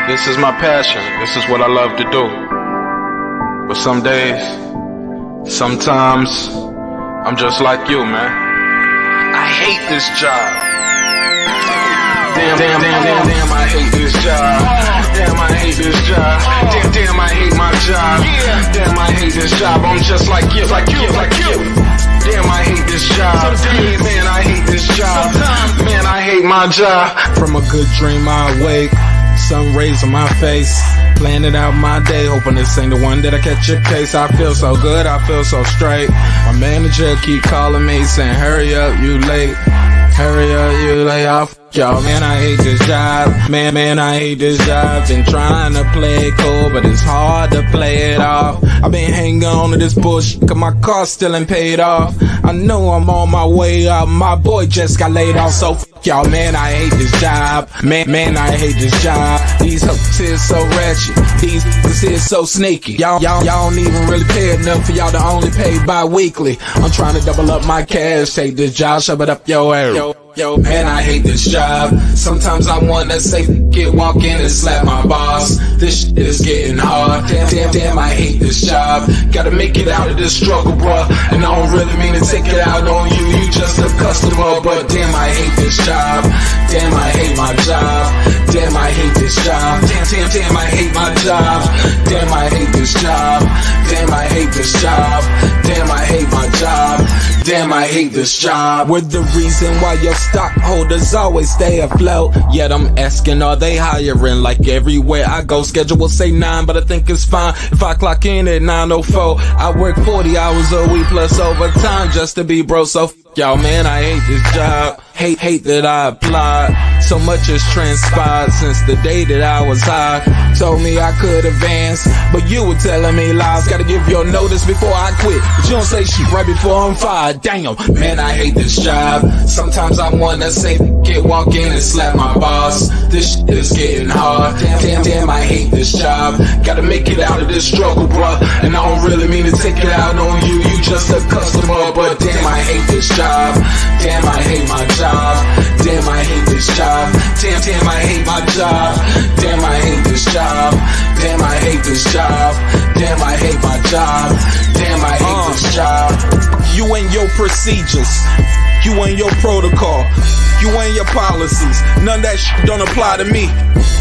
This is my passion. This is what I love to do. But some days, sometimes, I'm just like you, man. I hate this job. Damn, I hate this job. Damn, I hate this job. Damn, I hate my job. Damn, I hate this job. I'm just like you. Damn, I hate this job. Man, I hate this job. Man, I hate my job. From a good dream I wake, sun rays on my face, planning out my day, hoping this ain't the one that I catch a case. I feel so good, I feel so straight. My manager keep calling me saying, hurry up, you late. Hurry up, you lay off. Y'all, man, I hate this job. Man, I hate this job. Been trying to play it cool, but it's hard to play it off. I've been hanging on to this bush, cause my car still ain't paid off. I know I'm on my way up, my boy just got laid off, so y'all, man, I hate this job. Man, I hate this job. These hoes here so ratchet, these niggas here so sneaky. Y'all don't even really pay enough for y'all to only pay bi-weekly. I'm trying to double up my cash, take this job, shove it up your ass. Yo, man, I hate this job. Sometimes I wanna say, walk in and slap my boss. This shit is getting hard. Damn, I hate this job. Gotta make it out of this struggle, bruh. And I don't really mean to take it out on you. You just a customer, but damn, I hate this job. Damn, I hate my job. Damn, I hate this job. Damn, I hate my job. Damn, I hate this job. Damn, I hate this job. Damn, I hate my job. Damn, I hate this job. We're the reason why your stockholders always stay afloat. Yet I'm asking, are they hiring? Like everywhere I go, schedule will say 9, but I think it's fine if I clock in at 9:04. I work 40 hours a week plus overtime just to be bro. So y'all, man, I hate this job. Hate that I applied. So much has transpired since the day that I was high. Told me I could advance, but you were telling me lies. Gotta give your notice before I quit, but you don't say shit right before I'm fired. Damn, man, I hate this job. Sometimes I wanna say, walk in and slap my boss. This shit is getting hard. Damn, I hate this job. Gotta make it out of this struggle, bruh. And I don't really mean to take it out on you. You just a customer, but damn, I hate this job. Damn, I hate my job. Damn, I hate this job. Damn, I hate my job. Damn, I hate this job. Damn, I hate this job. Damn, I hate my job. Damn, I hate this job. You and your procedures, you and your protocol, you and your policies, none of that shit don't apply to me.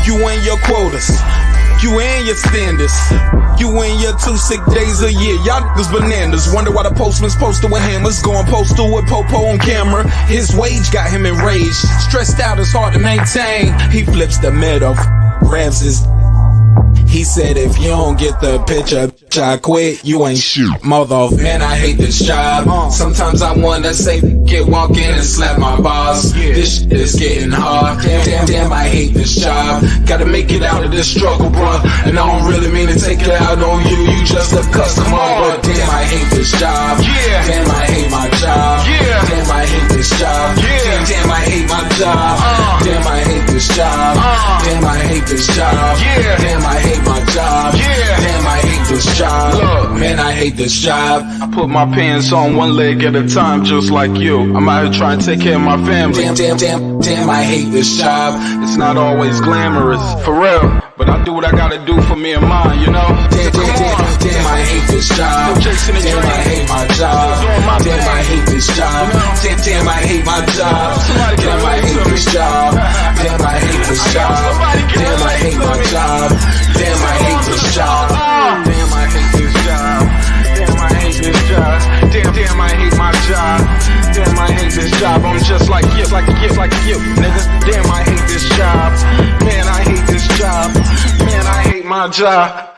You and your quotas, you and your standards, you and your 2 sick days a year. Y'all niggas bananas. Wonder why the postman's posted with hammers, going postal with Popo on camera. His wage got him enraged, stressed out, it's hard to maintain. He flips the middle, grabs his. He said, if you don't get the picture, I quit, you ain't shit, mother. Man, I hate this job. Sometimes I wanna say, walk in and slap my boss. This shit is getting hard. Damn, I hate this job. Gotta make it out of this struggle, bruh. And I don't really mean to take it out on you. You just a customer, but damn, I hate this job. Damn, I hate my job. Damn, I hate this job. Damn, I hate my job. Damn, I hate this job. Damn, I hate this job. Damn, I hate my job. Damn, I hate this job. Look, man, I hate this job. I put my pants on one leg at a time, just like you. I'm out here trying to take care of my family. Damn, I hate this job. It's not always glamorous, for real, but I do what I gotta do for me and mine, you know? Damn, I hate this job. Damn, I hate my job. Damn, I hate this job. Damn, I hate my job. Damn, I hate this job. Damn, I hate this job. Damn, I hate my job. Damn, I hate this job. Damn, I hate this job. Damn, I hate this job. Damn, I hate my job. Damn, I hate this job. I'm just like you, nigga. Damn, I hate this job. Man, I hate this job. Man, I hate my job.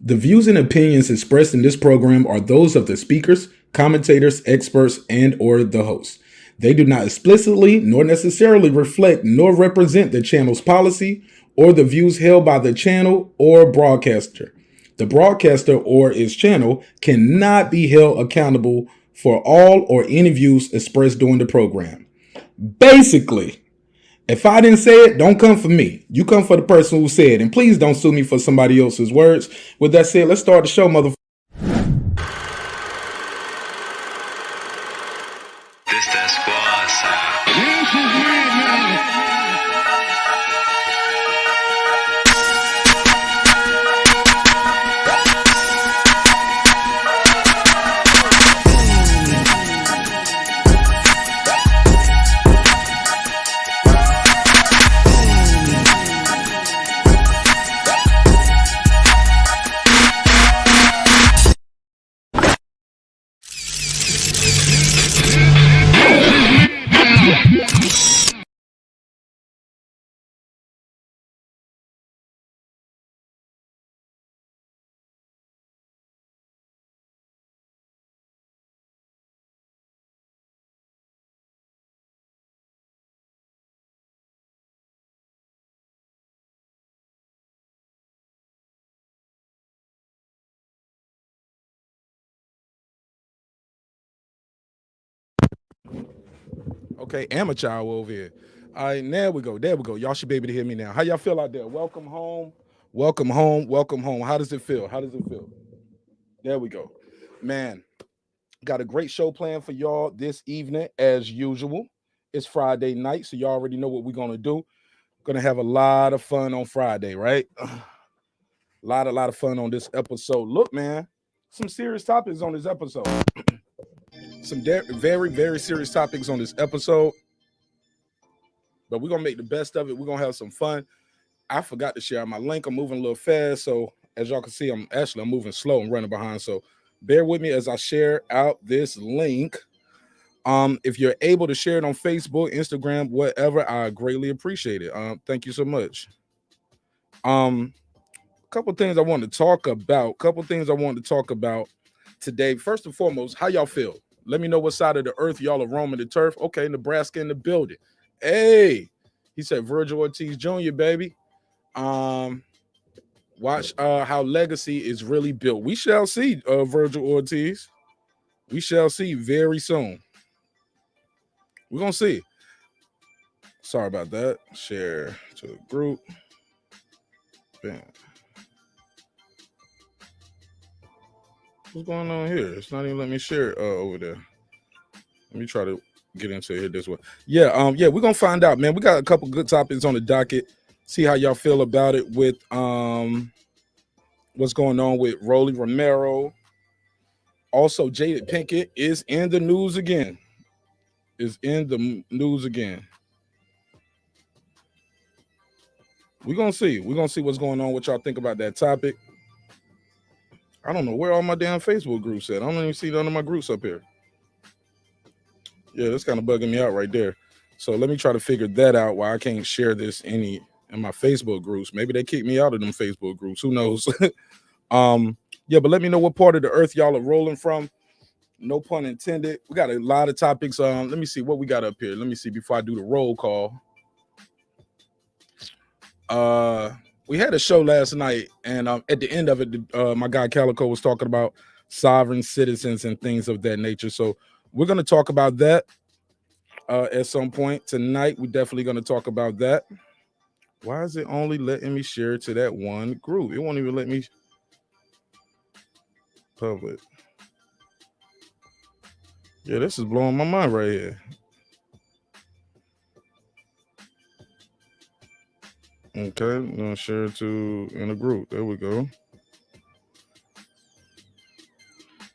The views and opinions expressed in this program are those of the speakers, commentators, experts, and/or the host. They do not explicitly nor necessarily reflect nor represent the channel's policy or the views held by the channel or broadcaster. The broadcaster or its channel cannot be held accountable for all or any views expressed during the program. Basically, if I didn't say it, don't come for me. You come for the person who said it. And please don't sue me for somebody else's words. With that said, let's start the show, motherfucker. This that squad side. Okay, amateur hour over here. All right, there we go. There we go. Y'all should be able to hear me now. How y'all feel out there? Welcome home. Welcome home. Welcome home. How does it feel? How does it feel? There we go. Man, got a great show planned for y'all this evening as usual. It's Friday night, so y'all already know what we're going to do. Gonna have a lot of fun on Friday, right? A lot of fun on this episode. Look, man, some serious topics on this episode. Some very, very serious topics on this episode. But we're gonna make the best of it. We're gonna have some fun. I forgot to share my link. I'm moving a little fast, so as y'all can see, I'm moving slow. I'm running behind, so bear with me as I share out this link. If you're able to share it on Facebook, Instagram, whatever, I greatly appreciate it. Thank you so much. Couple things I want to talk about today. First and foremost, how y'all feel? Let me know what side of the earth y'all are roaming the turf. Okay, Nebraska in the building. Hey, he said Virgil Ortiz Jr., baby. Watch how legacy is really built. We shall see, Virgil Ortiz. We shall see very soon. We're gonna see. Sorry about that. Share to the group. Bam. What's going on here? It's not even letting me share it over there. Let me try to get into it here this way. Yeah, we're gonna find out, man. We got a couple good topics on the docket. See how y'all feel about it with what's going on with Romero. Also, Jada Pinkett is in the news again. We're gonna see. We're gonna see what's going on, what y'all think about that topic. I don't know where all my damn Facebook groups at. I don't even see none of my groups up here. Yeah, that's kind of bugging me out right there. So let me try to figure that out, why I can't share this in my Facebook groups. Maybe they kick me out of them Facebook groups. Who knows? Yeah, but let me know what part of the earth y'all are rolling from. No pun intended. We got a lot of topics. Let me see what we got up here. Let me see before I do the roll call. We had a show last night, and at the end of it, my guy Calico was talking about sovereign citizens and things of that nature. So we're going to talk about that at some point tonight. We're definitely going to talk about that. Why is it only letting me share to that one group? It won't even let me public. Yeah, this is blowing my mind right here. Okay, I'm gonna share it in a group. There we go.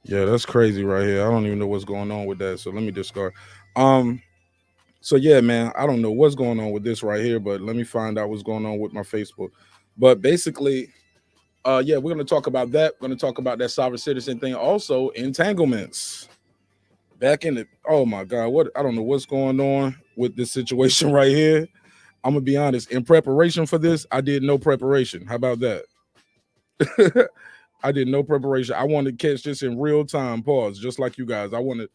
Yeah, that's crazy right here. I don't even know what's going on with that. So let me discard. So yeah, man, I don't know what's going on with this right here, but let me find out what's going on with my Facebook. But basically, yeah, we're gonna talk about that. We're gonna talk about that sovereign citizen thing. Also, entanglements. Back in the oh my god, I don't know what's going on with this situation right here. I'm gonna be honest. In preparation for this, I did no preparation. How about that? I did no preparation. I wanted to catch this in real time. Pause, just like you guys. I want to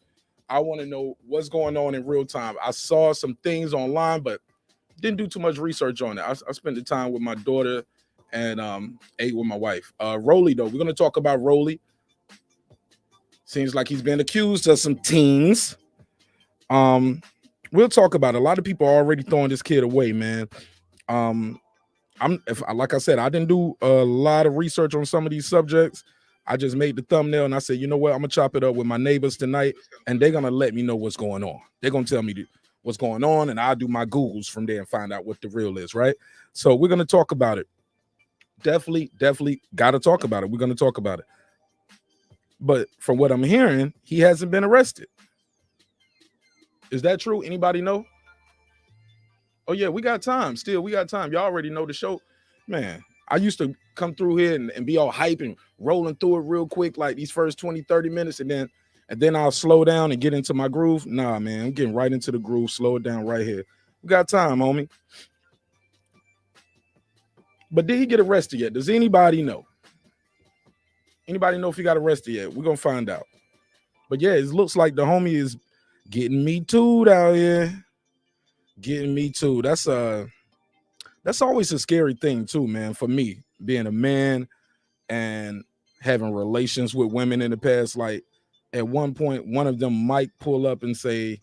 know what's going on in real time. I saw some things online, but didn't do too much research on it. I spent the time with my daughter and ate with my wife. Rolly, though, we're gonna talk about Rolly. Seems like he's been accused of some things. We'll talk about it. A lot of people are already throwing this kid away, man. Like I said, I didn't do a lot of research on some of these subjects. I just made the thumbnail and I said, you know what? I'm gonna chop it up with my neighbors tonight, and they're gonna let me know what's going on. They're gonna tell me what's going on, and I'll do my Googles from there and find out what the real is, right? So we're gonna talk about it. Definitely gotta talk about it. We're gonna talk about it. But from what I'm hearing, he hasn't been arrested. Is that true? Anybody know? Oh yeah, we got time. Still, we got time. Y'all already know the show. Man, I used to come through here and be all hype and rolling through it real quick, like these first 20, 30 minutes, and then I'll slow down and get into my groove. Nah, man, I'm getting right into the groove. Slow it down right here. We got time, homie. But did he get arrested yet? Does anybody know? Anybody know if he got arrested yet? We're gonna find out. But yeah, it looks like the homie is getting me too out here. Getting me too. That's always a scary thing too, man. For me, being a man and having relations with women in the past, like at one point, one of them might pull up and say,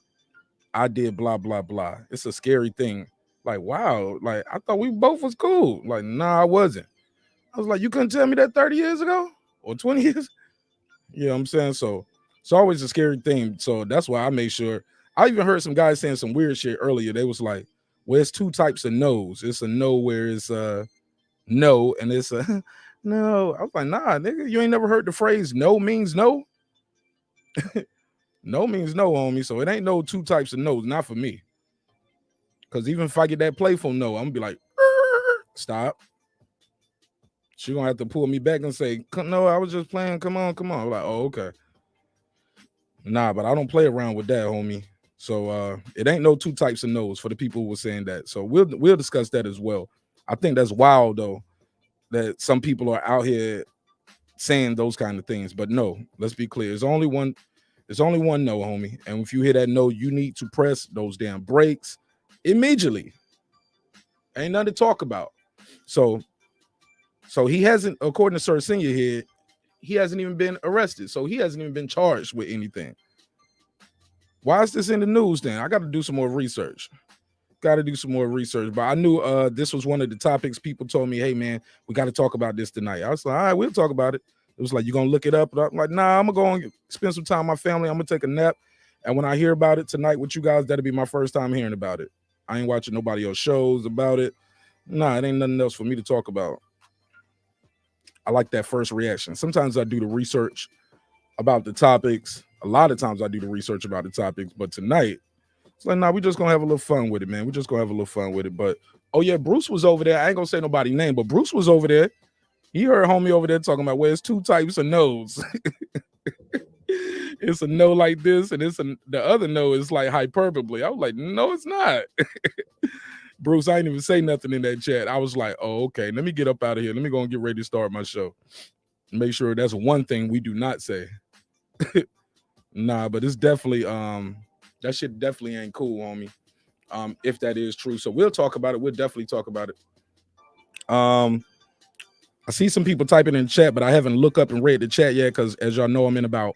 I did blah, blah, blah. It's a scary thing. Like, wow, like I thought we both was cool. Like, nah, I wasn't. I was like, you couldn't tell me that 30 years ago or 20 years? You know what I'm saying? So it's always a scary thing. So that's why I made sure. I even heard some guys saying some weird shit earlier. They was like, well, it's two types of no's. It's a no where it's no, and it's a no. I was like, nah, nigga, you ain't never heard the phrase no means no? No means no, homie. So it ain't no two types of no's, not for me. Because even if I get that playful no, I'm gonna be like, stop. She gonna have to pull me back and say, no, I was just playing. Come on. I'm like, oh, okay. Nah, but I don't play around with that, homie. So it ain't no two types of no's for the people who were saying that. So we'll discuss that as well. I think that's wild though, that some people are out here saying those kind of things. But no, let's be clear. There's only one no, homie. And if you hear that no, you need to press those damn brakes immediately. Ain't nothing to talk about. So he hasn't, according to Sir Senior here, he hasn't even been arrested. So he hasn't even been charged with anything. Why is this in the news then? I got to do some more research. But I knew this was one of the topics. People told me, hey, man, we got to talk about this tonight. I was like, all right, we'll talk about it. It was like, you going to look it up? I'm like, nah, I'm going to go and spend some time with my family. I'm going to take a nap. And when I hear about it tonight with you guys, that'll be my first time hearing about it. I ain't watching nobody else shows about it. Nah, it ain't nothing else for me to talk about. I like that first reaction. Sometimes I do the research about the topics. A lot of times I do the research about the topics, but tonight, it's like, nah, we just gonna have a little fun with it, man. We just gonna have a little fun with it. But oh yeah, Bruce was over there. I ain't gonna say nobody's name, but Bruce was over there. He heard homie over there talking about, well, it's two types of no's. It's a no like this, and the other no is like hyperbole. I was like, no, it's not. Bruce, I didn't even say nothing in that chat. I was like, oh, okay, let me get up out of here. Let me go and get ready to start my show. Make sure that's one thing we do not say. Nah, but it's definitely that shit definitely ain't cool, homie. If that is true. So we'll talk about it. We'll definitely talk about it. I see some people typing in chat, but I haven't looked up and read the chat yet because as y'all know, I'm in about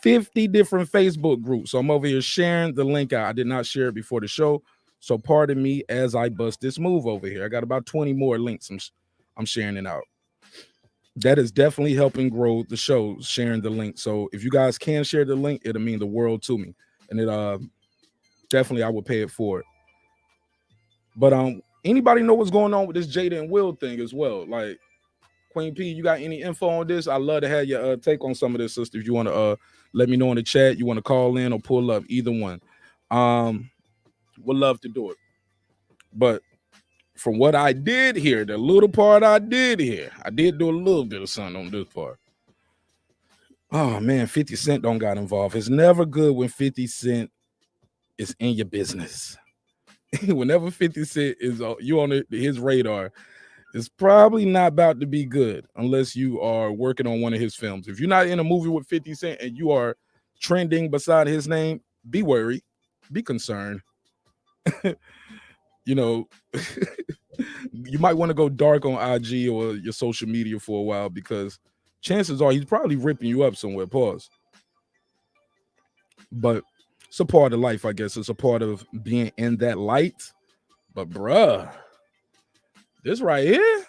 50 different Facebook groups. So I'm over here sharing the link out. I did not share it before the show. So pardon me as I bust this move over here. I got about 20 more links I'm sharing it out. That is definitely helping grow the show, sharing the link. So if you guys can share the link, it'll mean the world to me. And it definitely I would pay it for it. But anybody know what's going on with this Jada and Will thing as well? Like, Queen P, you got any info on this? I'd love to have your take on some of this, sister. If you want to let me know in the chat, you want to call in or pull up, either one. Would love to do it. But from what I did hear, the little part I did hear, I did do a little bit of something on this part. Oh man, 50 Cent don't got involved. It's never good when 50 Cent is in your business. Whenever 50 Cent is you on his radar, it's probably not about to be good unless you are working on one of his films. If you're not in a movie with 50 Cent and you are trending beside his name, be worried, be concerned. you know, you might want to go dark on IG or your social media for a while because chances are he's probably ripping you up somewhere. Pause. But it's a part of life, I guess. It's a part of being in that light. But bruh, this right here,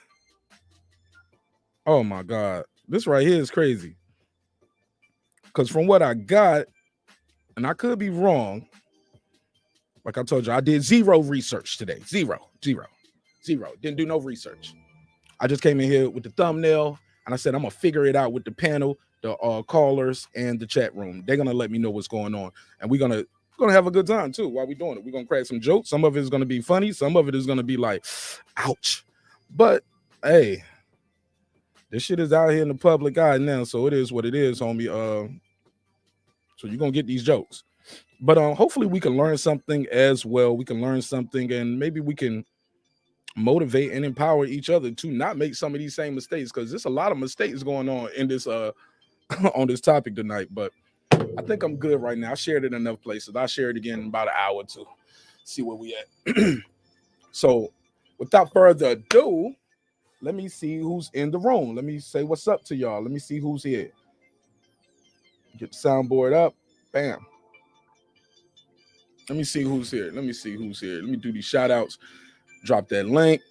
oh my God, this right here is crazy. Because from what I got, and I could be wrong, like I told you, I did zero research today. Zero. Didn't do no research. I just came in here with the thumbnail and I said, I'm going to figure it out with the panel, the callers, and the chat room. They're going to let me know what's going on. And we're going to have a good time too while we're doing it. We're going to crack some jokes. Some of it is going to be funny. Some of it is going to be like, ouch. But hey, this shit is out here in the public eye now. So it is what it is, homie. So you're going to get these jokes. But hopefully we can learn something as well. We can learn something and maybe we can motivate and empower each other to not make some of these same mistakes, because there's a lot of mistakes going on in this on this topic tonight. But I think I'm good right now. I shared it in enough places. I'll share it again in about an hour or two. See where we at. So without further ado, let me see who's in the room. Let me say what's up to y'all. Let me see who's here. Get the soundboard up. Bam. Let me see who's here. Let me do these shout outs. Drop that link.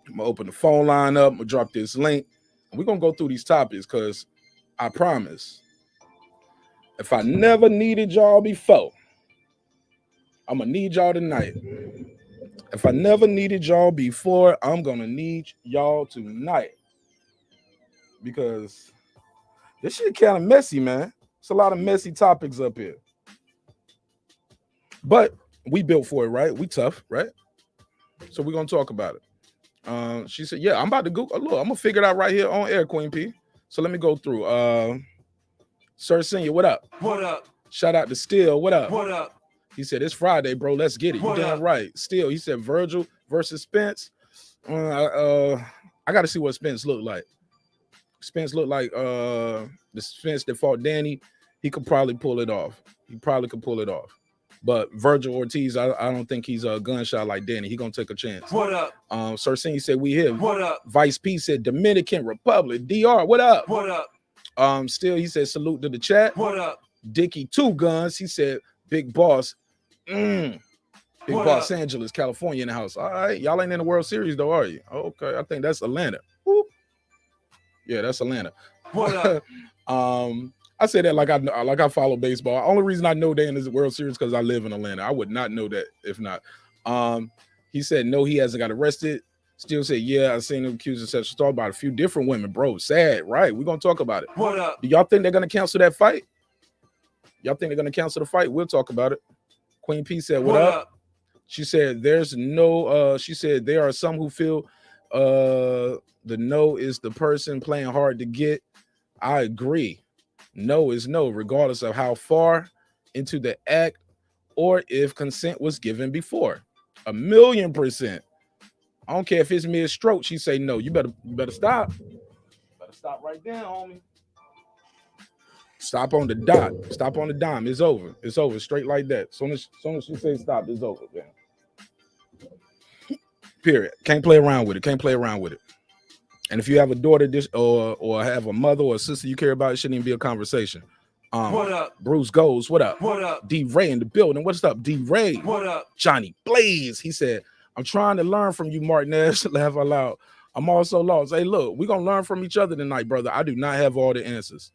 I'm gonna open the phone line up. I'm gonna drop this link. And we're gonna go through these topics because I promise, if I never needed y'all before, I'm gonna need y'all tonight. If I never needed y'all before, I'm gonna need y'all tonight. Because this shit kind of messy, man. It's a lot of messy topics up here. But we built for it, right? We tough, right? So we're gonna talk about it. She said, yeah, I'm about to go. Look, I'm gonna figure it out right here on air, Queen P. So let me go through. Sir Senior, what up? What up? Shout out to Steel, what up? What up? He said, it's Friday, bro. Let's get it. You damn right. Steel, he said Virgil versus Spence. I gotta see what Spence looked like. Spence looked like the Spence that fought Danny. He could probably pull it off. But Virgil Ortiz, I don't think he's a gunshot like Danny. He gonna take a chance. What up? Sir Senior said we here. What up? Vice P said Dominican Republic. DR, what up? What up? Still, he said salute to the chat. What up? Dickie Two Guns, he said Big Boss. Big What Los up? Angeles, California in the house. All right, y'all ain't in the World Series though, are you? Okay, I think that's Atlanta. Whoop. Yeah, that's Atlanta. What up? I say that like I follow baseball. Only reason I know they in the World Series because I live in Atlanta. I would not know that if not. He said no, he hasn't got arrested. Still said, yeah, I seen him accused of sexual assault by a few different women, bro. Sad, right? We're gonna talk about it. What up? Do y'all think they're gonna cancel that fight? Y'all think they're gonna cancel the fight? We'll talk about it. Queen P said, what up? She said, there's no, she said, there are some who feel the no is the person playing hard to get. I agree. No is no, regardless of how far into the act or if consent was given before. 1,000,000%. I don't care if it's mid-stroke. She say no. You better stop. Better stop right there, homie. Stop on the dot. Stop on the dime. It's over. It's over. Straight like that. Soon as she says stop, it's over, man. Period. Can't play around with it. And if you have a daughter or have a mother or a sister you care about, it shouldn't even be a conversation. What up? Bruce Goes, what up? What up? D Ray in the building. What's up, D Ray? What up? Johnny Blaze. He said, I'm trying to learn from you, marqnash. Laugh out loud. I'm also lost. Hey, look, we're gonna learn from each other tonight, brother. I do not have all the answers.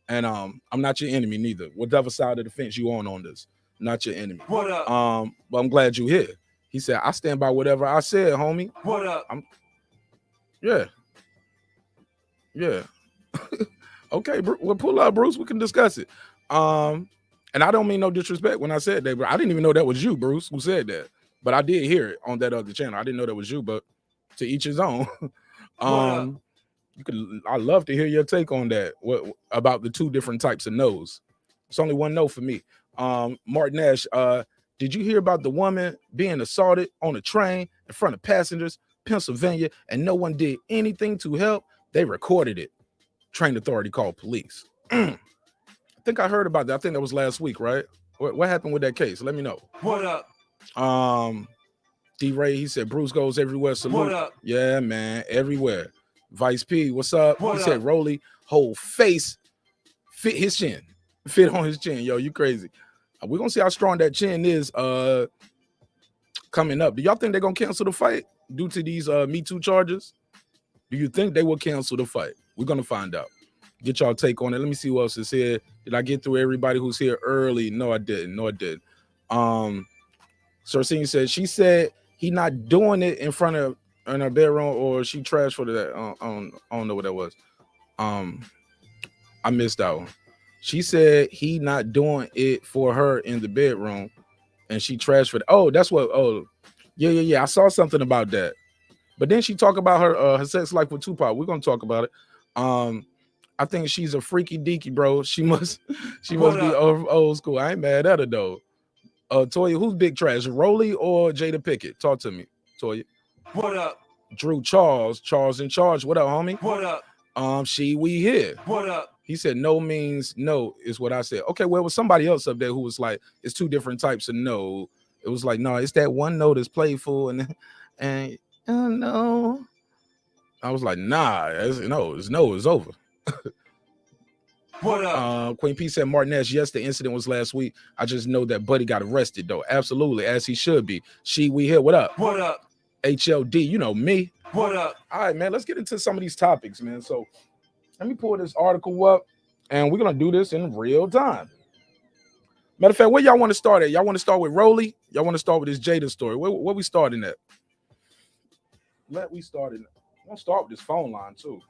And I'm not your enemy neither. Whatever side of the fence you on this, not your enemy. What up? But I'm glad you here. He said, I stand by whatever I said, homie. What up? Yeah. Okay, well, pull up, Bruce. We can discuss it. And I don't mean no disrespect when I said that, but I didn't even know that was you, Bruce, who said that. But I did hear it on that other channel. I didn't know that was you, but to each his own. I love to hear your take on that. What about the two different types of no's? It's only one no for me. marqnash, did you hear about the woman being assaulted on a train in front of passengers, Pennsylvania, and no one did anything to help? They recorded it. Train authority called police. I think I heard about that. I think that was last week, right? What happened with that case? Let me know. What up? D-Ray, he said, Bruce goes everywhere. Salute. What up? Yeah, man, everywhere. Vice P, what's up? What he up? said, Rolly, whole face fit his chin. Fit on his chin. Yo, you crazy. We're going to see how strong that chin is coming up. Do y'all think they're going to cancel the fight due to these Me Too charges? Do you think they will cancel the fight? We're going to find out. Get y'all take on it. Let me see who else is here. Did I get through everybody who's here early? No, I didn't. Cersei said, she said he not doing it in front of in her bedroom, or she trashed for that. I don't know what that was. I missed that one. She said he not doing it for her in the bedroom, and she trashed for. Oh, that's what. Oh, yeah. I saw something about that. But then she talked about her sex life with Tupac. We're gonna talk about it. I think she's a freaky deaky, bro. She must be old school. I ain't mad at her though. Toya, who's big trash? Rolly or Jada Pinkett? Talk to me, Toya. What up? Drew Charles in charge. What up, homie? What up? We here. What up? He said no means no is what I said. Okay, well, it was somebody else up there who was like, it's two different types of no. It was like, no, it's that one no that's playful and no. I was like, nah, it's over. What up? Queen P said, marqnash, yes, the incident was last week. I just know that Buddy got arrested, though. Absolutely, as he should be. We here. What up? What up? HLD, you know me. What up? All right, man, let's get into some of these topics, man. So let me pull this article up, and we're going to do this in real time. Matter of fact, where y'all want to start at? Y'all want to start with Rolly? Y'all want to start with this Jada story? Where we starting at? We'll start with this phone line, too.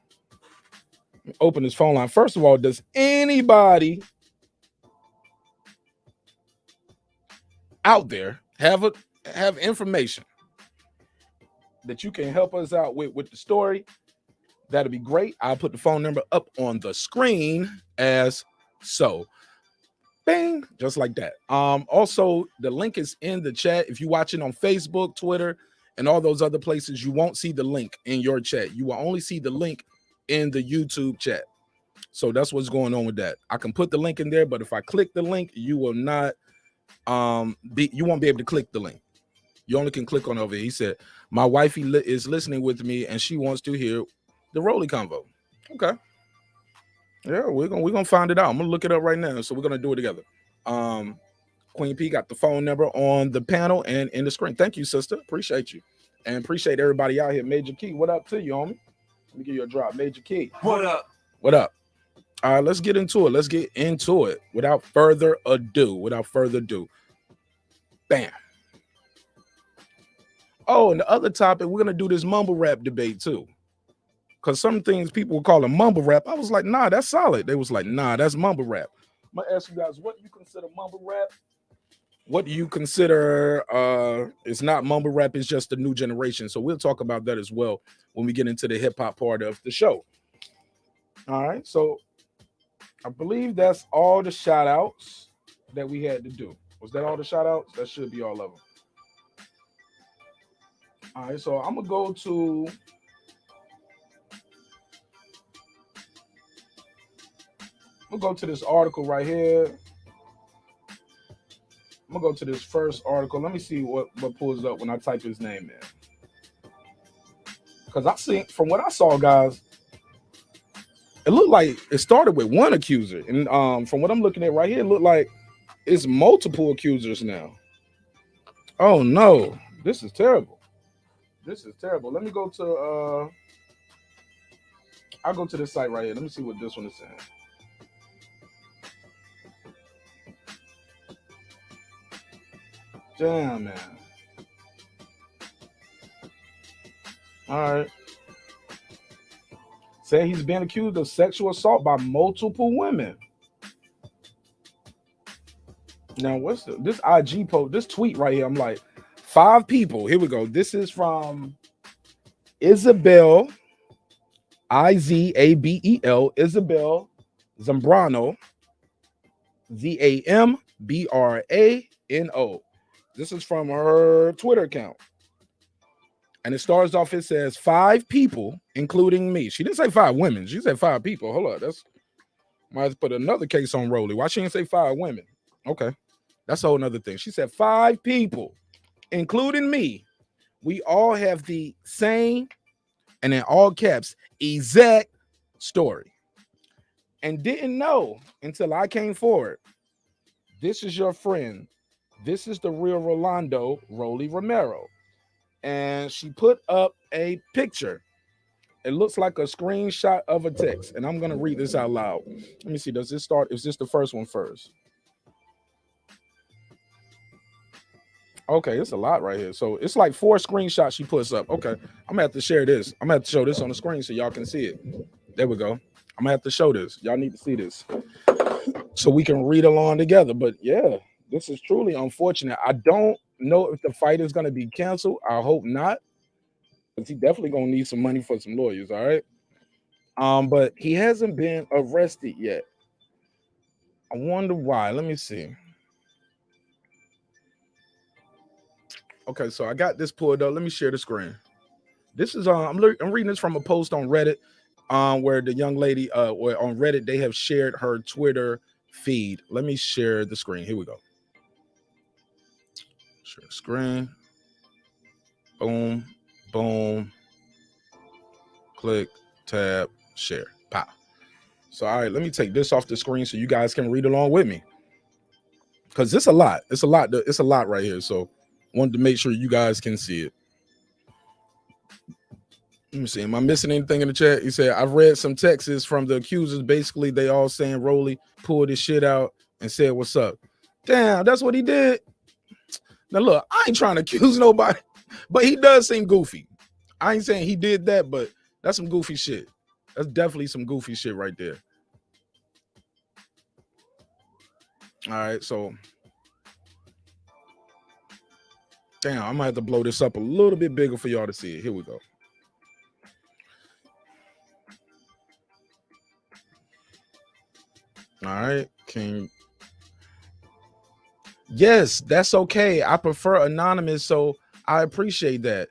Open this phone line. First of all, does anybody out there have information that you can help us out with the story? That'd be great. I'll put the phone number up on the screen as so. Bing, just like that. Also, the link is in the chat. If you're watching on Facebook, Twitter, and all those other places, you won't see the link in your chat. You will only see the link in the YouTube chat. So that's what's going on with that. I can put the link in there, but if I click the link, you will not you won't be able to click the link. You only can click on over here. He said, my wifey is listening with me and she wants to hear the Rolly convo. Okay. Yeah, we're gonna find it out. I'm gonna look it up right now. So we're gonna do it together. Queen P got the phone number on the panel and in the screen. Thank you, sister. Appreciate you. And appreciate everybody out here. Major Key, what up to you, homie? Let me give you a drop. Major Key. What up? What up? All right, let's get into it. Without further ado. Bam. Oh, and the other topic, we're going to do this mumble rap debate too. Because some things people will call a mumble rap. I was like, nah, that's solid. They was like, nah, that's mumble rap. I'm going to ask you guys, what do you consider mumble rap? What do you consider it's not mumble rap, it's just a new generation. So we'll talk about that as well when we get into the hip hop part of the show. All right, so I believe that's all the shout outs that we had to do. Was that all the shout outs? That should be all of them. All right, so I'm gonna go to this article right here. I'm gonna go to this first article. Let me see what pulls up when I type his name in. Because I see, from what I saw, guys, it looked like it started with one accuser. And from what I'm looking at right here, it looked like it's multiple accusers now. Oh no, this is terrible. Let me go to I'll go to this site right here. Let me see what this one is saying. Damn, man. All right. Say he's been accused of sexual assault by multiple women. Now, what's this IG post, this tweet right here? I'm like, 5 people. Here we go. This is from Isabel, Izabel, Isabel Zambrano, Zambrano. This is from her Twitter account. And it starts off, it says 5 people, including me. She didn't say 5 women. She said 5 people. Hold on. Might have to put another case on Rolly. Why she didn't say 5 women? Okay. That's a whole nother thing. She said 5 people, including me, we all have the same, and in all caps, exact story. And didn't know until I came forward. This is your friend. This is the real Rolando Rolly Romero. And she put up a picture. It looks like a screenshot of a text. And I'm going to read this out loud. Let me see. Does this start? Is this the first one first? Okay, it's a lot right here. So it's like 4 screenshots she puts up. Okay, I'm going to have to share this. I'm going to have to show this on the screen so y'all can see it. There we go. I'm going to have to show this. Y'all need to see this so we can read along together. But yeah, this is truly unfortunate. I don't know if the fight is going to be canceled. I hope not. Because he definitely going to need some money for some lawyers, all right? But he hasn't been arrested yet. I wonder why. Let me see. Okay, so I got this pulled up. Let me share the screen. This is I'm reading this from a post on Reddit, where the young lady, where on Reddit they have shared her Twitter feed. Let me share the screen. Here we go. Share screen. Boom, boom. Click, tab, share. Pow. So all right, let me take this off the screen so you guys can read along with me. Because it's a lot. It's a lot. It's a lot right here. So wanted to make sure you guys can see it. Let me see. Am I missing anything in the chat? He said, I've read some texts from the accusers. Basically, they all saying Rolly pulled his shit out and said, what's up? Damn, that's what he did. Now, look, I ain't trying to accuse nobody, but he does seem goofy. I ain't saying he did that, but that's some goofy shit. That's definitely some goofy shit right there. All right, so damn, I might have to blow this up a little bit bigger for y'all to see it. Here we go. All right, King. Yes, that's okay. I prefer anonymous, so I appreciate that.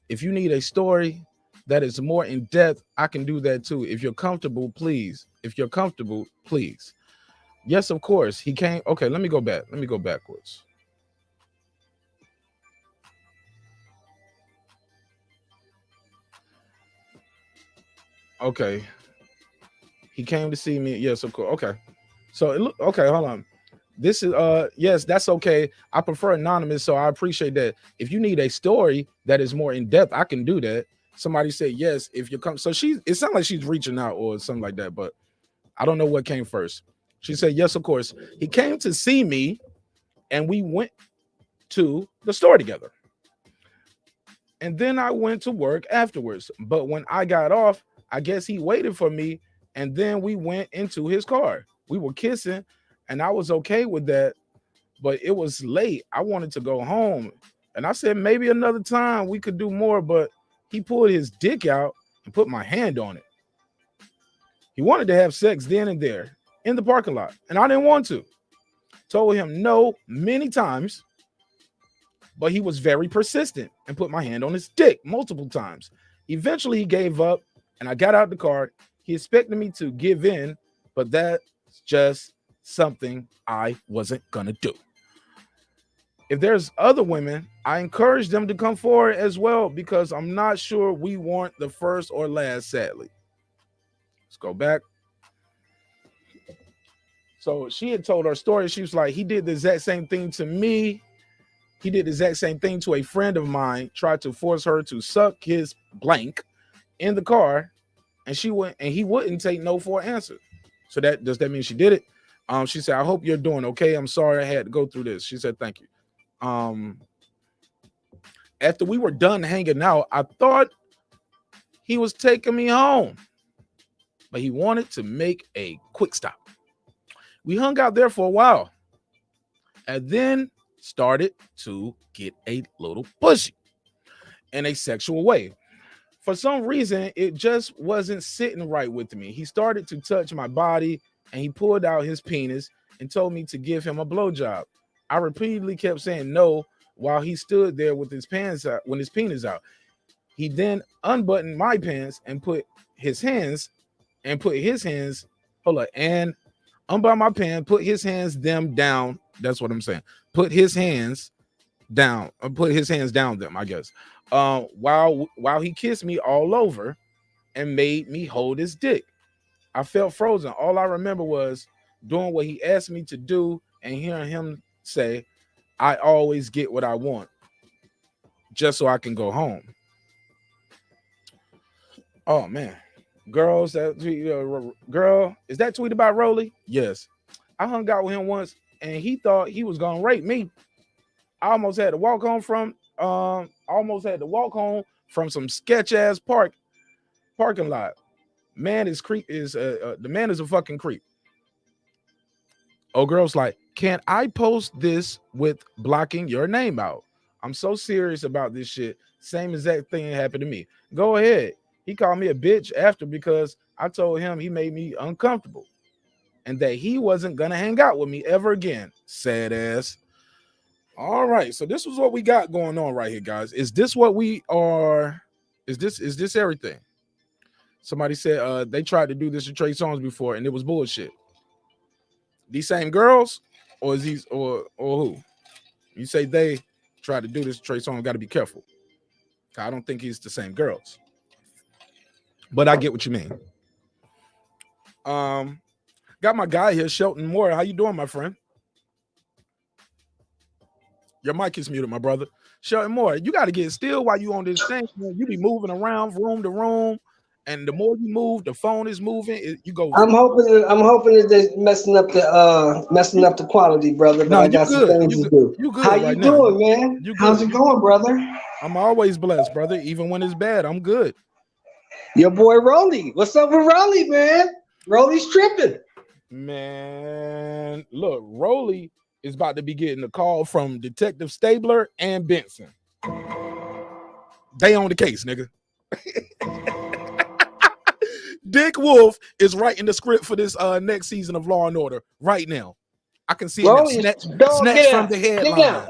If you need a story that is more in depth, I can do that too. If you're comfortable, please. If you're comfortable, please. Yes, of course. He came. Okay, let me go back. Let me go backwards. Okay. He came to see me. Yes, of course. Okay. So it look okay. Hold on. This is yes, that's okay. I prefer anonymous, so I appreciate that. If you need a story that is more in depth, I can do that. Somebody said yes. If you come, so it sounds like she's reaching out or something like that, but I don't know what came first. She said yes, of course. He came to see me, and we went to the store together. And then I went to work afterwards. But when I got off, I guess he waited for me, and then we went into his car. We were kissing, and I was okay with that, but it was late. I wanted to go home, and I said maybe another time we could do more, but he pulled his dick out and put my hand on it. He wanted to have sex then and there in the parking lot, and I didn't want to. Told him no many times, but he was very persistent and put my hand on his dick multiple times. Eventually, he gave up, and I got out the car. He expected me to give in, but that's just something I wasn't gonna do. If there's other women, I encourage them to come forward as well, because I'm not sure we weren't the first or last, sadly. Let's go back. So she had told her story. She was like, he did the exact same thing to me. He did the exact same thing to a friend of mine, tried to force her to suck his blank in the car, and she went, and he wouldn't take no for an answer. So does that mean she did it? She said, I hope you're doing okay. I'm sorry I had to go through this. She said, thank you. After we were done hanging out, I thought he was taking me home, but he wanted to make a quick stop. We hung out there for a while and then started to get a little pushy in a sexual way. For some reason, it just wasn't sitting right with me. He started to touch my body, and he pulled out his penis and told me to give him a blowjob. I repeatedly kept saying no while he stood there with his pants out, when his penis out. He then unbuttoned my pants and put his hands, and unbuttoned my pants, put his hands them down. That's what I'm saying. Put his hands down them, I guess. While he kissed me all over and made me hold his dick. I felt frozen. All I remember was doing what he asked me to do and hearing him say, I always get what I want, just so I can go home. Oh man. Girls, girl, is that tweet about Rolly? Yes. I hung out with him once and he thought he was gonna rape me. I almost had to walk home from some sketch ass parking lot. Man is the man is a fucking creep. Oh, girl's like, can I post this with blocking your name out? I'm so serious about this shit. Same exact thing happened to me. Go ahead. He called me a bitch after because I told him he made me uncomfortable and that he wasn't gonna hang out with me ever again. Sad ass. All right, so this is what we got going on right here, guys. Is this what we are? Is this everything? Somebody said they tried to do this to Trey Songz before and it was bullshit. These same girls, or is these or who? You say they tried to do this to Trey Songz, got to be careful. I don't think he's the same girls. But I get what you mean. Got my guy here, Shelton Moore. How you doing, my friend? Your mic is muted, my brother. Shelton Moore, you got to get still while you on this thing. You be moving around room to room, and the more you move, the phone is moving. You go. I'm hoping that they're messing up the quality, brother. But no, I got some things to do. You good? How right you now. doing, man? You good? How's it going, brother? I'm always blessed, brother. Even when it's bad, I'm good. Your boy Rolly. What's up with Rolly, man? Rolly's tripping. Man, look, Rolly is about to be getting a call from Detective Stabler and Benson. They on the case, nigga. Dick Wolf is writing the script for this next season of Law and Order right now. I can see it snatch from the headline.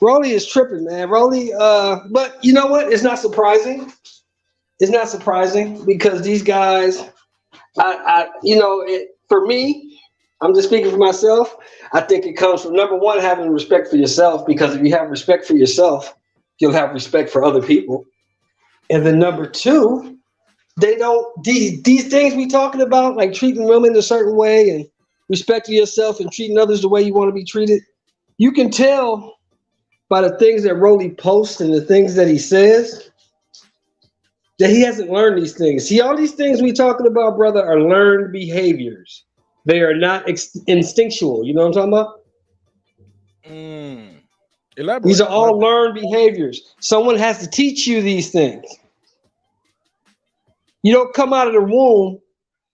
Rolly is tripping, man. Rolly, but you know what? It's not surprising. It's not surprising because these guys, for me, I'm just speaking for myself. I think it comes from number one, having respect for yourself, because if you have respect for yourself, you'll have respect for other people. And then number two, they don't, these things we talking about, like treating women a certain way and respecting yourself and treating others the way you want to be treated. You can tell by the things that Rolly posts and the things that he says that he hasn't learned these things. See, all these things we talking about, brother, are learned behaviors. They are not instinctual. You know what I'm talking about? Elaborate. These are all learned behaviors. Someone has to teach you these things. You don't come out of the womb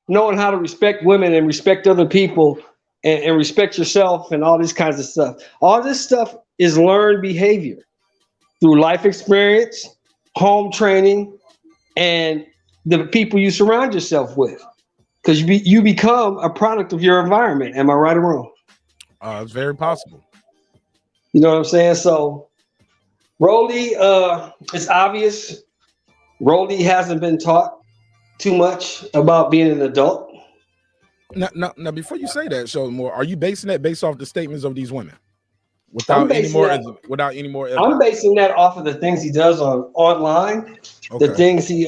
knowing how to respect women and respect other people and respect yourself and all these kinds of stuff. All this stuff is learned behavior through life experience, home training, and the people you surround yourself with. Because you become a product of your environment. Am I right or wrong? It's very possible. You know what I'm saying? So Rolly, it's obvious Rolly hasn't been taught too much about being an adult. Now, before you say that, Sheldon Moore, are you basing that based off the statements of these women? Without any more evidence? I'm basing that off of the things he does online, okay. The things he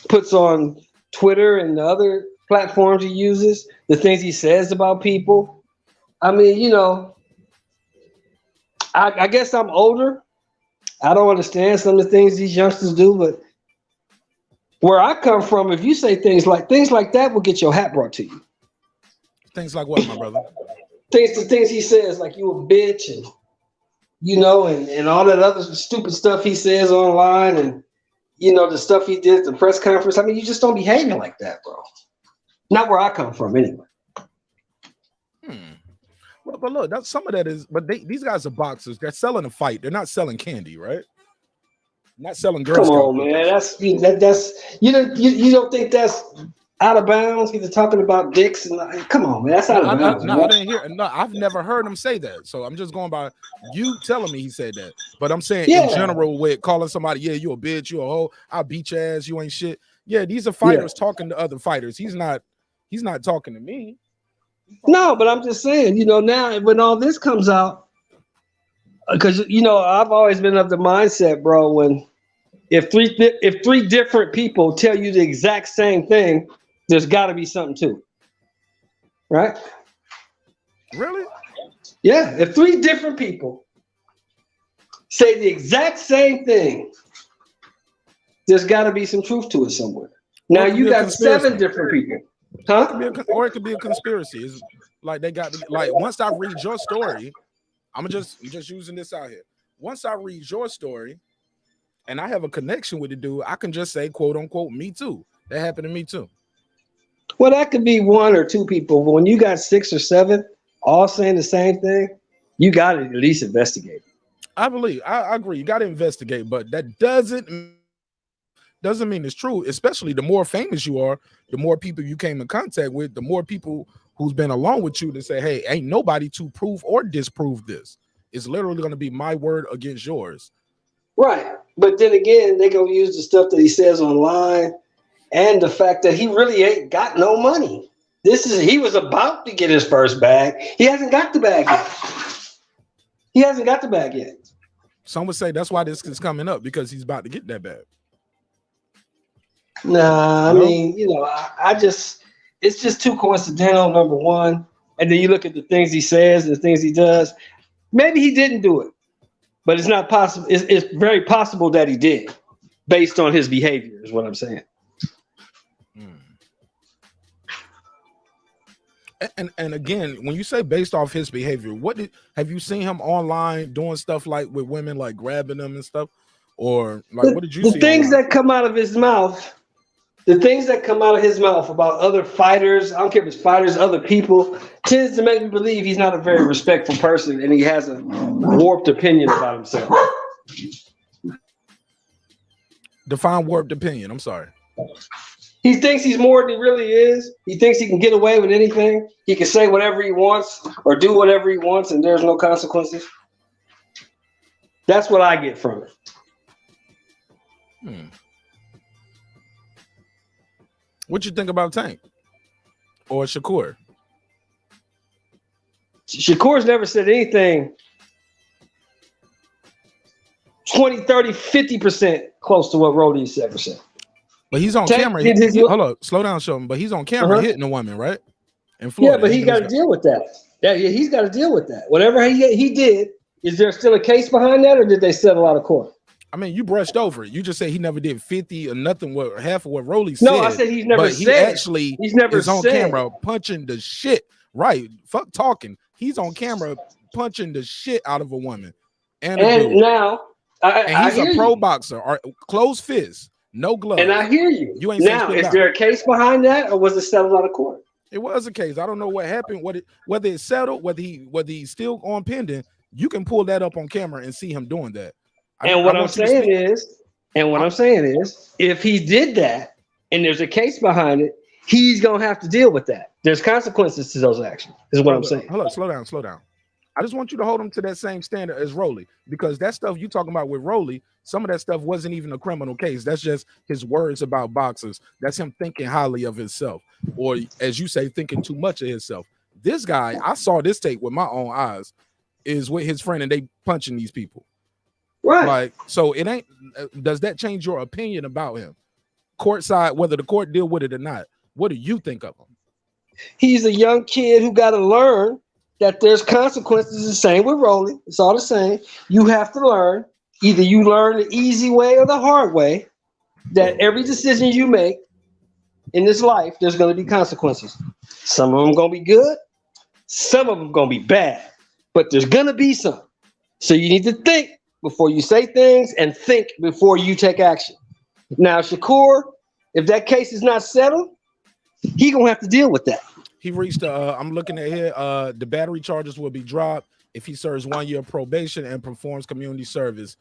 puts on Twitter and the other platforms he uses, the things he says about people. I mean, I guess I'm older. I don't understand some of the things these youngsters do, but where I come from, if you say things like that will get your hat brought to you. Things like what, my brother? The things he says, like you a bitch and and all that other stupid stuff he says online, and the stuff he did at the press conference. I mean, you just don't be hanging like that, bro. Not where I come from, anyway. Well, but look, some of that is. But these guys are boxers. They're selling a fight. They're not selling candy, right? Not selling girls. Come on, man. That's you don't think that's out of bounds? He's talking about dicks and come on, man. That's out of bounds. No, I didn't hear. No, I've never heard him say that. So I'm just going by you telling me he said that. But I'm saying in general, with calling somebody, you a bitch, you a hoe, I'll beat your ass, you ain't shit. Yeah, these are fighters talking to other fighters. He's not talking to me. No, but I'm just saying, now when all this comes out, because I've always been of the mindset, bro, when if three different people tell you the exact same thing, there's got to be something to it, right? Really? Yeah. If three different people say the exact same thing, there's got to be some truth to it somewhere. Now you got 7 different people, huh? Or it could be a conspiracy. It's like they got like once I read your story, I'm just using this out here. Once I read your story, and I have a connection with the dude, I can just say, quote unquote, me too. That happened to me too. Well, that could be 1 or 2 people, but when you got 6 or 7 all saying the same thing, you got to at least investigate. I agree. You got to investigate, but that doesn't mean it's true. Especially the more famous you are, the more people you came in contact with, the more people who's been along with you to say, hey, ain't nobody to prove or disprove this. It's literally going to be my word against yours. Right. But then again, they going to use the stuff that he says online and the fact that he really ain't got no money. He was about to get his first bag. He hasn't got the bag yet. Some would say that's why this is coming up, because he's about to get that bag. Nah, I mean, it's just too coincidental, number one. And then you look at the things he says and the things he does. Maybe he didn't do it, but it's not possible. It's very possible that he did, based on his behavior, is what I'm saying. And again, when you say based off his behavior, have you seen him online doing stuff like with women, like grabbing them and stuff, or like what did you see? The things that come out of his mouth. The things that come out of his mouth about other fighters, I don't care if it's fighters, other people, tends to make me believe he's not a very respectful person and he has a warped opinion about himself. Define warped opinion. I'm sorry. He thinks he's more than he really is. He thinks he can get away with anything. He can say whatever he wants or do whatever he wants and there's no consequences. That's what I get from it. What you think about Tank or Shakur? Shakur's never said anything 20, 30, 50% close to what Rolly's ever said. But he's on camera. Hold up, slow down, Sheldon. But he's on camera hitting a woman, right? In Florida. Yeah, but he got to deal with that. Yeah, he's got to deal with that. Whatever he did, is there still a case behind that, or did they settle out of court? I mean, you brushed over it. You just said he never did 50 or nothing. What half of what Rolly said? No, I said he's never. But he actually is on said. camera punching the shit. Right? Fuck talking. He's on camera punching the shit out of a woman. And now, he's a pro boxer. Or closed fist, no gloves. And I hear you. You ain't now. Is there a case behind that, or was it settled out of court? It was a case. I don't know what happened. Whether it's settled, whether he's still on pending. You can pull that up on camera and see him doing that. What I'm saying is, if he did that and there's a case behind it, he's gonna have to deal with that. There's consequences to those actions, is what I'm saying. Hold up, slow down. I just want you to hold him to that same standard as Rolly, because that stuff you talking about with Rolly, some of that stuff wasn't even a criminal case. That's just his words about boxers. That's him thinking highly of himself, or as you say, thinking too much of himself. This guy, I saw this tape with my own eyes, is with his friend and they punching these people. Right. Like, so it ain't, does that change your opinion about him? Courtside, whether the court deal with it or not, what do you think of him? He's a young kid who got to learn that there's consequences. The same with Rolly. It's all the same. You have to learn. Either you learn the easy way or the hard way, that every decision you make in this life, there's going to be consequences. Some of them going to be good. Some of them going to be bad. But there's going to be some. So you need to think before you say things and think before you take action. Now, Shakur, if that case is not settled, he going to have to deal with that. He reached, I'm looking at here, the battery charges will be dropped if he serves 1 year probation and performs community service.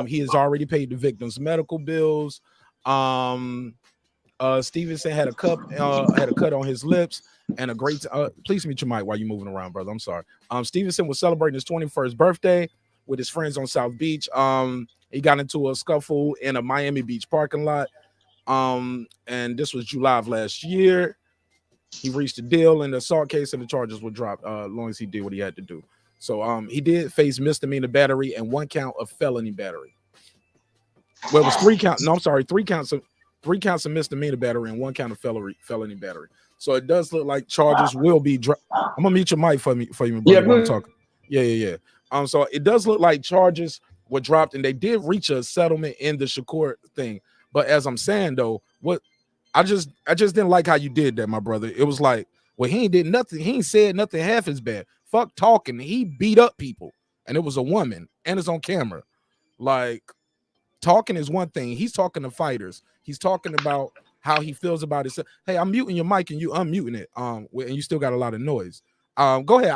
He has already paid the victim's medical bills. Stevenson had a cut on his lips and a great, please mute your mic while you're moving around, brother. I'm sorry. Stevenson was celebrating his 21st birthday with his friends on South Beach. He got into a scuffle in a Miami Beach parking lot. And this was July of last year. He reached a deal in the assault case and the charges were dropped as long as he did what he had to do. So he did face misdemeanor battery and 1 count of felony battery. Well, it was 3 counts. No, I'm sorry, 3 counts of misdemeanor battery and 1 count of felony battery. So it does look like charges will be dropped. I'm gonna mute your mic for me, brother, while I'm talking. Yeah. So it does look like charges were dropped, and they did reach a settlement in the Shakur thing. But as I'm saying though, what I just didn't like how you did that, my brother. It was like, well, he ain't did nothing. He ain't said nothing half as bad. Fuck talking. He beat up people, and it was a woman, and it's on camera. Like, talking is one thing. He's talking to fighters. He's talking about how he feels about it. Hey, I'm muting your mic and you unmuting it. And you still got a lot of noise. Go ahead.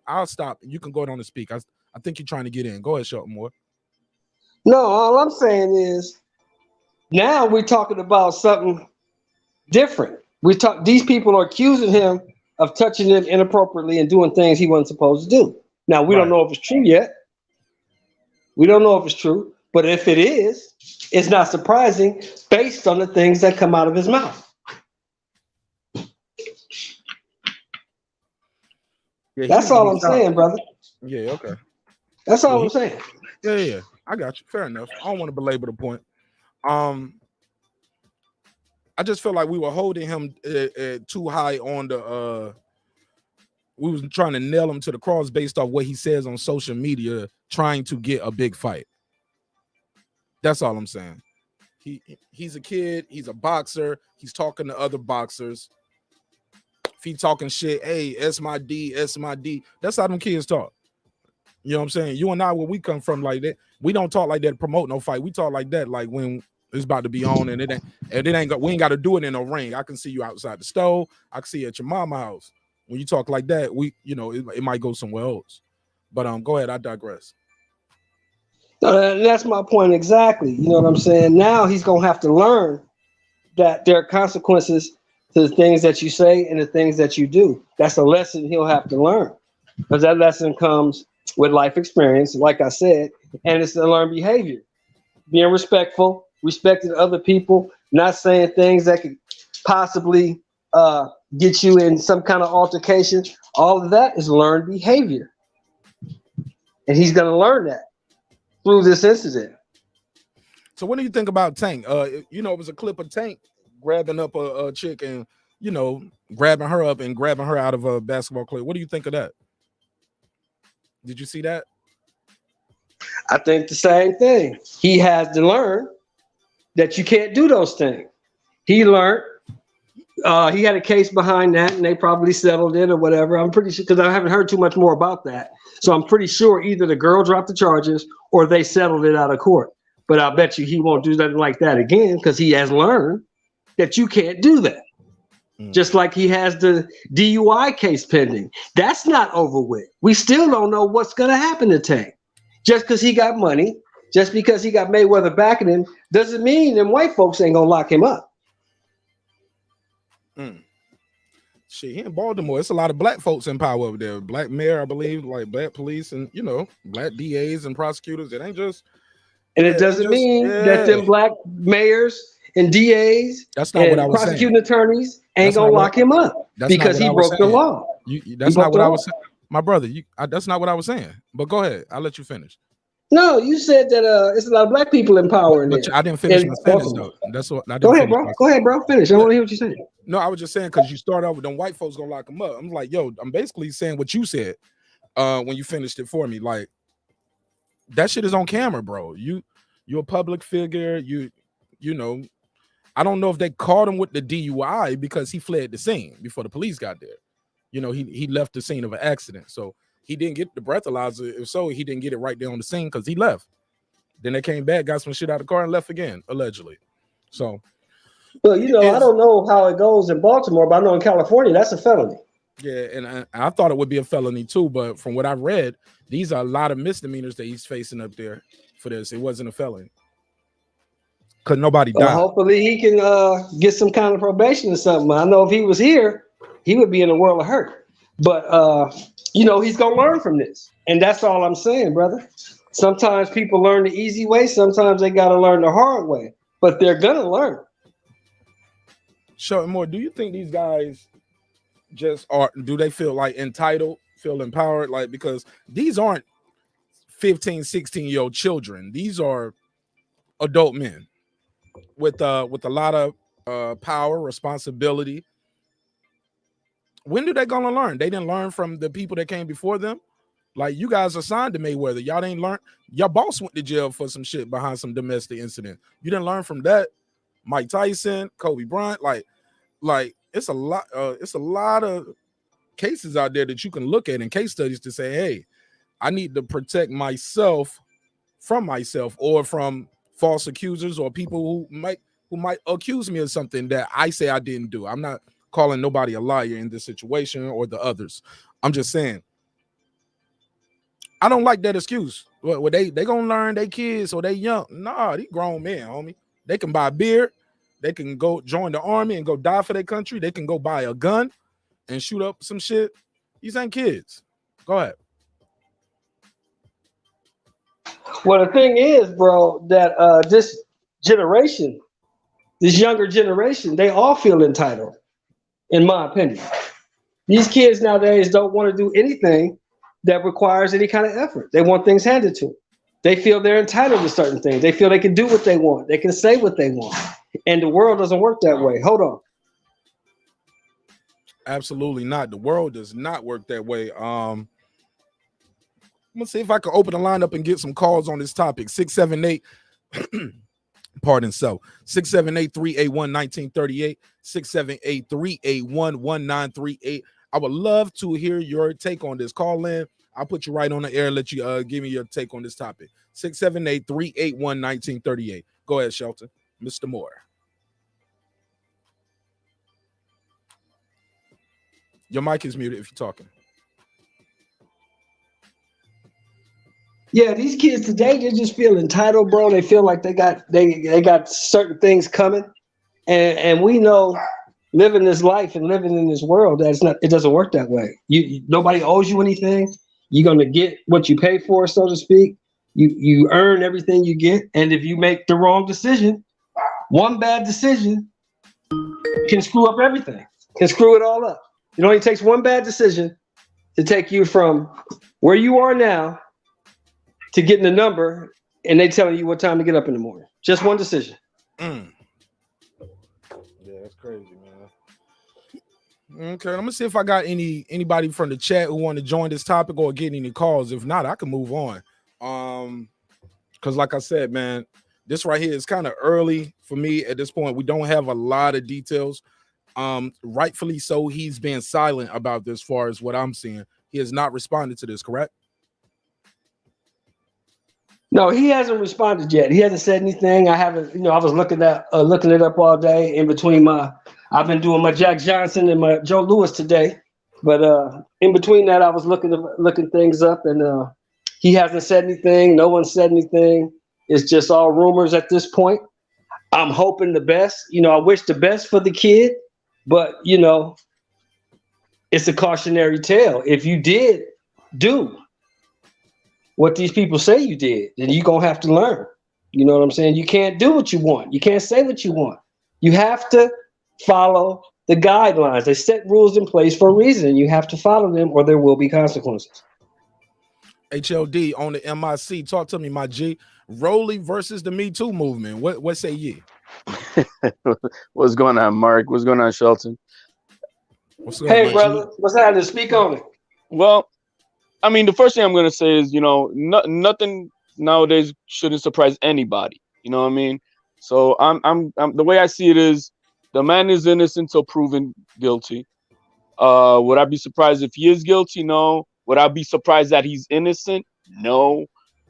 I'll stop. You can go on and speak. I think you're trying to get in. Go ahead, Shelton Moore. No, all I'm saying is now we're talking about something different. These people are accusing him of touching them inappropriately and doing things he wasn't supposed to do. Now we don't know if it's true yet. We don't know if it's true, but if it is, it's not surprising based on the things that come out of his mouth. Yeah, that's all I'm saying, brother. Yeah, okay. That's all I'm saying. Yeah. I got you. Fair enough. I don't want to belabor the point. I just feel like we were holding him too high on the we was trying to nail him to the cross based off what he says on social media, trying to get a big fight. That's all I'm saying. He's a kid, he's a boxer, he's talking to other boxers. If he talking shit, hey, S my D. That's how them kids talk. You know what I'm saying? You and I, where we come from, like that, we don't talk like that to promote no fight. We talk like that, like when it's about to be on, and we ain't got to do it in no ring. I can see you outside the stove. I can see you at your mama's house. When you talk like that, it might go somewhere else. But go ahead, I digress. That's my point exactly. You know what I'm saying? Now he's gonna have to learn that there are consequences to the things that you say and the things that you do. That's a lesson he'll have to learn, because that lesson comes with life experience, like I said, and it's to learn behavior, being respectful, respecting other people, not saying things that could possibly get you in some kind of altercation. All of that is learned behavior, and he's going to learn that through this incident. So what do you think about Tank? It was a clip of Tank grabbing up a chick and grabbing her up and grabbing her out of a basketball court. What do you think of that? Did you see that? I think the same thing. He has to learn that you can't do those things. He learned. He had a case behind that, and they probably settled it or whatever. I'm pretty sure, because I haven't heard too much more about that. So I'm pretty sure either the girl dropped the charges or they settled it out of court. But I bet you he won't do nothing like that again, because he has learned that you can't do that. Just like he has the DUI case pending. That's not over with. We still don't know what's going to happen to Tank. Just because he got money, just because he got Mayweather backing him, doesn't mean them white folks ain't going to lock him up. Shit, he in Baltimore. It's a lot of black folks in power over there. Black mayor, I believe, like black police and, black DAs and prosecutors. It ain't just. And it doesn't mean that them black mayors and DAs that's not what I was prosecuting saying. Attorneys ain't going to lock him up because he broke the law. That's not what I was saying. My brother, that's not what I was saying. But go ahead. I'll let you finish. No, you said that it's a lot of black people in power in there. I didn't finish my sentence, though. That's what I didn't. Go ahead, bro. Go ahead, bro. Finish. I want to hear what you're saying. No, I was just saying, because you start off with them white folks gonna lock him up. I'm like, yo, I'm basically saying what you said when you finished it for me. Like, that shit is on camera, bro. You're a public figure. I don't know if they caught him with the DUI because he fled the scene before the police got there. He left the scene of an accident. So he didn't get the breathalyzer. If so, he didn't get it right there on the scene because he left. Then they came back, got some shit out of the car and left again, allegedly. So. Well, I don't know how it goes in Baltimore, but I know in California, that's a felony. Yeah, and I thought it would be a felony too, but from what I read, these are a lot of misdemeanors that he's facing up there for this. It wasn't a felony. Because nobody died. Hopefully he can get some kind of probation or something. I know if he was here, he would be in a world of hurt. But, he's going to learn from this. And that's all I'm saying, brother. Sometimes people learn the easy way. Sometimes they got to learn the hard way. But they're going to learn. Showing more, do you think these guys do they feel like entitled, feel empowered? Like, because these aren't 15, 16-year-old children. These are adult men with a lot of power, responsibility. When do they gonna learn? They didn't learn from the people that came before them. Like, you guys are signed to Mayweather. Y'all didn't learn. Your boss went to jail for some shit behind some domestic incident. You didn't learn from that. Mike Tyson, Kobe Bryant, like it's a lot of cases out there that you can look at and case studies to say, hey, I need to protect myself from myself or from false accusers or people who might accuse me of something that I say I didn't do. I'm not calling nobody a liar in this situation or the others. I'm just saying, I don't like that excuse. Well, they gonna learn, they kids or they young. Nah, these grown men, homie. They can buy beer, they can go join the army and go die for their country. They can go buy a gun and shoot up some shit. These ain't kids. Go ahead. Well, the thing is, bro, that this generation, this younger generation, they all feel entitled, in my opinion. These kids nowadays don't want to do anything that requires any kind of effort. They want things handed to them. They feel they're entitled to certain things. They feel they can do what they want. They can say what they want. And the world doesn't work that way. Hold on. Absolutely not. The world does not work that way. I'm gonna see if I can open the line up and get some calls on this topic. 678 pardon so 678-381-1938, 678-381-1938. I would love to hear your take on this. Call in. I'll put you right on the air and let you give me your take on this topic. 678-381-1938. Go ahead, Shelton. Mr. Moore. Your mic is muted if you're talking. Yeah, these kids today, they just feel entitled, bro. They feel like they got certain things coming. And we know living this life and living in this world, it doesn't work that way. Nobody owes you anything. You're gonna get what you pay for, so to speak. You earn everything you get. And if you make the wrong decision, one bad decision can screw up everything, can screw it all up. It only takes one bad decision to take you from where you are now to getting a number, and they telling you what time to get up in the morning. Just one decision. Yeah, that's crazy, man. Okay, I'm gonna see if I got anybody from the chat who want to join this topic or get any calls. If not, I can move on. Because like I said, man, this right here is kind of early for me at this point. We don't have a lot of details. Rightfully so, he's been silent about this, as far as what I'm seeing. He has not responded to this, correct? No, he hasn't responded yet. He hasn't said anything. I haven't, I was looking it up all day in between I've been doing my Jack Johnson and my Joe Louis today. But in between that, I was looking things up, and he hasn't said anything. No one said anything. It's just all rumors at this point. I'm hoping the best. I wish the best for the kid, but it's a cautionary tale. If you did do what these people say you did, then you're going to have to learn. You know what I'm saying? You can't do what you want. You can't say what you want. You have to follow the guidelines. They set rules in place for a reason. You have to follow them or there will be consequences. HLD on the MIC. Talk to me, my G. Rolly versus the Me Too movement. What say ye? What's going on, Mark? What's going on, Shelton? Hey, brother. What's happening? Speak on it. Well, I mean, the first thing I'm going to say is, nothing nowadays shouldn't surprise anybody. You know what I mean? So I'm the way I see it is the man is innocent until proven guilty. Would I be surprised if he is guilty? No. Would I be surprised that he's innocent? No.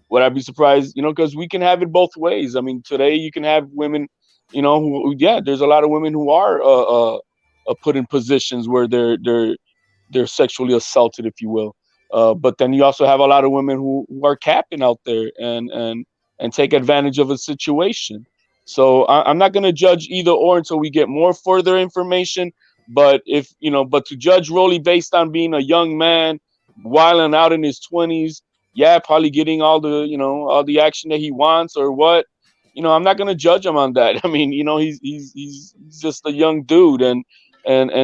Would I be surprised? Because we can have it both ways. I mean, today you can have women, who there's a lot of women who are put in positions where they're sexually assaulted, if you will. But then you also have a lot of women who are capping out there and take advantage of a situation. So I'm not going to judge either or until we get more further information. But but to judge Rolly based on being a young man, wilding out in his 20s, probably getting all the action that he wants or what, I'm not going to judge him on that. I mean, he's just a young dude and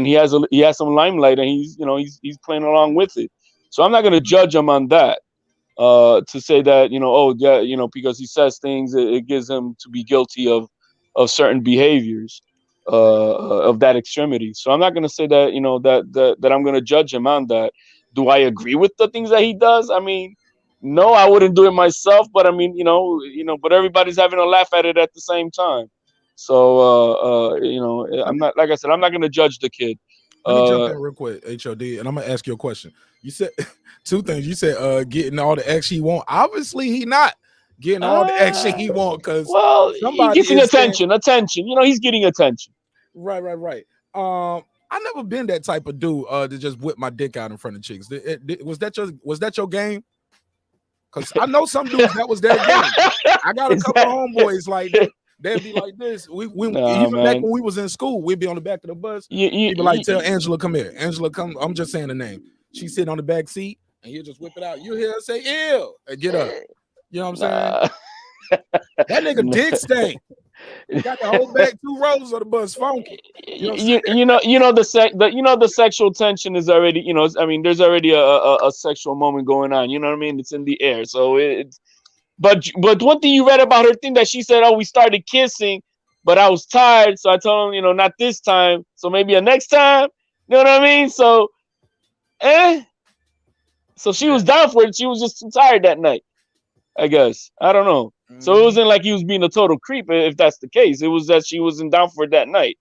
he has some limelight and he's playing along with it. So I'm not going to judge him on that. to say that, oh yeah, because he says things, it gives him to be guilty of certain behaviors of that extremity. So I'm not going to say that, that I'm going to judge him on that. Do I agree with the things that he does? I mean, no, I wouldn't do it myself, but I mean, but everybody's having a laugh at it at the same time. So, I'm not, like I said, I'm not going to judge the kid. Let me jump in real quick, HOD, and I'm going to ask you a question. You said two things. You said getting all the action he want. Obviously, he not getting all the action he want, because he's getting attention. He's getting attention. Right. I never been that type of dude to just whip my dick out in front of chicks. Was that your game? Because I know some dudes that was their game. I got a couple homeboys like they'd be like this. Even back when we was in school, we'd be on the back of the bus. People like, tell Angela, come here. Angela, come. I'm just saying the name. She sit on the back seat, and you just whip it out. You hear her say, "Ew," and get up. You know what I'm saying? That nigga dick stink. Got the whole back 2 rows of the bus funky. The sexual tension is already, there's already a sexual moment going on. You know what I mean? It's in the air. So but one thing you read about her thing that she said, oh, we started kissing, but I was tired, so I told him, not this time, so maybe a next time. You know what I mean? So, so she was down for it. She was just too tired that night, I guess. I don't know. So it wasn't like he was being a total creep, if that's the case. It was that she wasn't down for it that night.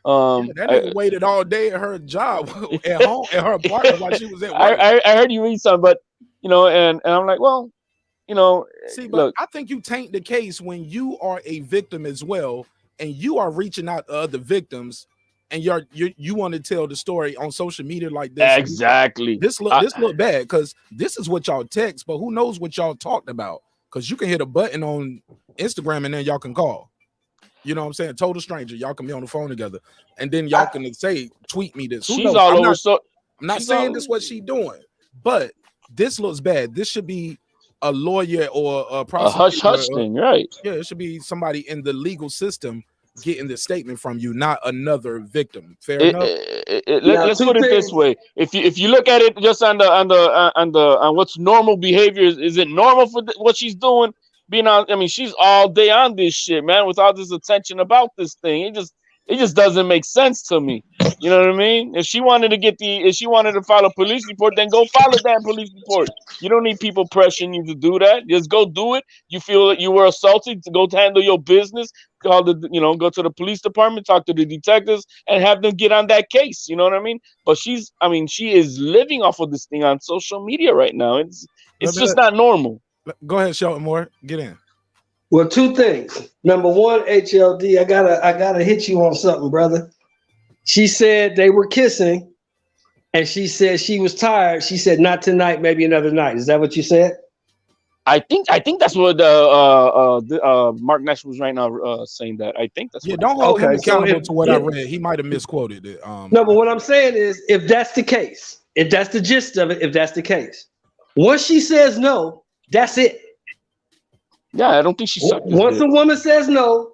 That nigga waited all day at her job at home, at her apartment while she was at work. I heard you read something, but and I'm like, well, see, but look, I think you taint the case when you are a victim as well, and you are reaching out to other victims, and you want to tell the story on social media like this. Exactly. This look bad, because this is what y'all text, but who knows what y'all talked about? Because you can hit a button on Instagram and then y'all can call. You know what I'm saying? Total stranger. Y'all can be on the phone together, and then y'all can say, tweet me this. She's all over. I'm not saying this what she doing, but this looks bad. This should be a lawyer or a prosecutor. A hush thing, right? Yeah, it should be somebody in the legal system getting the statement from you, not another victim. Fair enough. Let's put it this way: if you look at it just on what's normal behavior, is it normal for what she's doing? Being on, I mean, she's all day on this shit, man, with all this attention about this thing. It just doesn't make sense to me. You know what I mean? If she wanted to file a police report, then go file a damn police report. You don't need people pressuring you to do that. Just go do it. You feel that you were assaulted, to go to handle your business, go to the police department, talk to the detectives, and have them get on that case. You know what I mean? But she is living off of this thing on social media right now. It's just not normal. Go ahead, Shelton Moore. Get in. Well, 2 things. Number 1, HLD, I gotta hit you on something, brother. She said they were kissing, and she said she was tired. She said, not tonight, maybe another night. Is that what you said? I think that's what marqnash was right now saying that. I think that's don't hold him accountable to what I read. He might have misquoted it. No, but what I'm saying is, if that's the case, if that's the gist of it, if that's the case, once she says no, that's it. Yeah, I don't think she sucked. Once a woman says no,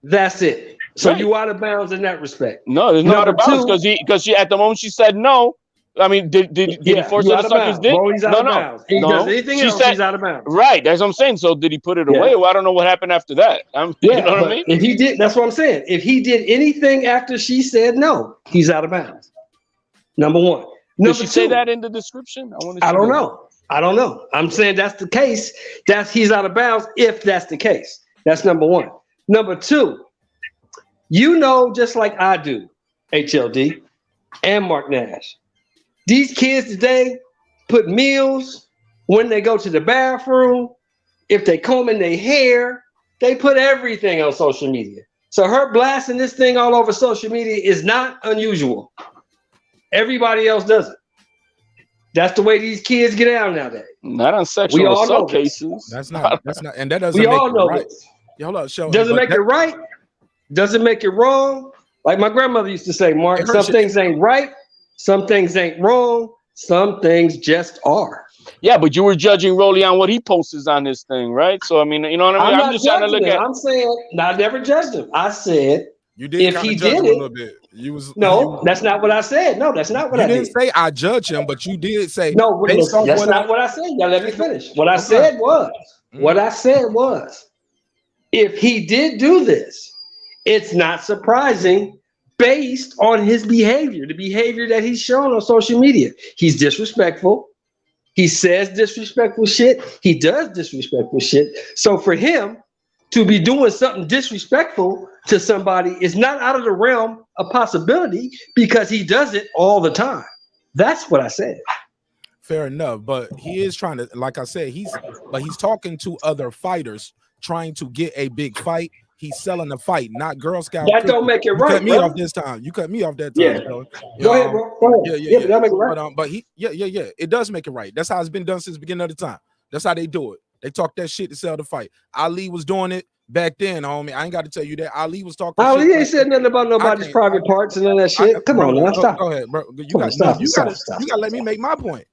that's it. So you out of bounds in that respect. No, there's not out of bounds because she at the moment she said no. I mean, did he force her to suck his dick? Well, he's out of bounds. He does anything else, he's out of bounds. Right, that's what I'm saying. So did he put it away? Well, I don't know what happened after that. You know what I mean? If he did, that's what I'm saying. If he did anything after she said no, he's out of bounds. Number 1. Did she say that in the description? I don't know. I'm saying that's the case. He's out of bounds if that's the case. That's number 1. Number 2, just like I do, HLD and marqnash, these kids today put meals when they go to the bathroom. If they combing their hair, they put everything on social media. So her blasting this thing all over social media is not unusual. Everybody else does it. That's the way these kids get out nowadays. Not on sexual assault cases. That's not, and that doesn't we make all it know right. this. Hold on, show. Doesn't make it right. Doesn't make it wrong. Like my grandmother used to say, Mark, some things ain't right. Some things ain't wrong. Some things just are. Yeah, but you were judging Rolly on what he posts on this thing, right? So, I mean, you know what I mean? I'm just trying to look at. I'm saying, I never judged him. I said, You did If kind he of judge did him a it, little bit. You was no, that's not what I said. No, that's not what you I didn't did. say I judge him, but you did say No, based off that's what not what I said. Now let me finish. What I Okay. said was, if he did do this, it's not surprising based on his behavior, the behavior that he's shown on social media. He's disrespectful. He says disrespectful shit. He does disrespectful shit. So for him to be doing something disrespectful to somebody is not out of the realm of possibility because he does it all the time. That's what I said. Fair enough, but he is trying to, like I said, he's talking to other fighters trying to get a big fight. He's selling the fight, not Girl Scout. That don't make it you right, cut me brother. off this time. You cut me off that time. Yeah. Bro. Go ahead, bro. Go ahead. Yeah. But that make it right. But he, yeah. It does make it right. That's how it's been done since the beginning of the time. That's how they do it. They talk that shit to sell the fight. Ali was doing it back then, homie. I ain't got to tell you that. Ali was talking. Ali ain't said nothing about nobody's private parts and all that shit. Come on, now stop. Go ahead, bro. You got to let me make my point.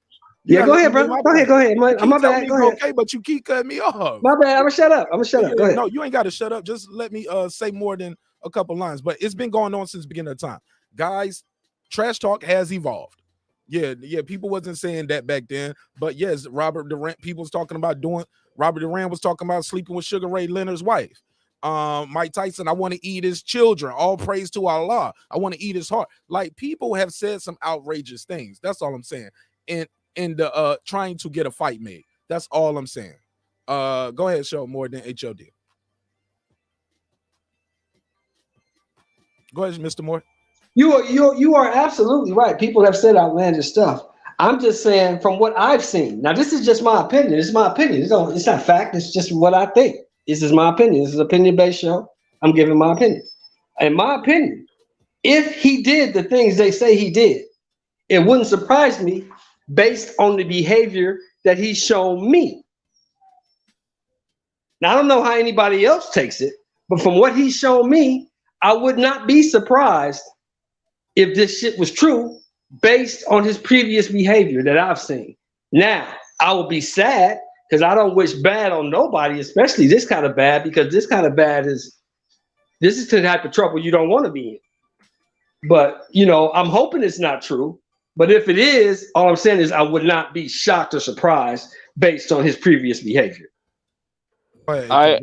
Yeah, go ahead, bro. Go ahead. My bad. Go ahead. Okay, but you keep cutting me off. My bad. I'm gonna shut up. Go ahead. No, you ain't got to shut up. Just let me say more than a couple lines. But it's been going on since the beginning of time, guys. Trash talk has evolved. Yeah. People wasn't saying that back then, but yes, Robert Durant. People was talking about doing. Robert Durant was talking about sleeping with Sugar Ray Leonard's wife. Mike Tyson, I want to eat his children. All praise to Allah. I want to eat his heart. Like, people have said some outrageous things. That's all I'm saying. In the trying to get a fight made. That's all I'm saying. Go ahead, show more than HOD. Go ahead, Mr. Moore. You are absolutely right. People have said outlandish stuff. I'm just saying from what I've seen. Now, this is just my opinion. It's my opinion. It's not fact. It's just what I think. This is my opinion. This is an opinion-based show. I'm giving my opinion. In my opinion, if he did the things they say he did, it wouldn't surprise me based on the behavior that he's shown me. Now, I don't know how anybody else takes it, but from what he's shown me, I would not be surprised if this shit was true based on his previous behavior that I've seen. Now, I would be sad because I don't wish bad on nobody, especially this kind of bad, because this kind of bad is the type of trouble you don't want to be in. But, I'm hoping it's not true. But if it is, all I'm saying is I would not be shocked or surprised based on his previous behavior. I'd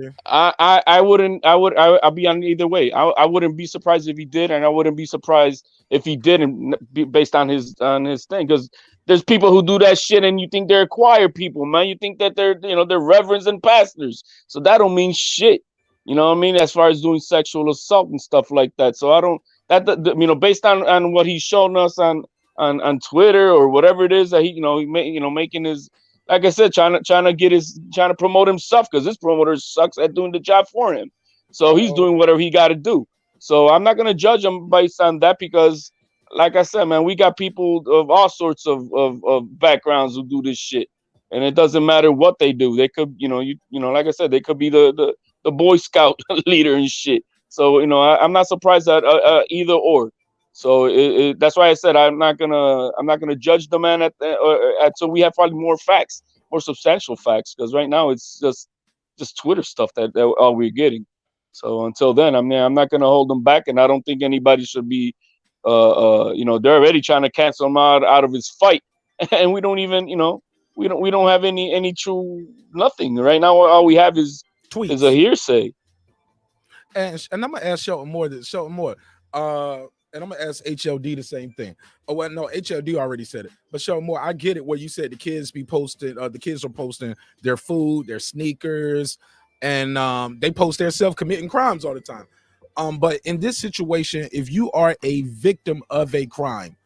be on either way. I wouldn't be surprised if he did, and I wouldn't be surprised if he didn't, based on his thing. Because there's people who do that shit, and you think they're choir people, man. You think that they're reverends and pastors. So that don't mean shit. You know what I mean? As far as doing sexual assault and stuff like that. So I don't based on what he's shown us on Twitter or whatever it is that he making his. Like I said, trying to promote himself, because this promoter sucks at doing the job for him. So he's doing whatever he got to do. So I'm not gonna judge him based on that, because, like I said, man, we got people of all sorts of backgrounds who do this shit, and it doesn't matter what they do. They could, like I said, they could be the Boy Scout leader and shit. So I'm not surprised at either or. So that's why I said I'm not gonna judge the man until we have probably more facts, more substantial facts. Because right now it's just Twitter stuff that all we're getting. So until then, I'm not gonna hold them back, and I don't think anybody should be. They're already trying to cancel him out of his fight, and we don't even we don't have any true nothing right now. All we have is tweets. Is a hearsay. And I'm gonna ask Shelton more. And I'm gonna ask HLD the same thing. Oh well, no, HLD already said it. But show more. I get it where you said the kids be posting. The kids are posting their food, their sneakers, and they post their committing crimes all the time. But in this situation, if you are a victim of a crime,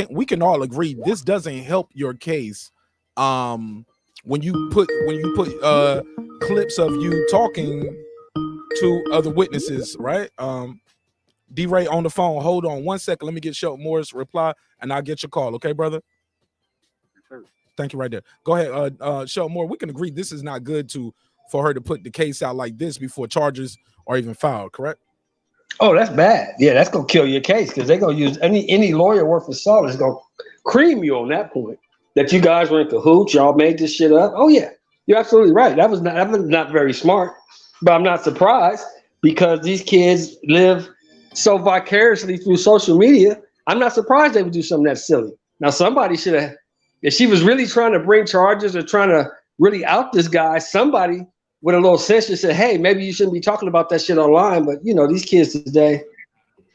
we can all agree this doesn't help your case. When you put clips of you talking to other witnesses, right? D-Ray on the phone. Hold on 1 second. Let me get Shelton Moore's reply, and I'll get your call. Okay, brother? Sure. Thank you right there. Go ahead, Shelton Moore. We can agree this is not good for her to put the case out like this before charges are even filed, correct? Oh, that's bad. Yeah, that's going to kill your case, because they're going to use any lawyer worth of salt is going to cream you on that point, that you guys were in cahoots. Y'all made this shit up. Oh, yeah. You're absolutely right. That was not very smart, but I'm not surprised, because these kids live So vicariously through social media, I'm not surprised they would do something that silly. Now somebody should have, if she was really trying to bring charges or trying to really out this guy, somebody with a little sense just said, hey, maybe you shouldn't be talking about that shit online. But you know, these kids today,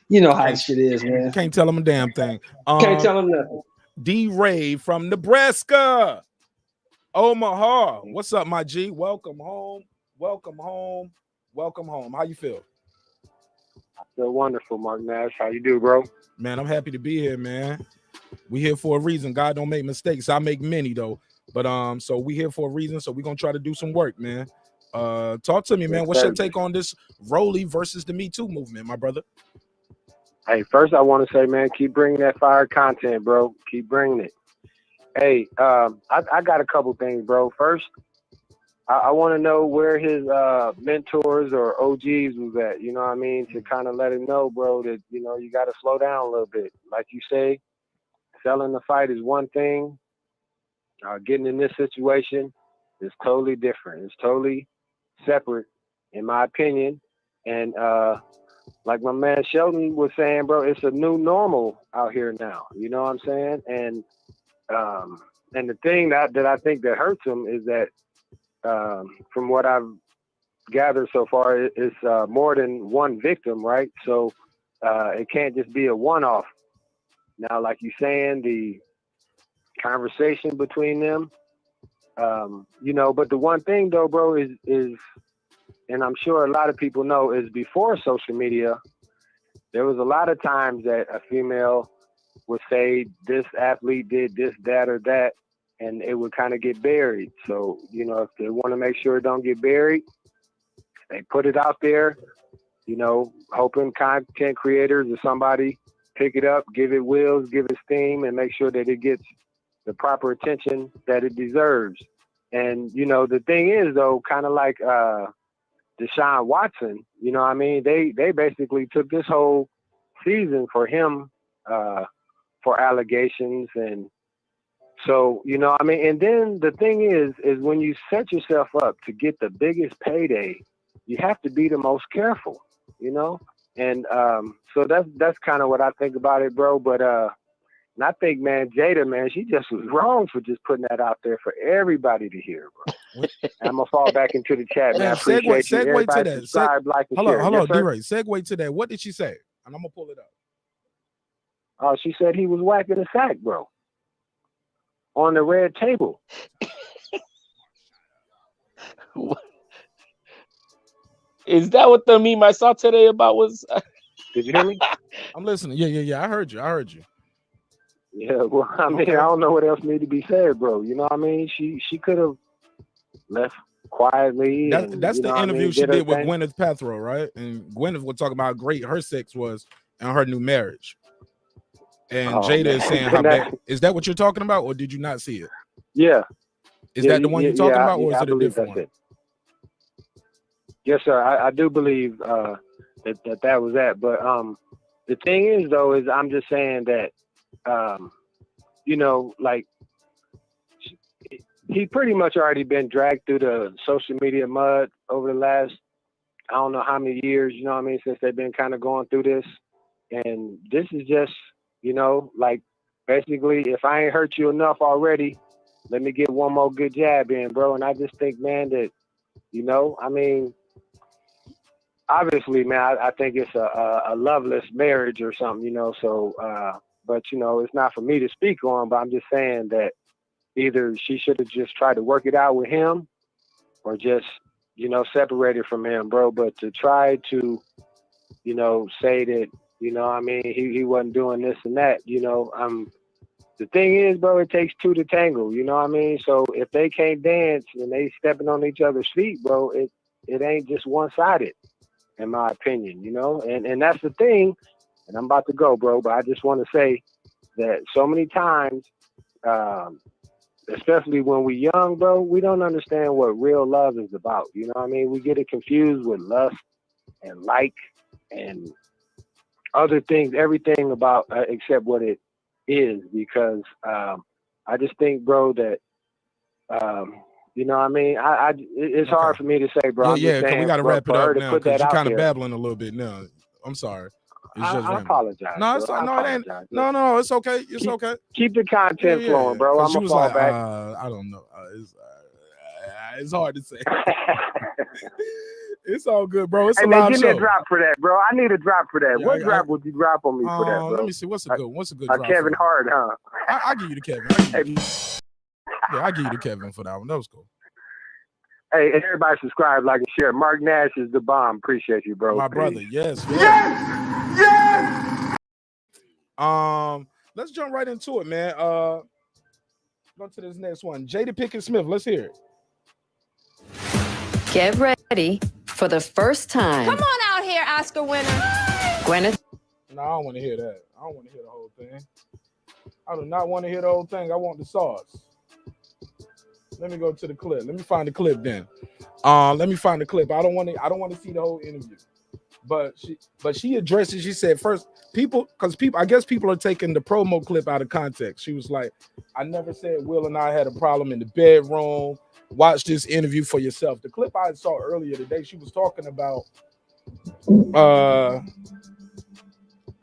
you know how this shit is, man. Can't tell them a damn thing. Can't tell them nothing. D Ray from Nebraska. Omaha. What's up, my G? Welcome home. Welcome home. Welcome home. How you feel? I feel wonderful, marqnash. How you do, bro? Man, I'm happy to be here, man. We here for a reason. God don't make mistakes. I make many though. But so we here for a reason. So we're gonna try to do some work, man. Talk to me, man. What's your take on this Rolly versus the Me Too movement, my brother? Hey, first I want to say, man, keep bringing that fire content, bro. Keep bringing it. Hey, I got a couple things, bro. First, I want to know where his mentors or OGs was at, you know what I mean? To kind of let him know, bro, that, you know, you got to slow down a little bit. Like you say, selling the fight is one thing. Getting in this situation is totally different. It's totally separate, in my opinion. And like my man Sheldon was saying, bro, it's a new normal out here now. You know what I'm saying? And the thing that I think that hurts him is that from what I've gathered so far, it's more than one victim, right? So it can't just be a one-off. Now, like you're saying, the conversation between them, you know, but the one thing though, bro, is, and I'm sure a lot of people know, is before social media, there was a lot of times that a female would say this athlete did this, that, or that, and it would kind of get buried. So, you know, if they want to make sure it don't get buried, they put it out there, you know, hoping content creators or somebody pick it up, give it wheels, give it steam, and make sure that it gets the proper attention that it deserves. And, you know, the thing is, though, kind of like Deshaun Watson, you know what I mean? They basically took this whole season for him for allegations. And so, you know what I mean? And then the thing is when you set yourself up to get the biggest payday, you have to be the most careful, you know? And so that's kind of what I think about it, bro. But and I think, man, Jada, man, she just was wrong for just putting that out there for everybody to hear, bro. I'm gonna fall back into the chat, man. I appreciate you. Everybody to that. Subscribe, like, and hold share. on, Yes, D-Ray. Segue to that. What did she say? And I'm gonna pull it up. Oh, she said he was whacking a sack, bro, on the red table. Is that what the meme I saw today about was? Did you hear me? I'm listening. Yeah. I heard you. Yeah, well, I mean, I don't know what else need to be said, bro. You know what I mean? She could have left quietly. That's the interview she did with Gwyneth Paltrow, right? And Gwyneth was talking about how great her sex was and her new marriage. And Jada is saying how bad. Is that what you're talking about, or did you not see it? Yeah. Is that the one you're talking about, or is it a different one? Yes, sir. I do believe that was that. But the thing is, though, is I'm just saying that, you know, like, he pretty much already been dragged through the social media mud over the last, I don't know how many years, you know what I mean, since they've been kind of going through this. And this is just, you know, like, basically, if I ain't hurt you enough already, let me get one more good jab in, bro. And I just think, man, that, you know, I mean, obviously, man, I think it's a loveless marriage or something, you know, so, but, you know, it's not for me to speak on, but I'm just saying that either she should have just tried to work it out with him or just, you know, separated from him, bro. But to try to, you know, say that, you know, I mean, he wasn't doing this and that, you know, the thing is, bro, it takes two to tango, you know what I mean? So if they can't dance and they stepping on each other's feet, bro, it ain't just one-sided, in my opinion, you know? And that's the thing, and I'm about to go, bro, but I just want to say that so many times, especially when we young, bro, we don't understand what real love is about, you know what I mean? We get it confused with lust and like and other things, everything about except what it is, because I just think, bro, that you know what I mean, it's hard for me to say, bro. Yeah, because we got to wrap it up now because you're kind of there. babbling a little bit now. I'm sorry. It's just I random. apologize. No, it's bro. I no, it ain't. apologize. No, it's okay. It's okay. Keep the content flowing, bro. 'Cause I'm she gonna was fall like, back. I don't know. It's hard to say. It's all good, bro. It's Hey a man, live give me show. a drop for that, bro. I need a drop for that. Yeah, What drop would you drop on me for that, bro? Let me see. What's a good? What's a good drop? Kevin for Hart, huh? I give you the Kevin. I give you the Kevin for that one. That was cool. Hey, everybody subscribe, like, and share. Marqnash is the bomb. Appreciate you, bro. My Peace. brother, yes. Let's jump right into it, man. Go to this next one. Jada Pinkett Smith. Let's hear it. Get ready for the first time. Come on out here, Oscar winner. Gwyneth. No, I don't want to hear that. I don't want to hear the whole thing. I do not want to hear the whole thing. I want the sauce. Let me go to the clip. Let me find the clip then. Let me find the clip. I don't want to see the whole interview. But she addressed it. She said first, I guess people are taking the promo clip out of context. She was like, I never said Will and I had a problem in the bedroom. Watch this interview for yourself. The clip I saw earlier today, she was talking about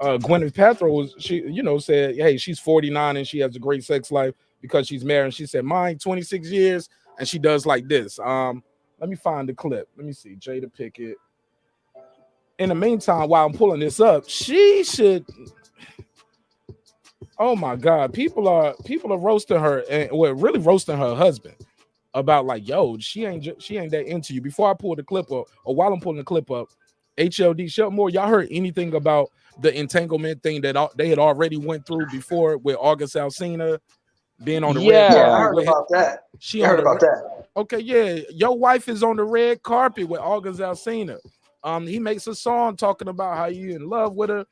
Gwyneth Paltrow said, hey, she's 49 and she has a great sex life because she's married. And she said, mine 26 years and she does like this. Let me find the clip. Let me see. Jada Pinkett. In the meantime, while I'm pulling this up, she should. Oh my God, people are roasting her and really roasting her husband about like, yo, she ain't that into you. Before I pull the clip up, or while I'm pulling the clip up, HLD Shelton Moore, y'all heard anything about the entanglement thing that they had already went through before with August Alsina being on the red carpet? Yeah, I heard about that. I heard about that. Okay, yeah, your wife is on the red carpet with August Alsina. He makes a song talking about how you in love with her.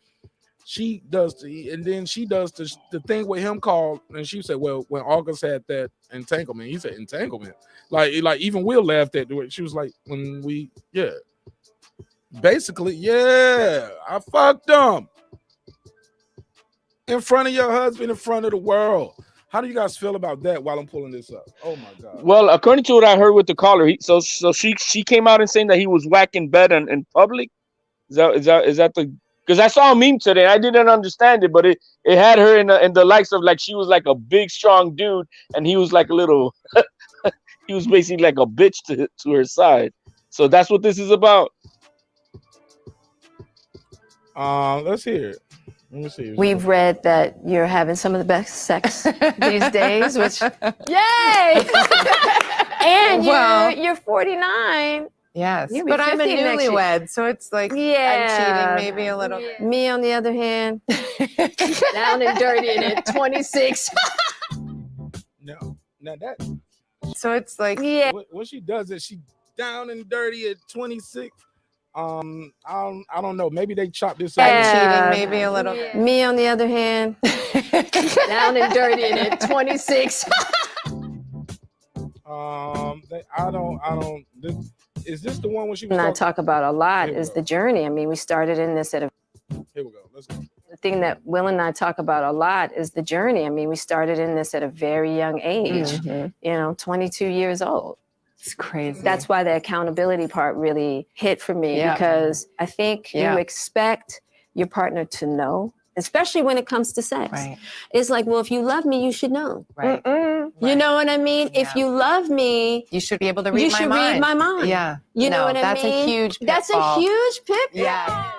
She does, and then she does the thing with him called, and she said, well, when August had that entanglement, he said entanglement. Like even Will laughed at it. She was like, when we, yeah. Basically, yeah, I fucked him. In front of your husband, in front of the world. How do you guys feel about that while I'm pulling this up? Oh my God. Well, according to what I heard with the caller, so she came out and saying that he was whacking bed in public. Is that the? Because I saw a meme today, I didn't understand it, but it had her in the likes of like she was like a big strong dude, and he was like a little, he was basically like a bitch to her side. So that's what this is about. Let's hear it. Let me see. We've read that you're having some of the best sex these days, which Yay! and Well- you're 49. Yes, You'll be but I'm a 50 next year. newlywed, so it's like Yeah. I'm cheating maybe a little. Me, on the other hand, down and dirty and at 26. No, now that So it's like Yeah. what she does is she down and dirty at 26. I don't know. Maybe they chopped this I'm out. cheating maybe a little. Me, on the other hand, down and dirty and at 26. Is this the one when she was And I talking? talk about a lot Here we is go. the journey. I mean, we started in this at a Here we go. Let's go. the thing that Will and I talk about a lot is the journey. I mean, we started in this at a very young age, Mhm. 22 years old. It's crazy. That's why the accountability part really hit for me Yeah. because I think Yeah. you expect your partner to know, especially when it comes to sex. right. It's like, well, if you love me, you should know. Right. You Right. know what I mean? If Yeah. you love me, You should be able to read you my should mind. read my mind. Yeah. You know No, what I that's mean? a huge That's a pitfall. huge pitfall. Yeah.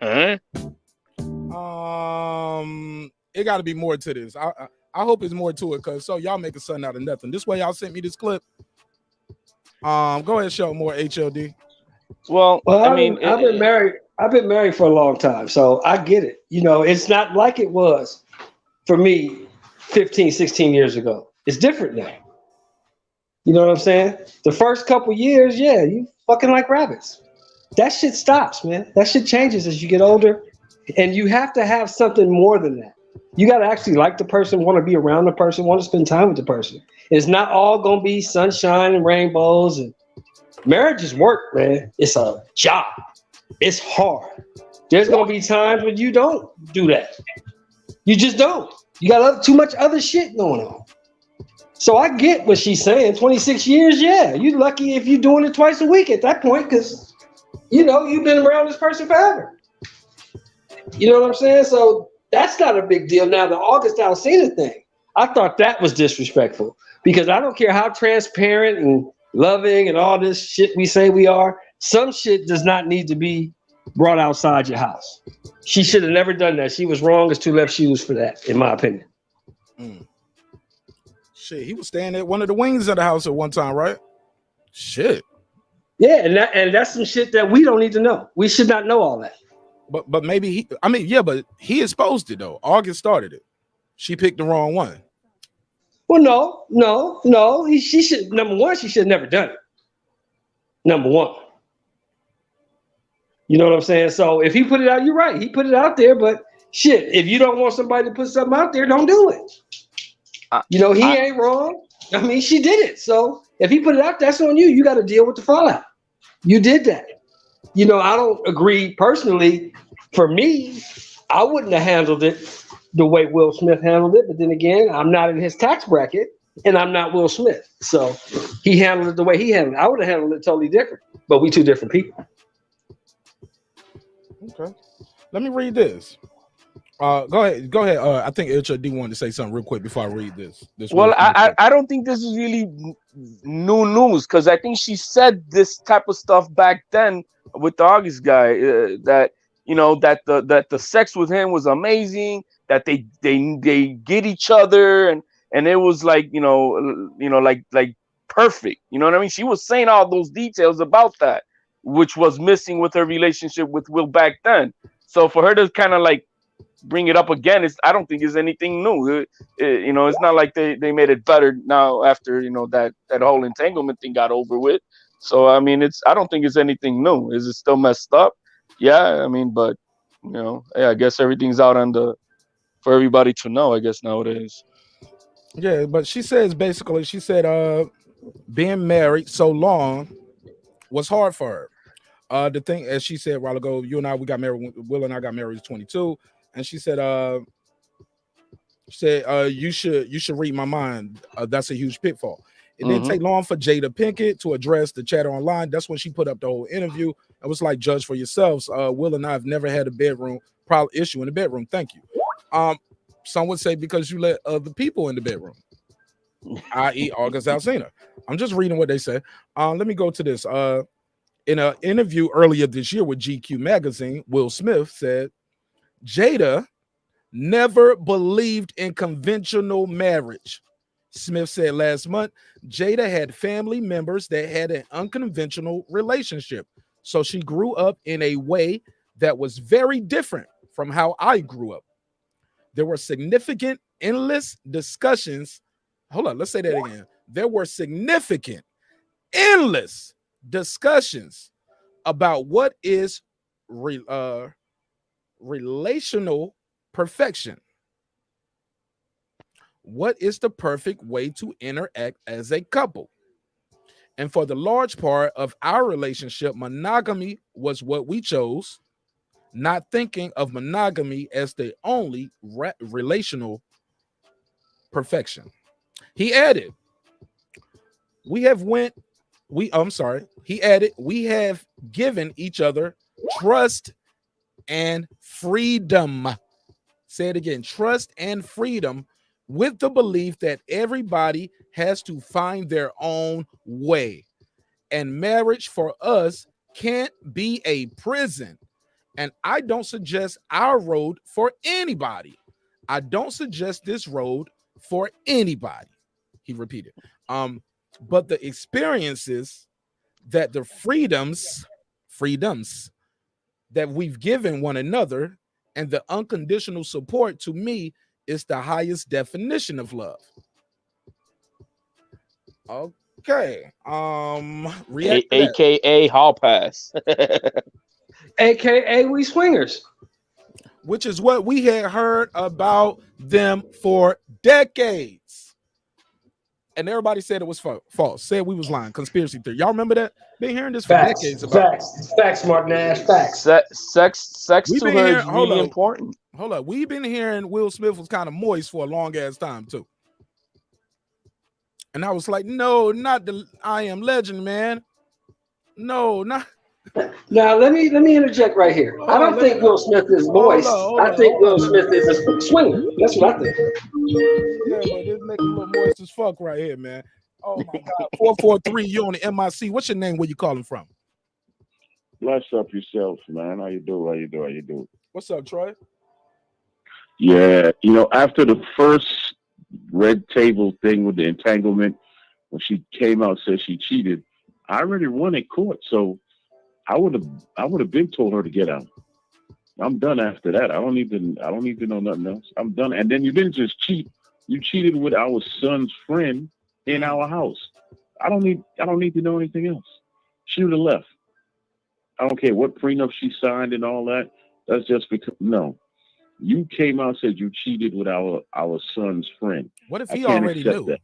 Huh? It got to be more to this. I hope it's more to it, cause so y'all make a son out of nothing. This way y'all sent me this clip. Go ahead, show more HLD. Well, I mean, I've been married. I've been married for a long time, so I get it. It's not like it was for me 15, 16 years ago. It's different now. You know what I'm saying? The first couple years, yeah, you fucking like rabbits. That shit stops, man. That shit changes as you get older, and you have to have something more than that. You got to actually like the person, want to be around the person, want to spend time with the person. It's not all gonna be sunshine and rainbows. And marriage is work, man. It's a job. It's hard. There's gonna be times when you don't do that. You just don't. You got too much other shit going on. So I get what she's saying. 26 years, yeah. You're lucky if you're doing it twice a week at that point, because you've been around this person forever. You know what I'm saying? So that's not a big deal. Now, the August Alsina thing, I thought that was disrespectful because I don't care how transparent and loving and all this shit we say we are. Some shit does not need to be brought outside your house. She should have never done that. She was wrong as two left shoes for that, in my opinion. Shit, he was staying at one of the wings of the house at one time, right? Shit. Yeah, and that's some shit that we don't need to know. We should not know all that. But maybe but he exposed it though. August started it. She picked the wrong one. Well, no. She should, number one, she should have never done it. Number one. You know what I'm saying? So if he put it out, you're right. He put it out there, but shit, if you don't want somebody to put something out there, don't do it. He ain't wrong. I mean, she did it. So if he put it out, that's on you. You got to deal with the fallout. You did that. I don't agree personally. For me, I wouldn't have handled it the way Will Smith handled it. But then again, I'm not in his tax bracket and I'm not Will Smith. So he handled it the way he handled it. I would have handled it totally different. But we two different people. Okay. Let me read this. Go ahead. I think HRD wanted to say something real quick before I read this. Well, I don't think this is really new news because I think she said this type of stuff back then with the August guy that the sex with him was amazing, that they get each other and it was like like perfect. You know what I mean? She was saying all those details about that, which was missing with her relationship with Will back then. So for her to kind of like bring it up again, I don't think it's anything new. It's not like they made it better now after that whole entanglement thing got over with. So I mean, I don't think it's anything new. Is it still messed up? Yeah, I mean, but I guess everything's out for everybody to know, I guess nowadays. Yeah, but she said being married so long was hard for her. The thing, as she said a while ago, you and I, we got married. Will and I got married at 22. And she said, you should read my mind. That's a huge pitfall. It didn't take long for Jada Pinkett to address the chatter online. That's when she put up the whole interview. It was like, judge for yourselves. Will and I have never had a problem issue in the bedroom. Thank you. Some would say because you let other people in the bedroom, i.e. August Alsina. I'm just reading what they said. Let me go to this. In an interview earlier this year with GQ magazine, Will Smith said, Jada never believed in conventional marriage. Smith said last month, Jada had family members that had an unconventional relationship. So she grew up in a way that was very different from how I grew up. There were significant, endless discussions. Hold on, let's say that again. There were significant, endless discussions about what is relational perfection. What is the perfect way to interact as a couple? And for the large part of our relationship, monogamy was what we chose, not thinking of monogamy as the only relational perfection. He added, we have given each other trust and freedom. Say it again, trust and freedom, with the belief that everybody has to find their own way. And marriage for us can't be a prison. And I don't suggest our road for anybody. I don't suggest this road for anybody. He repeated. But the experiences that the freedoms that we've given one another and the unconditional support, to me, is the highest definition of love. Okay. AKA Hall Pass. AKA we swingers. Which is what we had heard about them for decades. And everybody said it was false. Said we was lying. Conspiracy theory. Y'all remember that? Been hearing this for decades. Facts, marqnash. Facts. Sex to her is really important. Hold up. We've been hearing Will Smith was kind of moist for a long ass time too. And I was like, no, not the I Am Legend, man. No, not Now let me interject right here. I don't think Will Smith is moist. I think Will Smith is a swinger. That's what I think. Yeah, but this nigga look moist as fuck right here, man. Oh my God. 443, you on the MIC. What's your name? Where you calling from? Bless up yourself, man. How you do? What's up, Troy? Yeah, after the first red table thing with the entanglement, when she came out and said she cheated, I already won in court, so I would have been told her to get out. I'm done after that. I don't need to know nothing else. I'm done. And then you didn't just cheat; you cheated with our son's friend in our house. I don't need to know anything else. She would have left. I don't care what prenup she signed and all that. That's just because you came out and said you cheated with our son's friend. What if he already knew? That.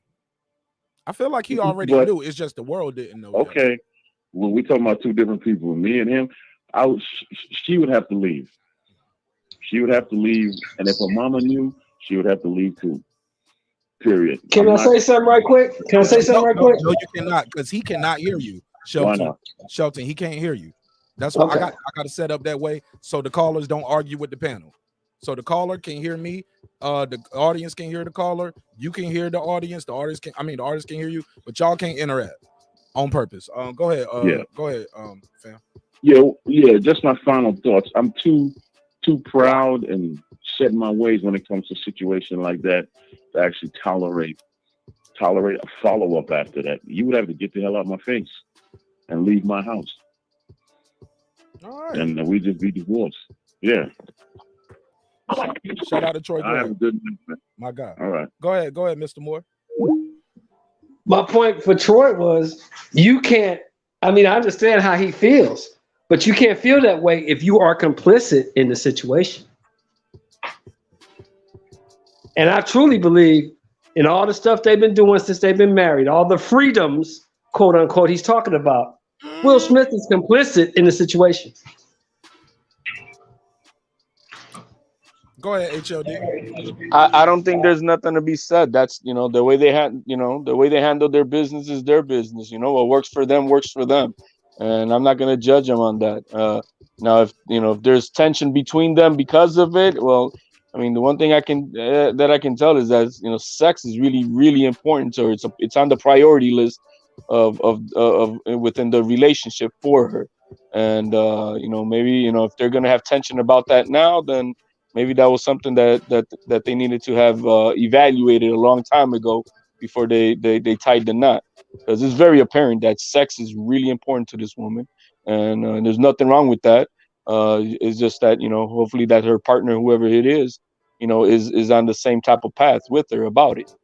I feel like he already knew. It's just the world didn't know. Okay. Yet. When we talking about two different people, me and him, she would have to leave. She would have to leave, and if her mama knew, she would have to leave too. Period. Can I say something right quick? No, you cannot, because he cannot hear you, Shelton. Why not? Shelton, he can't hear you. That's why I got to set up that way so the callers don't argue with the panel. So the caller can hear me. The audience can hear the caller. You can hear the audience. The artist can hear you, but y'all can't interact on purpose. Go ahead. Go ahead, fam. Yeah. Just my final thoughts. I'm too proud and set in my ways when it comes to a situation like that to actually tolerate a follow-up after that. You would have to get the hell out of my face and leave my house. All right. And we just be divorced. Yeah. Shout out to Troy. I have a good night, my God. All right. Go ahead, Mr. Moore. My point for Troy was you can't. I mean, I understand how he feels, but you can't feel that way if you are complicit in the situation. And I truly believe in all the stuff they've been doing since they've been married, all the freedoms, quote unquote, he's talking about. Will Smith is complicit in the situation. Go ahead, HLD. I don't think there's nothing to be said. That's the way they handle their business is their business. What works for them works for them, and I'm not gonna judge them on that. Now, if there's tension between them because of it, well, I mean, the one thing I can tell is that sex is really, really important to her. It's on the priority list of within the relationship for her, and maybe if they're gonna have tension about that now, then maybe that was something that they needed to have evaluated a long time ago before they tied the knot, because it's very apparent that sex is really important to this woman, and there's nothing wrong with that. It's just that hopefully that her partner, whoever it is on the same type of path with her about it.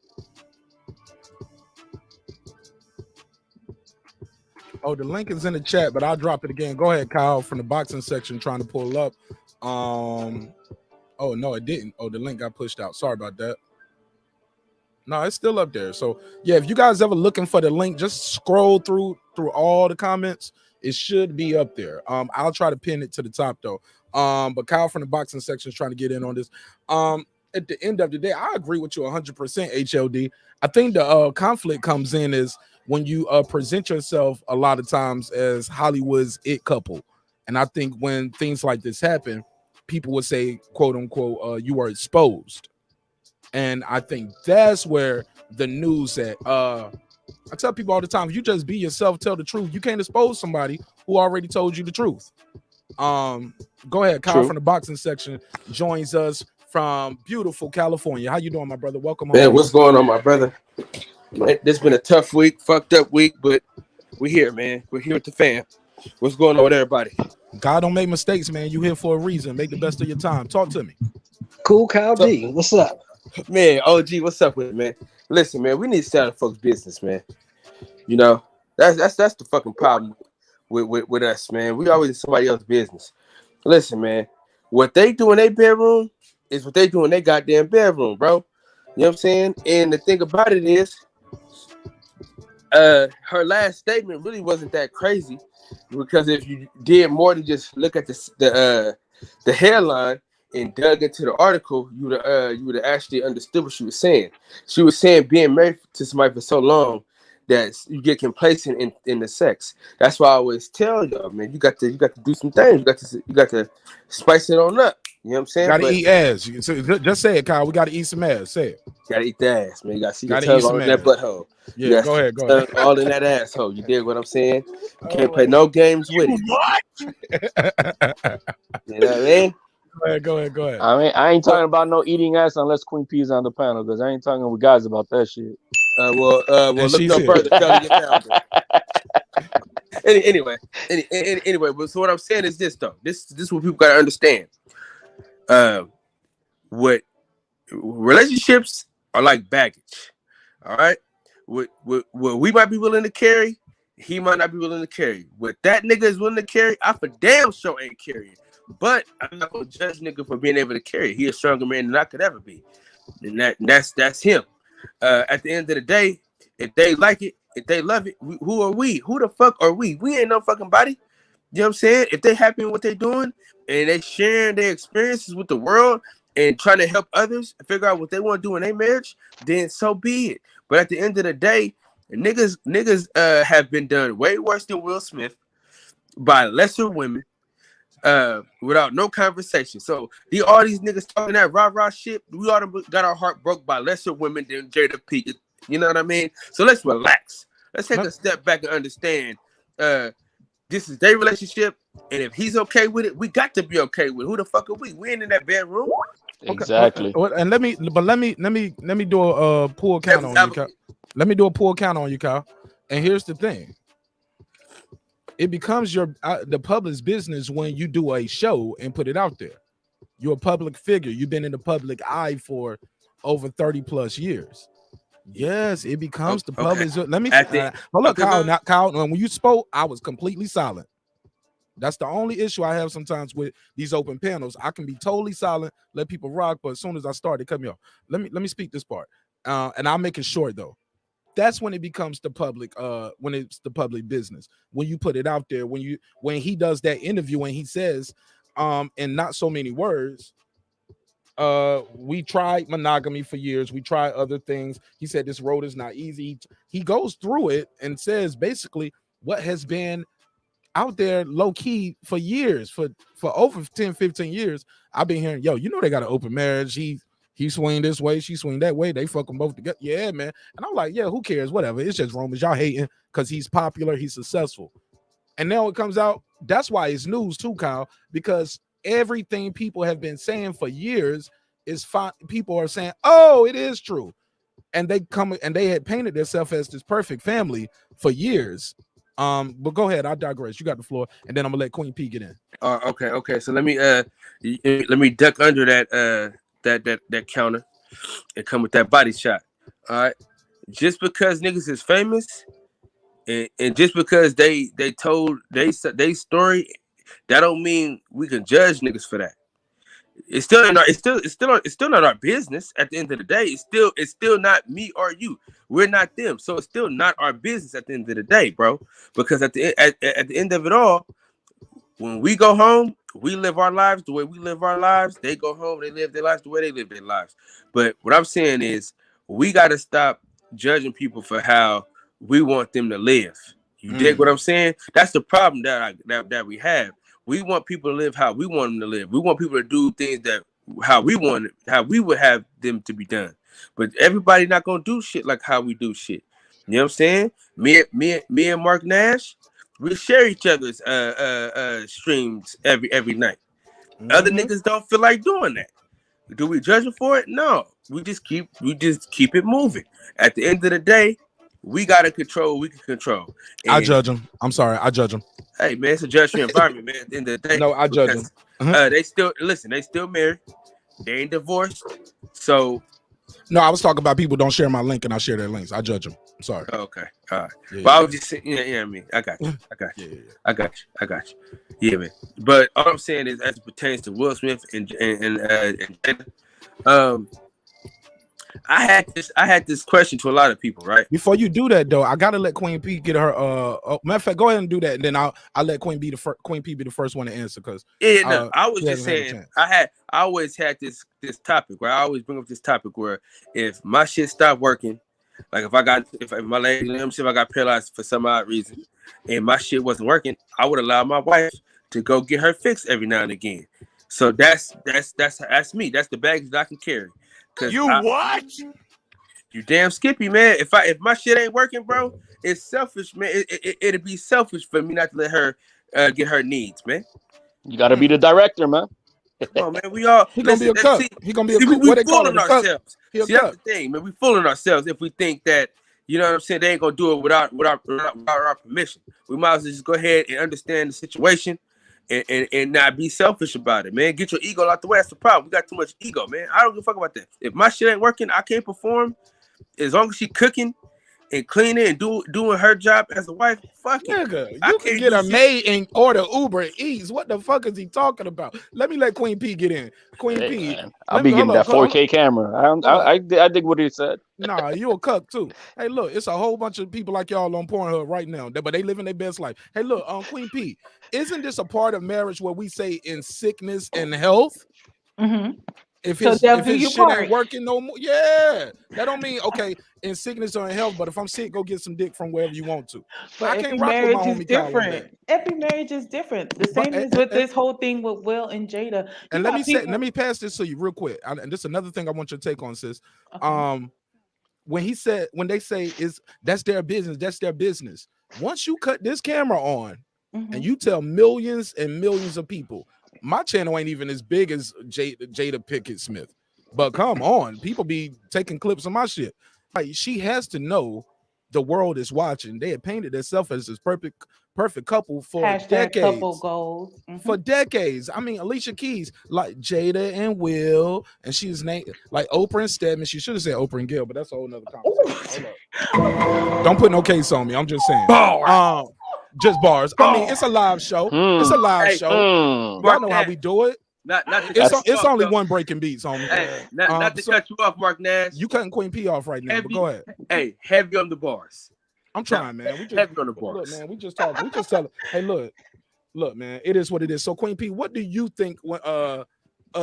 Oh, the link is in the chat, but I'll drop it again. Go ahead, Kyle, from the boxing section, trying to pull up. Oh, no, it didn't. Oh, the link got pushed out. Sorry about that. No, it's still up there. So, yeah, if you guys ever looking for the link, just scroll through all the comments. It should be up there. I'll try to pin it to the top, though. But Kyle from the boxing section is trying to get in on this. At the end of the day, I agree with you 100%, HLD. I think the conflict comes in is when you present yourself a lot of times as Hollywood's it couple. And I think when things like this happen, people would say, quote unquote, you are exposed. And I think that's where the news at. I tell people all the time, if you just be yourself, tell the truth, you can't expose somebody who already told you the truth. Go ahead, Kyle from the boxing section joins us from beautiful California. How you doing, my brother? Welcome home. Man, what's going on, my brother? Man, this been a tough week, fucked up week, but we're here, man. We're here with the fam. What's going on with everybody? God don't make mistakes, man. You here for a reason. Make the best of your time. Talk to me. Cool, Kyle D. What's up? Man, OG, what's up with it, man? Listen, man, we need to start folks' business, man. That's the fucking problem with us, man. We always in somebody else's business. Listen, man, what they do in their bedroom is what they do in their goddamn bedroom, bro. You know what I'm saying? And the thing about it is, her last statement really wasn't that crazy, because if you did more than just look at the headline and dug into the article, you would have actually understood what she was saying. She was saying being married to somebody for so long that you get complacent in the sex. That's why I always tell y'all, man, you got to do some things. You got to spice it on up. You know what I'm saying? Gotta eat ass. So just say it, Kyle. We gotta eat some ass. Say it. Gotta eat the ass, man. You gotta see your Gotta tongue eat some all in that ass. butthole. Yeah, go ahead. Go ahead. All in that asshole. You dig what I'm saying? You can't play no games with it. You know what I mean? Go ahead. I mean, I ain't talking about no eating ass unless Queen P is on the panel, because I ain't talking with guys about that shit. Well, look no further. Kelly, your founder. Anyway, but so what I'm saying is this though. This is what people gotta understand. What relationships are like baggage. All right. What we might be willing to carry, he might not be willing to carry. What that nigga is willing to carry, I for damn sure ain't carrying. But I'm not gonna judge nigga for being able to carry it. He a stronger man than I could ever be. And that's him. At the end of the day, if they like it, if they love it, who are we? Who the fuck are we? We ain't no fucking body. You know what I'm saying? If they happy with what they're doing and they sharing their experiences with the world and trying to help others figure out what they want to do in their marriage, then so be it. But at the end of the day, niggas have been done way worse than Will Smith by lesser women without no conversation. So all these niggas talking that rah-rah shit, we all got our heart broke by lesser women than Jada Pinkett. You know what I mean? So let's relax. Let's take a step back and understand this is their relationship, and if he's okay with it, we got to be okay with it. Who the fuck are we? We ain't in that bedroom. Exactly. Okay. And let me do a pull count on you, Kyle. Let me do a pull count on you, Kyle. And here's the thing. It becomes the public's business when you do a show and put it out there. You're a public figure. You've been in the public eye for over 30 plus years. Yes, it becomes the public's. Let me hold up, Kyle. Now, Kyle, when you spoke, I was completely silent. That's the only issue I have sometimes with these open panels. I can be totally silent, let people rock, but as soon as I start, they cut me off. Let me speak this part, and I'll make it short though. That's when it becomes the public, when it's the public business. When you put it out there, when he does that interview and he says, in not so many words, we tried monogamy for years. We tried other things. He said this road is not easy. He goes through it and says basically what has been out there low key for years, for over 10, 15 years. I've been hearing, yo, you know, they got an open marriage. He swing this way, she swing that way. They fuck them both together. Yeah, man. And I'm like, yeah, who cares? Whatever. It's just rumors. Y'all hating because he's popular. He's successful. And now it comes out. That's why it's news too, Kyle, because everything people have been saying for years is fine. People are saying, oh, it is true. And they come and they had painted themselves as this perfect family for years. But go ahead. I digress. You got the floor. And then I'm gonna let Queen P get in. Okay. So let me duck under that counter and come with that body shot. All right. Just because niggas is famous and just because they told they story, that don't mean we can judge niggas for that. It's still not our business. At the end of the day, it's still not me or you. We're not them, so it's still not our business at the end of the day, bro. Because at the end of it all, when we go home, we live our lives the way we live our lives. They go home, they live their lives the way they live their lives. But what I'm saying is, we got to stop judging people for how we want them to live. You dig what I'm saying? That's the problem that we have. We want people to live how we want them to live. We want people to do things how we would have them to be done. But everybody not gonna do shit like how we do shit. You know what I'm saying? Me and marqnash, we share each other's streams every night. Other niggas don't feel like doing that. Do we judge them for it? No. We just keep it moving. At the end of the day, we gotta control what we can control. And I judge them. I'm sorry, I judge them. Hey man, it's a judgment environment, man. At the end of the day, no, I judge them. They still married. They ain't divorced. So no, I was talking about people don't share my link and I share their links. I judge them. I'm sorry. Okay, all right. Yeah, but I was just saying, I mean, I got you. I got you. Yeah, man. But all I'm saying is, as it pertains to Will Smith and Jada, I had this question to a lot of people, right? Before you do that, though, I gotta let Queen P get her. Matter of fact, go ahead and do that, and then I'll let Queen P be the first one to answer. Because I was just saying, I always had this topic where I always bring up this topic where if my shit stopped working, Like if my lady, let me see if I got paralyzed for some odd reason, and my shit wasn't working, I would allow my wife to go get her fixed every now and again. So that's me. That's the baggage that I can carry. What? You damn Skippy, man. If my shit ain't working, bro, it's selfish, man. It'd be selfish for me not to let her get her needs, man. You got to be the director, man. Come on, man. We all He gonna be a cuck. He gonna be a cuck. we What they call it? fooling A cuck? ourselves. He a See, that's cuck. the thing, man. We fooling ourselves if we think that, you know what I'm saying, they ain't gonna do it without our permission. We might as well just go ahead and understand the situation and not be selfish about it, man. Get your ego out the way. That's the problem. We got too much ego, man. I don't give a fuck about that. If my shit ain't working, I can't perform. As long as she cooking and cleaning and doing her job as a wife, fuck it. Nigga, you can get a maid and order Uber Eats. What the fuck is he talking about? Let me let Queen P get in. Queen P, Man, I'll be getting that 4K camera. I dig what he said. Nah, you a cuck too. Hey, look, it's a whole bunch of people like y'all on Pornhub right now, but they living their best life. Hey, look, Queen P, isn't this a part of marriage where we say in sickness and health? Mm-hmm. If So his, they'll if do his your shit part. ain't working no more, yeah, that don't mean okay in sickness or in health. But if I'm sick, go get some dick from wherever you want to. But I every can't rock with my marriage is homie Kyle on that. different. Every marriage is different. The same as with this whole thing with Will and Jada. And let me pass this to you real quick. And this is another thing I want your take on, sis. Okay. When they say that's their business. Once you cut this camera on and you tell millions and millions of people, my channel ain't even as big as Jada Pinkett Smith. But come on, people be taking clips of my shit. Like, she has to know the world is watching. They had painted themselves as this perfect couple for Hashtag decades. couple goals. For decades. I mean, Alicia Keys, like Jada and Will, and she's named like Oprah and Stedman. She should have said Oprah and Gail, but that's a whole nother conversation. Hold up. Don't put no case on me. I'm just saying. Just bars. I mean, it's a live show. It's a live show. Y'all know how we do it. It's only one breaking beats, homie. Hey, not to cut you off, Mark Nash. You cutting Queen P off right now, but go ahead. Hey, heavy on the bars. I'm trying, man. We just heavy on the bars. Look, man, we just talk. We just tell her, hey, look, man, it is what it is. So, Queen P, what do you think of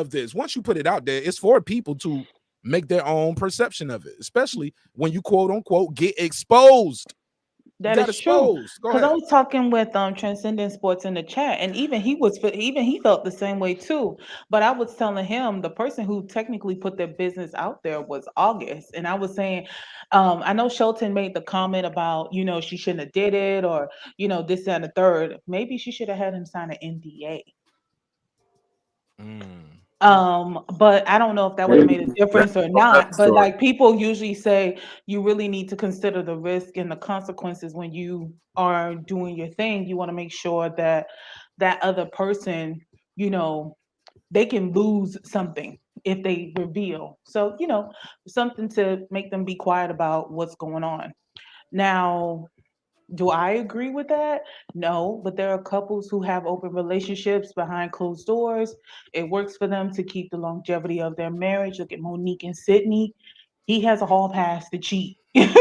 this? Once you put it out there, it's for people to make their own perception of it, especially when you quote unquote get exposed. That is true. Because I was talking with Transcendent Sports in the chat, and even he felt the same way too. But I was telling him the person who technically put their business out there was August, and I was saying, I know Shelton made the comment about she shouldn't have did it, or this and the third. Maybe she should have had him sign an NDA. But I don't know if that would have made a difference or not. But like people usually say, you really need to consider the risk and the consequences when you are doing your thing. You want to make sure that that other person, they can lose something if they reveal. So, something to make them be quiet about what's going on. Now, do I agree with that? No, but there are couples who have open relationships behind closed doors. It works for them to keep the longevity of their marriage. Look at Monique and Sydney. He has a hall pass to cheat. I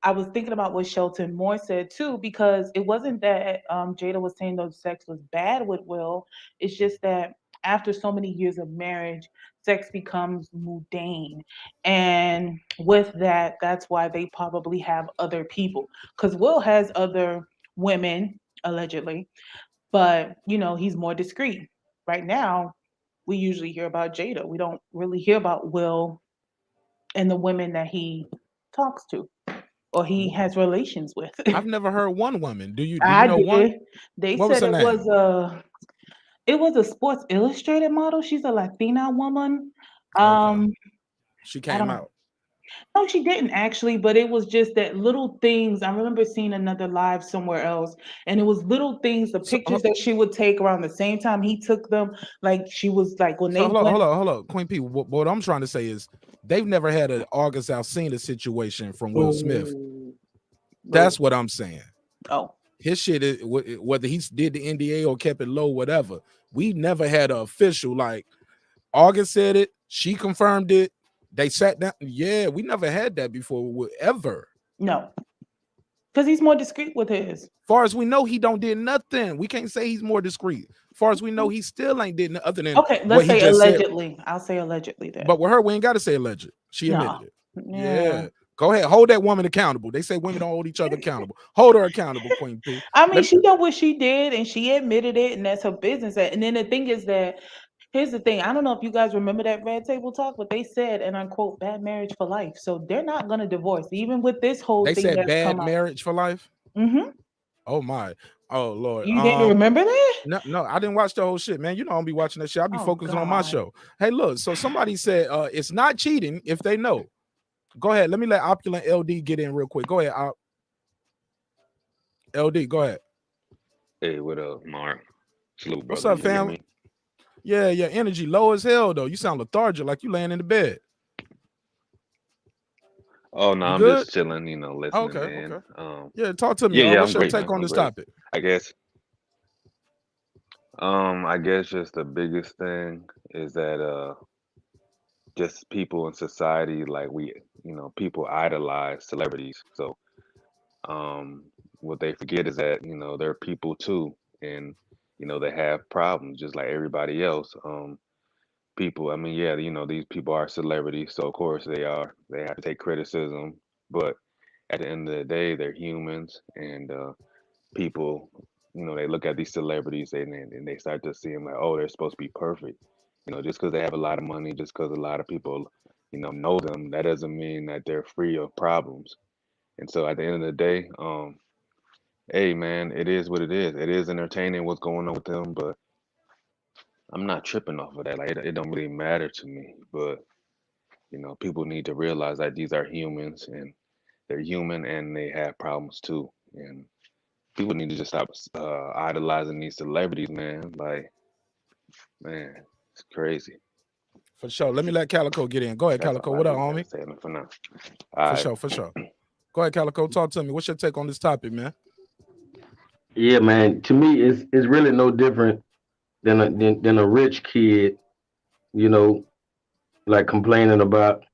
was thinking about what Shelton Moore said too, because it wasn't that Jada was saying the sex was bad with Will. It's just that after so many years of marriage, sex becomes mundane. And with that, that's why they probably have other people. Because Will has other women, allegedly, but he's more discreet. Right now, we usually hear about Jada. We don't really hear about Will and the women that he talks to or he has relations with. I've never heard one woman. Do you I know did. one? They What said was it was a Sports Illustrated model. She's a Latina woman. She came out. No, she didn't actually, but it was just that little things. I remember seeing another live somewhere else, and it was little things, the pictures that she would take around the same time he took them. Like she was like when they hold on, Queen P. What I'm trying to say is they've never had an August Alsina situation from Will Smith. That's what I'm saying. Oh. His shit is whether he did the NDA or kept it low, whatever. We never had an official like August said it, she confirmed it. They sat down. Yeah, we never had that before, ever. No. Because he's more discreet with his. Far as we know, he don't did nothing. We can't say he's more discreet. Far as we know, he still ain't did nothing other than Okay, what let's he say just allegedly. said. I'll say allegedly then. But with her, we ain't got to say alleged. She admitted No. it. Yeah. Yeah. Go ahead. Hold that woman accountable. They say women don't hold each other accountable. Hold her accountable, Queen P. I mean, she done what she did and she admitted it, and that's her business. And then the thing is that, here's the thing. I don't know if you guys remember that Red Table Talk, but they said, and I quote, bad marriage for life. So they're not going to divorce, even with this whole They thing said that's bad come up. marriage for life. Mm-hmm. Oh my. Oh Lord. You didn't remember that? No, I didn't watch the whole shit, man. You know I don't be watching that shit. I be Oh, focusing on my God. show. Hey, look. So somebody said it's not cheating if they know. Go ahead. Let me let Opulent LD get in real quick. Go ahead, LD. Go ahead. Hey, what up, Mark? Salute, brother. What's up, You hear fam? me? Yeah, your energy low as hell though. You sound lethargic, like you laying in the bed. Oh no, You I'm good? just chilling, you know, listening, man. Yeah, talk to me. Yeah, What's I'm your great, take man. on I'm this great. topic? I guess just the biggest thing is that just people in society, like people idolize celebrities. So what they forget is that, they're people too, and they have problems just like everybody else. People, I mean, yeah, these people are celebrities, so of course they have to take criticism, but at the end of the day, they're humans, and people, they look at these celebrities and they start to see them like, oh, they're supposed to be perfect. Just because they have a lot of money, just because a lot of people, know them, that doesn't mean that they're free of problems. And so at the end of the day, hey man, it is what it is. It is entertaining what's going on with them, but I'm not tripping off of that. Like it don't really matter to me. But people need to realize that these are humans and they're human and they have problems too. And people need to just stop idolizing these celebrities, man. Like, man, it's crazy. For sure. Let me let Calico get in. Go ahead, That's Calico. all I What up, really homie? gotta say for now. For All right. sure, for sure. Go ahead, Calico. Talk to me. What's your take on this topic, man? Yeah, man. To me, it's really no different than a rich kid, you know, like complaining about,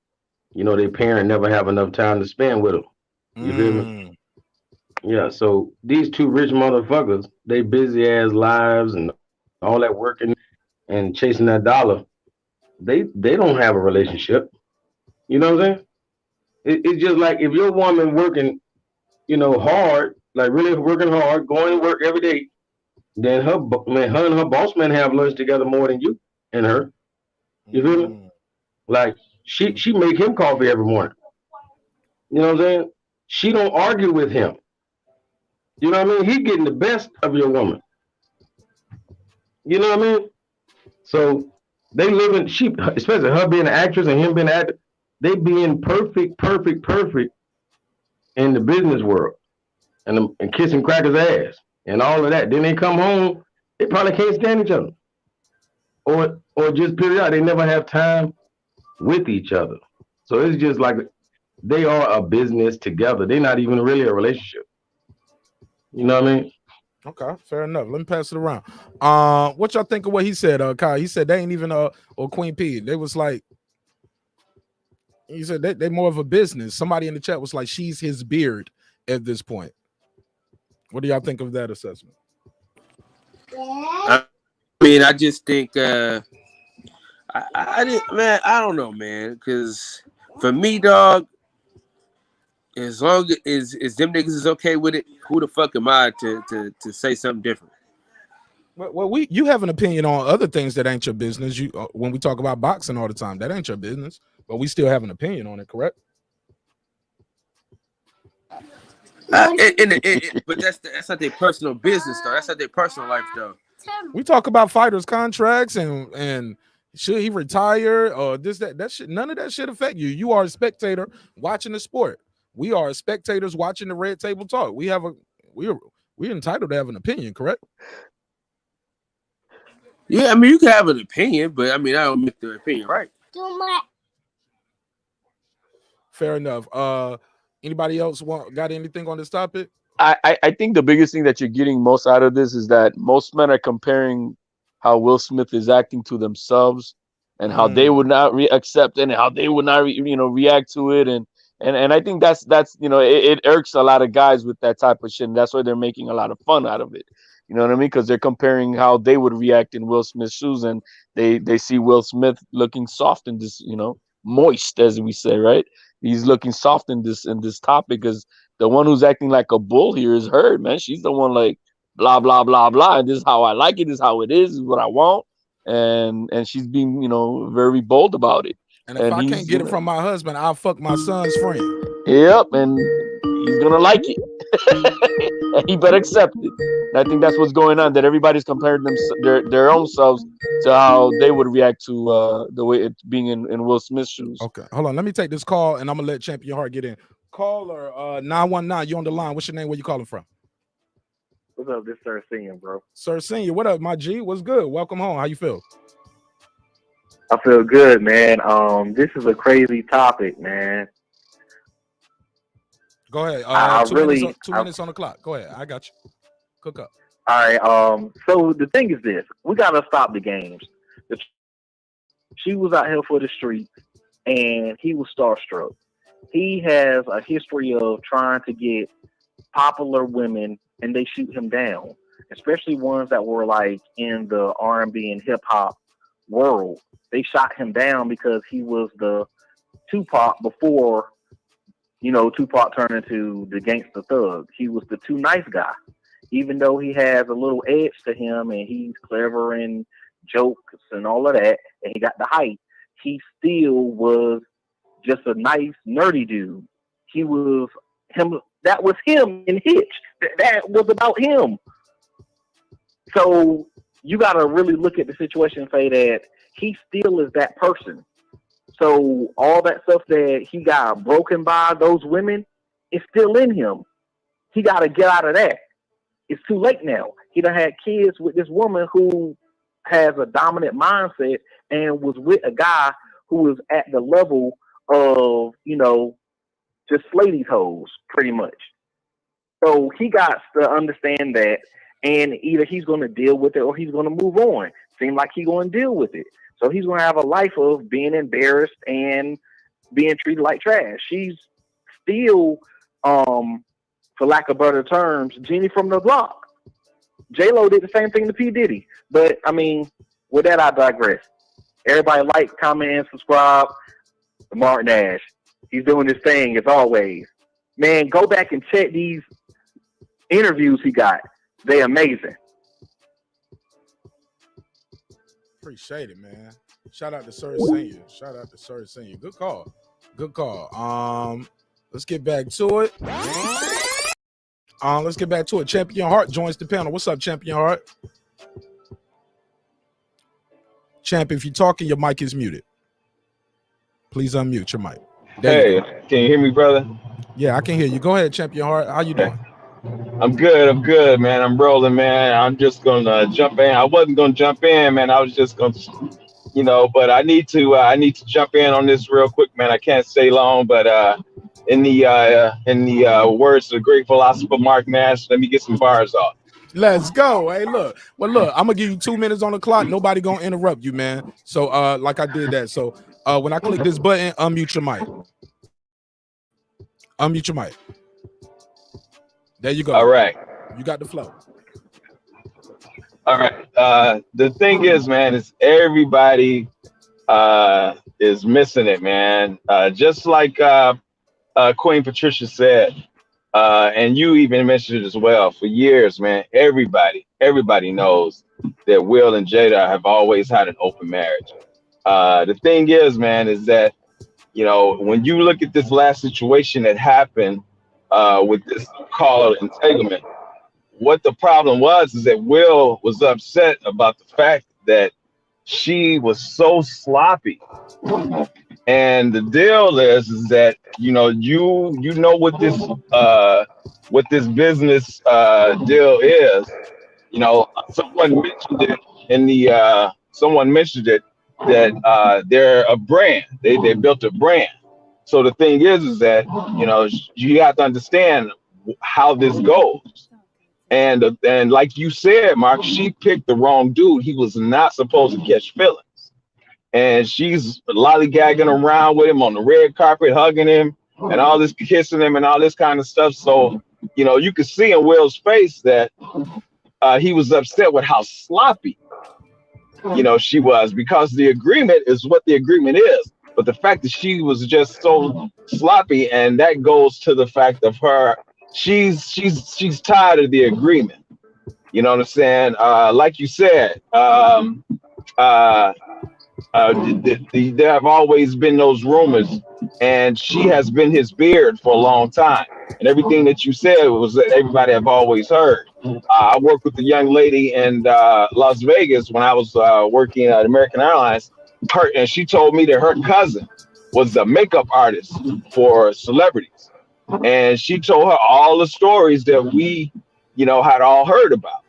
their parent never have enough time to spend with them. You feel me? Yeah. So these two rich motherfuckers, they busy ass lives and all that working and chasing that dollar. They don't have a relationship. You know what I'm saying? It's just like if your woman working, hard, like really working hard, going to work every day, then her and her boss man have lunch together more than you and her. You feel me? Like she make him coffee every morning. You know what I'm saying? She don't argue with him. You know what I mean? He getting the best of your woman. You know what I mean? So they living she especially her being an actress and him being an actor, they being perfect in the business world and kissing crackers ass and all of that. Then they come home, they probably can't stand each other. Or just period, they never have time with each other. So it's just like they are a business together. They're not even really a relationship. You know what I mean? Okay, fair enough. Let me pass it around. What y'all think of what he said, Kai? He said they ain't even or Queen P. They was like, he said they more of a business. Somebody in the chat was like, she's his beard at this point. What do y'all think of that assessment? I mean, I just think I didn't, man. I don't know, man. Because for me, dog, as long as them niggas is okay with it, who the fuck am I to say something different? Well, you have an opinion on other things that ain't your business. You when we talk about boxing all the time, that ain't your business, but we still have an opinion on it, correct? But that's not their personal business, though. That's not their personal life, though. We talk about fighters' contracts and should he retire or this that shit. None of that shit affect you. You are a spectator watching the sport. We are spectators watching the Red Table Talk. We're entitled to have an opinion, correct? Yeah, I mean you can have an opinion, but I mean I don't make the opinion right. Fair enough. Anybody else got anything on this topic? I think the biggest thing that you're getting most out of this is that most men are comparing how Will Smith is acting to themselves and how they would not accept it and how they would not react to it, and And I think that's it irks a lot of guys with that type of shit, and that's why they're making a lot of fun out of it. You know what I mean? Because they're comparing how they would react in Will Smith's shoes, and they see Will Smith looking soft in this, moist, as we say, right? He's looking soft in this topic, because the one who's acting like a bull here is her, man. She's the one like blah blah blah blah, and this is how I like it, this is how it is what I want, and she's being very bold about it. And if I can't get it from my husband, I'll fuck my son's friend. Yep, and he's gonna like it. And he better accept it. And I think that's what's going on, that everybody's comparing their own selves to how they would react to the way it's being in Will Smith's shoes. Okay, hold on. Let me take this call, and I'm gonna let Champion Heart get in. Caller 919, you on the line. What's your name? Where you calling from? What's up? This Sir Senior, bro. Sir Senior, what up, my G? What's good? Welcome home. How you feel? I feel good, man. This is a crazy topic, man. Go ahead. Two minutes on the clock. Go ahead. I got you. Cook up. All right. So the thing is this: we gotta stop the games. She was out here for the streets, and he was starstruck. He has a history of trying to get popular women, and they shoot him down, especially ones that were like in the R&B and hip hop world. They shot him down because he was the Tupac before, Tupac turned into the gangster thug. He was the too nice guy. Even though he has a little edge to him and he's clever and jokes and all of that, and he got the height, he still was just a nice, nerdy dude. He was him. That was him in Hitch. That was about him. So you got to really look at the situation and say that he still is that person. So all that stuff that he got broken by those women is still in him. He got to get out of that. It's too late now. He done had kids with this woman who has a dominant mindset and was with a guy who was at the level of, just slay these hoes, pretty much. So he got to understand that, and either he's going to deal with it or he's going to move on. Seems like he's going to deal with it. So he's going to have a life of being embarrassed and being treated like trash. She's still, for lack of better terms, Jeannie from the block. J-Lo did the same thing to P. Diddy. But, with that, I digress. Everybody like, comment, and subscribe to marqnash. He's doing his thing, as always. Man, go back and check these interviews he got. They're amazing. Appreciate it, man. Shout out to Sir Senior. Shout out to Sir Senior. Good call. Good call. Let's get back to it. Let's get back to it. Champion Heart joins the panel. What's up, Champion Heart? Champ, if you're talking, your mic is muted. Please unmute your mic. Hey, can you hear me, brother? Yeah, I can hear you. Go ahead, Champion Heart. How you doing? I'm good, man. I'm rolling, man. I'm just gonna jump in. I wasn't gonna jump in, man. I was just gonna, but I need to jump in on this real quick, man. I can't stay long, but in the words of the great philosopher marqnash, let me get some bars off. Let's go. Hey, look. Well, look, I'm gonna give you 2 minutes on the clock. Nobody gonna interrupt you, man. So, like I did that. So, when I click this button, unmute your mic. Unmute your mic. There you go. All right. You got the flow. All right. The thing is, man, is everybody is missing it, man. Just like Queen Patricia said, and you even mentioned it as well. For years, man, everybody knows that Will and Jada have always had an open marriage. The thing is, man, is that, when you look at this last situation that happened with this call of entanglement, what the problem was is that Will was upset about the fact that she was so sloppy. And the deal is that, you know what this business deal is. Someone mentioned it that they're a brand. They built a brand. So the thing is that, you have to understand how this goes. And like you said, Mark, she picked the wrong dude. He was not supposed to catch feelings. And she's lollygagging around with him on the red carpet, hugging him. and all this kissing him and all this kind of stuff. So, you know, you could see in Will's face that he was upset with how sloppy, you know, she was, because the agreement is what the agreement is. But the fact that she was just so sloppy, and that goes to the fact of her, she's tired of the agreement. You know what I'm saying? Like you said, there have always been those rumors, and she has been his beard for a long time. And everything that you said was that everybody have always heard. I worked with a young lady in Las Vegas when I was working at American Airlines. And she told me that her cousin was a makeup artist for celebrities, and she told her all the stories that we, you know, had all heard about.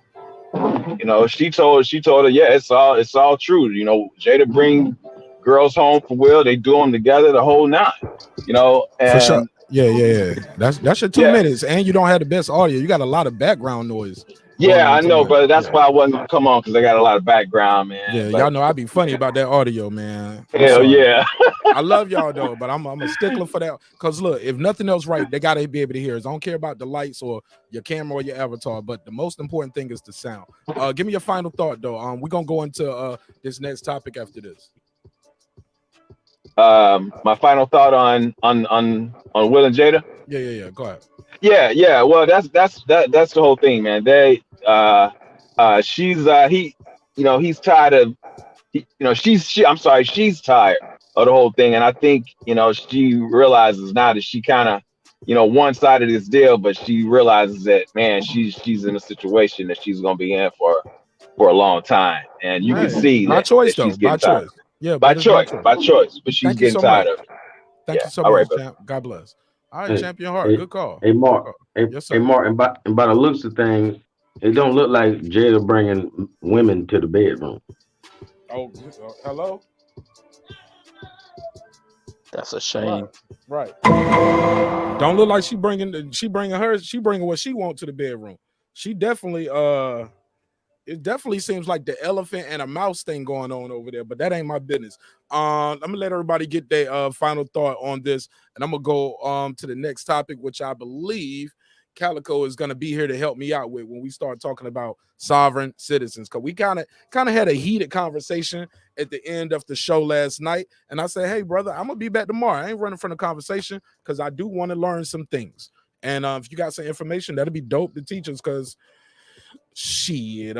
You know, she told her, yeah, it's all true. You know, Jada bring girls home for Will. They do them together, the whole nine. You know, and for sure. Yeah. That's your 2 minutes, and you don't have the best audio. You got a lot of background noise. Yeah, I know, but that's why I wasn't gonna come on, because I got a lot of background, man. Yeah, but y'all know I be funny about that audio, man. Hell yeah. I love y'all though, but I'm a stickler for that. Cause look, if nothing else, right, they gotta be able to hear us. I don't care about the lights or your camera or your avatar, but the most important thing is the sound. Give me your final thought though. We're gonna go into this next topic after this. My final thought on Will and Jada. Yeah. Go ahead. Yeah. Well, that's the whole thing, man. She's tired of, she's tired of the whole thing, and I think, you know, she realizes now that she kind of, you know, one side of this deal, but she realizes that, man, she's in a situation that she's gonna be in for a long time, and you can see by that, choice that though, she's getting by tired. choice. Yeah, by choice, but she's Thank you getting so tired much. of it. Thank you so all much, right, champ. God bless. All right, Champion Heart. Good call. Hey, Mark. Yes, sir. Hey, Mark. And by the looks of things, it don't look like Jada bringing women to the bedroom. Oh, hello. That's a shame. Right. Don't look like she bringing what she wants to the bedroom. She definitely it definitely seems like the elephant and a mouse thing going on over there, but that ain't my business. I'm gonna let everybody get their final thought on this, and I'm gonna go to the next topic, which I believe Calico is gonna be here to help me out with when we start talking about sovereign citizens, because we kind of had a heated conversation at the end of the show last night, and I said, hey brother, I'm gonna be back tomorrow. I ain't running from the conversation because I do want to learn some things, and if you got some information, that'd be dope to teach us, because shit,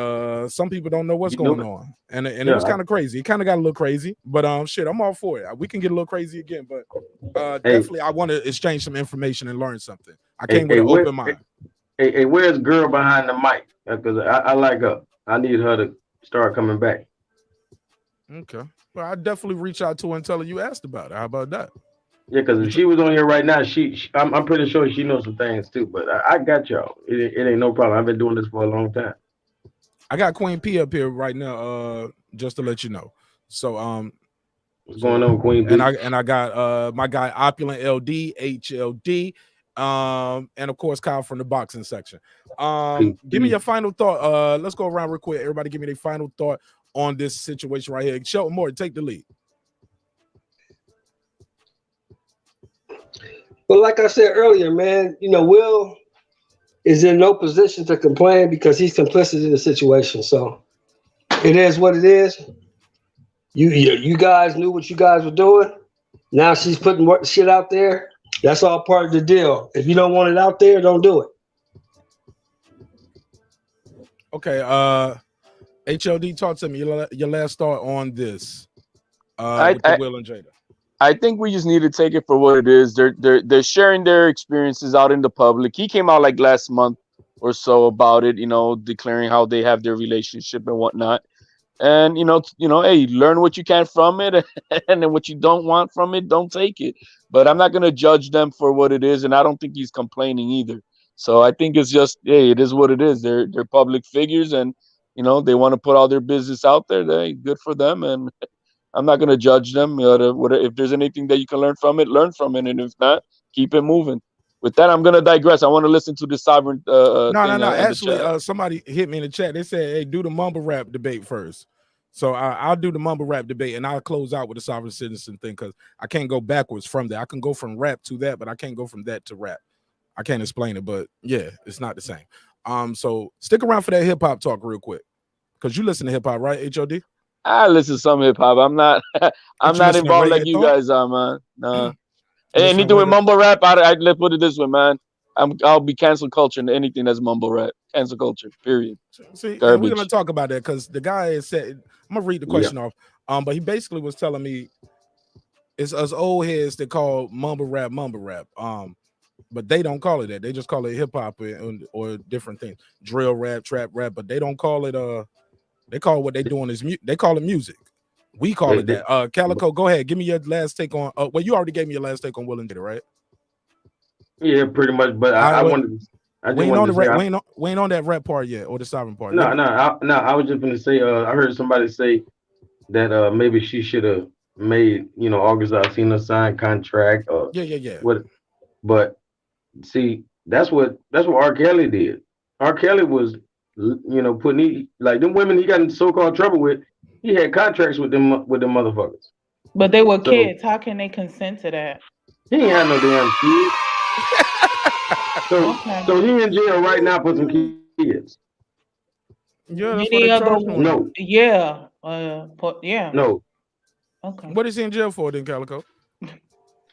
some people don't know what's going on, and it was kind of crazy. It kind of got a little crazy, but shit, I'm all for it. We can get a little crazy again, but definitely I want to exchange some information and learn something. I came with an open mind. Hey, where's the girl behind the mic? Because I like her. I need her to start coming back. Okay, well, I definitely reach out to her and tell her you asked about it. How about that? Yeah, because if she was on here right now, I'm pretty sure she knows some things too. But I got y'all. It ain't no problem. I've been doing this for a long time. I got Queen P up here right now, just to let you know. So what's going on, Queen P? And I got my guy Opulent LD, HLD, and of course Kyle from the boxing section. Give me your final thought. Let's go around real quick. Everybody give me their final thought on this situation right here. Shelton Moore, take the lead. Well, like I said earlier, man, you know, Will is in no position to complain because he's complicit in the situation. So it is what it is. You guys knew what you guys were doing. Now she's putting more shit out there. That's all part of the deal. If you don't want it out there, don't do it. Okay, HLD, talk to me. Your last thought on this. With Will and Jada. I think we just need to take it for what it is. They're sharing their experiences out in the public. He came out like last month or so about it, you know, declaring how they have their relationship and whatnot. And you know, hey, learn what you can from it, and then what you don't want from it, don't take it. But I'm not gonna judge them for what it is, and I don't think he's complaining either. So I think it's just, hey, it is what it is. They're public figures, and you know, they want to put all their business out there. They good for them, and I'm not going to judge them. If there's anything that you can learn from it, and if not, keep it moving. With that, I'm going to digress. I want to listen to the sovereign. No. Actually, somebody hit me in the chat. They said, "Hey, do the mumble rap debate first." So I'll do the mumble rap debate, and I'll close out with the sovereign citizen thing because I can't go backwards from that. I can go from rap to that, but I can't go from that to rap. I can't explain it, but yeah, it's not the same. So stick around for that hip hop talk real quick, because you listen to hip hop, right? HOD. I listen to some hip hop. I'm not. I'm not listen to involved like you reggaeton? guys are, man. Nah. You listen Anything to with reggaeton? mumble rap, let's put it this way, man. I'll be cancel culture and anything that's mumble rap. Cancel culture. Period. See, and Garbage. we're gonna talk about that because the guy has said, I'm gonna read the question off. But he basically was telling me it's us old heads that call mumble rap. But they don't call it that. They just call it hip hop or different things, drill rap, trap rap. But they don't call it. They call what they doing is they call it music. We call it that. Calico, go ahead. Give me your last take on. Well, you already gave me your last take on Will and Jada, right? Yeah, pretty much. But I wanted. We ain't on that rap part yet, or the sovereign part. No. I was just gonna say. I heard somebody say that maybe she should have made August Alsina sign contract. Yeah. What? But see, that's what R. Kelly did. R. Kelly was putting them women he got in so-called trouble with. He had contracts with them motherfuckers. But they were kids. How can they consent to that? He ain't had no damn kids. So he in jail right now for some kids. Yeah, that's what they charged him with. No. Yeah. Yeah. No. Okay. What is he in jail for then, Calico?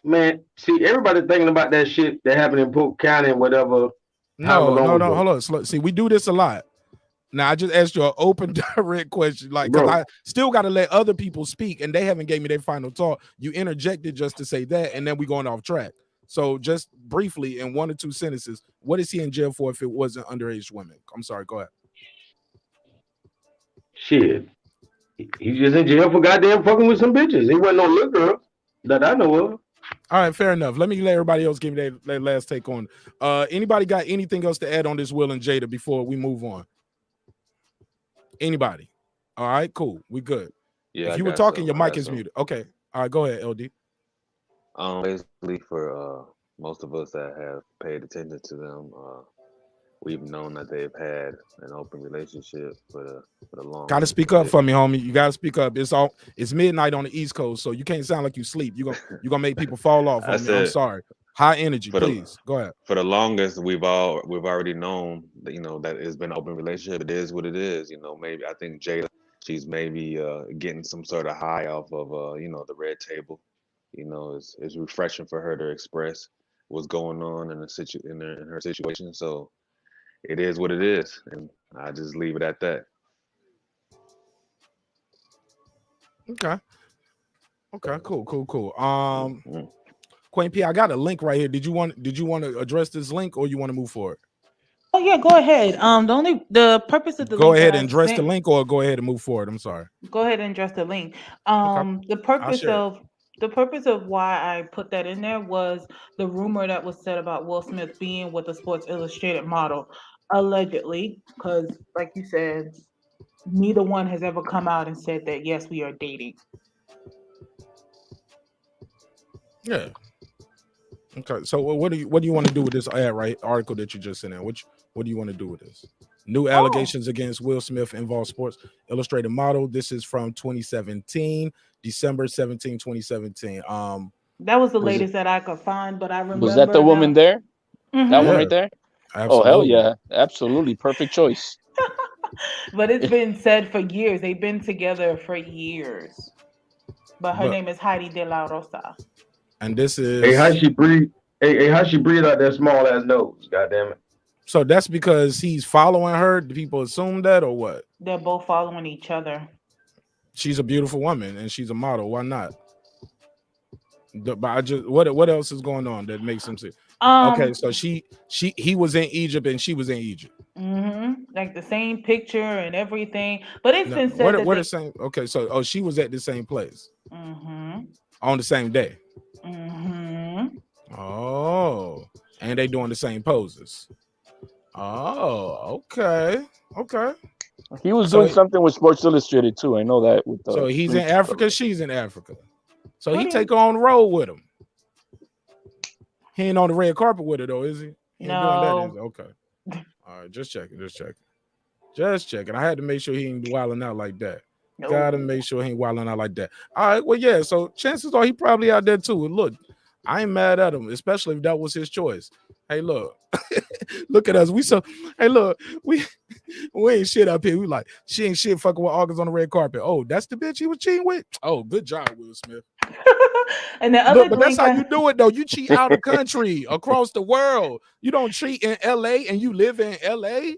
Man, see, everybody thinking about that shit that happened in Polk County and whatever. No, hold on. See, we do this a lot. Now, I just asked you an open, direct question, because I still got to let other people speak, and they haven't gave me their final thought. You interjected just to say that, and then we going off track. So just briefly, in 1 or 2 sentences, what is he in jail for if it wasn't underage women? I'm sorry, go ahead. Shit. He's just in jail for goddamn fucking with some bitches. He wasn't no little girl that I know of. All right, fair enough. Let me let everybody else give me their last take on. Anybody got anything else to add on this Will and Jada before we move on? Anybody? All right, cool. We good. Yeah. If you were talking, your mic is muted. Okay. All right, go ahead, LD. Basically, for most of us that have paid attention to them, we've known that they've had an open relationship for a long. Gotta speak up for me, homie. You gotta speak up. It's midnight on the East Coast, so you can't sound like you sleep. You're gonna make people fall off. I'm sorry. High energy, please. Go ahead. For the longest, we've already known that, that it's been an open relationship. It is what it is. Maybe I think Jada, she's maybe getting some sort of high off of the red table. It's refreshing for her to express what's going on in her situation. So it is what it is, and I just leave it at that. Okay, cool. Queen P, I got a link right here. Did you want to address this link, or you want to move forward? Oh yeah, go ahead. The purpose of the go link ahead and address the link, or go ahead and move forward. I'm sorry. Go ahead and address the link. Okay. The purpose of why I put that in there was the rumor that was said about Will Smith being with a Sports Illustrated model, allegedly, because like you said, neither one has ever come out and said that yes, we are dating. Yeah. Okay. So what do you want to do with this article that you just sent in? What do you want to do with this? New allegations against Will Smith involve Sports Illustrated model. This is from 2017, December 17, 2017. That was the latest that I could find, but I remember. Was that the woman there? Mm-hmm. That one right there? Absolutely. Oh, hell yeah. Absolutely. Perfect choice. But it's been said for years. They've been together for years. But her name is Heidi De La Rosa. And this is how she breathe out that small ass nose, goddamn it. So that's because he's following her. Do people assume that, or what? They're both following each other. She's a beautiful woman and she's a model. Why not? But what else is going on that makes him say? Okay, so he was in Egypt and she was in Egypt. Mm-hmm. Like the same picture and everything. But it's been said what the same. Okay, so she was at the same place. Mm-hmm. On the same day. Mm-hmm. Oh, and they doing the same poses. Oh, okay. He was doing something with Sports Illustrated too. I know that. So he's in Africa, she's in Africa. So he take her on the road with him. He ain't on the red carpet with her though, is he? He ain't No. doing that, is he? Okay. All right, just checking. I had to make sure he ain't wilding out like that. No. Gotta make sure he ain't wilding out like that. All right, well, yeah. So chances are he probably out there too. And look, I ain't mad at him, especially if that was his choice. Hey, look, look at us. Hey, look, we ain't shit up here. We like, she ain't shit fucking with August on the red carpet. Oh, that's the bitch he was cheating with? Oh, good job, Will Smith. And the other But that's how you do it, though. You cheat out of country, across the world. You don't cheat in LA and you live in LA.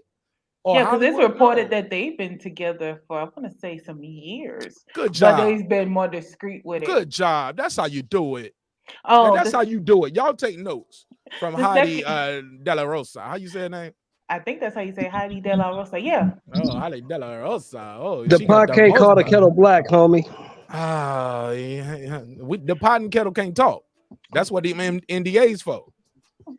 Yeah, because it's reported that they've been together for, I want to say, some years. Good job. But they've been more discreet with it. Good job. That's how you do it. Oh, that's how you do it. Y'all take notes from Heidi De La Rosa. How you say her name? I think that's how you say Heidi De La Rosa. Yeah. Oh, Heidi De La Rosa. Oh, the pot can't call the kettle black, homie. Ah, yeah. The pot and kettle can't talk. That's what the NDA's for.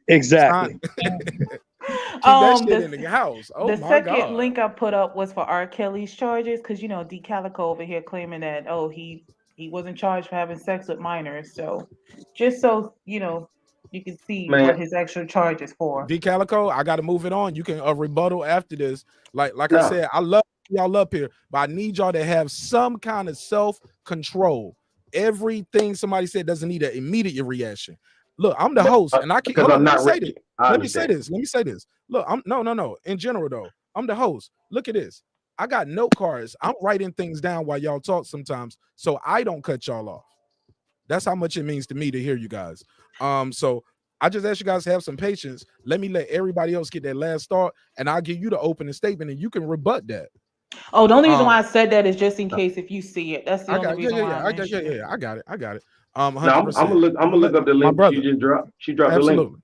Exactly. Keep that shit in the house. Oh, the my second God. link I put up was for R. Kelly's charges, because D. Calico over here claiming that he wasn't charged for having sex with minors. So just so you can see what his actual charge is for. D. Calico, I got to move it on. You can rebuttal after this. Like I said, I love y'all up here, but I need y'all to have some kind of self-control. Everything somebody said doesn't need an immediate reaction. Look, I'm the host, and I keep. Let me say this. Look, no. In general, though, I'm the host. Look at this. I got note cards. I'm writing things down while y'all talk sometimes, so I don't cut y'all off. That's how much it means to me to hear you guys. So I just ask you guys to have some patience. Let everybody else get their last thought, and I'll give you the opening statement, and you can rebut that. Oh, the only reason why I said that is just in case if you see it. That's the only reason why. I got it. 100%. I'm gonna look up the link brother. she just dropped. She dropped Absolutely. the link.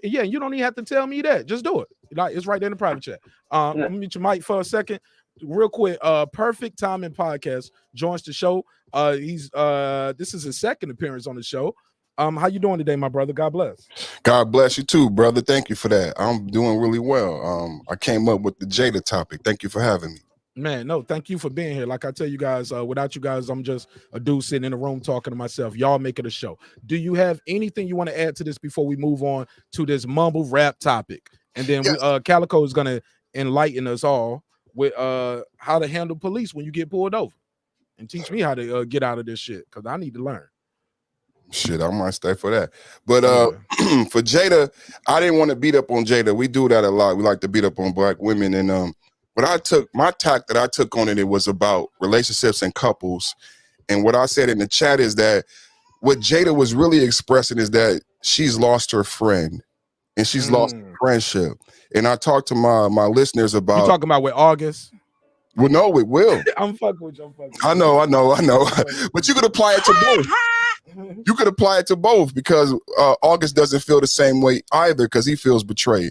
Yeah, and you don't even have to tell me that. Just do it. Like, it's right there in the private chat. Let me mute your mic for a second, real quick. Perfect Timing Podcast joins the show. This is his second appearance on the show. How you doing today, my brother? God bless. God bless you too, brother. Thank you for that. I'm doing really well. I came up with the Jada topic. Thank you for having me. Man, no, thank you for being here. Like I tell you guys, without you guys, I'm just a dude sitting in a room talking to myself. Y'all make it a show. Do you have anything you want to add to this before we move on to this mumble rap topic? And then Calico is going to enlighten us all with how to handle police when you get pulled over, and teach me how to get out of this shit, because I need to learn. Shit, I might stay for that. But for Jada, I didn't want to beat up on Jada. We do that a lot. We like to beat up on black women. And my tack that I took on it was about relationships and couples. And what I said in the chat is that what Jada was really expressing is that she's lost her friend and she's lost her friendship. And I talked to my listeners about. You talking about with August? Well, no, it will. I'm fucking with you. I know. But you could apply it to both. You could apply it to both, because August doesn't feel the same way either, because he feels betrayed.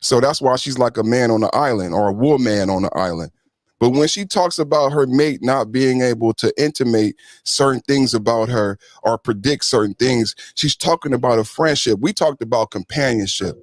So that's why she's like a man on the island, or a woman on the island. But when she talks about her mate not being able to intimate certain things about her or predict certain things, she's talking about a friendship. We talked about companionship.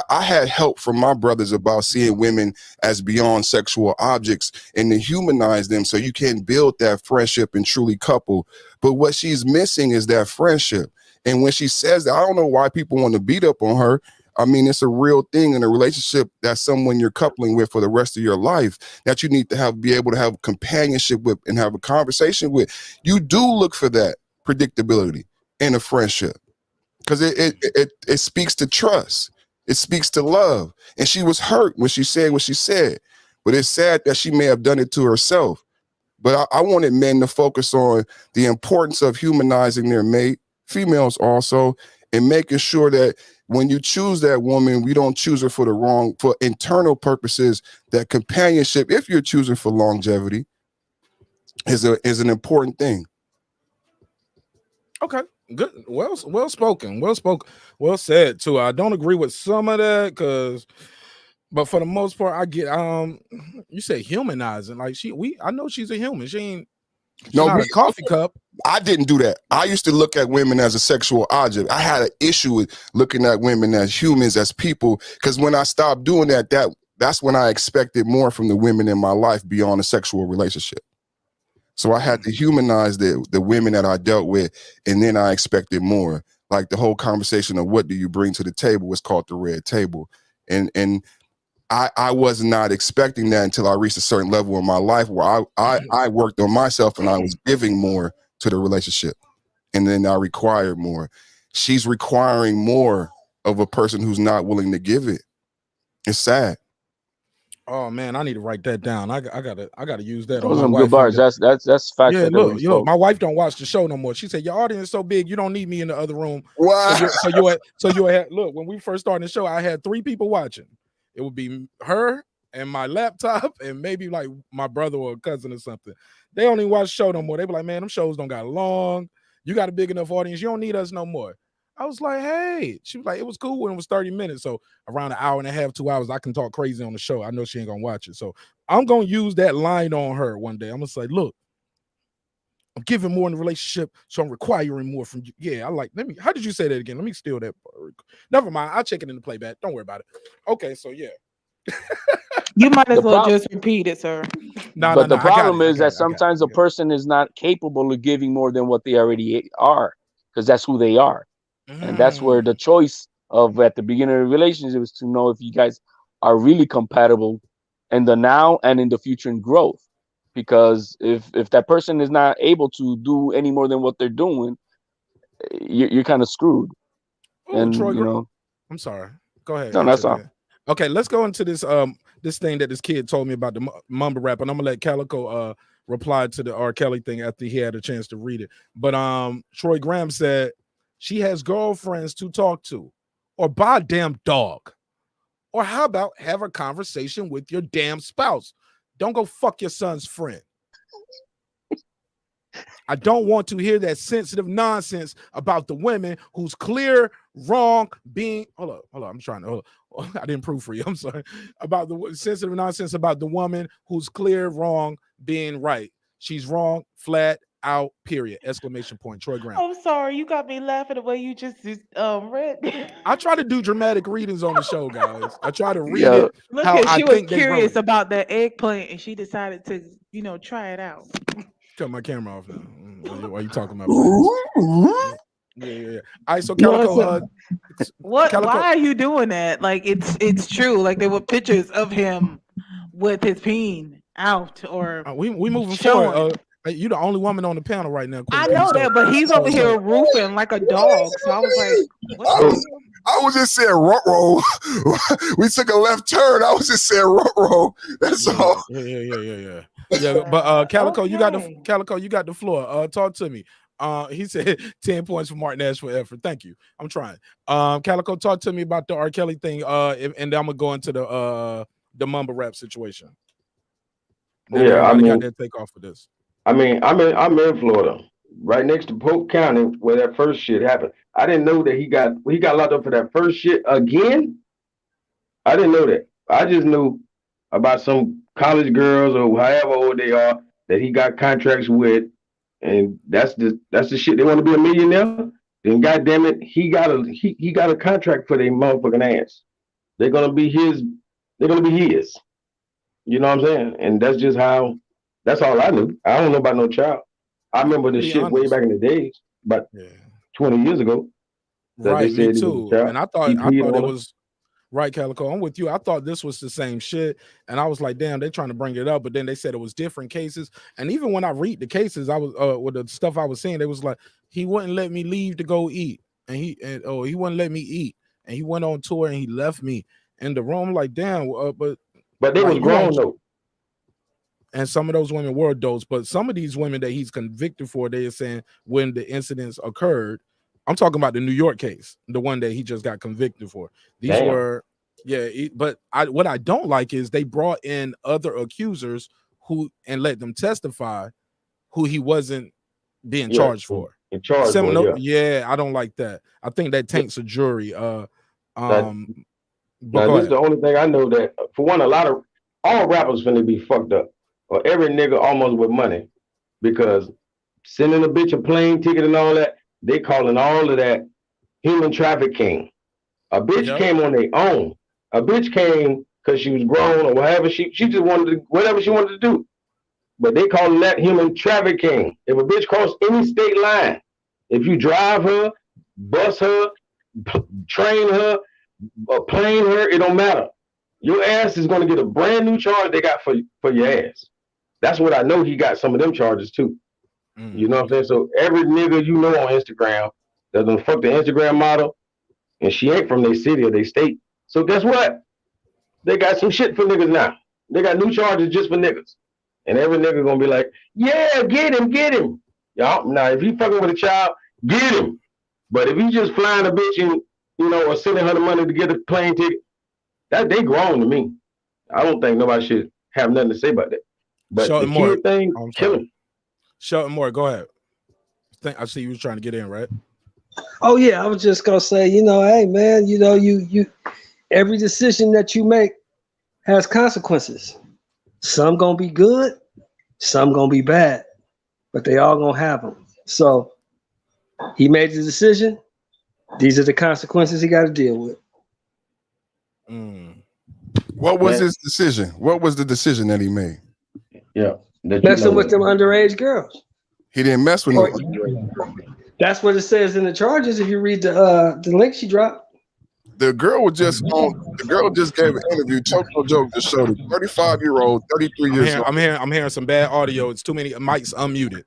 I had help from my brothers about seeing women as beyond sexual objects and to humanize them so you can build that friendship and truly couple. But what she's missing is that friendship. And when she says that, I don't know why people want to beat up on her. I mean, it's a real thing in a relationship, that's someone you're coupling with for the rest of your life, that you need to be able to have companionship with and have a conversation with. You do look for that predictability in a friendship, because it speaks to trust. It speaks to love. And she was hurt when she said what she said, but it's sad that she may have done it to herself. But I wanted men to focus on the importance of humanizing their mate, females also, and making sure that when you choose that woman, we don't choose her for internal purposes. That companionship, if you're choosing for longevity, is an important thing. Okay, good. Well spoken. Well said too. I don't agree with some of that, but for the most part, I get. You say humanizing, like I know she's a human. She's not a coffee cup. I didn't do that. I used to look at women as a sexual object. I had an issue with looking at women as humans, as people, because when I stopped doing that's when I expected more from the women in my life beyond a sexual relationship. So I had to humanize the women that I dealt with, and then I expected more. Like the whole conversation of what do you bring to the table was called the red table. And I was not expecting that until I reached a certain level in my life where I worked on myself and I was giving more to the relationship. And then I required more. She's requiring more of a person who's not willing to give it. It's sad. Oh man, I need to write that down. I gotta use that on Those my are some wife. good bars. That's facts. Yeah, Right there, what he look, spoke. my wife don't watch the show no more. She said, your audience is so big, you don't need me in the other room. Wow. So you had look, when we first started the show, I had 3 people watching. It would be her and my laptop and maybe like my brother or a cousin or something. They don't even watch the show no more. They be like, man, them shows don't got long. You got a big enough audience. You don't need us no more. I was like, hey, she was like, it was cool when it was 30 minutes. So around an hour and a half, 2 hours, I can talk crazy on the show. I know she ain't gonna watch it. So I'm gonna use that line on her one day. I'm gonna say, look, I'm giving more in the relationship, so I'm requiring more from you. Yeah, I like, how did you say that again? Let me steal that. Never mind. I'll check it in the playback. Don't worry about it. Okay, so yeah. You might as well just repeat it, sir. But the problem is that sometimes a person is not capable of giving more than what they already are, because that's who they are. And that's where the choice of at the beginning of the relationship is to know if you guys are really compatible in the now and in the future in growth. Because if that person is not able to do any more than what they're doing, you're kind of screwed. Ooh, And Troy, you know, I'm sorry. Go ahead. no, that's all. Okay, let's go into this this thing that this kid told me about the mumble rap, and I'm gonna let Calico reply to the R. Kelly thing after he had a chance to read it. But Troy Graham said she has girlfriends to talk to, or buy a damn dog, or how about have a conversation with your damn spouse? Don't go fuck your son's friend. I don't want to hear that sensitive nonsense about the women who's clear wrong being. Hold on. I'm trying to. I didn't proofread. I'm sorry. About the sensitive nonsense about the woman who's clear wrong being right. She's wrong, flat out. Period. Exclamation point. Troy Graham. I'm sorry, you got me laughing the way you just read. I try to do dramatic readings on the show, guys. I try to read it. Look, how she I was think curious they about that eggplant, and she decided to, try it out. Cut my camera off now. Why you talking about? Yeah. All right, so Calico. What? Calico. Why are you doing that? Like it's true. Like there were pictures of him with his peen out, or we moving showing. forward. You're the only woman on the panel right now. I know that, but he's over here roofing like a dog. So I was like, I was just saying roll. We took a left turn. I was just saying roll. That's all. Yeah. But Calico, you got the floor. Talk to me. He said 10 points for marqnash for effort. Thank you. I'm trying. Calico, talk to me about the R. Kelly thing. And then I'm gonna go into the mumble rap situation. Yeah, I got that take off for this. I mean, I'm in Florida, right next to Polk County, where that first shit happened. I didn't know that he got locked up for that first shit again. I didn't know that. I just knew about some college girls or however old they are that he got contracts with, and that's the shit. They want to be a millionaire. Then goddamn it, he got a contract for their motherfucking ass. They're gonna be his. They're gonna be his. You know what I'm saying? And that's just how. That's all I knew. I don't know about no child. I remember this shit way back in the days, about 20 years ago. Right, me too. And I thought it was was right, Calico. I'm with you. I thought this was the same shit, and I was like, damn, they're trying to bring it up. But then they said it was different cases. And even when I read the cases, I was with the stuff I was seeing, it was like he wouldn't let me leave to go eat, and he wouldn't let me eat, and he went on tour and he left me in the room. Like, damn, but they was grown though. And some of those women were adults, but some of these women that he's convicted for, they are saying when the incidents occurred. I'm talking about the New York case, the one that he just got convicted for. These were, but what I don't like is they brought in other accusers and let them testify who he wasn't being charged for. I don't like that. I think that taints a jury. Now, this is the only thing I know that, for one, all rappers finna be fucked up, or every nigga almost with money, because sending a bitch a plane ticket and all that, they calling all of that human trafficking. A bitch came on their own. A bitch came because she was grown or whatever. She just wanted to, whatever she wanted to do. But they calling that human trafficking. If a bitch cross any state line, if you drive her, bus her, train her, plane her, it don't matter. your ass is going to get a brand new charge they got for your ass. That's what I know. He got some of them charges too. You know what I'm saying? So every nigga you know on Instagram that done fuck the Instagram model, and she ain't from their city or their state. So guess what? They got some shit for niggas now. They got new charges just for niggas. And every nigga gonna be like, yeah, get him, get him. Y'all, now if he fucking with a child, get him. But if he just flying a bitch and, you know, or sending her the money to get a plane ticket, that they grown to me. I don't think nobody should have nothing to say about that. But Short the and more. kid thing, kill him. Short and more, go ahead. I see you was trying to get in, right? Oh yeah, I was just gonna say, you know, hey man, you know, you every decision that you make has consequences. Some gonna be good, some gonna be bad, but they all gonna have them. So he made the decision. These are the consequences he got to deal with. What was his decision? What was the decision that he made? Yeah, messing with them underage girls. He didn't mess with no. That's what it says in the charges. If you read the link she dropped. The girl was just on. The girl just gave an interview. Choco Joke just showed it. 35-year-old, 33 years old. I'm hearing some bad audio. It's too many mics unmuted.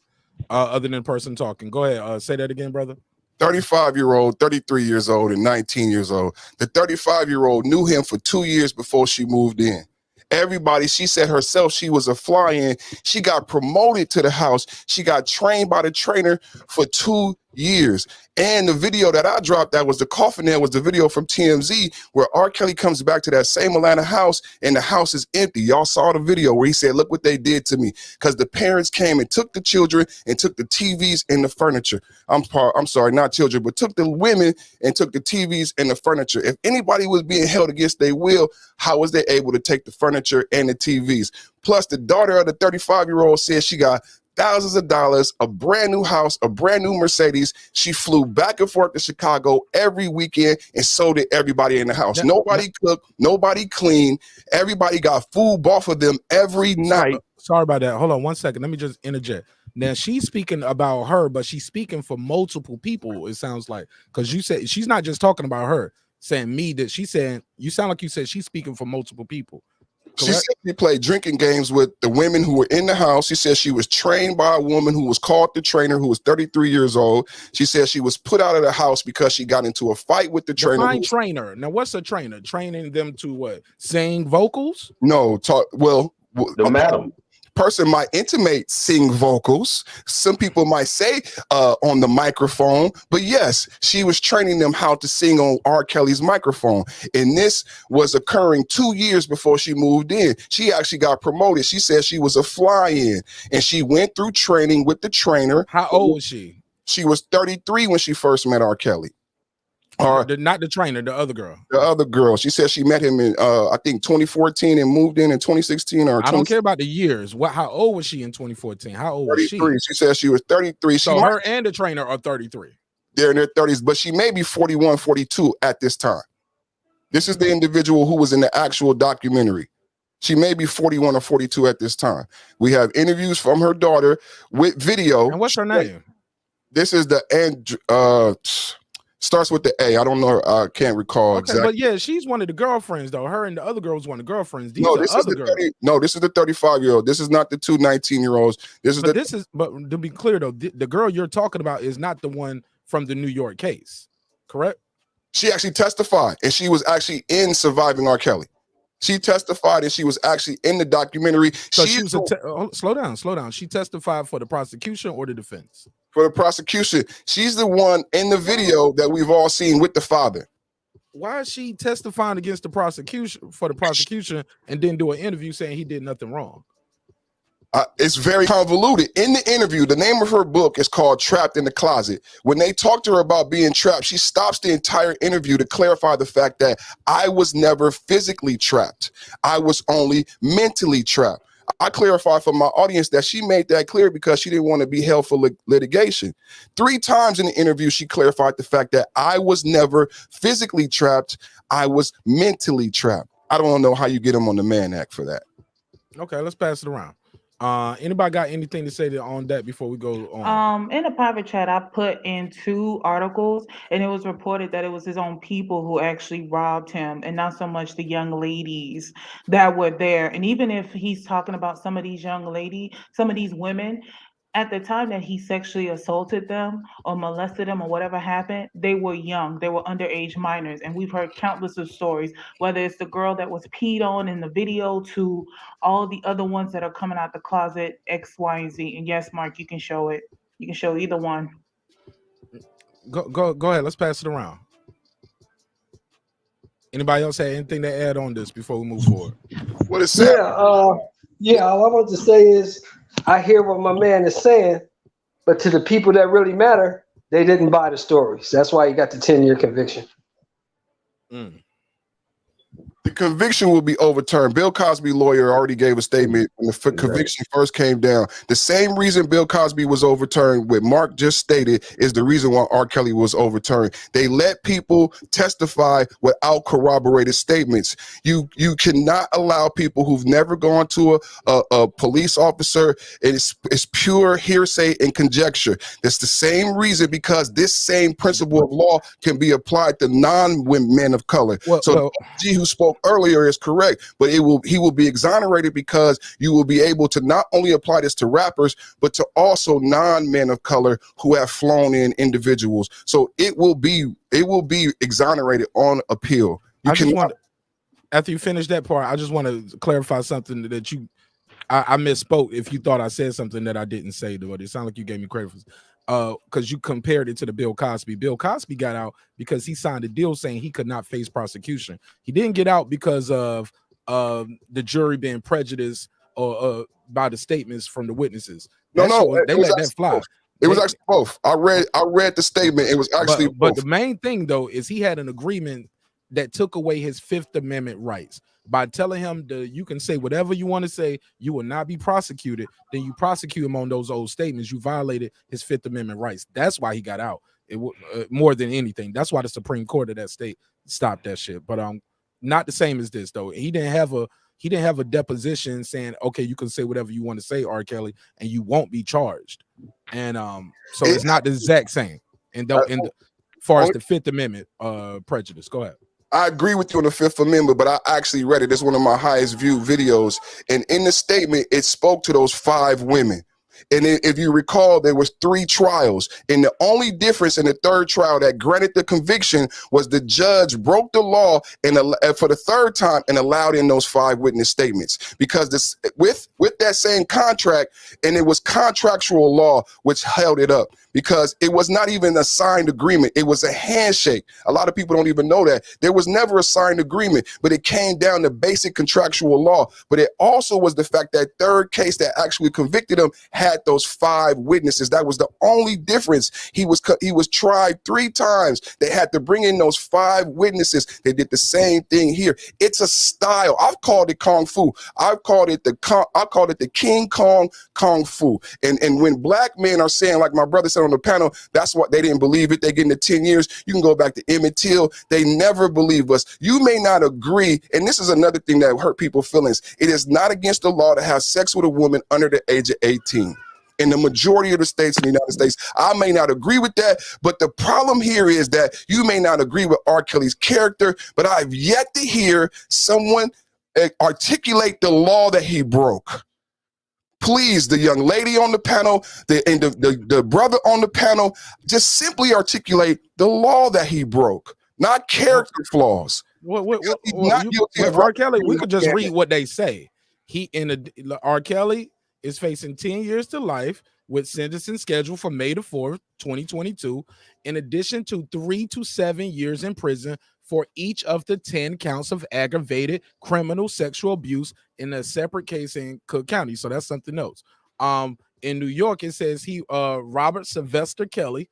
Other than person talking. Go ahead. Say that again, brother. 35-year-old, 33 years old, and 19 years old. The 35-year-old knew him for 2 years before she moved in. Everybody, she said herself, she was a fly-in. She got promoted to the house. She got trained by the trainer for 2 years. And the video that I dropped, that was the coffin there, was the video from TMZ where R. Kelly comes back to that same Atlanta house and the house is empty. Y'all saw the video where he said, look what they did to me. Because the parents came and took the children and took the TVs and the furniture. I'm sorry, not children, but took the women and took the TVs and the furniture. If anybody was being held against their will, how was they able to take the furniture and the TVs? Plus, the daughter of the 35-year-old said she got thousands of dollars, a brand new house, a brand new Mercedes. She flew back and forth to Chicago every weekend, and so did everybody in the house. Nobody cooked, nobody cleaned. Everybody got food bought for them every night. Sorry about that. Hold on 1 second. Let me just interject. Now she's speaking about her, but she's speaking for multiple people. It sounds like, because you said she's not just talking about her, saying me. That she's saying, you sound like you said she's speaking for multiple people. She said she played drinking games with the women who were in the house. She said she was trained by a woman who was called the trainer, who was 33 years old. She said she was put out of the house because she got into a fight with the trainer. Define trainer. Now, what's a trainer? Training them to what? Sing vocals? No, the madam. Person might intimate sing vocals. Some people might say on the microphone, but yes, she was training them how to sing on R. Kelly's microphone. And this was occurring 2 years before she moved in. She actually got promoted. She said she was a fly-in and she went through training with the trainer. How old was she? She was 33 when she first met R. Kelly. Not the trainer, the other girl. The other girl. She said she met him in I think 2014 and moved in 2016 or I don't care about the years. How old was she in 2014? How old was she? 33. She said she was 33. So her and the trainer are 33. They're in their 30s, but she may be 41, 42 at this time. This is the individual who was in the actual documentary. She may be 41 or 42 at this time. We have interviews from her daughter with video. And what's her name? This is starts with the A. I don't know. I can't recall exactly. But yeah, she's one of the girlfriends, though. Her and the other girl was one of the girlfriends. These no, are this other is girls. this is the 35-year-old. This is not the two 19-year-olds. But to be clear, though, the girl you're talking about is not the one from the New York case, correct? She actually testified, and she was actually in Surviving R. Kelly. She testified, and she was actually in the documentary. So she was slow down. She testified for the prosecution or the defense? For the prosecution. She's the one in the video that we've all seen with the father. Why is she testifying against the prosecution and then do an interview saying he did nothing wrong? It's very convoluted. In the interview, the name of her book is called Trapped in the Closet. When they talk to her about being trapped, she stops the entire interview to clarify the fact that I was never physically trapped. I was only mentally trapped. I clarify for my audience that she made that clear because she didn't want to be held for litigation. 3 times in the interview, she clarified the fact that I was never physically trapped. I was mentally trapped. I don't know how you get him on the Mann Act for that. Okay, let's pass it around. Anybody got anything to say on that before we go on? In a private chat, I put in 2 articles, and it was reported that it was his own people who actually robbed him, and not so much the young ladies that were there. And even if he's talking about some of these some of these women, at the time that he sexually assaulted them or molested them or whatever happened, they were young. They were underage minors. And we've heard countless of stories, whether it's the girl that was peed on in the video to all the other ones that are coming out the closet, X, Y, and Z. And yes, Mark, you can show it. You can show either one. Go ahead. Let's pass it around. Anybody else have anything to add on this before we move forward? What is that? Yeah, all I want to say is I hear what my man is saying, but to the people that really matter, they didn't buy the stories. That's why he got the 10-year conviction. The conviction will be overturned. Bill Cosby lawyer already gave a statement when the conviction first came down. The same reason Bill Cosby was overturned, what Mark just stated, is the reason why R. Kelly was overturned. They let people testify without corroborated statements. You cannot allow people who've never gone to a police officer. It's pure hearsay and conjecture. That's the same reason, because this same principle of law can be applied to non-men of color. The OG who spoke earlier is correct, but he will be exonerated because you will be able to not only apply this to rappers, but to also non-men of color who have flown in individuals. So it will be exonerated on appeal. After you finish that part, I just want to clarify something that I misspoke. If you thought I said something that I didn't say, but it sounded like you gave me credit for. Because you compared it to the Bill Cosby. Bill Cosby got out because he signed a deal saying he could not face prosecution. He didn't get out because of the jury being prejudiced or by the statements from the witnesses. They let that fly. Both. It was actually both. I read the statement. It was actually both. But the main thing though is he had an agreement that took away his Fifth Amendment rights. By telling him that you can say whatever you want to say, you will not be prosecuted, then you prosecute him on those old statements. You violated his Fifth Amendment rights. That's why he got out. More than anything. That's why the Supreme Court of that state stopped that shit. But not the same as this though. He didn't have a deposition saying, okay, you can say whatever you want to say, R. Kelly, and you won't be charged. And so it's not the exact same. And as far as the Fifth Amendment prejudice, go ahead. I agree with you on the Fifth Amendment, but I actually read it. It's one of my highest viewed videos. And in the statement, it spoke to those 5 women. And if you recall, there was 3 trials. And the only difference in the 3rd trial that granted the conviction was the judge broke the law and for the 3rd time and allowed in those 5 witness statements. Because with that same contract, and it was contractual law which held it up. Because it was not even a signed agreement. It was a handshake. A lot of people don't even know that. There was never a signed agreement, but it came down to basic contractual law. But it also was the fact that 3rd case that actually convicted him had those 5 witnesses. That was the only difference. He was tried 3 times. They had to bring in those 5 witnesses. They did the same thing here. It's a style. I've called it Kung Fu. I've called it the King Kong Kung Fu. And when black men are saying, like my brother said on the panel, that's what they didn't believe it. They getting the 10 years. You can go back to Emmett Till. They never believe us. You may not agree. And this is another thing that hurt people's feelings. It is not against the law to have sex with a woman under the age of 18. In the majority of the states in the United States, I may not agree with that, but the problem here is that you may not agree with R. Kelly's character, but I've yet to hear someone articulate the law that he broke. Please, the young lady on the panel, the brother on the panel, just simply articulate the law that he broke, not character flaws. R. Kelly, we could just read what they say. R. Kelly is facing 10 years to life with sentencing scheduled for May the 4th, 2022, in addition to 3 to 7 years in prison for each of the 10 counts of aggravated criminal sexual abuse in a separate case in Cook County. So that's something else. In New York, it says Robert Sylvester Kelly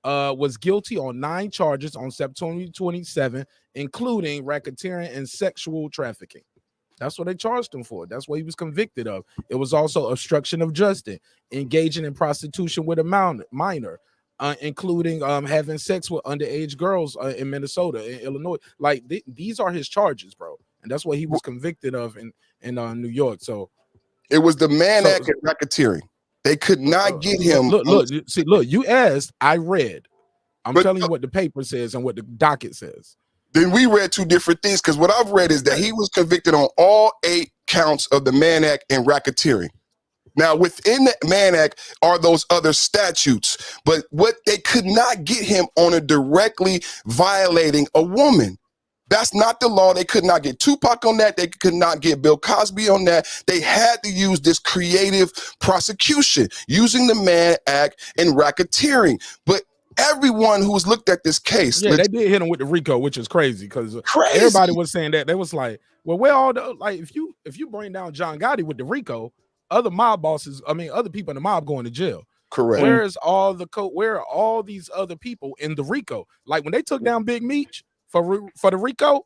was guilty on 9 charges on September 27, including racketeering and sexual trafficking. That's what they charged him for. That's what he was convicted of. It was also obstruction of justice, engaging in prostitution with a minor, including having sex with underage girls in Minnesota, in Illinois. Like these are his charges, bro, and that's what he was convicted of in New York. So It was the man act and racketeering. They could not get him. Look, you asked, I read. I'm telling you what the paper says and what the docket says. Then we read two different things, because what I've read is that he was convicted on all 8 counts of the Mann Act and racketeering. Now, within the Mann Act are those other statutes, but what they could not get him on a directly violating a woman. That's not the law. They could not get Tupac on that. They could not get Bill Cosby on that. They had to use this creative prosecution using the Mann Act and racketeering. But everyone who's looked at this case, they did hit him with the RICO, which is crazy because everybody was saying that. They was like, well, where all the, like, if you bring down John Gotti with the RICO, other mob bosses, other people in the mob going to jail. Correct. Where are all these other people in the RICO? Like when they took down Big Meech for the RICO,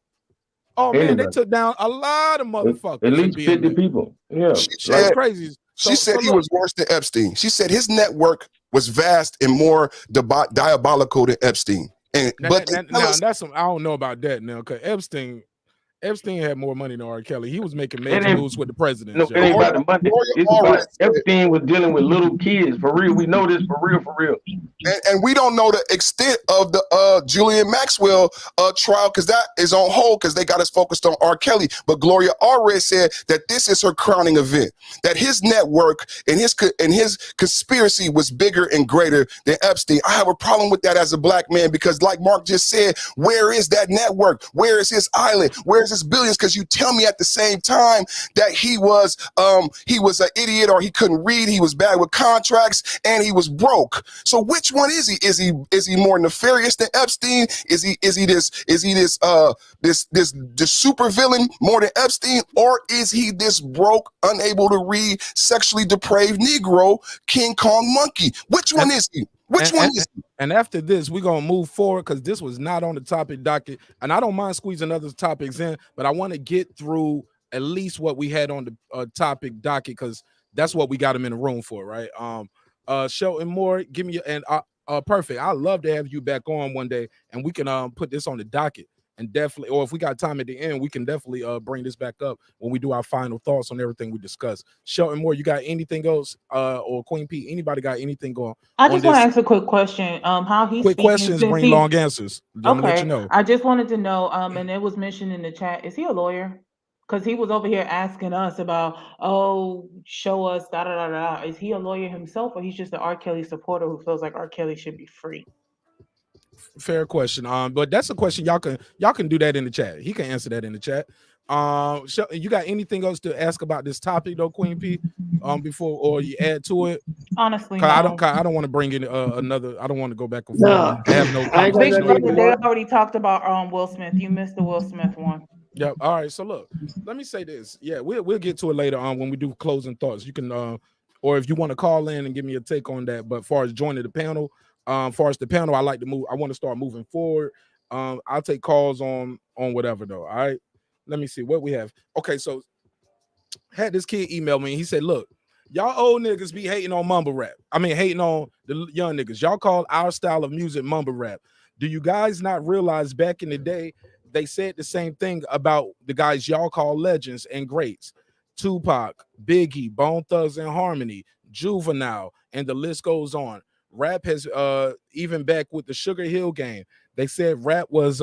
man, they took down a lot of motherfuckers. At least 50 people. Yeah. That's crazy. She said he was worse than Epstein. She said his network was vast and more diabolical than Epstein. And I don't know about that now, because Epstein had more money than R. Kelly. He was making major moves with the president. No, it ain't about the money. It's about Epstein was dealing with little kids. For real. We know this for real. And we don't know the extent of the Julian Maxwell trial, because that is on hold because they got us focused on R. Kelly. But Gloria already said that this is her crowning event, that his network and his conspiracy was bigger and greater than Epstein. I have a problem with that as a black man, because like Mark just said, where is that network? Where is his island? Where is his billions? Because you tell me at the same time that he was an idiot, or he couldn't read, he was bad with contracts, and he was broke. So which one is he? Is he more nefarious than Epstein? Is he this super villain more than Epstein, or is he this broke, unable to read, sexually depraved Negro, King Kong monkey? Which one is he? Which one is he? And after this, we're gonna move forward because this was not on the topic docket, and I don't mind squeezing other topics in, but I want to get through at least what we had on the topic docket, because that's what we got him in the room for, right? Shelton Moore, give me perfect. I'd love to have you back on one day, and we can put this on the docket, and definitely, or if we got time at the end, we can definitely bring this back up when we do our final thoughts on everything we discussed. Shelton Moore, you got anything else, or Queen P, anybody got anything going? I just want to ask a quick question. How he's quick questions bring long answers. Okay, let you know. I just wanted to know. And it was mentioned in the chat. Is he a lawyer? Because he was over here asking us about, show us da da da da. Is he a lawyer himself, or he's just an R. Kelly supporter who feels like R. Kelly should be free? Fair question. But that's a question y'all can do that in the chat. He can answer that in the chat. You got anything else to ask about this topic though, Queen P? Before, or you add to it? Honestly, no. I don't want to bring in another. I don't want to go back and forth. No. I have no. They already talked about Will Smith. You missed the Will Smith one. Yep. All right. So look, let me say this. Yeah, we'll get to it later on when we do closing thoughts. You can, or if you want to call in and give me a take on that. But as far as joining the panel, I like to move. I want to start moving forward. I'll take calls on whatever though. All right. Let me see what we have. Okay, so had this kid email me. He said, "Look, y'all old niggas be hating on mumble rap. I mean, hating on the young niggas. Y'all call our style of music mumble rap. Do you guys not realize back in the day they said the same thing about the guys y'all call legends and greats? Tupac, Biggie, Bone Thugs and Harmony, Juvenile, and the list goes on. Rap has even back with the Sugar Hill Gang. They said rap was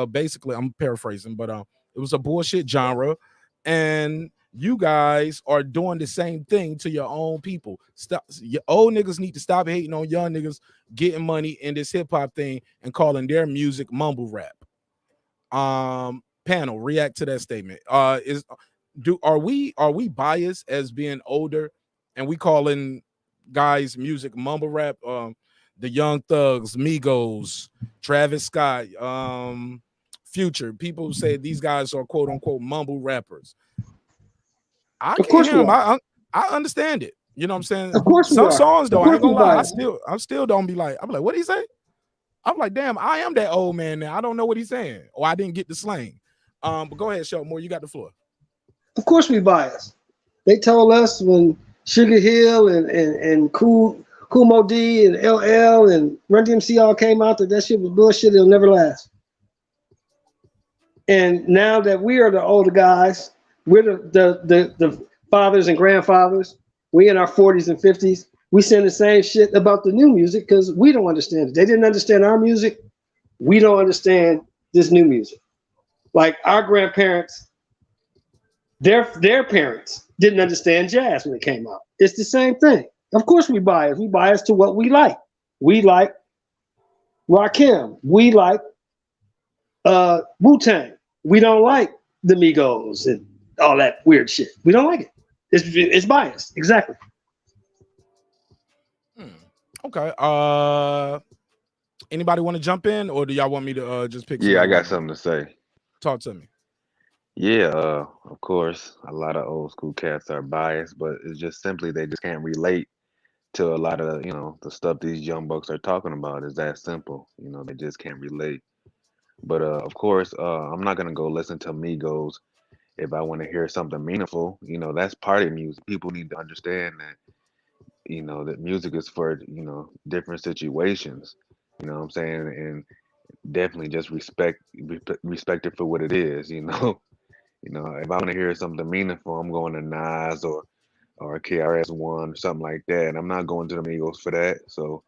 basically, I'm paraphrasing, but it was a bullshit genre, and you guys are doing the same thing to your own people. Stop. Your old niggas need to stop hating on young niggas getting money in this hip hop thing and calling their music mumble rap." Panel, react to that statement. Are we biased as being older and we calling guys music mumble rap? The Young Thugs, Migos, Travis Scott, Future. People say these guys are quote unquote mumble rappers. I understand it. You know what I'm saying? Of course, some songs though, I ain't gonna lie. I still don't be like, I'm like, what did he say? I'm like, damn, I am that old man now. I don't know what he's saying, or I didn't get the slang. But go ahead, Shelton Moore. You got the floor. Of course, we biased. They told us when Sugar Hill and Cool Mo D and LL and Run DMC all came out that shit was bullshit. It'll never last. And now that we are the older guys, we're the fathers and grandfathers, we in our 40s and 50s, we saying the same shit about the new music because we don't understand it. They didn't understand our music. We don't understand this new music. Like our grandparents, their parents didn't understand jazz when it came out. It's the same thing. Of course we bias. We bias to what we like. We like Rakim. We like Wu-Tang. We don't like the Migos and all that weird shit. We don't like it. It's biased. Exactly. Okay. Anybody want to jump in, or do y'all want me to just pick? Yeah, I got something to say. Talk to me. Yeah, of course, a lot of old school cats are biased, but it's just simply they just can't relate to a lot of, the stuff these young bucks are talking about. Is that simple. They just can't relate. But of course, I'm not gonna go listen to Migos if I want to hear something meaningful. That's part of music. People need to understand that, that music is for, different situations. You know what I'm saying? And definitely just respect it for what it is, if I want to hear something meaningful, I'm going to Nas or KRS-One or something like that. And I'm not going to the Migos for that. So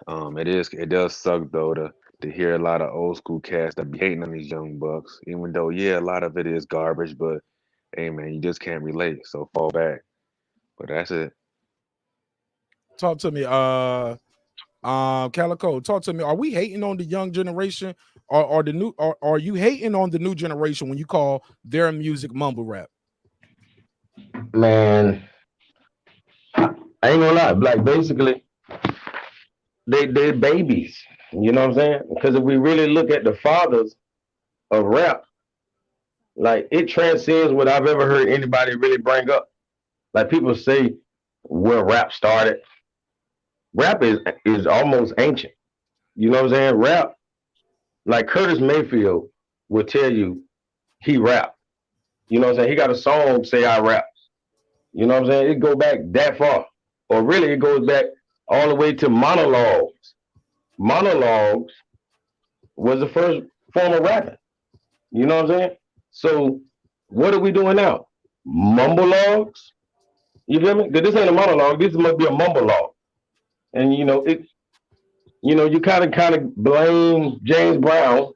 it does suck though to hear a lot of old school cats that be hating on these young bucks, even though a lot of it is garbage, but hey man, you just can't relate. So fall back. But that's it. Talk to me. Calico, talk to me. Are we hating on the young generation, or the new? Or are you hating on the new generation when you call their music mumble rap? Man, I ain't gonna lie. Like basically, they're babies. You know what I'm saying? Because if we really look at the fathers of rap, like it transcends what I've ever heard anybody really bring up. Like people say where rap started. Rap is almost ancient. You know what I'm saying? Rap, like Curtis Mayfield will tell you he rap. You know what I'm saying? He got a song say I rap. You know what I'm saying? It go back that far. Or really it goes back all the way to monologues. Monologues was the first form of rapping. You know what I'm saying? So what are we doing now? Mumble logs? You feel me? Because this ain't a monologue. This must be a mumble log. And you kind of blame James Brown,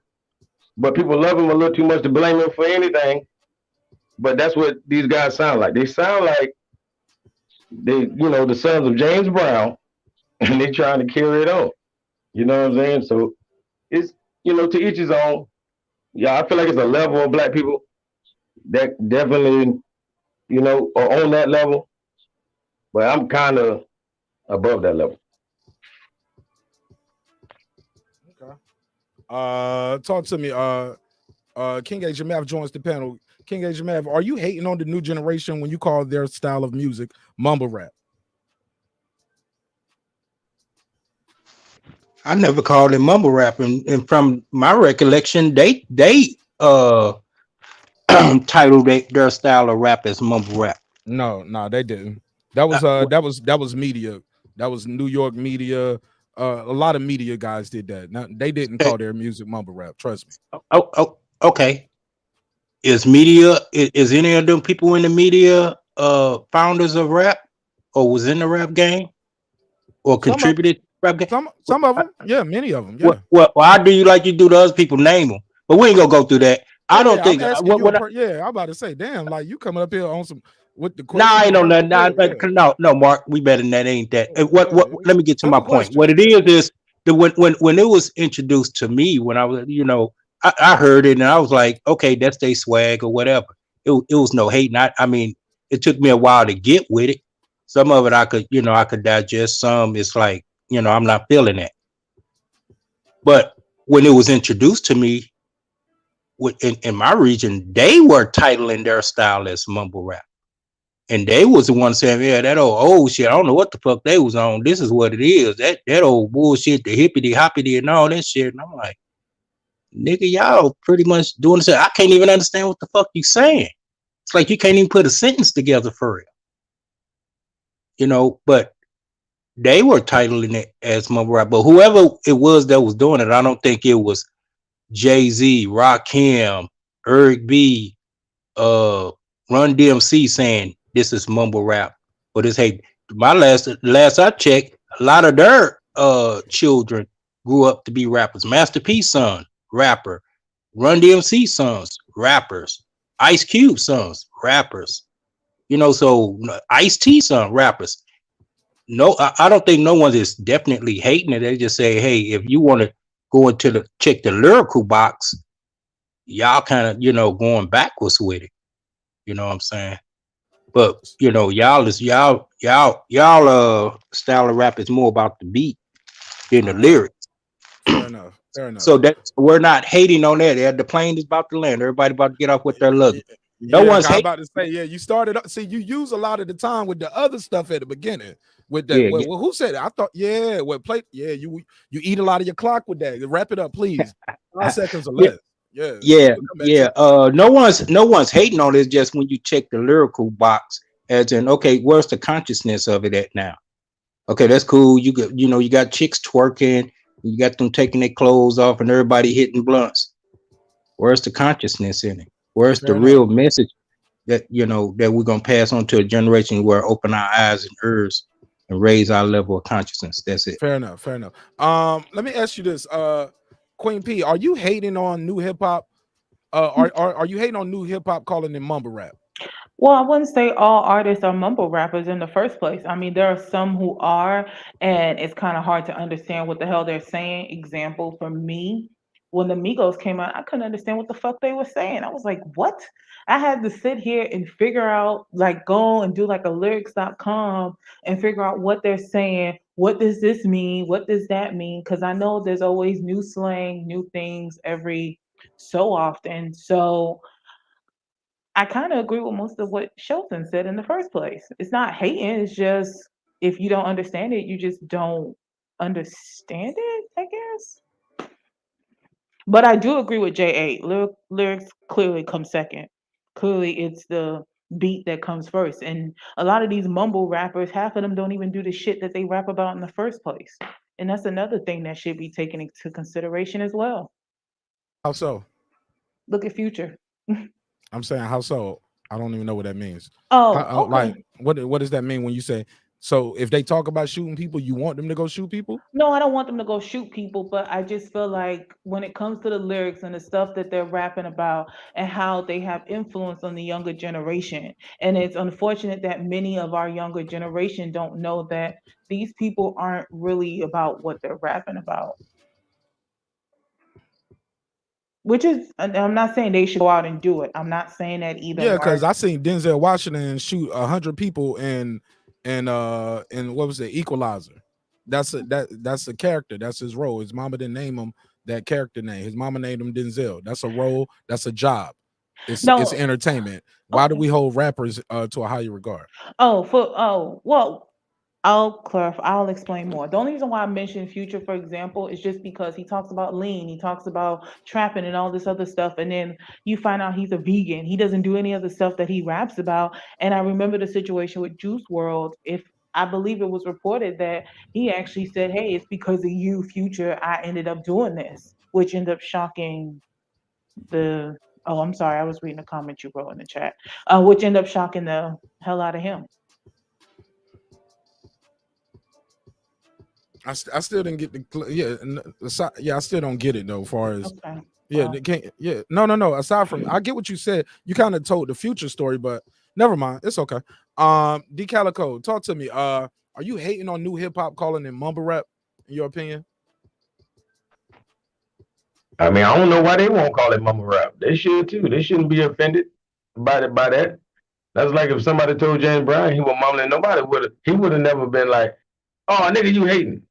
but people love him a little too much to blame him for anything. But that's what these guys sound like. They sound like the sons of James Brown, and they trying to carry it on. You know what I'm saying? So it's to each his own. Yeah, I feel like it's a level of black people that definitely are on that level, but I'm kind of above that level. Talk to me. King H. Mav joins the panel. King H. Mav, are you hating on the new generation when you call their style of music mumble rap? I never called it mumble rap, and from my recollection, they titled their style of rap as mumble rap. No, they didn't. That was media. That was New York media. A lot of media guys did that. Now, they didn't call their music mumble rap. Trust me. Oh, okay. Is any of them people in the media founders of rap, or was in the rap game, or contributed to rap game? Some of them, yeah, many of them, yeah. Well, how do you like you do the other people name them? But we ain't gonna go through that. I don't think. I'm about to say, damn, like you coming up here on some with the. No, I ain't on that. No, Mark, we better than that. Ain't that? What? Let me get to my point. What it is that when it was introduced to me, when I was, I heard it and I was like, okay, that's their swag or whatever. It was no hating. I mean, it took me a while to get with it. Some of it I could digest. Some it's like, I'm not feeling that. But when it was introduced to me, in my region, they were titling their style as mumble rap. And they was the one saying, yeah, that old shit, I don't know what the fuck they was on. This is what it is. That old bullshit, the hippity hoppity and all that shit. And I'm like, nigga, y'all pretty much doing this. I can't even understand what the fuck you saying. It's like you can't even put a sentence together for real. But they were titling it as mumble rap. But whoever it was that was doing it, I don't think it was Jay-Z, Rakim, Eric B, Run DMC saying this is mumble rap, but it's hey. My last I checked, a lot of their children grew up to be rappers. Master P's son, rapper. Run DMC sons, rappers. Ice Cube sons, rappers. You know, so Ice T son, rappers. No, I don't think no one is definitely hating it. They just say, hey, if you want to go into the check the lyrical box, y'all kind of, you know, going backwards with it. You know what I'm saying? But you know, y'all style of rap is more about the beat than the lyrics. Fair enough. Fair enough. So that we're not hating on that. The plane is about to land. Everybody about to get off with their luggage. No one's I'm hating. about to say, yeah, you started up. See, you use a lot of the time with the other stuff at the beginning. With that, Yeah, well, who said it? I thought, yeah, you eat a lot of your clock with that. Wrap it up, please. 5 seconds or less. Yeah. No one's hating on it. It's just when you check the lyrical box, as in, okay, where's the consciousness of it at now? Okay, that's cool. You got chicks twerking, you got them taking their clothes off, and everybody hitting blunts. Where's the consciousness in it? Where's the real message that that we're gonna pass on to a generation where open our eyes and ears and raise our level of consciousness? That's it. Fair enough. Let me ask you this, Queen P, are you hating on new hip hop? Are you hating on new hip hop calling it mumble rap? Well, I wouldn't say all artists are mumble rappers in the first place. I mean, there are some who are, and it's kind of hard to understand what the hell they're saying. Example for me, when the Migos came out, I couldn't understand what the fuck they were saying. I was like, what? I had to sit here and figure out, like, go and do like a lyrics.com and figure out what they're saying. What does this mean? What does that mean? Because I know there's always new slang, new things every so often. So I kind of agree with most of what Shelton said in the first place. It's not hating, it's just if you don't understand it, you just don't understand it, I guess. But I do agree with J8. Lyrics clearly come second. Clearly, it's the beat that comes first. And a lot of these mumble rappers, half of them don't even do the shit that they rap about in the first place. And that's another thing that should be taken into consideration as well. How so? Look at Future. I'm saying how so? I don't even know what that means. Oh, okay. Like what does that mean when you say so? If they talk about shooting people, you want them to go shoot people? No, I don't want them to go shoot people, but I just feel like when it comes to the lyrics and the stuff that they're rapping about and how they have influence on the younger generation. And it's unfortunate that many of our younger generation don't know that these people aren't really about what they're rapping about. Which is, and I'm not saying they should go out and do it. I'm not saying that either. Yeah, because I seen Denzel Washington shoot 100 people in what was it, Equalizer. That's a character. That's his role. His mama didn't name him that character name. His mama named him Denzel. That's a role. That's a job. It's entertainment. Why do we hold rappers to a higher regard? Well, I'll clarify. I'll explain more. The only reason why I mentioned Future, for example, is just because he talks about lean, he talks about trapping and all this other stuff, and then you find out he's a vegan. He doesn't do any of the stuff that he raps about. And I remember the situation with Juice WRLD. If I believe it was reported that he actually said, "Hey, it's because of you, Future, I ended up doing this," which ended up shocking the. Oh, I'm sorry. I was reading a comment you wrote in the chat, which ended up shocking the hell out of him. I still didn't get the I still don't get it though. As far as they can't no. Aside from I get what you said, you kind of told the Future story, but never mind, it's okay. D Calico, talk to me. Are you hating on new hip hop calling it mumble rap? In your opinion? I mean, I don't know why they won't call it mumble rap. They should too. They shouldn't be offended by that. That's like if somebody told James Brown he was mumbling, he would have never been like, "Oh, nigga, you hating."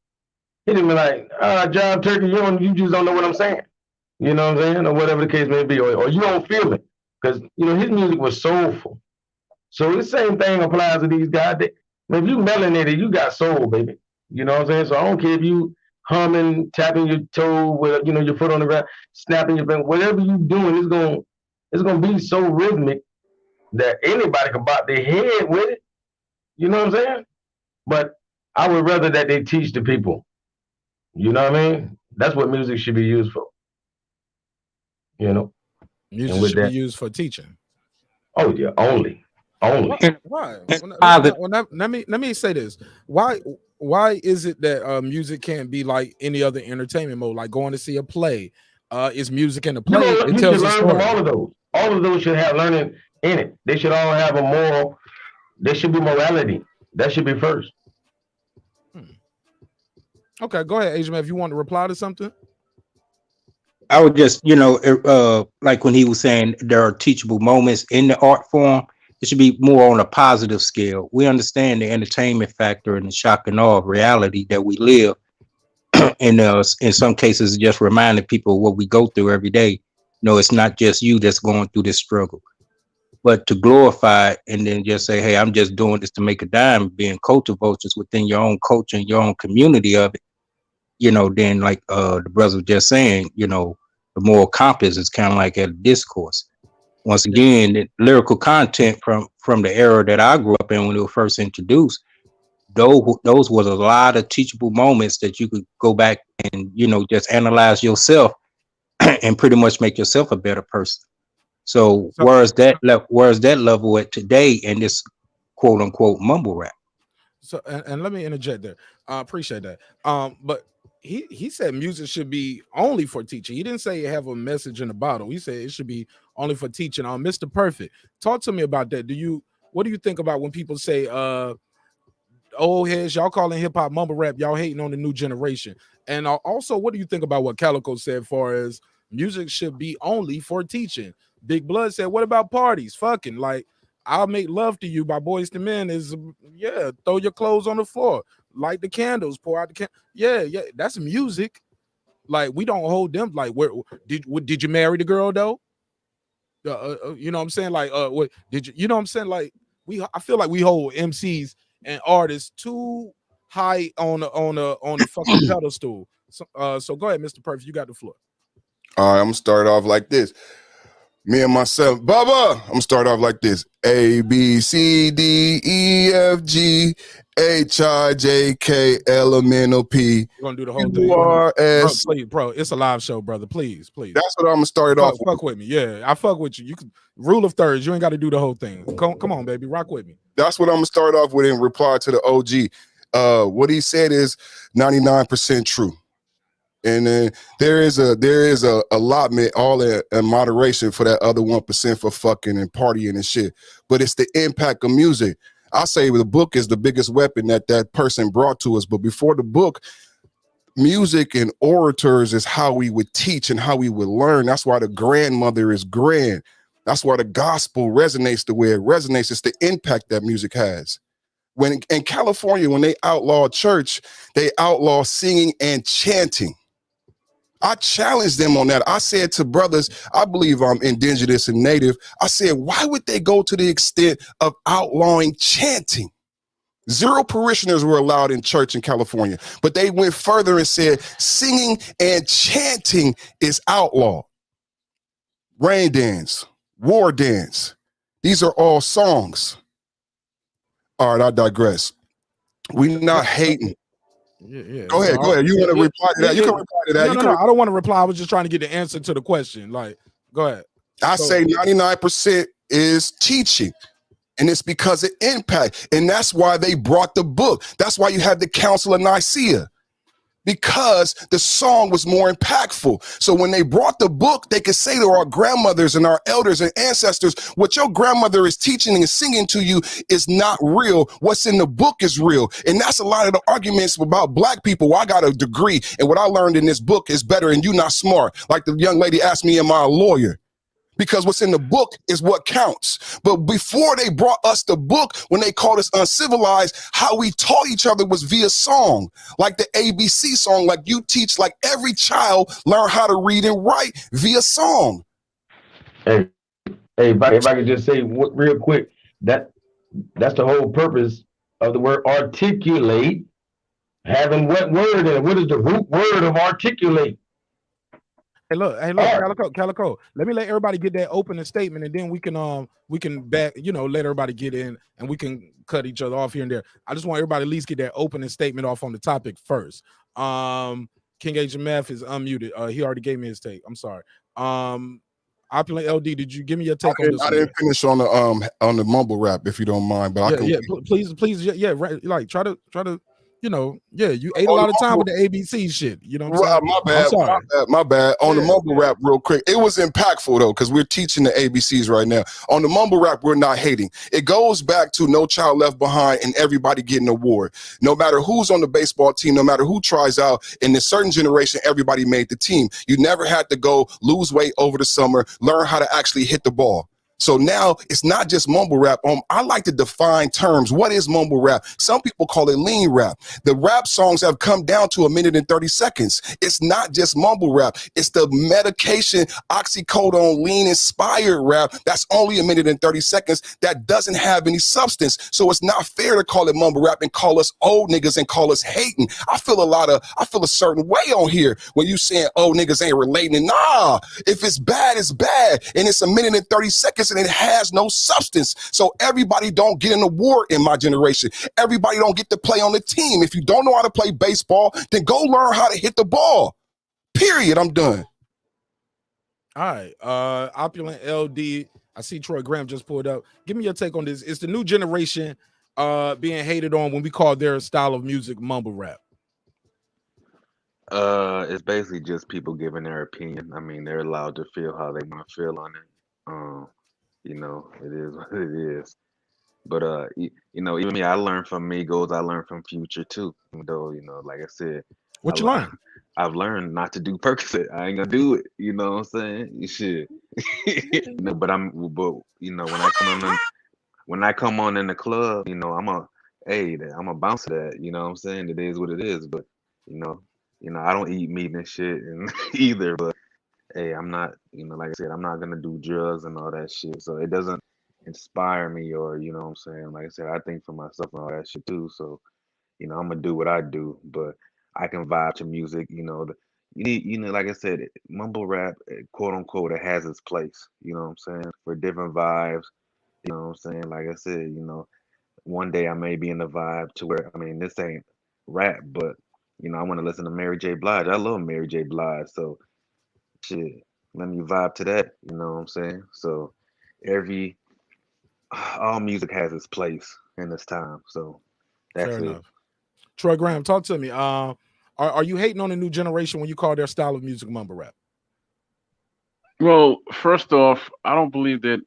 He'd be like, Job Turkey, you just don't know what I'm saying. You know what I'm saying? Or whatever the case may be. Or you don't feel it. Because, his music was soulful. So the same thing applies to these guys. If you melanated, you got soul, baby. You know what I'm saying? So I don't care if you humming, tapping your toe with, your foot on the ground, snapping your finger. Whatever you doing, it's gonna be so rhythmic that anybody can bop their head with it. You know what I'm saying? But I would rather that they teach the people. You know what I mean? That's what music should be used for. Music should be used for teaching. Oh yeah, only. Why? Let me say this. Why is it that music can't be like any other entertainment mode, like going to see a play? Is music in the play? It You tells should a learn from story. all of those. All of those should have learning in it. They should all have a moral. There should be morality. That should be first. Okay, go ahead, Asian man. If you want to reply to something. I would just, like when he was saying there are teachable moments in the art form, it should be more on a positive scale. We understand the entertainment factor and the shock and awe of reality that we live. And in some cases, just reminding people what we go through every day. No, it's not just you that's going through this struggle. But to glorify it and then just say, hey, I'm just doing this to make a dime, being culture vultures within your own culture and your own community of it, then like the brother was just saying, the moral compass is kind of like a discourse. Once again, the lyrical content from the era that I grew up in when it was first introduced, those was a lot of teachable moments that you could go back and, just analyze yourself and pretty much make yourself a better person. So where's that level at today in this quote unquote mumble rap? So and let me interject there. I appreciate that. But he said music should be only for teaching. He didn't say have a message in a bottle. He said it should be only for teaching. Mr. Perfect, talk to me about that. What do you think about when people say old heads, y'all calling hip hop mumble rap, y'all hating on the new generation? And also, what do you think about what Calico said, far as music should be only for teaching? Big Blood said, what about parties? Fucking like I'll Make Love to You by Boys to Men is throw your clothes on the floor, light the candles, pour out the yeah, that's music. Like we don't hold them like where did you marry the girl though? You know what I'm saying? Like what did you know what I'm saying? Like I feel like we hold MCs and artists too high on the fucking pedestal. So go ahead, Mr. Perfect, you got the floor. All right, I'm gonna start off like this. Me and myself, Bubba. I'm gonna start off like this: A B C D E F G H I J K L M N O P. We're gonna do the whole thing. Bro, please, bro, it's a live show, brother. Please. That's what I'm gonna start it off. Fuck with me, yeah. I fuck with you. You can rule of thirds. You ain't got to do the whole thing. Come on, baby, rock with me. That's what I'm gonna start off with in reply to the OG. What he said is 99% true. And then there is a allotment all in moderation for that other 1% for fucking and partying and shit. But it's the impact of music. I say the book is the biggest weapon that person brought to us. But before the book, music and orators is how we would teach and how we would learn. That's why the grandmother is grand. That's why the gospel resonates the way it resonates. It's the impact that music has. When in California, when they outlaw church, they outlaw singing and chanting. I challenged them on that. I said to brothers, I believe I'm indigenous and native. I said, why would they go to the extent of outlawing chanting? 0 parishioners were allowed in church in California, but they went further and said singing and chanting is outlawed. Rain dance, war dance. These are all songs. All right, I digress. We're not hating. Yeah. Go ahead. You want to reply to that? You can reply to that. No, I don't want to reply. I was just trying to get the answer to the question. Like, go ahead. I say 99% is teaching. And it's because of impact. And that's why they brought the book. That's why you had the Council of Nicaea. Because the song was more impactful. So when they brought the book, they could say to our grandmothers and our elders and ancestors, what your grandmother is teaching and singing to you is not real. What's in the book is real. And that's a lot of the arguments about black people. Well, I got a degree and what I learned in this book is better and you not smart. Like the young lady asked me, am I a lawyer? Because what's in the book is what counts. But before they brought us the book, when they called us uncivilized, how we taught each other was via song. Like the ABC song, like you teach, like every child learn how to read and write via song. Hey, if I could just say real quick, that's the whole purpose of the word articulate, having what word in it? What is the root word of articulate? Hey, look, Calico. Let me let everybody get that opening statement, and then we can back, let everybody get in, and we can cut each other off here and there. I just want everybody at least get that opening statement off on the topic first. King Agent Math is unmuted. He already gave me his take. I'm sorry. Opulent LD, did you give me your I take on didn't, this? I didn't finish on the mumble rap, if you don't mind, but I can. Please, yeah, right, like try to, you ate a On the lot of time mumble- with the ABC shit. You know what I'm saying? My I'm bad, sorry. my bad. On the mumble rap, real quick, it was impactful though, because we're teaching the ABCs right now. On the mumble rap, we're not hating. It goes back to No Child Left Behind and everybody getting an award. No matter who's on the baseball team, no matter who tries out, in a certain generation, everybody made the team. You never had to go lose weight over the summer, learn how to actually hit the ball. So now it's not just mumble rap. I like to define terms. What is mumble rap? Some people call it lean rap. The rap songs have come down to 1 minute and 30 seconds. It's not just mumble rap. It's the medication, oxycodone, lean inspired rap. That's only 1 minute and 30 seconds. That doesn't have any substance. So it's not fair to call it mumble rap and call us old niggas and call us hating. I feel a certain way on here when you saying, oh, niggas ain't relating. Nah, if it's bad, it's bad. And it's 1 minute and 30 seconds. And it has no substance. So everybody don't get an award in my generation. Everybody don't get to play on the team. If you don't know how to play baseball, then go learn how to hit the ball. Period. I'm done. All right. Opulent LD. I see Troy Graham just pulled up. Give me your take on this. It's the new generation being hated on when we call their style of music mumble rap. It's basically just people giving their opinion. I mean, they're allowed to feel how they want to feel on it. You know, it is what it is. But you know, even me, I learned from Migos, I learned from Future too. Even though, you know, like I said, What you learned? I've learned not to do Percocet. I ain't gonna do it. You know what I'm saying? Shit. No, but you know, when I come on in the club, you know, I'm a bounce to that. You know what I'm saying? It is what it is. But you know, I don't eat meat and shit and either. But hey, I'm not, you know, like I said, I'm not gonna do drugs and all that shit. So it doesn't inspire me, or you know what I'm saying. Like I said, I think for myself and all that shit too. So you know, I'm gonna do what I do, but I can vibe to music. You know, you know, like I said, mumble rap, quote unquote, it has its place. You know what I'm saying? For different vibes. You know what I'm saying? Like I said, you know, one day I may be in the vibe to where, I mean, this ain't rap, but you know, I want to listen to Mary J. Blige. I love Mary J. Blige, so shit, let me vibe to that. You know what I'm saying? So all music has its place in this time. So that's Fair it. enough. Troy Graham, talk to me. Are you hating on the new generation when you call their style of music mumble rap? Well, first off, I don't believe that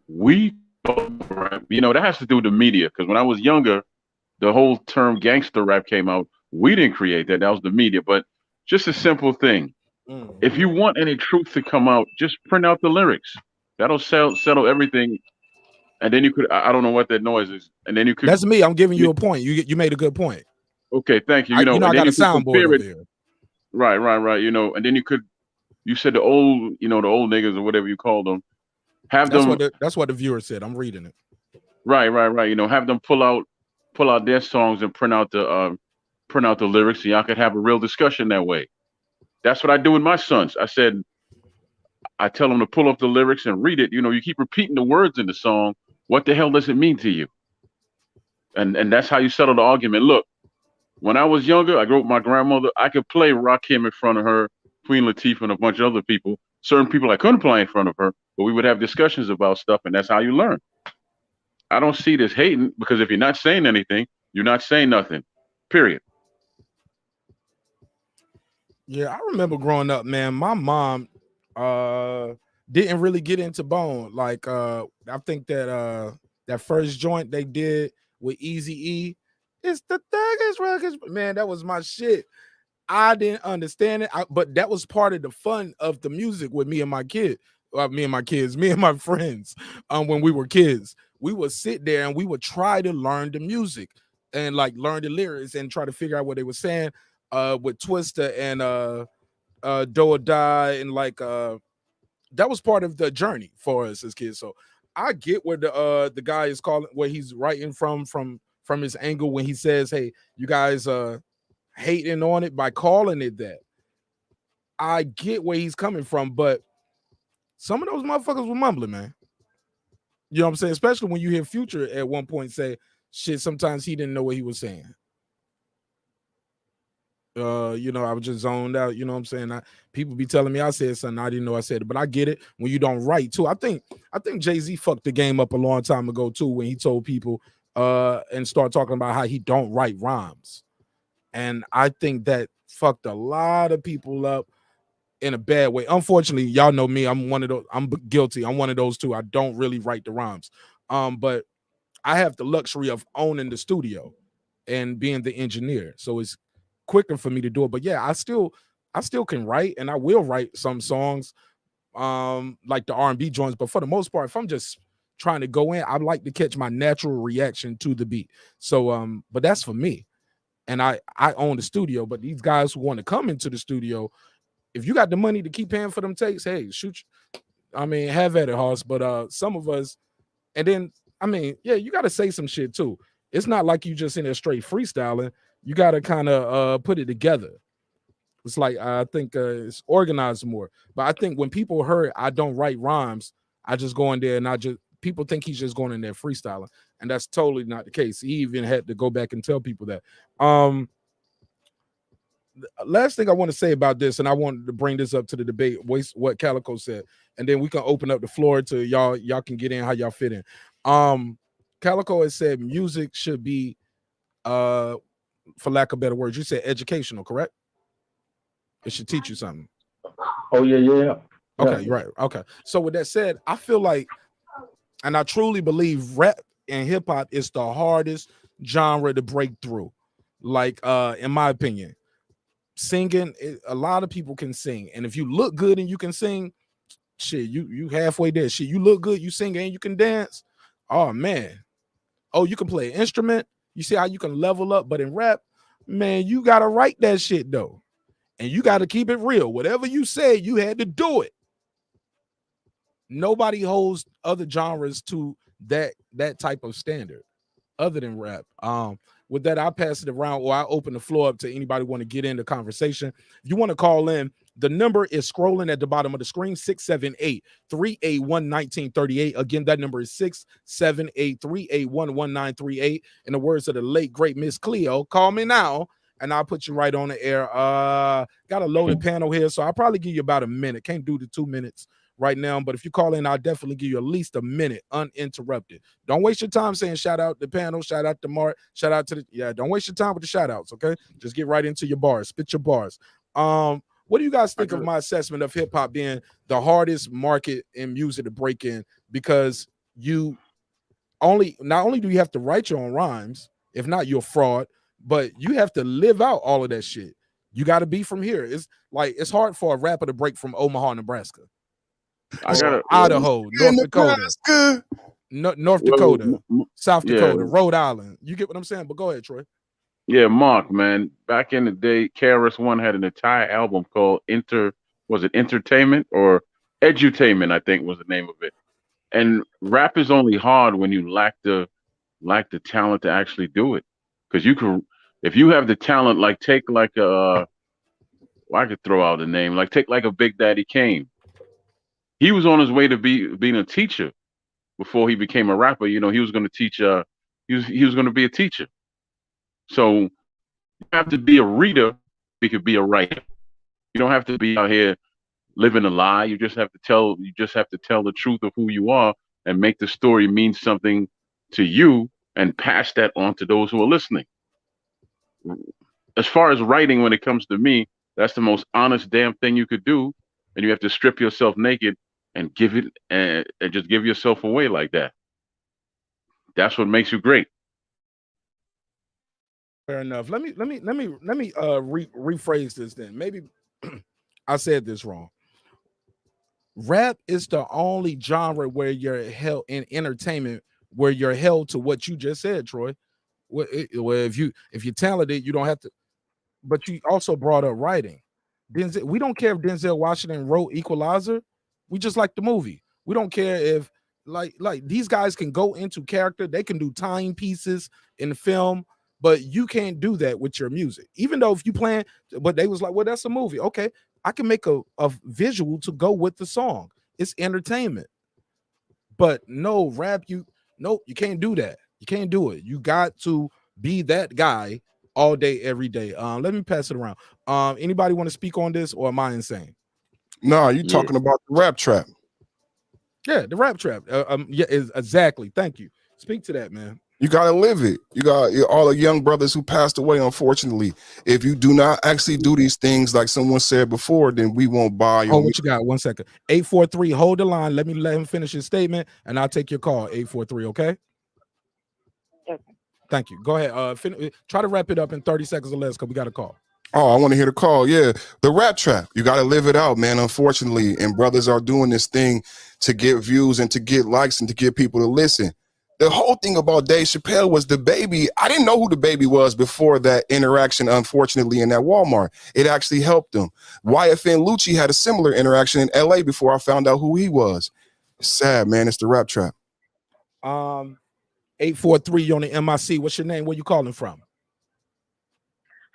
we, you know, that has to do with the media. Because when I was younger, the whole term gangster rap came out. We didn't create that. That was the media. But just a simple thing. If you want any truth to come out, just print out the lyrics. That'll settle everything. And then you could, I don't know what that noise is. And then you could. That's me. I'm giving you a point. You made a good point. Okay, thank you. You know, I and got then a you could soundboard compare over it. here. Right. You know, and then you said the old niggas or whatever you call them. That's what the viewer said. I'm reading it. Right. You know, have them pull out their songs and print out the lyrics, and y'all could have a real discussion that way. That's what I do with my sons. I tell them to pull up the lyrics and read it. You know, you keep repeating the words in the song. What the hell does it mean to you? And that's how you settle the argument. Look, when I was younger, I grew up with my grandmother. I could play Rakim in front of her, Queen Latifah, and a bunch of other people. Certain people I couldn't play in front of her, but we would have discussions about stuff, and that's how you learn. I don't see this hating, because if you're not saying anything, you're not saying nothing. Period. Yeah, I remember growing up, man. My mom didn't really get into Bone. Like I think that that first joint they did with Eazy-E, it's the thuggish rugged. Man, that was my shit. I didn't understand it, but that was part of the fun of the music with me and my kids, me and my friends. When we were kids, we would sit there and we would try to learn the music and like learn the lyrics and try to figure out what they were saying. With Twister and Do or Die, and like that was part of the journey for us as kids. So I get where the guy is calling, where he's writing from his angle when he says, "Hey, you guys hating on it by calling it that." I get where he's coming from, but some of those motherfuckers were mumbling, man. You know what I'm saying? Especially when you hear Future at one point say, "Shit, sometimes he didn't know what he was saying." You know, I was just zoned out. You know what I'm saying? People be telling me I said something I didn't know I said it, but I get it when you don't write too. I think Jay-Z fucked the game up a long time ago too when he told people and start talking about how he don't write rhymes, and I think that fucked a lot of people up in a bad way. Unfortunately, y'all know me. I'm one of those. I'm guilty. I'm one of those too. I don't really write the rhymes, but I have the luxury of owning the studio and being the engineer, so it's quicker for me to do it. But yeah, I still can write, and I will write some songs like the R&B joints, but for the most part, if I'm just trying to go in, I like to catch my natural reaction to the beat. So but that's for me, and I own the studio. But these guys who want to come into the studio, if you got the money to keep paying for them takes, hey, shoot, I mean, have at it, Hoss. But some of us, and then I mean, yeah, you got to say some shit too. It's not like you just in there straight freestyling. You got to kind of put it together. It's like I think it's organized more. But I think when people heard I don't write rhymes, I just go in there and people think he's just going in there freestyling, and that's totally not the case. He even had to go back and tell people that. Last thing I want to say about this, and I wanted to bring this up to the debate, what Calico said, and then we can open up the floor to y'all. Y'all can get in how y'all fit in. Calico has said music should be, for lack of better words, you said educational, correct? It should teach you something. Oh yeah. Okay, right. Okay. So with that said, I feel like, and I truly believe rap and hip hop is the hardest genre to break through. Like, in my opinion, singing, a lot of people can sing, and if you look good and you can sing, shit, you halfway there. Shit, you look good, you sing, and you can dance. Oh man. Oh, you can play an instrument. You see how you can level up, but in rap, man, you gotta write that shit though. And you got to keep it real. Whatever you say, you had to do it. Nobody holds other genres to that type of standard other than rap. With that, I'll pass it around, or I'll open the floor up to anybody want to get in the conversation. If you want to call in, the number is scrolling at the bottom of the screen, 678-381-1938. Again, that number is 678-381-1938. In the words of the late, great Miss Cleo, call me now, and I'll put you right on the air. Got a loaded panel here, so I'll probably give you about a minute. Can't do the 2 minutes right now, but if you call in, I'll definitely give you at least a minute uninterrupted. Don't waste your time saying shout out the panel, shout out to Mark, shout out to don't waste your time with the shout outs, okay? Just get right into your bars, spit your bars. What do you guys think of my assessment of hip hop being the hardest market in music to break in? Because not only do you have to write your own rhymes, if not, you're a fraud, but you have to live out all of that shit. You got to be from here. It's like it's hard for a rapper to break from Omaha, Nebraska. Idaho, North Dakota, North Dakota, South Dakota, Rhode Island. You get what I'm saying? But go ahead, Troy. Yeah, Mark, man. Back in the day, KRS-One had an entire album called Entertainment or Edutainment, I think was the name of it. And rap is only hard when you lack the talent to actually do it. Because if you have the talent, like take like I could throw out a name, like take like a Big Daddy Kane. He was on his way to being a teacher before he became a rapper. You know, he was going to teach. He was going to be a teacher. So you have to be a reader. You could be a writer. You don't have to be out here living a lie. You just have to tell. You just have to tell the truth of who you are and make the story mean something to you and pass that on to those who are listening. As far as writing, when it comes to me, that's the most honest damn thing you could do. And you have to strip yourself naked and give it and just give yourself away like that. That's what makes you great. Fair enough. Let me rephrase this then. Maybe I said this wrong. Rap is the only genre where you're held in entertainment, where you're held to what you just said, Troy. Where if you're talented, you don't have to. But you also brought up writing. We don't care if Denzel Washington wrote Equalizer. We just like the movie. We don't care if like these guys can go into character. They can do timepieces in the film, but you can't do that with your music. Even though if you plan, but they was like, well, that's a movie. Okay, I can make a visual to go with the song. It's entertainment. But no, rap, you can't do that. You can't do it. You got to be that guy all day, every day. Let me pass it around. Anybody want to speak on this, or am I insane? No, you talking about the rap trap. Yeah, the rap trap. Yeah, exactly. Thank you. Speak to that, man. You gotta live it. You got all the young brothers who passed away. Unfortunately, if you do not actually do these things, like someone said before, then we won't buy your. Oh, what you got? 1 second. 843. Hold the line. Let him finish his statement, and I'll take your call. 843. Okay. Thank you. Go ahead. Try to wrap it up in 30 seconds or less, because we got a call. Oh, I want to hear the call. Yeah, the rap trap. You got to live it out, man. Unfortunately, and brothers are doing this thing to get views and to get likes and to get people to listen. The whole thing about Dave Chappelle was the baby. I didn't know who the baby was before that interaction, unfortunately, in that Walmart. It actually helped him. YFN Lucci had a similar interaction in LA before I found out who he was. It's sad, man. It's the rap trap. 843 on the MIC. What's your name? Where you calling from?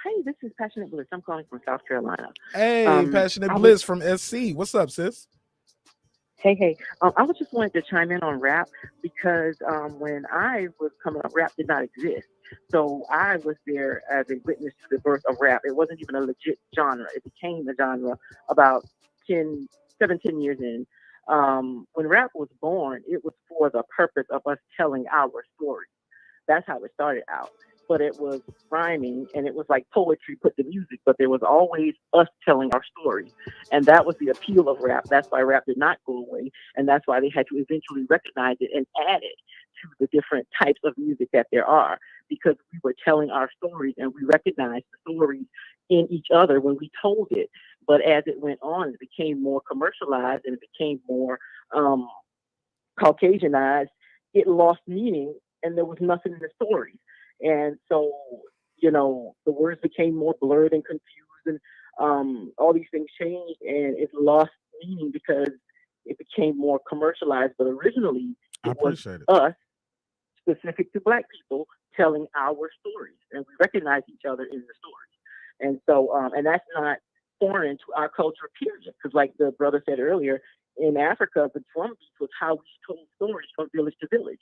Hey, this is Passionate Bliss. I'm calling from South Carolina. Hey, Passionate Bliss from SC. What's up, sis? Hey. I was just wanted to chime in on rap because when I was coming up, rap did not exist. So I was there as a witness to the birth of rap. It wasn't even a legit genre. It became a genre about 10 years in. When rap was born, it was for the purpose of us telling our stories. That's how it started out. But it was rhyming, and it was like poetry put to music, but there was always us telling our stories. And that was the appeal of rap. That's why rap did not go away, and that's why they had to eventually recognize it and add it to the different types of music that there are, because we were telling our stories, and we recognized the stories in each other when we told it. But as it went on, it became more commercialized, and it became more Caucasianized. It lost meaning, and there was nothing in the stories. And so, the words became more blurred and confused, and all these things changed, and it lost meaning because it became more commercialized. But originally, it was us, specific to Black people, telling our stories, and we recognize each other in the stories. And so, and that's not foreign to our culture, period. Because like the brother said earlier, in Africa, the drum beat was how we told stories from village to village.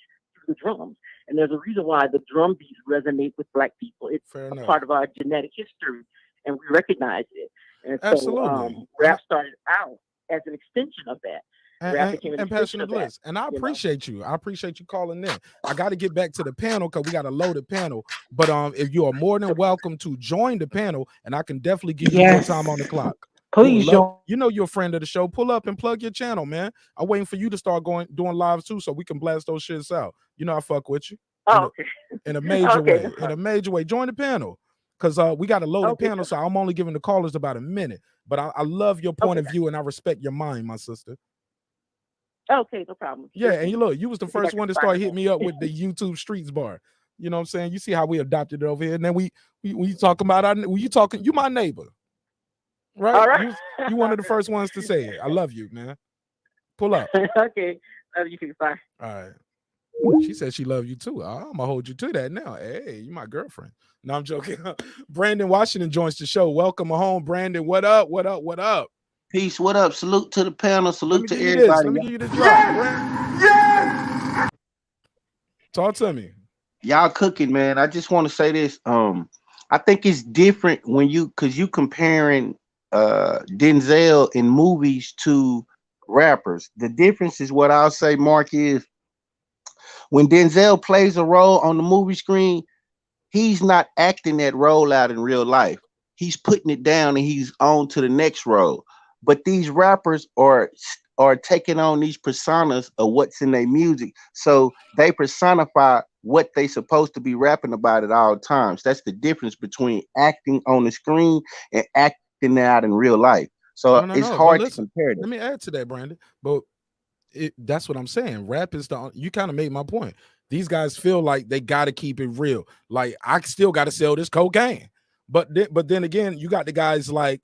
The drums, and there's a reason why the drum beats resonate with Black people. It's a part of our genetic history, and we recognize it. And so, rap started out as an extension of that. And Passionate Bliss. And I appreciate you. I appreciate you calling in. I got to get back to the panel because we got a loaded panel. But if you are more than welcome to join the panel, and I can definitely give you more time on the clock. Please, you know you're a friend of the show. Pull up and plug your channel, man. I'm waiting for you to start doing lives too, so we can blast those shits out. You know I fuck with you. In a major way. In a major way. Join the panel. Because we got a loaded panel, so I'm only giving the callers about a minute. But I love your point of view, and I respect your mind, my sister. Okay, no problem. Yeah, and you was the first one to start hitting me up with the YouTube Streets bar. You know what I'm saying? You see how we adopted it over here, and then we talking about you my neighbor. Right? All right. You one of the first ones to say it. I love you, man. Pull up. Okay. Love you too. Bye. All right. She said she loved you too. I'm gonna hold you to that now. Hey, you my girlfriend. No, I'm joking. Brandon Washington joins the show. Welcome home, Brandon. What up? What up? What up? Peace. What up? Salute to the panel. Salute to everybody. Let me give you the drop. Yes! Talk to me. Y'all cooking, man. I just want to say this. I think it's different when you comparing Denzel in movies to rappers. The difference is what I'll say, Mark, is when Denzel plays a role on the movie screen, he's not acting that role out in real life. He's putting it down and he's on to the next role. But these rappers are taking on these personas of what's in their music. So they personify what they supposed to be rapping about at all times. That's the difference between acting on the screen and acting out in real life. So it's hard to compare them. Let me add to that, Brandon. But that's what I'm saying. Rap is you kind of made my point. These guys feel like they got to keep it real. Like, I still got to sell this cocaine. But then again, you got the guys like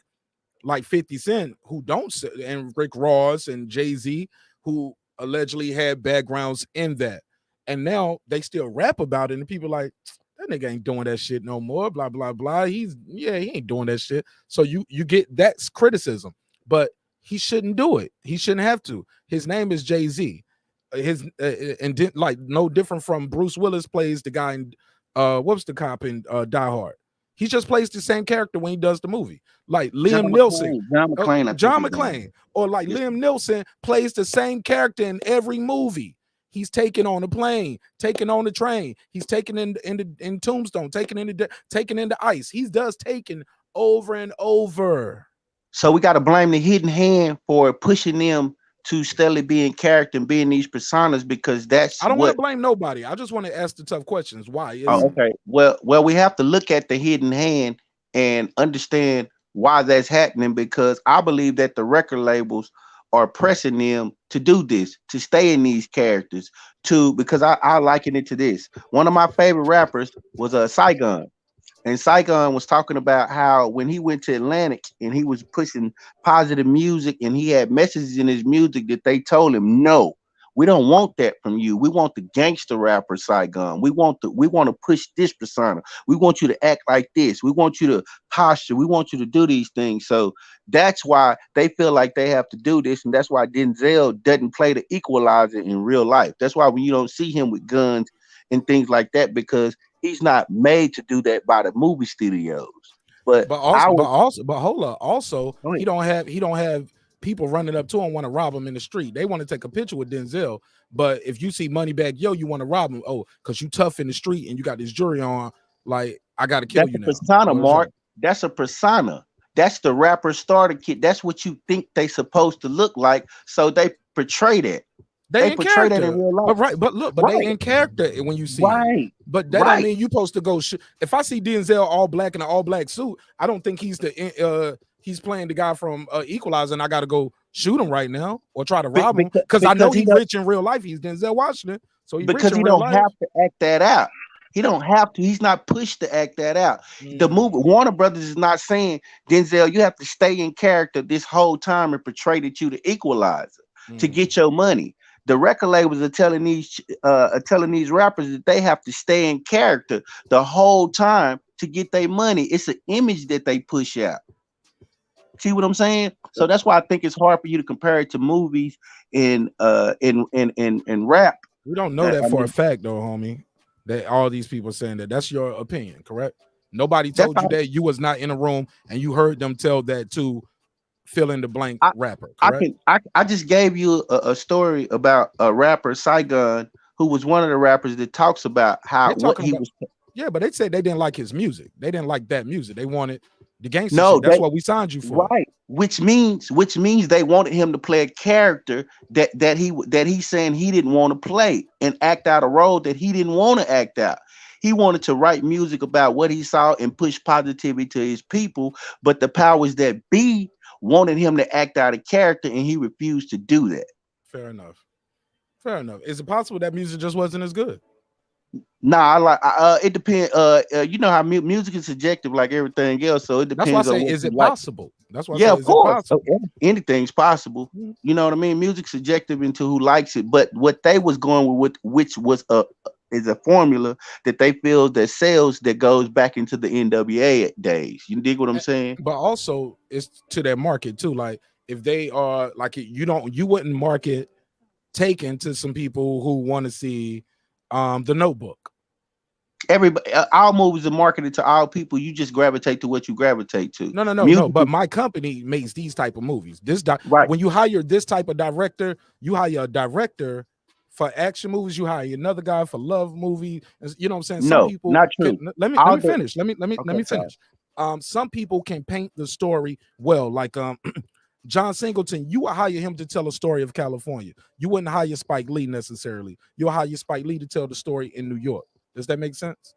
50 Cent who don't sell, and Rick Ross and Jay-Z who allegedly had backgrounds in that. And now they still rap about it, and people like, that nigga ain't doing that shit no more, blah, blah, blah. He ain't doing that shit. So you get that's criticism, but he shouldn't do it. He shouldn't have to. His name is Jay-Z. No different from Bruce Willis plays the guy in what was the cop in Die Hard? He just plays the same character when he does the movie. Like John Liam Neeson. McClane, I think John his name McClane. is. Or like Liam Neeson plays the same character in every movie. He's taking on a plane, taking on the train. He's taking in Tombstone, taking in the ice. He does taking over and over. So we got to blame the hidden hand for pushing them to steadily be in character and being these personas, because that's I don't want what. to blame nobody. I just want to ask the tough questions. Why? Oh, okay. Well, we have to look at the hidden hand and understand why that's happening, because I believe that the record labels are pressing them to do this, to stay in these characters, because I liken it to this. One of my favorite rappers was Saigon. And Saigon was talking about how when he went to Atlantic and he was pushing positive music and he had messages in his music that they told him, no, we don't want that from you. We want the gangster rapper Saigon. We want to push this persona. We want you to act like this. We want you to posture. We want you to do these things. So that's why they feel like they have to do this. And that's why Denzel doesn't play the equalizer in real life. That's why when you don't see him with guns and things like that, because he's not made to do that by the movie studios. But hold up. Also, he don't have people running up to him want to rob him in the street. They want to take a picture with Denzel. But if you see Moneybagg Yo, you want to rob him. Oh, because you tough in the street and you got this jury on. Like, I gotta kill you now. That's a persona, Mark. That's a persona. That's the rapper starter kit. That's what you think they supposed to look like. So they portray that. They portray that in real life. But they in character when you see him. But that don't mean you supposed to go. If I see Denzel all black in an all black suit, I don't think he's he's playing the guy from Equalizer, and I got to go shoot him right now or try to rob him because I know he's rich in real life. He's Denzel Washington, so he's because rich in he real don't life. have to act that out. He don't have to. He's not pushed to act that out. The movie Warner Brothers is not saying, Denzel, you have to stay in character this whole time and portray that you the Equalizer to get your money. The record labels are telling these rappers that they have to stay in character the whole time to get their money. It's an image that they push out. See what I'm saying? So that's why I think it's hard for you to compare it to movies and rap. We don't know that for a fact, though, homie. That all these people saying that. That's your opinion, correct? Nobody told you that. You was not in a room and you heard them tell that to fill in the blank rapper. Correct? I just gave you a story about a rapper, Saigon, who was one of the rappers that talks about Yeah, but they said they didn't like his music. They didn't like that music. They wanted the gangster shit. That's what we signed you for. Right. Which means they wanted him to play a character that he's saying he didn't want to play and act out a role that he didn't want to act out. He wanted to write music about what he saw and push positivity to his people, but the powers that be wanted him to act out a character, and he refused to do that. Fair enough. Is it possible that music just wasn't as good? Nah, it depends. You know how music is subjective, like everything else. So it depends. That's why I say, is it possible? That's why I say, of course, anything's possible. You know what I mean? Music's subjective into who likes it. But what they was going with, which was is a formula that they feel that sells, that goes back into the NWA days. You dig what I'm saying? But also it's to their market too. Like if they are like you wouldn't market Taken to some people who want to see The Notebook. Everybody, our movies are marketed to all people. You just gravitate to what you gravitate to. No. But my company makes these type of movies. When you hire this type of director, you hire a director for action movies. You hire another guy for love movie. You know what I'm saying? Some people not true. Let me finish. Let me finish. Some people can paint the story well, like John Singleton. You would hire him to tell a story of California. You wouldn't hire Spike Lee necessarily. You'll hire Spike Lee to tell the story in New York. Does that make sense?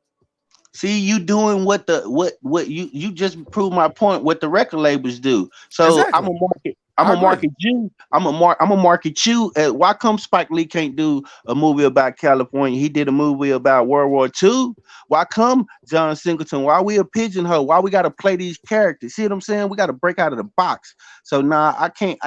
See, you doing what you just proved my point. What the record labels do. So exactly. I'm gonna market you. Why come Spike Lee can't do a movie about California? He did a movie about World War II. Why come John Singleton? Why we a pigeonhole? Why we gotta play these characters? See what I'm saying? We gotta break out of the box. So I can't.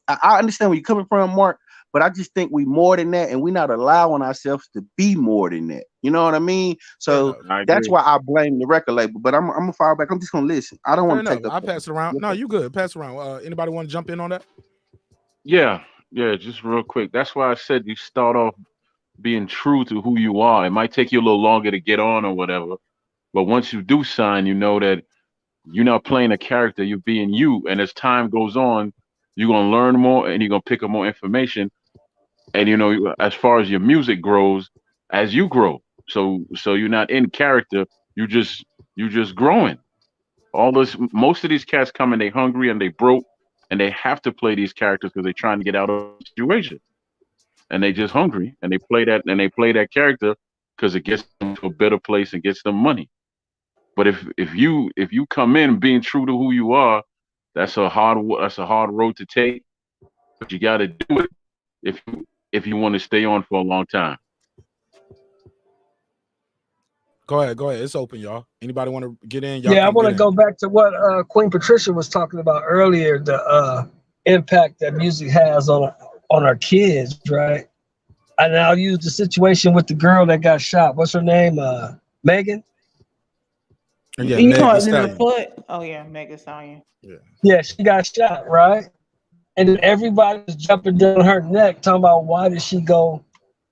I understand where you're coming from, Mark. But I just think we more than that, and we're not allowing ourselves to be more than that. You know what I mean? So that's why I blame the record label. But I'm gonna fall back. I'm just gonna listen. I don't want to take. I'll pass it around. No, you good. Pass it around. Anybody want to jump in on that? Yeah, just real quick. That's why I said you start off being true to who you are. It might take you a little longer to get on or whatever, But once you do sign, you know that you're not playing a character, you're being you. And as time goes on, you're gonna learn more and you're gonna pick up more information. And as far as your music grows, as you grow. So you're not in character, you just growing. Most of these cats come and they hungry and they broke and they have to play these characters because they're trying to get out of the situation. And they just hungry and they play that character because it gets them to a better place and gets them money. But if you come in being true to who you are, that's a hard road to take. But you got to do it if you want to stay on for a long time. Go ahead. It's open, y'all. Anybody want to get in? Y'all Yeah, I can want get to in. go back to what Queen Patricia was talking about earlier, the impact that music has on our kids, right? And I'll use the situation with the girl that got shot. What's her name? Megan? Yeah, You Meg know, Thee in the Stallion. foot. Oh yeah, Megan Stallion. Yeah, she got shot, right? And then everybody was jumping down her neck talking about why did she go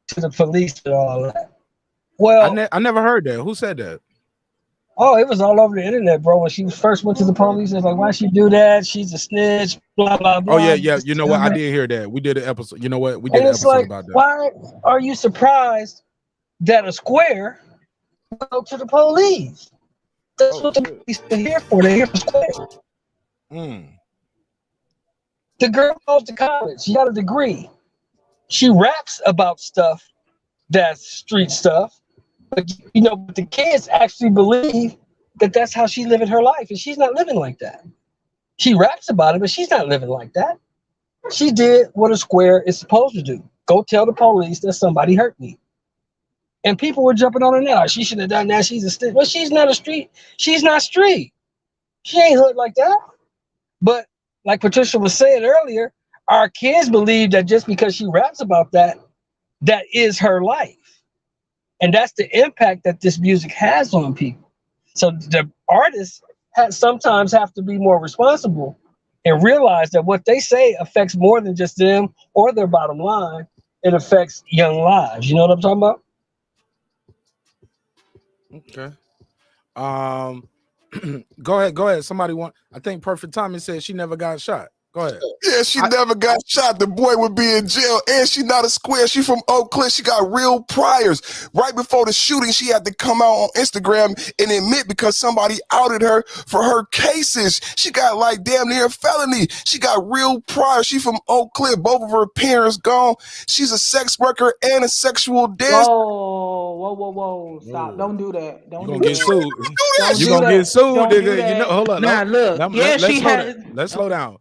to the police and all that. Well, I never heard that. Who said that? oh, it was all over the internet, bro. When she first went to the police, it was like, why she do that? She's a snitch, blah, blah, blah. Oh yeah. You know what? I did hear that. We did an episode. You know what? We did And an it's episode like, about that. why are you surprised that a square go to the police? That's what the police are here for. They're here for square. The girl goes to college. She got a degree. She raps about stuff that's street stuff. But the kids actually believe that that's how she's living her life, and she's not living like that. She raps about it, but she's not living like that. She did what a square is supposed to do: go tell the police that somebody hurt me. And people were jumping on her now. She shouldn't have done that. She's a street. Well, she's not a street. She's not street. She ain't hood like that. But like Patricia was saying earlier, our kids believe that just because she raps about that, that is her life. And that's the impact that this music has on people. So the artists sometimes have to be more responsible and realize that what they say affects more than just them or their bottom line. It affects young lives. You know what I'm talking about? Okay. Go ahead. Somebody I think Perfect Timing said she never got shot. Go ahead. Yeah, she never got shot. The boy would be in jail, and she not a square. She from Oak Cliff. She got real priors. Right before the shooting, she had to come out on Instagram and admit because somebody outed her for her cases. She got like damn near a felony. She got real priors. She from Oak Cliff. Both of her parents gone. She's a sex worker and a sexual dancer. Whoa. Stop. Don't do that. Don't You do gonna get that. sued. Don't You do gonna that. get sued, Don't do nigga. that. Hold on. Nah, look. Let's slow down.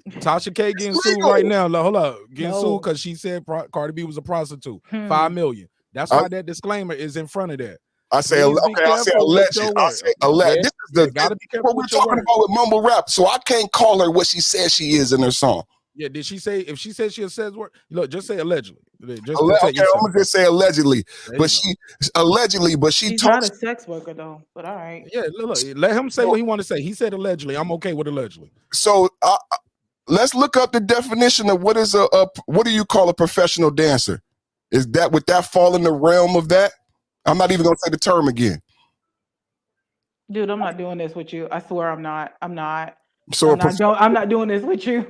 Tasha K getting sued right now. Hold up, getting sued because she said Cardi B was a prostitute. $5 million. That's why that disclaimer is in front of that. I say, Please okay, be I say careful with alleged. your I words. say alleged. Yeah, This is the gotta be careful what we're with your talking words. about with mumble rap. So I can't call her what she says she is in her song. Yeah, did she say if she said she says word? Look, just say allegedly. Just Okay, protect yourself. I'm gonna just say allegedly, but she She's talks. not a sex worker though, but all right. Yeah, look, let him say what he want to say. He said allegedly. I'm okay with allegedly. So let's look up the definition of what is what do you call a professional dancer? Would that fall in the realm of that? I'm not even gonna say the term again. Dude, I'm not doing this with you. I swear I'm not. So I'm not doing this with you.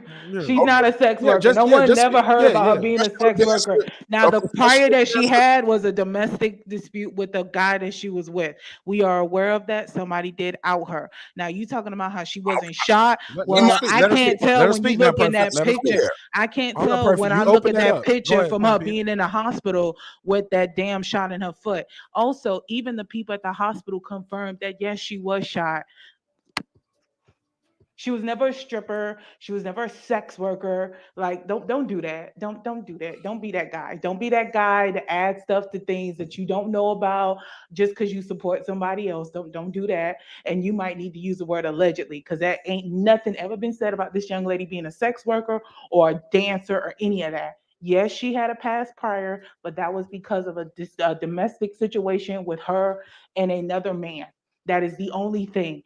She's not a sex worker. Never heard about her being a sex worker. Now, the prior that she had was a domestic dispute with the guy that she was with. We are aware of that. Somebody did out her. Now, you talking about how she wasn't shot. Well, I can't tell when you look in that picture. I can't tell when I look at that picture from her being in the hospital with that damn shot in her foot. Also, even the people at the hospital confirmed that, yes, she was shot. She was never a stripper. She was never a sex worker. Like, don't do that. Don't do that. Don't be that guy. Don't be that guy to add stuff to things that you don't know about just because you support somebody else. Don't do that. And you might need to use the word allegedly, because that ain't nothing ever been said about this young lady being a sex worker or a dancer or any of that. Yes, she had a past prior, but that was because of a domestic situation with her and another man. That is the only thing.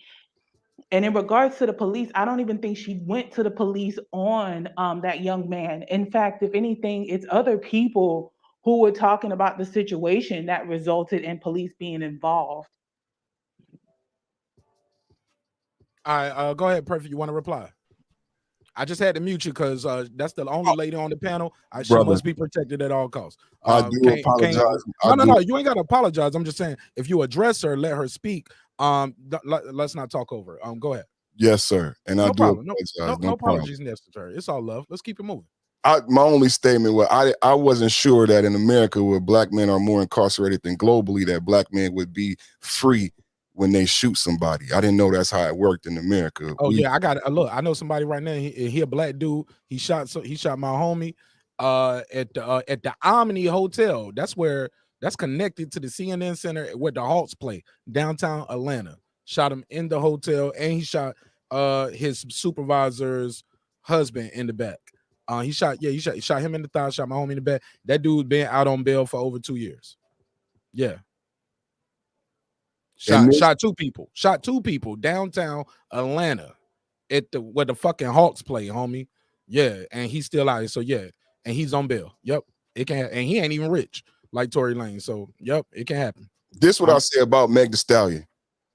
And in regards to the police, I don't even think she went to the police on that young man. In fact, if anything, it's other people who were talking about the situation that resulted in police being involved. All right, go ahead, Perfect. You want to reply? I just had to mute you because that's the only lady on the panel. She Brother, must be protected at all costs. I do apologize. No. You ain't got to apologize. I'm just saying, if you address her, let her speak. Let's not talk over her. Go ahead. Yes, sir. And I No do problem. apologize. No problem. apologies necessary. It's all love. Let's keep it moving. My only statement was I wasn't sure that in America, where black men are more incarcerated than globally, that black men would be free when they shoot somebody. I didn't know that's how it worked in America. Yeah, I got it. Look, I know somebody right now. He a black dude. He shot my homie at the Omni Hotel. That's connected to the CNN Center where the Hawks play, downtown Atlanta. Shot him in the hotel, and he shot his supervisor's husband in the back. He shot him in the thigh, shot my homie in the back. That dude been out on bail for over 2 years. Yeah. Shot two people downtown Atlanta at where the fucking Hawks play, homie. Yeah, and he's still out here. So yeah, and he's on bail. Yep, it can, and he ain't even rich like Tory Lanez. So yep, it can happen. This is what I say about Meg Thee Stallion.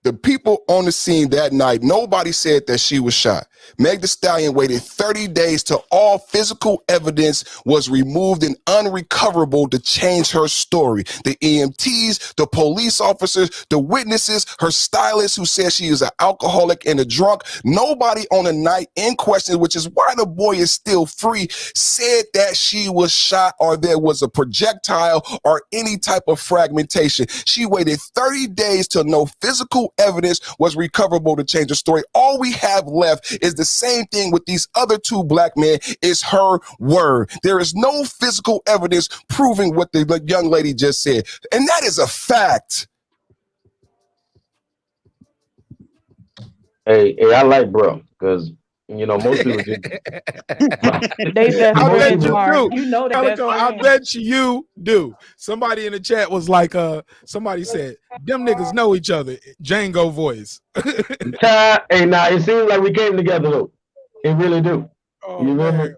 The people on the scene that night, nobody said that she was shot. Meg Thee Stallion waited 30 days till all physical evidence was removed and unrecoverable to change her story. The EMTs, the police officers, the witnesses, her stylist who said she is an alcoholic and a drunk, nobody on the night in question, which is why the boy is still free, said that she was shot or there was a projectile or any type of fragmentation. She waited 30 days till no physical evidence was recoverable to change the story. All we have left is the same thing with these other two black men, is her word. There is no physical evidence proving what the young lady just said. And that is a fact. Hey, I like bro, because most people just They best I bet friends, you Mark. do. You know the best Calico, I friends. bet you do. Somebody in the chat was like, somebody said, them niggas know each other. Django voice. Hey, now it seems like we came together though. It really do. Oh, You remember? man.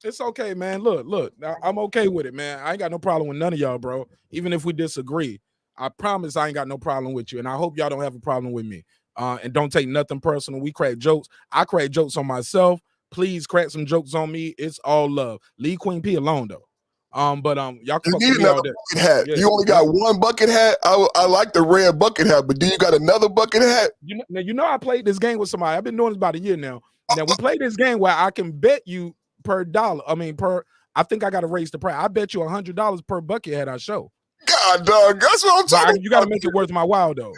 It's okay, man. Look, I'm okay with it, man. I ain't got no problem with none of y'all, bro. Even if we disagree, I promise I ain't got no problem with you. And I hope y'all don't have a problem with me. And don't take nothing personal. We crack jokes. I crack jokes on myself. Please crack some jokes on me. It's all love. Leave Queen P alone though. But y'all can You fuck need with me another all day. bucket hat. Yeah. You only got one bucket hat. I like the red bucket hat, but do you got another bucket hat? You know I played this game with somebody. I've been doing this about a year now. Now we play this game where I can bet you per dollar. I think I got to raise the price. I bet you $100 per bucket hat I show. God, dog, that's what I'm talking about. You got to make it worth my while though.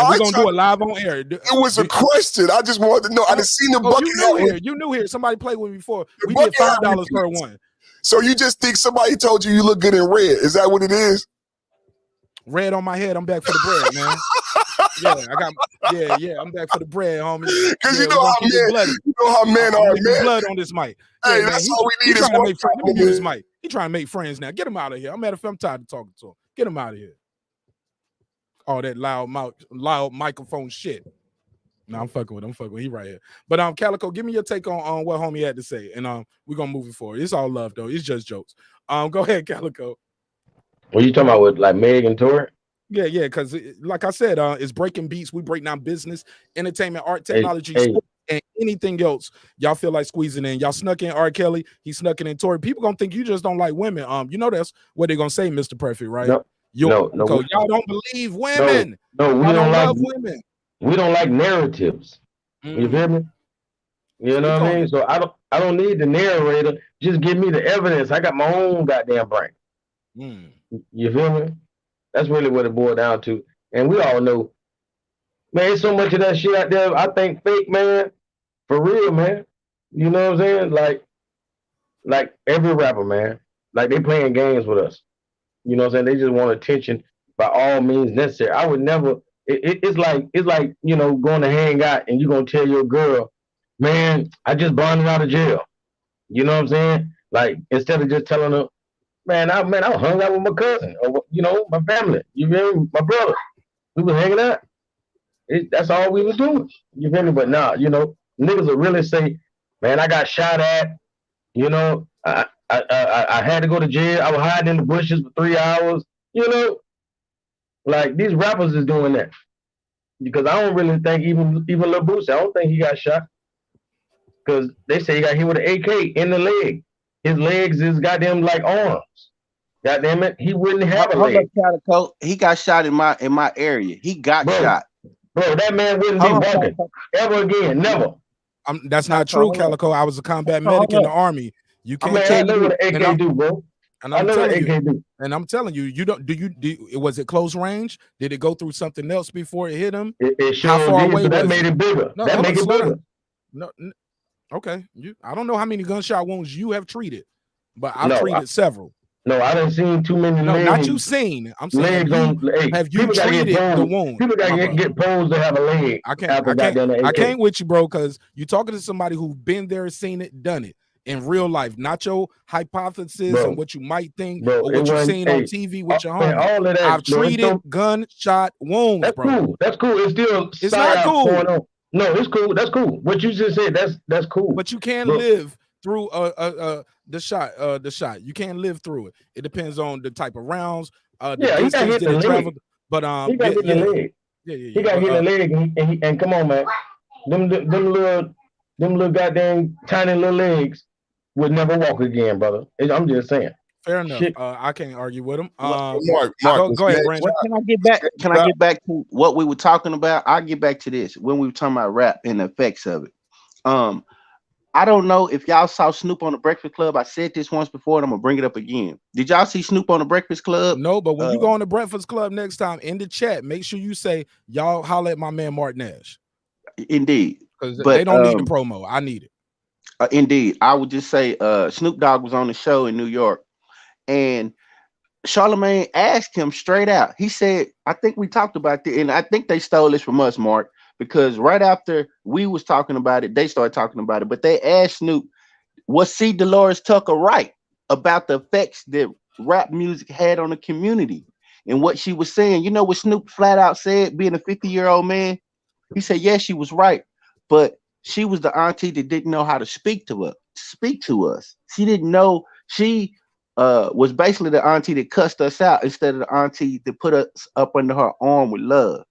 We're gonna do it live on air. It was a question. I just wanted to know. I didn't see the bucket hat. You knew here. Somebody played with me before. We did $5 per one. So you just think somebody told you look good in red? Is that what it is? Red on my head. I'm back for the bread, man. I'm back for the bread, homie. Because you know how men are, man. Blood on this mic. Hey, man, that's all we need is one. Let me mute his mic. He trying to make friends now. Get him out of here. I'm tired of talking to him. Get him out of here. All that loud microphone shit. No, I'm fucking with him. He right here. But Calico, give me your take on what homie had to say, and we're gonna move it forward. It's all love though. It's just jokes. Go ahead, Calico. What you talking about with like Meg and Tory? Yeah, because like I said, it's breaking beats. We break down business, entertainment, art, technology, sports, and anything else y'all feel like squeezing in. Y'all snuck in R. Kelly. He snuck in Tory. People gonna think you just don't like women. That's what they're gonna say, Mr. Perfect, right? No, y'all don't believe women. No, we don't like women. We don't like narratives. You feel me? You know what I mean? So I don't need the narrator. Just give me the evidence. I got my own goddamn brain. You feel me? That's really what it boiled down to. And we all know, man, there's so much of that shit out there. I think fake, man. For real, man. You know what I'm saying? Like every rapper, man. Like they playing games with us. You know what I'm saying? They just want attention by all means necessary. I would never. It's like going to hang out and you're gonna tell your girl, man, I just bonded out of jail. You know what I'm saying? Like instead of just telling her, man, I hung out with my cousin or my family. You feel me? My brother. We was hanging out. That's all we was doing. You feel me? But nah, niggas will really say, man, I got shot at. I had to go to jail. I was hiding in the bushes for 3 hours. Like these rappers is doing that. because I don't really think even Lil Boosie, I don't think he got shot. Because they say he got hit with an AK in the leg. His legs is goddamn like arms. Goddamn it, he wouldn't have a Hold up, leg. Calico. He got shot in my area. He got shot. Bro, that man wouldn't Hold be on, walking ever again. Never. That's not true, Calico. I was a combat medic in the army. You can't I know what an AK do, bro. And I I'm know what telling AK you, do. and I'm telling you, you don't. Was it close range? Did it go through something else before it hit him? It How sure far did, away so that was made it? it bigger. No, That hold make on, it slow bigger. down. No, okay. I don't know how many gunshot wounds you have treated, but I've No, treated several. No, I done seen too many No, legs. not you seen. I'm saying have you people gotta get treated the posed. wound? People my gotta brother? get posed to have a leg. I after goddamn the AK. can't with you, bro, because you're talking to somebody who's been there, seen it, done it in real life, not your hypothesis Bro, and what you might think bro, or it what you've wasn't- seen hey, on TV with your man, homie. all of that, I've bro, it's treated so- gunshot wounds, That's bro. cool. That's cool. It's still It's not psyops cool. going on. No, it's cool. That's cool. What you just said, that's cool. But you can Bro, live through the shot. You can live through it. It depends on the type of rounds, the Yeah, he got distance hit that in it the leg. traveled. But He got hit in the leg. He got hit in the leg, and come on, man, them little goddamn tiny little legs would never walk again, brother. I'm just saying. Fair enough. Shit. I can't argue with him. Mark, Go ahead, Brandon. Can I get back? Can I get back to what we were talking about? I'll get back to this when we were talking about rap and the effects of it. I don't know if y'all saw Snoop on the Breakfast Club. I said this once before, and I'm gonna bring it up again. Did y'all see Snoop on the Breakfast Club? No, but when you go on the Breakfast Club next time in the chat, make sure you say y'all holler at my man marqnash. Indeed, because they don't need the promo. I need it. Indeed, I would just say Snoop Dogg was on the show in New York, and Charlamagne asked him straight out. He said, "I think we talked about this, and I think they stole this from us, Mark." Because right after we was talking about it, they started talking about it. But they asked Snoop, was C. Dolores Tucker right about the effects that rap music had on the community? And what she was saying, you know what Snoop flat out said, being a 50-year-old man? He said, yes, she was right. But she was the auntie that didn't know how to speak to us. She didn't know. She was basically the auntie that cussed us out instead of the auntie that put us up under her arm with love.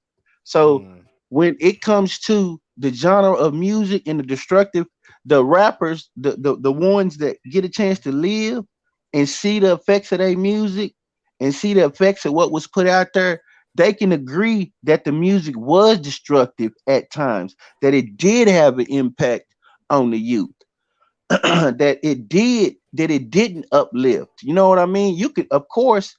So when it comes to the genre of music and the destructive, the rappers, the ones that get a chance to live and see the effects of their music and see the effects of what was put out there, they can agree that the music was destructive at times, that it did have an impact on the youth, that it didn't uplift. You know what I mean? You could, of course,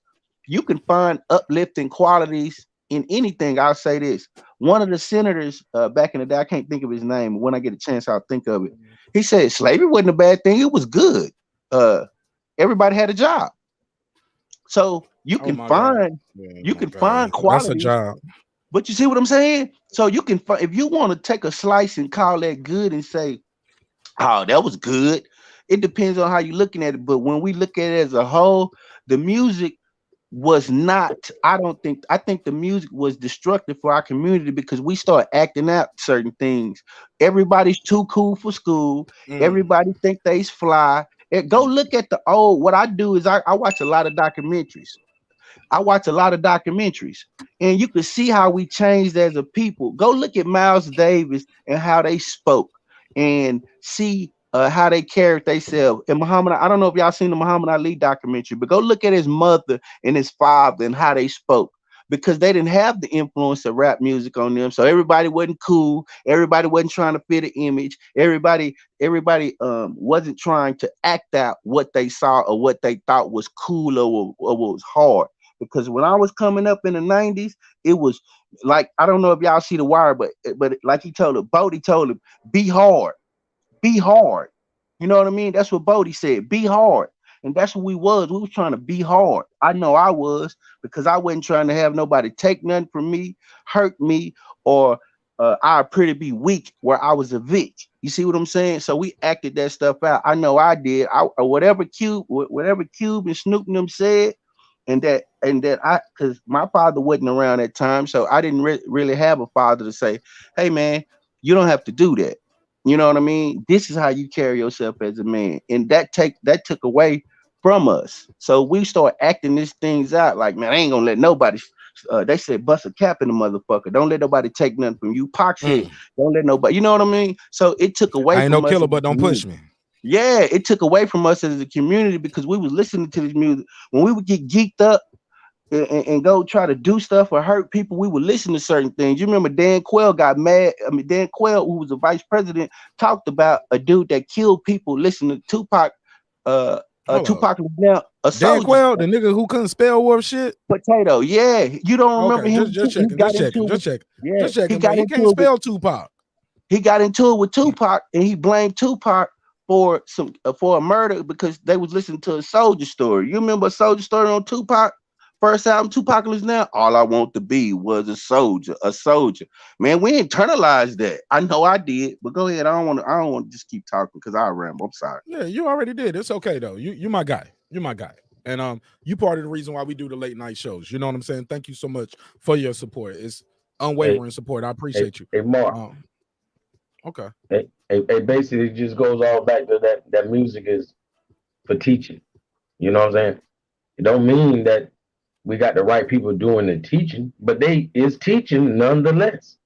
you can find uplifting qualities in anything. I'll say this. One of the senators back in the day, I can't think of his name. When I get a chance, I'll think of it. He said slavery wasn't a bad thing. It was good. Everybody had a job. So you can find find qualities. That's a job. But you see what I'm saying? So you can find, if you want to take a slice and call that good and say, oh, that was good. It depends on how you're looking at it. But when we look at it as a whole, the music was not, I think the music was destructive for our community because we start acting out certain things. Everybody's too cool for school. Everybody think they's fly. Go look at the old, what I do is I watch a lot of documentaries. And you can see how we changed as a people. Go look at Miles Davis and how they spoke and see how they carried themselves. And Muhammad, I don't know if y'all seen the Muhammad Ali documentary, but go look at his mother and his father and how they spoke, because they didn't have the influence of rap music on them. So everybody wasn't cool. Everybody wasn't trying to fit an image. Everybody wasn't trying to act out what they saw or what they thought was cool or was hard. Because when I was coming up in the 90s, it was like, I don't know if y'all see The Wire, but like Bodie told him, be hard. Be hard. You know what I mean? That's what Bodie said. Be hard. And that's what we was. We was trying to be hard. I know I was, because I wasn't trying to have nobody take nothing from me, hurt me, or I appear to be weak where I was a bitch. You see what I'm saying? So we acted that stuff out. I know I did. Whatever Cube and Snoop and them said, and that I, because my father wasn't around at time, so I didn't really have a father to say, hey man, you don't have to do that. You know what I mean? This is how you carry yourself as a man. And that took away from us. So we start acting these things out like, man, I ain't gonna let nobody They said bust a cap in the motherfucker. Don't let nobody take nothing from you. Pac said, don't let nobody. You know what I mean? So it took away I ain't from no us. killer, but don't push me. Yeah, it took away from us as a community because we was listening to this music. When we would get geeked up and go try to do stuff or hurt people, we would listen to certain things. You remember Dan Quayle got mad. I mean, Dan Quayle, who was the vice president, talked about a dude that killed people listening to Tupac. Tupac was now a Dan soldier. Quayle, the nigga who couldn't spell worth shit. Potato, yeah. You don't remember Okay, him? just checking, just checking. Yeah, Just checking, but he can't spell Tupac. He got into it with Tupac, and he blamed Tupac for a murder because they was listening to a Soldier Story. You remember a Soldier Story on Tupac? First album, Tupac was now. All I want to be was a soldier, a soldier. Man, we internalized that. I know I did, but go ahead. I don't want to just keep talking because I ramble. I'm sorry. Yeah, you already did. It's okay though. You my guy. You're my guy. And you part of the reason why we do the late night shows. You know what I'm saying? Thank you so much for your support. It's unwavering support. I appreciate you. Hey, Mark. Okay. It basically just goes all back to that music is for teaching. You know what I'm saying? It don't mean that we got the right people doing the teaching, but they is teaching nonetheless.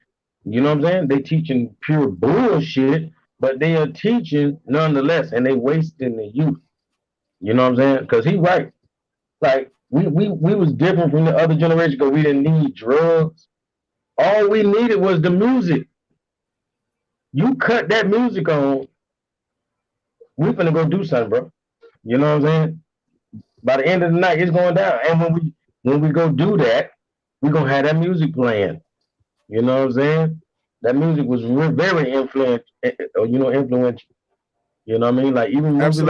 You know what I'm saying? They teaching pure bullshit, but they are teaching nonetheless, and they wasting the youth. You know what I'm saying? Because he right. Like we was different from the other generation because we didn't need drugs. All we needed was the music. You cut that music on, we finna go do something, bro. You know what I'm saying? By the end of the night, it's going down. And when we go do that, we're gonna have that music playing. You know what I'm saying? That music was very influential. You know what I mean? Like even movies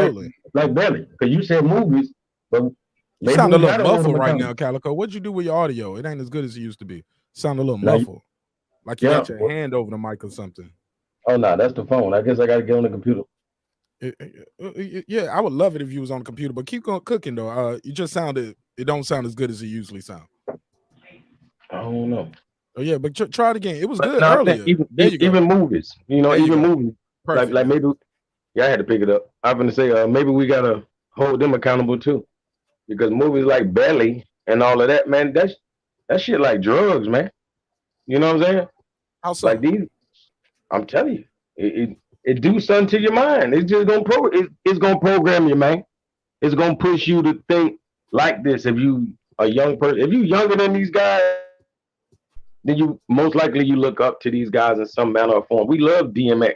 like Belly. Because you said movies, but You maybe sound a we little gotta hold muffled them right accountable. now, Calico. What'd you do with your audio? It ain't as good as it used to be. Sound a little Like- muffled. Like you Yeah. got your hand over the mic or something. Oh no, that's the phone. I guess I gotta get on the computer. Yeah, I would love it if you was on the computer, but keep going cooking though. You just sounded. It don't sound as good as it usually sound. I don't know. Oh yeah, but try it again. It was But good no, I'm earlier. saying There you go. even movies, you know, There you even go. movies. Perfect. Like maybe, yeah, I had to pick it up. I'm gonna say maybe we gotta hold them accountable too, because movies like Belly and all of that, man, that shit like drugs, man. You know what I'm saying? How so? Like these, I'm telling you, it do something to your mind. It's just gonna it's gonna program you, man. It's gonna push you to think like this. If you a young person, if you younger than these guys, then you most likely you look up to these guys in some manner or form. We love DMX.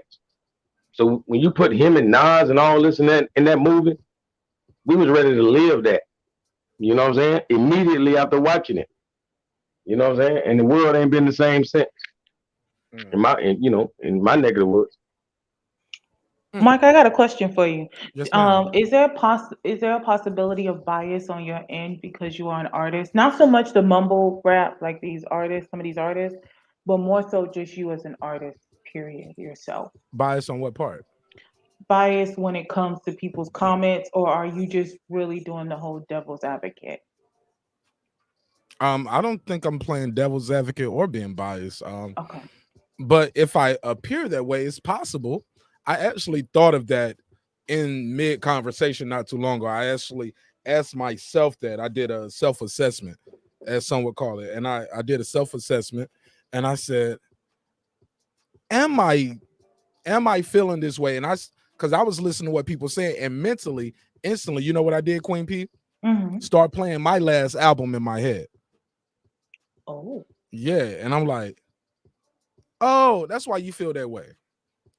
So when you put him and Nas and all this in that movie, we was ready to live that. You know what I'm saying? Immediately after watching it. You know what I'm saying? And the world ain't been the same since. In my neck of the woods. Mike, I got a question for you. Yes, ma'am. Is there a possibility of bias on your end because you are an artist? Not so much the mumble rap like some of these artists, but more so just you as an artist, period, yourself. Bias on what part? Bias when it comes to people's comments, or are you just really doing the whole devil's advocate? I don't think I'm playing devil's advocate or being biased. Okay. But if I appear that way, it's possible. I actually thought of that in mid conversation not too long ago. I actually asked myself that. I did a self-assessment, as some would call it. And I did a self-assessment and I said, am I feeling this way? And because I was listening to what people said, and mentally, instantly, you know what I did, Queen P? Mm-hmm. Start playing my last album in my head. Oh. Yeah. And I'm like, oh, that's why you feel that way.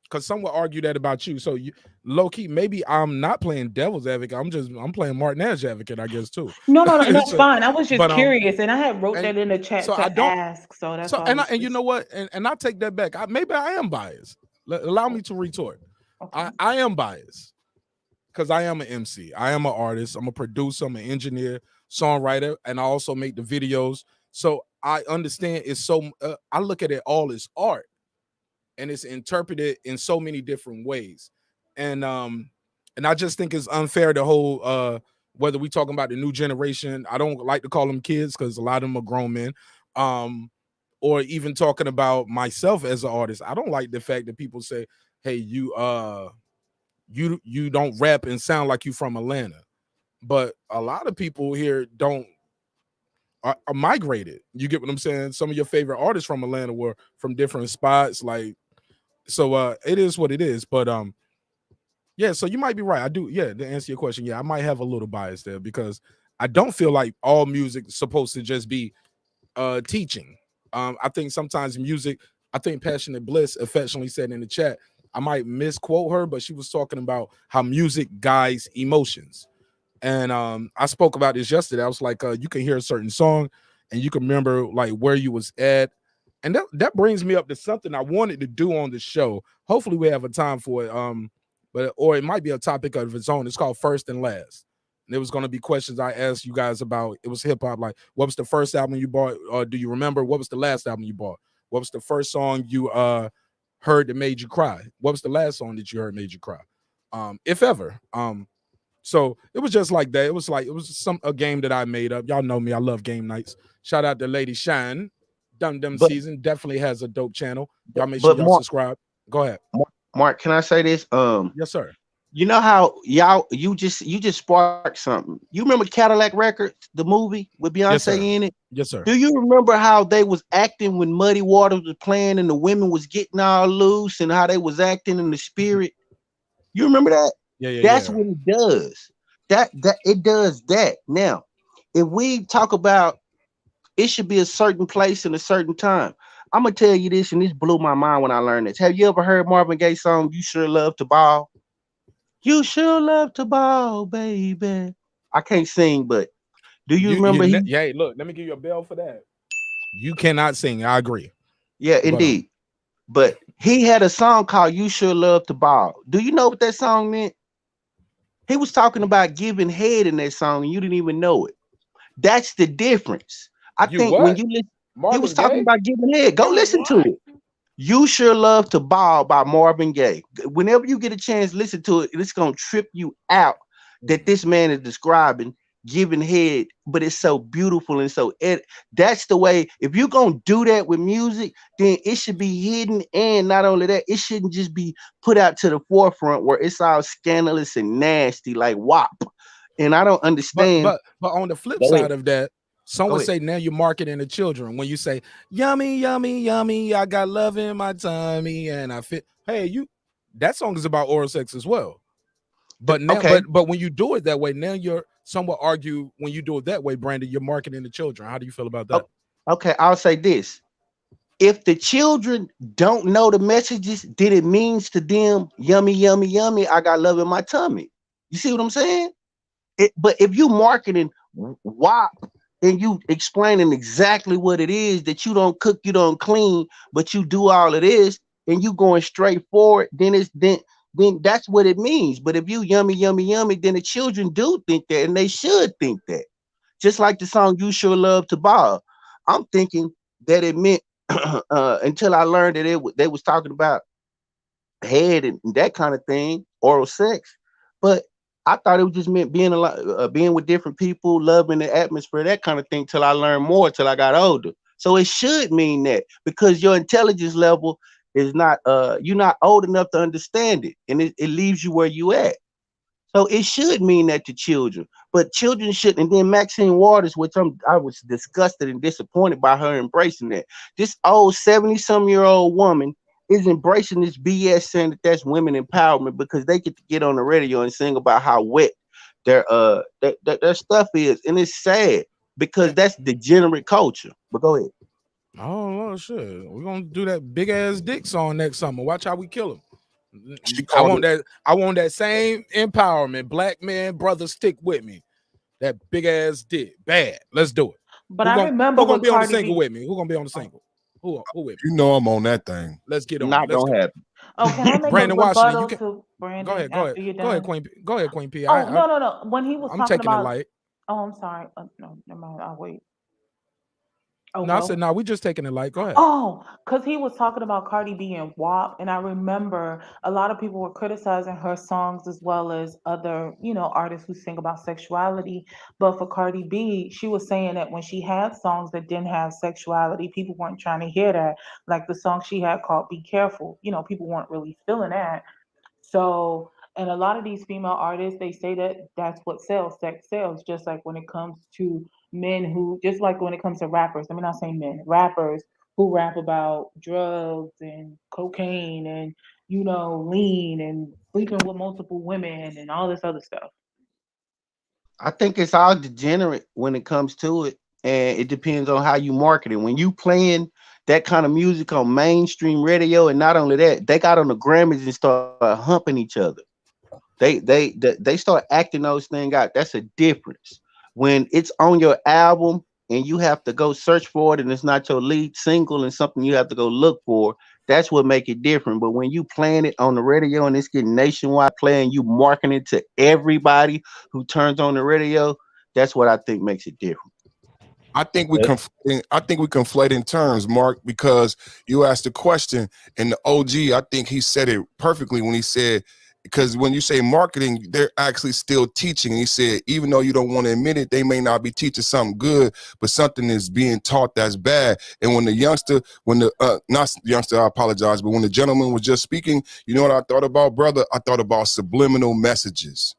Because some would argue that about you. So you low key, maybe I'm not playing devil's advocate. I'm playing marqnash advocate, I guess, too. No, that's So, fine. I was just but, curious, and I had wrote that in the chat so to I don't ask. So that's so why. and you know what? And I take that back. Maybe I am biased. Allow me to retort. Okay. I am biased because I am an MC. I am an artist. I'm a producer. I'm an engineer, songwriter, and I also make the videos. So I understand it's so. I look at it all as art. And it's interpreted in so many different ways. And I just think it's unfair to hold whether we talking about the new generation. I don't like to call them kids because a lot of them are grown men. Or even talking about myself as an artist. I don't like the fact that people say, hey, you don't rap and sound like you from Atlanta. But a lot of people here don't are migrated. You get what I'm saying? Some of your favorite artists from Atlanta were from different spots, like so. It is what it is, but yeah. So you might be right. I do. Yeah, to answer your question, yeah, I might have a little bias there because I don't feel like all music is supposed to just be teaching. I think sometimes music. I think Passionate Bliss affectionately said in the chat. I might misquote her, but she was talking about how music guides emotions. And I spoke about this yesterday. I was like, you can hear a certain song and you can remember like where you was at. And that brings me up to something I wanted to do on the show. Hopefully we have a time for it. Or it might be a topic of its own. It's called First and Last. And it was going to be questions I asked you guys about. It was hip hop. Like, what was the first album you bought? Or do you remember what was the last album you bought? What was the first song you heard that made you cry? What was the last song that you heard made you cry? If ever. So it was just like that. It was a game that I made up. Y'all know me. I love game nights. Shout out to Lady Shine. Dum Season definitely has a dope channel. Y'all make sure y'all subscribe. Go ahead. Mark, can I say this? Yes, sir. You know how you just sparked something. You remember Cadillac Records, the movie with Beyonce in it? Yes, sir. Do you remember how they was acting when Muddy Waters was playing and the women was getting all loose and how they was acting in the spirit? You remember that? Yeah. That's what it does. That it does that. Now, if we talk about it should be a certain place and a certain time. I'm gonna tell you this, and this blew my mind when I learned this. Have you ever heard Marvin Gaye's song "You Sure Love to Ball"? You sure love to ball, baby. I can't sing, but do you remember? Yeah, look, let me give you a bell for that. You cannot sing. I agree. Yeah, indeed. But he had a song called "You Sure Love to Ball." Do you know what that song meant? He was talking about giving head in that song, and you didn't even know it. That's the difference. I think when you listen, he was talking about giving head. Go listen to it. You Sure Love to Ball by Marvin Gaye. Whenever you get a chance, listen to it. It's gonna trip you out that this man is describing giving head, but it's so beautiful and so that's the way. If you're gonna do that with music, then it should be hidden, and not only that, it shouldn't just be put out to the forefront where it's all scandalous and nasty like WAP. And I don't understand. But on the flip side of that, some would say now you're marketing to children when you say yummy, yummy, yummy. I got love in my tummy and I fit. Hey, that song is about oral sex as well. But now, but when you do it that way, now some will argue when you do it that way, Brandon, you're marketing to children. How do you feel about that? Okay, I'll say this. If the children don't know the messages, then it means to them, yummy, yummy, yummy, I got love in my tummy. You see what I'm saying? But if you marketing WAP and you explaining exactly what it is, that you don't cook, you don't clean, but you do all of this, and you going straight forward, then that's what it means. But if you yummy, yummy, yummy, then the children do think that, and they should think that. Just like the song "You Sure Love to Ball." I'm thinking that it meant until I learned that they was talking about head and that kind of thing, oral sex. But I thought it just meant being being with different people, loving the atmosphere, that kind of thing, till I learned more, till I got older. So it should mean that, because your intelligence level is not you're not old enough to understand it, and it leaves you where you at. So it should mean that to children, but children shouldn't. And then Maxine Waters, which I was disgusted and disappointed by her embracing that. This old 70-some-year-old woman is embracing this BS, saying that that's women empowerment because they get to get on the radio and sing about how wet their stuff is, and it's sad because that's degenerate culture. But go ahead. Oh shit, we're gonna do that big ass dick song next summer. Watch how we kill him. I want that same empowerment. Black man, brother, stick with me. That big ass dick, bad. Let's do it. But I remember who gonna be on the Cardi single B... with me? Who gonna be on the single? Who with me? You know I'm on that thing. Let's get on. Not Let's gonna happen. Oh, can I make Brandon a rebuttal Washington, to Brandon? Go ahead. Go ahead, Queen. Go ahead, Queen P. Oh, no. When he was I'm talking taking about, it light. oh, I'm sorry. No, never mind. I'll wait. Oh, no, I said no. We just taking it light. Go ahead. Oh, because he was talking about Cardi B and WAP, and I remember a lot of people were criticizing her songs as well as other, artists who sing about sexuality. But for Cardi B, she was saying that when she had songs that didn't have sexuality, people weren't trying to hear that. Like the song she had called "Be Careful," people weren't really feeling that. So, and a lot of these female artists, they say that that's what sells, sex sells, just like when it comes to men who, just like when it comes to rappers, let me not say men, rappers who rap about drugs and cocaine and, lean and sleeping with multiple women and all this other stuff. I think it's all degenerate when it comes to it, and it depends on how you market it. When you playing that kind of music on mainstream radio, and not only that, they got on the Grammys and start humping each other. They start acting those things out. That's a difference. When it's on your album and you have to go search for it, and it's not your lead single and something you have to go look for, that's what make it different. But when you playing it on the radio and it's getting nationwide play and you marketing it to everybody who turns on the radio, that's what I think makes it different. I think we conflating terms, Mark, because you asked the question, and the OG, I think he said it perfectly when he said, because when you say marketing, they're actually still teaching. And he said, even though you don't want to admit it, they may not be teaching something good, but something is being taught that's bad. And when not youngster, I apologize, but when the gentleman was just speaking, you know what I thought about, brother? I thought about subliminal messages.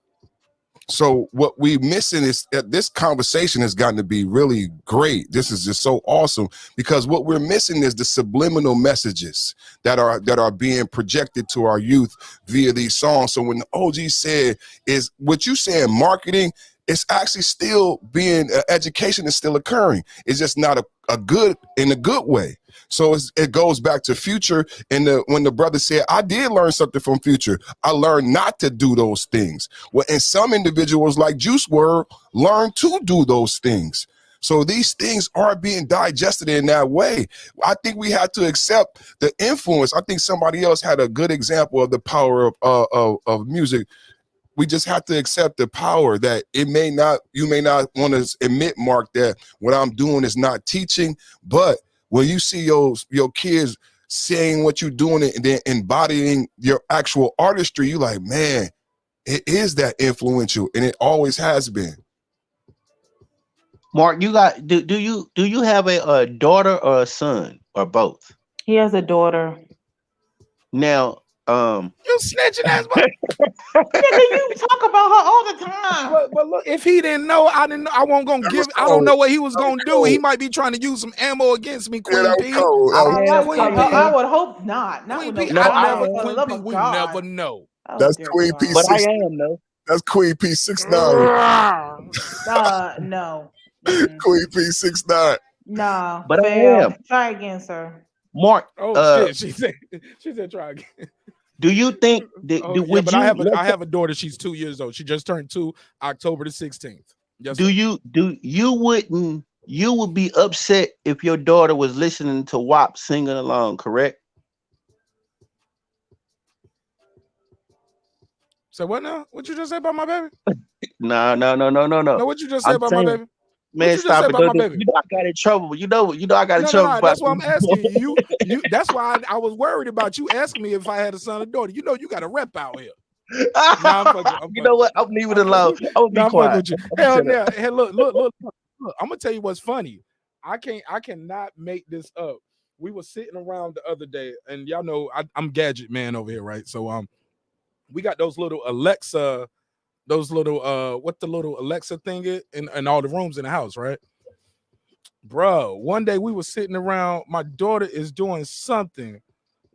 So what we missing is that this conversation has gotten to be really great. This is just so awesome, because what we're missing is the subliminal messages that are being projected to our youth via these songs. So when the OG said, is what you saying, marketing, it's actually still being, education is still occurring. It's just not a good way. So it goes back to Future, and when the brother said, I did learn something from Future. I learned not to do those things. Well, and some individuals like Juice WRLD learn to do those things. So these things are being digested in that way. I think we have to accept the influence. I think somebody else had a good example of the power of music. We just have to accept the power that you may not want to admit, Mark, that what I'm doing is not teaching, but when you see your kids saying what you're doing and then embodying your actual artistry, you're like, man, it is that influential, and it always has been. Mark, do you have a daughter or a son or both? He has a daughter. Now, you snitching ass. Nigga, you talk about her all the time. But look, if he didn't know, I won't gonna give. I don't know what he was gonna do. He might be trying to use some ammo against me, Queen P. I would hope not. Queen P. P. We never know. That's Queen P. But I am though. That's Queen P 6'9". No. Queen P 6'9". Nah. But I am. Try again, sir. Mark. Shit. She said try again. Do you think that? But I have a daughter. She's 2 years old. She just turned 2 October the 16th. Yes, You would be upset if your daughter was listening to WAP singing along, correct? So what now? What you just say about my baby? No. No, what you just say about my baby? Man, stop it. You know I got in trouble. You know I got in trouble. That's why I'm asking you. That's why I was worried about you asking me if I had a son or daughter. You know you got a rep out here. You know what? I'm leaving it alone. I'm gonna be quiet. Hell yeah. Hey, look. I'm gonna tell you what's funny. I cannot make this up. We were sitting around the other day, and y'all know I'm gadget man over here, right? So we got those little Alexa. What the little Alexa thing is in all the rooms in the house, right? Bro, one day we were sitting around, my daughter is doing something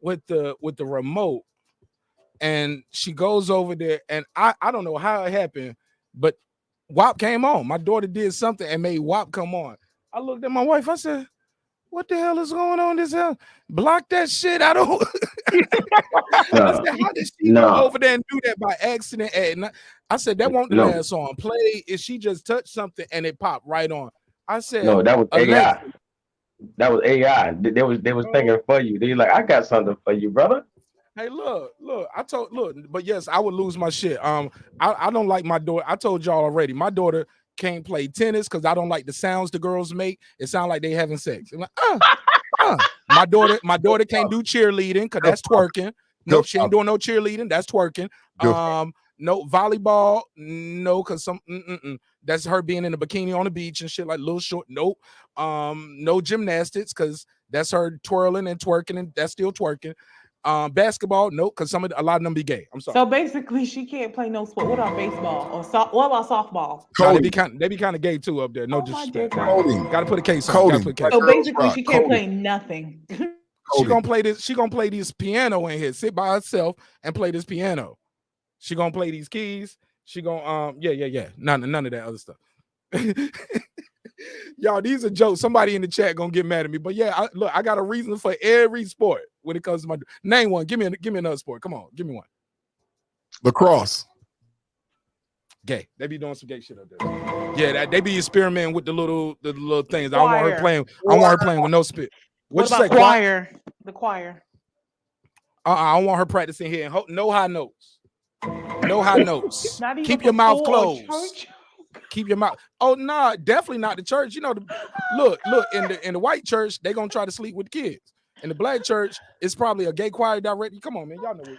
with the remote, and she goes over there, and I don't know how it happened, but WAP came on. My daughter did something and made WAP come on. I looked at my wife, I said, what the hell is going on this hell? Block that shit. I don't. I said, how did she go over there and do that by accident? And I said, that won't the last song play. Is she just touched something and it popped right on? I said, no, that was AI. That was AI. They was thinking for you. They like, I got something for you, brother. Hey, look. But yes, I would lose my shit. I don't like my daughter. I told y'all already. My daughter can't play tennis because I don't like the sounds the girls make. It sounds like they having sex. I'm like, My daughter can't do cheerleading because that's twerking. No, she ain't doing no cheerleading. That's twerking. No volleyball. No, because that's her being in a bikini on the beach and shit like little short. Nope. No gymnastics because that's her twirling and twerking and that's still twerking. Basketball, nope, because a lot of them be gay. I'm sorry. So basically, she can't play no sport. What about baseball or what about softball? No, they be kind of gay too up there. No disrespect. Got to put a case on. Got to put a case. So basically, she can't play nothing. She gonna play this. She gonna play this piano in here. Sit by herself and play this piano. She gonna play these keys. She gonna yeah. None of that other stuff. Y'all, these are jokes. Somebody in the chat gonna get mad at me. But yeah, I got a reason for every sport when it comes to my name one. Give me another sport. Come on, give me one. Lacrosse. Gay. They be doing some gay shit up there. Yeah, they be experimenting with the little things. I don't want her playing. I want her playing with no spit. What about choir? The choir. I don't want her practicing here and no high notes. No high notes. Keep your mouth closed. Keep your mouth. Oh no, nah, definitely not the church. You know, look in the white church, they gonna try to sleep with the kids. In the black church, it's probably a gay choir directly. Come on, man, y'all know it.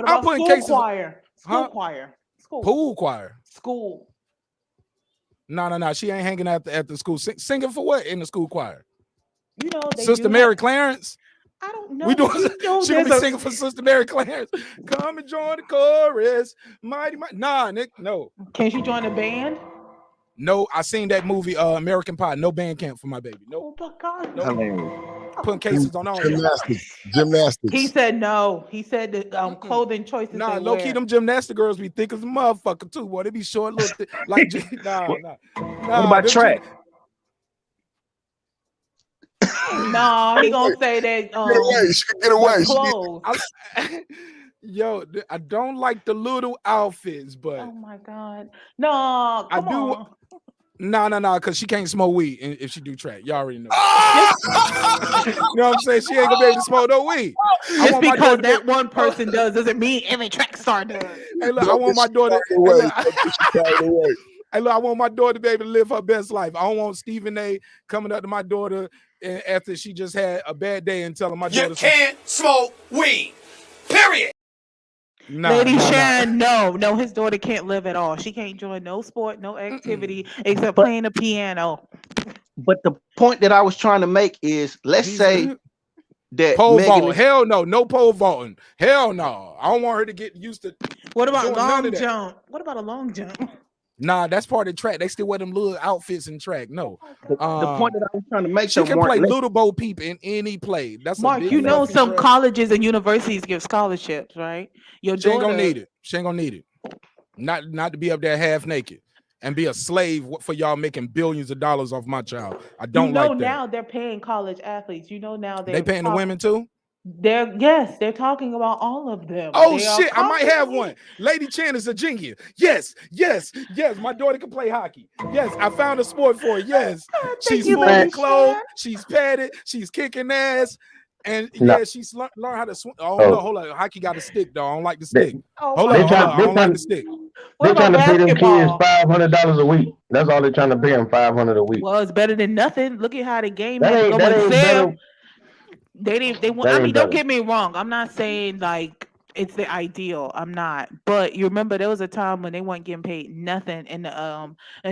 I'm putting cases. Choir. School choir. School. Pool choir. School. No. She ain't hanging out at the school. Singing for what in the school choir? You know, Sister Mary Clarence. I don't know. We doing. She gonna be singing for Sister Mary Clarence. Come and join the chorus, mighty. Nah, Nick, no. Can she join a band? No, I seen that movie, American Pie. No band camp for my baby. No. Oh my God. No. Putting cases on all gymnastics. He said no. He said the clothing choices. Nah, low key, them gymnastic girls be thick as a motherfucker too. Boy, they be short, little like nah. What about track? No, he gonna say that. Get away. Yo, I don't like the little outfits, but oh my God, no, come on. No, because she can't smoke weed if she do track. Y'all already know. You know what I'm saying? She ain't gonna be able to smoke no weed. Just because that one person does doesn't mean every track star does. Hey, look, I want my daughter. Hey, look, I want my daughter to be able to live her best life. I don't want Stephen A. coming up to my daughter after she just had a bad day and telling my daughter you can't smoke weed. Period. Lady Sharon, no, his daughter can't live at all. She can't join no sport, no activity except playing the piano. But the point that I was trying to make is, let's say that pole vaulting. Hell no pole vaulting. Hell no. I don't want her to get used to. What about long jump? What about a long jump? Nah, that's part of the track. They still wear them little outfits in track. No. The point that I was trying to make. She can play Little Bo Peep in any play. That's Mark. You know, some colleges and universities give scholarships, right? She ain't gonna need it. She ain't gonna need it. Not to be up there half naked and be a slave for y'all making billions of dollars off my child. I don't like that. Now they're paying college athletes. You know now they paying the women too. They're talking about all of them. Oh shit, I might have one. Lady Chan is a genius. Yes. My daughter can play hockey. Yes, I found a sport for her. Yes, she's fully clothed. She's padded. She's kicking ass. And she's learned how to swim. Oh, no, hold on. Hockey got a stick, though. I don't like the stick. Hold on. I don't like the stick. They're trying to pay them kids $500 a week. That's all they're trying to pay them, $500 a week. Well, it's better than nothing. Look at how the game is going. They want. I mean, don't get me wrong. I'm not saying like it's the ideal. I'm not. But you remember there was a time when they weren't getting paid nothing, and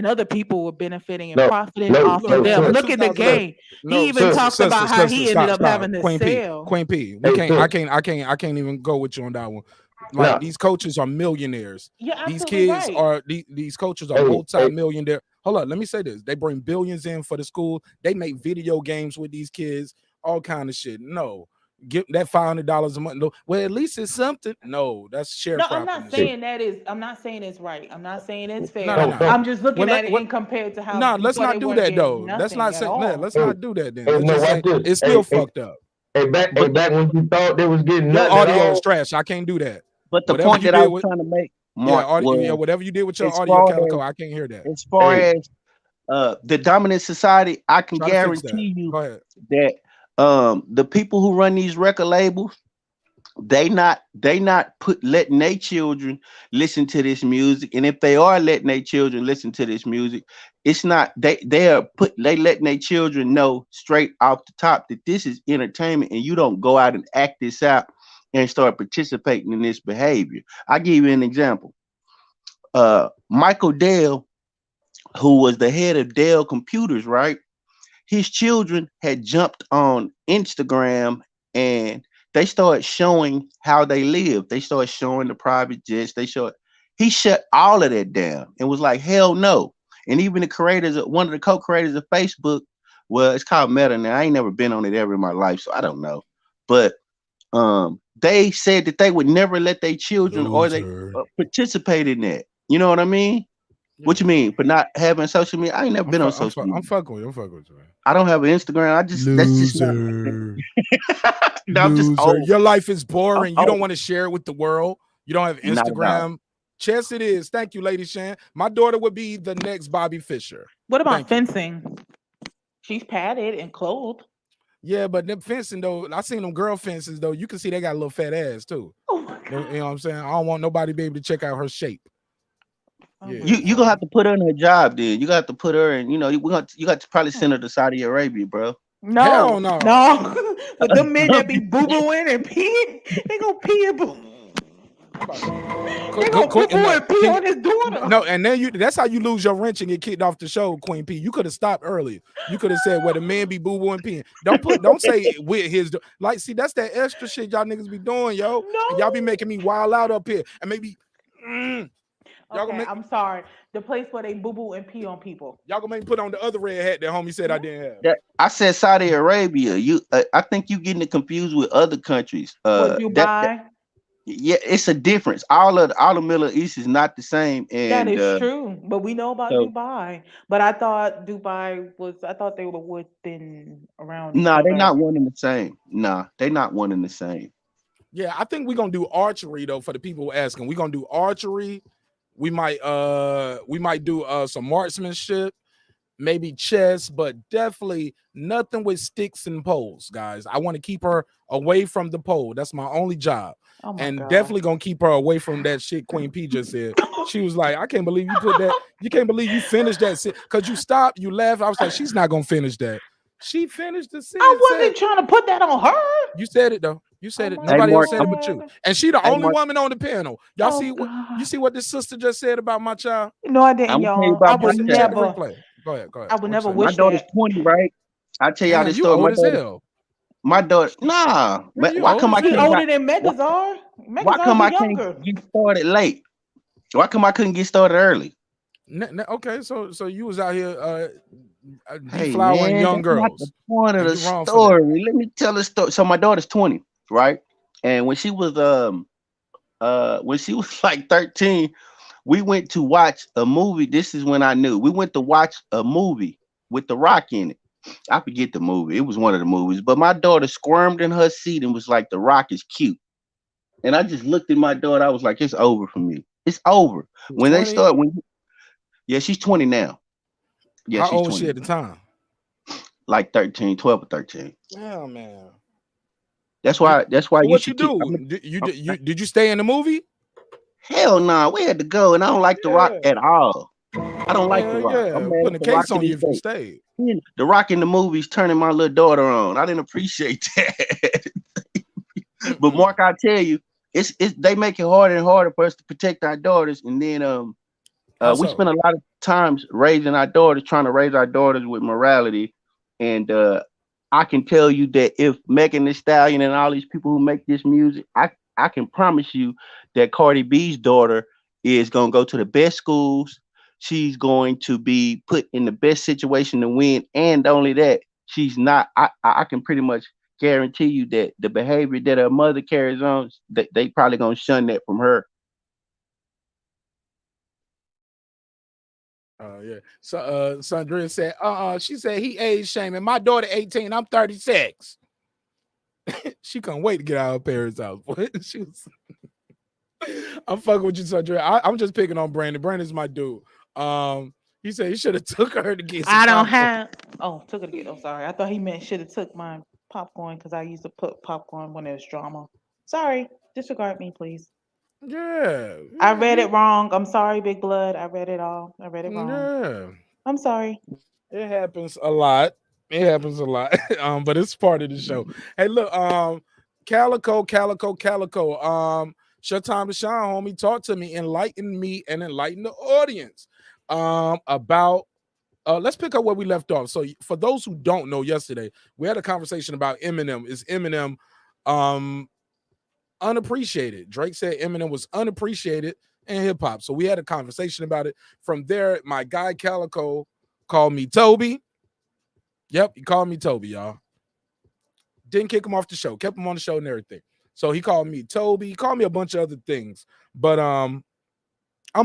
other people were benefiting and profiting off of them. Look at the game. He even talks about how he ended up having to sell. Queen P. I can't even go with you on that one. Like these coaches are millionaires. These kids are these coaches are multi-millionaire. Hold on, let me say this. They bring billions in for the school. They make video games with these kids. All kind of shit. No, get that $500 a month. No, well, at least it's something. No, that's sharecropping. No, I'm not saying that is. I'm not saying it's right. I'm not saying it's fair. No. I'm just looking at it in compared to how. No, let's not do that though. Let's not say. Let's not do that then. It's still fucked up. Hey, back when you thought they was getting your audio is trash. I can't do that. But the point that I was trying to make, Mark, whatever you did with your audio, Calico, I can't hear that. As far as the dominant society, I can guarantee you that. The people who run these record labels, they not letting their children listen to this music, and if they are letting their children listen to this music, it's not they letting their children know straight off the top that this is entertainment, and you don't go out and act this out and start participating in this behavior. I'll give you an example. Michael Dell, who was the head of Dell Computers, right? His children had jumped on Instagram and they started showing how they live. They started showing the private jets. He shut all of that down and was like, hell no. And even the creators, one of the co-creators of Facebook, well, it's called Meta now. I ain't never been on it ever in my life, so I don't know. But they said that they would never let their children or they participate in that. You know what I mean? Yeah. What you mean for not having social media? I ain't never been on social media. I'm fucking with you, man. I don't have an Instagram. I just that's just not. No, I'm just old. Your life is boring. You don't want to share it with the world. You don't have Instagram. Chess it is. Thank you, Lady Shan. My daughter would be the next Bobby Fischer. What about fencing? She's padded and clothed. Yeah, but them fencing though, I seen them girl fences though. You can see they got a little fat ass too. Oh my God. You know what I'm saying? I don't want nobody to be able to check out her shape. Yeah. You gonna have to put her in her job, then. You got to put her in. You know, you got to probably send her to Saudi Arabia, bro. No. But the men that be boo booing and peeing, they gonna pee and boo. They gonna boo and pee on his daughter. No, and then that's how you lose your wrench and get kicked off the show, Queen P. You could have stopped earlier. You could have said, "Well, the man be boo boo and peeing." Don't say with his like. See, that's that extra shit y'all niggas be doing, yo. No. And y'all be making me wild out up here, and maybe. Okay, I'm sorry. The place where they boo boo and pee on people. Y'all gonna make me put on the other red hat that homie said I didn't have. I said Saudi Arabia. I think you getting it confused with other countries. Dubai. Yeah, it's a difference. All the Middle East is not the same. And that is true, but we know about Dubai. But I thought Dubai was. I thought they were within around. Nah, they're not one and the same. Nah, they're not one and the same. Yeah, I think we're gonna do archery though. For the people asking, we're gonna do archery. We might do some marksmanship, maybe chess, but definitely nothing with sticks and poles, guys. I want to keep her away from the pole. That's my only job. Oh my and God. Definitely gonna keep her away from that shit Queen P just said. She was like, I can't believe you put that, you can't believe you finished that shit. Cause you stopped, you laughed. I was like, she's not gonna finish that. She finished the shit. I wasn't trying to put that on her. You said it though. You said it. Nobody else said it but you. And she the only woman on the panel. Y'all see what you see what this sister just said about my child? No, I didn't, y'all. I would never. Go ahead. I would never wish my daughter's that. 20, right? I tell y'all this story. My daughter, nah. Why come I can't? Older than Megas are. Why come I can't get started late? Why come I couldn't get started early? Okay, so you was out here hey, deflowering man, young girls. Not the point of the story. Let me tell a story. So my daughter's 20, right? And when she was like 13, we went to watch a movie. This is when I knew. We went to watch a movie with The Rock in it. I forget the movie. It was one of the movies. But my daughter squirmed in her seat and was like, The Rock is cute. And I just looked at my daughter. I was like, it's over for me. It's over. When 20? They start, yeah, she's 20 now. Yeah, how she's old 20. Was she at the time? Like 13, 12 or 13. Yeah, man. That's why so you what you do? Did you stay in the movie? Hell no, nah, we had to go, and I don't like The Rock at all. I don't like The Rock. I'm putting a case on you if you stayed. The Rock in the movies turning my little daughter on. I didn't appreciate that. But Mark, I tell you, it's they make it harder and harder for us to protect our daughters, and then we spend a lot of times raising our daughters, trying to raise our daughters with morality, and I can tell you that if Megan Thee Stallion and all these people who make this music, I can promise you that Cardi B's daughter is going to go to the best schools. She's going to be put in the best situation to win. And only that, she's not, I can pretty much guarantee you that the behavior that her mother carries on, they probably going to shun that from her. Yeah. So Sandra said, she said he age shaming. My daughter 18, I'm 36. She couldn't wait to get out of her parents' house. She was I'm fucking with you, Sandra. I'm just picking on Brandon. Brandon's my dude. He said he should have took her to get some took her to get. I'm sorry. I thought he meant should have took my popcorn because I used to put popcorn when there's drama. Sorry. Disregard me, please. Yeah. I read it wrong. I'm sorry, Big Blood. I read it all. I read it wrong. Yeah. I'm sorry. It happens a lot. But it's part of the show. Hey, look, Calico. Showtime to Shine, homie. Talk to me, enlighten me, and enlighten the audience. About let's pick up where we left off. So for those who don't know, yesterday we had a conversation about Eminem. Is Eminem Unappreciated. Drake said Eminem was unappreciated in hip hop. So we had a conversation about it. From there, my guy Calico called me Toby. Yep, he called me Toby, y'all. Didn't kick him off the show, kept him on the show and everything. So he called me Toby. He called me a bunch of other things, but I'm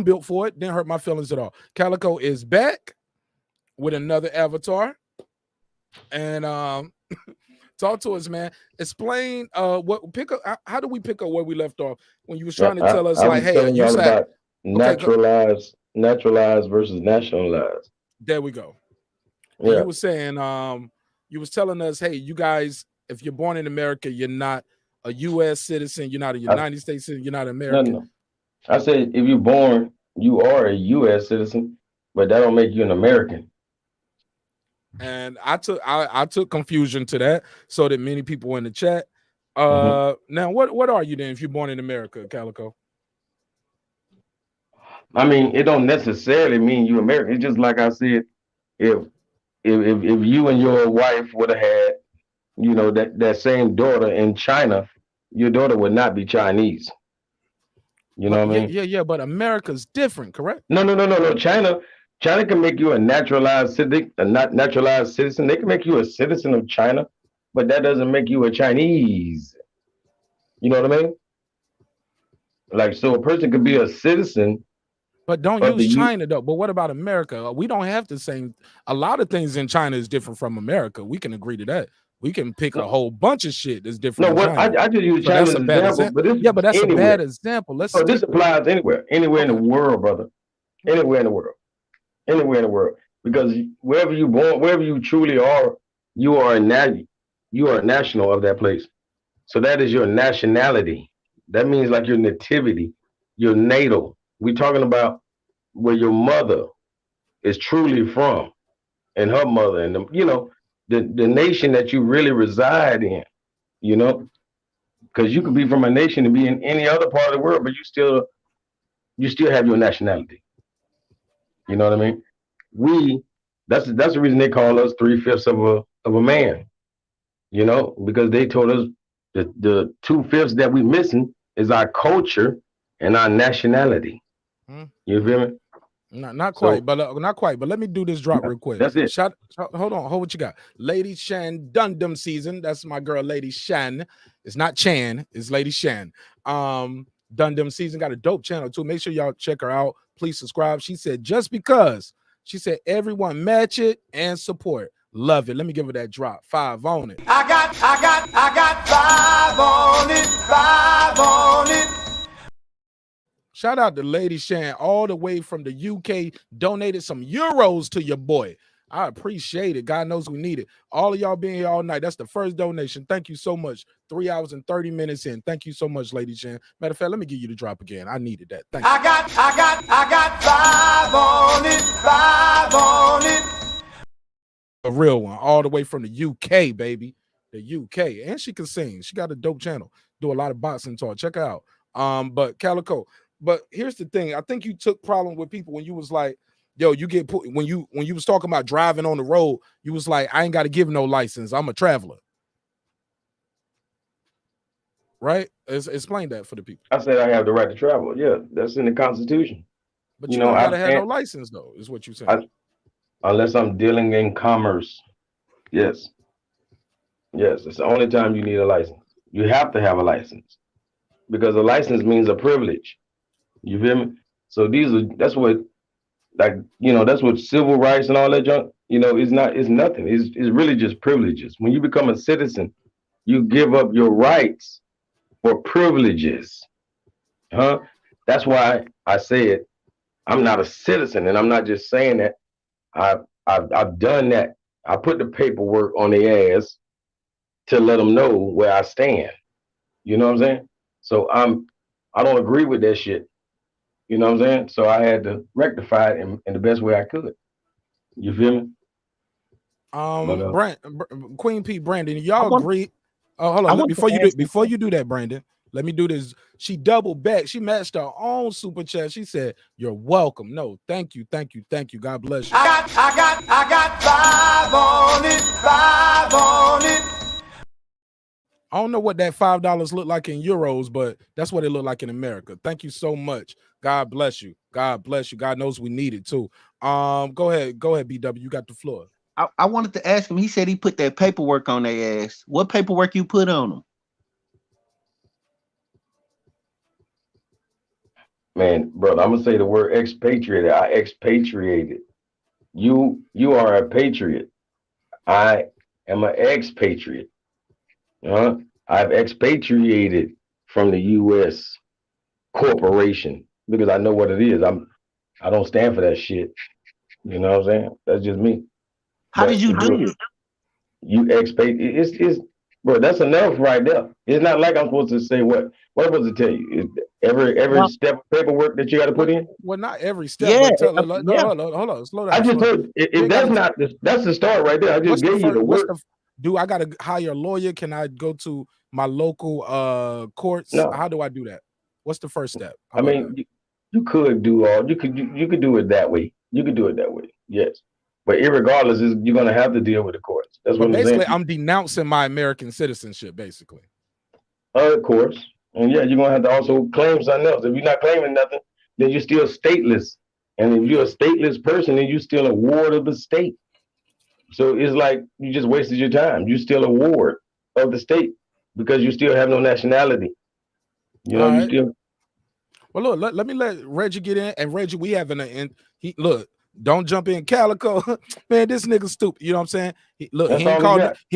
built for it. Didn't hurt my feelings at all. Calico is back with another avatar, and talk to us, man. Explain how do we pick up where we left off when you was trying to tell us I like, was hey, telling you y'all said about naturalized versus nationalized. there we go. And Yeah. you were saying you was telling us, hey, you guys, if you're born in America, you're not a U.S. citizen, you're not a United States citizen, you're not American. No. I said if you're born, you are a U.S. citizen, but that don't make you an American. And I took confusion to that, so that many people in the chat. Now, what are you then if you're born in America, Calico? I mean, it don't necessarily mean you American. It's just like I said, if you and your wife would have had, you know, that same daughter in China, your daughter would not be Chinese. You know what I mean? Yeah, but America's different, correct? No. China can make you a naturalized citizen, They can make you a citizen of China, but that doesn't make you a Chinese. You know what I mean? Like, so a person could be a citizen. But don't use China though. But what about America? We don't have the same. A lot of things in China is different from America. We can agree to that. We can pick a whole bunch of shit that's different. No, I just use China as an example. But that's a bad example. This applies anywhere in the world, brother. Anywhere in the world. Because wherever you're born, wherever you truly are, you are a national of that place. So that is your nationality. That means like your nativity, your natal. We're talking about where your mother is truly from, and her mother, and the nation that you really reside in, because you could be from a nation and be in any other part of the world, but you still have your nationality. You know what I mean? That's the reason they call us 3/5 of a man, because they told us that the 2/5 that we missing is our culture and our nationality. You feel me? Not quite, but let me do this drop real quick. That's it. Hold on, what you got? Lady Shan Dundum season. That's my girl, Lady Shan. It's not Chan, it's Lady Shan. Dundum season got a dope channel too. Make sure y'all check her out. Please subscribe. She said, just because. She said, everyone match it and support. Love it. Let me give her that drop. 5 on it. I got 5 on it. 5 on it. Shout out to Lady Shan all the way from the UK. Donated some euros to your boy. I appreciate it. God knows we need it. All of y'all being here all night. That's the first donation. Thank you so much. 3 hours and 30 minutes in. Thank you so much, Lady Shan. Matter of fact, let me give you the drop again. I needed that. Thank you. I got 5 on it. 5 on it. A real one, all the way from the UK, baby. The UK. And she can sing. She got a dope channel. Do a lot of boxing talk. Check her out. But Calico. But here's the thing. I think you took problem with people when you was like, yo, you get put when you was talking about driving on the road, you was like, I ain't got to give no license. I'm a traveler. Right? Explain that for the people. I said I have the right to travel. Yeah, that's in the Constitution. But you don't gotta have no license though, is what you saying. Unless I'm dealing in commerce. Yes. Yes, it's the only time you need a license. You have to have a license because a license means a privilege. You feel me? So that's what civil rights and all that junk, it's nothing. It's really just privileges. When you become a citizen, you give up your rights for privileges. That's why I said I'm not a citizen, and I'm not just saying that. I've done that. I put the paperwork on their ass to let them know where I stand. You know what I'm saying? So I don't agree with that shit. You know what I'm saying? So I had to rectify it in the best way I could. You feel me? Queen P, Brandon, y'all agree? Oh, hold on. Before you do that, Brandon, let me do this. She doubled back. She matched her own super chat. She said, "You're welcome." No, thank you. God bless you. I got 5 on it. 5 on it. I don't know what that $5 look like in euros, but that's what it looked like in America. Thank you so much. God bless you. God bless you. God knows we need it too. Go ahead, BW. You got the floor. I wanted to ask him. He said he put that paperwork on their ass. What paperwork you put on them? Man, brother, I'm gonna say the word expatriated. I expatriated. You are a patriot. I am an expatriate. I've expatriated from the U.S. corporation because I know what it is. I don't stand for that shit. You know what I'm saying? That's just me. How did you do it? You expatriate. It's bro. That's enough right there. It's not like I'm supposed to say what I'm supposed to tell you. Every step of paperwork that you got to put in. Well, not every step. But hold on, slow down. I just told you, if that's the start right there. I just gave you the word. Do I gotta hire a lawyer? Can I go to my local courts? No. How do I do that? What's the first step? I mean, you could do you could do it that way. You could do it that way. Yes. But irregardless, you're gonna have to deal with the courts. That's what I'm saying. Basically, I'm denouncing my American citizenship, basically. Of course. And yeah, you're gonna have to also claim something else. If you're not claiming nothing, then you're still stateless. And if you're a stateless person, then you're still a ward of the state. So it's like you just wasted your time. You're still a ward of the state because you still have no nationality. You know, you still. Well, look, let me let Reggie get in. And Reggie, we having look, don't jump in, Calico. Man, this nigga stupid. You know what I'm saying? He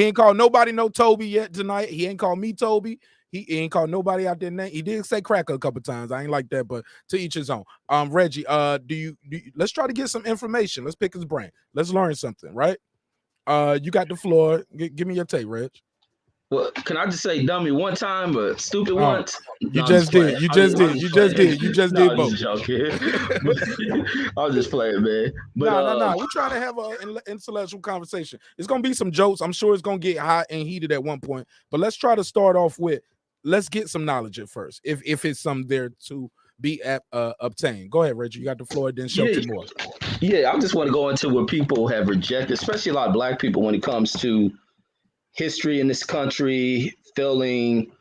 ain't called nobody no Toby yet tonight. He ain't called me Toby. He ain't called nobody out there name. He did say cracker a couple times. I ain't like that, but to each his own. Reggie, do you let's try to get some information. Let's pick his brain. Let's learn something, right? You got the floor. Give me your take, Reg. Well, can I just say dummy one time, but stupid once? You just did. You just did both. I was just playing, man. But no. We're trying to have an intellectual conversation. It's gonna be some jokes. I'm sure it's gonna get hot and heated at one point. But let's try to start off with let's get some knowledge at first. If it's some there to be obtained. Go ahead, Reggie. You got the floor. Then Shelton more. Yeah, I just want to go into where people have rejected, especially a lot of Black people, when it comes to history in this country, feeling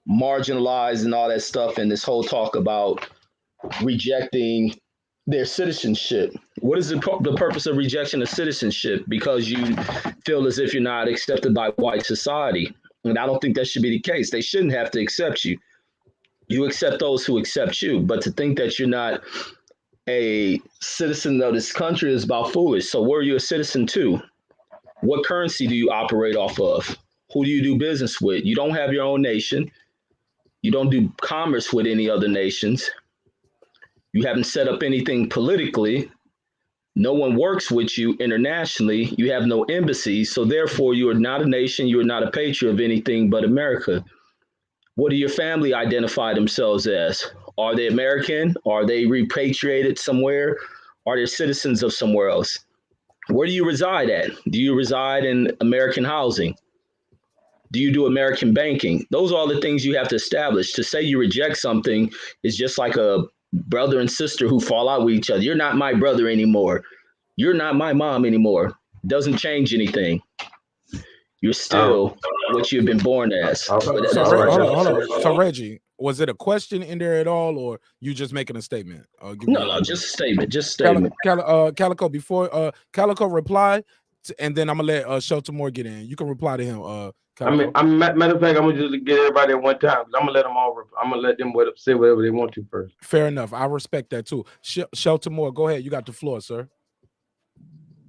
marginalized and all that stuff, and this whole talk about rejecting their citizenship. What is the purpose of rejection of citizenship? Because you feel as if you're not accepted by white society. And I don't think that should be the case. They shouldn't have to accept you. You accept those who accept you. But to think that you're not a citizen of this country is about foolish. So where are you a citizen to? What currency do you operate off of? Who do you do business with? You don't have your own nation. You don't do commerce with any other nations. You haven't set up anything politically. No one works with you internationally. You have no embassies. So therefore, you are not a nation. You are not a patriot of anything but America. What do your family identify themselves as? Are they American? Are they repatriated somewhere? Are they citizens of somewhere else? Where do you reside at? Do you reside in American housing? Do you do American banking? Those are all the things you have to establish. To say you reject something is just like a brother and sister who fall out with each other. You're not my brother anymore. You're not my mom anymore. Doesn't change anything. You're still what you've been born as. Hold on. So Reggie, was it a question in there at all, or you just making a statement? No, just a statement. Just a statement. Calico, before Calico reply, and then I'm gonna let Shelton Moore get in. You can reply to him. Matter of fact, I'm gonna just get everybody at one time. I'm gonna let them all. I'm gonna let them say whatever they want to first. Fair enough. I respect that too. Shelton Moore, go ahead. You got the floor, sir.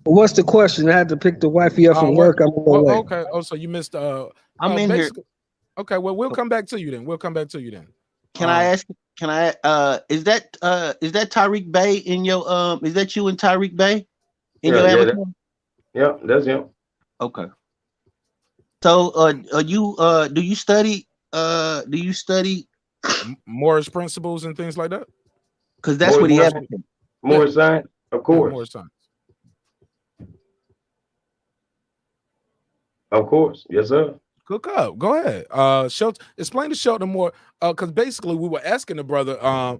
What's the question? I had to pick the wifey up from work. Okay. Oh, so you missed. I'm in here. Okay. Well, we'll come back to you then. Can I ask? Can I? Is that Tyreek Bay in your? Is that you and Tyreek Bay in your avatar? Yeah, that's him. Okay. So, do you study Morris principles and things like that? Because that's what he has. More science, of course. More science. Of course, yes, sir. Cook up. Go ahead. Shelton, explain to Shelton more. Because basically we were asking the brother. Go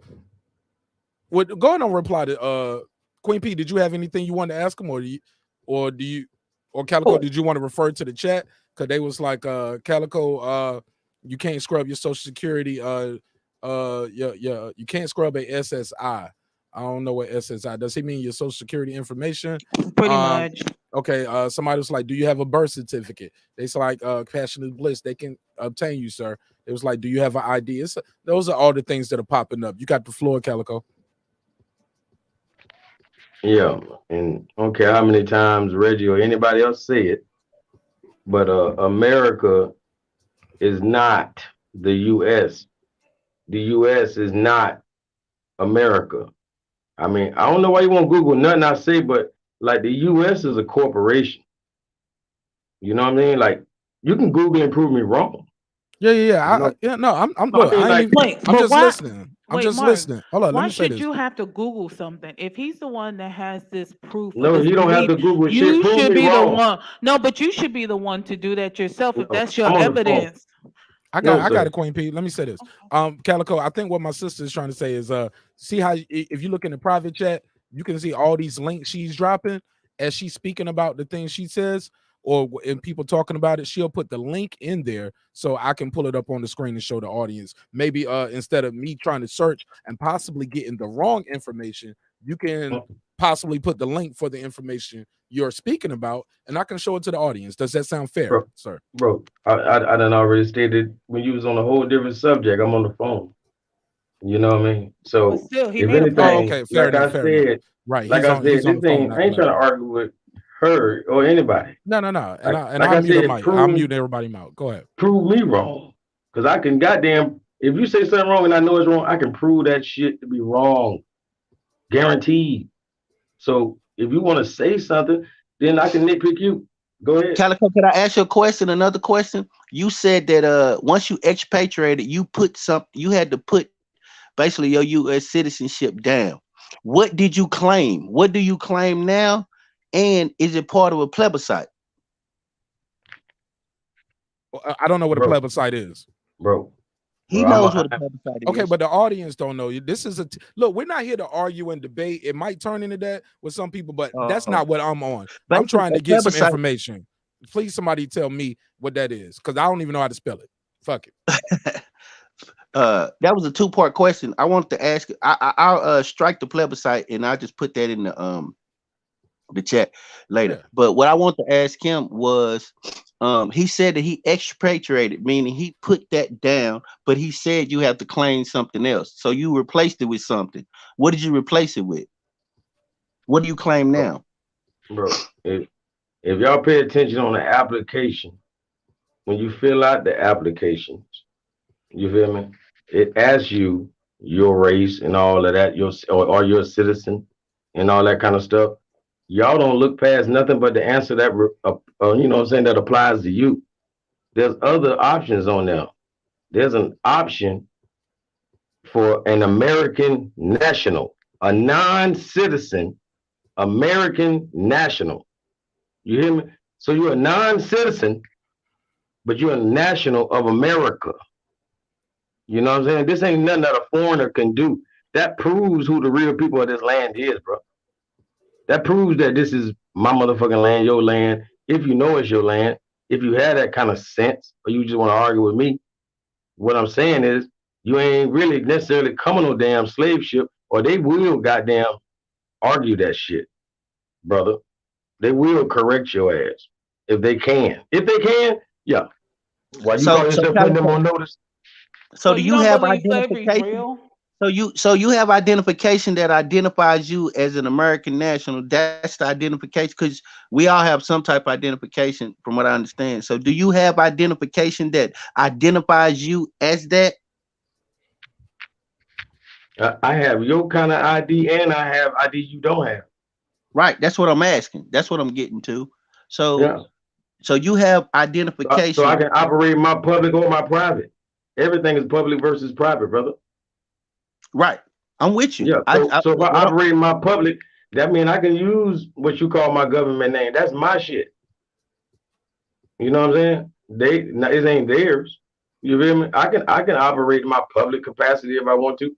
on reply to Queen P. Did you have anything you wanted to ask him, or do you? Or Calico, did you want to refer to the chat? Because they was like, Calico, you can't scrub your social security. You can't scrub a SSI. I don't know what SSI does. He mean your social security information? Pretty much. Okay. Somebody was like, do you have a birth certificate? They was like, Passion is Bliss. They can obtain you, sir. It was like, do you have an ID? Those are all the things that are popping up. You got the floor, Calico. Yeah, and I don't care how many times Reggie or anybody else say it, but America is not the U.S. The U.S. is not America. I mean, I don't know why you won't Google nothing I say, but like the U.S. is a corporation. You know what I mean? Like you can Google and prove me wrong. Yeah. I'm just listening. I'm just listening. Hold on, let Why me say should this. you have to Google something? If he's the one that has this proof, No, this you don't have to Google shit. you Prove should me be the wrong. one. No, but you should be the one to do that yourself if that's your I'm on the phone. evidence. I got it, Queen P. Let me say this. Calico, I think what my sister is trying to say is see how if you look in the private chat, you can see all these links she's dropping as she's speaking about the things she says, or in people talking about it, she'll put the link in there so I can pull it up on the screen and show the audience. Maybe instead of me trying to search and possibly getting the wrong information, you can possibly put the link for the information you're speaking about, and I can show it to the audience. Does that sound fair, sir? Bro, I done already stated when you was on a whole different subject. I'm on the phone. You know what I mean? So still, he if made a anything, point. Okay, fair like enough, I fair said, enough. Right, like he's I on said, the this phone. ain't. I ain't trying to argue with her or anybody. No. And Like I'll I mute the said, mic. I'll mute everybody out. Go ahead. prove me wrong, because I can goddamn. If you say something wrong and I know it's wrong, I can prove that shit to be wrong, guaranteed. So if you want to say something, then I can nitpick you. Go ahead. Calico, can I ask you a question? Another question. You said that once you expatriated, you had to put basically your U.S. citizenship down. What did you claim? What do you claim now? And is it part of a plebiscite? I don't know what a plebiscite is, bro. He knows what a plebiscite is. Okay, but the audience don't know. This is look. We're not here to argue and debate. It might turn into that with some people, but that's not what I'm on. I'm trying to get some information. Please, somebody tell me what that is, because I don't even know how to spell it. Fuck it. That was a two-part question. I wanted to ask. I'll strike the plebiscite, and I'll just put that in the chat later. Yeah. But what I want to ask him was, he said that he expatriated, meaning he put that down, but he said you have to claim something else. So you replaced it with something. What did you replace it with? What do you claim now? Bro, if y'all pay attention on the application, when you fill out the applications, you feel me? It asks you your race and all of that, or you're a citizen and all that kind of stuff. Y'all don't look past nothing but the answer that, you know what I'm saying, that applies to you. There's other options on there. There's an option for an American national, a non-citizen American national. You hear me? So you're a non-citizen, but you're a national of America. You know what I'm saying? This ain't nothing that a foreigner can do. That proves who the real people of this land is, bro. That proves that this is my motherfucking land, your land. If you know it's your land, if you have that kind of sense, or you just want to argue with me, what I'm saying is you ain't really necessarily coming no damn slave ship, or they will goddamn argue that shit, brother. They will correct your ass if they can. If they can, yeah. Why you call yourself putting them on notice? So do you have identification? So you have identification that identifies you as an American national. That's the identification, because we all have some type of identification, from what I understand. So do you have identification that identifies you as that? I have your kind of ID, and I have ID you don't have. Right. That's what I'm asking. That's what I'm getting to. So, yeah. So you have identification. So I can operate my public or my private. Everything is public versus private, brother. Right. I'm with you. Yeah. So if I operate my public, that means I can use what you call my government name. That's my shit. You know what I'm saying? It ain't theirs. You feel me? I can operate my public capacity if I want to.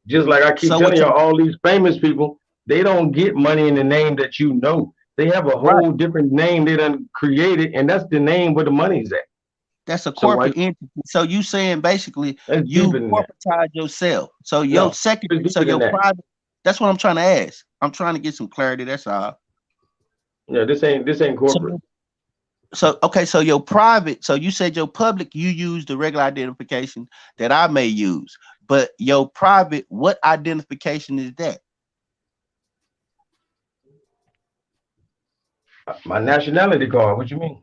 Just like I keep telling y'all, all these famous people, they don't get money in the name that you know. They have a Right. whole different name they done created, and that's the name where the money's at. That's a So corporate entity. So you saying basically that's you deeper than that. corporatize yourself. So No, your it's secondary, so deeper your than that. private. That's what I'm trying to ask. I'm trying to get some clarity. That's all. Yeah, this ain't corporate. So okay, so your private, so you said your public, you use the regular identification that I may use, but your private, what identification is that? My nationality card. What you mean?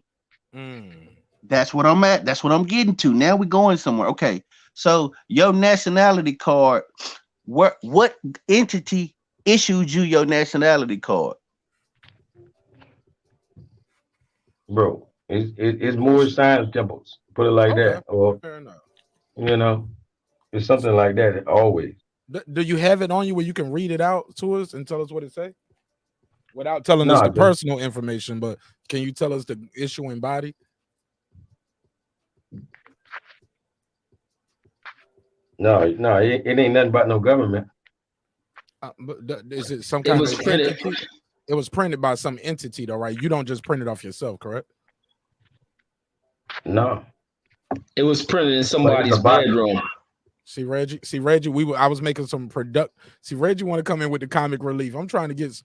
That's what I'm at. That's what I'm getting to. Now we're going somewhere. Okay, so your nationality card, what entity issued you your nationality card? Bro, it's more science temples. Put it like that, or Fair enough. you know, it's something like that always. Do you have it on you where you can read it out to us and tell us what it say? Without telling No, us I the don't. personal information, but can you tell us the issuing body? No, it ain't nothing about no government. Is it some It kind was of printed. entity? It was printed by some entity, though, right? You don't just print it off yourself, correct? No. It was printed in But it's somebody's a body. bedroom. See Reggie. I was making some product. See Reggie want to come in with the comic relief. I'm trying to get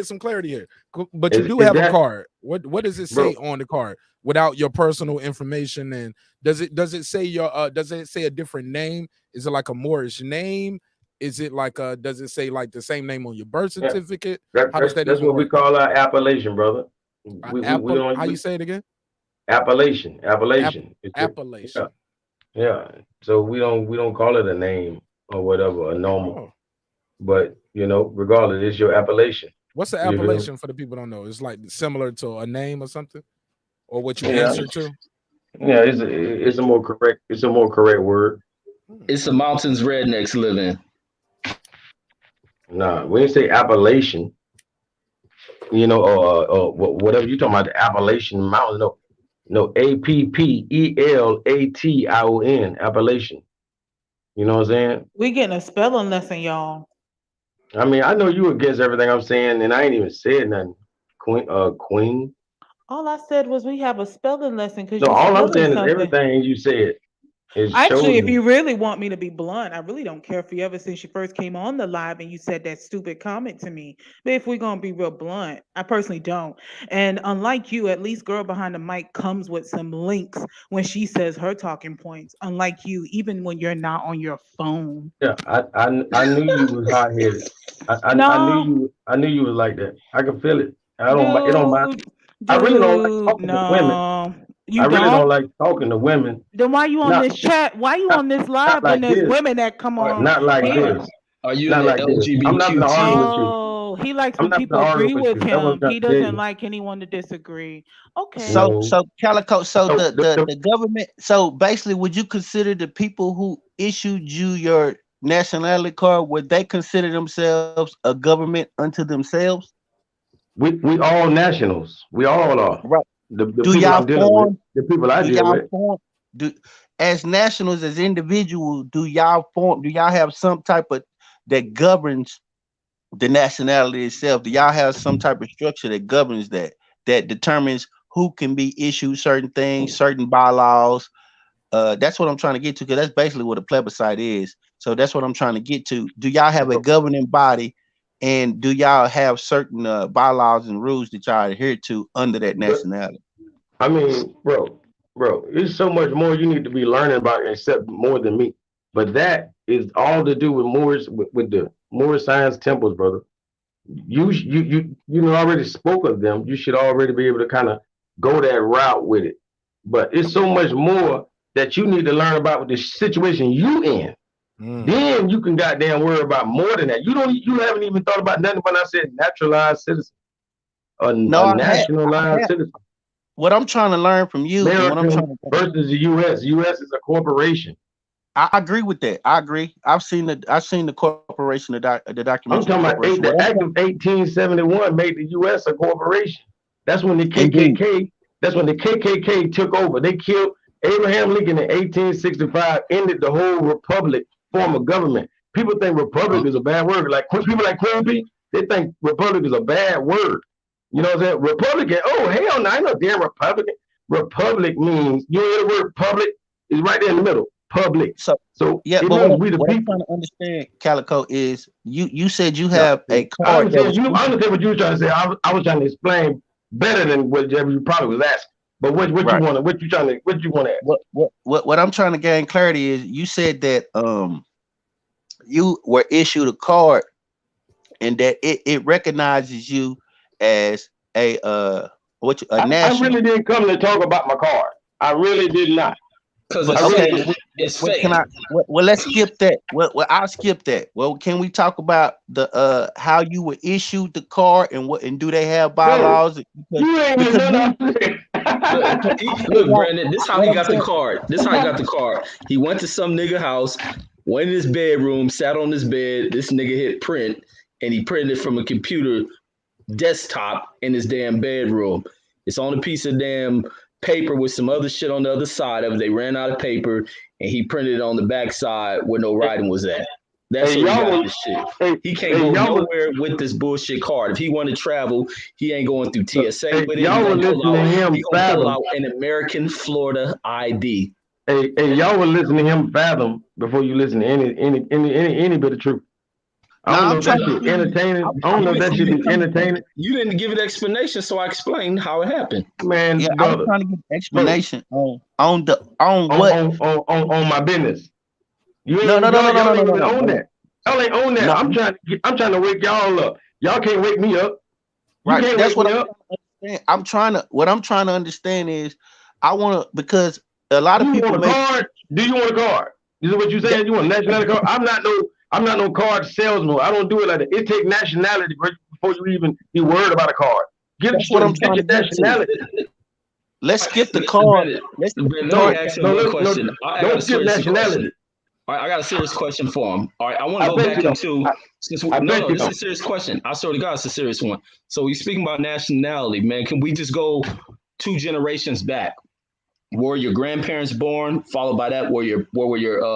some clarity here. But you do have a card. What does it say on the card without your personal information? And does it say your does it say a different name? Is it like a Moorish name? Is it like does it say like the same name on your birth certificate? How does that That's even what we work? call our appellation, brother. We don't. How you say it again? Appellation. Appellation. Yeah. So we don't call it a name or whatever, a normal. But regardless, it's your appellation. What's the You feel me? appellation for the people who don't know? It's like similar to a name or something, or what you Yeah. answer to. Yeah, it's a more correct word. It's the mountains rednecks live in. Nah, we didn't say appellation. Or whatever you talking about, the Appalachian Mountain. No, Appellation, Appellation. You know what I'm saying? We getting a spelling lesson, y'all. I mean, I know you against everything I'm saying, and I ain't even said nothing. Queen. All I said was we have a spelling lesson because No, you're all I'm spelling saying is something. everything you said is Actually, if chosen. you really want me to be blunt, I really don't care for you ever since you first came on the live and you said that stupid comment to me. But if we're gonna be real blunt, I personally don't. And unlike you, at least girl behind the mic comes with some links when she says her talking points. Unlike you, even when you're not on your phone. Yeah, I knew you was hot headed. I No, knew you was like that. I can feel it. It don't matter. I really don't like talking to women. no, you I really don't don't. like talking to women. Then why you on Not this chat? Why you on this live not when like there's this. women that come on Not like here? this. Are you Not in the like this. I'm not gonna LGBTQ? argue with you. Oh, he likes I'm when not people gonna argue agree with with you. That's what I'm him. trying He to tell doesn't you. like anyone to disagree. Okay. So Calico, so So the government, so basically would you consider the people who issued you your nationality card, would they consider themselves a government unto themselves? we all nationals. We all are. Right. The Do people y'all I'm dealing with, form the people I do deal y'all with. form do as nationals, as individuals, do y'all have some type of that governs the nationality itself? Do y'all have some type of structure that governs that determines who can be issued certain things, certain bylaws? That's what I'm trying to get to, because that's basically what a plebiscite is. So that's what I'm trying to get to. Do y'all have a governing body, and do y'all have certain bylaws and rules that y'all adhere to under that nationality? I mean, bro, there's so much more you need to be learning about except more than me. But that is all to do with Moorish, with the Moorish science temples, brother. You already spoke of them. You should already be able to kind of go that route with it. But it's so much more that you need to learn about with the situation you in. Then you can goddamn worry about more than that. You haven't even thought about nothing when I said naturalized citizen, a nationalized citizen. What I'm trying to learn from you, and what I'm trying American versus the U.S. U.S. is a corporation. I agree with that. I agree. I've seen the corporation, the documentary. I'm talking about the Act of 1871 made the U.S. a corporation. That's when the KKK. That's when the KKK took over. They killed Abraham Lincoln in 1865. Ended the whole republic form of government. People think republic is a bad word. Like people like Queen Bee, they think republic is a bad word. You know what I'm saying? Republican. Oh, hell no, I know damn Republican. Republic means, you hear the word public? It's right there in the middle. Public. So Yeah, it but means we the what I'm people. trying to understand, Calico, is you said you No, have a I card that was understand. I understand what you were trying to say. I was trying to explain better than whatever you probably was asking. But what you right. want to what you want to ask? What I'm trying to gain clarity is you said that you were issued a card and that it recognizes you as a I national. really didn't come to talk about my card. I really did not. Because But it's okay, fake. It's fake. Let's skip that. Well, I'll skip that. Well, can we talk about the how you were issued the card and do they have bylaws? You ain't Because Look, Brandon, this is how what he I'm got the saying- card. This is how he got the card. He went to some nigga house, went in his bedroom, sat on his bed. This nigga hit print, and he printed it from a computer desktop in his damn bedroom. It's on a piece of damn paper with some other shit on the other side of it. They ran out of paper, and he printed it on the back side where no writing was at. That's Hey, where he y'all got was- this shit. He can't go nowhere with this bullshit card. If he want to travel, he ain't going through TSA with it. y'all were listening to him He gonna pull fathom. out an American Florida ID. Hey, y'all were listening to him fathom before you listen to any bit of truth. I don't know if that shit entertaining. I don't know if that should be entertaining. You didn't give an explanation, so I explained how it happened. Man, yeah, brother, I'm trying to get an explanation on my business. You ain't, No. y'all ain't even on that. Y'all ain't on that. No. I'm trying to wake y'all up. Y'all can't wake me up. You Right. can't That's wake what me I'm up. trying to understand. What I'm trying to understand is I want to, because a lot of You people want a card? Do you want a card? This is what you saying? You want a nationality card? I'm not no card salesman. I don't do it like that. It takes nationality before you even be worried about a card. That's what I'm trying to your get to. nationality. Let's skip the card. Brandon, let me ask him one question. I got don't a skip serious nationality. question. All right, I got a serious question for him. All right, I want I to go bet back you don't. into this is a serious question. I swear to God, it's a serious one. So we speaking about nationality, man. Can we just go 2 generations back? Were your grandparents born? Followed by that, were your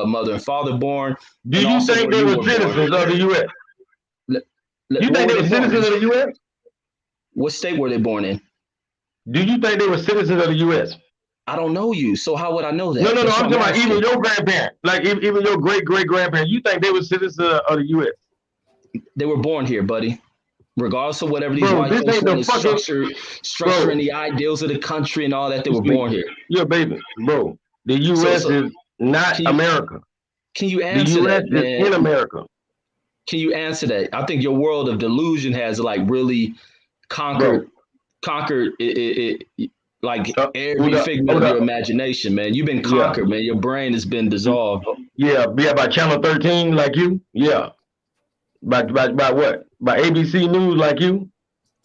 mother and father born? Do you think they were citizens of the U.S.? You think they were citizens of the U.S.? What state were they born in? Do you think they were citizens of the U.S.? I don't know you, so how would I know that? No. That's I'm what talking about asking. even your grandparents, like even your great grandparents. You think they were citizens of the U.S.? They were born here, buddy. Regardless of whatever these Bro, white this folks ain't the want to fucking- structuring the ideals of the country and all that, they were born here. Yeah, baby, bro. The U.S. is not America. Can you The answer U.S. that, is man? in America. Can you answer that? I think your world of delusion has like really conquered it like every figment of your imagination, man. You've been conquered, man. Your brain has been dissolved. Yeah, by Channel 13 like you. Yeah. By what? By ABC News like you.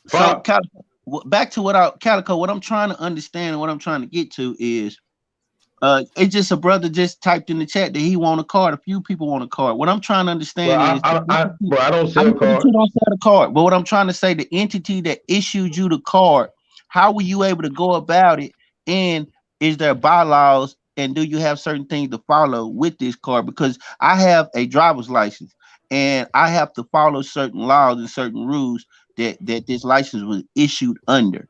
So, back to Calico, what I'm trying to understand and what I'm trying to get to is, it's just a brother just typed in the chat that he want a card. A few people want a card. What I'm trying to understand is, I don't sell cards. You don't sell the card. But what I'm trying to say, the entity that issued you the card, how were you able to go about it? And is there bylaws? And do you have certain things to follow with this card? Because I have a driver's license, and I have to follow certain laws and certain rules that this license was issued under.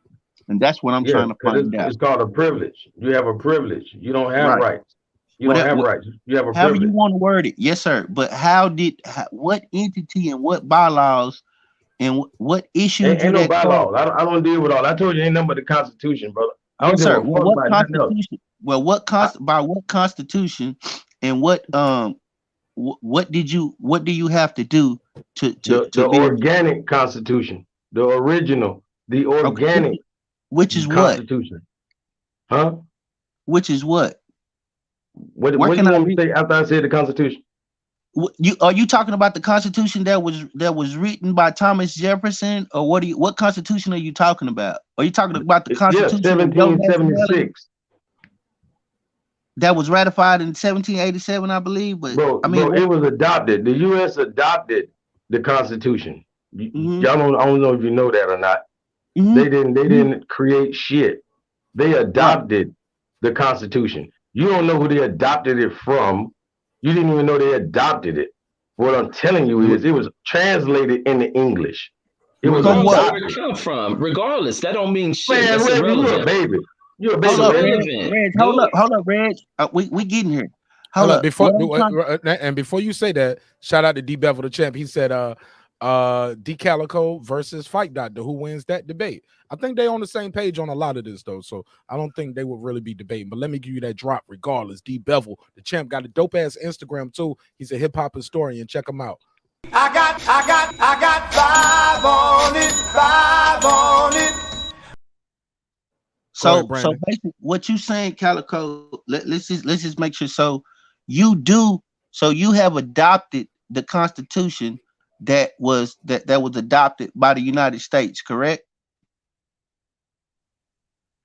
And that's what I'm trying to find out. It's called a privilege. You have a privilege. You don't have rights. You don't have rights. You have a however privilege. you want to word it. Yes, sir. But what entity and what bylaws and what issued you Ain't no that bylaws. card? I don't deal with all. I told you ain't nothing but the Constitution, brother. I don't Yes, give sir. a Well, fuck what about nothing else. constitution? Well, by what constitution and what do you have to do to the be organic Constitution, the original, the organic, which is Constitution, huh? Which is what? What do you want me to say after I say the Constitution? Are you talking about the Constitution that was written by Thomas Jefferson, or what Constitution are you talking about? Are you talking about the Constitution 1776 that was ratified in 1787, I believe? But bro, it was adopted. The U.S. adopted the Constitution. Y'all don't. I don't know if you know that or not. They didn't create shit. They adopted the Constitution. You don't know who they adopted it from. You didn't even know they adopted it. What I'm telling you is it was translated into English. It was Regardless of where adopted. it come from, regardless, that don't mean shit. Man, That's Reggie, you a irrelevant. baby. You a baby, Hold up, Reggie. Reg. Hold up, Reg. We getting here. Hold up. Before What I'm trying- and before you say that, shout out to D Bevel the champ. He said D Calico versus Fight Doctor. Who wins that debate? I think they on the same page on a lot of this though, so I don't think they will really be debating. But let me give you that drop regardless. D Bevel the champ got a dope ass Instagram too. He's a hip hop historian. Check him out. I got 5 on it. So ahead, Brandon. basically, what you saying, Calico? Let's just make sure. So you have adopted the Constitution that was adopted by the United States, correct?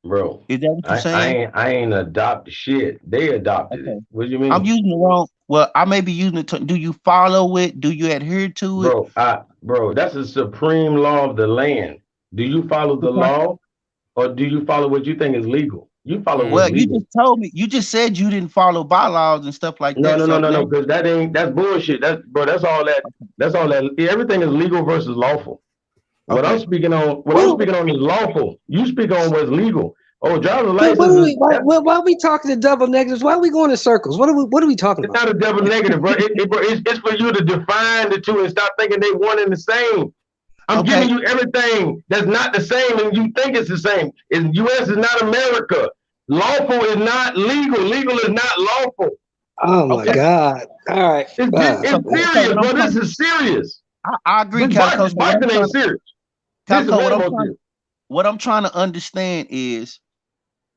Bro, Is that what you're saying? I ain't adopted shit. They adopted it. What do you mean? I'm using the wrong. Well, I may be using it. Do you follow it? Do you adhere to it? Bro, that's the supreme law of the land. Do you follow the law, or do you follow what you think is legal? You follow what's legal. You just told me. You just said you didn't follow bylaws and stuff like that. No, because that's bullshit. That's all that. Everything is legal versus lawful. What I'm speaking on is lawful. You speak on what's legal. Oh, driver's license. Why are we talking to double negatives? Why are we going in circles? What are we talking about? It's not a double negative, bro. It's for you to define the two and stop thinking they one and the same. I'm giving you everything that's not the same, and you think it's the same. U.S. is not America. Lawful is not legal. Legal is not lawful. Oh my God! All right, it's serious, bro. This is serious. I agree, Calico. Boxing ain't serious. Calico, what I'm trying to understand is,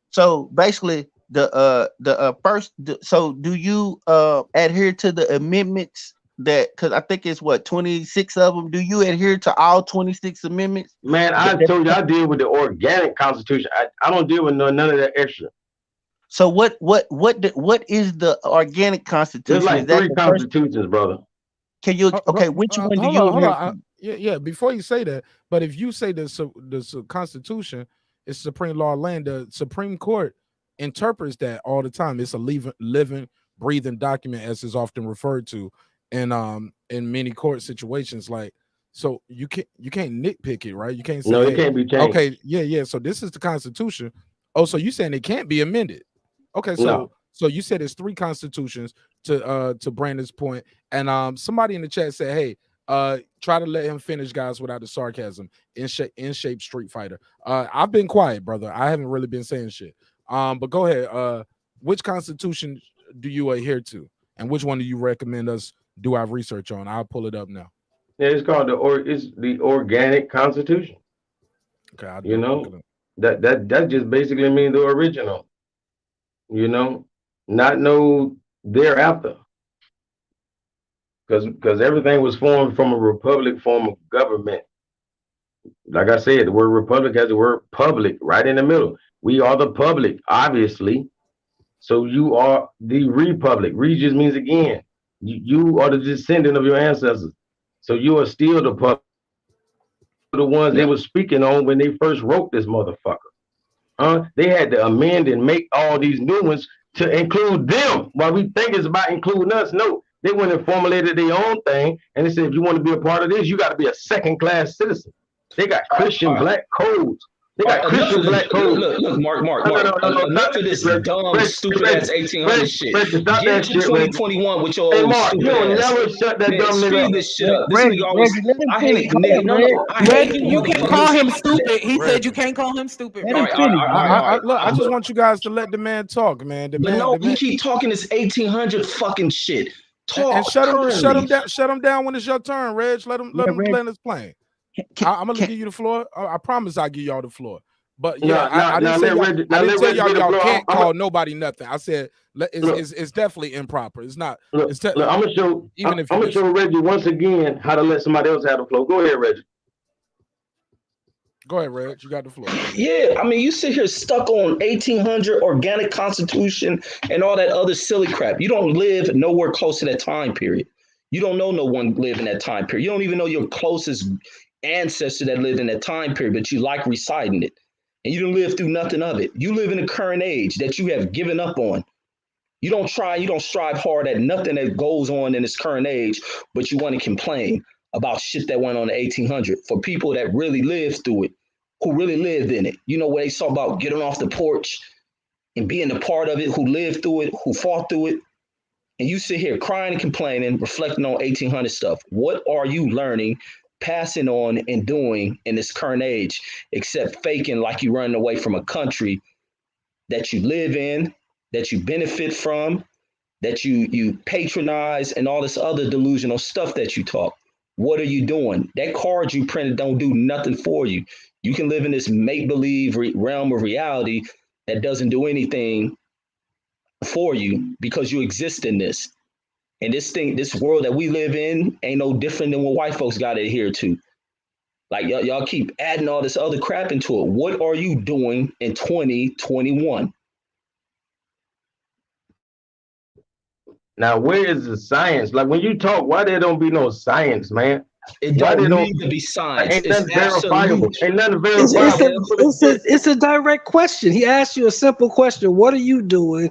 so basically so do you adhere to the amendments that, because I think it's 26 of them. Do you adhere to all 26 amendments? Man, I told you I deal with the organic constitution. I don't deal with none of that extra. So what is the organic constitution? There's like 3 constitutions, brother. Can you which one do you hold on. Yeah, before you say that, but if you say the Constitution is supreme law of land, the Supreme Court interprets that all the time. It's a living, breathing document, as is often referred to in many court situations. Like, so you can't nitpick it, right? You can't say it can't be changed. Okay, yeah. So this is the Constitution. Oh, so you saying it can't be amended? Okay, so you said it's 3 constitutions to Brandon's point, and somebody in the chat said, hey, try to let him finish, guys, without the sarcasm. In shape Street Fighter. I've been quiet, brother. I haven't really been saying shit. But go ahead. Which constitution do you adhere to, and which one do you recommend us do our research on? I'll pull it up now. Yeah, it's called the organic constitution. Okay, that just basically means the original. Not no thereafter. Because everything was formed from a republic form of government. Like I said, the word republic has the word public right in the middle. We are the public, obviously. So you are the republic. Re just means again. You are the descendant of your ancestors. So you are still the public. The ones they were speaking on when they first wrote this motherfucker. They had to amend and make all these new ones to include them. While we think it's about including us, no. They went and formulated their own thing, and they said, if you want to be a part of this, you got to be a second-class citizen. They got Christian black codes. They got Christian black codes. Look, Mark. Enough of this dumb, stupid-ass 1800 shit. Get into 2021 with your old stupid ass. You'll never shut that dumb nigga up. This shit up. This nigga always, I hate nigga. No, I hate you can't call him stupid. He said you can't call him stupid. Look, I just want you guys to let the man talk, man. You keep talking this 1800 fucking shit. Talk and shut him down when it's your turn, Reg. Let him land his plane. I'm gonna give you the floor. I promise I'll give y'all the floor. But yeah, I didn't tell y'all can't call nobody nothing. I said it's definitely improper. It's not. I'm gonna show Reggie once again how to let somebody else have the floor. Go ahead, Reggie. Go ahead, Reg. You got the floor. Yeah, I mean, you sit here stuck on 1800 organic constitution and all that other silly crap. You don't live nowhere close to that time period. You don't know no one lived in that time period. You don't even know your closest ancestor that lived in that time period, but you like reciting it. And you don't live through nothing of it. You live in the current age that you have given up on. You don't strive hard at nothing that goes on in this current age, but you want to complain. about shit that went on in 1800 for people that really lived through it, who really lived in it. You know, where they saw about getting off the porch and being a part of it, who lived through it, who fought through it. And you sit here crying and complaining, reflecting on 1800 stuff. What are you learning, passing on, and doing in this current age, except faking like you're running away from a country that you live in, that you benefit from, that you patronize, and all this other delusional stuff that you talk? What are you doing? That card you printed don't do nothing for you. You can live in this make-believe realm of reality that doesn't do anything for you because you exist in this. And this world that we live in ain't no different than what white folks got to adhere to. Like y'all keep adding all this other crap into it. What are you doing in 2021? Now, where is the science? Like when you talk, why there don't be no science, man? It don't need to be science. Ain't It's nothing verifiable. absolute. Ain't nothing verifiable. It's a direct question. He asked you a simple question. What are you doing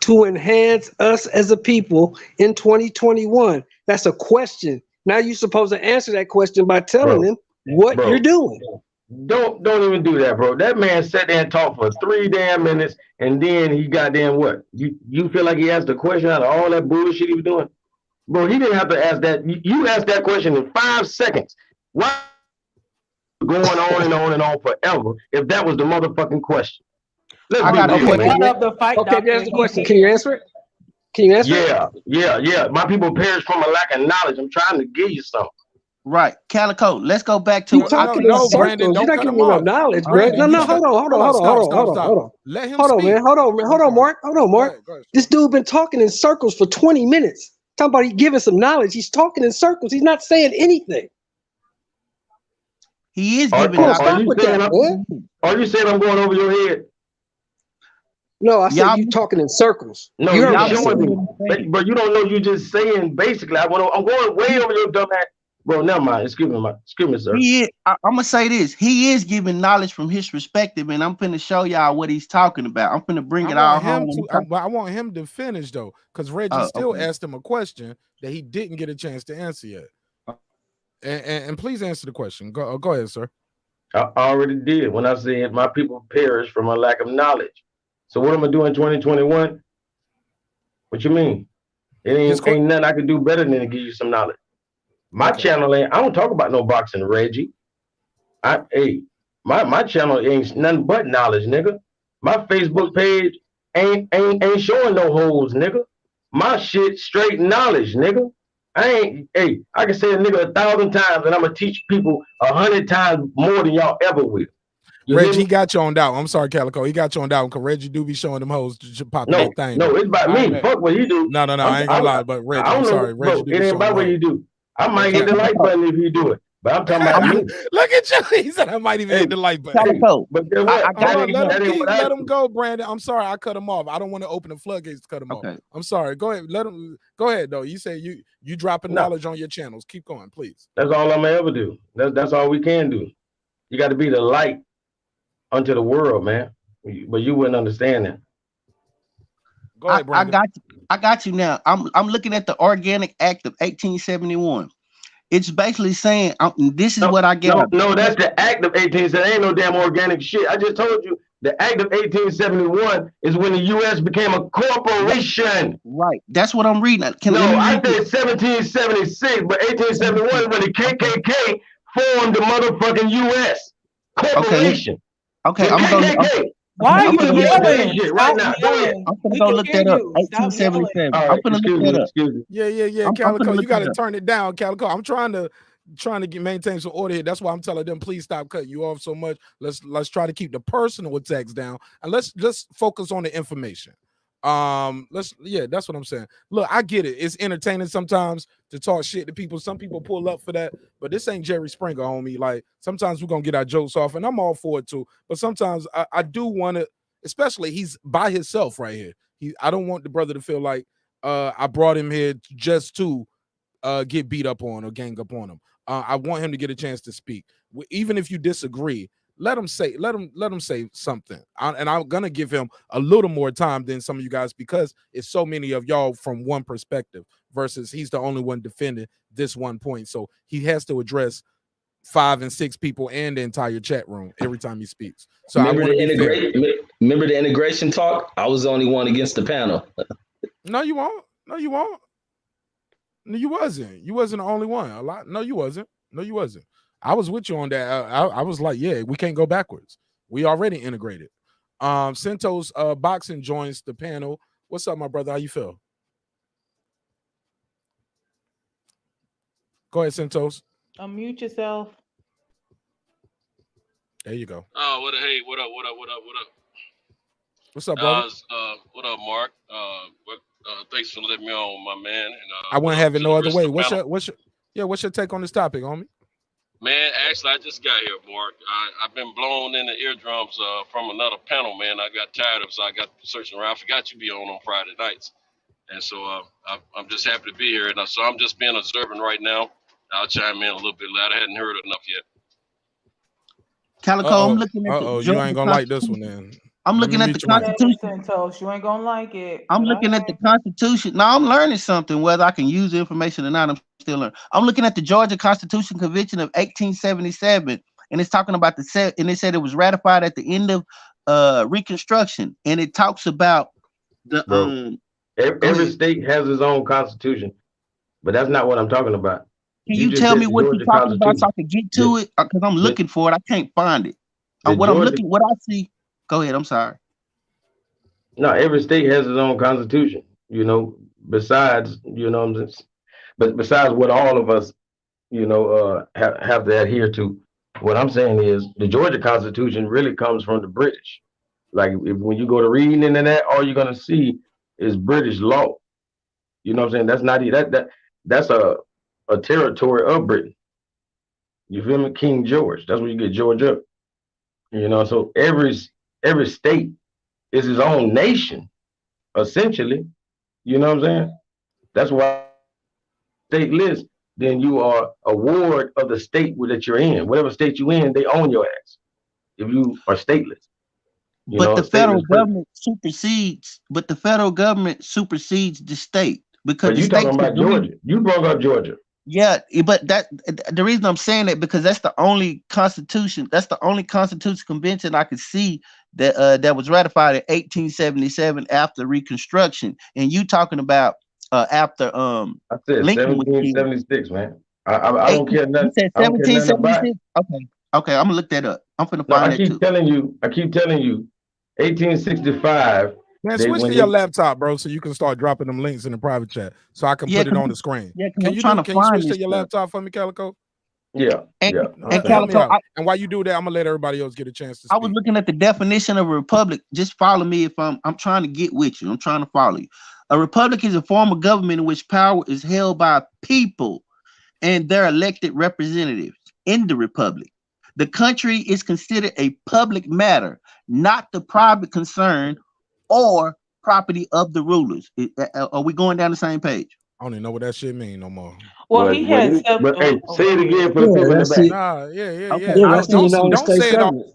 to enhance us as a people in 2021? That's a question. Now you're supposed to answer that question by telling him what you're doing. Don't even do that, bro. That man sat there and talked for 3 damn minutes, and then he got damn what? You feel like he asked a question out of all that bullshit he was doing? Bro, he didn't have to ask that. You asked that question in 5 seconds. Why going on and on and on forever if that was the motherfucking question? Let's I got be a real, man. Okay, there's the question. Can you answer it? Can you answer it? Yeah. My people perish from a lack of knowledge. I'm trying to give you something. Right, Calico. Let's go back to. You talking in circles. You're not giving me no knowledge, Brad. No, hold on. Let him Hold on, speak. man. Hold on, Mark. This dude been talking in circles for 20 minutes. Talking about he giving some knowledge. He's talking in circles. He's not saying anything. He is giving knowledge. Are you saying I'm going over your head? No, I said you talking in circles. No, you're showing me. But you don't know. You just saying basically. I'm going way over your dumb ass. Bro, never mind. Excuse me, sir. I'm gonna say this. He is giving knowledge from his perspective, and I'm finna show y'all what he's talking about. I'm finna bring it all home. I want him to finish though, because Reggie still asked him a question that he didn't get a chance to answer yet. And please answer the question. Go ahead, sir. I already did when I said my people perish from a lack of knowledge. So what am I doing in 2021? What you mean? It ain't nothing I can do better than to give you some knowledge. My channel ain't. I don't talk about no boxing, Reggie. My channel ain't nothing but knowledge, nigga. My Facebook page ain't showing no holes, nigga. My shit straight knowledge, nigga. I can say a nigga 1,000 times, and I'm gonna teach people 100 times more than y'all ever will. Reggie got you on down. I'm sorry, Calico. He got you on down because Reggie do be showing them hoes popping that thing. No, it's about me. Fuck what you do. No, I ain't gonna lie, but Reggie, I'm sorry. Reggie, it ain't about what you do. I might hit the like button if you do it, but I'm talking about me. Look at you. He said I might even hit the like button. Calico. But then what? Let him go, Brandon. I'm sorry, I cut him off. I don't want to open the floodgates to cut him off. I'm sorry. Go ahead. Let him go ahead though. You say you dropping knowledge on your channels. Keep going, please. That's all I'm gonna ever do. That's all we can do. You got to be the light unto the world, man. But you wouldn't understand that. Go ahead, Brandon. I got you now. I'm looking at the Organic Act of 1871. It's basically saying this is what I get. No, that's the Act of 1871. Ain't no damn organic shit. I just told you the Act of 1871 is when the U.S. became a corporation. Right. That's what I'm reading. I said 1776, but 1871 is when the KKK formed the motherfucking U.S. corporation. Okay, I'm gonna go. Why are you yelling? Right now? I'm gonna go look that up. 1877. I'm gonna look that up. Yeah. Calico, you gotta turn it down, Calico. I'm trying to maintain some order here. That's why I'm telling them, please stop cutting you off so much. Let's try to keep the personal attacks down, and let's focus on the information. That's what I'm saying. Look, I get it. It's entertaining sometimes to talk shit to people. Some people pull up for that, but this ain't Jerry Springer, homie. Like sometimes we're gonna get our jokes off, and I'm all for it too. But sometimes I do want to, especially he's by himself right here. I don't want the brother to feel like I brought him here just to get beat up on or gang up on him. I want him to get a chance to speak. Even if you disagree, let him say something. And I'm gonna give him a little more time than some of you guys because it's so many of y'all from one perspective versus he's the only one defending this one point. So he has to address 5 and 6 people and the entire chat room every time he speaks. So remember I want to be fair. Remember the integration talk? I was the only one against the panel. No, you won't. No, you won't. No, you wasn't. You wasn't the only one. A lot. No, you wasn't. No, you wasn't. I was with you on that. I was like, yeah, we can't go backwards. We already integrated. Centos Boxing joins the panel. What's up, my brother? How you feel? Go ahead, Centos. Unmute yourself. There you go. What up? Hey, what up? What's up, brother? What up, Mark? Thanks for letting me on, my man. And I wouldn't have it no other way. what's What's your take on this topic, homie? Man, actually, I just got here, Mark. I've been blown in the eardrums from another panel, man. I got tired of it, so I got searching around. I forgot you be on Friday nights. And so I'm just happy to be here. And so I'm just being observant right now. I'll chime in a little bit later. I hadn't heard enough yet. Calico, I'm looking at you ain't gonna like this one, then. I'm looking at the Constitution. Centos, you ain't gonna like it. I'm looking at the Constitution. Now I'm learning something. Whether I can use the information or not, I'm still learning. I'm looking at the Georgia Constitution Convention of 1877, and it's talking about and it said it was ratified at the end of Reconstruction, and it talks about the every state has its own constitution, but that's not what I'm talking about. Can you tell me what you're talking about so I can get to it? Because I'm looking for it. I can't find it. What I see. Go ahead. I'm sorry. No, every state has its own constitution. Besides, but besides what all of us, have to adhere to. What I'm saying is the Georgia Constitution really comes from the British. Like when you go to reading into that, all you're gonna see is British law. You know what I'm saying? That's not that's a territory of Britain. You feel me? King George. That's where you get Georgia. So every state is its own nation, essentially. You know what I'm saying? That's why state list, then you are a ward of the state that you're in. Whatever state you in, they own your ass if you are stateless. But the federal government supersedes. But the federal government supersedes the state because you talking about Georgia. You brought up Georgia. Yeah, but the reason I'm saying that because that's the only constitution. That's the only constitutional convention I could see that was ratified in 1877 after Reconstruction. And you talking about after I said Lincoln 1776, man. I don't care nothing. You said 1776. Okay, I'm gonna look that up. I'm finna find I keep telling you, 1865. Man, switch to your laptop, bro, so you can start dropping them links in the private chat, so I can put it on the screen. Yeah, can you switch to your laptop for me, Calico? Yeah, and Calico, and while you do that, I'm gonna let everybody else get a chance to speak. I was looking at the definition of a republic. Just follow me if I'm trying to get with you. I'm trying to follow you. A republic is a form of government in which power is held by people and their elected representatives in the republic. The country is considered a public matter, not the private concern or property of the rulers. Are we going down the same page? I don't even know what that shit mean no more. Well, he has. Hey, say it again for the people in the back. Nah, yeah. Don't say it all.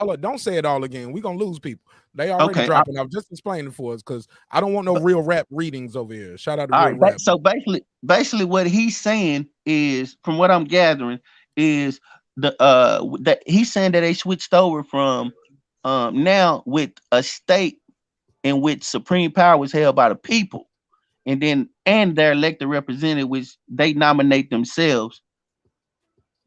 Hold on, don't say it all again. We're gonna lose people. They already dropping off. Just explain it for us, because I don't want no real rap readings over here. Shout out to real rap. So basically, what he's saying is, from what I'm gathering, is that he's saying that they switched over from now with a state in which supreme power is held by the people, and their elected representative, which they nominate themselves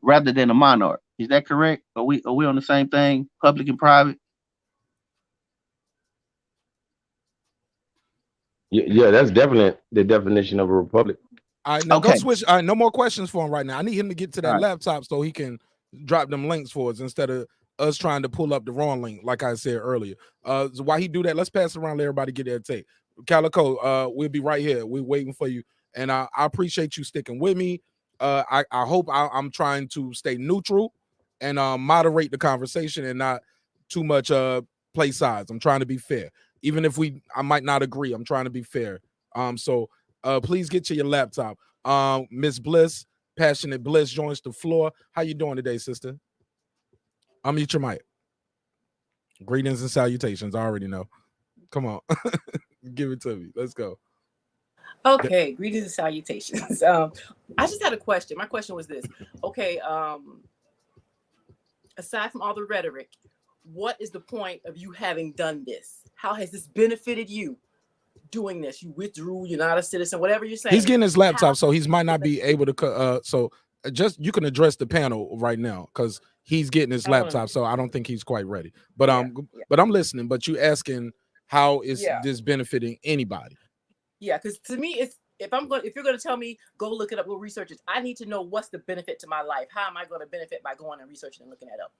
rather than a monarch. Is that correct? Are we on the same thing, public and private? Yeah, that's definitely the definition of a republic. All right, now go switch. All right, no more questions for him right now. I need him to get to that laptop so he can drop them links for us instead of us trying to pull up the wrong link, like I said earlier. So while he do that, let's pass it around, let everybody get their take. Calico, we'll be right here. We're waiting for you, and I appreciate you sticking with me. I hope I'm trying to stay neutral and moderate the conversation and not too much play sides. I'm trying to be fair, even if I might not agree. I'm trying to be fair. So please get to your laptop. Miss Bliss, Passionate Bliss, joins the floor. How you doing today, sister? Unmute your mic. Greetings and salutations. I already know. Come on. Give it to me. Let's go. Okay, greetings and salutations. I just had a question. My question was this. Okay, aside from all the rhetoric, what is the point of you having done this? How has this benefited you doing this? You withdrew, you're not a citizen, whatever you're saying. He's getting his laptop, so he might not be able to. So just you can address the panel right now because he's getting his laptop, so I don't think he's quite ready. But but I'm listening. But you asking how is this benefiting anybody? Yeah, because to me, it's if you're gonna tell me go look it up, go research it, I need to know what's the benefit to my life. How am I going to benefit by going and researching and looking it up?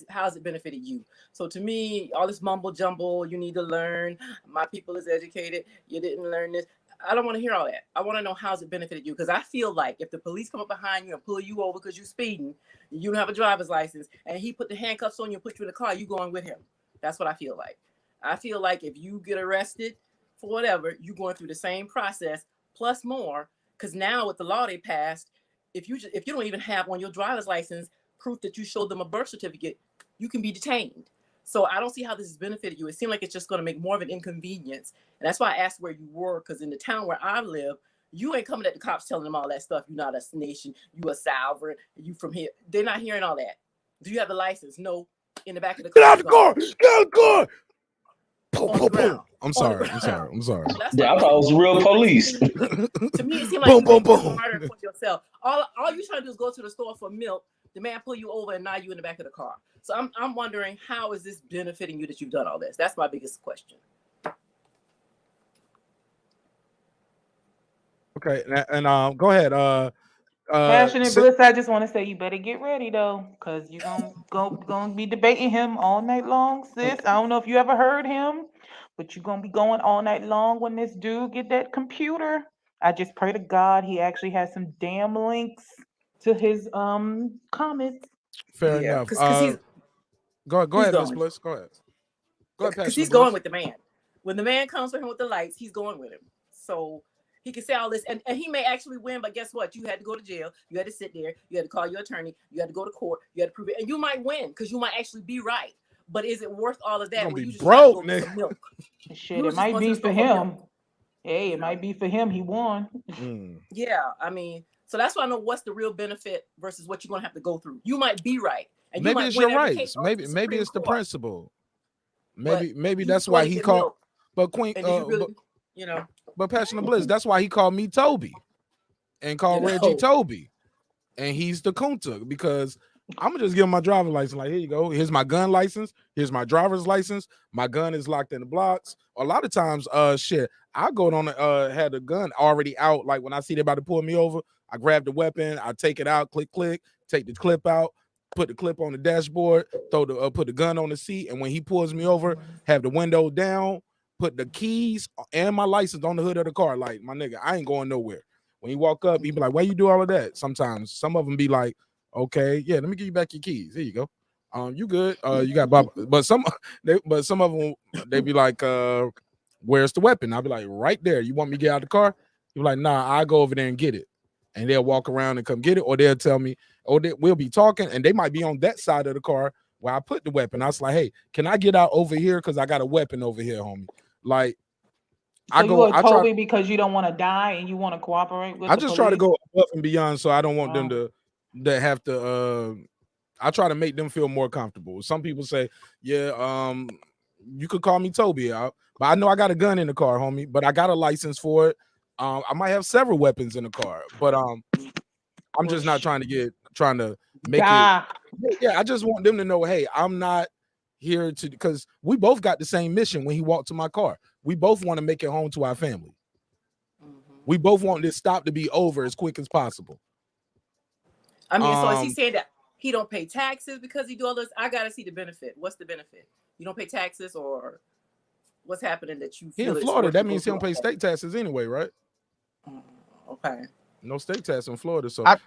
How has it benefited you? So to me, all this mumble jumble, you need to learn. My people is educated. You didn't learn this. I don't want to hear all that. I want to know how's it benefited you, because I feel like if the police come up behind you and pull you over because you're speeding, you don't have a driver's license, and he put the handcuffs on you and put you in the car, you going with him. That's what I feel like. I feel like if you get arrested for whatever, you going through the same process plus more, because now with the law they passed, if you don't even have on your driver's license proof that you showed them a birth certificate, you can be detained. So I don't see how this has benefited you. It seemed like it's just going to make more of an inconvenience. And that's why I asked where you were, because in the town where I live, you ain't coming at the cops telling them all that stuff. You're not a nation. You a sovereign. You from here. They're not hearing all that. Do you have the license? No. In the back of the car. Get out the car! Get out the car! I'm sorry. Yeah, I thought it was real police. To me, it seems like you harder for yourself. All you trying to do is go to the store for milk. The man pull you over, and now you in the back of the car. So I'm wondering, how is this benefiting you that you've done all this? That's my biggest question. Okay, and go ahead. Passionate Bliss, I just want to say you better get ready though, because you're gonna be debating him all night long, sis. I don't know if you ever heard him, but you're gonna be going all night long when this dude get that computer. I just pray to God he actually has some damn links to his comments. Fair enough. Go ahead, Miss Bliss. Go ahead. Because he's going with the man. When the man comes for him with the lights, he's going with him. So he can say all this, and he may actually win, but guess what? You had to go to jail. You had to sit there. You had to call your attorney. You had to go to court. You had to prove it, and you might win because you might actually be right. But is it worth all of that? You're gonna be broke, nigga. Shit, it might be for him. Hey, it might be for him. He won. Yeah, I mean, so that's why I know what's the real benefit versus what you're gonna have to go through. You might be right, and maybe it's your rights. Maybe it's the principle. Maybe that's why he called. But Queen, But Passionate Bliss, that's why he called me Toby and called Reggie Toby. And he's the Kunta, because I'm gonna just give him my driver's license. Like, here you go. Here's my gun license. Here's my driver's license. My gun is locked in the blocks. A lot of times, I go on had the gun already out. Like when I see they about to pull me over, I grab the weapon, I take it out, click, take the clip out, put the clip on the dashboard, put the gun on the seat, and when he pulls me over, have the window down, put the keys and my license on the hood of the car. Like, my nigga, I ain't going nowhere. When he walk up, he be like, why you do all of that? Sometimes some of them be like, okay, yeah, let me give you back your keys. Here you go. You good? You got Bob. But some of them, they be like, where's the weapon? I'll be like, right there. You want me to get out of the car? He be like, nah, I'll go over there and get it. And they'll walk around and come get it, or they'll tell me, we'll be talking, and they might be on that side of the car where I put the weapon. I was like, hey, can I get out over here? Because I got a weapon over here, homie. Like, so I try because you don't want to die and you want to cooperate with. I just try to go above and beyond, so I don't want them to have to. I try to make them feel more comfortable. Some people say, yeah, you could call me Toby out, but I know I got a gun in the car, homie. But I got a license for it. I might have several weapons in the car, but I'm just not trying to make it. Yeah, I just want them to know, hey, I'm not here to, because we both got the same mission when he walked to my car. We both want to make it home to our family. We both want this stop to be over as quick as possible. I mean, so is he saying that he don't pay taxes because he do all this? I gotta see the benefit. What's the benefit? You don't pay taxes, or what's happening that you feel? He in Florida, that means he don't pay state taxes anyway, right? Okay. No state tax in Florida, so I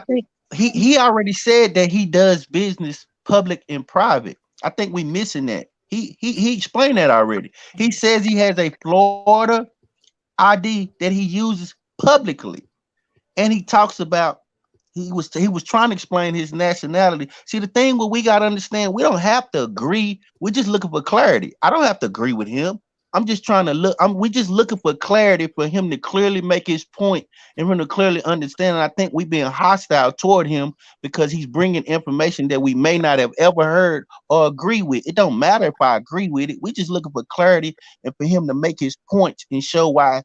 think he already said that he does business public and private. I think we missing that. He explained that already. He says he has a Florida ID that he uses publicly, and he talks about he was trying to explain his nationality. See, the thing what we got to understand, we don't have to agree. We're just looking for clarity. I don't have to agree with him. I'm just trying to look. We're just looking for clarity for him to clearly make his point and for him to clearly understand. And I think we're being hostile toward him because he's bringing information that we may not have ever heard or agree with. It don't matter if I agree with it. We're just looking for clarity and for him to make his points and show why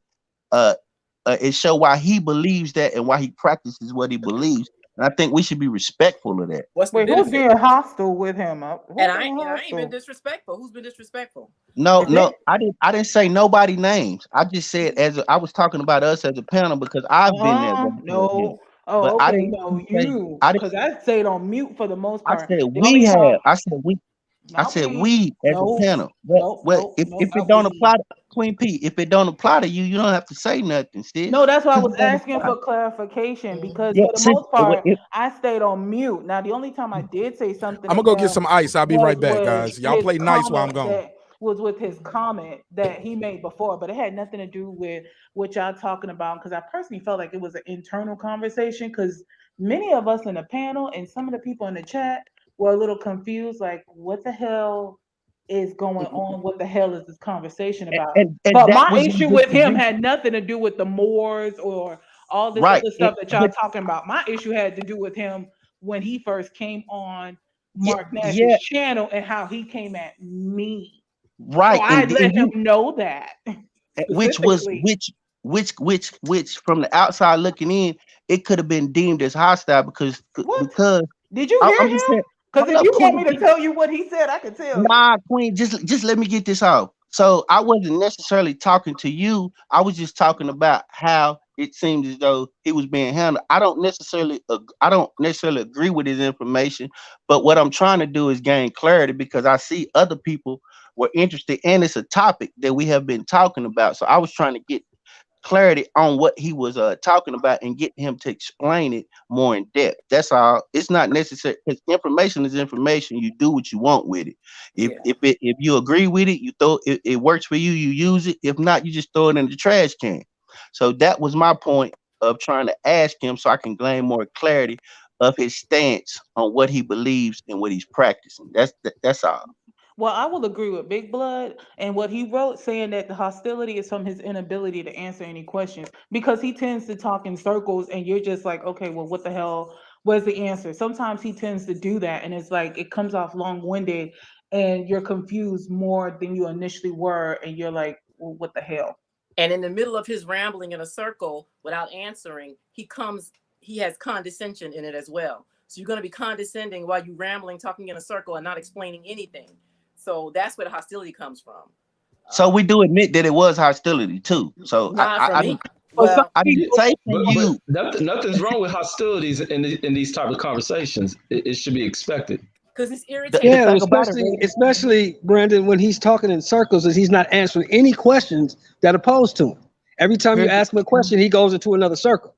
he believes that and why he practices what he believes. And I think we should be respectful of that. Wait, who's being hostile with him? And I ain't been disrespectful. Who's been disrespectful? No, I didn't say nobody names. I just said I was talking about us as a panel because I've been there. No. But Okay, I didn't you. Because I stayed on mute for the most part. I said we have. I said we as a panel. Well, if it don't apply to Queen P, if it don't apply to you, you don't have to say nothing, Steve. No, that's why I was asking for clarification because for the most part, I stayed on mute. Now, the only time I did say something, I'm gonna go get some ice. I'll be right back, guys. Y'all play nice while I'm gone. Was with his comment that he made before, but it had nothing to do with what y'all talking about. Because I personally felt like it was an internal conversation. Because many of us in the panel and some of the people in the chat were a little confused, like, what the hell is going on? What the hell is this conversation about? But my issue with him had nothing to do with the Moors or all this other stuff that y'all talking about. My issue had to do with him when he first came on marqnash's channel and how he came at me. Right. So I let him know that. Which from the outside looking in, it could have been deemed as hostile because did you hear him? Because if you want me to tell you what he said, I can tell you. Nah, Queen, just let me get this off. So I wasn't necessarily talking to you. I was just talking about how it seems as though he was being handled. I don't necessarily agree with his information, but what I'm trying to do is gain clarity because I see other people were interested, and it's a topic that we have been talking about. So I was trying to get clarity on what he was talking about and get him to explain it more in depth. That's all. It's not necessary because information is information. You do what you want with it. If you agree with it, you throw it, it works for you, you use it. If not, you just throw it in the trash can. So that was my point of trying to ask him so I can gain more clarity of his stance on what he believes and what he's practicing. That's all. Well, I will agree with Big Blood and what he wrote, saying that the hostility is from his inability to answer any questions because he tends to talk in circles and you're just like, okay, well, what the hell? Where's the answer? Sometimes he tends to do that and it's like it comes off long-winded and you're confused more than you initially were and you're like, well, what the hell? And in the middle of his rambling in a circle without answering, he has condescension in it as well. So you're going to be condescending while you're rambling, talking in a circle and not explaining anything. So that's where the hostility comes from. So we do admit that it was hostility too. So I didn't say you. Nothing's wrong with hostilities in these type of conversations. It should be expected. Because it's irritating. Yeah, especially Brandon when he's talking in circles and he's not answering any questions that are posed to him. Every time you ask him a question, he goes into another circle.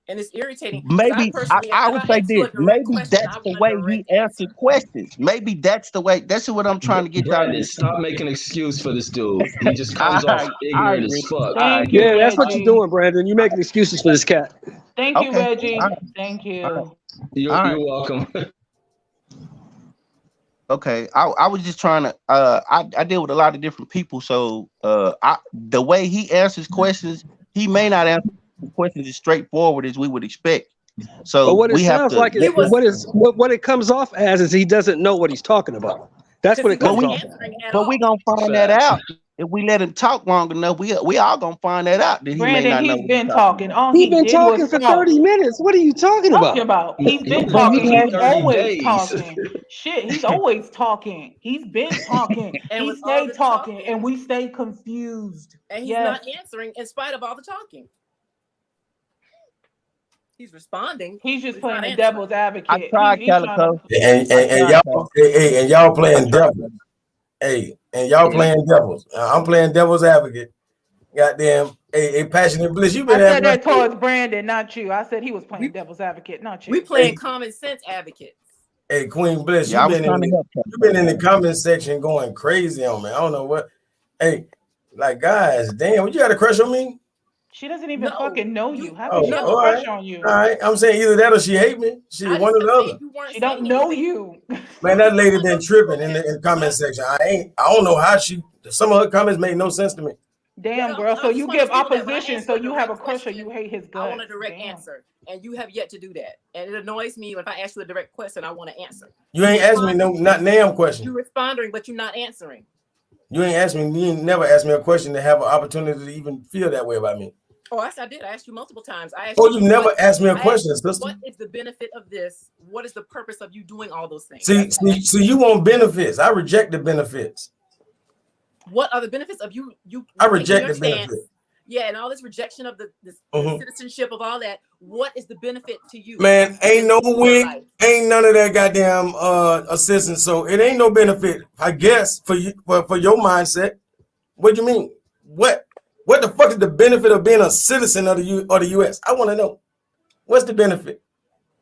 And it's irritating. Maybe I would say this. Maybe that's the way he answers questions. Maybe that's the way. That's what I'm trying to get out of this. Stop making an excuse for this dude. He just comes off ignorant as fuck. Yeah, that's what you're doing, Brandon. You're making excuses for this cat. Thank you, Reggie. Thank you. You're welcome. Okay, I was just trying to. I deal with a lot of different people, so the way he answers questions, he may not answer questions as straightforward as we would expect. So but what it sounds like is what it comes off as is he doesn't know what he's talking about. That's what it comes off. But we gonna find that out if we let him talk long enough. We all gonna find that out. That he Brandon, may not know. He's been talking. He's been talking for 30 minutes. What are you talking about? He's been talking. He's always talking. Shit, he's always talking. He's been talking. And he stayed talking, and we stay confused. And he's not answering in spite of all the talking. He's responding. He's just playing the devil's advocate. I tried, Calico. And y'all playing devil. Hey, and y'all playing devils. I'm playing devil's advocate. Goddamn, a passionate bliss. You been I said that towards Brandon, not you. I said he was playing devil's advocate, not you. We playing common sense advocates. Hey, Queen Bliss, you've been in the comment section going crazy on me. I don't know what. Hey, like guys, damn, what you got a crush on me? She doesn't even fucking know you. How Oh, can she have a all crush right. on you? All right. I'm saying either that or she hate me. She one or the other. She don't know you. Man, that lady been tripping in the comment section. I don't know how some of her comments made no sense to me. Damn, girl. So you give opposition, so you have a crush or you hate his guts. I want a direct answer, and you have yet to do that. And it annoys me if I ask you a direct question, I want to answer. You ain't asking me no not damn question. You're responding, but you're not answering. You ain't never asked me a question to have an opportunity to even feel that way about me. Oh, I did. I asked you multiple times. You never asked me a question, sister. What is the benefit of this? What is the purpose of you doing all those things? See, you want benefits. I reject the benefits. What are the benefits of you? I reject the benefits. Yeah, and all this rejection of the citizenship of all that. What is the benefit to you? Man, ain't no wig, ain't none of that goddamn assistance. So it ain't no benefit, I guess, for you for your mindset. What do you mean? What the fuck is the benefit of being a citizen of the U.S.? I want to know. What's the benefit?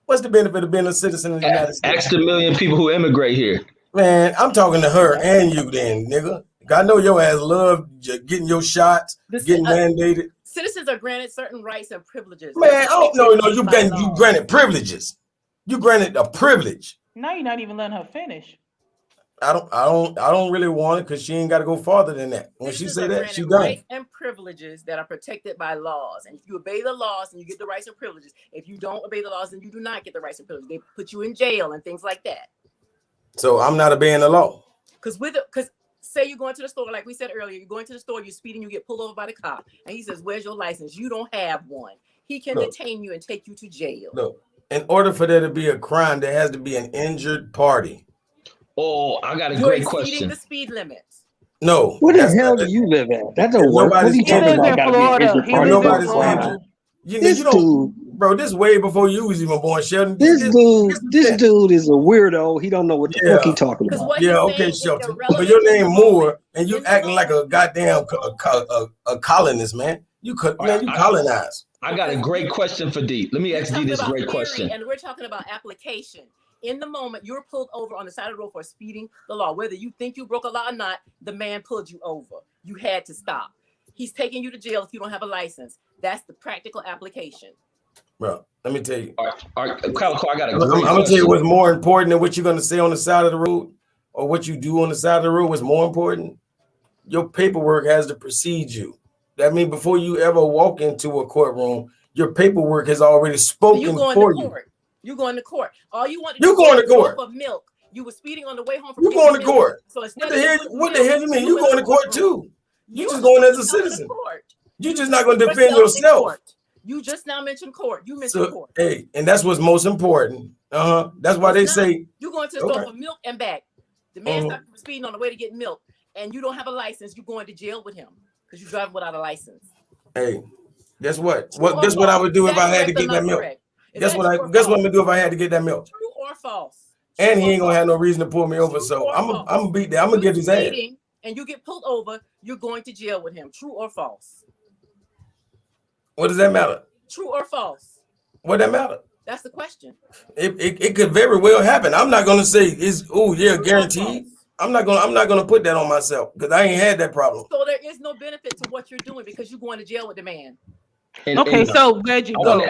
What's the benefit of being a citizen of the United States? Ask the million people who immigrate here. Man, I'm talking to her and you then, nigga. I know your ass love getting your shots, getting mandated. Citizens are granted certain rights and privileges. Man, you granted privileges. You granted a privilege. Now you're not even letting her finish. I don't really want it because she ain't got to go farther than that. When she say that, she done. Rights and privileges that are protected by laws, and if you obey the laws, then you get the rights and privileges. If you don't obey the laws, then you do not get the rights and privileges. They put you in jail and things like that. So I'm not obeying the law. Because say you're going to the store, like we said earlier, you're going to the store, you're speeding, you get pulled over by the cop, and he says, "Where's your license?" You don't have one. He can detain you and take you to jail. No, in order for there to be a crime, there has to be an injured party. Oh, I got a You're great exceeding question. the speed limits. No. Where the hell do you live at? That don't work. What are you talking about? Nobody's injured. You don't, bro. This way before you was even born, Sheldon. This dude is a weirdo. He don't know what the fuck he talking about. Yeah, okay, Shelton. But your name Moore, and you acting like a goddamn a colonist, man. You colonize. I got a great question for D. Let me ask D this great question. And we're talking about application. In the moment, you're pulled over on the side of the road for speeding the law. Whether you think you broke a law or not, the man pulled you over. You had to stop. He's taking you to jail if you don't have a license. That's the practical application. Bro, let me tell you. All right, Calico, I got a I'm great gonna tell you what's more important than what you're gonna say on the side of the road or what you do on the side of the road. What's more important? Your paperwork has to precede you. That means before you ever walk into a courtroom, your paperwork has already spoken for you. You going to court. All you want to do is go for milk. You were speeding on the way home from you going to court. So what the hell you mean? You going to court too. You just going as a citizen. You just not going to defend yourself. You just now mentioned court. You mentioned court. Hey, and that's what's most important. That's why they say you going to the store for milk and back. The man stopped you speeding on the way to get milk, and you don't have a license. You going to jail with him because you're driving without a license. Hey, guess what? Guess what I would do if I had to get that milk? Guess what I'm gonna do if I had to get that milk? True or false? And he ain't gonna have no reason to pull me over. So I'm gonna beat that. I'm gonna get his ass. And you get pulled over, you're going to jail with him. True or false? What does that matter? True or false? What that matter? That's the question. It could very well happen. I'm not gonna say it's guaranteed. I'm not gonna put that on myself because I ain't had that problem. So there is no benefit to what you're doing because you're going to jail with the man. So Reggie, go.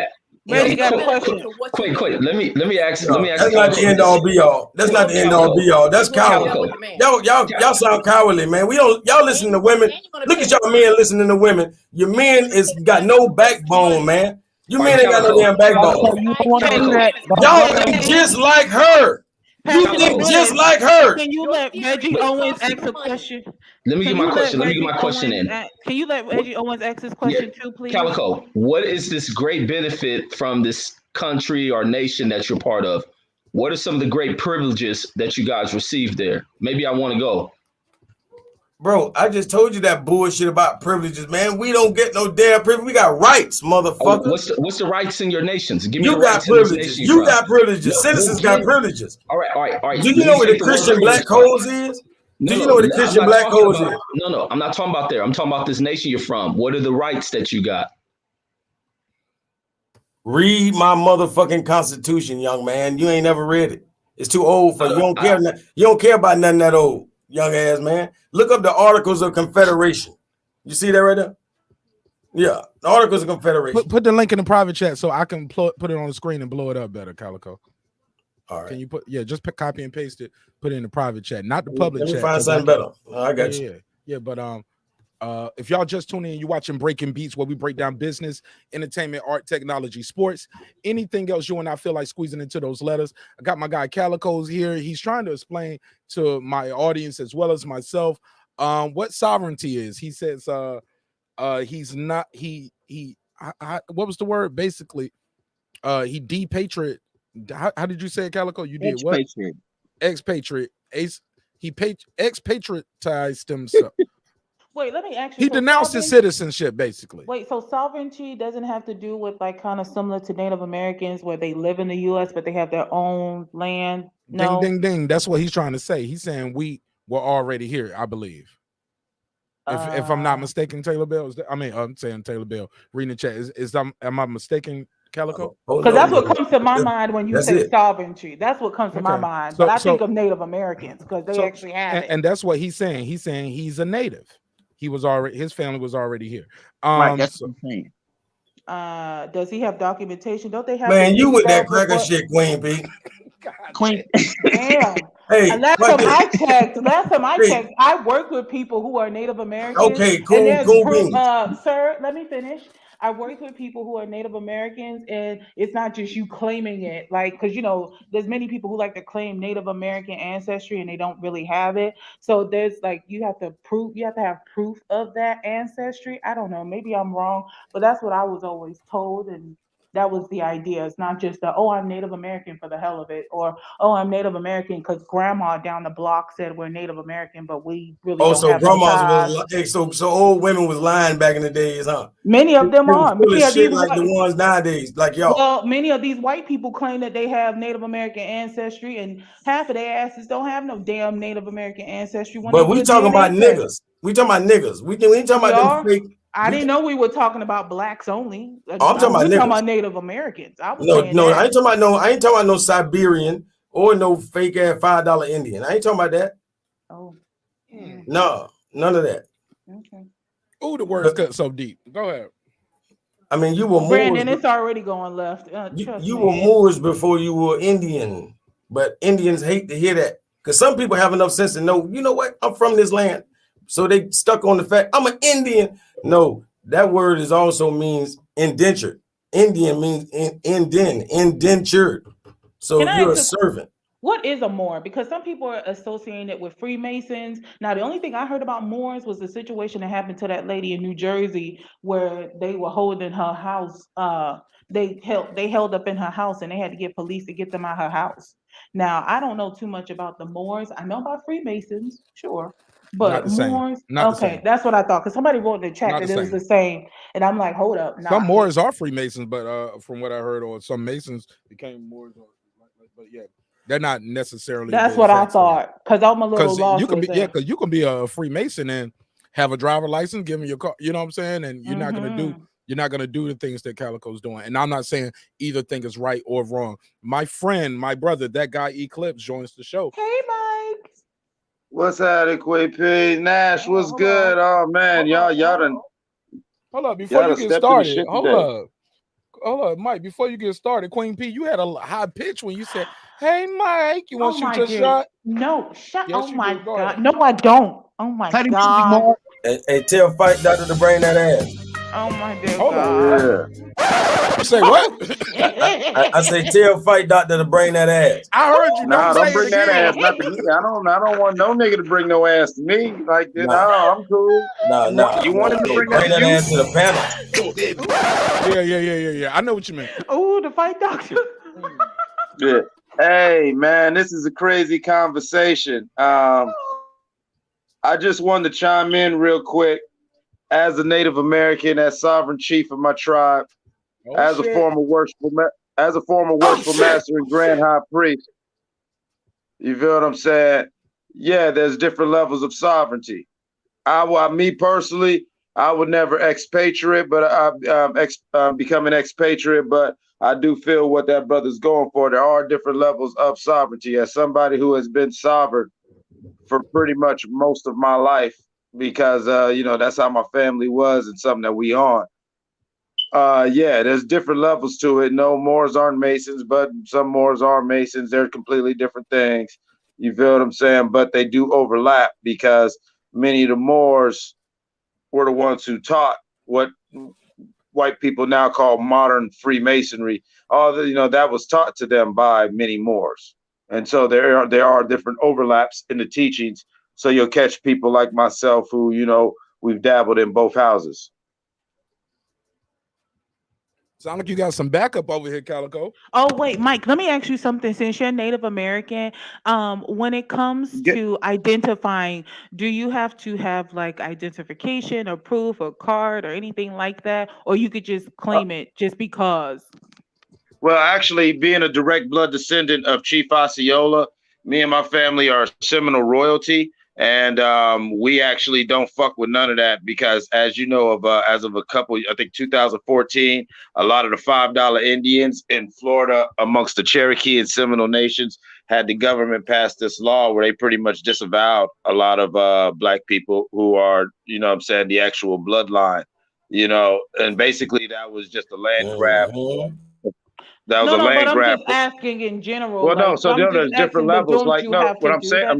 Reggie got a question. Quick. Let me ask. That's not the end all be all. That's not the end all be all. That's cowardly. Y'all sound cowardly, man. Y'all listen to women. Look at y'all men listening to women. Your men is got no backbone, man. You men ain't got no damn backbone. Y'all think just like her. You think just like her. Can you let Reggie Owens ask a question? Let me get my question in. Can you let Reggie Owens ask his question too, please? Calico, what is this great benefit from this country or nation that you're part of? What are some of the great privileges that you guys received there? Maybe I want to go. Bro, I just told you that bullshit about privileges, man. We don't get no damn privilege. We got rights, motherfucker. What's the rights in your nations? Give me you got privileges. You got privileges. Citizens got privileges. All right. Do you know what the Christian black codes is? Do you know what the Christian black codes is? No. I'm not talking about there. I'm talking about this nation you're from. What are the rights that you got? Read my motherfucking Constitution, young man. You ain't never read it. It's too old for you. Don't care. You don't care about nothing that old. Young ass man, look up the Articles of Confederation. You see that right there? Yeah, the Articles of Confederation. Put the link in the private chat so I can put it on the screen and blow it up better, Calico. All right. Can you just copy and paste it, put it in the private chat, not the public Let me chat. find something better. I got you. Yeah, but if y'all just tuning in, you're watching Breaking Beats, where we break down business, entertainment, art, technology, sports, anything else you and I feel like squeezing into those letters. I got my guy Calico's here. He's trying to explain to my audience as well as myself what sovereignty is. He says he's not what was the word? Basically, he depatriate. How did you say it, Calico? You did what? Expatriate. He expatriatized himself. Wait, let me ask you. He denounced his citizenship, basically. Wait, so sovereignty doesn't have to do with like kind of similar to Native Americans where they live in the U.S. but they have their own land? No. Ding, ding, ding. That's what he's trying to say. He's saying we were already here, I believe. If I'm not mistaken, Taylor Bell. I'm saying Taylor Bell. Reading the chat. Am I mistaken, Calico? Because that's what comes to my mind when you say sovereignty. That's what comes to my mind. But I think of Native Americans because they actually have it. And that's what he's saying. He's saying he's a native. His family was already here. Right, that's what I'm saying. Does he have documentation? Don't they have? Man, you with that cracker shit, Queen B. Queen. Damn. Hey, last time I checked, I work with people who are Native Americans. Okay, cool. Sir, let me finish. I work with people who are Native Americans, and it's not just you claiming it, like, because there's many people who like to claim Native American ancestry and they don't really have it. So there's like you have to have proof of that ancestry. I don't know, maybe I'm wrong, but that's what I was always told, and that was the idea. It's not just I'm Native American for the hell of it, or I'm Native American because grandma down the block said we're Native American, but we really don't so have grandmas was so old women was lying back in the days, huh? Many of them are. Many of these like the ones nowadays, like y'all. Well, many of these white people claim that they have Native American ancestry, and half of their asses don't have no damn Native American ancestry. But we talking about niggas. We talking about niggas. We ain't talking about them fake. I didn't know we were talking about blacks only. I'm talking about Native Americans. I was I ain't talking about no Siberian or no fake ass $5 Indian. I ain't talking about that. Oh, no, none of that. Okay. Oh, the words cut so deep. Go ahead. I mean, you were Brandon. Moors, It's already going left. you were Moors before you were Indian, but Indians hate to hear that because some people have enough sense to know. You know what? I'm from this land, so they stuck on the fact I'm an Indian. No, that word is also means indentured. Indian means indentured. So you're a servant. What is a Moor? Because some people are associating it with Freemasons. Now, the only thing I heard about Moors was the situation that happened to that lady in New Jersey where they were holding her house. They held up in her house and they had to get police to get them out of her house. Now, I don't know too much about the Moors. I know about Freemasons, sure. But Moors, okay, that's what I thought. Because somebody wrote in the chat that it was the same, and I'm like, hold up. Some Moors are Freemasons, but from what I heard, or some Masons became Moors. But yeah, they're not necessarily. That's what I thought. Because I'm a little lost. Because you can be a Freemason and have a driver license, give them your car. You know what I'm saying? And you're not gonna do the things that Calico's doing. And I'm not saying either thing is right or wrong. My friend, my brother, that guy Eclipse joins the show. Hey, Mike. What's happening, P? Nash, what's good? Oh man, y'all done. Hold up, before you get started. Hold up, Mike. Before you get started, Queen P, you had a high pitch when you said, "Hey, Mike, you want to shoot your shot?" No, shut. Yes, oh my God, no, I don't. Oh my God. Hey, tell Fight Doctor to bring that ass. Oh my God. Yeah. You say what? I say tell Fight Doctor to bring that ass. I heard you. Nah, don't bring that ass. Not to me. I don't want no nigga to bring no ass to me. Like, no, I'm cool. No. You want him to bring that ass to the panel. Yeah. I know what you meant. Oh, the Fight Doctor. Yeah. Hey, man, this is a crazy conversation. I just wanted to chime in real quick. As a Native American, as sovereign chief of my tribe, as a former worshipful master and grand high priest, you feel what I'm saying? Yeah, there's different levels of sovereignty. Me personally, I would never expatriate, but become an expatriate. But I do feel what that brother's going for. There are different levels of sovereignty. As somebody who has been sovereign for pretty much most of my life, because that's how my family was and something that we on. Yeah, there's different levels to it. No, Moors aren't Masons, but some Moors are Masons. They're completely different things. You feel what I'm saying? But they do overlap because many of the Moors were the ones who taught what white people now call modern Freemasonry. That was taught to them by many Moors. And so there are different overlaps in the teachings. So you'll catch people like myself who, we've dabbled in both houses. Sound like you got some backup over here, Calico. Oh, wait, Mike, let me ask you something. Since you're Native American, when it comes to identifying, do you have to have like identification or proof or card or anything like that? Or you could just claim it just because? Well, actually, being a direct blood descendant of Chief Osceola, me and my family are Seminole royalty. And we actually don't fuck with none of that because, as you know, as of I think 2014, a lot of the $5 Indians in Florida amongst the Cherokee and Seminole nations had the government pass this law where they pretty much disavowed a lot of black people who are, the actual bloodline, and basically that was just a land grab. That was a land grab. I'm just asking in general. Well, no, so there's different levels. Like, no, what I'm saying,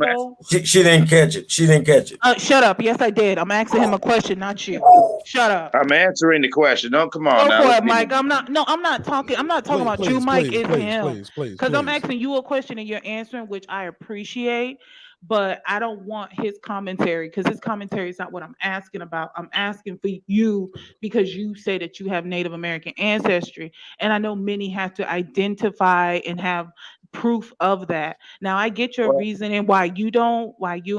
she didn't catch it. She didn't catch it. Shut up. Yes, I did. I'm asking him a question, not you. Shut up. I'm answering the question. Don't come on now. Go for it, Mike. I'm not talking about you, Mike. It's him. Because I'm asking you a question and you're answering, which I appreciate. But I don't want his commentary because his commentary is not what I'm asking about. I'm asking for you because you say that you have Native American ancestry. And I know many have to identify and have proof of that. Now, I get your reasoning why you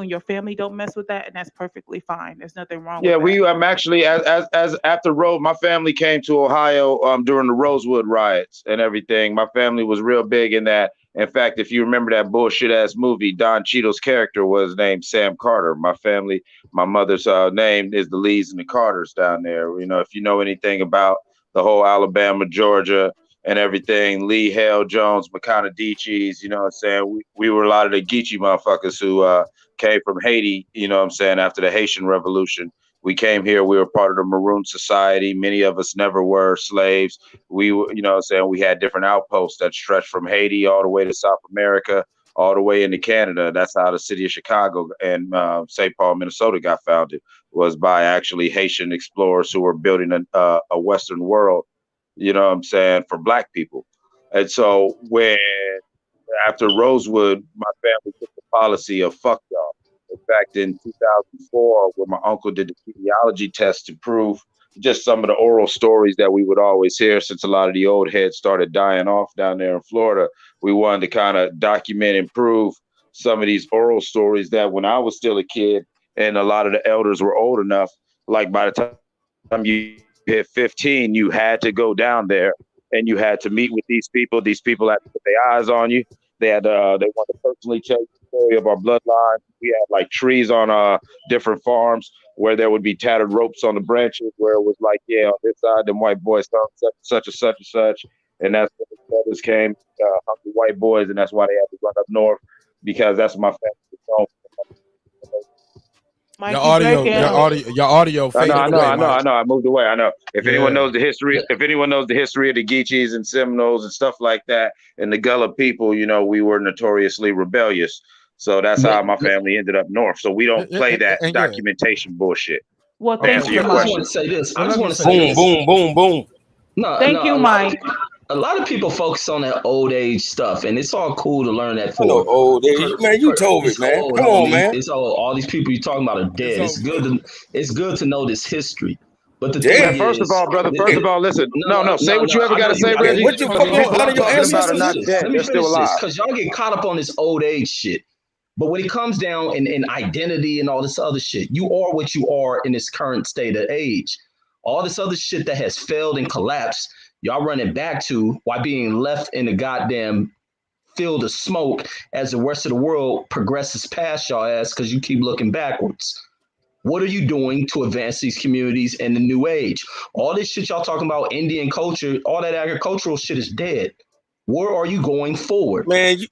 and your family don't mess with that. And that's perfectly fine. There's nothing wrong with that. Yeah, I'm actually, as after my family came to Ohio during the Rosewood riots and everything. My family was real big in that. In fact, if you remember that bullshit ass movie, Don Cheadle's character was named Sam Carter. My family, my mother's name is the Lees and the Carters down there. If you know anything about the whole Alabama, Georgia, and everything, Lee, Hale, Jones, McConaughey's, you know what I'm saying? We were a lot of the Geechee motherfuckers who came from Haiti, you know what I'm saying, after the Haitian Revolution. We came here, we were part of the Maroon Society. Many of us never were slaves. We were, you know what I'm saying, we had different outposts that stretched from Haiti all the way to South America, all the way into Canada. That's how the city of Chicago and St. Paul, Minnesota got founded, was by actually Haitian explorers who were building a Western world, you know what I'm saying, for black people. And so when, after Rosewood, my family took the policy of fuck y'all. In fact, in 2004, when my uncle did the genealogy test to prove just some of the oral stories that we would always hear, since a lot of the old heads started dying off down there in Florida, we wanted to kind of document and prove some of these oral stories that when I was still a kid and a lot of the elders were old enough, like by the time you hit 15, you had to go down there and you had to meet with these people. These people had to put their eyes on you. They wanted to personally tell you the story of our bloodline. We had like trees on different farms where there would be tattered ropes on the branches where it was like, yeah, on this side, them white boys such and such and such. And that's when the brothers came, hungry white boys, and that's why they had to run up north, because that's what my family was known. Your audio faded away. I know. I moved away. I know. If anyone knows the history of the Geechees and Seminoles and stuff like that, and the Gullah people, we were notoriously rebellious. So that's how my family ended up north. So we don't play that documentation bullshit. Well, I just want to say this. Boom. No, thank you, Mike. A lot of people focus on that old age stuff, and it's all cool to learn that for old age. Man, you told it, man. Come on, man. It's all these people you're talking about are dead. It's good to know this history. But the thing first is, of all, brother, listen. No, say what you ever got to say, Reggie. What you fucking honor your ancestors? Not dead. They're still alive. Because y'all get caught up on this old age shit. But when it comes down in identity and all this other shit, you are what you are in this current state of age. All this other shit that has failed and collapsed, y'all running back to while being left in the goddamn field of smoke as the rest of the world progresses past y'all ass because you keep looking backwards. What are you doing to advance these communities in the new age? All this shit y'all talking about, Indian culture, all that agricultural shit is dead. Where are you going forward? Man, you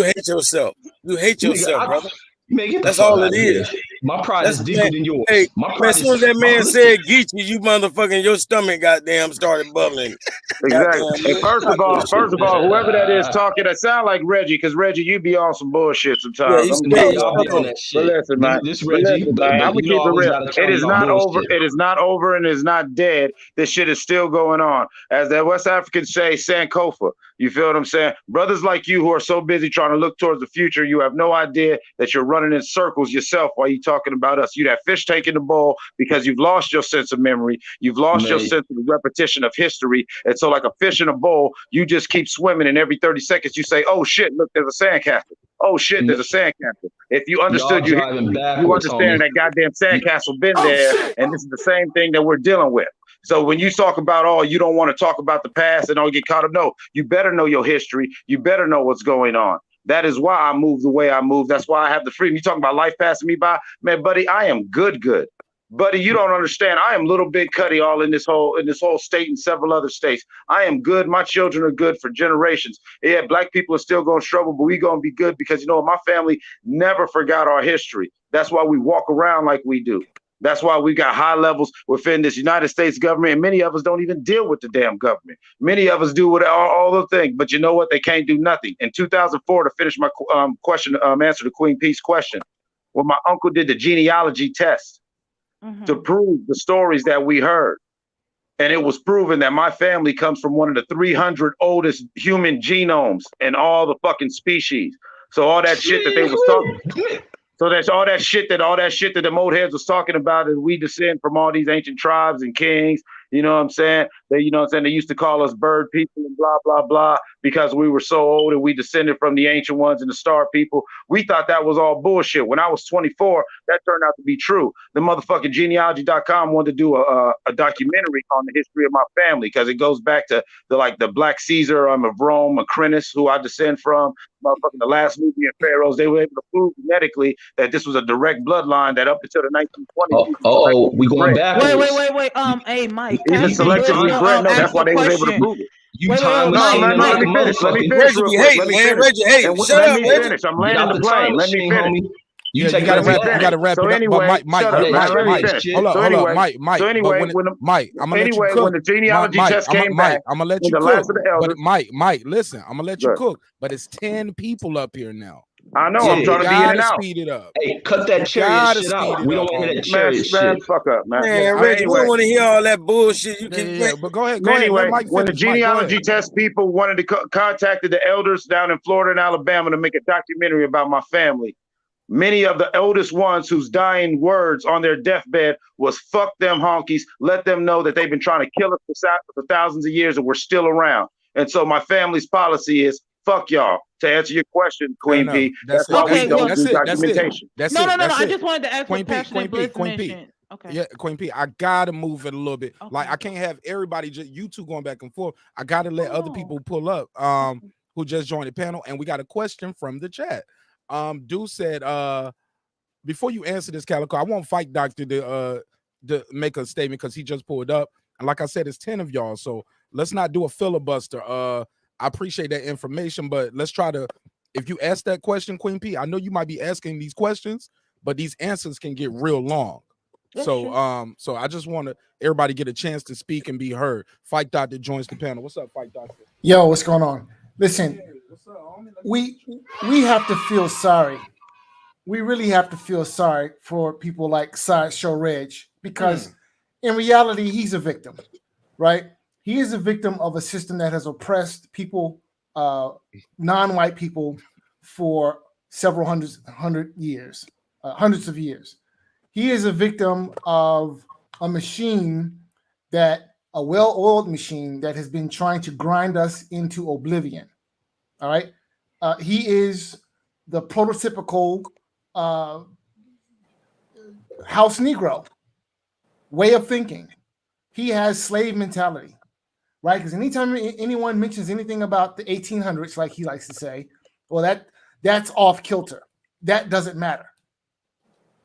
hate yourself. You hate yourself, brother. Man, that's all it is. My pride is deeper than yours. Hey, My man, pride as soon as that man said Geechee, you motherfucking your stomach goddamn started bubbling. Exactly. Goddamn, And first of all, whoever that is talking, that sound like Reggie, because Reggie, you be on some bullshit sometimes. Yeah, I'm No, telling y'all be on that But shit. listen, man. This But Reggie, listen, man. I'm but gonna you know keep I it always real. gotta tell It him is y'all not over. bullshit. It is not over, and it's not dead. This shit is still going on. As the West Africans say, Sankofa. You feel what I'm saying? Brothers like you who are so busy trying to look towards the future, you have no idea that you're running in circles yourself while you're talking about us. You that fish tank in the bowl because you've lost your sense of memory. You've lost your sense of the repetition of history. And so like a fish in a bowl, you just keep swimming, and every 30 seconds you say, oh shit, look, there's a sandcastle. Oh shit, there's a sandcastle. If you understood Y'all driving you backwards, understand homie. that goddamn sandcastle been there, and this is the same thing that we're dealing with. So when you talk about, oh, you don't want to talk about the past and don't get caught up, no, you better know your history. You better know what's going on. That is why I move the way I move. That's why I have the freedom. You talking about life passing me by? Man, buddy, I am good. Buddy, you don't understand. I am Little Big Cuddy all in this whole state and several other states. I am good. My children are good for generations. Yeah, black people are still going to struggle, but we going to be good because, you know, my family never forgot our history. That's why we walk around like we do. That's why we got high levels within this United States government, and many of us don't even deal with the damn government. Many of us do with all the things, but you know what? They can't do nothing. In 2004, to finish my answer to Queen P's question, when my uncle did the genealogy test to prove the stories that we heard, and it was proven that my family comes from one of the 300 oldest human genomes in all the fucking species. So all that shit that they was talking. So that's all that shit that the moldheads was talking about, is we descend from all these ancient tribes and kings. You know what I'm saying? They used to call us bird people and blah, blah, blah, because we were so old and we descended from the ancient ones and the star people. We thought that was all bullshit. When I was 24, that turned out to be true. The motherfucking genealogy.com wanted to do a documentary on the history of my family, because it goes back to the Black Caesar of Rome, Macrinus, who I descend from, motherfucking the last Nubian pharaohs. They were able to prove genetically that this was a direct bloodline that up until the 1920s. We going back. Wait. Hey, Mike. Even selectively bred. No, that's why they was able to prove it. Let me finish. Let me finish real quick. Let me finish. Let me finish. I'm landing the plane. Let me finish. You gotta wrap it up. Anyway, Mike, hold on, Mike. So anyway, I'm gonna let you cook. When the genealogy test came back, I'm gonna let you cook. But Mike, listen, I'm gonna let you cook. But it's 10 people up here now. I know. I'm trying to be in and out. Speed it up. Hey, cut that chariot shit out. We don't want to hear that chariot shit. Man, fuck up, man. Reggie, we don't want to hear all that bullshit. You can, but go ahead. Anyway, when the genealogy test people wanted to contacted the elders down in Florida and Alabama to make a documentary about my family, many of the oldest ones whose dying words on their deathbed was "fuck them honkies." Let them know that they've been trying to kill us for thousands of years and we're still around. And so my family's policy is fuck y'all. To answer your question, Queen P, that's why we don't do documentation. No. I just wanted to ask what Passionate Bliss mentioned. Okay. Yeah, Queen P, I gotta move it a little bit. Okay. Like I can't have everybody just you two going back and forth. I gotta let other people pull up who just joined the panel, and we got a question from the chat. Dude said, before you answer this, Calico, I won't fight Doctor to make a statement because he just pulled up. And like I said, it's 10 of y'all, so let's not do a filibuster. I appreciate that information, but let's try to, if you ask that question, Queen P, I know you might be asking these questions, but these answers can get real long. That's true. So I just want to everybody get a chance to speak and be heard. Fight Doctor joins the panel. What's up, Fight Doctor? Yo, what's going on? Listen, we have to feel sorry. We really have to feel sorry for people like Sideshow Reg, because in reality, he's a victim, right? He is a victim of a system that has oppressed people, non-white people, for several hundreds of years. He is a victim of a machine a well-oiled machine that has been trying to grind us into oblivion. All right. He is the prototypical house Negro way of thinking. He has slave mentality. Right, because anytime anyone mentions anything about the 1800s, like he likes to say, well, that's off kilter. That doesn't matter.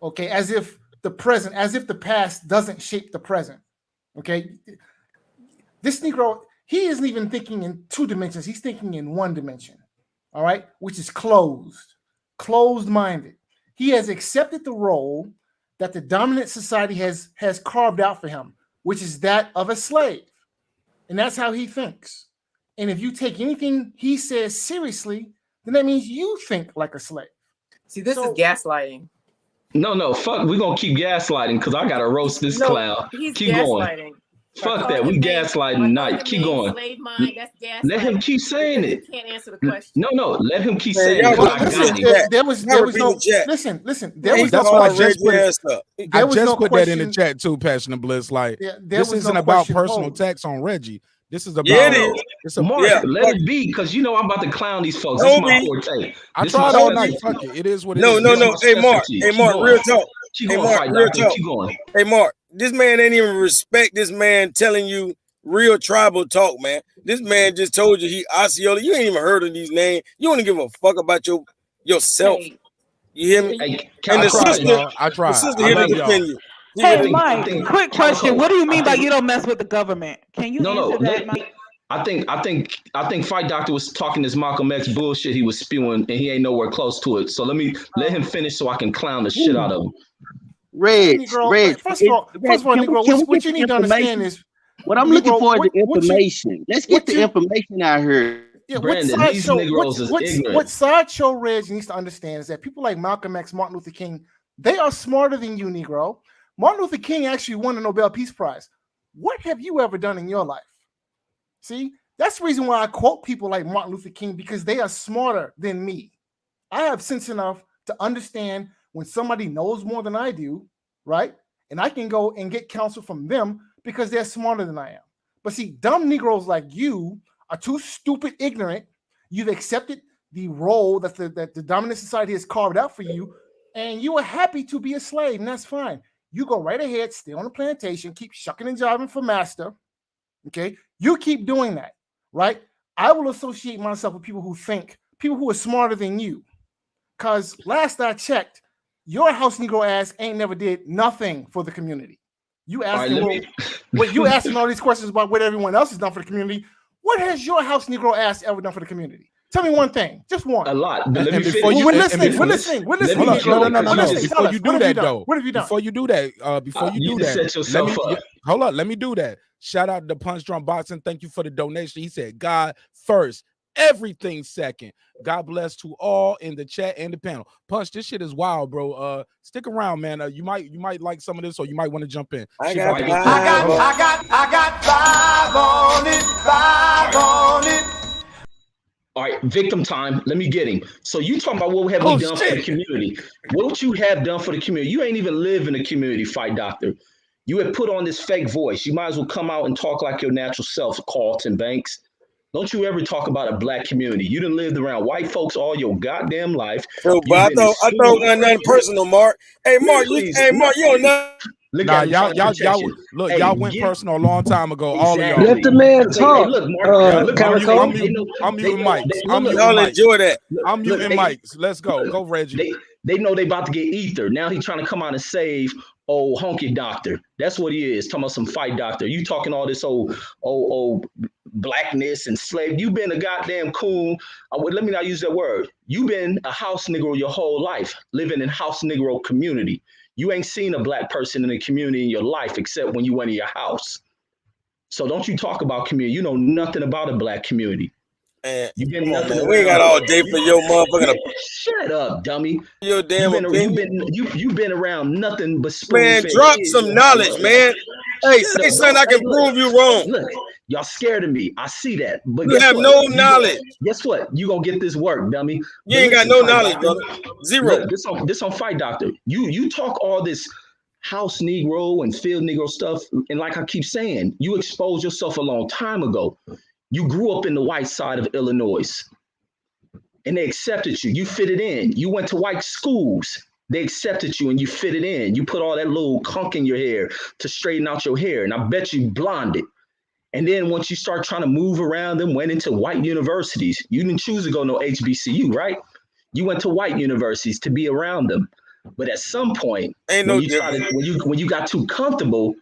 Okay, as if the past doesn't shape the present. Okay, this Negro, he isn't even thinking in 2 dimensions. He's thinking in 1 dimension. All right, which is closed-minded. He has accepted the role that the dominant society has carved out for him, which is that of a slave. And that's how he thinks. And if you take anything he says seriously, then that means you think like a slave. See, this is gaslighting. No, fuck. We're going to keep gaslighting because I got to roast this clown. He's keep gaslighting. Going. Fuck that. We gaslighting tonight. Keep going. Slave mind, that's gaslighting. Let him keep saying it. You can't answer the question. No. Let him keep saying it. There was no listen. That's why I just put that in the chat too, Passion and Bliss. Like this isn't about personal attacks on Reggie. This is about it's a Mark, let it be, because you know I'm about to clown these folks. This is my forte. I tried all night. Fuck it. It is what it is. No. Hey Mark, real talk. Hey Mark, real talk. Keep going. Hey Mark, this man ain't even respect this man telling you real tribal talk, man. This man just told you he Osceola. You ain't even heard of these names. You don't give a fuck about yourself. Hey. You hear me? Hey, and I tried. The sister here to defend you. Hey, Mike, quick question. What do you mean by you don't mess with the government? Can you answer that, Mike? I think Fight Doctor was talking this Malcolm X bullshit he was spewing, and he ain't nowhere close to it. So let him finish so I can clown the shit out of him. Reg. First of all, Negro, what you need to understand is what I'm looking for is the information. Let's get the information out here. Yeah, Brandon, these Negroes is ignorant. What Sideshow Reg needs to understand is that people like Malcolm X, Martin Luther King, they are smarter than you, Negro. Martin Luther King actually won the Nobel Peace Prize. What have you ever done in your life? See, that's the reason why I quote people like Martin Luther King, because they are smarter than me. I have sense enough to understand when somebody knows more than I do, right? And I can go and get counsel from them because they're smarter than I am. But see, dumb Negroes like you are too stupid, ignorant. You've accepted the role that the dominant society has carved out for you, and you are happy to be a slave, and that's fine. You go right ahead, stay on the plantation, keep shucking and jiving for master. Okay, you keep doing that, right? I will associate myself with people who are smarter than you. Because last I checked, your house Negro ass ain't never did nothing for the community. You asking you asking all these questions about what everyone else has done for the community. What has your house Negro ass ever done for the community? Tell me one thing, just one. A lot. But We're listening. No. Before you do that, though. What have you done? Before you do that, set yourself up. Hold on. Let me do that. Shout out to Punch Drunk Boxing. Thank you for the donation. He said, God first, everything second. God bless to all in the chat and the panel. Punch, this shit is wild, bro. Stick around, man. You might like some of this, or you might want to jump in. I got 5 on it. All right, victim time. Let me get him. So you talking about what have we done for the community? What you have done for the community? You ain't even live in the community, Fight Doctor. You have put on this fake voice. You might as well come out and talk like your natural self, Carlton Banks. Don't you ever talk about a black community. You done lived around white folks all your goddamn life. Bro, but I thought it was nothing personal, Mark. Hey, Mark, you don't know. Y'all went personal a long time ago. All of y'all. Let the man talk. I'm muting mics. Y'all enjoy that. I'm muting mics. Let's go. Go, Reggie. They know they about to get ether. Now he's trying to come out and save old honky doctor. That's what he is. Talking about some Fight Doctor. You talking all this old blackness and slave. You've been a goddamn coon. Let me not use that word. You've been a house Negro your whole life, living in house Negro community. You ain't seen a black person in the community in your life except when you went in your house. So don't you talk about community. You know nothing about a black community. You been nothing. We ain't got all day for your motherfucking. Shut up, dummy. Your damn you've been around nothing but man. Drop some knowledge, man. Hey, say something I can prove you wrong. Look, y'all scared of me. I see that. But you have no knowledge. Guess what? You gonna get this work, dummy. You ain't got no knowledge, brother. Zero. Look, this on Fight Doctor. You talk all this house Negro and field Negro stuff, and like I keep saying, you exposed yourself a long time ago. You grew up in the white side of Illinois, and they accepted you. You fitted in. You went to white schools. They accepted you, and you fitted in. You put all that little conk in your hair to straighten out your hair, and I bet you blonded. And then once you start trying to move around them, went into white universities. You didn't choose to go no HBCU, right? You went to white universities to be around them. But at some point, when you got too comfortable,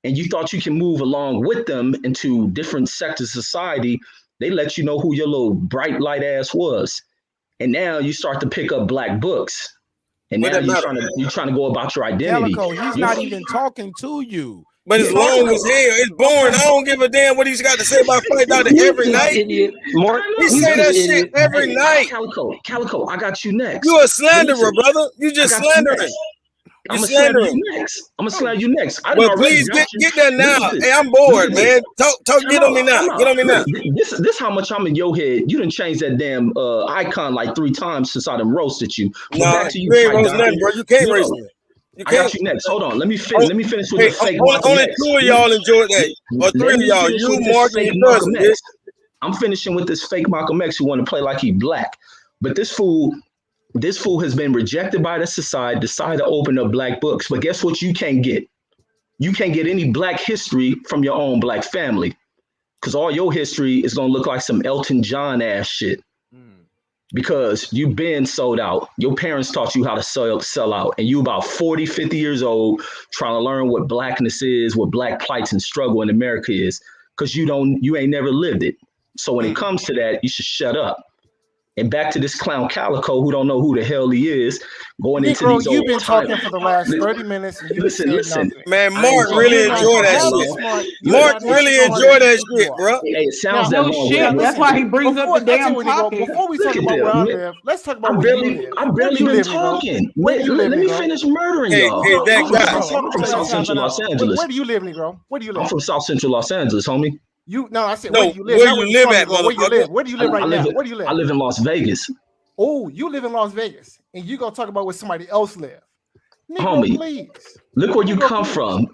and you thought you can move along with them into different sectors of society, they let you know who your little bright light ass was. And now you start to pick up black books. and now you're trying to go about your identity. Calico, he's not even talking to you. But it's long as hell. It's boring. I don't give a damn what he's got to say about Fight Doctor every night. Idiot. Mark, He say that shit every night. Calico, I got you next. You a slanderer, brother. You just slandering. I'm gonna slander you next. I'm gonna slander you next. Well, please get that now. Hey, I'm bored, man. Talk. Get on me now. Get on me now. This how much I'm in your head. You done changed that damn icon like 3 times since I done roasted you. Nah, you ain't roast nothing, bro. You can't roast me. I got you next. Hold on. Let me finish. Let me finish with the fake. Only 2 of y'all enjoyed that, or 3 of y'all. You, Mark, and your cousin. I'm finishing with this fake Malcolm X who want to play like he black, but this fool has been rejected by the society. Decided to open up black books, but guess what? You can't get. You can't get any black history from your own black family, because all your history is gonna look like some Elton John ass shit. Because you've been sold out. Your parents taught you how to sell out. And you about 40, 50 years old trying to learn what blackness is, what black plights and struggle in America is. Because you ain't never lived it. So when it comes to that, you should shut up. And back to this clown Calico who don't know who the hell he is, going into these you've been talking for the last 30 minutes. And listen. Man, Mark really enjoyed that shit. Mark really enjoyed that shit, bro. Hey, it sounds that long. Shit. That's why he brings up the damn topic. Before we talk about where I live, let's talk about where you live. I've barely been talking. Let me finish murdering y'all. Hey, that guy. I'm from South Central Los Angeles. Where do you live, Negro? Where do you live? I'm from South Central Los Angeles, homie. I said, where do you live? Where you live at, Where you live? Where do you live right now? Where do you live? I live in Las Vegas. Oh, you live in Las Vegas, and you gonna talk about where somebody else live? Negro, homie, please. Look where you come from,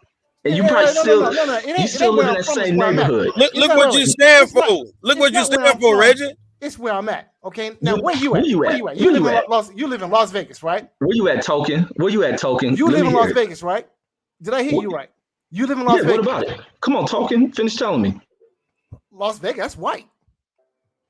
and you probably still live in that same neighborhood. Look what you stand for. Look what you stand for, Reggie. It's where I'm at. Okay, now where you at? You live in Las Vegas, right? Where you at, Token? Where you at, Token? You live in Las Vegas, right? Did I hear you right? You live in Las Vegas. What about it? Come on, Token. Finish telling me. Las Vegas, that's white.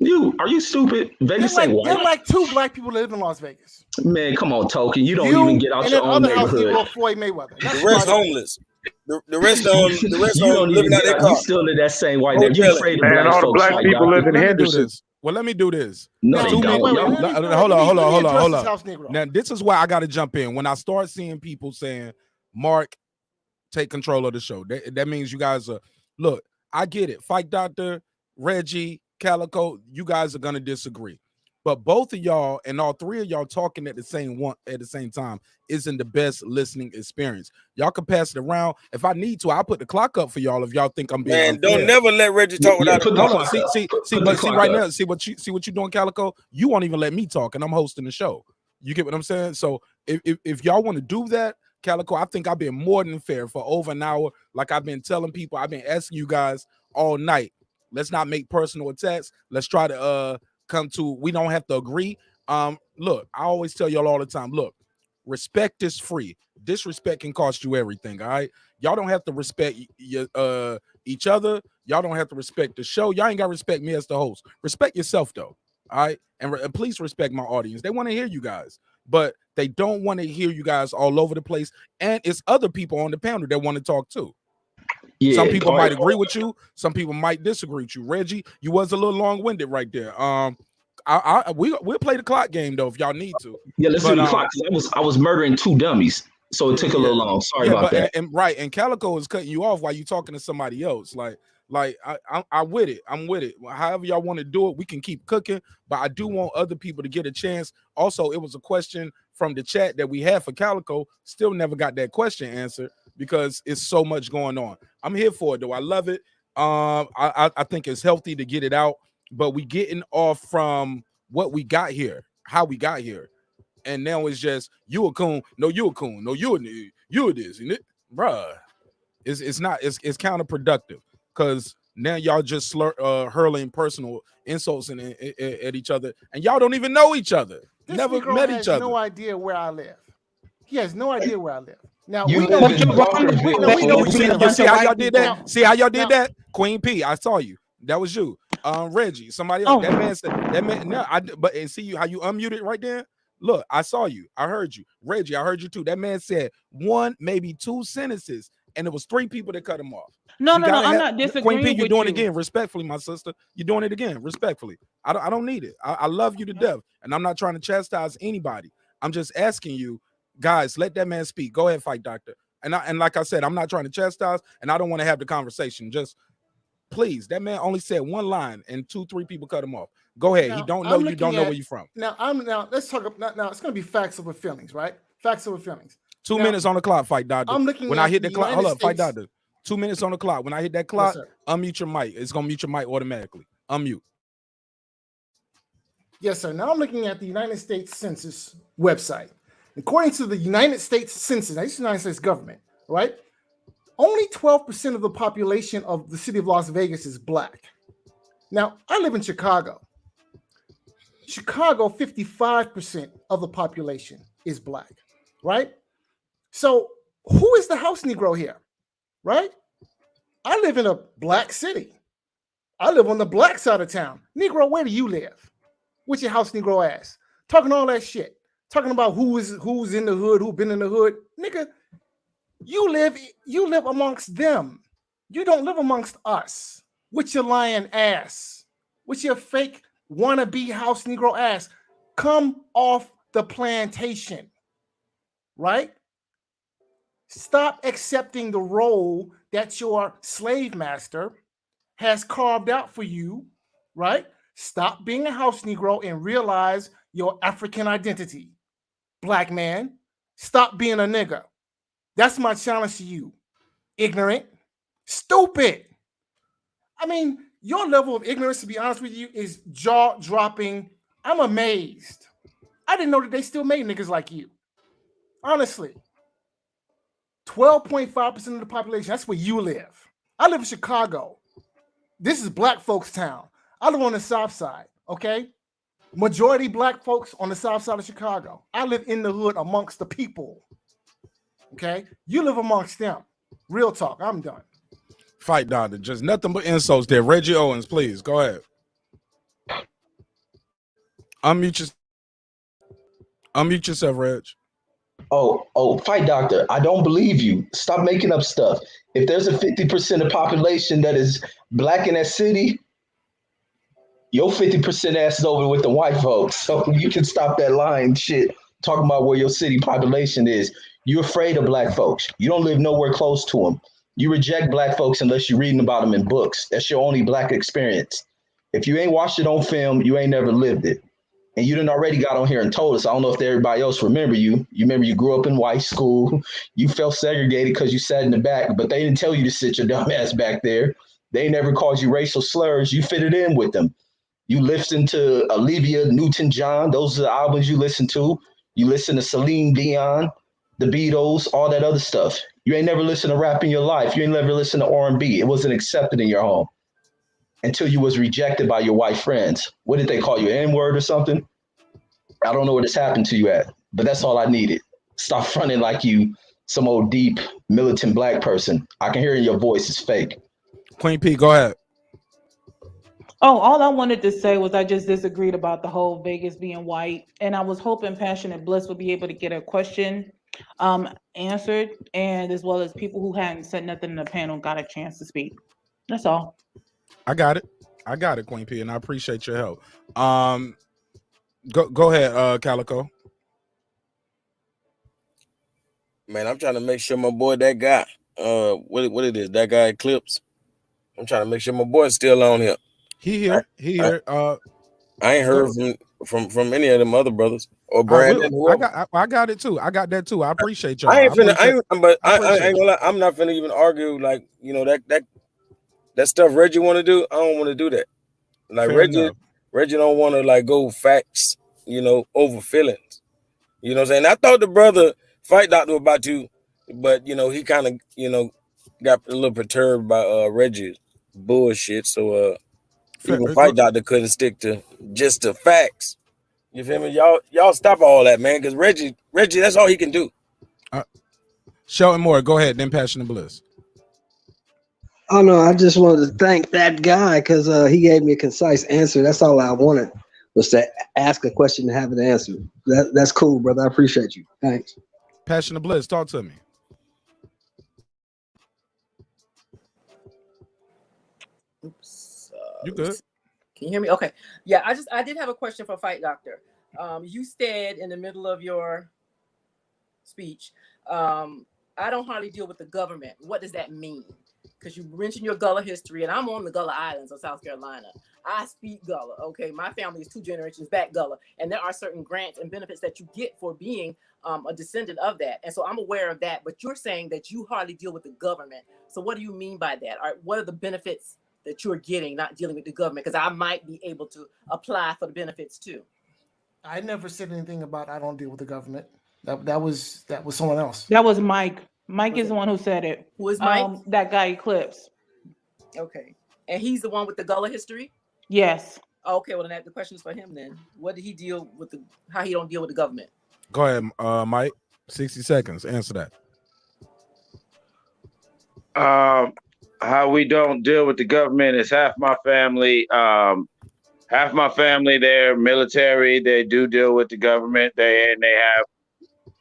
Are you stupid? Vegas ain't white. There are like 2 black people that live in Las Vegas. Man, come on, Token. You don't even get out your own neighborhood. Floyd Mayweather. The rest homeless. The rest don't living out their car. You still live that same white neighborhood. You afraid of man, all the black people live in Henderson. Well, let me do this. No, hold on. Now, this is why I got to jump in. When I start seeing people saying, Mark, take control of the show, that means you guys are, look, I get it. Fight Doctor, Reggie, Calico, you guys are going to disagree. But both of y'all and all 3 of y'all talking at the same time isn't the best listening experience. Y'all can pass it around. If I need to, I'll put the clock up for y'all if y'all think I'm being unfair. Don't never let Reggie talk without the clock. See right now, see what you doing, Calico? You won't even let me talk, and I'm hosting the show. You get what I'm saying? So if y'all want to do that, Calico, I think I've been more than fair for over an hour. Like I've been telling people, I've been asking you guys all night. Let's not make personal attacks. Let's try to come to, we don't have to agree. Look, I always tell y'all all the time, look, respect is free. Disrespect can cost you everything, all right? Y'all don't have to respect each other. Y'all don't have to respect the show. Y'all ain't got to respect me as the host. Respect yourself, though, all right? And please respect my audience. They want to hear you guys, but they don't want to hear you guys all over the place. And it's other people on the panel that want to talk, too. Yeah, some people might agree with you. Some people might disagree with you. Reggie, you was a little long-winded right there. We'll play the clock game though if y'all need to. Yeah, let's do the clock. I was murdering 2 dummies, so it took a little long. Sorry about that. And Calico is cutting you off while you talking to somebody else. Like I'm with it. I'm with it. However y'all want to do it, we can keep cooking. But I do want other people to get a chance. Also, it was a question from the chat that we had for Calico. Still never got that question answered because it's so much going on. I'm here for it though. I love it. I think it's healthy to get it out. But we getting off from what we got here, how we got here, and now it's just you a coon. No, you a coon. No, you this, and it, bruh. It's not. It's counterproductive. Because now y'all just hurling personal insults at each other, and y'all don't even know each other. Never met each other. No idea where I live. He has no idea where I live. Now we know. See how y'all did that? See how y'all did that? Queen P, I saw you. That was you. Reggie, somebody else. That man said that man. No, but see you how you unmuted right there. Look, I saw you. I heard you. Reggie, I heard you too. That man said 1, maybe 2 sentences, and it was 3 people that cut him off. No, I'm not disagreeing. Queen P, you're doing it again, respectfully, my sister. You're doing it again, respectfully. I don't need it. I love you to death, and I'm not trying to chastise anybody. I'm just asking you, Guys, let that man speak. Go ahead, Fight Doctor. And like I said, I'm not trying to chastise, and I don't want to have the conversation. Just please, that man only said one line, and 2-3 people cut him off. Go ahead. Now, He don't know I'm you. Don't looking know at- where you from. Now let's talk about now. It's going to be facts over feelings, right? Facts over feelings. 2 Now, minutes on the clock, Fight Doctor. I'm looking when I at hit the the clock. United Hold up, Fight States- Doctor. 2 minutes on the clock. When I hit that clock, sir. unmute your mic. It's gonna mute your mic automatically. Unmute. Yes, sir. Now I'm looking at the United States Census website. According to the United States Census, that's the United States government, right? Only 12% of the population of the city of Las Vegas is black. Now, I live in Chicago. Chicago, 55% of the population is black, right? So who is the house Negro here, right? I live in a black city. I live on the black side of town. Negro, where do you live? What's your house Negro ass? Talking all that shit. Talking about who's in the hood, who been in the hood. Nigga, you live amongst them. You don't live amongst us. With your lying ass. With your fake wannabe house Negro ass. Come off the plantation. Right? Stop accepting the role that your slave master has carved out for you, right? Stop being a house Negro and realize your African identity. Black man, stop being a nigga. That's my challenge to you. Ignorant, stupid. I mean, your level of ignorance, to be honest with you, is jaw-dropping. I'm amazed. I didn't know that they still made niggas like you. Honestly. 12.5% of the population, that's where you live. I live in Chicago. This is black folks' town. I live on the south side, okay? Majority black folks on the south side of Chicago. I live in the hood amongst the people, okay? You live amongst them. Real talk, I'm done. Fight Doctor, just nothing but insults there. Reggie Owens, please, go ahead. Unmute yourself, Reg. Oh, Fight Doctor, I don't believe you. Stop making up stuff. If there's a 50% of population that is black in that city, your 50% ass is over with the white folks. So you can stop that lying shit talking about where your city population is. You're afraid of black folks. You don't live nowhere close to them. You reject black folks unless you're reading about them in books. That's your only black experience. If you ain't watched it on film, you ain't never lived it. And you done already got on here and told us. I don't know if everybody else remember you. You remember you grew up in white school. You felt segregated because you sat in the back, but they didn't tell you to sit your dumb ass back there. They never called you racial slurs. You fitted in with them. You listened to Olivia Newton-John. Those are the albums you listen to. You listen to Celine Dion, the Beatles, all that other stuff. You ain't never listened to rap in your life. You ain't never listened to R&B. It wasn't accepted in your home until you was rejected by your white friends. What did they call you, N-word or something? I don't know where this happened to you at, but that's all I needed. Stop fronting like you some old deep militant black person. I can hear in your voice it's fake. Queen P, go ahead. Oh, all I wanted to say was I just disagreed about the whole Vegas being white, and I was hoping Passionate Bliss would be able to get a question answered, and as well as people who hadn't said nothing in the panel got a chance to speak. That's all. I got it, Queen P, and I appreciate your help. Go ahead, Calico. Man, I'm trying to make sure my boy, that guy, what it is, that guy Eclipse. I'm trying to make sure my boy's still on here. He here. I ain't heard from any of them other brothers or Brandon. I got it too. I got that too. I appreciate y'all. I ain't gonna lie. I'm not finna even argue like that stuff Reggie want to do. I don't want to do that. Like Reggie don't want to like go facts, over feelings. You know what I'm saying? I thought the brother Fight Doctor about to, but he kind of got a little perturbed by Reggie's bullshit. So even Fight Doctor couldn't stick to just the facts. You feel me? Y'all stop all that, man, because Reggie, that's all he can do. Shelton Moore, go ahead, then Passionate Bliss. Oh no, I just wanted to thank that guy because he gave me a concise answer. That's all I wanted, was to ask a question and have it answered. That's cool, brother. I appreciate you. Thanks. Passionate Bliss, talk to me. Oops. You good? Can you hear me? Okay. Yeah, I did have a question for Fight Doctor. You said in the middle of your speech. I don't hardly deal with the government. What does that mean? Because you mentioned your Gullah history, and I'm on the Gullah Islands of South Carolina. I speak Gullah, okay? My family is 2 generations back Gullah, and there are certain grants and benefits that you get for being a descendant of that. And so I'm aware of that, but you're saying that you hardly deal with the government. So what do you mean by that? What are the benefits that you're getting not dealing with the government? Because I might be able to apply for the benefits too. I never said anything about I don't deal with the government. That was someone else. That was Mike. Mike is the one who said it. Who is Mike? That guy Eclipse. Okay. And he's the one with the Gullah history? Yes. Okay, well then the question is for him then. What did he deal with how he don't deal with the government? Go ahead, Mike. 60 seconds. Answer that. How we don't deal with the government is half my family, they're military. They do deal with the government. They have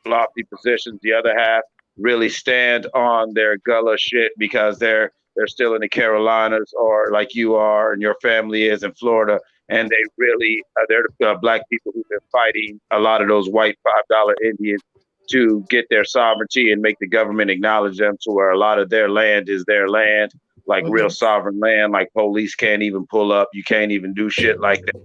lofty positions. The other half really stand on their Gullah shit because they're still in the Carolinas, or like you are and your family is in Florida, and they really they're the black people who've been fighting a lot of those white $5 Indians to get their sovereignty and make the government acknowledge them, to where a lot of their land is their land, like real sovereign land. Like police can't even pull up, you can't even do shit like that,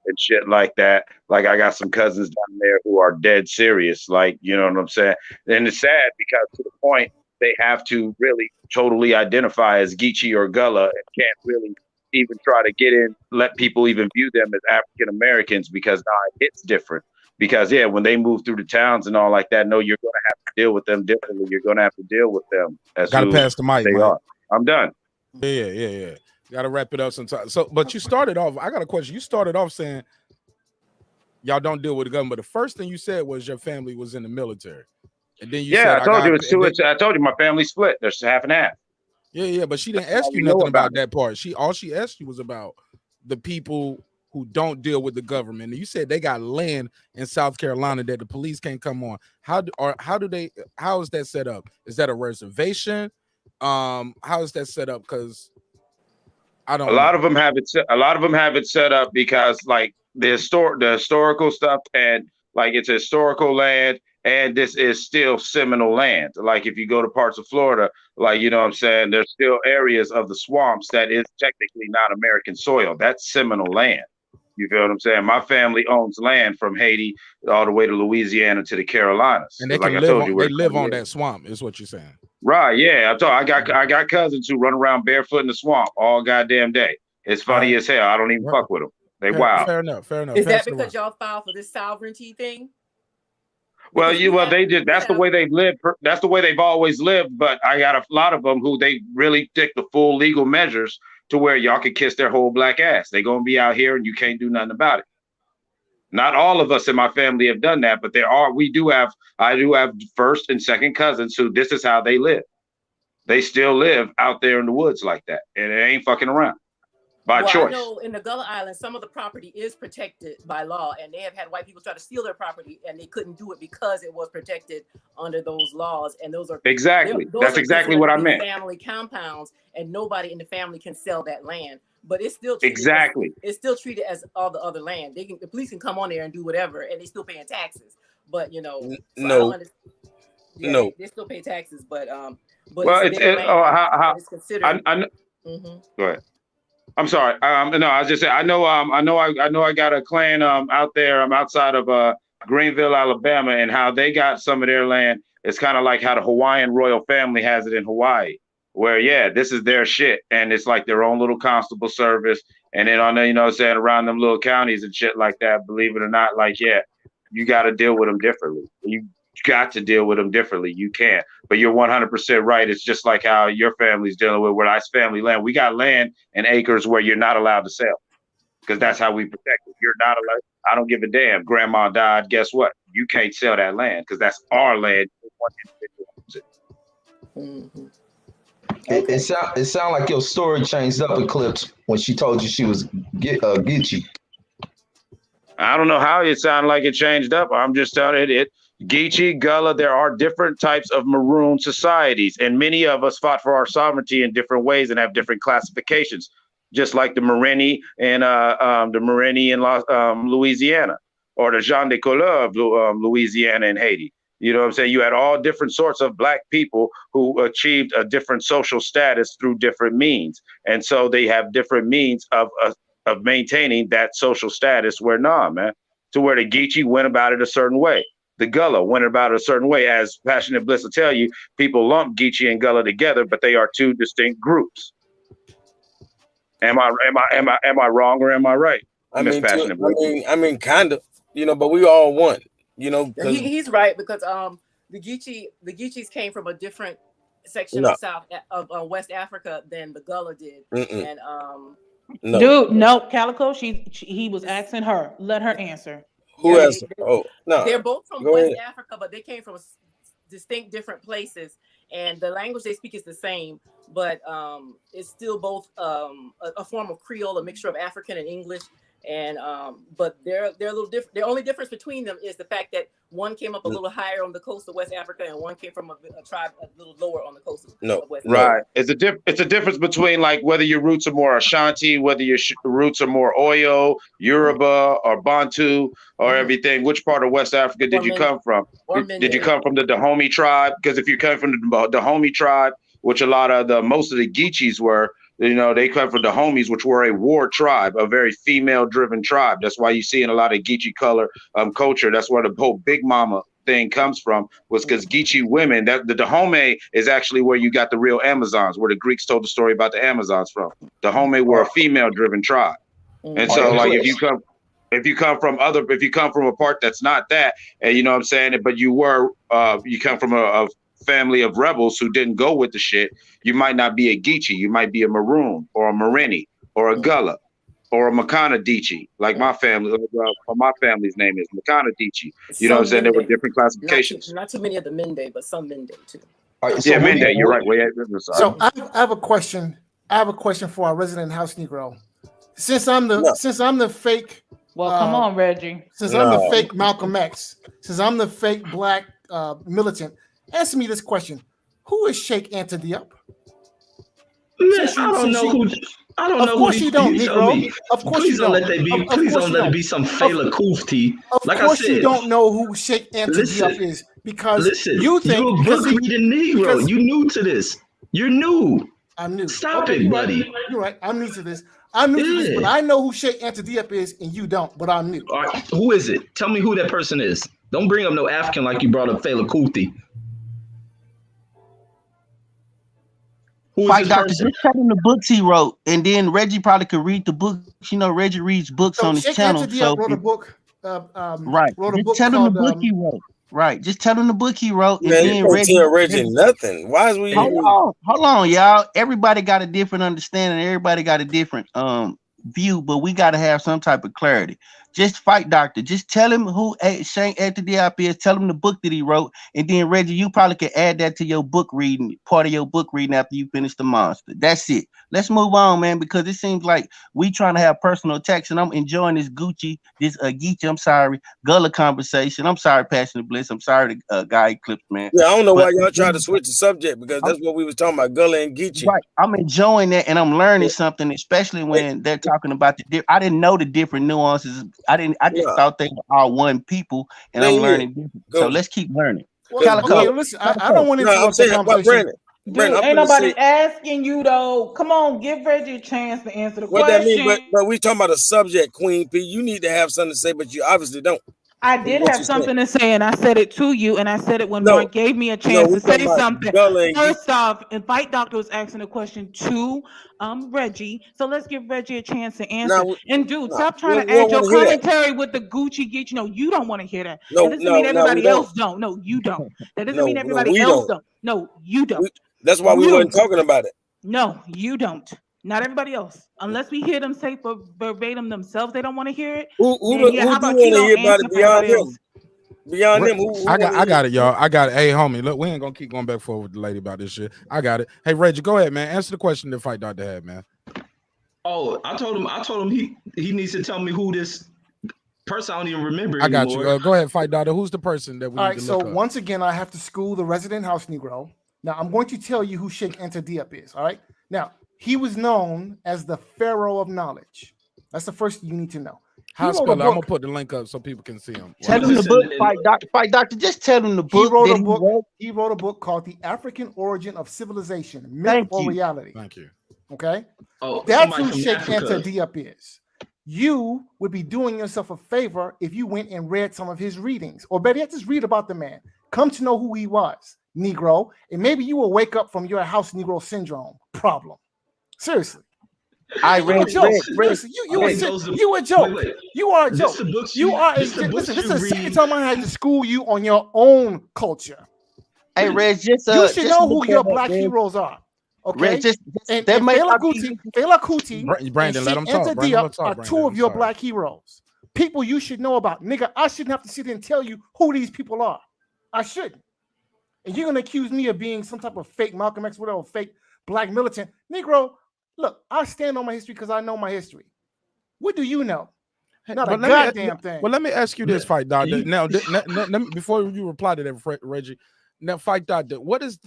and shit like that. Like I got some cousins down there who are dead serious, like, you know what I'm saying? And it's sad because to the point they have to really totally identify as Geechee or Gullah and can't really even try to get in, let people even view them as African Americans, because it's different. Because when they move through the towns and all like that, no, you're going to have to deal with them differently. You're going to have to deal with them as gotta pass the mic. They are. I'm done. Yeah. Got to wrap it up sometime. So, but you started off. I got a question. You started off saying y'all don't deal with the government. But the first thing you said was your family was in the military, and then you said, I told you it's two. I told you my family split. There's half and half. Yeah. But she didn't ask you nothing about that part. All she asked you was about the people who don't deal with the government. And you said they got land in South Carolina that the police can't come on. How is that set up? Is that a reservation? How is that set up? Because I don't know. A lot of them have it set up because like the historical stuff, and like it's a historical land, and this is still Seminole land. Like if you go to parts of Florida, like, you know what I'm saying, there's still areas of the swamps that is technically not American soil. That's Seminole land. You feel what I'm saying? My family owns land from Haiti all the way to Louisiana to the Carolinas. And they live on that swamp, is what you're saying. Right, yeah. I got cousins who run around barefoot in the swamp all goddamn day. It's funny as hell. I don't even fuck with them. They wild. Fair enough. Is that because y'all filed for this sovereignty thing? Well, they did. That's the way they've lived. That's the way they've always lived. But I got a lot of them who they really take the full legal measures to where y'all can kiss their whole black ass. They're gonna be out here and you can't do nothing about it. Not all of us in my family have done that, but I do have first and second cousins who this is how they live. They still live out there in the woods like that, and it ain't fucking around by choice. I know in the Gullah Islands, some of the property is protected by law, and they have had white people try to steal their property, and they couldn't do it because it was protected under those laws. And those are exactly that's exactly what I meant. Family compounds, and nobody in the family can sell that land. But it's still it's still treated as all the other land. The police can come on there and do whatever, and they still paying taxes. But you know, no, they still pay taxes. But well, it's considered. Go ahead. I'm sorry. No, I was just saying. I know. I got a clan out there. I'm outside of Greenville, Alabama, and how they got some of their land. It's kind of like how the Hawaiian royal family has it in Hawaii, where this is their shit, and it's like their own little constable service. And then on there, you know what I'm saying, around them little counties and shit like that. Believe it or not, like you got to deal with them differently. You got to deal with them differently. You can't. But you're 100% right. It's just like how your family's dealing with where it's family land. We got land and acres where you're not allowed to sell because that's how we protect it. You're not allowed. I don't give a damn. Grandma died. Guess what? You can't sell that land because that's our land. It sound like your story changed up Eclipse when she told you she was Geechee. I don't know how it sounded like it changed up. I'm just telling it. Geechee, Gullah, there are different types of maroon societies, and many of us fought for our sovereignty in different ways and have different classifications, just like the Morini and Louisiana. or the Jean de Couleur of Louisiana and Haiti. You know what I'm saying? You had all different sorts of black people who achieved a different social status through different means. And so they have different means of maintaining that social status where, man, to where the Geechee went about it a certain way. The Gullah went about it a certain way. As Passionate Bliss will tell you, people lump Geechee and Gullah together, but they are two distinct groups. Am I wrong or am I right? I mean, kind of, but we all one, He's right, because the Geechees came from a different section of West Africa than the Gullah did. And Dude, no, Calico, he was asking her. Let her answer. Who asked? Oh, no. They're both from West Africa, but they came from distinct different places, and the language they speak is the same, but it's still both a form of Creole, a mixture of African and English. And but they're a little different. The only difference between them is the fact that one came up a little higher on the coast of West Africa, and one came from a tribe a little lower on the coast of West Africa. Right. It's a difference between like whether your roots are more Ashanti, whether your roots are more Oyo, Yoruba, or Bantu, or everything. Which part of West Africa did you come from? Did you come from the Dahomey tribe? Because if you come from the Dahomey tribe, which most of the Geechees were, they come from the Homies, which were a war tribe, a very female-driven tribe. That's why you see in a lot of Geechee color culture. That's where the whole Big Mama thing comes from, was because Geechee women, the Dahomey is actually where you got the real Amazons, where the Greeks told the story about the Amazons from. Dahomey were a female-driven tribe. And so, like, if you come from a part that's not that, and you know what I'm saying, but you come from a family of rebels who didn't go with the shit, you might not be a Geechee. You might be a Maroon or a Marini or a Gullah or a Makana Deechee, like my family. My family's name is Makana Deechee. You know what I'm saying? There were different classifications. Not too many of the Mende, but some Mende too. Yeah, Mende, you're right. So I have a question. I have a question for our resident house Negro. Since I'm the fake. Well, come on, Reggie. Since I'm the fake Malcolm X. Since I'm the fake black militant. Answer me this question: who is Sheikh Anta Diop? Man, I don't know who. Of course you don't, Negro. Of course you don't. Please don't let it be some Fela Kufti. Of course you don't know who Sheikh Anta Diop is, because you think you're a book reading Negro. You new to this. You're new. I'm new. Stop it, buddy. You're right. I'm new to this. But I know who Sheikh Anta Diop is, and you don't. But I'm new. All right, who is it? Tell me who that person is. Don't bring up no African like you brought up Fela Kuti. Fight Doctor, just tell him the books he wrote, and then Reggie probably could read the book. Reggie reads books on his channel. So wrote a book. Right. Wrote a just book tell him called, the book he wrote. Right. Just tell him the book he wrote. Man, and then Reggie nothing. Why is we? Hold on, y'all. Everybody got a different understanding. Everybody got a different view, but we got to have some type of clarity. Just Fight Doctor. Just tell him who Sheikh Anta Diop is. Tell him the book that he wrote, and then Reggie, you probably could add that to your book reading, part of your book reading after you finish the monster. That's it. Let's move on, man, because it seems like we trying to have personal attacks, and I'm enjoying this Geechee, Gullah conversation. I'm sorry, Passionate Bliss. I'm sorry, the guy Eclipse, man. Yeah, I don't know why y'all try to switch the subject, because that's what we was talking about, Gullah and Geechee. Right. I'm enjoying that, and I'm learning something, especially when they're talking about I didn't know the different nuances. I just thought they were all one people, and I'm learning different. So let's keep learning. Well, listen, I don't want to interrupt the conversation. Dude, ain't nobody asking you though. Come on, give Reggie a chance to answer the question. What that mean? But we talking about a subject, Queen P. You need to have something to say, but you obviously don't. I did have something to say, and I said it to you, and I said it when Mark gave me a chance to say something. First off, and Fight Doctor was asking a question to Reggie, so let's give Reggie a chance to answer. Stop trying to add your commentary with the Gucci Geechee. No, you don't want to hear that. That doesn't mean everybody else don't. No, you don't. That doesn't mean everybody else don't. No, you don't. That's why we weren't talking about it. No, you don't. Not everybody else. Unless we hear them say verbatim themselves, they don't want to hear it. Who do you want to hear about it beyond them? Beyond them, I got it, y'all. I got it. Hey, homie, look, we ain't gonna keep going back forward with the lady about this shit. I got it. Hey, Reggie, go ahead, man. Answer the question that Fight Doctor had, man. Oh, I told him he needs to tell me who this person. I don't even remember. I got you. Go ahead, Fight Doctor. Who's the person that we All need right, to look so up? once again, I have to school the resident house Negro. Now, I'm going to tell you who Sheikh Anta Diop is. All right. Now, he was known as the Pharaoh of knowledge. That's the first thing you need to know. How wrote a spell it? I'm book. gonna put the link up so people can see him. Tell him the book, Fight Doctor. Just tell him the book. He wrote a book called The African Origin of Civilization, Myth Thank or you. Reality. Thank you. Okay? Oh, That's somebody who from Sheikh Africa. Anta Diop is. You would be doing yourself a favor if you went and read some of his readings, or better yet, just read about the man. Come to know who he was, Negro, and maybe you will wake up from your house Negro syndrome problem. Seriously. I You a read. joke. Seriously, You a joke. Wait. You are a Is joke. this the books You you- are a this the books listen. This you is the second read? time I had to school you on your own culture. Hey, Reg, just You should just know look who your that up, black Reg. heroes are. Okay, Reg, just and that may Fela not be. Kuti, Brandon, let him and talk. Sheikh Brandon, Anta let him talk, are two Brandon. of I'm your sorry. black heroes. People you should know about. Nigga, I shouldn't have to sit there and tell you who these people are. I shouldn't. And you're gonna accuse me of being some type of fake Malcolm X, whatever, fake black militant. Negro, look, I stand on my history because I know my history. What do you know? Not a But goddamn thing. Well, let me ask you this, Fight Doctor. you- Now, let me, before you reply to that, Reggie. Now, Fight Doctor, what does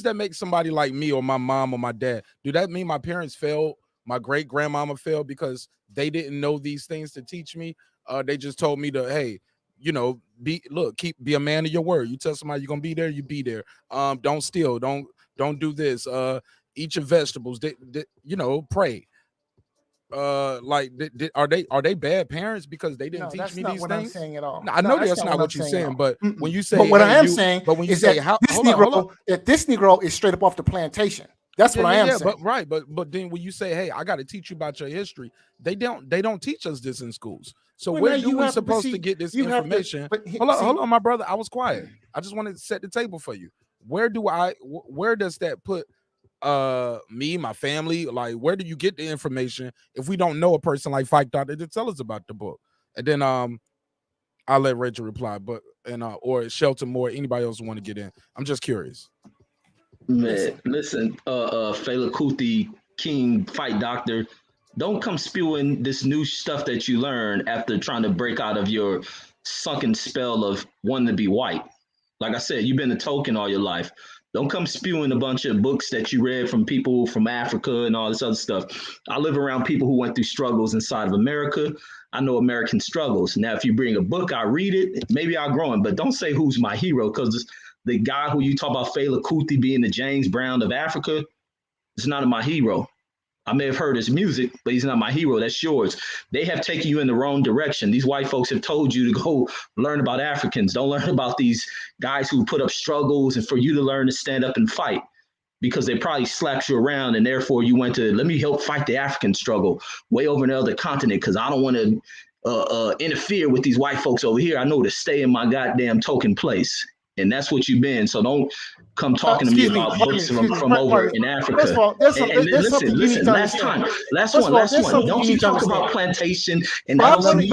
that make somebody like me or my mom or my dad? Do that mean my parents failed? My great grandmama failed because they didn't know these things to teach me? They just told me to, hey, you know, be a man of your word. You tell somebody you're gonna be there, you be there. Don't steal, don't do this. Eat your vegetables. You know, pray. Like, are they bad parents because they didn't No, teach that's me not these what things? I'm saying at all. No, I know that's not what you're saying, but when you say, but what hey, I am saying but when you is say, that this hold on. Negro, that this Negro is straight up off the plantation. That's what I am saying. But then when you say, hey, I got to teach you about your history, they don't teach us this in schools. So Well, where now do you we have to supposed to see- get this you have to- information? but Hold on, my brother. I was quiet. I just wanted to set the table for you. Where does that put me, my family? Like, where do you get the information if we don't know a person like Fight Doctor to tell us about the book? And then I'll let Rachel reply, but or Shelton Moore, anybody else want to get in? I'm just curious. Man, listen, Fela Kuti, King, Fight Doctor, don't come spewing this new stuff that you learned after trying to break out of your sunken spell of wanting to be white. Like I said, you've been a token all your life. Don't come spewing a bunch of books that you read from people from Africa and all this other stuff. I live around people who went through struggles inside of America. I know American struggles. Now, if you bring a book, I read it, maybe I'll grow it, but don't say who's my hero, because the guy who you talk about, Fela Kuti, being the James Brown of Africa, is not my hero. I may have heard his music, but he's not my hero. That's yours. They have taken you in the wrong direction. These white folks have told you to go learn about Africans. Don't learn about these guys who put up struggles and for you to learn to stand up and fight, because they probably slapped you around and therefore you went to, let me help fight the African struggle way over in the other continent because I don't want to interfere with these white folks over here. I know to stay in my goddamn token place. And that's what you've been. So don't come talking to me about books from over in Africa. First of all, there's Listen, last one. Don't you talk about plantation and how Fight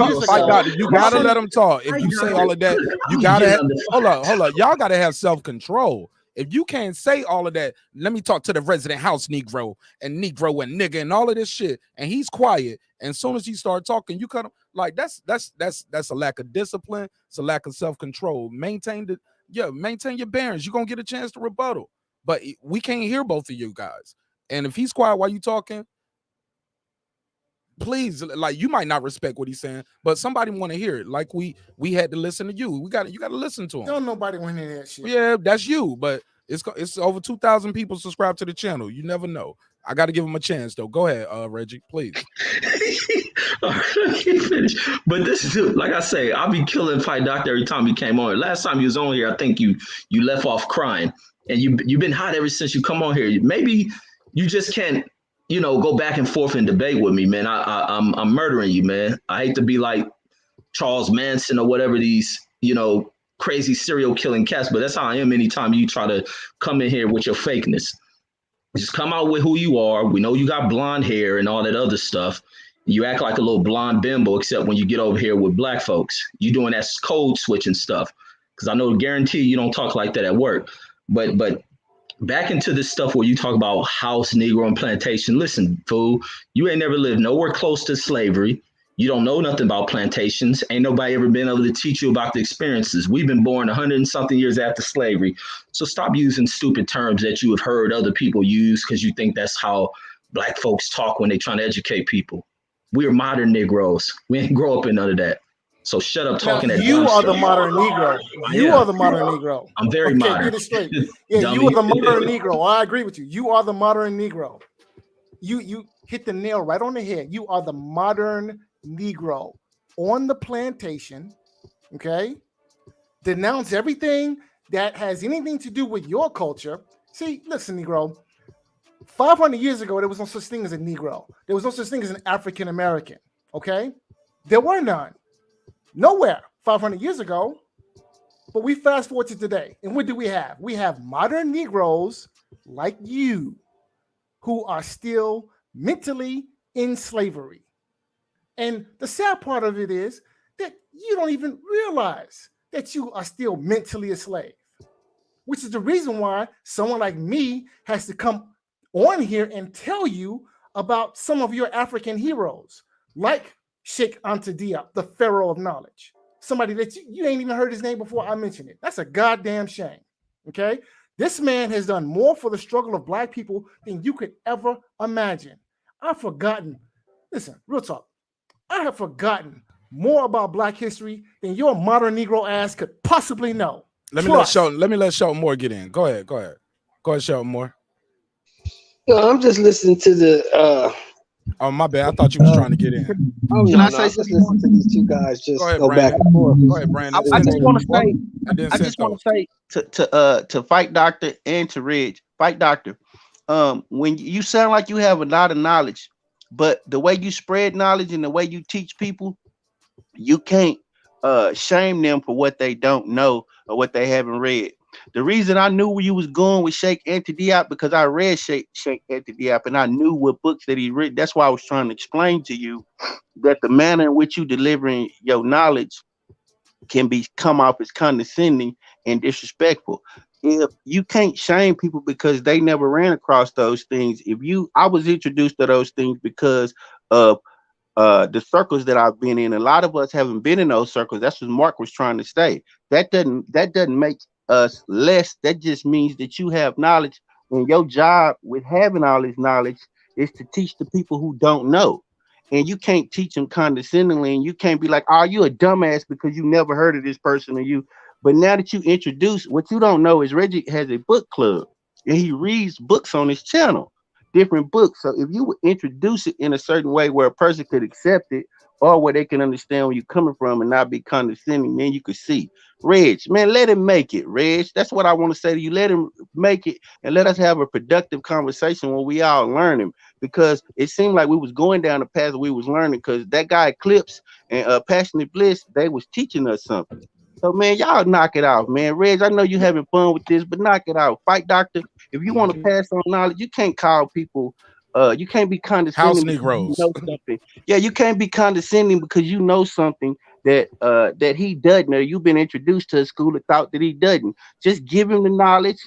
Doctor, you gotta let them talk. If you say all of that, you gotta hold up. Y'all gotta have self-control. If you can't say all of that, let me talk to the resident house Negro and nigga and all of this shit, and he's quiet. And as soon as he start talking, you cut him. Like that's a lack of discipline. It's a lack of self-control. Maintain your bearings. You're gonna get a chance to rebuttal. But we can't hear both of you guys. And if he's quiet while you talking, please, like, you might not respect what he's saying, but somebody want to hear it. Like we had to listen to you. You got to listen to him. Don't nobody want to hear that shit. Yeah, that's you. But it's over 2,000 people subscribed to the channel. You never know. I got to give him a chance though. Go ahead, Reggie, please. But this is, like I say, I'll be killing Fight Doctor every time he came on. Last time he was on here, I think you left off crying, and you've been hot ever since you come on here. Maybe you just can't, go back and forth and debate with me, man. I'm murdering you, man. I hate to be like Charles Manson or whatever these, crazy serial killing cats, but that's how I am anytime you try to come in here with your fakeness. Just come out with who you are. We know you got blonde hair and all that other stuff. You act like a little blonde bimbo, except when you get over here with black folks. You doing that code switching stuff. Because I know, guarantee you don't talk like that at work. But back into this stuff where you talk about house, Negro, and plantation. Listen, fool, you ain't never lived nowhere close to slavery. You don't know nothing about plantations. Ain't nobody ever been able to teach you about the experiences. We've been born 100 and something years after slavery. So stop using stupid terms that you have heard other people use because you think that's how black folks talk when they're trying to educate people. We're modern Negroes. We didn't grow up in none of that. So shut up talking that you dumb are the stuff. modern Negro. You are the modern Negro. I'm very okay, modern. Get it straight. Yeah, Dummy. you are the modern Negro. I agree with you. You are the modern Negro. You hit the nail right on the head. You are the modern Negro on the plantation. Okay, denounce everything that has anything to do with your culture. See, listen, Negro. 500 years ago, there was no such thing as a Negro. There was no such thing as an African American. Okay, there were none. Nowhere 500 years ago. But we fast forward to today. And what do we have? We have modern Negroes like you who are still mentally in slavery. And the sad part of it is that you don't even realize that you are still mentally a slave, which is the reason why someone like me has to come on here and tell you about some of your African heroes, like Sheikh Anta Diop, the Pharaoh of knowledge. Somebody that you ain't even heard his name before I mentioned it. That's a goddamn shame. Okay? This man has done more for the struggle of Black people than you could ever imagine. I've forgotten, listen, real talk. I have forgotten more about Black history than your modern Negro ass could possibly know. Let me let Shelton Moore get in. Go ahead, Shelton Moore. No, I'm just listening to the oh, my bad. I thought you was trying to get in. Oh, no, I just listen to these two guys just go back and forth. Go ahead, Brandon. I just want to say to Fight Doctor and to Reg, Fight Doctor, when you sound like you have a lot of knowledge, but the way you spread knowledge and the way you teach people, you can't shame them for what they don't know or what they haven't read. The reason I knew where you was going with Sheikh Anta Diop because I read Sheikh Anta Diop and I knew what books that he read. That's why I was trying to explain to you that the manner in which you delivering your knowledge can come off as condescending and disrespectful. If you can't shame people because they never ran across those things, I was introduced to those things because of the circles that I've been in. A lot of us haven't been in those circles. That's what Mark was trying to say. That doesn't make us less. That just means that you have knowledge, and your job with having all this knowledge is to teach the people who don't know. And you can't teach them condescendingly, and you can't be like, "Oh, you a dumbass because you never heard of this person," or you. But now that you introduce, what you don't know is Reggie has a book club, and he reads books on his channel, different books. So if you would introduce it in a certain way where a person could accept it, or where they can understand where you're coming from and not be condescending, man, you could see. Reg, man, let him make it, Reg. That's what I want to say to you. Let him make it and let us have a productive conversation where we all learning, because it seemed like we was going down the path we was learning, because that guy Eclipse and Passionate Bliss, they was teaching us something. So, man, y'all knock it out, man. Reg, I know you having fun with this, but knock it out. Fight Doctor, if you want to pass on knowledge, you can't call people you can't be condescending. House Negroes. You know something. Yeah, you can't be condescending because you know something that he doesn't, or you've been introduced to a school of thought that he doesn't. Just give him the knowledge,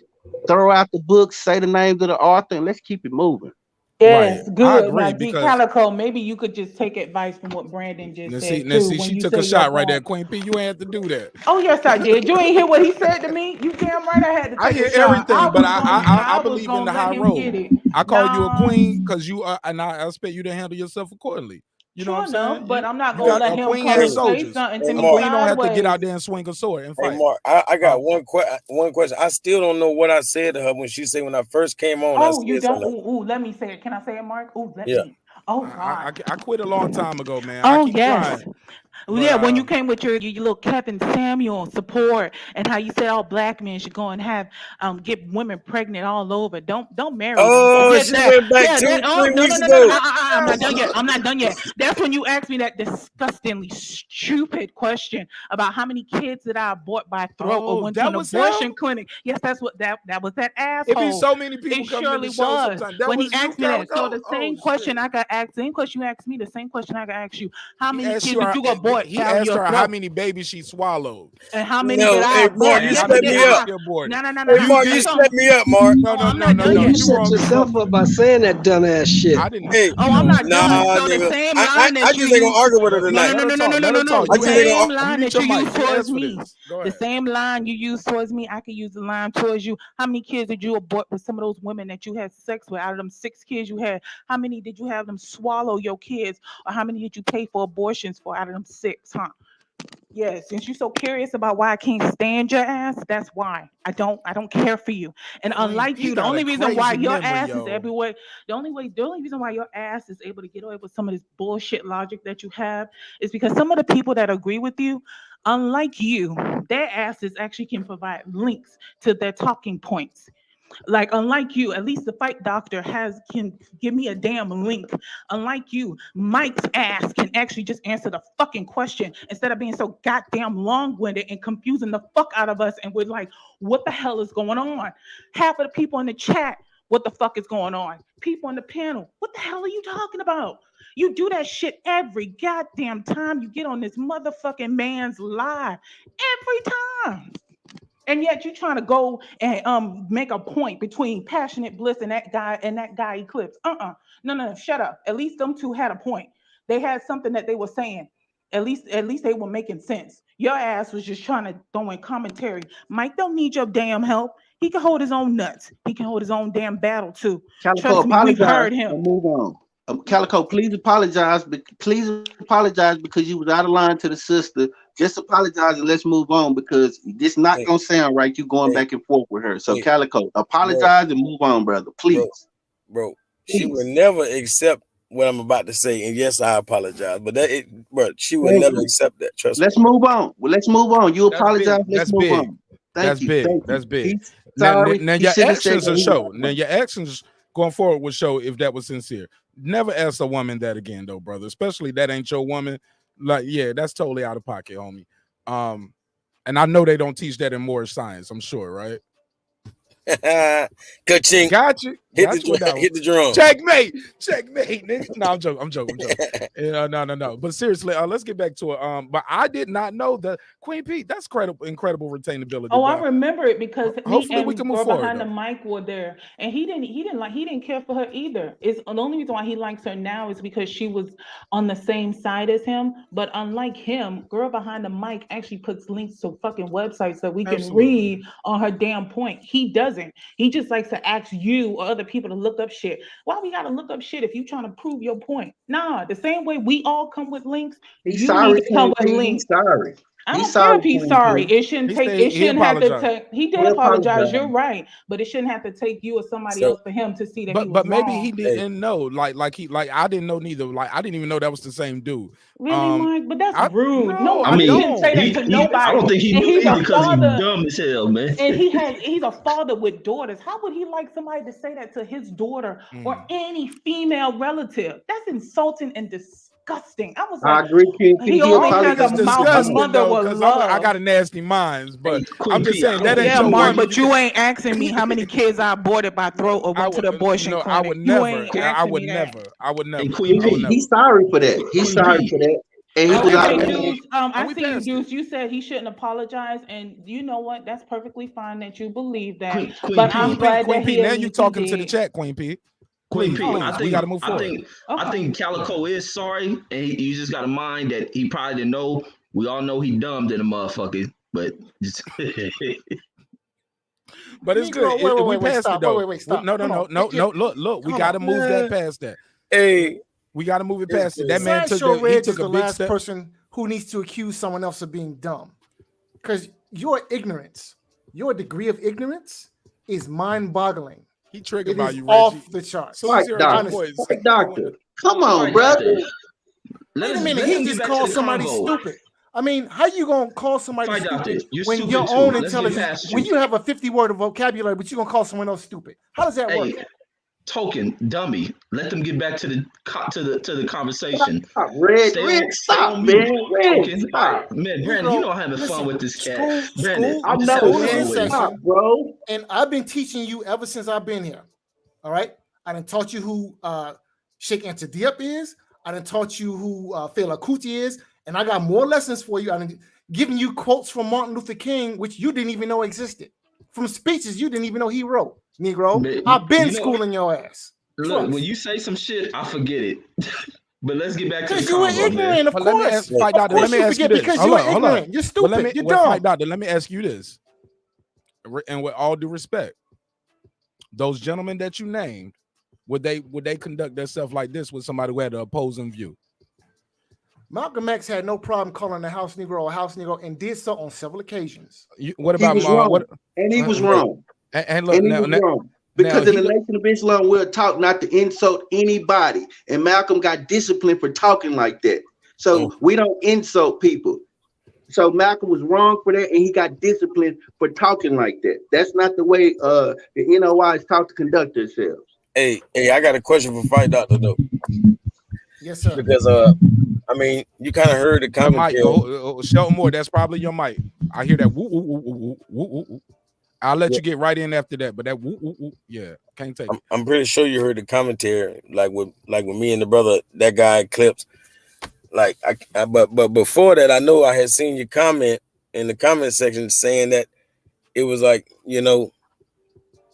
throw out the books, say the names of the author, and let's keep it moving. Yes, right. good. Now, D Calico, maybe you could just take advice from what Brandon just said. See, she took a shot right there, Queen P. You ain't have to do that. Oh, yes, I did. You ain't hear what he said to me? You damn right I had to take I hear everything, but I believe in the high road. I call you a queen because you are, and I expect you to handle yourself accordingly. You know what I'm saying? But I'm not gonna let him come and say something to me. A queen don't have to get out there and swing a sword and fight. Hey, Mark, I got one question. I still don't know what I said to her when she said when I first came on. Oh, you don't? Ooh, let me say it. Can I say it, Mark? Ooh, let me. Oh, God. I quit a long time ago, man. Oh, I keep trying. But, yeah, when you came with your little Kevin Samuel support and how you said all Black men should go and have get women pregnant all over. Don't marry them. Oh, she went back 2-3 weeks ago. I'm not done yet. I'm not done yet. That's when you asked me that disgustingly stupid question about how many kids did I abort by throat or went to an abortion clinic. Yes, that's what that was that asshole. It be so many people it coming surely to the show was sometimes. That when was he asked me that. So the same question I got asked, same question you asked me, the same question I got asked you. How many kids did you abort abort. He down asked your her how throat. many babies she swallowed. And how many No, did I hey, abort? Mark, you Yes, set did me I? up. No. Hey, Mark, you set me up, Mark. No, I'm not done Well, yet. you set yourself up by saying that dumbass shit. I didn't. Hey, Oh, I'm not nah, done. So the nigga. same I line that you just ain't gonna use. argue with her No. tonight. The I just ain't same gonna. line Mute that you your use mic. You towards asked for me. this. Go The ahead. same line you use towards me, I could use the line towards you. How many kids did you abort with some of those women that you had sex with? Out of them 6 kids you had, how many did you have them swallow your kids? Or how many did you pay for abortions for out of them 6, huh? Yeah, since you're so curious about why I can't stand your ass, that's why. I don't care for you. And unlike you, the only reason why your ass is everywhere, the only reason why your ass is able to get away with some of this bullshit logic that you have is because some of the people that agree with you, unlike you, their asses actually can provide links to their talking points. Like, unlike you, at least the fight doctor can give me a damn link. Unlike you, Mike's ass can actually just answer the fucking question instead of being so goddamn long-winded and confusing the fuck out of us. And we're like, what the hell is going on? Half of the people in the chat, what the fuck is going on? People in the panel, what the hell are you talking about? You do that shit every goddamn time you get on this motherfucking man's live. Every time. And yet you're trying to go and make a point between Passionate Bliss and that guy Eclipse. No, shut up. At least them two had a point. They had something that they were saying. At least they were making sense. Your ass was just trying to throw in commentary. Mike don't need your damn help. He can hold his own nuts. He can hold his own damn battle too. Calico, Trust me, we've apologize heard him. and move on. Calico, please apologize. Please apologize because you was out of line to the sister. Just apologize and let's move on because this not gonna sound right. You going back and forth with her. So Calico, apologize and move on, brother. Please, bro. She would never accept what I'm about to say, and yes, I apologize, but she would never accept that. Trust me. Let's move on. Well, let's move on. You apologize. Let's move big. on. Thank you. Big. Thank you. That's big. He's sorry. Now your actions will show. Now your actions going forward will show if that was sincere. Never ask a woman that again, though, brother. Especially that ain't your woman. Like, yeah, that's totally out of pocket, homie. And I know they don't teach that in Moorish science. I'm sure, right? Ka-ching. Got you. Hit the drum. Checkmate. Nigga. No, I'm joking. No. But seriously, let's get back to it. But I did not know that Queen Pete. That's incredible retainability. Oh, I remember it because hopefully we can move forward. Behind the mic were there, and he didn't care for her either. It's the only reason why he likes her now is because she was on the same side as him. But unlike him, Girl Behind the Mic actually puts links to fucking websites that we can read on her damn point. He doesn't. He just likes to ask you or other people to look up shit. Why we gotta look up shit if you trying to prove your point? Nah, the same way we all come with links, you need to come with links. He's sorry. I don't care if he's sorry. It shouldn't take. It shouldn't have to take. He did apologize. You're right, but it shouldn't have to take you or somebody else for him to see that. But maybe he didn't know. Like I didn't know neither. Like I didn't even know that was the same dude. Really, Mike? But that's rude. No, I mean, shouldn't say that to nobody. I don't think he knew either because he's dumb as hell, man. And he's a father with daughters. How would he like somebody to say that to his daughter or any female relative? That's insulting and disgusting. I was like, I agree, King. He only has a mouth, a mother with love. I got a nasty mind, but I'm just saying that ain't your Mark, woman. but you ain't asking me how many kids I aborted by throat or went to the abortion clinic. I would never. I would never. He's sorry for that. He's sorry for that. And he was out of Deuce, I see you, Deuce. You said he shouldn't apologize, and you know what? That's perfectly fine that you believe that. But I'm glad Queen that P, now you talking to the chat, Queen P. Queen P, we gotta move forward. I think Calico is sorry, and you just got to mind that he probably didn't know. We all know he dumb than a motherfucker, but just but it's good. Wait, stop. No. Look. We got to move that past that. Hey. We got to move it past it. That man took the big last step. person who needs to accuse someone else of being dumb, because your ignorance, your degree of ignorance, is mind-boggling. He triggered by you, Reggie. Off the charts. Doctor, come on, brother. Wait a minute. He just called somebody stupid. I mean, how you gonna call somebody stupid when your own intelligence, when you have a 50-word vocabulary, but you gonna call someone else stupid? How does that work? Token dummy. Let them get back to the conversation. Red, stop, man. Red, stop. Man, Brandon, you know I'm having fun with this cat. Brandon, I'm never bro. And I've been teaching you ever since I've been here. All right, I done taught you who Sheikh Anta Diop is. I done taught you who Fela Kuti is, And I got more lessons for you. I'm giving you quotes from Martin Luther King, which you didn't even know existed. From speeches you didn't even know he wrote, Negro. I've been schooling your ass. Look, when you say some shit, I forget it. But let's get back to the Because you were ignorant, of course. Let me ask, Fight Doctor, let me ask you this. Because you were ignorant. You're stupid. You're dumb. Fight Doctor, let me ask you this. And with all due respect, those gentlemen that you named, would they conduct themselves like this with somebody who had an opposing view? Malcolm X had no problem calling a house Negro a house Negro and did so on several occasions. What about he was wrong. And look, he was wrong. Because in the Nation of Islam, we're taught not to insult anybody. And Malcolm got disciplined for talking like that. So we don't insult people. So Malcolm was wrong for that, and he got disciplined for talking like that. That's not the way the NOI is taught to conduct themselves. Hey, I got a question for Fight Doctor though. Yes, sir. Because I mean, you kind of heard the commentary. Shelton Moore, that's probably your mic. I hear that woo, woo, woo, woo, woo, woo, woo. I'll let you get right in after that, but that woo, woo, woo, yeah, can't take it. I'm pretty sure you heard the commentary, like with me and the brother, that guy Clips. Like but before that, I know I had seen your comment in the comment section saying that it was like,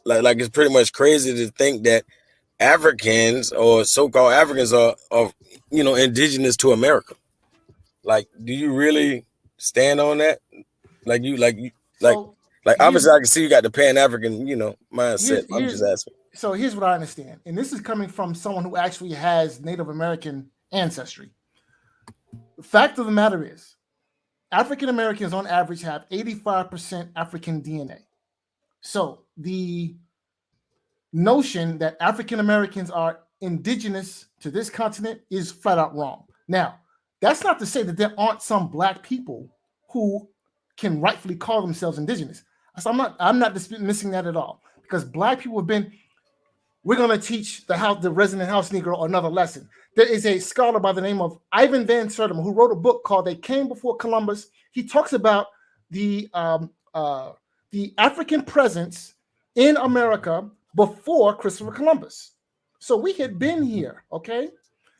like it's pretty much crazy to think that Africans or so-called Africans are indigenous to America. Like, do you really stand on that? Obviously I can see you got the Pan-African, mindset. I'm just asking. So here's what I understand. And this is coming from someone who actually has Native American ancestry. The fact of the matter is, African Americans on average have 85% African DNA. So the notion that African Americans are indigenous to this continent is flat out wrong. Now, that's not to say that there aren't some Black people who can rightfully call themselves indigenous. So I'm not dismissing that at all, because Black people have been. We're going to teach the resident house Negro another lesson. There is a scholar by the name of Ivan Van Sertima who wrote a book called "They Came Before Columbus." He talks about the African presence in America before Christopher Columbus. So we had been here, okay?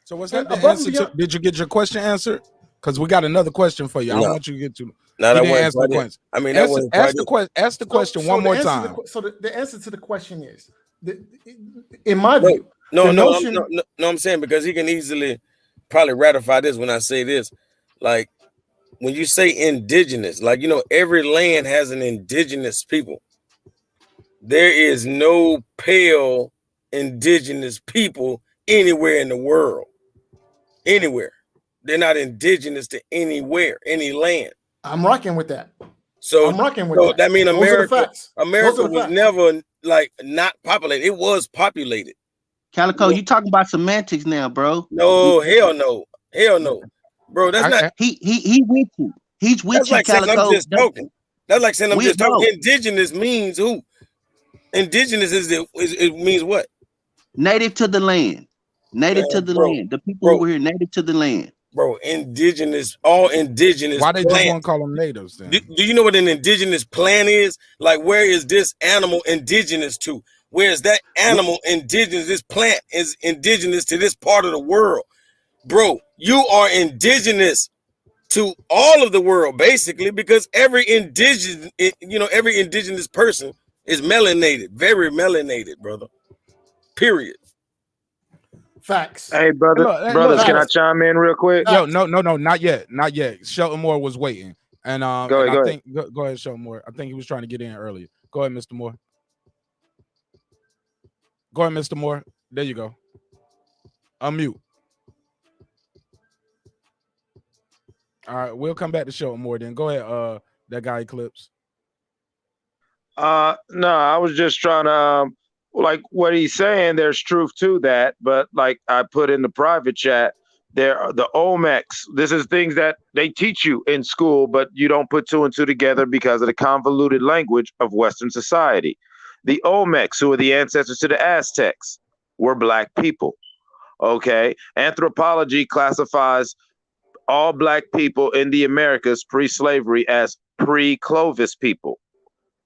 So was that the answer? Did you get your question answered? Because we got another question for you. I want you to get to. No, that answer the question. I mean, ask the question one more time. So the answer to the question is, in my view, I'm saying, because he can easily probably ratify this when I say this. Like, when you say indigenous, like, every land has an indigenous people. There is no pale indigenous people anywhere in the world. Anywhere. They're not indigenous to anywhere, any land. I'm rocking with that. So I'm rocking with that. That means America was facts. never not populated. It was populated. Calico, you talking about semantics now, bro? No, hell no, bro. That's not. He with you. He's with you, like Calico. That's like saying I'm just talking. Indigenous means who? Indigenous it means what? Native to the land. Native to the land. The people who were here, native to the land. Bro, indigenous, all indigenous. Why they just want to call them natives then? Do you know what an indigenous plant is? Like, where is this animal indigenous to? Where is that animal indigenous? This plant is indigenous to this part of the world. Bro, you are indigenous to all of the world, basically, because every indigenous person is melanated, very melanated, brother. Period. Facts. Hey, brothers, can I chime in real quick? Yo, no, not yet. Shelton Moore was waiting, and go ahead, Shelton Moore. I think he was trying to get in earlier. Go ahead, Mr. Moore. Go ahead, Mr. Moore. There you go. Unmute. All right, we'll come back to Shelton Moore then. Go ahead, that guy Eclipse. No, I was just trying to like what he's saying, there's truth to that, but like I put in the private chat, there are the Olmecs. This is things that they teach you in school, but you don't put two and two together because of the convoluted language of Western society. The Olmecs, who are the ancestors to the Aztecs, were Black people. Okay. Anthropology classifies all Black people in the Americas pre-slavery as pre-Clovis people.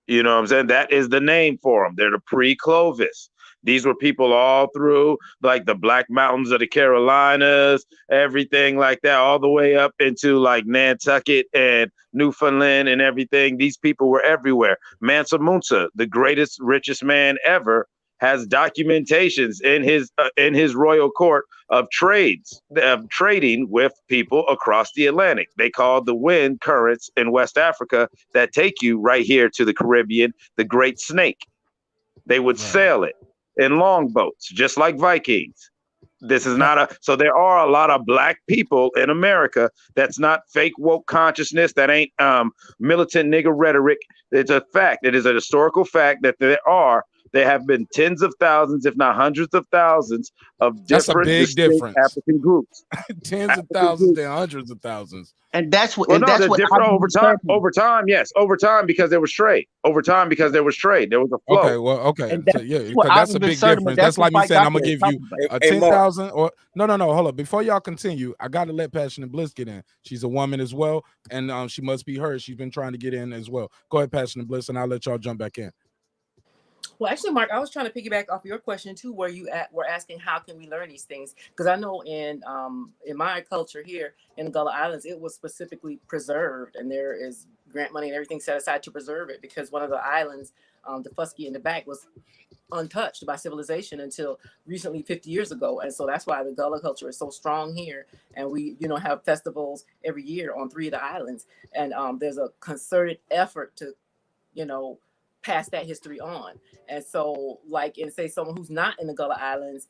You know what I'm saying? That is the name for them. They're the pre-Clovis. These were people all through like the Black Mountains of the Carolinas, everything like that, all the way up into like Nantucket and Newfoundland and everything. These people were everywhere. Mansa Musa, the greatest, richest man ever, has documentations in his royal court of trading with people across the Atlantic. They call the wind currents in West Africa that take you right here to the Caribbean, the Great Snake. They would sail it in longboats, just like Vikings. This is not so there are a lot of black people in America that's not fake woke consciousness, that ain't militant nigger rhetoric. It's a fact. It is a historical fact that there have been tens of thousands, if not hundreds of thousands, of different African groups. Tens of thousands and hundreds of thousands. And that's what. Well, and no, that's what different over time. Yes, over time because there was trade. Over time because there was trade. There was a flow. Okay, well, okay, so, yeah, that's a big difference. That's like me saying I'm gonna give you a 10,000 or no. Hold up. Before y'all continue, I gotta let Passionate Bliss get in. She's a woman as well, and she must be heard. She's been trying to get in as well. Go ahead, Passionate Bliss, and I'll let y'all jump back in. Well, actually, Mark, I was trying to piggyback off your question too, where you were asking how can we learn these things? Because I know in my culture here in the Gullah Islands, it was specifically preserved, and there is grant money and everything set aside to preserve it, because one of the islands, the Fusky in the back, was untouched by civilization until recently 50 years ago. And so that's why the Gullah culture is so strong here, and we have festivals every year on 3 of the islands, and there's a concerted effort to pass that history on. And so, like, and say someone who's not in the Gullah Islands,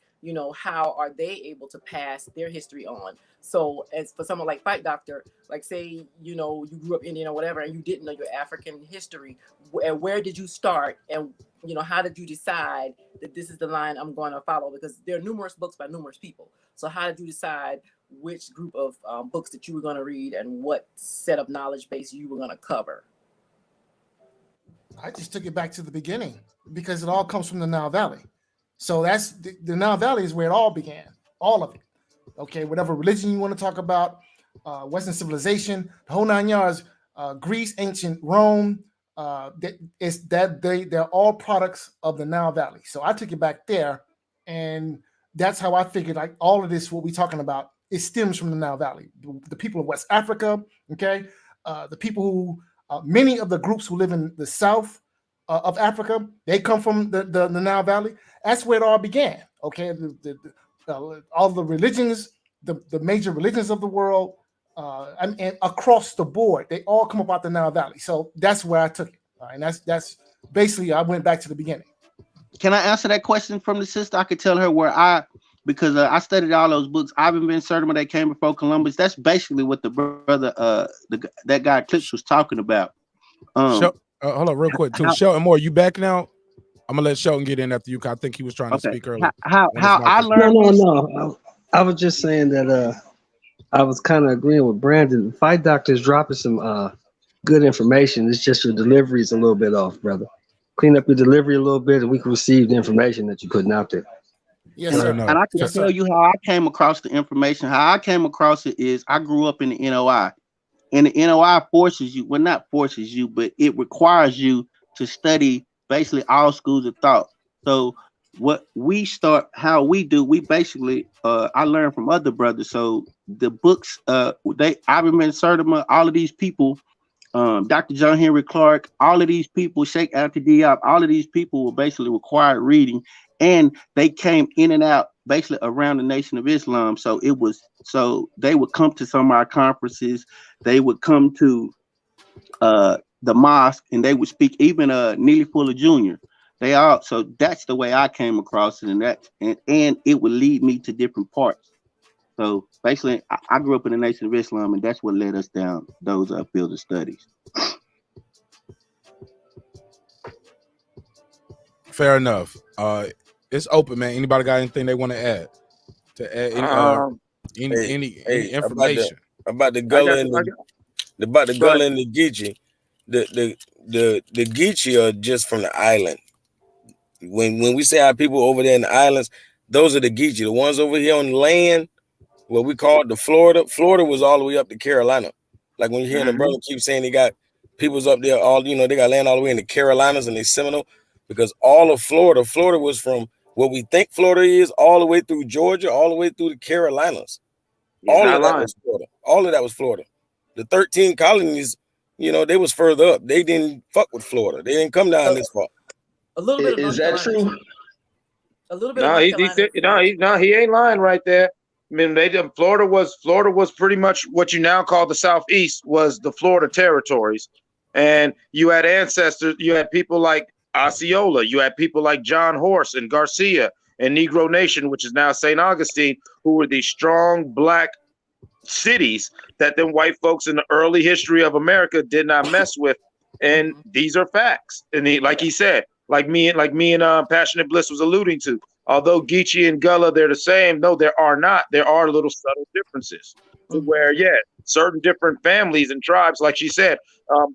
how are they able to pass their history on? So as for someone like Fight Doctor, like say, you grew up Indian or whatever, and you didn't know your African history, where did you start? And, how did you decide that this is the line I'm going to follow? Because there are numerous books by numerous people. So how did you decide which group of books that you were going to read and what set of knowledge base you were going to cover? I just took it back to the beginning because it all comes from the Nile Valley. So that's the Nile Valley is where it all began, all of it. Okay, whatever religion you want to talk about, Western civilization, the whole 9 yards, Greece, ancient Rome, they're all products of the Nile Valley. So I took it back there, and that's how I figured like all of this, what we're talking about, it stems from the Nile Valley. The people of West Africa, okay, the people who many of the groups who live in the south of Africa, they come from the Nile Valley. That's where it all began. Okay, all the religions, the major religions of the world, and across the board, they all come about the Nile Valley. So that's where I took it. All right, and that's basically I went back to the beginning. Can I answer that question from the sister? I could tell her because I studied all those books. Ivan Ben Sertima, that came before Columbus. That's basically what the brother, that guy Clips was talking about. Hold on, real quick, too. Shelton Moore, you back now? I'm gonna let Shelton get in after you. I think he was trying to speak earlier. How I learned? No. I was just saying that I was kind of agreeing with Brandon. Fight Doctor is dropping some good information. It's just your delivery is a little bit off, brother. Clean up your delivery a little bit, and we can receive the information that you're putting out there. Yes, sir. And I can tell you how I came across the information. How I came across it is I grew up in the NOI. And the NOI forces you, well, not forces you, but it requires you to study basically all schools of thought. So how we do, we basically, I learned from other brothers. So the books, Ivan Ben Sertima, all of these people, Dr. John Henry Clark, all of these people, Sheikh Anta Diop, all of these people were basically required reading. And they came in and out basically around the Nation of Islam. So they would come to some of our conferences. They would come to the mosque, and they would speak. Even Neely Fuller Jr. So that's the way I came across it, and it would lead me to different parts. So basically, I grew up in the Nation of Islam, and that's what led us down those field of studies. Fair enough. It's open, man. Anybody got anything they want to add? Any information about the Gullah and the Gullah and the Geechee? The Geechee are just from the island. When we say our people over there in the islands, those are the Geechee. The ones over here on the land, what we call the Florida. Florida was all the way up to Carolina. Like when you hear the brother keep saying they got people's up there, they got land all the way in the Carolinas and they Seminole, because all of Florida was from what we think Florida is, all the way through Georgia, all the way through the Carolinas. All of that was Florida. All of that was Florida. The 13 colonies, you know, they was further up. They didn't fuck with Florida. They didn't come down this far. A little bit of Is that true? A little bit. No, he ain't lying right there. I mean, Florida was pretty much what you now call the Southeast was the Florida territories, and you had ancestors. You had people like Osceola. You had people like John Horse and Garcia and Negro Nation, which is now St. Augustine, who were these strong black cities that them white folks in the early history of America did not mess with. And these are facts. And like he said, like me and Passionate Bliss was alluding to, although Geechee and Gullah, they're the same. No, there are not. There are little subtle differences to where, certain different families and tribes, like she said,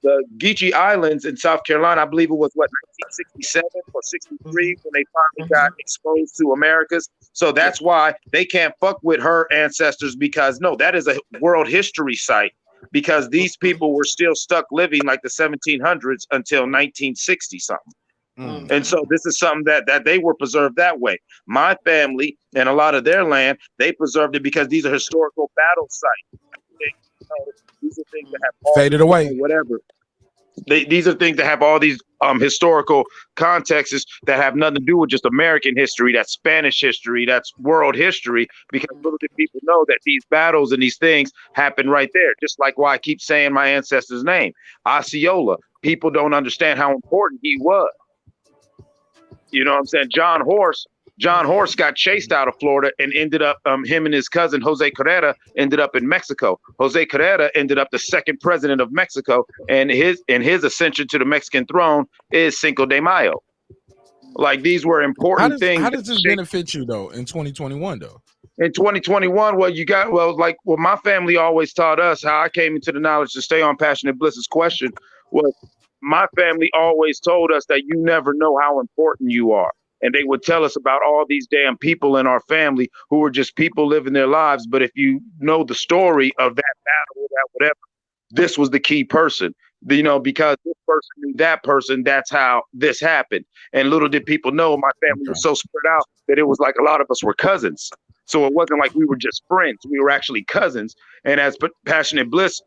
the Geechee Islands in South Carolina, I believe it was 1967 or 63 when they finally got exposed to Americas. So that's why they can't fuck with her ancestors, because no, that is a world history site, because these people were still stuck living like the 1700s until 1960 something. And so this is something that they were preserved that way. My family and a lot of their land, they preserved it because these are historical battle sites. These are things that have faded away. Whatever. These are things that have all these historical contexts that have nothing to do with just American history. That's Spanish history. That's world history. Because little did people know that these battles and these things happen right there. Just like why I keep saying my ancestor's name, Osceola. People don't understand how important he was. You know what I'm saying? John Horse got chased out of Florida and ended up, him and his cousin, Jose Carrera, ended up in Mexico. Jose Carrera ended up the second president of Mexico, and his ascension to the Mexican throne is Cinco de Mayo. Like, these were important things. How does this benefit you, though, in 2021, though? In 2021, what my family always taught us, how I came into the knowledge to stay on Passionate Bliss's question was, my family always told us that you never know how important you are. And they would tell us about all these damn people in our family who were just people living their lives. But if you know the story of that battle or that whatever, this was the key person, you know, because this person knew that person. That's how this happened. And little did people know my family was so spread out that it was like a lot of us were cousins. So it wasn't like we were just friends. We were actually cousins. And as Passionate Bliss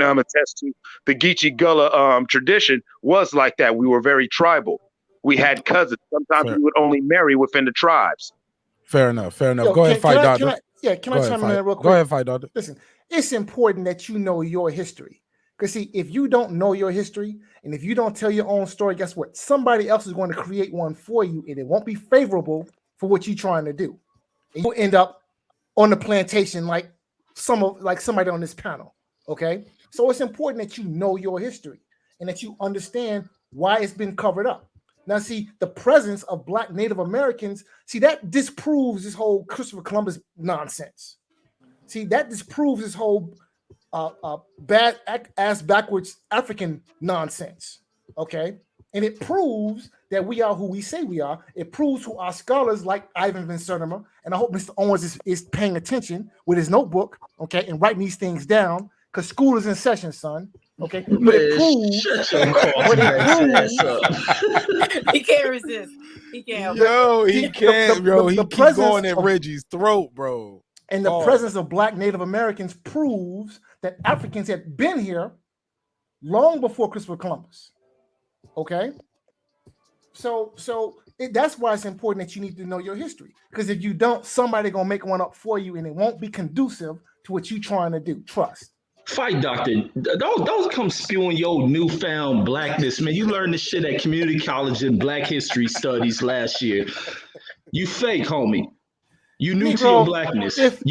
attest to, the Geechee Gullah tradition was like that. We were very tribal. We had cousins. Sometimes we would only marry within the tribes. Fair enough. Yo, go ahead, fight, doctor. Can I chime in there real quick? Go ahead, fight, doctor. Listen, it's important that you know your history. Because see, if you don't know your history and if you don't tell your own story, guess what? Somebody else is going to create one for you, and it won't be favorable for what you're trying to do. And you'll end up on the plantation like somebody on this panel. Okay, so it's important that you know your history and that you understand why it's been covered up. Now, see, the presence of Black Native Americans, see, that disproves this whole Christopher Columbus nonsense. See, that disproves this whole bad-ass backwards African nonsense, okay? And it proves that we are who we say we are. It proves who our scholars like Ivan Van Sertima, and I hope Mr. Owens is paying attention with his notebook, okay, and writing these things down, because school is in session, son. Okay, but it proves. He can't resist. He can't. Yo, he can't, bro. He keeps going at Reggie's throat, bro. And the presence of Black Native Americans proves that Africans had been here long before Christopher Columbus. Okay, so that's why it's important that you need to know your history, because if you don't, somebody gonna make one up for you, and it won't be conducive to what you're trying to do. Trust. Fight, doctor. Don't come spewing your newfound blackness, man. You learned this shit at community college in Black History Studies last year. You fake, homie. You new to your blackness. If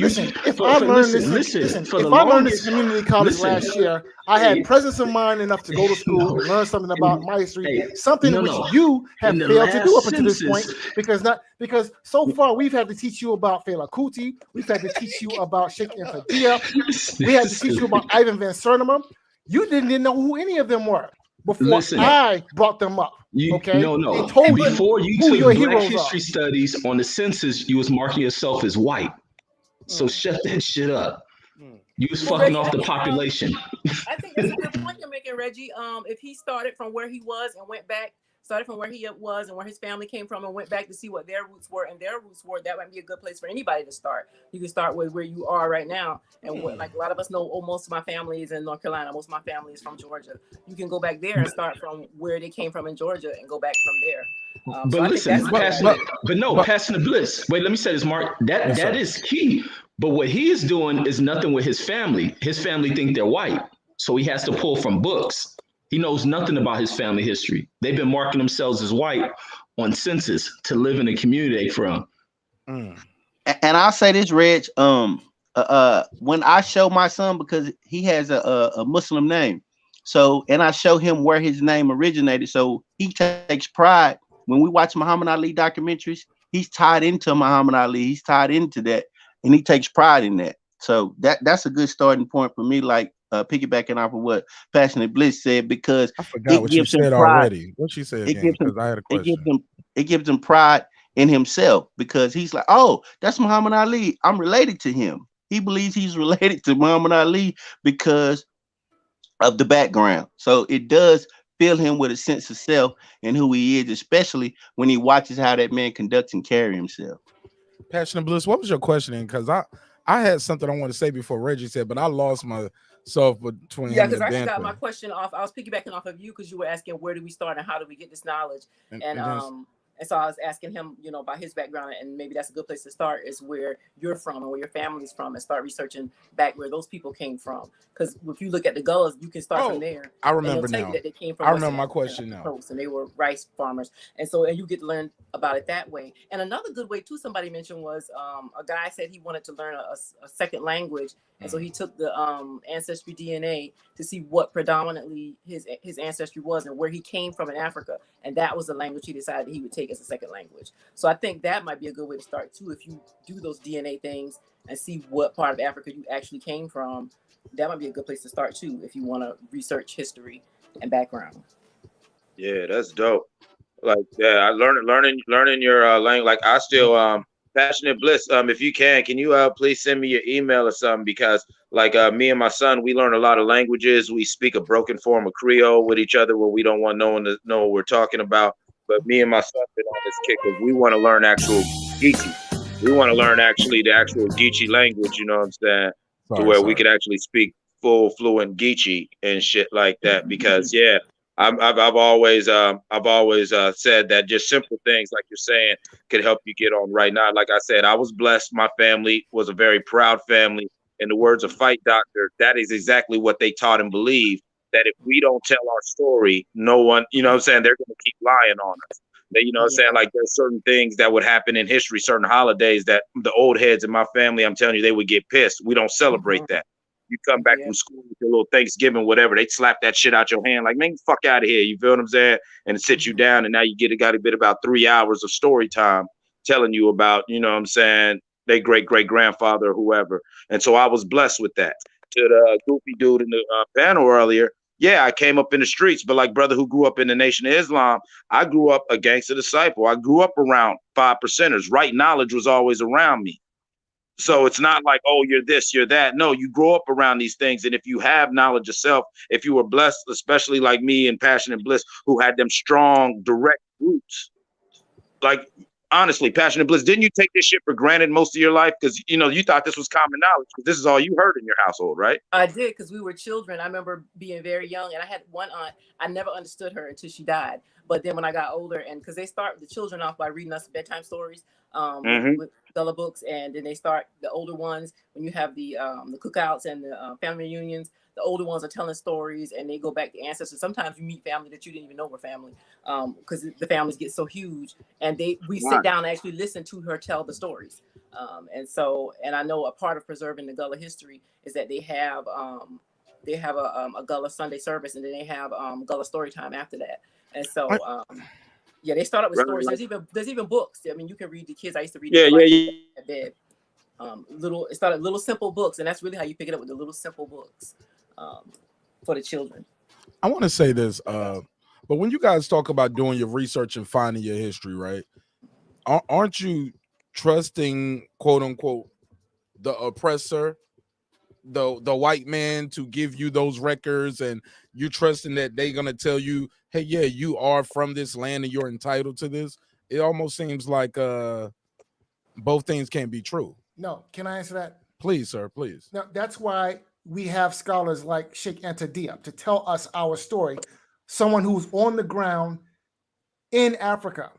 I learned this community college last year, I had presence of mind enough to go to school and learn something about my history, which you have failed to do up until this point, because so far we've had to teach you about Fela Kuti, we've had to teach you about Sheikh Infadia, we had to teach you about Ivan Van Sertima. You didn't know who any of them were before I brought them up. No. Before you took Black History Studies on the census, you was marking yourself as white. So shut that shit up. You was fucking off the population. I think that's a good point you're making, Reggie. If he started from where he was and went back started from where he was and where his family came from and went back to see what their roots were and their roots were, that might be a good place for anybody to start. You can start with where you are right now. And what, like a lot of us know, most of my family is in North Carolina. Most of my family is from Georgia. You can go back there and start from where they came from in Georgia and go back from there. But so listen, passionate bliss. Wait, let me say this, Mark. That is key. But what he is doing is nothing with his family. His family think they're white, so he has to pull from books. He knows nothing about his family history. They've been marking themselves as white on census to live in the community they from. And I'll say this, Reg. When I show my son, because he has a Muslim name, so and I show him where his name originated, so he takes pride. When we watch Muhammad Ali documentaries, he's tied into Muhammad Ali. He's tied into that, and he takes pride in that. So that's a good starting point for me. Like piggybacking off of what Passionate Bliss said, because I forgot what you said already. What she said again? Because I had a question. It gives him pride in himself, because he's like, oh, that's Muhammad Ali. I'm related to him. He believes he's related to Muhammad Ali because of the background. So it does fill him with a sense of self and who he is, especially when he watches how that man conducts and carry himself. Passionate Bliss, what was your question? Because I had something I want to say before Reggie said, but I lost myself between because I actually got my question off. I was piggybacking off of you because you were asking where do we start and how do we get this knowledge, and so I was asking him, about his background, and maybe that's a good place to start, is where you're from and where your family's from, and start researching back where those people came from. Because if you look at the Gullas, you can start from there. I remember now. That they came from I remember my question now. Coast, and they were rice farmers, and you get to learn about it that way. And another good way too, somebody mentioned, was a guy said he wanted to learn a second language, and so he took the ancestry DNA to see what predominantly his ancestry was and where he came from in Africa, and that was the language he decided he would take as a second language. So I think that might be a good way to start too. If you do those DNA things and see what part of Africa you actually came from, that might be a good place to start too, if you want to research history and background. Yeah, that's dope. Like, I learning your language. Like, I still Passionate Bliss. If you can you please send me your email or something, because like me and my son, we learn a lot of languages. We speak a broken form of Creole with each other where we don't want no one to know what we're talking about. But me and my son been on this kick because we want to learn actual Geechee. We want to learn actually the actual Geechee language, you know what I'm saying? To where we could actually speak full fluent Geechee and shit like that. Because I've always said that just simple things like you're saying could help you get on right now. Like I said, I was blessed. My family was a very proud family. In the words of Fight Doctor, that is exactly what they taught and believed. That if we don't tell our story, no one, you know what I'm saying, they're going to keep lying on us. That, you know what I'm saying, like there's certain things that would happen in history, certain holidays that the old heads in my family, I'm telling you, they would get pissed. We don't celebrate that. You come back from school with your little Thanksgiving, whatever, they slap that shit out your hand like, man, fuck out of here. You feel what I'm saying? And sit you down, and now you got a bit about 3 hours of story time telling you about, you know what I'm saying, their great-great-grandfather or whoever. And so I was blessed with that. To the goofy dude in the panel earlier, yeah, I came up in the streets, but like brother who grew up in the Nation of Islam, I grew up a gangster disciple. I grew up around 5%ers. Right knowledge was always around me. So it's not like, oh, you're this, you're that. No, you grow up around these things. And if you have knowledge yourself, if you were blessed, especially like me and Passionate Bliss, who had them strong, direct roots, like, honestly, Passionate Bliss, didn't you take this shit for granted most of your life? Because, you thought this was common knowledge, because this is all you heard in your household, right? I did, because we were children. I remember being very young, and I had one aunt. I never understood her until she died. But then when I got older, and because they start the children off by reading us bedtime stories with Gullah books, and then they start the older ones when you have the cookouts and the family reunions. The older ones are telling stories, and they go back to ancestors. Sometimes you meet family that you didn't even know were family, because the families get so huge, and we sit down and actually listen to her tell the stories. And I know a part of preserving the Gullah history is that they have a Gullah Sunday service, and then they have Gullah story time after that. And so they start up with stories. There's even books. I mean, you can read the kids. I used to read at bed. It started little simple books, and that's really how you pick it up, with the little simple books for the children. I want to say this, but when you guys talk about doing your research and finding your history, right? Aren't you trusting, quote unquote, the oppressor the white man to give you those records, and you're trusting that they're gonna tell you, hey, yeah, you are from this land and you're entitled to this. It almost seems like both things can't be true. No, can I answer that? Please, sir, please. Now, that's why we have scholars like Sheikh Anta Diop to tell us our story. Someone who's on the ground in Africa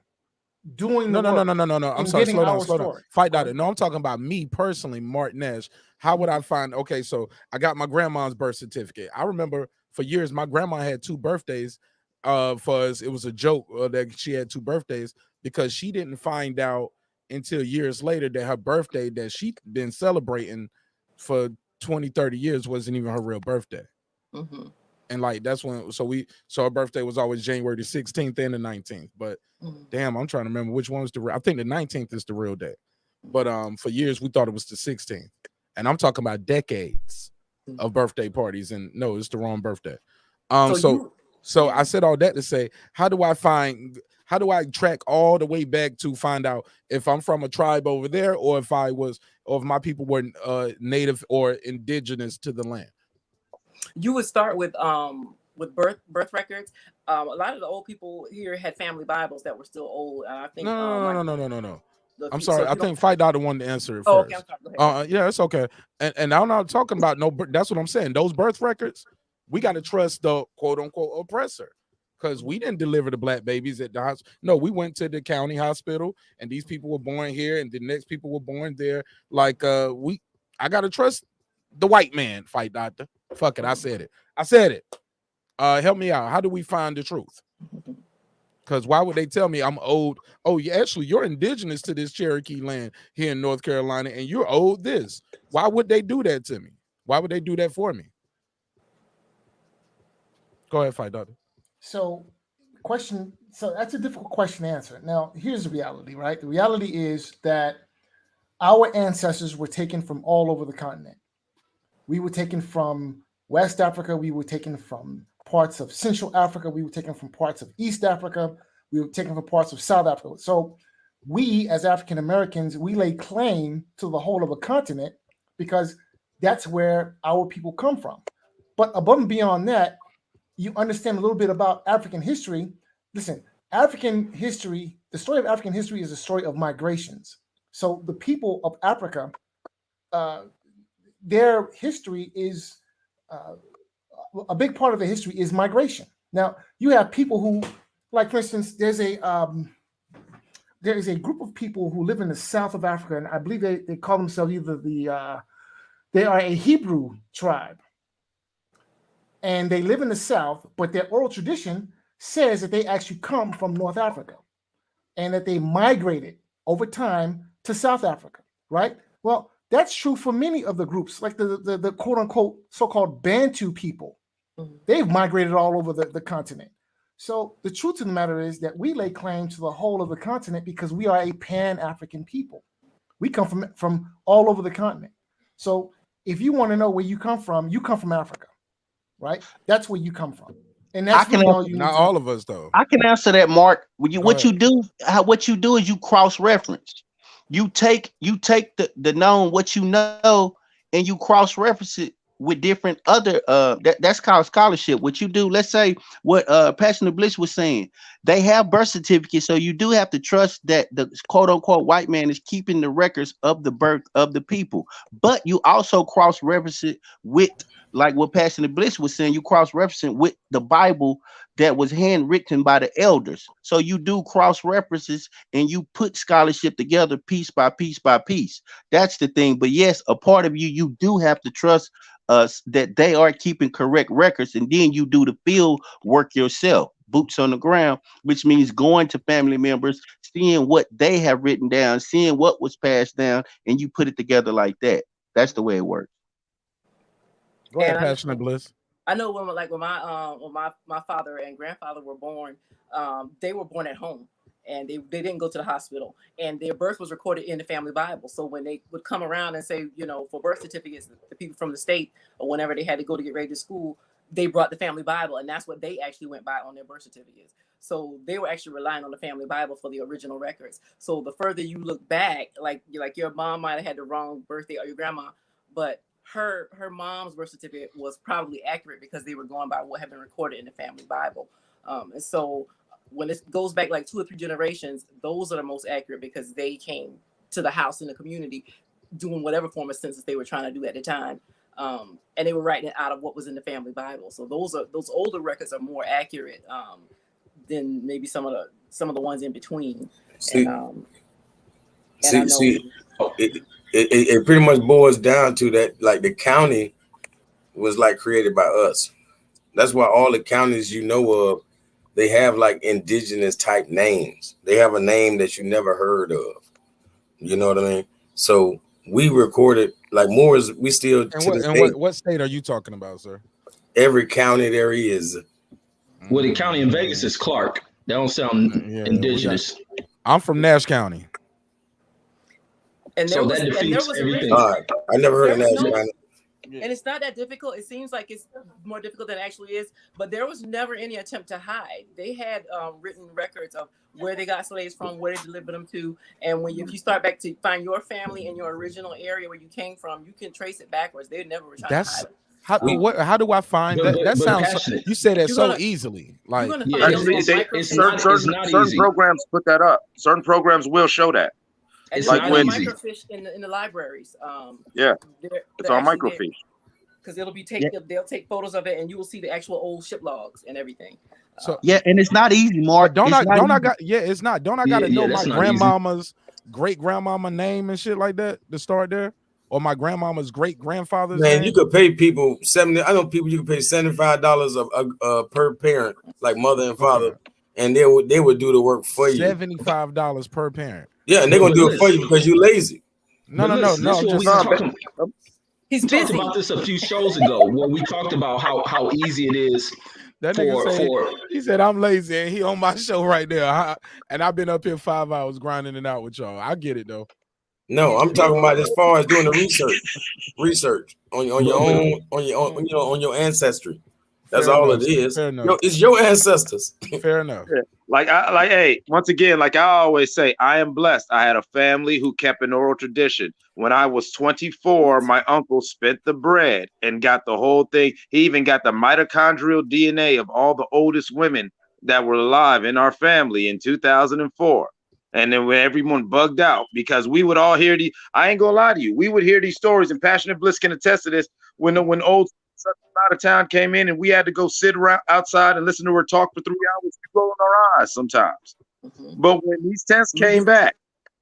doing No. I'm sorry. Slow down. Fight out it. No, I'm talking about me personally, marqnash. How would I find? Okay, so I got my grandma's birth certificate. I remember for years my grandma had 2 birthdays. For us, it was a joke that she had 2 birthdays because she didn't find out until years later that her birthday that she'd been celebrating for 20, 30 years wasn't even her real birthday. Mm-hmm. And like that's when so her birthday was always January the 16th and the 19th. But damn, I'm trying to remember which one was the real. I think the 19th is the real day. But for years we thought it was the 16th. And I'm talking about decades of birthday parties, and no, it's the wrong birthday. So I said all that to say, how do I track all the way back to find out if I'm from a tribe over there, or if my people were native or indigenous to the land? You would start with birth records. A lot of the old people here had family Bibles that were still old. I think no. I'm sorry. I think Fight Dottor wanted to answer it first. Okay, I'm sorry. Go ahead. Yeah, it's okay. And I'm not talking about no. That's what I'm saying. Those birth records, we got to trust the quote unquote oppressor, because we didn't deliver the black babies at the hospital. No, we went to the county hospital, and these people were born here, and the next people were born there. Like I got to trust the white man. Fight Dottor. Fuck it. I said it. Help me out. How do we find the truth? Because why would they tell me I'm owed? Oh, yeah, actually, you're indigenous to this Cherokee land here in North Carolina, and you're owed this. Why would they do that to me? Why would they do that for me? Go ahead, Fight Dottor. So that's a difficult question to answer. Now, here's the reality, right? The reality is that our ancestors were taken from all over the continent. We were taken from West Africa. We were taken from parts of Central Africa. We were taken from parts of East Africa. We were taken from parts of South Africa. So we, as African Americans, we lay claim to the whole of a continent because that's where our people come from. But above and beyond that, you understand a little bit about African history. Listen, African history, the story of African history is a story of migrations. So the people of Africa, their history is a big part of the history is migration. Now, you have people who, like, for instance, there is a group of people who live in the south of Africa, and I believe they call themselves either they are a Hebrew tribe, and they live in the south, but their oral tradition says that they actually come from North Africa, and that they migrated over time to South Africa, right? Well, that's true for many of the groups, like the quote unquote so-called Bantu people. They've migrated all over the continent. So the truth of the matter is that we lay claim to the whole of the continent because we are a Pan-African people. We come from all over the continent. So if you want to know where you come from Africa, right? That's where you come from. And that's really all you need. Not all of us, though. I can answer that, Mark. What you do is you cross-reference. You take the known, what you know, and you cross-reference it with different other that's called scholarship. What you do, let's say what Passion of Bliss was saying, they have birth certificates, so you do have to trust that the quote-unquote white man is keeping the records of the birth of the people. But you also cross-reference it with, like what Passion of Bliss was saying, you cross-reference it with the Bible that was handwritten by the elders. So you do cross-references and you put scholarship together piece by piece by piece. That's the thing. But yes, a part of you do have to trust us that they are keeping correct records, and then you do the field work yourself, boots on the ground, which means going to family members, seeing what they have written down, seeing what was passed down, and you put it together like that. That's the way it works. Go ahead, Passion of Bliss. I know when my father and grandfather were born, they were born at home. And they didn't go to the hospital, and their birth was recorded in the family Bible. So when they would come around and say, for birth certificates, the people from the state, or whenever they had to go to get ready to school, they brought the family Bible, and that's what they actually went by on their birth certificates. So they were actually relying on the family Bible for the original records. So the further you look back, like your mom might have had the wrong birthday, or your grandma, but her mom's birth certificate was probably accurate because they were going by what had been recorded in the family Bible. And so when it goes back like 2 or 3 generations, those are the most accurate because they came to the house in the community doing whatever form of census they were trying to do at the time. And they were writing it out of what was in the family Bible. So those older records are more accurate than maybe some of the ones in between. It pretty much boils down to that, like the county was like created by us. That's why all the counties you know of, they have like indigenous type names. They have a name that you never heard of. You know what I mean? So we recorded like Moore's. We still what state are you talking about, sir? Every county there is. Well, the county in Vegas is Clark. That don't sound indigenous. I'm from Nash County. And so that defeats everything. I never heard of Nash County. And it's not that difficult. It seems like it's more difficult than it actually is. But there was never any attempt to hide. They had written records of where they got slaves from, where they delivered them to. And if you start back to find your family in your original area where you came from, you can trace it backwards. They never were trying to hide it. How do I find that? That sounds. You say that so easily. Like certain programs put that up. Certain programs will show that. And it's like when microfiche in the libraries. It's on microfiche. Because they'll take photos of it, and you will see the actual old ship logs and everything. So and it's not easy, Mark. Don't I gotta know my grandmama's great grandmama name and shit like that to start there, or my grandmama's great grandfather's name? You could pay people $70. I know people you could pay $75 per parent, like mother and father, and they would do the work for you. $75 per parent. Yeah, and they're gonna do it for you because you're lazy. No. We talked about this a few shows ago where we talked about how easy it is. That nigga he said I'm lazy and he on my show right there. And I've been up here 5 hours grinding it out with y'all. I get it though. No, I'm talking about as far as doing the research on your ancestry. That's Fair all enough, it is. fair enough. It's your ancestors. Fair enough. Hey, once again, like I always say, I am blessed. I had a family who kept an oral tradition. When I was 24, my uncle spent the bread and got the whole thing. He even got the mitochondrial DNA of all the oldest women that were alive in our family in 2004. And then when everyone bugged out, because we would all hear I ain't gonna lie to you, we would hear these stories, and Passionate Bliss can attest to this. When old out of town came in and we had to go sit around outside and listen to her talk for 3 hours, we rolled our eyes sometimes. But when these tests came back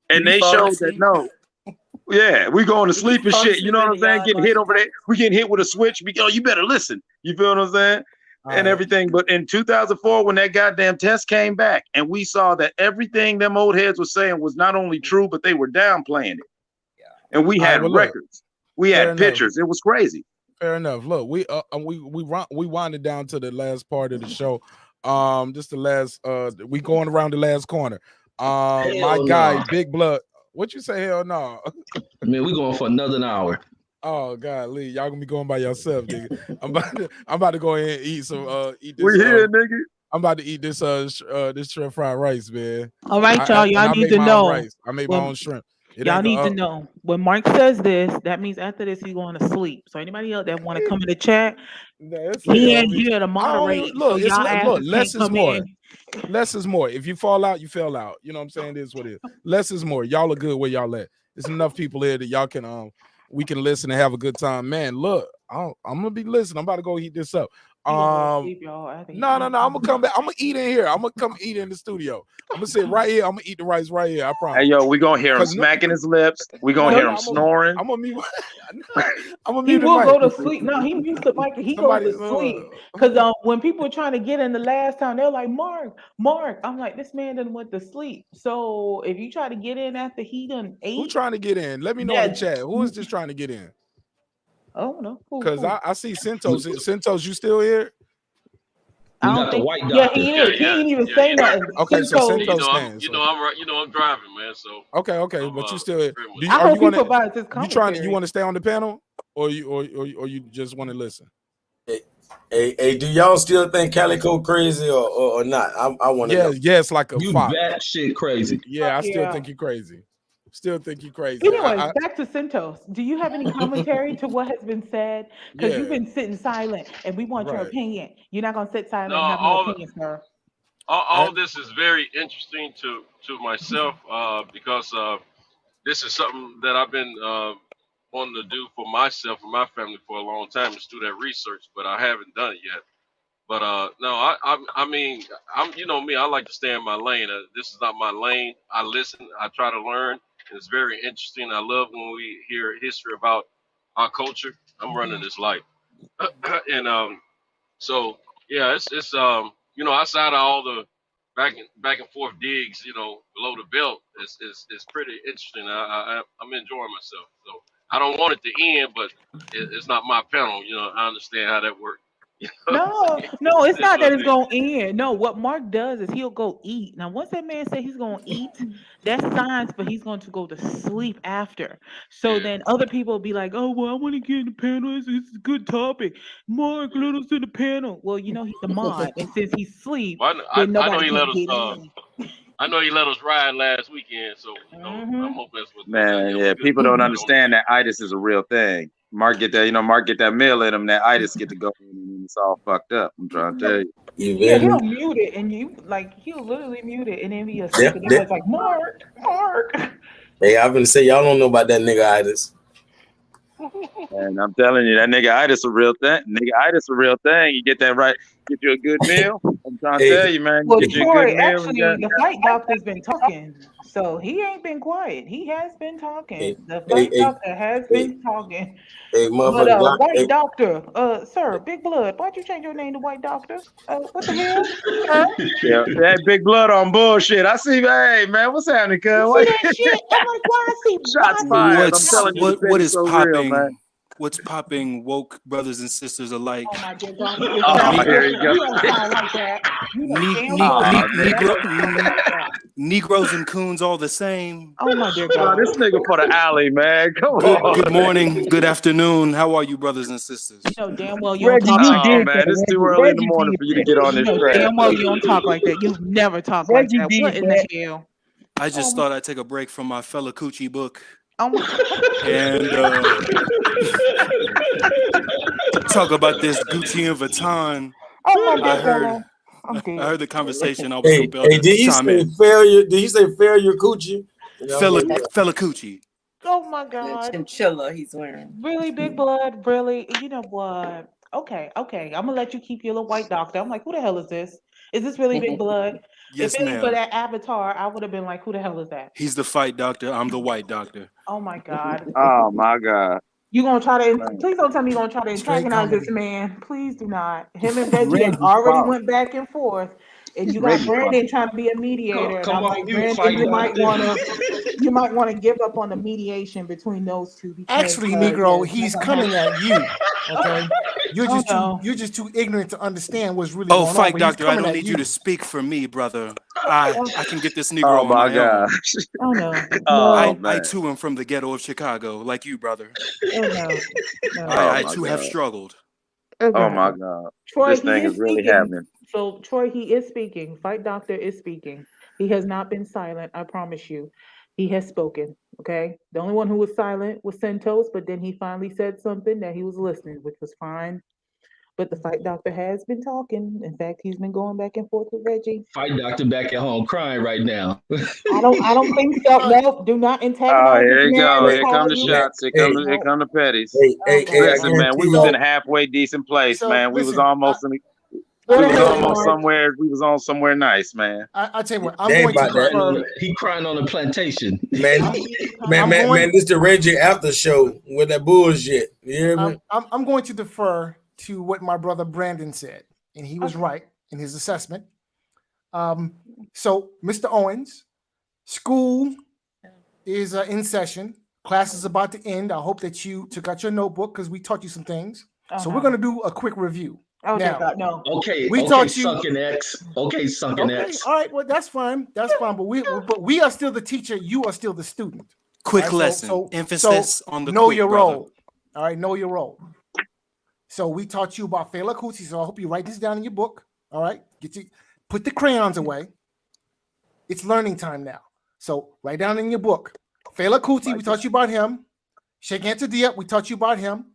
and they showed that we going to sleep and shit, you know what I'm saying? Getting hit over there, we getting hit with a switch. You better listen. You feel what I'm saying? And everything. But in 2004, when that goddamn test came back and we saw that everything them old heads were saying was not only true, but they were downplaying it. And we had records. We had pictures. It was crazy. Fair enough. Look, we winded down to the last part of the show. Just the last we going around the last corner. My guy, Big Blood. What you say? Hell no. Man, we going for another hour. Oh God, Lee, y'all gonna be going by yourself, nigga. I'm about to go ahead and eat some eat this. We here, nigga. I'm about to eat this this shrimp fried rice, man. All right, y'all. Y'all need to know. I made my own shrimp. Y'all need to know when Mark says this, that means after this he's going to sleep. So anybody else that want to come in the chat, he ain't here to moderate. Look, less is more. Less is more. If you fall out, you fell out. You know what I'm saying? This is what it is. Less is more. Y'all are good where y'all at. There's enough people here that y'all can we can listen and have a good time. Man, look, I'm gonna be listening. I'm about to go heat this up. No. I'm gonna come back. I'm gonna eat in here. I'm gonna come eat in the studio. I'm gonna sit right here. I'm gonna eat the rice right here. I promise. Hey, yo, we gonna hear him smacking his lips. We gonna hear him snoring. I'm gonna mute. He will go to sleep. No, he mutes the mic. He goes to sleep because when people were trying to get in the last time, they're like, Mark. I'm like, this man done went to sleep. So if you try to get in after he done ate, who trying to get in? Let me know in the chat. Who is just trying to get in? Oh no, because I see Centos. Centos, you still here? I don't think. Yeah, he is. He didn't even say nothing. Okay, so Centos stands. You know, I'm driving, man. So okay, but you still here? I hope he provides his commentary. You want to stay on the panel, or you just want to listen? Hey, do y'all still think Calico crazy or not? I want to know. Yes, like a you fox. that shit crazy. Yeah, I still think you're crazy. Still think you crazy. Anyways, back to Centos. Do you have any commentary to what has been said? Because you've been sitting silent, and we want your opinion. You're not gonna sit silent No, and have no opinion, sir. all this is very interesting to myself because this is something that I've been wanting to do for myself and my family for a long time, is do that research, but I haven't done it yet. But no, I mean, you know me, I like to stay in my lane. This is not my lane. I listen, I try to learn. It's very interesting. I love when we hear history about our culture. I'm running this life, and so yeah, it's you know, outside of all the back and forth digs, you know, below the belt, it's pretty interesting. I'm enjoying myself. So I don't want it to end, but it's not my panel. You know, I understand how that works. No, it's not that it's gonna end. No, what Mark does is he'll go eat. Now, once that man says he's gonna eat, that's signs, but he's going to go to sleep after. So then other people will be like, "Oh, well, I want to get in the panel. It's a good topic. Mark, let us in the panel." Well, you know he's the mod, and since he's asleep, I then know nobody he let can us. get in. I know he let us ride last weekend, so you know, I'm hoping that's what. Man, yeah, people don't understand that itis is a real thing. Mark get that, Mark get that meal in him, that itis get to go and it's all fucked up. I'm trying to tell you. Yeah, he'll mute it, and he'll literally mute it, and then be asleep. And everyone's like, Mark. Hey, I'm gonna say y'all don't know about that nigga itis. And I'm telling you, that nigga itis a real thing. Nigga itis a real thing. You get that right, get you a good meal. I'm trying to tell you, man. Well, Get you a Troy, good meal. actually, the fight doctor's been talking, so he ain't been quiet. He has been talking. The fight doctor has been talking. Hey, But motherfucker, White Doctor, sir, Big Blood, why'd you change your name to White Doctor? What the hell? Yeah, that big blood on bullshit. I see. Hey, man, what's happening, cuz? You see that shit? I'm like, why I see Shots fired. I'm telling you, what is so popping? real, man. What's popping, woke brothers and sisters alike? Oh my dear God, you here you go. don't sound like that. You Negroes and coons all the same. Oh my dear God. This nigga for the alley, man. Come on. Good morning, good afternoon. How are you, brothers and sisters? You know damn well you don't talk like Oh that. man, it's too early in the morning for you to get on this track. Damn well you don't talk like that. You've never talked like that. What in the hell? I just thought I'd take a break from my fella Coochie book. Oh my and talk about this Gucci and Vuitton. Oh my I heard the conversation. I was compelled to did you chime say in. failure? Did you say failure coochie? Fella Coochie. Oh my God. Chinchilla he's wearing. Really, Big Blood? Really? You know what? Okay. I'm gonna let you keep your little White Doctor. I'm like, who the hell is this? Is this really Big Blood? Yes, if it ain't for ma'am. that avatar, I would have been like, who the hell is that? He's the fight doctor. I'm the white doctor. Oh my God. Oh my God. You gonna try to? Please don't tell me you're gonna try to antagonize this man. Please do not. Him and Reggie have already went back and forth, and you got Brandon trying to be a mediator. And I'm like, Brandon, you might want to give up on the mediation between those two. Actually, Negro, he's coming at you. Okay, you're just too ignorant to understand what's really going on. Fight doctor, I don't need you to speak for me, brother. I can get this Negro on my own. Oh no. I too am from the ghetto of Chicago, like you, brother. No. I too have struggled. Oh my God. Troy, this thing is really happening. So Troy, he is speaking. Fight doctor is speaking. He has not been silent, I promise you. He has spoken. Okay. The only one who was silent was Centos, but then he finally said something that he was listening, which was fine. But the fight doctor has been talking. In fact, he's been going back and forth with Reggie. Fight doctor back at home crying right now. I don't think so. No, do not antagonize. Oh, here this you man. go. Here come the shots. Here come the petties. Listen, man, we was in a halfway decent place, man. We was almost somewhere. We was on somewhere nice, man. I tell you what, I'm going to prefer. He crying on the plantation, man. This the Reggie after show with that bullshit. You hear me? I'm going to defer to what my brother Brandon said, and he was right in his assessment. So, Mr. Owens, school is in session. Class is about to end. I hope that you took out your notebook because we taught you some things. So we're going to do a quick review. Oh, now, God, no. Okay, we taught you. Sunken X. Okay, Sunken X. All right, well, that's fine. That's fine. But we are still the teacher. You are still the student. Quick lesson. Emphasis on the know quick, your brother. role. All right, know your role. So we taught you about Fela Kuti. So I hope you write this down in your book. All right, put the crayons away. It's learning time now. So write down in your book Fela Kuti, we taught you about him. Sheikh Anta Diop, we taught you about him.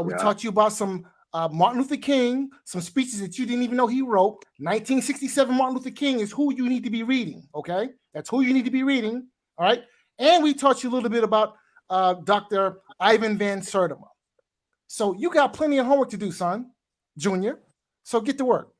We taught you about some Martin Luther King, some speeches that you didn't even know he wrote. 1967 Martin Luther King is who you need to be reading, okay? That's who you need to be reading, all right? And we taught you a little bit about Dr. Ivan Van Sertima. So you got plenty of homework to do, son, Junior. So get to work.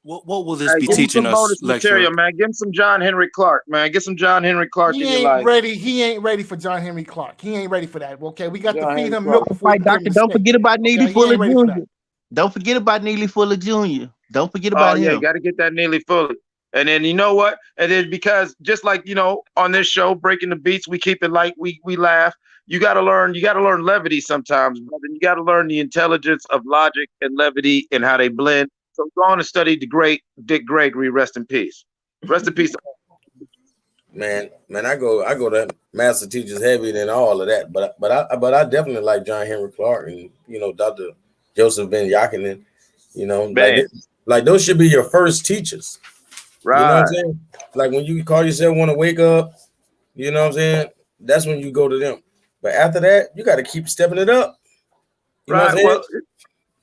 What will this be give him teaching some us, bonus material, lecturer? man. Give him some John Henry Clark, man. Get some John Henry Clark in your life. He ain't ready for John Henry Clark. He ain't ready for that. Okay, we got John to feed Henry him Clark. milk before we Right, put him doctor. to Don't sleep. forget about Neely Okay, he Fuller ain't ready for Jr. that. Don't forget about Neely Fuller Jr. Don't forget Oh about yeah, him. you got to get that Neely Fuller. And then you know what? And then because just like on this show, Breaking the Beats, we keep it light, we laugh. You gotta learn levity sometimes, brother. You gotta learn the intelligence of logic and levity and how they blend. So go on and study the great Dick Gregory, rest in peace. Rest in peace. Man, I go to master teachers heavy than all of that, but I definitely like John Henry Clark and Dr. Joseph Ben Yakinen, like those should be your first teachers. Right. You know what I'm saying? Like when you call yourself want to wake up, you know what I'm saying? That's when you go to them. But after that, you got to keep stepping it up. You know what I'm saying? Well,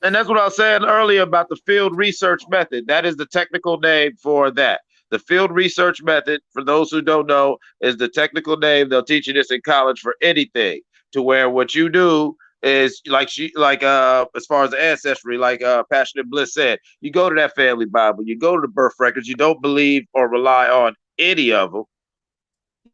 and that's what I was saying earlier about the field research method. That is the technical name for that. The field research method, for those who don't know, is the technical name. They'll teach you this in college for anything, to where what you do is as far as the ancestry, like Passionate Bliss said, you go to that family Bible, you go to the birth records, you don't believe or rely on any of them.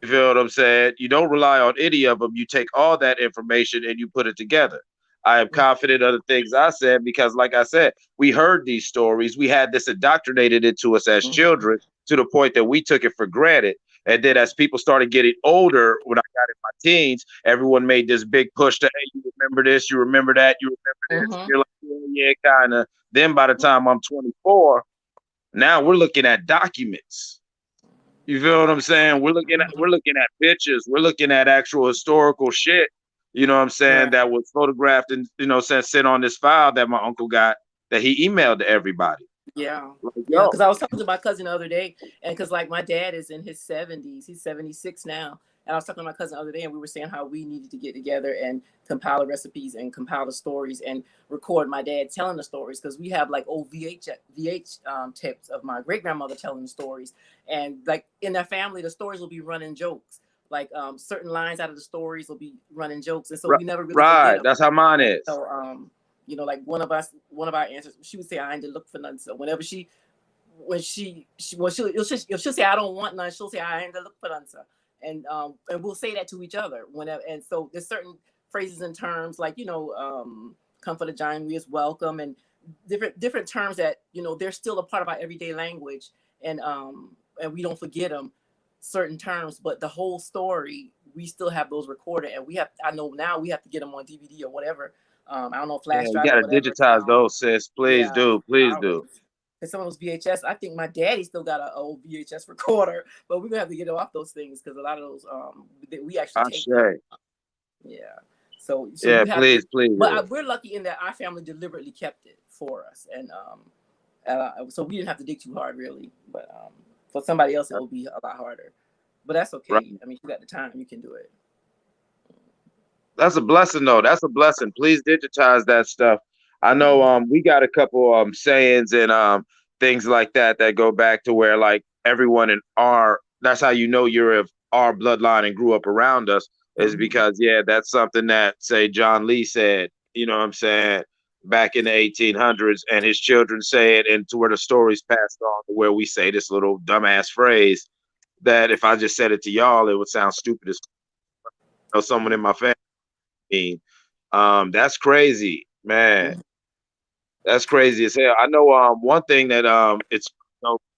You feel what I'm saying? You don't rely on any of them. You take all that information and you put it together. I am confident of the things I said because, like I said, we heard these stories. We had this indoctrinated into us as children to the point that we took it for granted. And then as people started getting older, when I got in my teens, everyone made this big push to, hey, you remember this, you remember that, you remember this. And you're like, yeah, kind of. Then by the time I'm 24, now we're looking at documents. You feel what I'm saying? We're looking at pictures. We're looking at actual historical shit. You know what I'm saying? That was photographed and sent on this file that my uncle got that he emailed to everybody. Yeah, yeah. Because I was talking to my cousin the other day, and because like my dad is in his 70s, he's 76 now, and I was talking to my cousin the other day, and we were saying how we needed to get together and compile the recipes and compile the stories and record my dad telling the stories, because we have like old VH tapes of my great grandmother telling the stories, and like in their family, the stories will be running jokes. Like certain lines out of the stories will be running jokes, and so we never really forget them. That's how mine is. So like one of our answers, she would say, "I ain't to look for none." So whenever she'll say, "I don't want none," she'll say, "I ain't to look for none." And we'll say that to each other whenever. And so there's certain phrases and terms like "come for the giant, we is welcome," and different terms that they're still a part of our everyday language, and we don't forget them. Certain terms, but the whole story, we still have those recorded, and I know now we have to get them on DVD or whatever. I don't know, flash drive. You gotta digitize those, sis. Please do. And some of those VHS, I think my daddy still got an old VHS recorder, but we're gonna have to get off those things because a lot of those we actually take them. Yeah. So yeah, please. But we're lucky in that our family deliberately kept it for us, and so we didn't have to dig too hard, really. But for somebody else, it will be a lot harder. But that's okay. Right. I mean, you got the time, you can do it. That's a blessing, though. That's a blessing. Please digitize that stuff. I know we got a couple sayings and things like that go back to where like everyone in that's how you're of our bloodline and grew up around us is because that's something that say John Lee said, you know what I'm saying, back in the 1800s, and his children say it, and to where the stories passed on to where we say this little dumbass phrase that if I just said it to y'all, it would sound stupid as someone in my family. That's crazy, man. That's crazy as hell. I know one thing that it's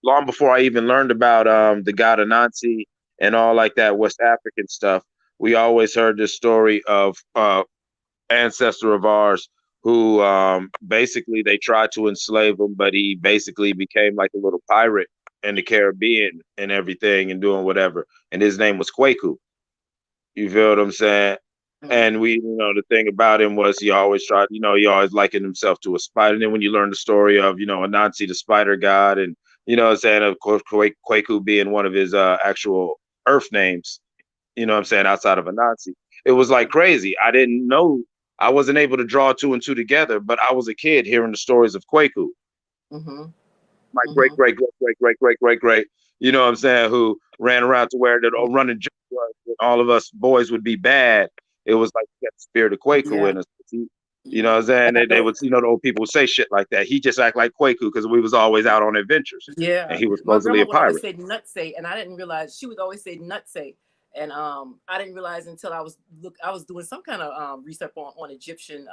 long before I even learned about the god Anansi and all like that West African stuff, we always heard this story of ancestor of ours who basically they tried to enslave him, but he basically became like a little pirate in the Caribbean and everything and doing whatever. And his name was Kwaku. You feel what I'm saying? And we, the thing about him was he always tried, he always likened himself to a spider. And then when you learn the story of, Anansi, the spider god, and, saying, of course, Kwaku being one of his actual earth names, You know what I'm saying? Outside of a Nazi, it was like crazy. I didn't know. I wasn't able to draw 2 and 2 together, but I was a kid hearing the stories of Kwaku. My great, you know what I'm saying, who ran around to where the running joke was when all of us boys would be bad. It was like he had the spirit of Kwaku in us. You know what I'm saying? They would, you know, the old people would say shit like that. He just act like Kwaku because we was always out on adventures. Yeah. And he was My supposedly grandma a would always pirate. say nutsay, and I didn't realize she would always say nutsay. And I didn't realize until I was doing some kind of research on Egyptian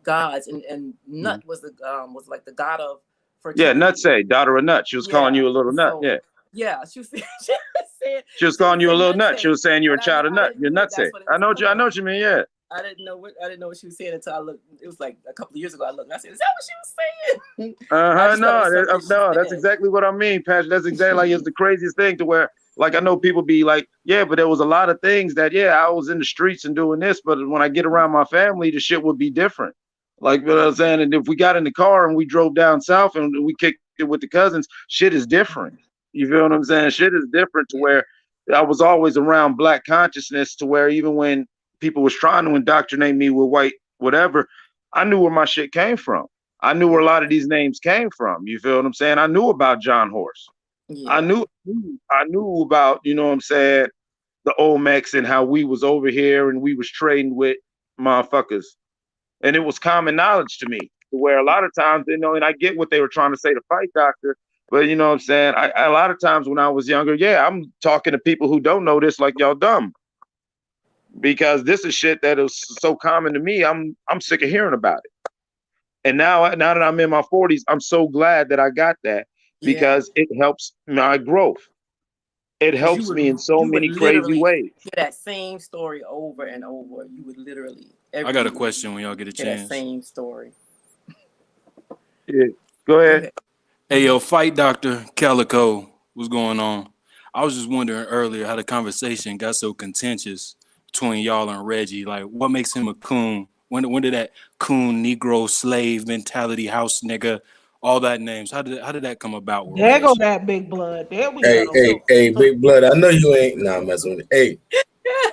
gods, and Nut was like the god of fertility. Yeah, nutsay, daughter of Nut. She was calling you a little nut. So, yeah, she was saying, she was calling you a little nut. She was saying you're a child of Nut. You're nutsay. I know what you mean. Yeah. I didn't know what she was saying until I looked. It was like a couple of years ago. I looked and I said, "Is that what she was saying?" No, that's exactly what I mean, Patrick. That's exactly like it's the craziest thing to where, like, I know people be like, yeah, but there was a lot of things that, I was in the streets and doing this, but when I get around my family, the shit would be different. Like, you know what I'm saying? And if we got in the car and we drove down south and we kicked it with the cousins, shit is different. You feel what I'm saying? Shit is different to where I was always around Black consciousness to where even when people was trying to indoctrinate me with white whatever, I knew where my shit came from. I knew where a lot of these names came from. You feel what I'm saying? I knew about John Horse. Yeah. I knew about, you know what I'm saying, the Olmecs and how we was over here and we was trading with motherfuckers. And it was common knowledge to me, where a lot of times, you know, and I get what they were trying to say to fight doctor, but you know what I'm saying? A lot of times when I was younger, I'm talking to people who don't know this like y'all dumb. Because this is shit that is so common to me. I'm sick of hearing about it. And now that I'm in my 40s, I'm so glad that I got that because it helps my growth. It helps me in so many crazy ways. Hear that same story over and over. You would literally. I got a question when y'all get a chance. That same story. Yeah, go ahead. Hey, yo, Fight Doctor Calico, what's going on? I was just wondering earlier how the conversation got so contentious between y'all and Reggie. Like, what makes him a coon? When did that coon, Negro, slave mentality, house nigga, all that names? How did that come about? There go that big blood. There we go. Hey, big blood. I know you ain't. Nah, I'm messing with it. Hey.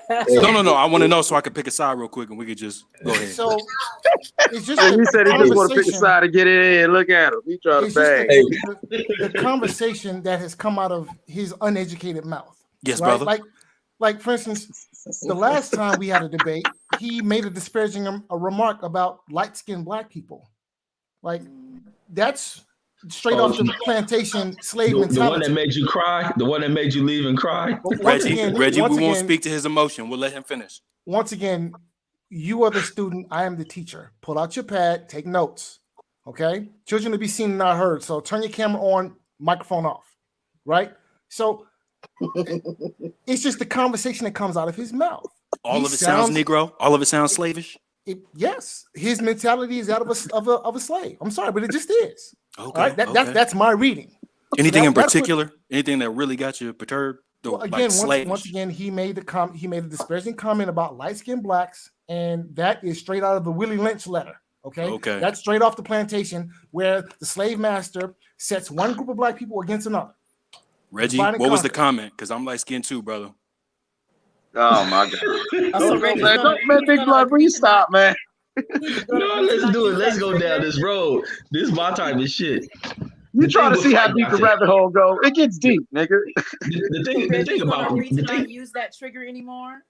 No. I want to know so I can pick a side real quick and we could just go ahead. So it's just he said he just want to pick a side and get it in. Look at him. He trying to bang. The conversation that has come out of his uneducated mouth. Yes, right? brother. Like for instance, the last time we had a debate, he made a disparaging remark about light-skinned Black people. Like that's straight off the plantation slave mentality. The one that made you cry, the one that made you leave and cry. Reggie, we won't speak to his emotion. We'll let him finish. Once again, you are the student. I am the teacher. Pull out your pad. Take notes. Okay. Children to be seen and not heard. So turn your camera on, microphone off. Right. So it's just the conversation that comes out of his mouth. All of it sounds Negro. All of it sounds slavish. Yes, his mentality is out of a slave. I'm sorry, but it just is. Okay, right? That's my reading. Anything in particular? Anything that really got you perturbed? Well, again, once again, he made a disparaging comment about light-skinned Blacks, and that is straight out of the Willie Lynch letter. Okay, that's straight off the plantation where the slave master sets one group of Black people against another. Reggie, what was the comment? Because I'm light-skinned too, brother. Oh my God! Man, big blood, will you stop, man? No, let's do it. Let's go down this road. This is my type of shit. You trying to see how deep the rabbit hole go? It gets deep, nigga. The thing about not use that trigger anymore.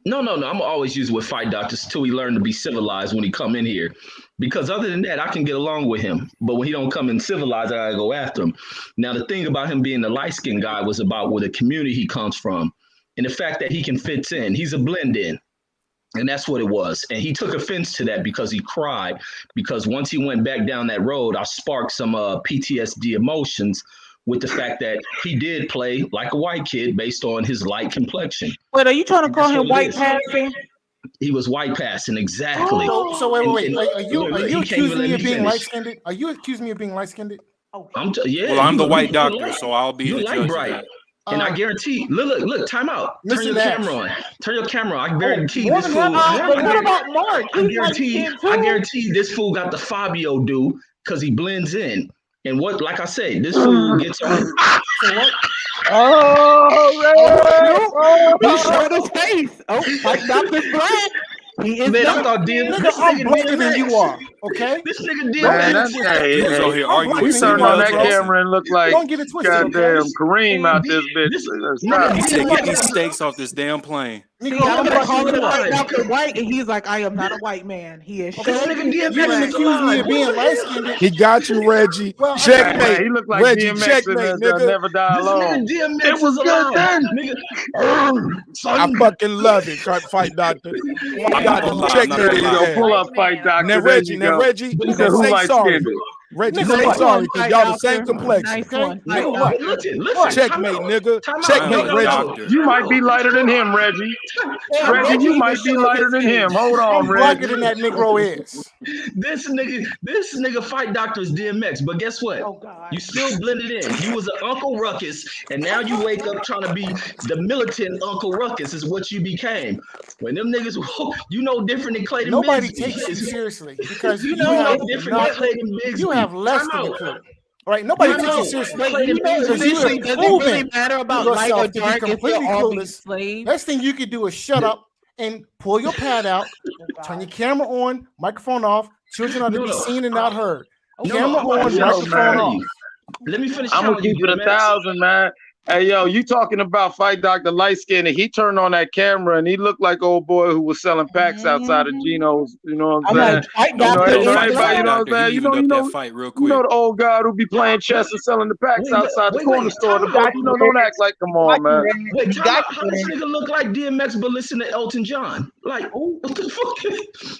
No. I'm gonna always use it with fight doctors till he learn to be civilized when he come in here. Because other than that, I can get along with him. But when he don't come in civilized, I gotta go after him. Now, the thing about him being the light-skinned guy was about where the community he comes from. And the fact that he can fit in, he's a blend in. And that's what it was. And he took offense to that because he cried. Because once he went back down that road, I sparked some PTSD emotions with the fact that he did play like a white kid based on his light complexion. Wait, are you trying to call him white passing? He was white passing, exactly. So wait. Are you accusing me of being light-skinned? Are you accusing me of being light-skinned? Well, I'm the white doctor, so I'll be the judge of that. And I guarantee, look, time out. Turn your camera on. Turn your camera on. I guarantee this fool. What about Mark? I guarantee this fool got the Fabio do because he blends in. And like I said, this fool gets on. He showed his face. Oh, fight Dr. Black. He is Man, I not. thought Nigga, I'm blacker than you are. Okay. This nigga Man, DMX. hey, was on here arguing we with turned on that Samuel Jackson. camera and looked like Don't get it twisted. goddamn Okay? Kareem out this bitch. Stop. He said, "Get these steaks off this damn plane." See, Nigga, I'm I'm gonna call blacker him than white you are. Dr. White, and he's like, I am not a white man. He is. Okay? This nigga You DMX didn't is accuse me alive. of being light skinned. He got you, Reggie. Well, Checkmate. He looked like Reggie, DMX checkmate, in nigga. Never Die This Alone. nigga DMX It was is good alive. then. Nigga. I fucking love it. Fight Doctor. I'm not gonna lie. I'm not Checkmate gonna his lie. ass. Pull up Fight Doctor. Now There Reggie, you now go. Reggie, He now said, who say light sorry. skinned? Reggie, Nigga, say what? sorry because y'all the Doctor. same complexion. Nice Okay? one. Fight Nigga, Doctor. what? Listen. Checkmate, nigga. Time out. Checkmate, No. Reggie. You might be lighter than him, Reggie. Yeah, Reggie, Reggie you even might be showed lighter his than face. him. Hold I'm on, blacker Reggie. than that Negro is. This nigga Fight Doctor is DMX, but guess what? Oh God. You still blended in. You was an Uncle Ruckus, and now you wake up trying to be the militant Uncle Ruckus is what you became. When them niggas, you know different than Clayton Nobody Biggs. takes you seriously because You you know have different not, than Clayton Biggs. you have less Time than a out. clue. All right, nobody Time takes you out. seriously. Wait, you know, Because you eventually, have does it really proven matter about light or yourself to be dark if completely we'll all be clueless. slaves? Best thing you could do is shut up and pull your pad out, turn your camera on, microphone off. Children are to be seen and not heard. Camera on, microphone off. Let me finish. I'm gonna keep it 1,000, man. Hey, yo, you talking about Fight Doctor light skin, and he turned on that camera and he looked like old boy who was selling packs outside of Geno's. You know what I'm saying? Like, You know, everybody, you know what I'm saying? You know that fight real quick. You know the old guy who be playing chess and selling the packs outside the corner store. You know, don't act like, come on, man. Wait, time out. How does nigga look like DMX but listen to Elton John? Like, what the fuck?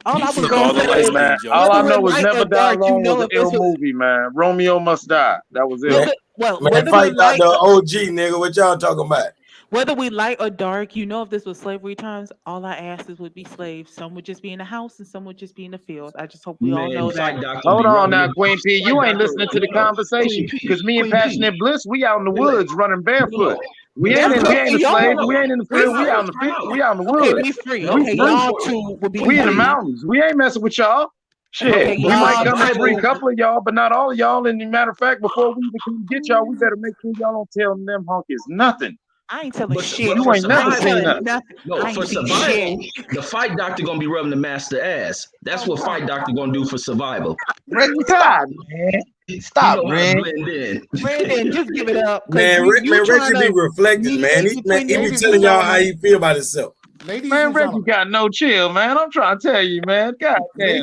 All I was All gonna say, man. All I know is light Never or Die dark, Alone you know was an if ill this was- movie, man. Romeo Must Die. That was it. Well, Man, whether Fight we like, Doctor OG, nigga. What y'all talking about? whether we light or dark, you know, if this was slavery times, all our asses would be slaves. Some would just be in the house and some would just be in the field. I just hope we all know that. Hold on now, Queen P. You ain't listening to the conversation because me and Passionate Bliss, we out in the woods running barefoot. We ain't in the slave. We ain't in the field. We out in the field. We out in the woods. Okay, we free. Okay, y'all two will be We in the free. mountains. We ain't messing with y'all. Shit, Okay, we might come and y'all free a two. couple of y'all, but not all of y'all. And as a matter of fact, before we even come get y'all, we better make sure y'all don't tell them honkies nothing. I ain't telling shit. You ain't never seen nothing. nothing. No, I for ain't seen survival, shit. the Fight Doctor gonna be rubbing the master ass. That's what Fight Doctor gonna do for survival. Reggie, stop, man. Stop, You know how to man. blend in. Brandon, just give it up. 'cause Man, Reggie be reflecting, man. He be telling y'all how he feel about himself. Man, Reggie got no chill, man. I'm trying to tell you, man. God damn.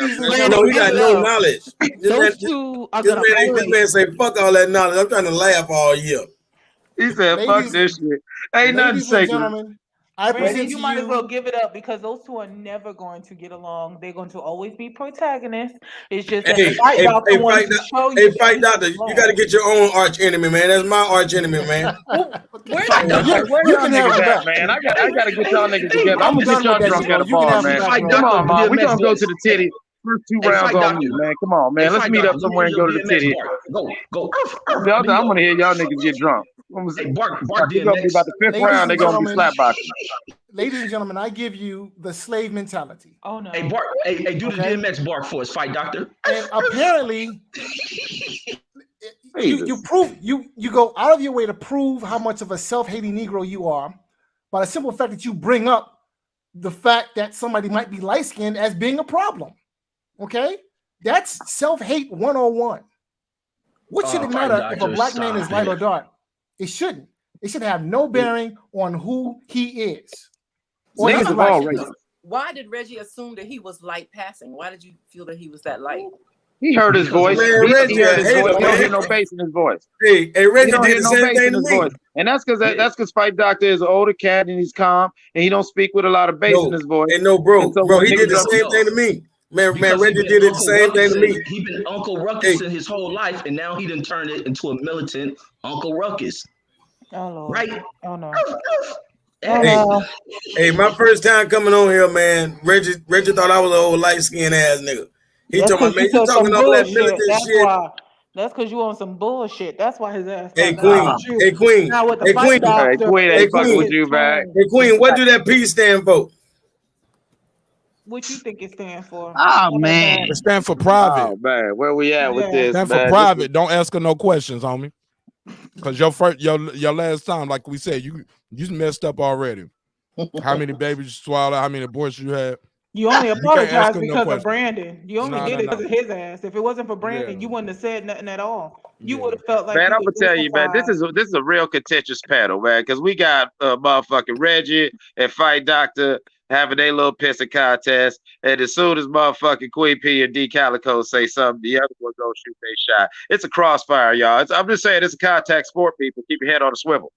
No, he got no knowledge. Those two are This gonna man say, fuck all that knowledge. I'm trying to laugh all year. He said, fuck this shit. Ain't nothing Ladies and sacred. gentlemen, I Brandon, present you to might as you. well give it up because those two are never going to get along. They're going to always be protagonists. It's just that the Fight Doctor wanted to show you. Fight Doctor, you got to get your own arch enemy, man. That's my arch enemy, man. Fight Doctor, where y'all niggas at, man? I gotta get y'all niggas together. I'm gonna get y'all drunk at a bar, man. Come on, man. We gonna go to the titty. First 2 rounds on me, man. Come on, man. Let's meet up somewhere and go to the titty. Go. I'm gonna hear y'all niggas get drunk. Hey, bark It's gonna be about the 5th round. They're gonna be slapboxing. Ladies and gentlemen, I give you the slave mentality. Oh no. Hey, bark. Hey, do the DMX bark for us, Fight Doctor. And apparently, you prove you go out of your way to prove how much of a self-hating Negro you are by the simple fact that you bring up the fact that somebody might be light-skinned as being a problem. Okay? That's self-hate 101. What should it matter if a black man is light or dark? It shouldn't. It should have no bearing on who he is. Or his life. Why did Reggie assume that he was light passing? Why did you feel that he was that light? He heard his voice. Man, He Reggie, heard his hey, voice. man. You don't hear no bass in his voice. Hey, Reggie did the same bass thing in to his me. voice. And that's because Fight Doctor is an older cat and he's calm and he don't speak with a lot of bass in his voice. And no, bro, he did the same thing to me. Man, Because Reggie did the same thing to me. He been Uncle Ruckus in his whole life, and now he done turned it into a militant Uncle Ruckus. Oh Lord. Right? Oh no. Hey, my first time coming on here, man, Reggie thought I was an old light-skinned ass nigga. He told me, man, you talking all that militant That's shit. why. That's because you on some bullshit. That's why his ass. Hey, Queen. Hey, Queen. Now with the Hey, Fight Queen. Doctor, Queen ain't fucking with you, man. Hey, Queen, what do that P stand for? What you think it stands for? Oh man, It stands for private. Oh man, where we at with this? Stand for man? private. Don't ask her no questions, homie. Because your last time, like we said, you messed up already. How many babies you swallowed? How many abortions you had? You only You can't ask apologized him no because of questions. Brandon. You only did it because of his ass. If it wasn't for Brandon, Yeah. you wouldn't have said nothing at all. You would have felt like Man, you I'm gonna were tell you, man, this crucified. is a real contentious panel, man, because we got motherfucking Reggie and Fight Doctor having their little pissing contest, and as soon as motherfucking Queen P and D Calico say something, the other one go shoot their shot. It's a crossfire, y'all. I'm just saying, it's a contact sport. People, keep your head on the swivel.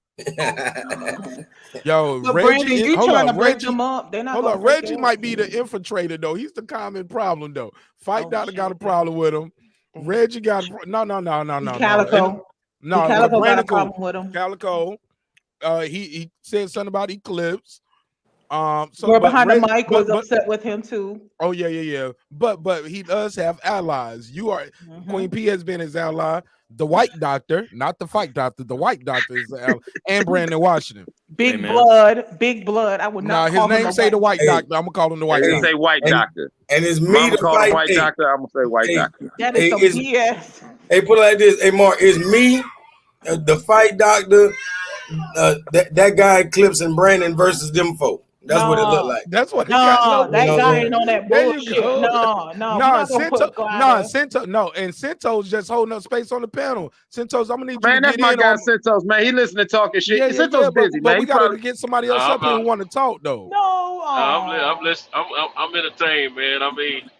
Yo, But Reggie, Brandon, you hold trying to on, break Reggie. them up? They're not Hold gonna on, break Reggie up. might be the infiltrator though. He's the common problem though. Fight Doctor got a problem with him. Reggie got no. Calico. No, Calico got a Brandon problem with him. Calico. He said something about Eclipse. Girl but behind the Reggie, mic was upset with him too. Oh yeah. But he does have allies. Queen P has been his ally. The White Doctor, not the Fight Doctor. The White Doctor is the ally, and Brandon Washington. Big blood. I would not. His name say the White Doctor. I'm gonna call him the White Doctor. Say White Doctor. And it's me Mama to call fight. him White Doctor. I'm gonna say White Doctor. That is some BS. Hey, put it like this. Hey, Mark, it's me, the Fight Doctor, that guy Eclipse and Brandon versus them folk. That's what it looked like. That's what. That guy ain't on that There you bullshit. go. No. And Sento's just holding up space on the panel. Sento's, I'm gonna need you Man, to that's get my in guy on. Sento's, man. He listening to talking shit. Sento's busy, but man. we gotta get somebody else up here who want to talk though. No, I'm listening. I'm entertained, man. I mean,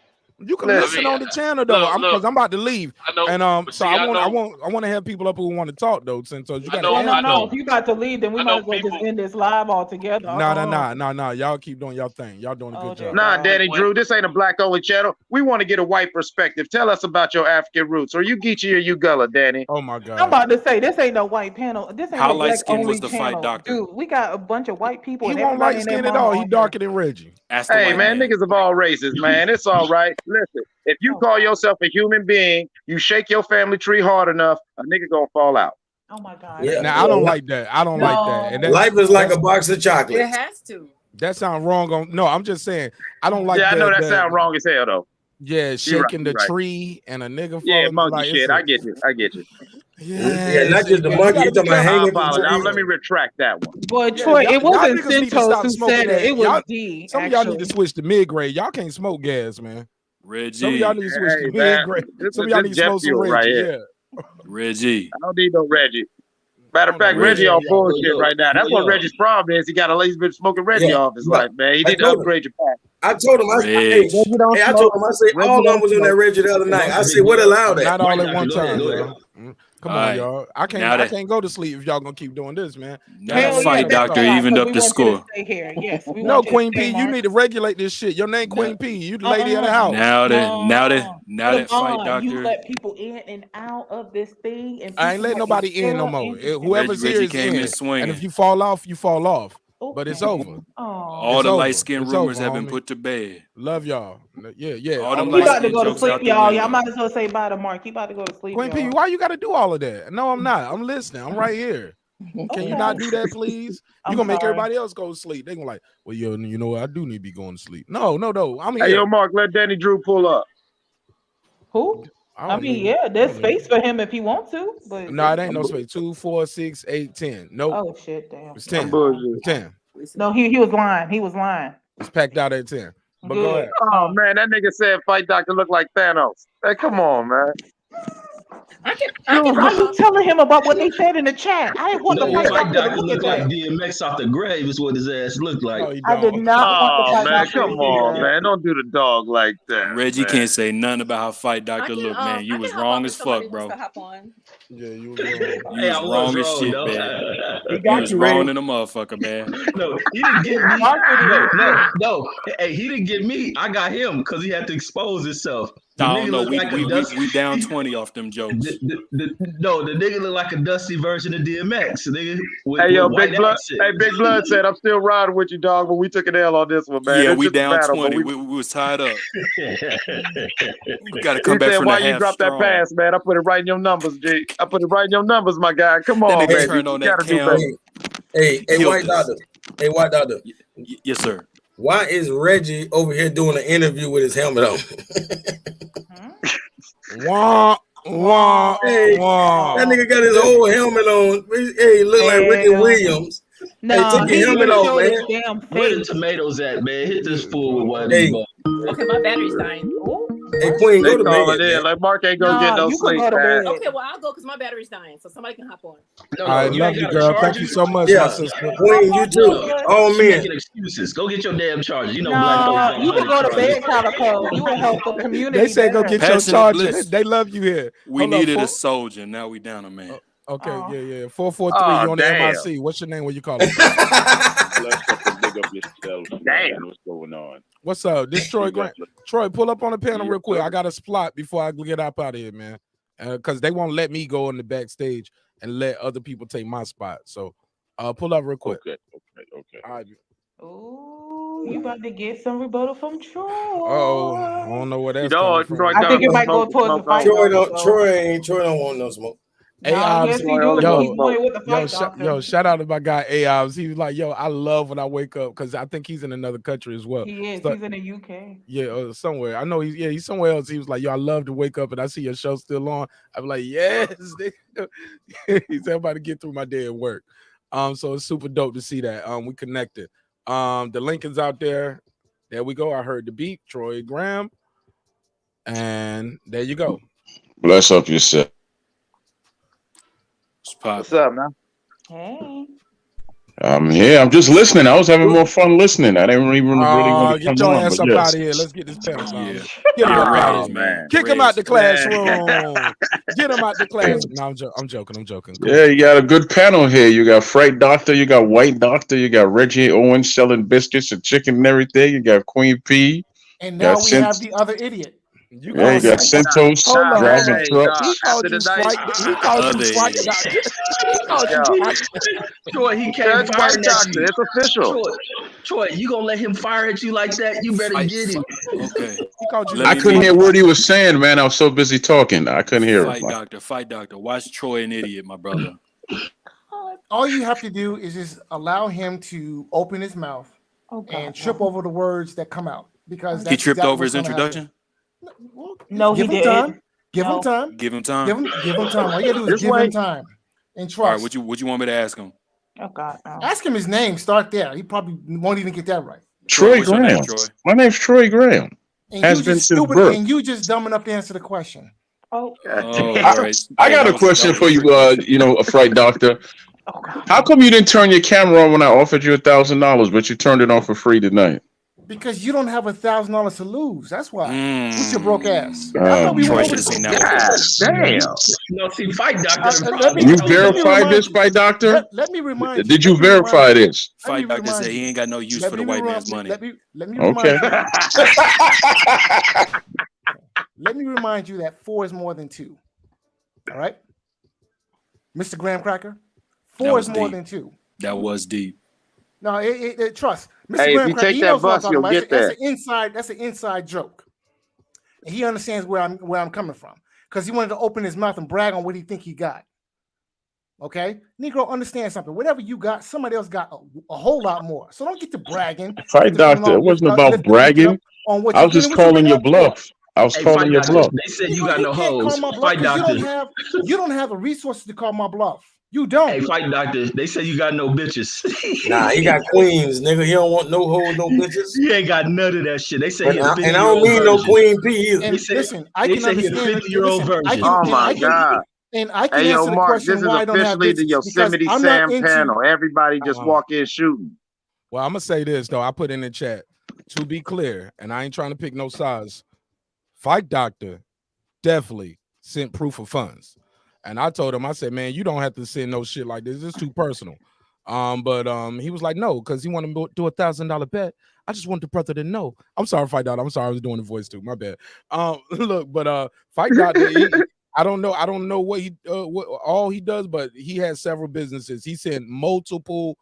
You can listen on the channel though. Because I'm about to leave. I know, and see, I want to have people up who want to talk though. Sento's, you gotta. No. If you about to leave, then we might as well just end this live altogether. No. Y'all keep doing y'all thing. Y'all doing a good job. Nah, Danny Drew, this ain't a black only channel. We want to get a white perspective. Tell us about your African roots. Are you Geechee or you Gullah, Danny? Oh my God. I'm about to say this ain't no white panel. This ain't How no black light-skinned only was the channel. Fight Doctor? Dude, we got a bunch of white people. He and won't everybody light and their skin at mama all. He on darker than Reggie. Hey, man, niggas of all races, man. It's all right. Listen, if you call yourself a human being, you shake your family tree hard enough, a nigga gonna fall out. Oh my God. Yeah. Now I don't like that. I don't like that. And Life is like a box of chocolates. It has to. That sounds wrong. No, I'm just saying I don't like. Yeah, I know that sound wrong as hell though. Yeah, shaking the right. tree and a nigga. Yeah, falling, monkey like, shit. I get you. Yeah, not just the monkey. You talking about I hanging. apologize. Let me retract that one. Boy, Troy, it wasn't Sentos who said it. It was y'all, D. Some of y'all need to switch to mid grade. Y'all can't smoke gas, man. Reggie. Some of y'all need to switch to mid grade. Some of y'all need to smoke some Reggie. Right Yeah. Reggie. I don't need no Reggie. Matter of fact, Reggie on bullshit right now. That's what Reggie's problem is. He's been smoking Reggie all his life, man. He need to upgrade your pack. I told him, I told him, I say all of them was on that Reggie the other night. I said, what allowed that? Not all at one time, y'all. Come on, right. y'all. I can't go to sleep if y'all gonna keep doing this, man. Now the Fight Doctor evened up the score. Yes, no, Queen P, you need to regulate this shit. Your name Queen P. You the lady of the house. Now that Fight Doctor. You let people in and out of this thing. And I ain't letting nobody in no more. Whoever's here is came in swinging. And if you fall off, you fall off. Okay. But it's over. All the light-skinned rumors have been put to bed. Love y'all. Yeah. You about to go to sleep, y'all. Y'all might as well say bye to Mark. You about to go to sleep, Queen P, why you got to do all of that? No, I'm not. I'm listening. I'm right here. Can you not do that, please? You're going to make everybody else go to sleep. They're going to like, well, you know what? I do need to be going to sleep. No. I'm here. Hey, yo, Mark, let Danny Drew pull up. Who? I mean, there's space for him if he wants to. But no, it ain't no space. 2, 4, 6, 8, 10. Nope. Oh, shit, damn. It's 10. 10. No, he was lying. He was lying. It's packed out at 10. But go ahead. Oh, man, that nigga said Fight Doctor look like Thanos. Hey, come on, man. Why you telling him about what they said in the chat? I didn't want the Fight Doctor to look like DMX off the grave is what his ass looked like. I did not want the Fight man, Doctor. come on, man. Don't do the dog like that. Reggie man. can't say nothing about how Fight Doctor look, man. You was wrong as fuck, bro. Yeah, you was wrong. You was wrong as shit, man. You was wrong in a motherfucker, man. No, he didn't get me. No. Hey, he didn't get me. I got him because he had to expose himself. No, we down 20 off them jokes. The nigga look like a dusty version of DMX. Nigga, Hey, yo, Big Blood. Hey, Big Blood said, I'm still riding with you, dog, but we took an L on this one, man. Yeah, It's we just a down battle, 20. We was tied up. We got to come back said, from why the you half drop strong. that pass, man? I put it right in your numbers, G. I put it right in your numbers, my guy. Come That on, nigga man. turned You on gotta that do cam. better. Hey, White Doctor. Hey, White Doctor. Yes, sir. Why is Reggie over here doing an interview with his helmet on? Wah, Wah, Hey, wah. that nigga got his old helmet on. Hey, he look like Ricky Williams. Hey, take your helmet off, man. Where the tomatoes at, man? Hit this fool with one of Hey. these bugs. Okay, my battery's dying. Ooh. Hey, Queen, They go to call bed, it in. man. Like Mark ain't gonna get no sleep, man. Okay, well I'll go because my battery's dying, so somebody can hop on. I love you, girl. Thank you so much, my sister. Queen, you too. All You men. making excuses. Go get your damn charger. You know black folks No, don't you can go to chargers. bed, Calico. You will help the community. They say go better. get your Passionate charger. bliss. They love you here. We Hold up, needed four- a soldier. Now we down a man. Okay, Oh. yeah. 443. You on the damn. MIC. What's your name? Where you calling? Bless up and big up yourself. Damn. What's going on? What's up? This Troy Grant. Troy, pull up on the panel real quick. I got a spot before I get up out of here, man. Because they won't let me go in the backstage and let other people take my spot. So pull up real quick. Okay. All right. Ooh, you about to get some rebuttal from Troy. I don't know where that's know, coming from. I think it might go towards the fight. Troy doctor, don't want no smoke. Hey, No, yes, he do. He's wanted with the fight doctor. shout out to my guy A-Obs. He was like, yo, I love when I wake up because I think he's in another country as well. He is. So- He's in the UK. Yeah, somewhere. I know he's somewhere else. He was like, yo, I love to wake up and I see your show still on. I'm like, yes. He said, I'm about to get through my day at work. So it's super dope to see that. We connected. The link is out there. There we go. I heard the beat, Troy Graham. And there you go. Bless up yourself. What's up, man? Hey. I'm here. I'm just listening. I was having more fun listening. I didn't even really want to Get come your on. ass But up yes. out of here. Let's get this panel on. Yeah. Get him up out Oh, of here. man. Kick him out the classroom. Get him out the classroom. No, I'm joking. Cool. Yeah, you got a good panel here. You got Fright Doctor, you got White Doctor, you got Reggie Owens selling biscuits and chicken and everything. You got Queen P. And got now we have the other idiot. You Yeah, you got Centos Hold on. driving trucks. He called you Fright. He called you Fright Doctor. He called you Fright. Troy, he came That's firing White at Doctor. you. It's official. Troy, you gonna let him fire at you like that? You better get him. Okay. He called you. I couldn't hear a word he was saying, man. I was so busy talking. I couldn't hear Fight it. doctor. Watch Troy an idiot, my brother. All you have to do is just allow him to open his mouth and trip over the words that come out, because He tripped exactly over his what's gonna introduction. happen. No, he Give him didn't. time. Give him time. Give him time. Give him time. All you gotta do is Just give him wait. time and All right, trust. what you want me to ask him? Oh God. No. Ask him his name. Start there. He probably won't even get that right. Troy what's your name, Graham. Troy? My name's Troy Graham. And Has you been just since stupid. birth. And you just dumb enough to answer the question. Oh. Oh, all right. I got a question for you, a Fright Doctor. Oh God. How come you didn't turn your camera on when I offered you $1,000, but you turned it on for free tonight? Because you don't have $1,000 to lose. That's why. With your broke ass. I Oh, thought we Troy were should've seen that. Damn. No, see, Fight Doctor. You verified this, Fight Doctor? Let me remind you. Did you verify this? Fight doctor said he ain't got no use for the white man's money. Let me Okay. remind you. Let me remind you that 4 is more than 2. All right, Mr. Graham Cracker, 4 is more than 2. That was deep. No, trust. Mr. Hey, if Graham you Cracker, take he that knows what I'm bus, talking you'll about. get there. That's an inside joke. And he understands where I'm coming from, because he wanted to open his mouth and brag on what he think he got. Okay, Negro, understand something. Whatever you got, somebody else got a whole lot more. So don't get to bragging. Fight Doctor, it wasn't about bragging. I was just calling your bluff. I was calling your bluff. They said you got no Call hoes. my bluff Fight 'cause Doctor. you don't have the resources to call my bluff. You don't. Hey, Fight Doctor. They said you got no bitches. Nah, he got queens, nigga. He don't want no hoes, no bitches. He ain't got none of that shit. They say And I don't mean no Queen P either. And listen, I they can say he's a understand. 50-year-old Listen, I virgin. can- Oh and my I can- God. And I can Hey, yo, answer the Mark, question this is why I don't have officially the bitches, because Yosemite I'm not Sam into- panel. Everybody just walk in shooting. Well, I'm gonna say this though. I put in the chat to be clear, and I ain't trying to pick no sides. Fight Doctor definitely sent proof of funds, and I told him, I said, man, you don't have to send no shit like this. It's too personal. But he was like, no, because he wanted to do $1,000 bet. I just want the brother to know. I'm sorry, Fight Doctor. I'm sorry, I was doing the voice too. My bad. Look, but Fight Doctor. I don't know what what all he does, but he has several businesses. He sent multiple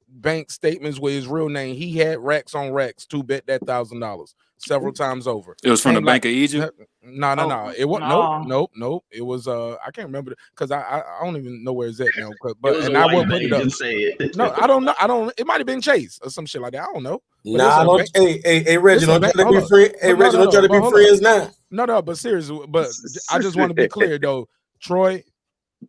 bank statements with his real name. He had racks on racks to bet that $1,000 several times over. It was from the Bank of Egypt? No. It was nope. It was I can't remember because I don't even know where it's at now. But and I won't put it up. Say it. No, I don't know. It might have been Chase or some shit like that. I don't know. Nah, don't. Hey, Reggie, don't try to be free. Hey, Reggie, don't try to be friends now. No, but seriously, but I just want to be clear though, Troy,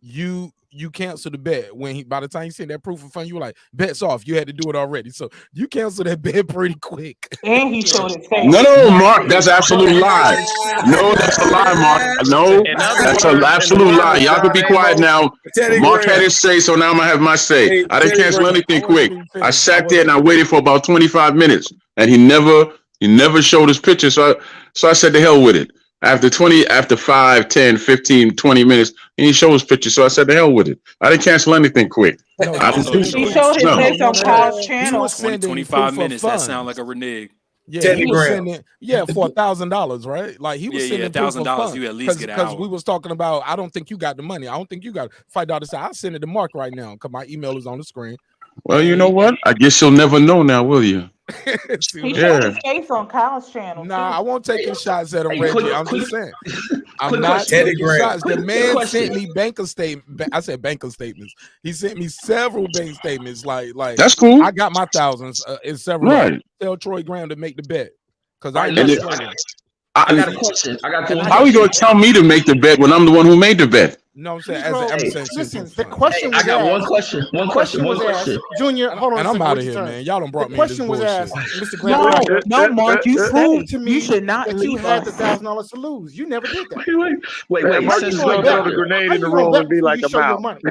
you canceled the bet when by the time you sent that proof of fund, you were like, bet's off. You had to do it already. So you canceled that bet pretty quick. And he showed his face. No, Mark, that's absolute lie. No, that's a lie, Mark. No, that's an absolute lie. Y'all can be quiet now. Mark had his say, so now I'm gonna have my say. I didn't cancel anything quick. I sat there and I waited for about 25 minutes, and he never showed his picture. So I said, the hell with it. After 5, 10, 15, 20 minutes, and he showed his picture. So I said, the hell with it. I didn't cancel anything quick. He showed his face on Kyle's channel. 25 minutes. That sound like a renege. Yeah, he was sending, for $1,000, right? Like he was sending $1,000. You at least get an hour. Because we was talking about, I don't think you got the money. I don't think you got it. Fight Doctor said, I'll send it to Mark right now because my email is on the screen. Well, you know what? I guess you'll never know now, will you? He showed his face on Kyle's channel. Nah, I won't take any shots at him, Reggie. I'm just saying. I'm not taking shots. The man sent me banker statement. I said banker statements. He sent me several bank statements. Like that's cool. I got my thousands in several. Right. Tell Troy Graham to make the bet because I got a question. How are you gonna tell me to make the bet when I'm the one who made the bet? No, I'm saying listen, the question was I got asked. one question. Junior, hold on. And I'm out of here, man. Y'all done brought me. The question was asked, Mr. Graham. No, Mark, you proved to me you should not that you had the $1,000 to lose. You never did that. Wait. Mark is gonna throw the grenade in the room and be like, I'm out.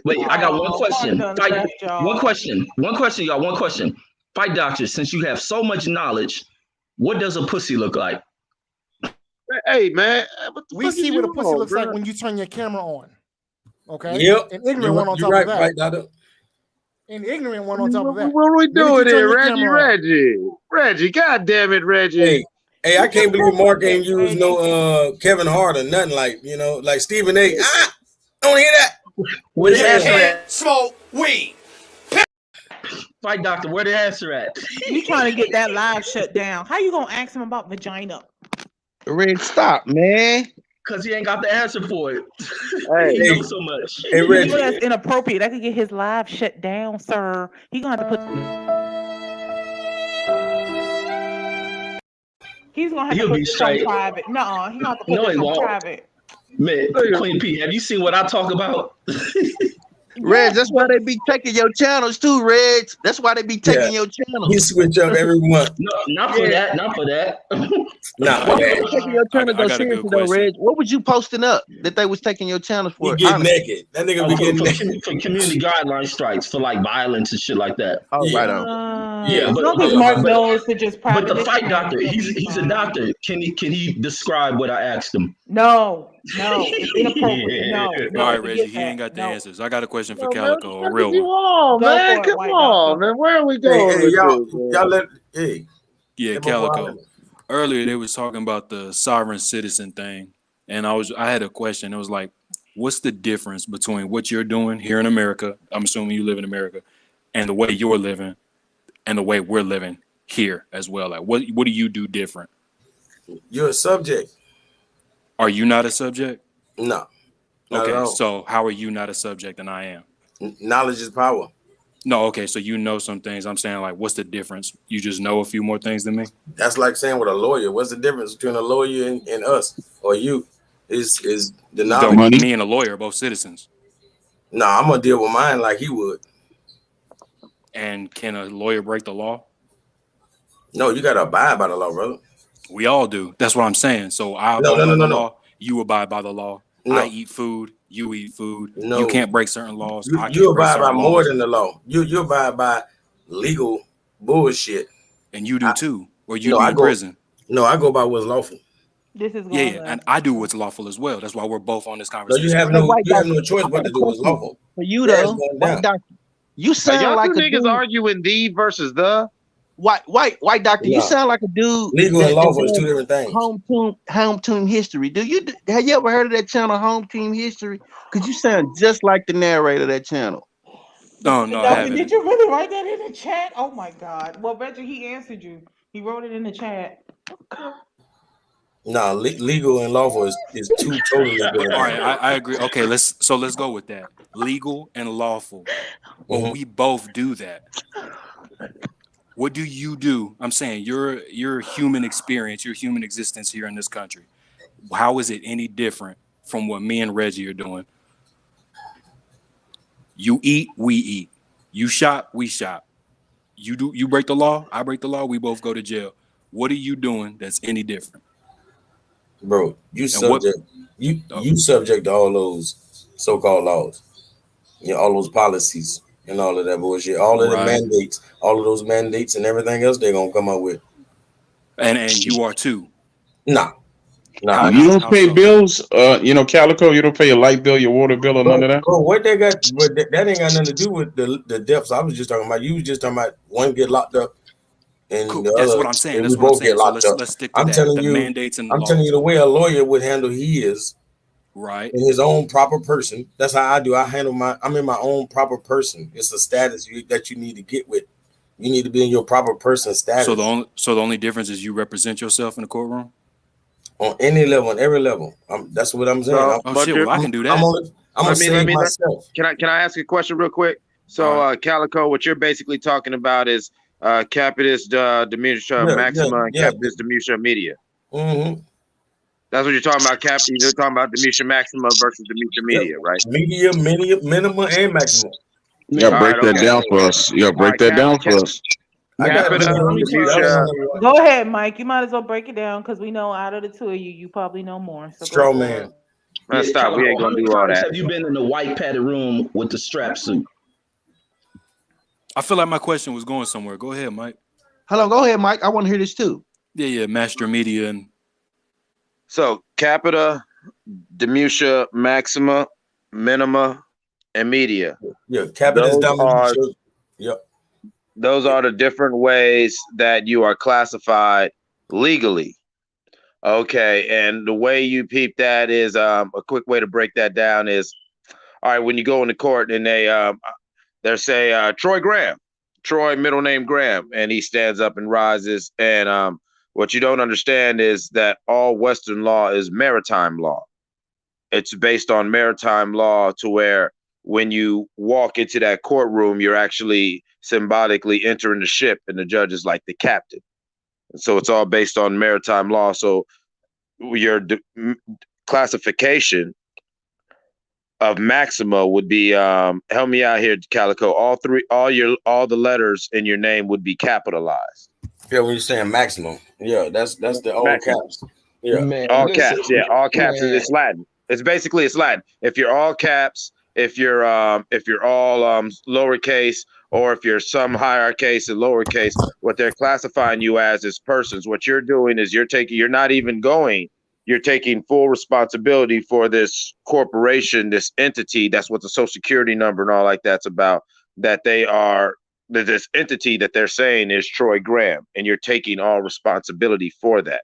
Wait, I got one question. One question, y'all. One question. Fight Doctor, since you have so much knowledge, what does a pussy look like? Hey, man. We see what a pussy looks like when you turn your camera on. Okay? Yep. An ignorant one on top of that. An ignorant one on top of that. What are we doing here, Reggie? God damn it, Reggie. Hey, I can't believe Mark ain't used no Kevin Hart or nothing like Stephen A. I don't hear that. Where the answer at? Smoke weed. Fight Doctor, where the answer at? You trying to get that live shut down. How you gonna ask him about vagina? Red, stop, man. Because he ain't got the answer for it. Hey, he knows so much. Hey, Reggie. That's inappropriate. That could get his live shut down, sir. He gonna have to put. He's gonna have to put this on private. No, he gonna have to put this on private. Man, Queen P, have you seen what I talk about? Reg, that's why they be taking your channels too, Reg. That's why they be taking your channels. You switch up every month. No, not for that. Not for that. Not for that. Taking your channel though, seriously though, Reg. What was you posting up that they was taking your channels for? You get naked. That nigga be getting naked. For community guideline strikes for like violence and shit like that. Oh, right on. Yeah, but Mark knows to just private. But the Fight Doctor, he's a doctor. Can he describe what I asked him? No, it's inappropriate. No. All right, Reggie, he ain't got the answers. I got a question for Calico, a real one. On, man. Come on, man. Where are we going? Hey, y'all let Yeah, Calico. Earlier they was talking about the sovereign citizen thing, and I had a question. It was like, what's the difference between what you're doing here in America? I'm assuming you live in America, and the way you're living, and the way we're living here as well. Like, what do you do different? You're a subject. Are you not a subject? No. Okay, so how are you not a subject and I am? Knowledge is power. No, okay, so you know some things. I'm saying, like, what's the difference? You just know a few more things than me? That's like saying with a lawyer. What's the difference between a lawyer and us or you? Is the knowledge. Me and a lawyer are both citizens. No, I'm gonna deal with mine like he would. And can a lawyer break the law? No, you gotta abide by the law, brother. We all do. That's what I'm saying. So I abide by the law. You abide by the law. No. I eat food. You eat food. No. You can't break certain laws. You abide by more than the law. You abide by legal bullshit. And you do too. Or you be in prison. No, I go by what's lawful. This is and I do what's lawful as well. That's why we're both on this conversation. No, you have no choice but to do what's lawful. For you though, you sound like a niggas arguing the versus the. White doctor, you sound like a dude. Legal and lawful is two different things. Home team history. Have you ever heard of that channel, Home Team History? Because you sound just like the narrator of that channel. No, I haven't. Did you really write that in the chat? Oh my God. Well, Reggie, he answered you. He wrote it in the chat. No, legal and lawful is two totally different. All right, I agree. Okay, let's go with that. Legal and lawful. Well, we both do that. What do you do? I'm saying your human experience, your human existence here in this country. How is it any different from what me and Reggie are doing? You eat, we eat. You shop, we shop. You break the law, I break the law, we both go to jail. What are you doing that's any different? Bro, you subject to all those so-called laws, all those policies and all of that bullshit, all of the mandates, all of those mandates and everything else they're gonna come up with. And you are too. Nah. You don't pay bills, Calico. You don't pay your light bill, your water bill, or none of that. Bro, what they got? But that ain't got nothing to do with the deaths. I was just talking about. You was just talking about one get locked up, and the That's other, what I'm saying. and That's we what I'm both saying. get locked up. Let's stick to I'm that. telling The you, mandates and the I'm telling you the way a lawyer would handle his. Right. In his own proper person. That's how I do. I'm in my own proper person. It's a status that you need to get with. You need to be in your proper person status. So the only difference is you represent yourself in the courtroom? On any level, on every level. That's what I'm saying. I can do that. I'm gonna save myself. Can I ask a question real quick? So Calico, what you're basically talking about is capitis diminutia maxima and capitis diminutia media. Mm-hmm. That's what you're talking about. You're talking about diminutia maxima versus diminutia media, right? Media, minimum, and maximum. You gotta break that down for us. You gotta break that down for us. Go ahead, Mike. You might as well break it down because we know out of the two of you probably know more. So Straw man. Stop. We ain't gonna do all that. Have you been in the white padded room with the strap suit? I feel like my question was going somewhere. Go ahead, Mike. Hello, go ahead, Mike. I want to hear this too. Yeah, master media and so capita, diminutia, maxima, minima, and media. Yeah, capita diminutia. Yep. Those are the different ways that you are classified legally. Okay, and the way you peep that is a quick way to break that down is, all right, when you go into court and they say Troy middle name Graham, and he stands up and rises, and what you don't understand is that all Western law is maritime law. It's based on maritime law to where when you walk into that courtroom, you're actually symbolically entering the ship, and the judge is like the captain. So it's all based on maritime law. So your classification of maxima would be help me out here, Calico. All the letters in your name would be capitalized. Yeah, when you're saying maximum, that's the all caps. Yeah, man, all caps. Yeah, all caps. It's Latin. It's Latin. If you're all caps, if you're all lowercase, or if you're some higher case and lowercase, what they're classifying you as is persons. What you're doing is you're taking full responsibility for this corporation, this entity. That's what the Social Security number and all like that's about. That they are this entity that they're saying is Troy Graham, and you're taking all responsibility for that.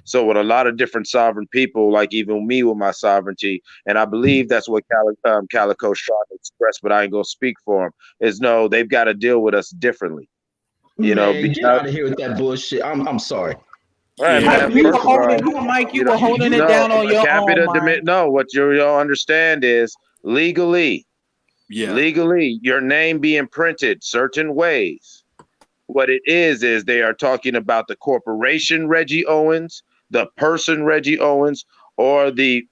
So with a lot of different sovereign people, like even me with my sovereignty, and I believe that's what Calico's trying to express, but I ain't gonna speak for him, is no, they've got to deal with us differently. You know, get out of here with that bullshit. I'm sorry. Right, Mike, you were holding it down on your own. No, what you'll understand is legally, your name being printed certain ways. What it is they are talking about the corporation Reggie Owens, the person Reggie Owens, or the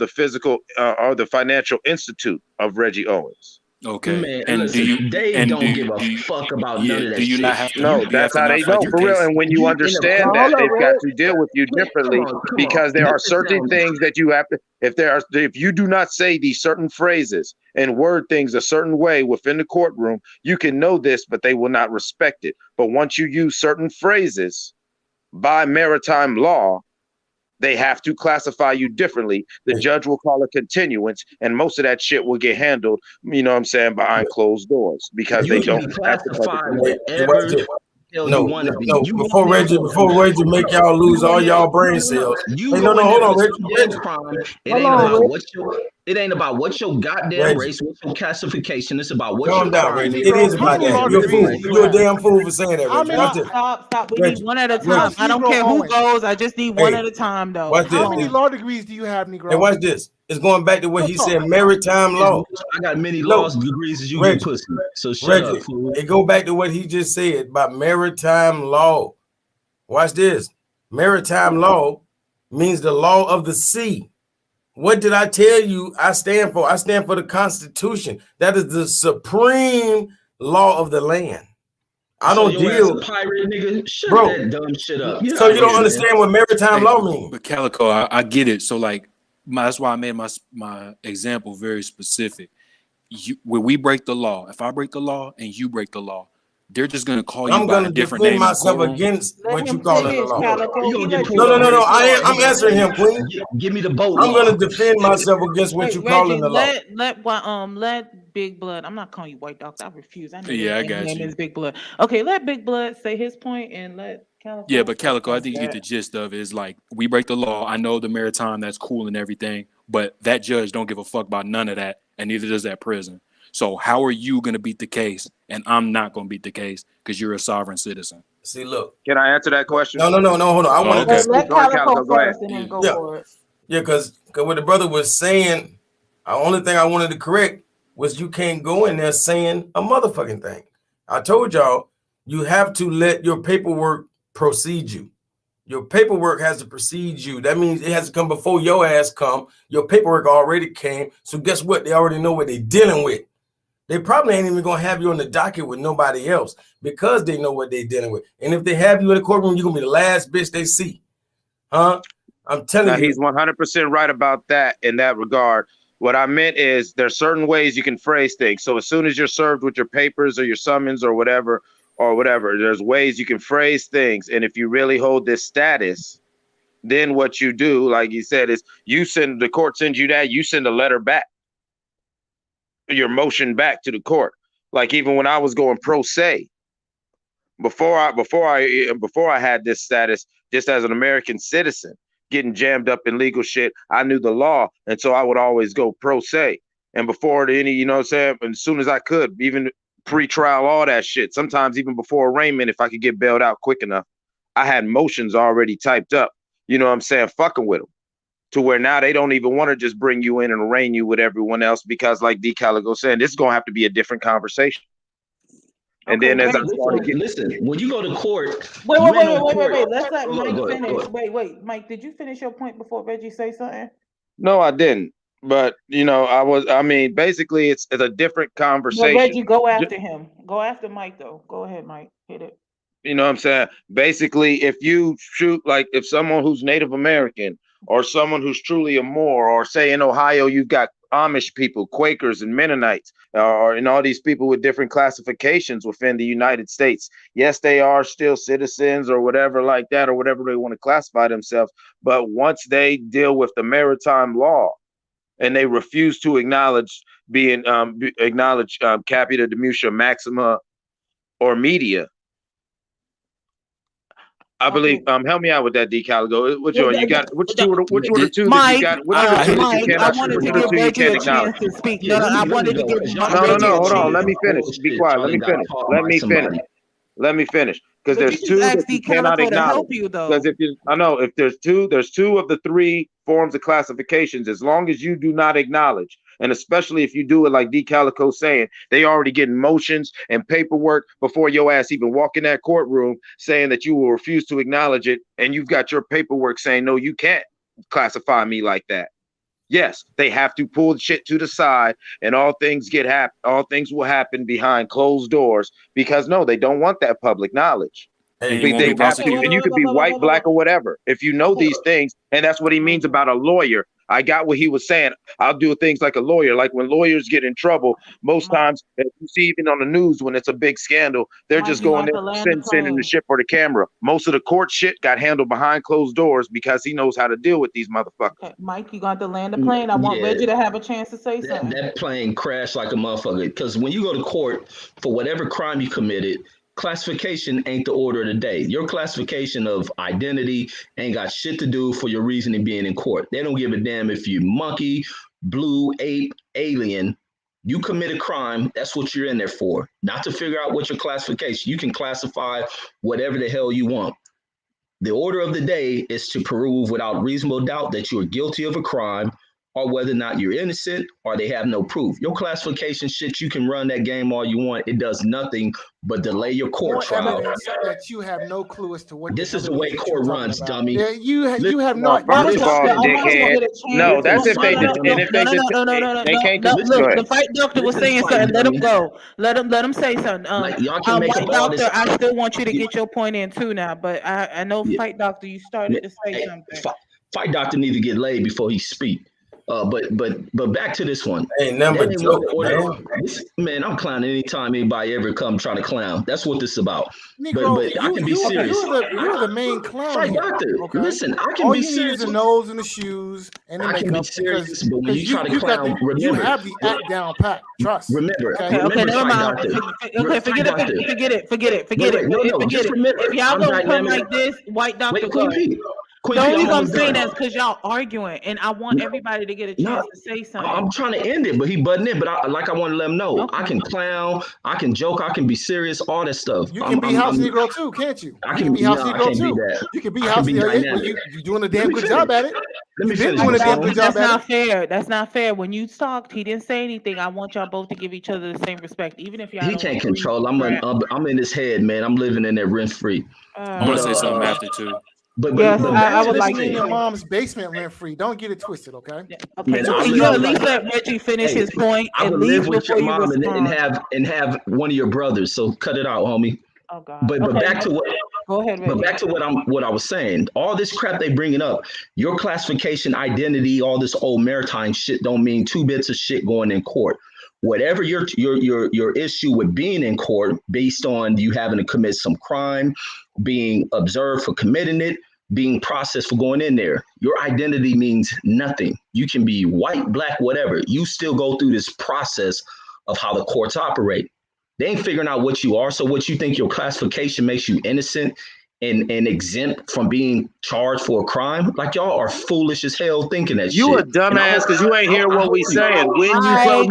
physical or the financial institute of Reggie Owens. Okay. Man, and listen, they don't give a fuck about none of that shit. Not have to? No, that's how they know for real. And when you understand that, they've got to deal with you differently because there are certain things that you have to. If you do not say these certain phrases and word things a certain way within the courtroom, you can know this, but they will not respect it. But once you use certain phrases by maritime law, they have to classify you differently. The judge will call a continuance, and most of that shit will get handled, you know what I'm saying, behind closed doors because they don't classify whatever. Before Reggie make y'all lose all y'all brain cells. Hold on, Reggie. It ain't about what your goddamn race, what's your classification. It's about what calm down, Reggie. It is about that. You're a fool. You're a damn fool for saying that, Reggie. Stop. We need one at a time. I don't care who goes. I just need one at a time, though. How many law degrees do you have, Negro? Hey, watch this. is going back to what he said, maritime law. I got many laws degrees as you get pussy. So shut up, fool. It go back to what he just said about maritime law. Watch this. Maritime law means the law of the sea. What did I tell you I stand for? I stand for the Constitution. That is the supreme law of the land. I don't deal with pirate nigga. Shut that dumb shit up. So you don't understand what maritime law means. But Calico, I get it. So like, that's why I made my example very specific. When we break the law, if I break the law and you break the law, they're just gonna call you by a different name. I'm gonna defend myself against what you call it the law. No. I'm answering him, Queen. Give me the boat. I'm gonna defend myself against what you call in the law. Let Big Blood. I'm not calling you White Doctor. I refuse. I know I got name you. is Big Blood. Okay, let Big Blood say his point and let Calico. Yeah, but Calico, I think you get the gist of it. It's like we break the law. I know the maritime, that's cool and everything, but that judge don't give a fuck about none of that, and neither does that prison. So how are you going to beat the case and I'm not going to beat the case because you're a sovereign citizen? See, look. Can I answer that question? No, hold on. I want to let Calico first and then go for it. Yeah, because what the brother was saying, the only thing I wanted to correct was you can't go in there saying a motherfucking thing. I told y'all, you have to let your paperwork precede you. Your paperwork has to precede you. That means it has to come before your ass come. Your paperwork already came. So guess what? They already know what they're dealing with. They probably ain't even gonna have you on the docket with nobody else because they know what they're dealing with. And if they have you in the courtroom, you're gonna be the last bitch they see. Huh? I'm telling you. He's 100% right about that in that regard. What I meant is there's certain ways you can phrase things. So as soon as you're served with your papers or your summons or whatever, there's ways you can phrase things. And if you really hold this status, then what you do, like you said, is the court sends you that, you send a letter back. Your motion back to the court. Like even when I was going pro se, before I had this status, just as an American citizen, getting jammed up in legal shit, I knew the law, and so I would always go pro se. And before any, you know what I'm saying, and as soon as I could, even pre-trial, all that shit. Sometimes even before arraignment, if I could get bailed out quick enough, I had motions already typed up. You know what I'm saying, fucking with them. To where now they don't even want to just bring you in and arraign you with everyone else because, like D. Calico saying, this is gonna have to be a different conversation. And then as I started getting, listen, when you go to court, wait. Let's let Mike finish. Wait, Mike, did you finish your point before Reggie say something? No, I didn't. But basically, it's a different conversation. No, Reggie, go after him. Go after Mike though. Go ahead, Mike. Hit it. You know what I'm saying? Basically, if you shoot, like if someone who's Native American or someone who's truly a Moor, or say in Ohio, you've got Amish people, Quakers and Mennonites, and all these people with different classifications within the United States. Yes, they are still citizens or whatever like that, or whatever they want to classify themselves. But once they deal with the maritime law and they refuse to acknowledge capita, demutia, maxima, or media, I believe. Help me out with that, D. Calico. Which one you got? Which two are the two that you got? Which are the two that you cannot? I wanted to give Reggie a chance to speak. I wanted to give. No. Hold on. Let me finish. Be quiet. Let me finish. Because there's two that you cannot acknowledge. Because if there's two of the three forms of classifications. As long as you do not acknowledge, and especially if you do it like D. Calico saying, they already getting motions and paperwork before your ass even walk in that courtroom saying that you will refuse to acknowledge it, and you've got your paperwork saying, no, you can't classify me like that. Yes, they have to pull the shit to the side, and all things will happen behind closed doors, because no, they don't want that public knowledge. And you could be white, black, or whatever. If you know these things, and that's what he means about a lawyer. I got what he was saying. I'll do things like a lawyer. Like when lawyers get in trouble, most times, you see even on the news when it's a big scandal, they're just going there sending the shit for the camera. Most of the court shit got handled behind closed doors because he knows how to deal with these motherfuckers. Okay, Mike, you got to land the plane. I want Reggie to have a chance to say something. That plane crashed like a motherfucker. Because when you go to court for whatever crime you committed, classification ain't the order of the day. Your classification of identity ain't got shit to do for your reasoning being in court. They don't give a damn if you monkey, blue, ape, alien. You commit a crime, that's what you're in there for. Not to figure out what your classification. You can classify whatever the hell you want. The order of the day is to prove without reasonable doubt that you are guilty of a crime or whether or not you're innocent or they have no proof. Your classification shit, you can run that game all you want. It does nothing but delay your court trial. Evidence that you have no clue as to what this is the way court runs, dummy. Yeah, you have No, not. first of all, No, that's if they no, can't. Look, the fight doctor was saying something. Let him go. Let him say something. Y'all can make White up all doctor, this. I still want you to get your point in too now. But I know fight doctor, you started to say something. Fight doctor need to get laid before he speak. But back to this one. Ain't number joke, man. I'm clowning anytime anybody ever come try to clown. That's what this is about. Negro, but I can be serious. You're the main clown. Fight here, doctor. okay? Listen, I can All be you serious. need is the nose and the shoes and the I makeup. can be serious, but when you try to clown, you remember. have the act down pat. Trust. Remember. Okay, never mind. Okay, forget it. If y'all gonna come like this, white doctor, go. The only reason I'm saying that is because y'all arguing, and I want everybody to get a chance to say something. I'm trying to end it, but he butting in. But I want to let him know I can clown, I can joke, I can be serious, all that stuff. You can be house Negro too, can't you? I can be house Negro too. You can be house Negro. You're doing a damn good job at it. Let me finish. That's not fair. That's not fair. When you talked, he didn't say anything. I want y'all both to give each other the same respect, even if y'all. He can't control. I'm in his head, man. I'm living in there rent free. I want to say something after too. But I would like in your mom's basement rent free. Don't get it twisted, okay? Okay, so can you at least let Reggie finish his point? I At would least live with your before you mom respond. and have one of your brothers. So cut it out, homie. Oh God. But back to what. Go ahead, Reggie. But back to what I was saying. All this crap they bringing up, your classification, identity, all this old maritime shit don't mean two bits of shit going in court. Whatever your issue with being in court, based on you having to commit some crime, being observed for committing it, being processed for going in there, your identity means nothing. You can be white, black, whatever. You still go through this process of how the courts operate. They ain't figuring out what you are. So what you think your classification makes you innocent and exempt from being charged for a crime? Like y'all are foolish as hell thinking that you shit. a dumbass because you ain't hear what we saying. When you go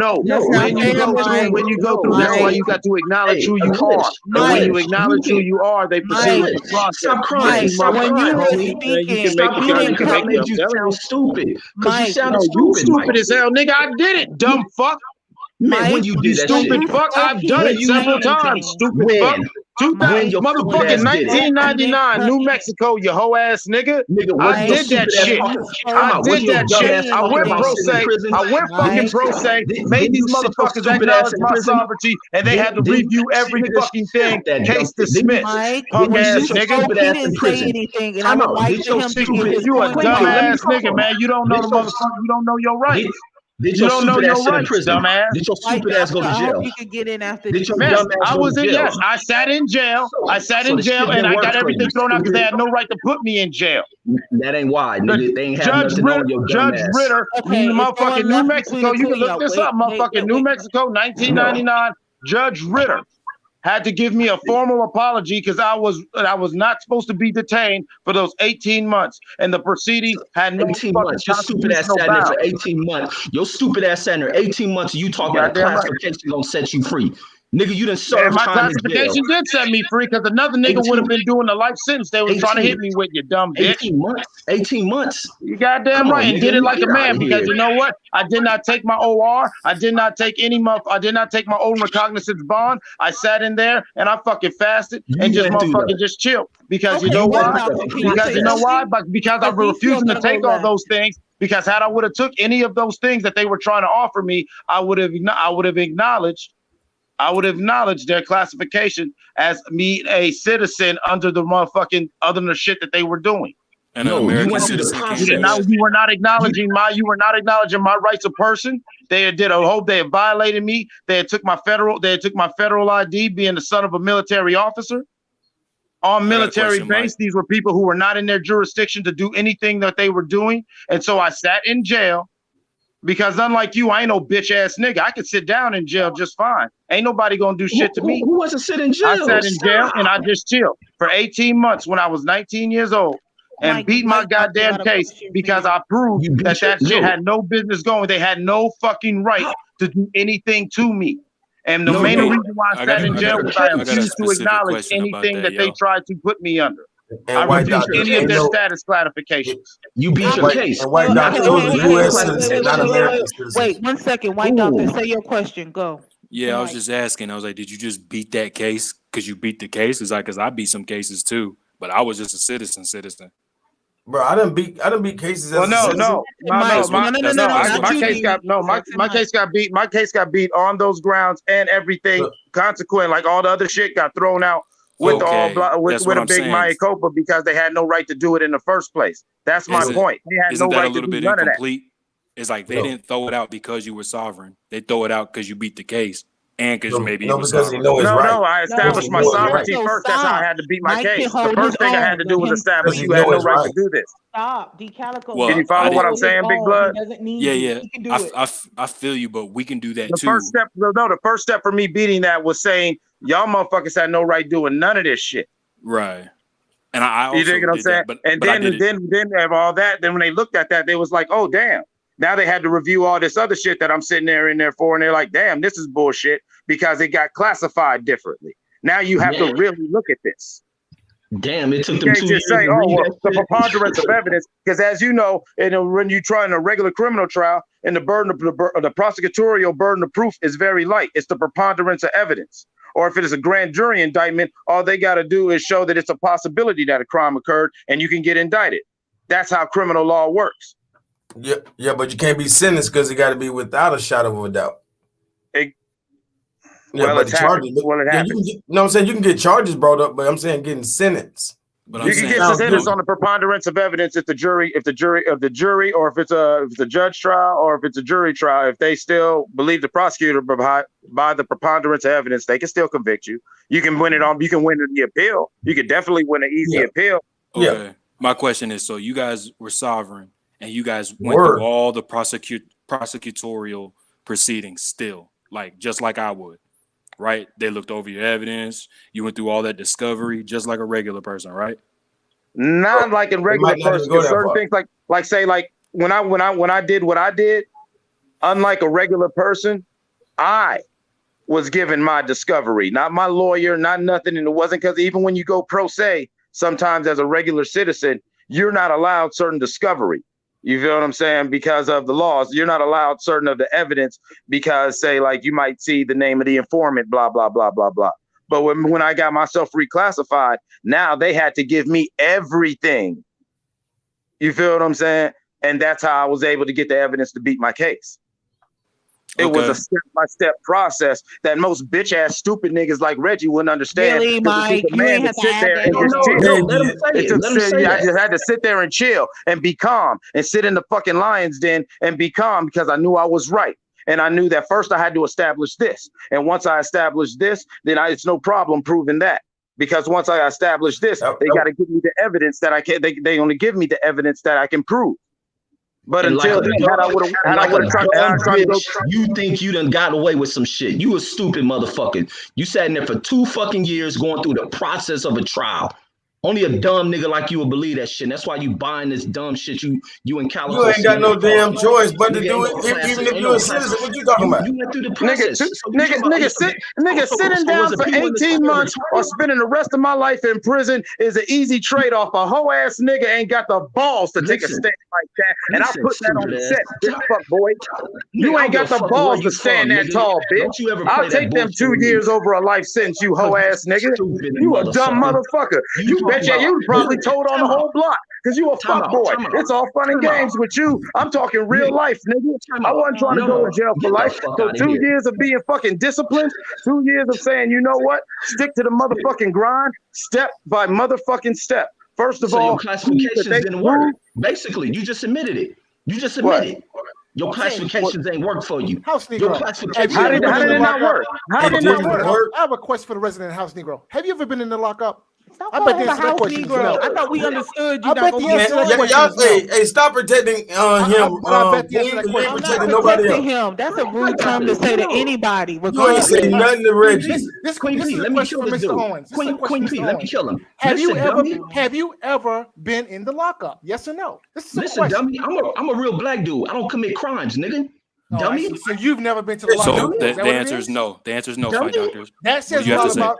when you go through, that's why you got to acknowledge who you are. And when you acknowledge who you are, they proceed with the process. Stop crying. Stop when crying, you were homie. speaking, You can make you sound stupid. Because you sound stupid, stupid as hell, nigga. I did it, dumb fuck. Man, when you did that stupid shit. fuck, I've done it several times. Stupid fuck. Motherfucking 1999, New Mexico, you hoe ass nigga. I did that shit. I did that shit. I went pro se. I went fucking pro se. Made these motherfuckers acknowledge my sovereignty, and they had to review every fucking thing. Case dismissed. Punk ass nigga. He didn't say anything, and I would like for him to get his You a point dumb out. ass nigga, man. You don't know the motherfucker. You don't know your rights. Did you your don't know stupid your ass sit in rights, prison? dumbass. Did your stupid ass go to I jail? hope you could get in after Did your Man, dumb ass I go was to in, jail? yes. I sat in jail. I sat So in the shit jail and didn't I work got for everything you, thrown out because they stupid. had no right to put me in jail. That ain't why, nigga. They ain't have nothing on your dumb Judge ass. Ritter, motherfucking New Mexico. You can look this up, motherfucking New Mexico, 1999. Judge Ritter had to give me a formal apology because I was not supposed to be detained for those 18 months, and the proceeding had no 18 months. Your stupid ass sat there for 18 months. Your stupid ass sat there 18 months. And you talk about a classification gonna set you free, nigga. You done served my time in jail. classification did set me free because another nigga would have been doing the life sentence they was trying to hit me with, you dumb bitch. 18 months. 18 months. You goddamn Come right, on, and nigga, did it like a get man out because here. you know what? I did not take my OR. I did not take I did not take my own recognizance bond. I sat in there and I fucking fasted and just motherfucking just chilled because you know why? Because you know why? But because I was refusing to take all those things. Because had I would have took any of those things that they were trying to offer me, I would have acknowledged their classification as me a citizen under the motherfucking other than the shit that they were doing. And an American citizen. You were not acknowledging my rights of person. They violated me. They took my federal ID, being the son of a military officer. On military base, these were people who were not in their jurisdiction to do anything that they were doing. And so I sat in jail because unlike you, I ain't no bitch ass nigga. I could sit down in jail just fine. Ain't nobody gonna do shit to me. Who wasn't sitting in jail? I sat in jail and I just chilled for 18 months when I was 19 years old and beat my goddamn case because I proved that shit had no business going. They had no fucking right to do anything to me. And the main reason why I sat in jail was I refused to acknowledge anything that they tried to put me under. I refute any of their status clarifications. You beat your case. And white doctor was a U.S. citizen, not American citizen. Wait 1 second, white doctor, say your question. Go. Yeah, I was just asking. I was like, did you just beat that case? Because you beat the case? It's like, because I beat some cases too, but I was just a citizen. Bro, I didn't beat cases. Well, no. My case got beat. My case got beat on those grounds, and everything consequent, like all the other shit, got thrown out with a big mea culpa because they had no right to do it in the first place. That's my point. They had no right to do none of that. It's like they didn't throw it out because you were sovereign. They throw it out because you beat the case and because maybe you were sovereign. I established my sovereignty first. That's how I had to beat my case. The first thing I had to do was establish you had no right to do this. Stop, Calico. Can you follow what I'm saying, Big Blood? Yeah. I feel you, but we can do that too. The first step for me beating that was saying y'all motherfuckers had no right doing none of this shit. Right. And I also you dig what I'm saying? Then have all that. Then when they looked at that, they was like, oh damn. Now they had to review all this other shit that I'm sitting there in there for, and they're like, damn, this is bullshit because it got classified differently. Now you have to really look at this. Damn, it took them 2 years. You can't just say, the preponderance of evidence. evidence, because as you know, when you try in a regular criminal trial, and the prosecutorial burden of proof is very light. It's the preponderance of evidence. Or if it is a grand jury indictment, all they got to do is show that it's a possibility that a crime occurred, and you can get indicted. That's how criminal law works. Yeah, but you can't be sentenced because it got to be without a shadow of a doubt. It happens. No, I'm saying you can get charges brought up, but I'm saying getting sentenced. But you can get sentenced on the preponderance of evidence if the jury, or if it's a judge trial, or if it's a jury trial, if they still believe the prosecutor by the preponderance of evidence, they can still convict you. You can win the appeal. You could definitely win an easy appeal. Okay. Yeah. My question is, so you guys were sovereign and you guys went through all the prosecutorial proceedings still, just like I would. Right? They looked over your evidence. You went through all that discovery, just like a regular person, right? Not like in regular person. Certain things, like when I did what I did, unlike a regular person, I was given my discovery, not my lawyer, not nothing. And it wasn't because even when you go pro se, sometimes as a regular citizen, you're not allowed certain discovery. You feel what I'm saying? Because of the laws, you're not allowed certain of the evidence because, say, like you might see the name of the informant, blah, blah, blah, blah, blah. But when I got myself reclassified, now they had to give me everything. You feel what I'm saying? And that's how I was able to get the evidence to beat my case. It was a step-by-step process that most bitch-ass stupid niggas like Reggie wouldn't understand. Really, Mike? You ain't have to sit there and just chill. I just had to sit there and chill and be calm and sit in the fucking lion's den and be calm because I knew I was right. And I knew that first I had to establish this. And once I established this, then it's no problem proving that. Because once I establish this, they got to give me the evidence that I can. They only give me the evidence that I can prove. But until then, you think you done got away with some shit. You a stupid motherfucker. You sat in there for 2 fucking years going through the process of a trial. Only a dumb nigga like you would believe that shit. And that's why you buying this dumb shit. You in California. You ain't got no damn choice but to do it. Even if you're a citizen, what you talking about? You went through the process. Nigga sitting down for 18 months or spending the rest of my life in prison is an easy trade-off. A hoe ass nigga ain't got the balls to take a stand like that. And I put that on the set. Fuck boy. You ain't got the balls to stand that tall, bitch. I'll take them 2 years over a life sentence, you hoe ass nigga. You a dumb motherfucker. You bet you probably told on the whole block because you a fuck boy. It's all fun and games with you. I'm talking real life, nigga. I wasn't trying to go to jail for life. So 2 years of being fucking disciplined, 2 years of saying, you know what? Stick to the motherfucking grind, step by motherfucking step. First of all, your classifications didn't work. Basically, you just admitted it. You just admitted it. Your classifications ain't work for you. House Negro. Your classifications. How did it not work? How did it not work? I have a question for the resident House Negro. Have you ever been in the lockup? I bet the House Negro. I thought we understood you. I bet the answer to that question. Hey, stop protecting him. I bet the answer to that question. I'm not protecting him. That's a rude term to say to anybody. You ain't say nothing to Reggie. This is a question for Mr. Owens. Queen P, let me kill him. Have you ever been in the lockup? Yes or no? Listen, dummy. I'm a real black dude. I don't commit crimes, nigga. Dummy. So you've never been to the lockup? So the answer is no. The answer is no, fight doctors. That says a lot about.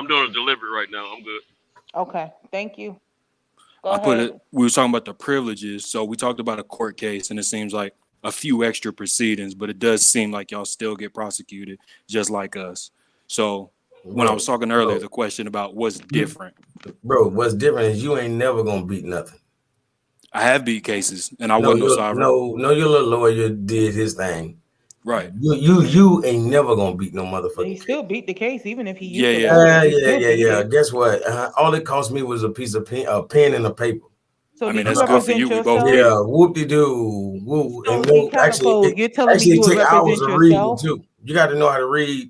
I'm doing a delivery right now. I'm good. Okay, thank you. We were talking about the privileges. So we talked about a court case, and it seems like a few extra proceedings, but it does seem like y'all still get prosecuted just like us. So when I was talking earlier, the question about what's different. Bro, what's different is you ain't never gonna beat nothing. I have beat cases, and I wasn't no sovereign. Your little lawyer did his thing. Right. You ain't never gonna beat no motherfucker. He still beat the case, even if he used Yeah. Guess what? All it cost me was a piece of pen and a paper. So I mean, that's good for you. We both did. Yeah, whoop-de-doo. Woo. So And actually, you're telling me you take hours represent of reading yourself? too. You got to know how to read,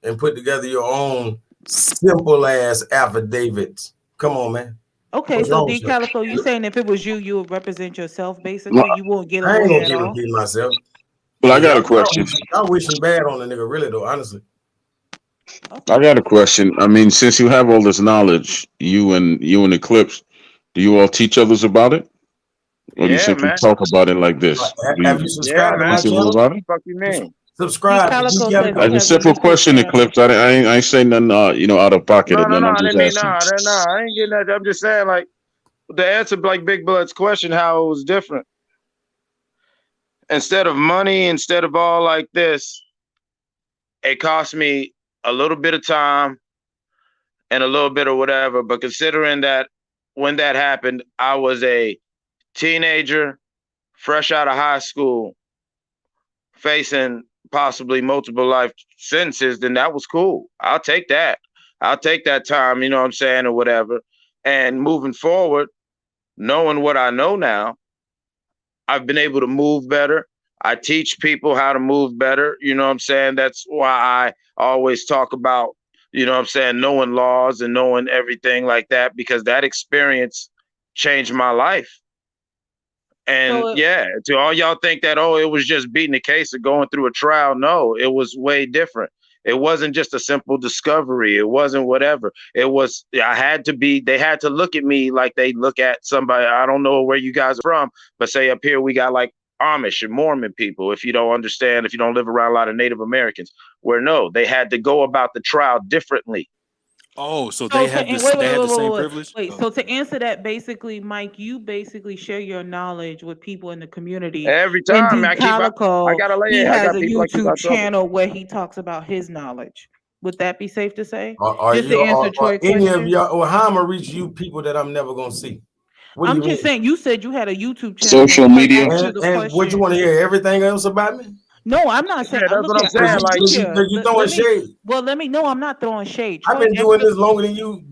and put together your own simple ass affidavits. Come on, man. Okay, What's so wrong D with you? Calico, you saying if it was you, you would represent yourself basically? You won't get a I ain't lawyer gonna at keep all? repeating myself. Well, I got a question. Y'all wishing bad on the nigga, really though, honestly. I got a question. I mean, since you have all this knowledge, you and Eclipse, do you all teach others about it, or do you Yeah, simply man. talk about it like this? Have you Yeah, subscribed to man. my What channel? the About it? fuck you mean? Subscribe to Calico D says he That's a has a simple YouTube question, channel. Eclipse. I ain't saying nothing, out of pocket or No, nothing. I'm I just didn't mean asking. no. I ain't getting that. I'm just saying, like, the answer, like Big Blood's question, how it was different. Instead of money, instead of all like this, it cost me a little bit of time and a little bit of whatever. But considering that when that happened, I was a teenager, fresh out of high school, facing possibly multiple life sentences, then that was cool. I'll take that. I'll take that time, you know what I'm saying, or whatever. And moving forward, knowing what I know now, I've been able to move better. I teach people how to move better. You know what I'm saying? That's why I always talk about, you know what I'm saying, knowing laws and knowing everything like that, because that experience changed my life. And yeah, to all y'all think that, oh, it was just beating a case or going through a trial. No, it was way different. It wasn't just a simple discovery. It wasn't whatever. It was, they had to look at me like they look at somebody. I don't know where you guys are from, but say up here, we got like Amish and Mormon people. If you don't understand, if you don't live around a lot of Native Americans, where no, they had to go about the trial differently. Oh, so So they to, have wait, this. wait, They have wait, the same wait, privilege. wait. So to answer that, basically, Mike, you basically share your knowledge with people in the community. Every And time D I Calico, gotta lay he it. I has got a people I keep YouTube out trouble. channel where he talks about his knowledge. Would that be safe to say? Are Just to answer Troy's any of question. y'all, or how I'm gonna reach you people that I'm never gonna see? What do I'm you just mean? saying, you said you had a YouTube channel. Social when Troy media. asked you the And what you question. want to hear? Everything else about me? No, I'm not saying. Yeah, that's Look what I'm here. saying. Like, you throwing shade. Well, let me. No, I'm not throwing shade. I've Troy been asked doing the this longer than you.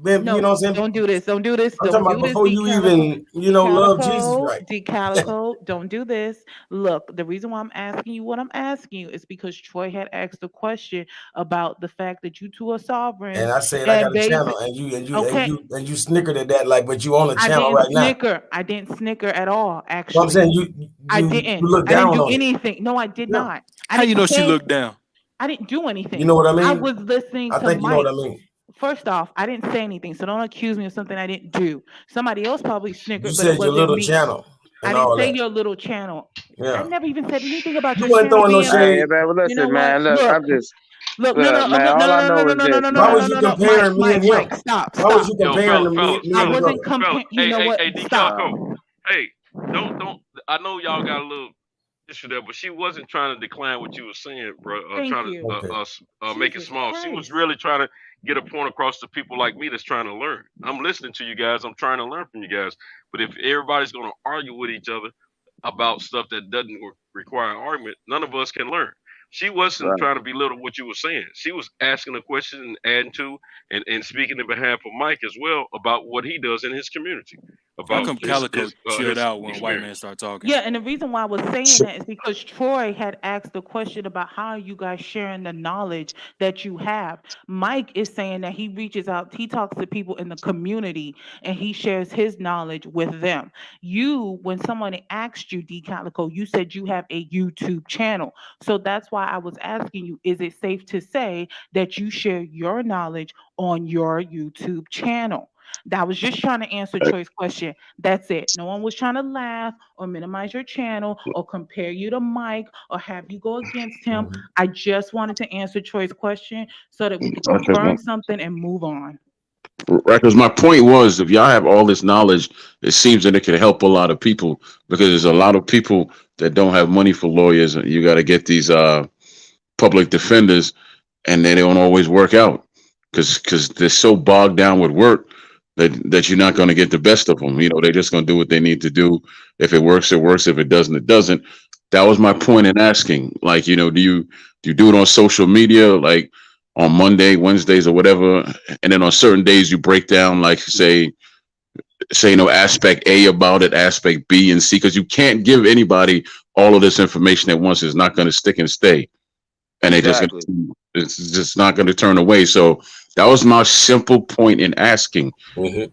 Been, No, you know what I'm saying? don't do this. Don't do this. I'm talking Don't about do this. before you even, love Jesus right. Calico, don't do this. Look, the reason why I'm asking you what I'm asking you is because Troy had asked a question about the fact that you two are sovereign. And I said I got a channel, and you snickered at that, like, but you on a channel right now. I didn't snicker at all. Actually, So I'm saying I didn't. look I didn't down do on it. anything. No, I did not. How you know she looked down? I didn't do anything. You know what I mean? I was listening I to think you know Mike. what I mean. First off, I didn't say anything, so don't accuse me of something I didn't do. Somebody else probably snickered, You but it said your wasn't little me. channel I and didn't all say that. your little channel. Yeah. I never even said anything about You your wasn't channel throwing no being shade. Hey, man, well, listen, You know what? man. Look, Look, I'm just look, man. All I know is this. Why was you comparing me and him? Mike, stop. Why was you Yo, comparing fellas, me and the brother? You know what? Hey, D Stop. Calico. Hey, don't. I know y'all got a little issue there, but she wasn't trying to decline what you were saying, bro. Thank Trying you. to make it small. She was really trying to get a point across to people like me that's trying to learn. I'm listening to you guys. I'm trying to learn from you guys. But if everybody's going to argue with each other about stuff that doesn't require an argument, none of us can learn. She wasn't trying to belittle what you were saying. She was asking a question and adding to and speaking in behalf of Mike as well about what he does in his community. How About come Calico chilled his out when white experience. man started talking? Yeah, and the reason why I was saying that is because Troy had asked the question about how are you guys sharing the knowledge that you have. Mike is saying that he reaches out, he talks to people in the community, and he shares his knowledge with them. You, when someone asked you, D Calico, you said you have a YouTube channel. So that's why I was asking you, is it safe to say that you share your knowledge on your YouTube channel? That was just trying to answer Troy's question. That's it. No one was trying to laugh or minimize your channel or compare you to Mike or have you go against him. I just wanted to answer Troy's question so that we could confirm something and move on. Right, because my point was, if y'all have all this knowledge, it seems that it could help a lot of people, because there's a lot of people that don't have money for lawyers, and you got to get these public defenders, and they don't always work out because they're so bogged down with work that you're not going to get the best of them. They're just going to do what they need to do. If it works, it works. If it doesn't, it doesn't. That was my point in asking. Like, do you do it on social media, like on Monday, Wednesdays, or whatever, and then on certain days you break down, like say aspect A about it, aspect B and C, because you can't give anybody all of this information at once. It's not going to stick and stay, and it's just not going to turn away. So That was my simple point in asking. You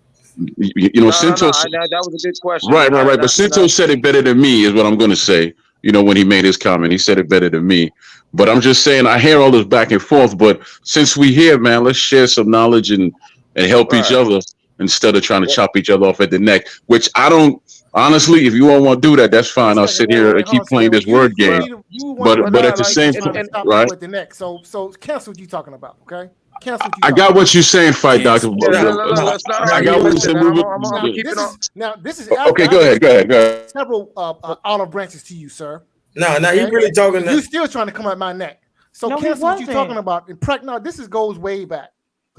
know, Cinto. That was a good question. Right. But Cinto said it better than me, is what I'm going to say. You know, when he made his comment, he said it better than me. But I'm just saying, I hear all this back and forth. But since we here, man, let's share some knowledge and help each other instead of trying to chop each other off at the neck. Which I don't. Honestly, if you all want to do that, that's fine. I'll sit here and keep playing this word game. But at the same time, right? With the neck. So cancel what you're talking about, okay? Cancel. I got what you're saying, Fight Doctor. I got what you're saying. Now this is okay. Go ahead. Several olive branches to you, sir. No, he really talking. You still trying to come at my neck? So no, cancel what you're talking about. No, this goes way back.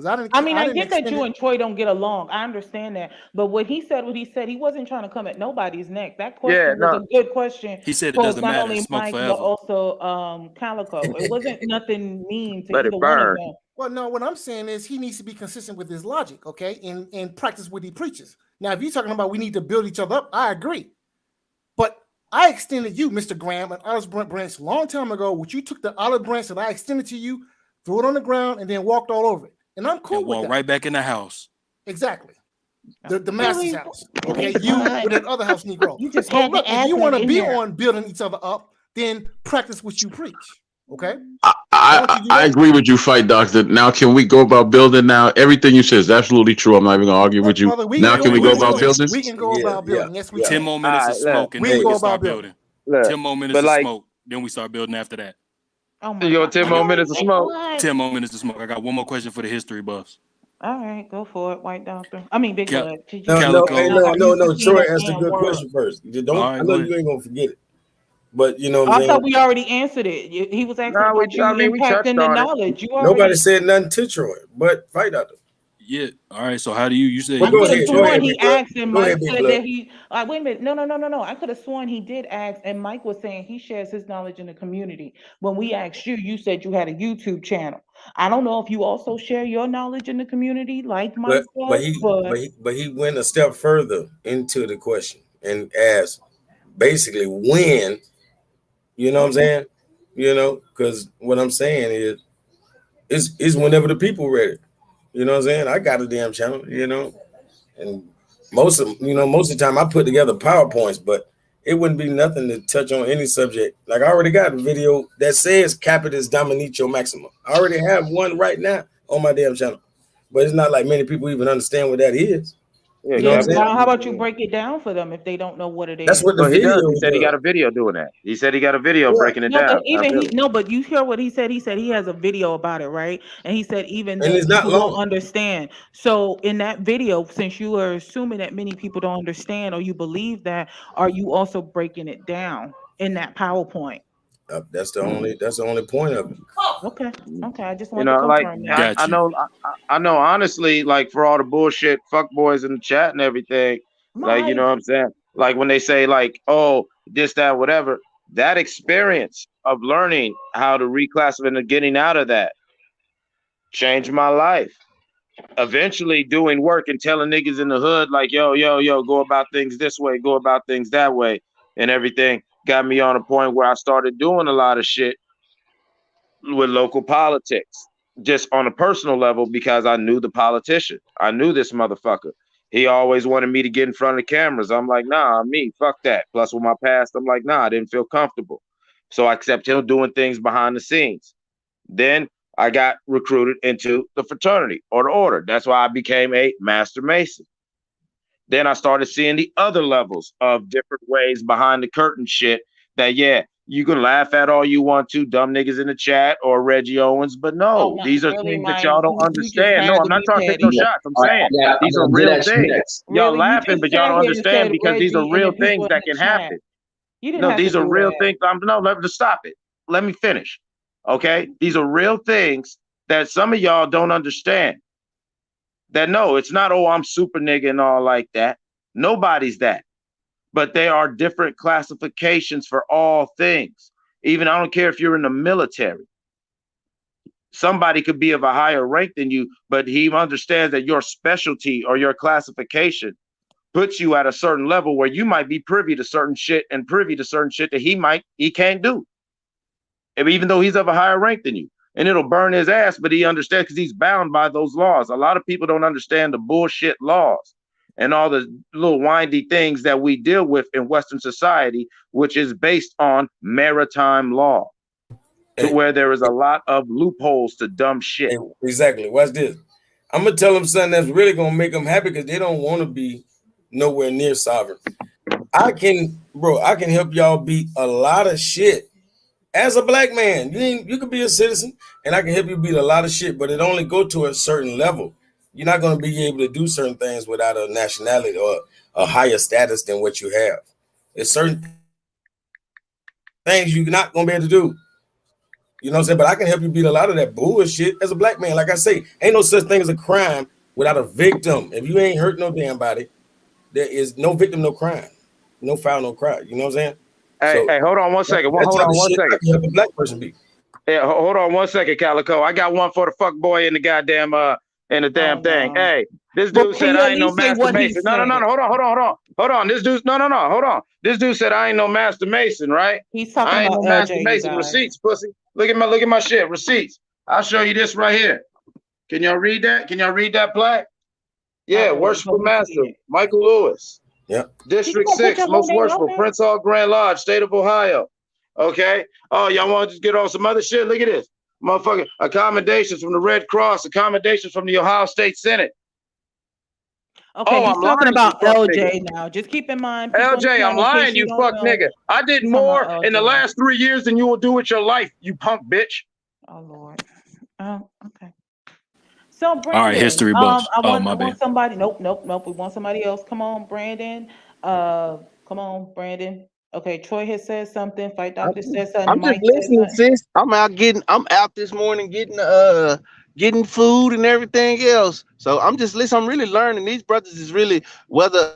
I get that you and Troy don't get along. I understand that. But what he said, he wasn't trying to come at nobody's neck. That question was a good question. He said it doesn't matter. Not only Mike, but also Calico. It wasn't nothing mean to either one of them. Well, no, what I'm saying is he needs to be consistent with his logic, okay, and practice what he preaches. Now, if you're talking about we need to build each other up, I agree. But I extended you, Mr. Graham, an olive branch a long time ago, which you took the olive branch that I extended to you, threw it on the ground, and then walked all over it. And I'm cool with that. Right back in the house. Exactly. The master's house. Okay, you with that other house Negro. You just had to add if you want to be there. on building each other up, then practice what you preach. Okay. I agree with you, Fight Doctor. Now, can we go about building? Now, everything you said is absolutely true. I'm not even gonna argue with you. Now, can we go about building? We can go about building. Yes, we can. 10 more minutes of smoke, and then we can start building. 10 more minutes of smoke, then we start building after that. Oh my God. 10 more minutes of smoke. 10 more minutes of smoke. I got one more question for the history buffs. All right, go for it, White Doctor. I mean, Big Blood. No. Troy asked a good question first. I know you ain't gonna forget it. But you know what I'm saying? I thought we already answered it. He was asking about you impacting the knowledge. Nobody said nothing to Troy, but Fight Doctor. Yeah. All right. So how do you said? I could have sworn he asked, and Mike said that he. Wait a minute. No. I could have sworn he did ask, and Mike was saying he shares his knowledge in the community. When we asked you, you said you had a YouTube channel. I don't know if you also share your knowledge in the community, like Mike. But he went a step further into the question and asked basically when. You know what I'm saying? You know, because what I'm saying is whenever the people ready. You know what I'm saying? I got a damn channel, you know, and most of the time I put together PowerPoints, but it wouldn't be nothing to touch on any subject. Like I already got a video that says Capitis Dominitio Maxima. I already have one right now on my damn channel, but it's not like many people even understand what that is. You know what I'm saying? How about you break it down for them if they don't know what it is? That's what the video he said. He got a video doing that. He said he got a video breaking it down. But you hear what he said. He said he has a video about it, right? And he said even and it's not people long. don't understand. So in that video, since you are assuming that many people don't understand or you believe that, are you also breaking it down in that PowerPoint? That's the only point of it. Okay. I just want to confirm that. I know. Honestly, like for all the bullshit fuck boys in the chat and everything, like you know what I'm saying. Like when they say like, oh, this, that, whatever, that experience of learning how to reclassify and getting out of that changed my life. Eventually, doing work and telling niggas in the hood like, yo, go about things this way, go about things that way, and everything. Got me on a point where I started doing a lot of shit with local politics, just on a personal level, because I knew the politician. I knew this motherfucker. He always wanted me to get in front of the cameras. I'm like, nah, fuck that. Plus with my past, I'm like, nah, I didn't feel comfortable. So I accept him doing things behind the scenes. Then I got recruited into the fraternity or the order. That's why I became a Master Mason. Then I started seeing the other levels of different ways behind the curtain shit that, yeah, you can laugh at all you want to, dumb niggas in the chat or Reggie Owens, but no, these are things that y'all don't understand. No, I'm not trying to take no shots. I'm saying these are real things. Y'all laughing, but y'all don't understand because these are real things that can happen. No, these are real things. Let me stop it. Let me finish. Okay? These are real things that some of y'all don't understand. That no, it's not, oh, I'm super nigga and all like that. Nobody's that. But there are different classifications for all things. Even I don't care if you're in the military. Somebody could be of a higher rank than you, but he understands that your specialty or your classification puts you at a certain level where you might be privy to certain shit that he can't do. And even though he's of a higher rank than you. and it'll burn his ass, but he understands because he's bound by those laws. A lot of people don't understand the bullshit laws and all the little windy things that we deal with in Western society, which is based on maritime law, to where there is a lot of loopholes to dumb shit. Exactly. Watch this. I'm gonna tell them something that's really gonna make them happy because they don't want to be nowhere near sovereign. I can help y'all beat a lot of shit as a black man. You could be a citizen, and I can help you beat a lot of shit, but it only go to a certain level. You're not gonna be able to do certain things without a nationality or a higher status than what you have. There's certain things you're not gonna be able to do. You know what I'm saying? But I can help you beat a lot of that bullshit as a black man. Like I say, ain't no such thing as a crime without a victim. If you ain't hurt no damn body, there is no victim, no crime. No foul, no cry. You know what I'm saying? Hey, hold on one second. Hold on one second. I can help a black person be. Yeah, hold on one second, Calico. I got one for the fuck boy in the goddamn thing. Hey, this dude said I ain't no master mason. No. Hold on. This dude, hold on. This dude said I ain't no master mason, right? He's talking I ain't about no master LJ, mason. Receipts, pussy. Look at my shit. Receipts. I'll show you this right here. Can y'all read that? Can y'all read that plaque? Yeah, worshipful master, Michael Lewis. Yeah. District 6, most worshipful, Prince Hall Grand Lodge, State of Ohio. Okay. Oh, y'all want to just get on some other shit? Look at this. Motherfucker, accommodations from the Red Cross, accommodations from the Ohio State Senate. Okay, he's talking about LJ now. Just keep in mind. LJ, I'm lying, you fuck nigga. I did more in the last 3 years than you will do with your life, you punk bitch. Oh, Lord. Oh, okay. So, Brandon. All right, history buffs. I want somebody. Nope. We want somebody else. Come on, Brandon. Come on, Brandon. Okay, Troy has said something. Fight Doctor said something. I'm just listening, sis. I'm out this morning getting food and everything else. So I'm just listening. I'm really learning. These brothers is really, whether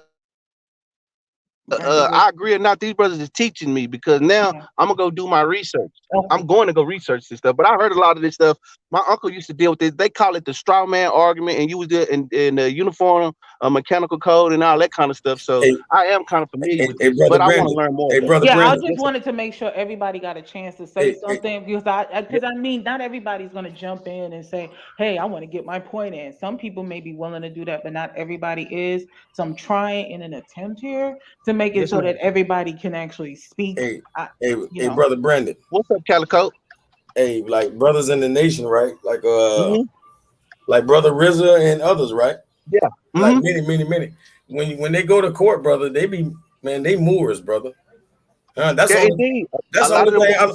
I agree or not, these brothers is teaching me, because now I'm gonna go do my research. I'm going to go research this stuff. But I heard a lot of this stuff. My uncle used to deal with this. They call it the straw man argument, and you was there in the uniform, mechanical code, and all that kind of stuff. So I am kind of familiar with this, but I want to learn more. I just wanted to make sure everybody got a chance to say something, because I mean, not everybody's gonna jump in and say, "Hey, I want to get my point in." Some people may be willing to do that, but not everybody is. So I'm trying in an attempt here to make it so that everybody can actually speak. Hey, brother Brandon. What's up, Calico? Hey, like brothers in the nation, right? Like like brother RZA and others, right? Yeah. Like many. When they go to court, brother, they Moors, brother. That's the only thing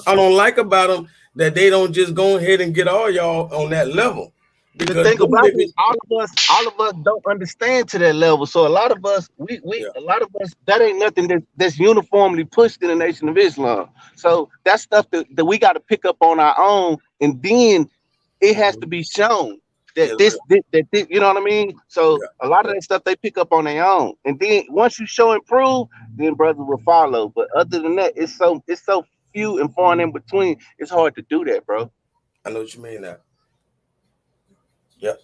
I don't like about them, that they don't just go ahead and get all y'all on that level. The thing about it is, all of us don't understand to that level. So a lot of us, that ain't nothing that's uniformly pushed in the Nation of Islam. So that's stuff that we got to pick up on our own, and then it has to be shown that this, you know what I mean? So a lot of that stuff they pick up on their own, and then once you show and prove, then brothers will follow. But other than that, it's so few and far and in between. It's hard to do that, bro. I know what you mean now. Yep.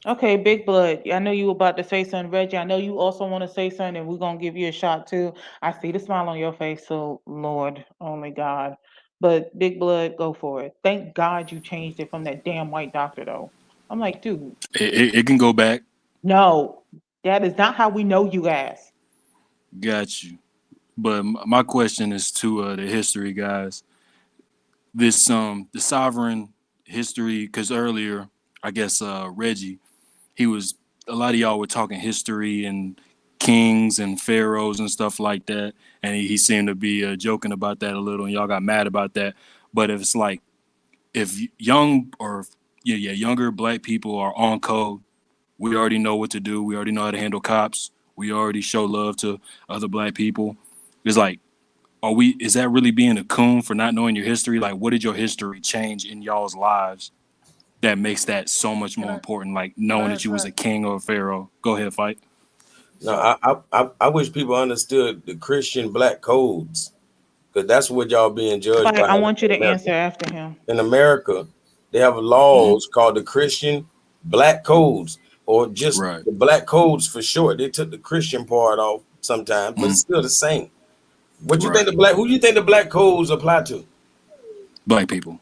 Okay, Big Blood. I know you were about to say something, Reggie. I know you also want to say something, and we're gonna give you a shot too. I see the smile on your face, so Lord, only God. But Big Blood, go for it. Thank God you changed it from that damn white doctor, though. I'm like, dude. It can go back. No, that is not how we know you guys. Got you. But my question is to the history guys. This the sovereign history, because earlier, I guess Reggie, a lot of y'all were talking history and kings and pharaohs and stuff like that, and he seemed to be joking about that a little, and y'all got mad about that. But if it's like, if younger black people are on code, we already know what to do. We already know how to handle cops. We already show love to other black people. It's like, is that really being a coon for not knowing your history? Like, what did your history change in y'all's lives that makes that so much more important, like knowing that you was a king or a pharaoh? Go ahead, fight. No, I wish people understood the Christian black codes, because that's what y'all being judged by. I want you to answer after him. In America, they have laws called the Christian black codes, or just the black codes for short. They took the Christian part off sometimes, but it's still the same. What you think who you think the black codes apply to? Black people.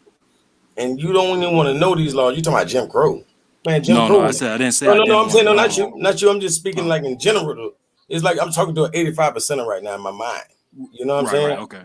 and you don't even want to know these laws. You talking about Jim Crow, man? Jim Crow. No, I didn't say. No. I'm saying no, not you, not you. I'm just speaking like in general. It's like I'm talking to an 85% right now in my mind. You know what I'm saying? Right. Okay.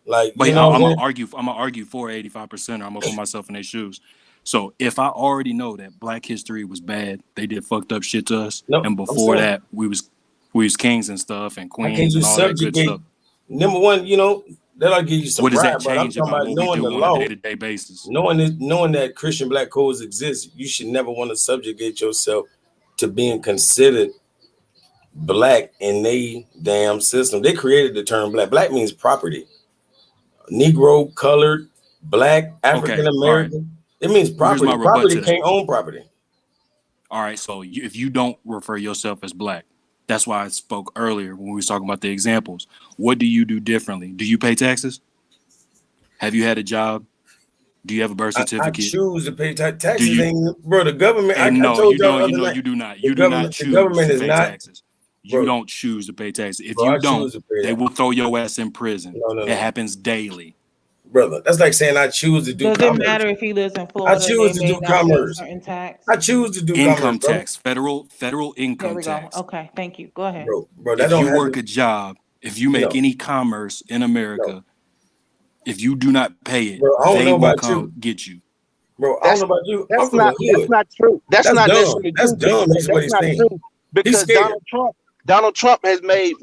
Like, but you know, I'm gonna argue for 85%. I'm gonna put myself in their shoes. So if I already know that Black history was bad, they did fucked up shit to us, and before that we was kings and stuff and queens and all that good stuff. Number one, you know, that'll give you some what does pride, that change but I'm talking about knowing the law, on a day-to-day basis? Knowing that Christian Black codes exist, you should never want to subjugate yourself to being considered Black in they damn system. They created the term Black. Black means property. Negro, colored, Black, African American. Right. It means property. Property can't own property. All right, so if you don't refer yourself as Black, that's why I spoke earlier when we was talking about the examples. What do you do differently? Do you pay taxes? Have you had a job? Do you have a birth certificate? I choose to pay taxes. Bro, the government. I told you do not. You do not choose to pay taxes. You don't choose to pay taxes. If you don't, they will throw your ass in prison. No. It happens daily. Brother, that's like saying I choose to do commerce. Doesn't matter if he lives in Florida. I choose to do commerce. I choose to do income tax, federal income tax. Okay, thank you. Go ahead. Bro, if you work a job, if you make any commerce in America, if you do not pay it, they will come get you. Bro, I don't know about you. That's not true. That's not necessarily true. That's dumb. That's what he's saying. Because Donald Trump has made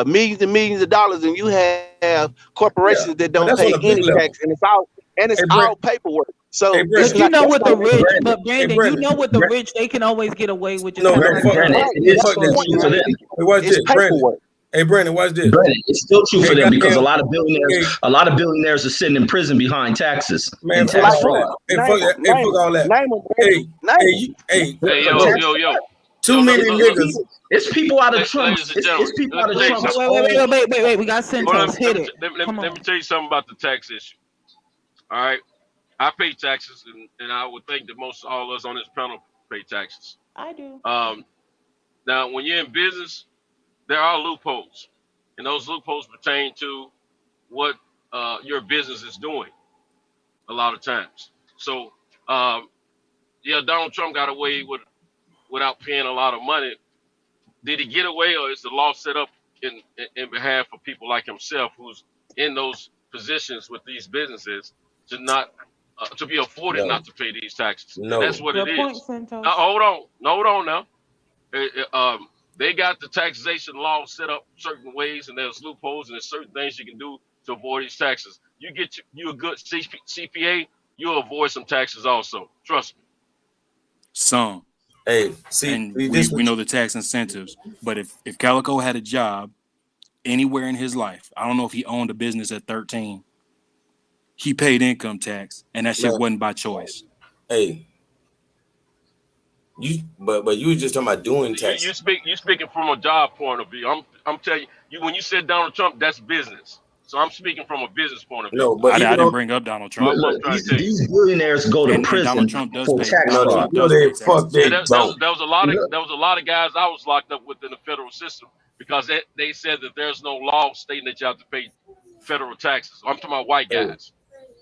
millions and millions of dollars, and you have corporations that don't pay any tax, and it's all paperwork. So but you know what the rich, but Brandon, you know what the rich, they can always get away with just Hey Brandon, watch this. Brandon, it's still true for them because a lot of billionaires are sitting in prison behind taxes and tax fraud. Hey, fuck all that. Hey, yo. Too many niggas. It's people out of Trump. It's people out of Trump. Wait. We got Centos. Hit it. Let me tell you something about the tax issue. All right. I pay taxes, and I would think that most all of us on this panel pay taxes. I do. Now, when you're in business, there are loopholes, and those loopholes pertain to what your business is doing a lot of times. So, Donald Trump got away without paying a lot of money. Did he get away, or is the law set up in behalf of people like himself who's in those positions with these businesses to not to be afforded not to pay these taxes? No, and that's what it is. Hold on now. They got the taxation law set up certain ways, and there's loopholes, and there's certain things you can do to avoid these taxes. You a good CPA, you'll avoid some taxes also. Trust me. Some. Hey, we know the tax incentives, but if Calico had a job anywhere in his life, I don't know if he owned a business at 13, he paid income tax, and that shit wasn't by choice. Hey, but you were just talking about doing tax. You speaking from a job point of view. I'm telling you when you said Donald Trump, that's business. So I'm speaking from a business point of view. No, but I didn't bring up Donald Trump. These billionaires go to prison Donald Trump does for pay tax fraud. fraud. There was a lot of guys I was locked up with in the federal system because they said that there's no law stating that you have to pay federal taxes. I'm talking about white guys.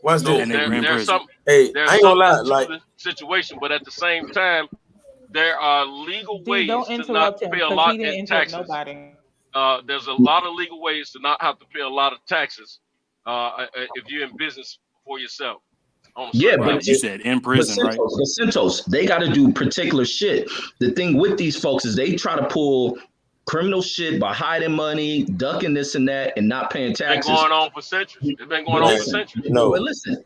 What's so this? There's some I ain't gonna lie, like situation, but at the same time, there are legal ways to not pay a lot in taxes. There's a lot of legal ways to not have to pay a lot of taxes if you're in business for yourself. Yeah, but you said in prison, right? The Centos, they got to do particular shit. The thing with these folks is they try to pull criminal shit by hiding money, ducking this and that, and not paying taxes. It's been going on for centuries. It's been going on for centuries. No,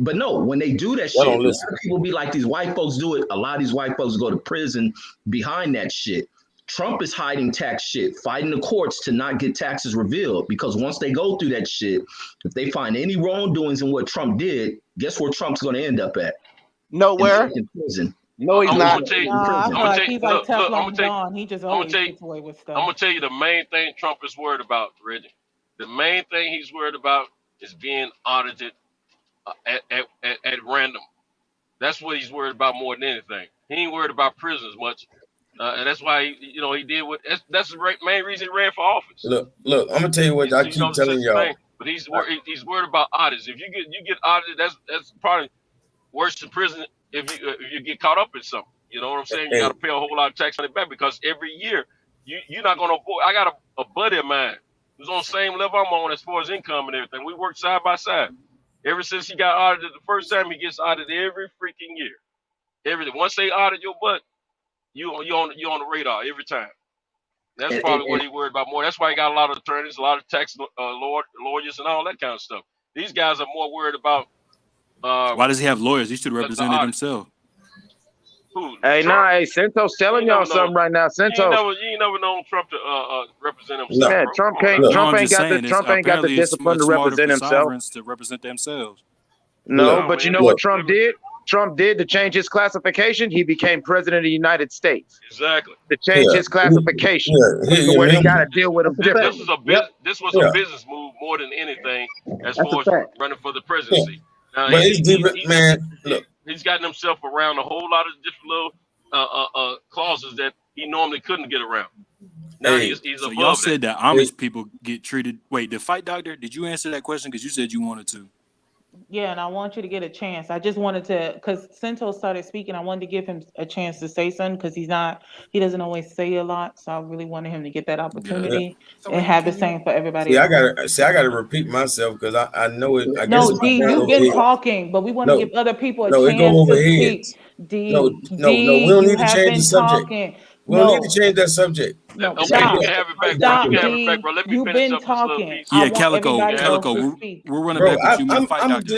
but no, when they do that shit, a lot of people be like, these white folks do it. A lot of these white folks go to prison behind that shit. Trump is hiding tax shit, fighting the courts to not get taxes revealed, because once they go through that shit, if they find any wrongdoings in what Trump did, guess where Trump's going to end up at? Nowhere. In prison. No, he's not. I feel like he's like Teflon Don. He just always gets away with stuff. I'm gonna tell you the main thing Trump is worried about, Reggie. The main thing he's worried about is being audited at random. That's what he's worried about more than anything. He ain't worried about prisons much, and that's why he did what. That's the main reason he ran for office. Look. I'm gonna tell you what I keep telling y'all. But he's worried about audits. If you get audited, that's probably worse than prison if you get caught up in something. You know what I'm saying? You got to pay a whole lot of tax on it back because every year you're not going to avoid. I got a buddy of mine who's on the same level I'm on as far as income and everything. We work side by side. Ever since he got audited the first time, he gets audited every freaking year. Everything. Once they audit your butt, you on the radar every time. That's probably what he worried about more. That's why he got a lot of attorneys, a lot of tax lawyers, and all that kind of stuff. These guys are more worried about. Why does he have lawyers? He should have represented himself. Who? Hey, Trump? hey, Centos telling y'all something right now. Centos. You ain't never known Trump to represent himself. Yeah, Trump ain't got the discipline to represent himself. To represent themselves. No, but you know what Trump did? Trump did to change his classification. He became president of the United States. Exactly. To change his classification, where he got to deal with him different. This was a business move more than anything, as far as running for the presidency. Now, but it's different, man. Look, he's gotten himself around a whole lot of different little clauses that he normally couldn't get around. Now he's so above y'all said that Amish people get treated. Wait, the fight doctor? Did you answer that question? Because you said you wanted to. Yeah, and I want you to get a chance. I just wanted to, because Centos started speaking, I wanted to give him a chance to say something because he doesn't always say a lot. So I really wanted him to get that opportunity and have the same for everybody else. I gotta repeat myself because I know it. I No, guess D, you've been talking, but we want to give other people a chance to speak. D, we don't need to change the subject. We don't need to change that subject. No, okay, stop. you can have it back. Stop, you can have it D. back, bro. Let me You've finish been up this little talking. piece. Yeah, Calico. We're running back with you, man. Fight doctor.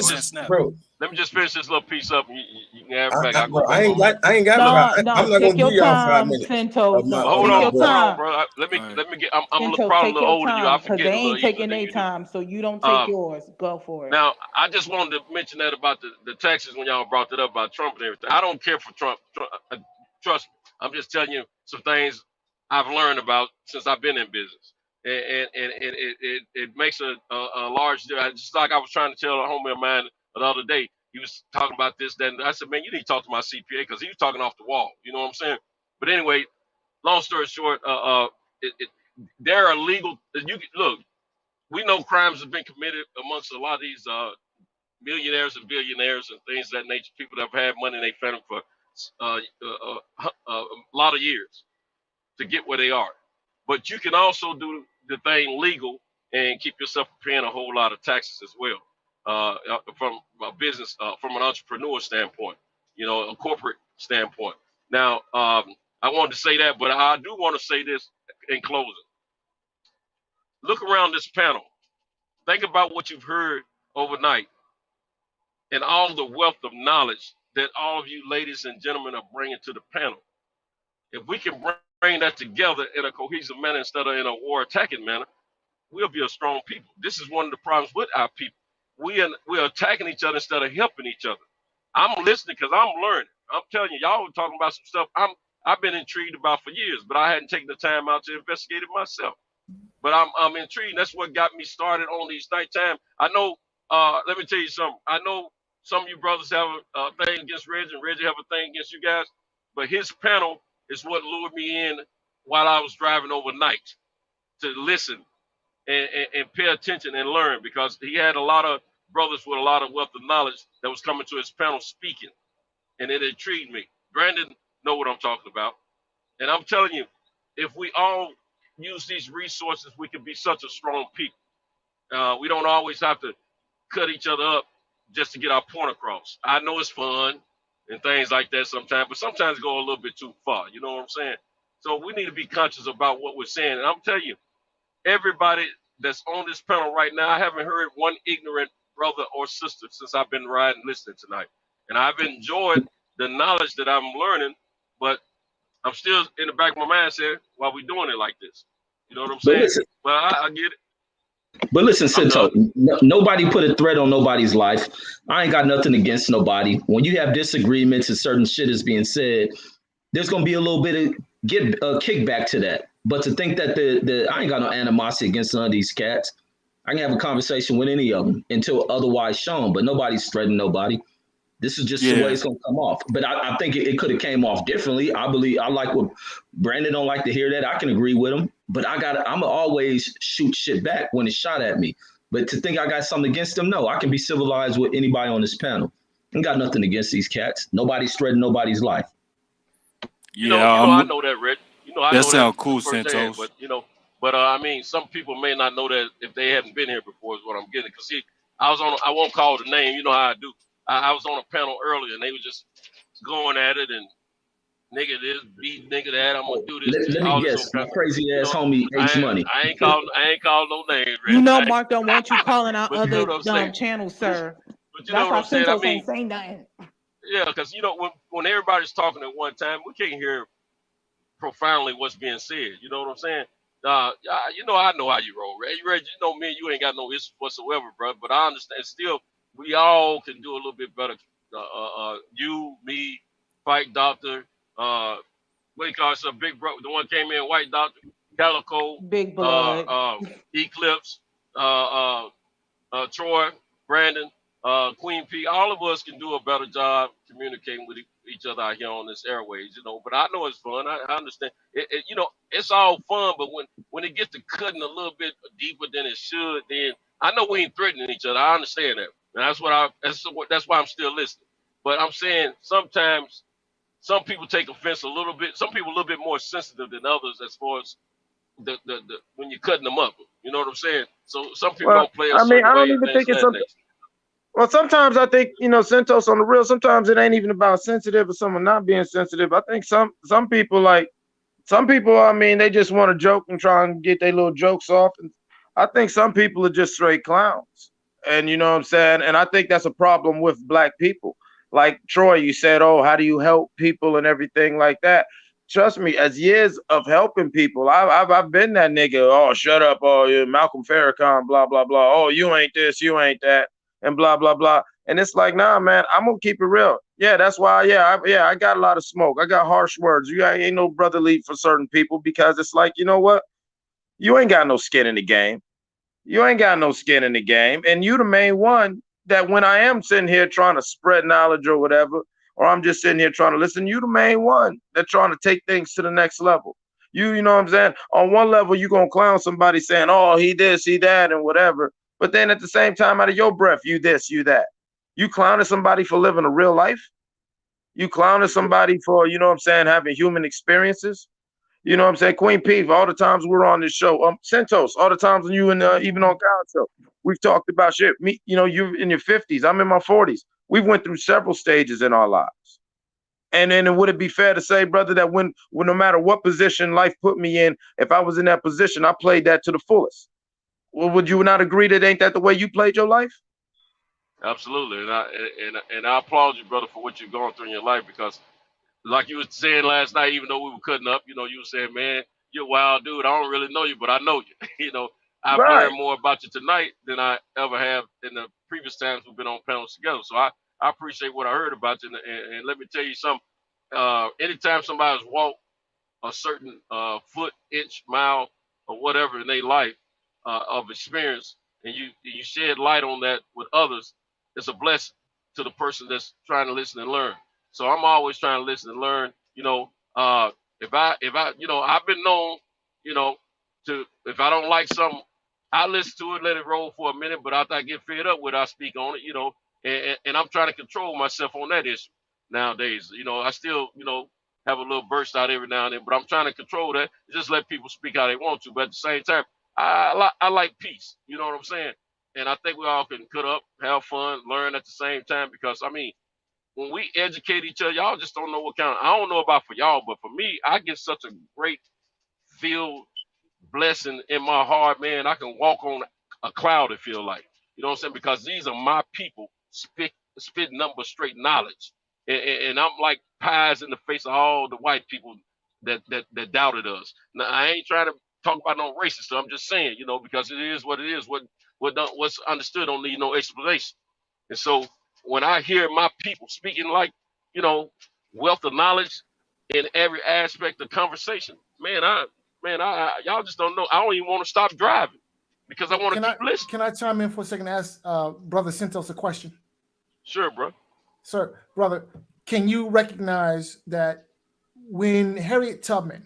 Let me just finish this little piece up. And you can have it back. I ain't got. I'm not gonna give y'all 5 minutes. Centos. Hold on, bro. Let me get. I'm probably a little older than you. I forget because they ain't taking their time, so you don't take yours. Go for it. Now, I just wanted to mention that about the taxes when y'all brought it up about Trump and everything. I don't care for Trump. Trust me. I'm just telling you some things I've learned about since I've been in business, and it makes a large difference. Just like I was trying to tell a homie of mine the other day, he was talking about this, that, and I said, man, you need to talk to my CPA because he was talking off the wall. You know what I'm saying? But anyway, long story short, there are legal. Look, we know crimes have been committed amongst a lot of these millionaires and billionaires and things of that nature. People that have had money in their family for a lot of years to get where they are. But you can also do the thing legal and keep yourself from paying a whole lot of taxes as well. From a business, from an entrepreneur standpoint, a corporate standpoint. Now, I wanted to say that, but I do want to say this in closing. Look around this panel. Think about what you've heard overnight and all the wealth of knowledge that all of you ladies and gentlemen are bringing to the panel. If we can bring that together in a cohesive manner instead of in a war attacking manner, we'll be a strong people. This is one of the problems with our people. We're attacking each other instead of helping each other. I'm listening because I'm learning. I'm telling you, y'all were talking about some stuff I've been intrigued about for years, but I hadn't taken the time out to investigate it myself. But I'm intrigued. That's what got me started on these nighttime. I know, let me tell you something. I know some of you brothers have a thing against Reggie, and Reggie have a thing against you guys, but his panel is what lured me in while I was driving overnight to listen and pay attention and learn, because he had a lot of brothers with a lot of wealth of knowledge that was coming to his panel speaking, and it intrigued me. Brandon know what I'm talking about, and I'm telling you, if we all use these resources, we can be such a strong people. We don't always have to cut each other up just to get our point across. I know it's fun and things like that sometimes, but sometimes go a little bit too far. You know what I'm saying? So we need to be conscious about what we're saying. And I'm telling you, everybody that's on this panel right now, I haven't heard one ignorant brother or sister since I've been riding listening tonight. And I've enjoyed the knowledge that I'm learning, but I'm still in the back of my mind saying, why are we doing it like this? You know what I'm saying? Well, I get it. But listen, Cinto, nobody put a threat on nobody's life. I ain't got nothing against nobody. When you have disagreements and certain shit is being said, there's going to be a little bit of kickback to that. But to think that I ain't got no animosity against none of these cats. I can have a conversation with any of them until otherwise shown, but nobody's threatening nobody. This is just the way it's going to come off. But I think it could have came off differently. I like what Brandon don't like to hear that. I can agree with him. But I'm always shoot shit back when it's shot at me. But to think I got something against them, no. I can be civilized with anybody on this panel. I got nothing against these cats. Nobody's threatening nobody's life. I know that, Rick. I that know sound that cool, firsthand, Santos. but I mean, some people may not know that if they haven't been here before is what I'm getting. Because see, I won't call the name. You know how I do. I was on a panel earlier, and they were just going at it and nigga this, beat nigga that. I'm gonna do this. Let All me this guess. My kind of, crazy ass homie H Money. I ain't calling no names, Rick. You know, Mark don't want you calling out But you know other what I'm saying? channels, sir. But you know That's what why I'm saying? I Santos mean, ain't saying nothing. yeah, because when everybody's talking at one time, we can't hear profoundly what's being said. You know what I'm saying? I know how you roll, Ray. You know me, you ain't got no issues whatsoever, bro. But I understand. Still, we all can do a little bit better. You, me, Fight Doctor. What do you call it? Some big bro. The one came in, White Doctor, Calico, Big Blood, Eclipse, Troy, Brandon, Queen P. All of us can do a better job communicating with each other out here on this airways, But I know it's fun. I understand. It's all fun. But when it gets to cutting a little bit deeper than it should, then I know we ain't threatening each other. I understand that, and that's why I'm still listening. But I'm saying sometimes some people take offense a little bit. Some people a little bit more sensitive than others as far as the when you're cutting them up. You know what I'm saying? So some people don't play a certain I way don't and even things think of it's that something. nature. Well, sometimes I think, Santos on the real, sometimes it ain't even about sensitive or someone not being sensitive. I think some people I mean, they just want to joke and try and get their little jokes off. And I think some people are just straight clowns. And you know what I'm saying? And I think that's a problem with black people. Like Troy, you said, oh, how do you help people and everything like that? Trust me, as years of helping people, I've been that nigga. Oh, shut up. Oh, yeah, Malcolm Farrakhan, blah, blah, blah. Oh, you ain't this, you ain't that, and blah, blah, blah. And it's like, nah, man, I'm gonna keep it real. Yeah, that's why. I got a lot of smoke. I got harsh words. Ain't no brotherly for certain people because it's like, you know what? You ain't got no skin in the game. You ain't got no skin in the game, and you the main one that when I am sitting here trying to spread knowledge or whatever, or I'm just sitting here trying to listen, you the main one that trying to take things to the next level. You know what I'm saying? On one level, you gonna clown somebody saying, "Oh, he this, he that," and whatever. But then at the same time, out of your breath, you this, you that. You clowning somebody for living a real life. You clowning somebody for, you know what I'm saying, having human experiences. You know what I'm saying? Queen P, all the times we're on this show, Santos, all the times when you and even on God's show, we've talked about shit. Me, you're in your 50s, I'm in my 40s. We went through several stages in our lives. And then would it be fair to say, brother, that when no matter what position life put me in, if I was in that position, I played that to the fullest. Well, would you not agree that ain't that the way you played your life? Absolutely, and I applaud you, brother, for what you've gone through in your life because, like you were saying last night, even though we were cutting up, you were saying, man, you're a wild dude. I don't really know you, but I know you. I've Right. learned more about you tonight than I ever have in the previous times we've been on panels together. So I appreciate what I heard about you, and let me tell you something. Anytime somebody's walked a certain foot, inch, mile, or whatever in their life of experience, and you shed light on that with others, it's a blessing to the person that's trying to listen and learn. So I'm always trying to listen and learn. If I've been known, to if I don't like something, I listen to it, let it roll for a minute, but after I get fed up with it, I speak on it, and I'm trying to control myself on that issue nowadays. I still, have a little burst out every now and then, but I'm trying to control that. Just let people speak how they want to. But at the same time, I like peace. You know what I'm saying? And I think we all can cut up, have fun, learn at the same time. Because I mean, when we educate each other, y'all just don't know what kind of. I don't know about for y'all, but for me, I get such a great feel blessing in my heart, man. I can walk on a cloud, it feel like. You know what I'm saying? Because these are my people spitting number straight knowledge. And I'm like pies in the face of all the white people that doubted us. Now I ain't trying to talk about no racist stuff. I'm just saying, because it is what it is. What's understood don't need no explanation. And so when I hear my people speaking like, wealth of knowledge in every aspect of conversation, man, y'all just don't know. I don't even want to stop driving because I want to keep listening. Can I chime in for a second and ask Brother Santos a question? Sure, bro. Sir, brother, can you recognize that when Harriet Tubman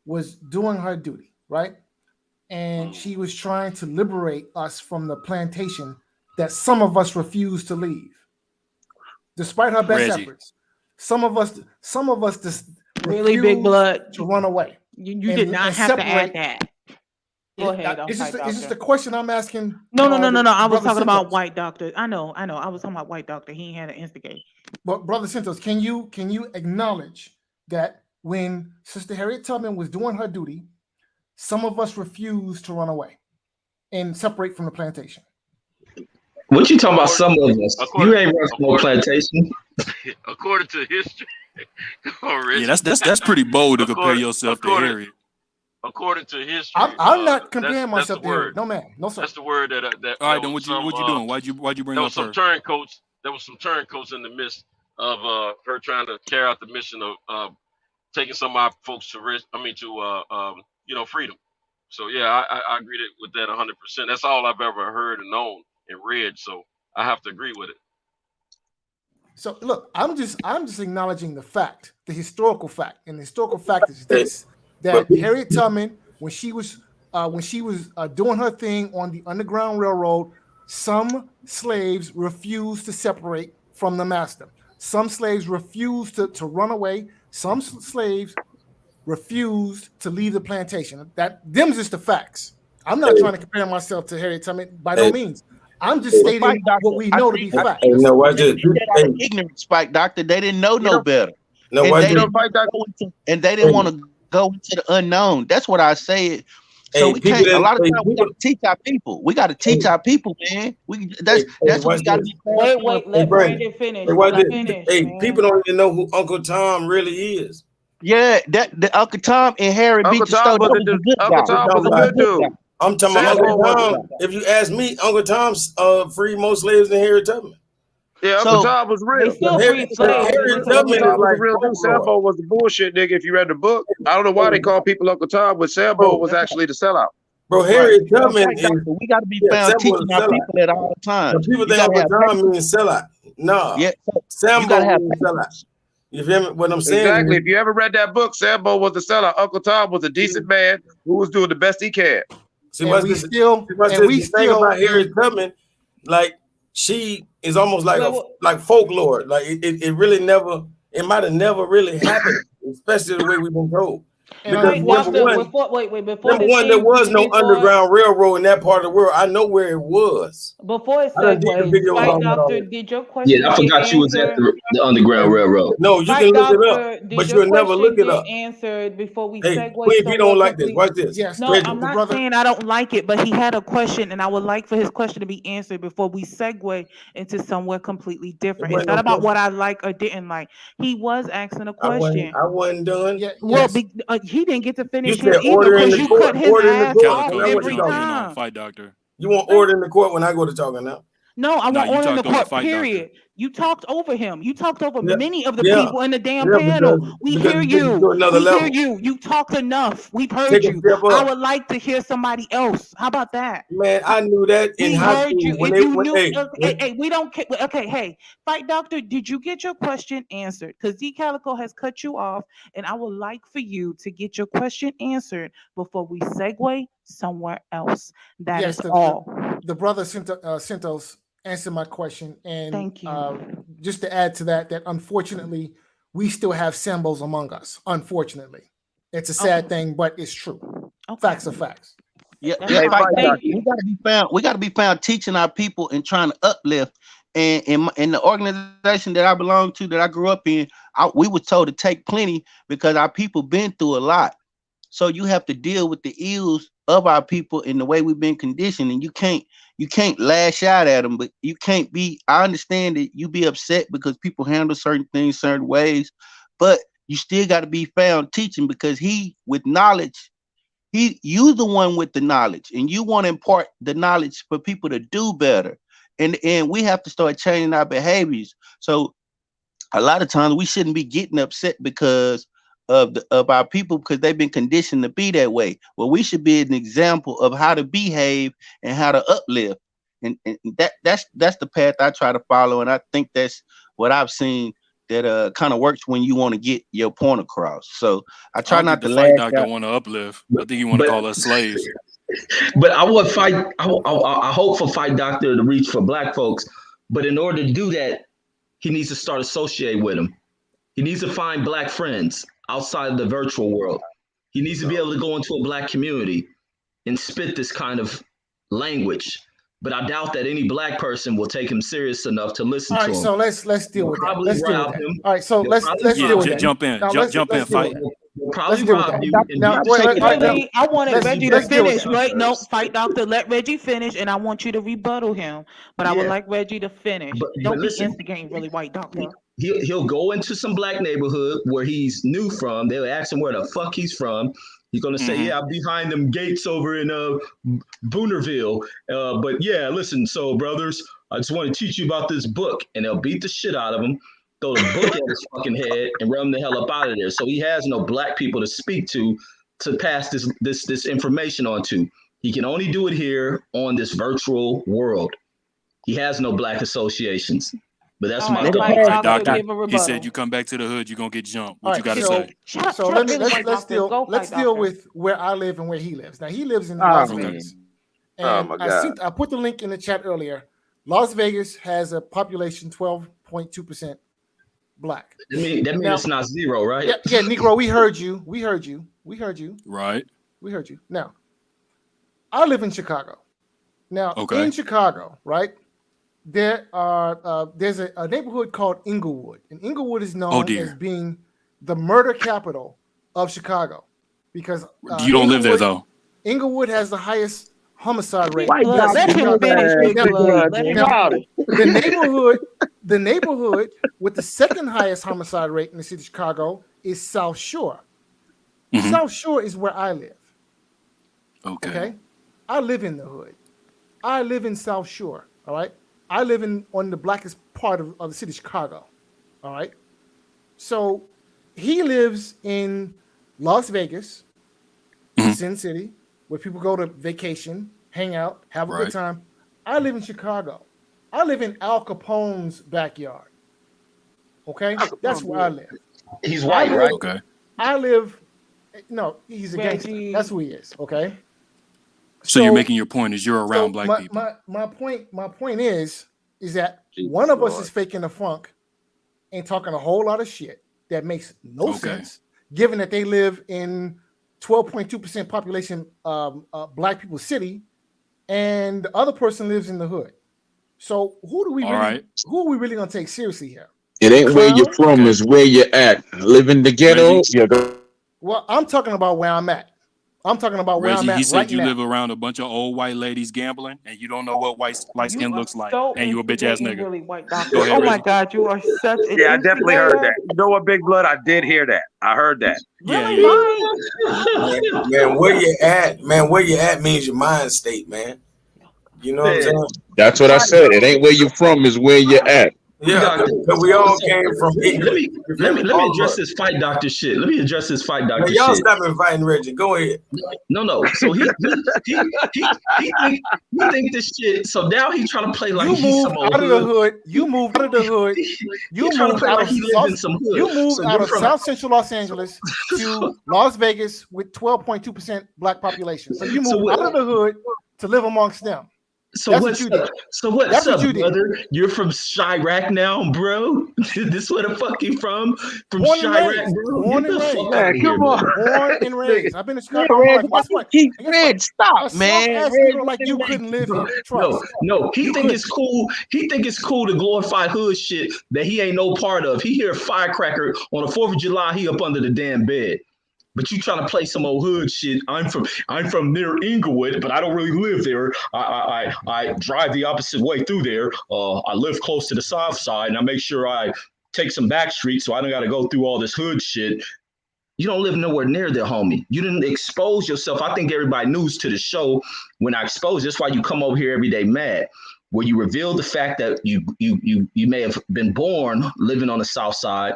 was doing her duty, right? And she was trying to liberate us from the plantation that some of us refused to leave. despite her best Reggie. efforts, some of us just Really big blood to run away. You did not have to add that. Go ahead. It's just a question I'm asking. No. I was Brother talking about Santos. White Doctor. I know. I was talking about White Doctor. He ain't had to instigate. But Brother Santos, can you acknowledge that when Sister Harriet Tubman was doing her duty, some of us refused to run away and separate from the plantation? What you talking about? Some of us. You ain't run from no plantation. According to history. Yeah, that's pretty bold to compare yourself to Harriet. According to history, I'm not comparing myself to Harriet. No, man. No, sir. That's the word that. All right, then what you doing? Why'd you bring up her? There was some turncoats in the midst of her trying to carry out the mission of taking some of our folks to freedom. So yeah, I agree with that 100%. That's all I've ever heard and known and read. So I have to agree with it. So look, I'm just acknowledging the fact, the historical fact, and the historical fact is this: that Harriet Tubman, when she was doing her thing on the Underground Railroad, some slaves refused to separate from the master. Some slaves refused to run away. Some slaves refused to leave the plantation. Them's just the facts. I'm not trying to compare myself to Harriet Tubman by no means. I'm just stating what we know to be fact. Ignorant Spike Doctor. They didn't know no better. No, and why they did didn't want to go into the unknown. That's what I say. So we can't. A lot of times we got to teach our people. We got to teach our people, man. That's what we got to do. Wait. Let Brandon finish. People don't even know who Uncle Tom really is. Yeah, the Uncle Tom and Harry beat the stove. Uncle Tom was a good dude. I'm talking about Uncle Tom. If you ask me, Uncle Tom's freed more slaves than Harriet Tubman. Yeah, Uncle Tom was real. Harriet Tubman was a real dude. Sambo was the bullshit nigga. If you read the book, I don't know why they call people Uncle Tom, but Sambo was actually the sellout. Bro, Harriet Tubman, we got to be found teaching our people at all times. People think Uncle Tom means sellout. No, Sambo means sellout. You feel me? What I'm saying? Exactly. If you ever read that book, Sambo was the sellout. Uncle Tom was a decent man who was doing the best he can. We still about Harriet Tubman, like she is almost like folklore. Like it really never. It might have never really happened, especially the way we've been told. Because before there was no Underground Railroad in that part of the world. I know where it was. Before it segues, Spike Doctor, did your question? Yeah, I forgot you was at the Underground Railroad. No, you can look it up, but you'll never look it up. Answered before we segue. If you don't like this, watch this. Yes, no, I'm not saying I don't like it, but he had a question, and I would like for his question to be answered before we segue into somewhere completely different. It's not about what I like or didn't like. He was asking a question. I wasn't done. Well, he didn't get to finish his either because you cut his ass off every time. Fight Doctor. You want order in the court when I go to talking now? No, I want order in the court, period. You talked over him. You talked over many of the people in the damn panel. We hear you. We hear you. You talked enough. We've heard you. I would like to hear somebody else. How about that? Man, I knew that in high school. If you knew, we don't care. Okay, hey, Fight Doctor, did you get your question answered? Because D Calico has cut you off, and I would like for you to get your question answered before we segue somewhere else. That is all. The brother Santos answer my question, and thank you. Just to add to that unfortunately we still have Sambos among us. Unfortunately, it's a sad thing, but it's true. Facts are facts. We gotta be found. We gotta be found teaching our people and trying to uplift. And in the organization that I belong to, that I grew up in, we were told to take plenty because our people been through a lot. So you have to deal with the ills of our people in the way we've been conditioned, and you can't lash out at them, but you can't be. I understand that you be upset because people handle certain things certain ways, but you still got to be found teaching because with knowledge, you the one with the knowledge, and you want to impart the knowledge for people to do better, and we have to start changing our behaviors. So a lot of times we shouldn't be getting upset because of our people because they've been conditioned to be that way. Well, we should be an example of how to behave and how to uplift, and that's the path I try to follow, and I think that's what I've seen that kind of works when you want to get your point across. So I try not to Fight Doctor want to uplift. I think you want to call us slaves. But I would fight. I hope for Fight Doctor to reach for Black folks, but in order to do that, he needs to start associating with them. He needs to find black friends outside of the virtual world. He needs to be able to go into a black community and spit this kind of language. But I doubt that any black person will take him serious enough to listen to him. All right, so let's deal with that. Let's deal with that. him. All right, so They'll let's probably deal with rob that. Jump in, Now, jump in, fight. They'll probably Let's deal with rob that. you and Now, beat wait, the wait, shit all out right, of you. I wanted Reggie to let's deal with finish, that. right? No, fight doctor, let Reggie finish, and I want you to rebuttal him. But I would Yeah. like Reggie to finish. But Don't be listen, instigating, really, white doctor. he'll go into some black neighborhood where he's new from. They'll ask him where the fuck he's from. He's gonna say, "Yeah, I'm behind them gates over in Boonerville." But yeah, listen, so brothers, I just want to teach you about this book, and they'll beat the shit out of him, throw the book at his fucking head, and run him the hell up out of there. So he has no black people to speak to pass this information on to. He can only do it here on this virtual world. He has no black associations. But that's my thought. All right, doctor. He said you come back to the hood, you're gonna get jumped. What you gotta say? So let's deal with where I live and where he lives. Now he lives in Las Vegas. And my God. I put the link in the chat earlier. Las Vegas has a population 12.2% black. That means it's not zero, right? Yeah, Negro, we heard you. Right. We heard you. Now, I live in Chicago. Now, in Chicago, right, there's a neighborhood called Inglewood. And Inglewood is known as being the murder capital of Chicago. Because you don't live there, though. Inglewood has the highest homicide rate. The neighborhood with the second highest homicide rate in the city of Chicago is South Shore. South Shore is where I live. Okay. I live in the hood. I live in South Shore. All right. I live on the blackest part of the city of Chicago. All right. So he lives in Las Vegas, Sin City, where people go to vacation, hang out, have a good time. I live in Chicago. I live in Al Capone's backyard. Okay? That's where I live. He's white, right? Okay. No, he's a gangster. That's who he is. Okay. So you're making your point is you're around black people. My point is that one of us is faking the funk and talking a whole lot of shit that makes no sense, given that they live in 12.2% population black people city, and the other person lives in the hood. So who are we really gonna take seriously here? It ain't where you're from, it's where you're at. Live in the ghetto. Well, I'm talking about where I'm at. I'm talking about where I'm at. He said right you now. live around a bunch of old white ladies gambling, and you don't know what light skin looks like, and you a bitch ass nigga. Really white Go doctor. ahead, Oh my Reggie. God, you are such an Yeah, I definitely heard that. You know what, Big Blood? I did hear that. I heard that. Really, mine? Man, where you at? Man, where you at means your mind state, man. You know what I'm saying? That's what I said. It ain't where you're from, it's where you're at. Yeah, but we all came from. Let me address this fight doctor shit. Let me address this fight doctor Man, y'all shit. stop inviting Reggie. Go ahead. No. So he think this shit. So now he trying to play like You he's moved some old out of the hood. You moved out of the hood. You trying to moved play out like of he lives in some hood. You moved So out you're of from- South Central Los Angeles to Las Vegas with 12.2% black population. So you moved out of the hood to live amongst them. So That's what's what you did. So what's That's up, what you did. brother? You're from Chirac now, bro. This where the fuck you from? From Born and Chirac, raised. bro. Born Get and the raised. fuck out of here, Born bro. and raised. I've been in Chicago. Yeah, all my Reg, life. Guess what? Reg, stop, man. Nigga like you couldn't live here. Trust. No. He think it's cool. He think it's cool to glorify hood shit that he ain't no part of. He hear a firecracker on the 4th of July. He up under the damn bed. But you trying to play some old hood shit. I'm from near Inglewood, but I don't really live there. I drive the opposite way through there. I live close to the south side, and I make sure I take some back streets so I don't got to go through all this hood shit. You don't live nowhere near there, homie. You didn't expose yourself. I think everybody news to the show when I expose. That's why you come over here every day mad, where you reveal the fact that you may have been born living on the south side.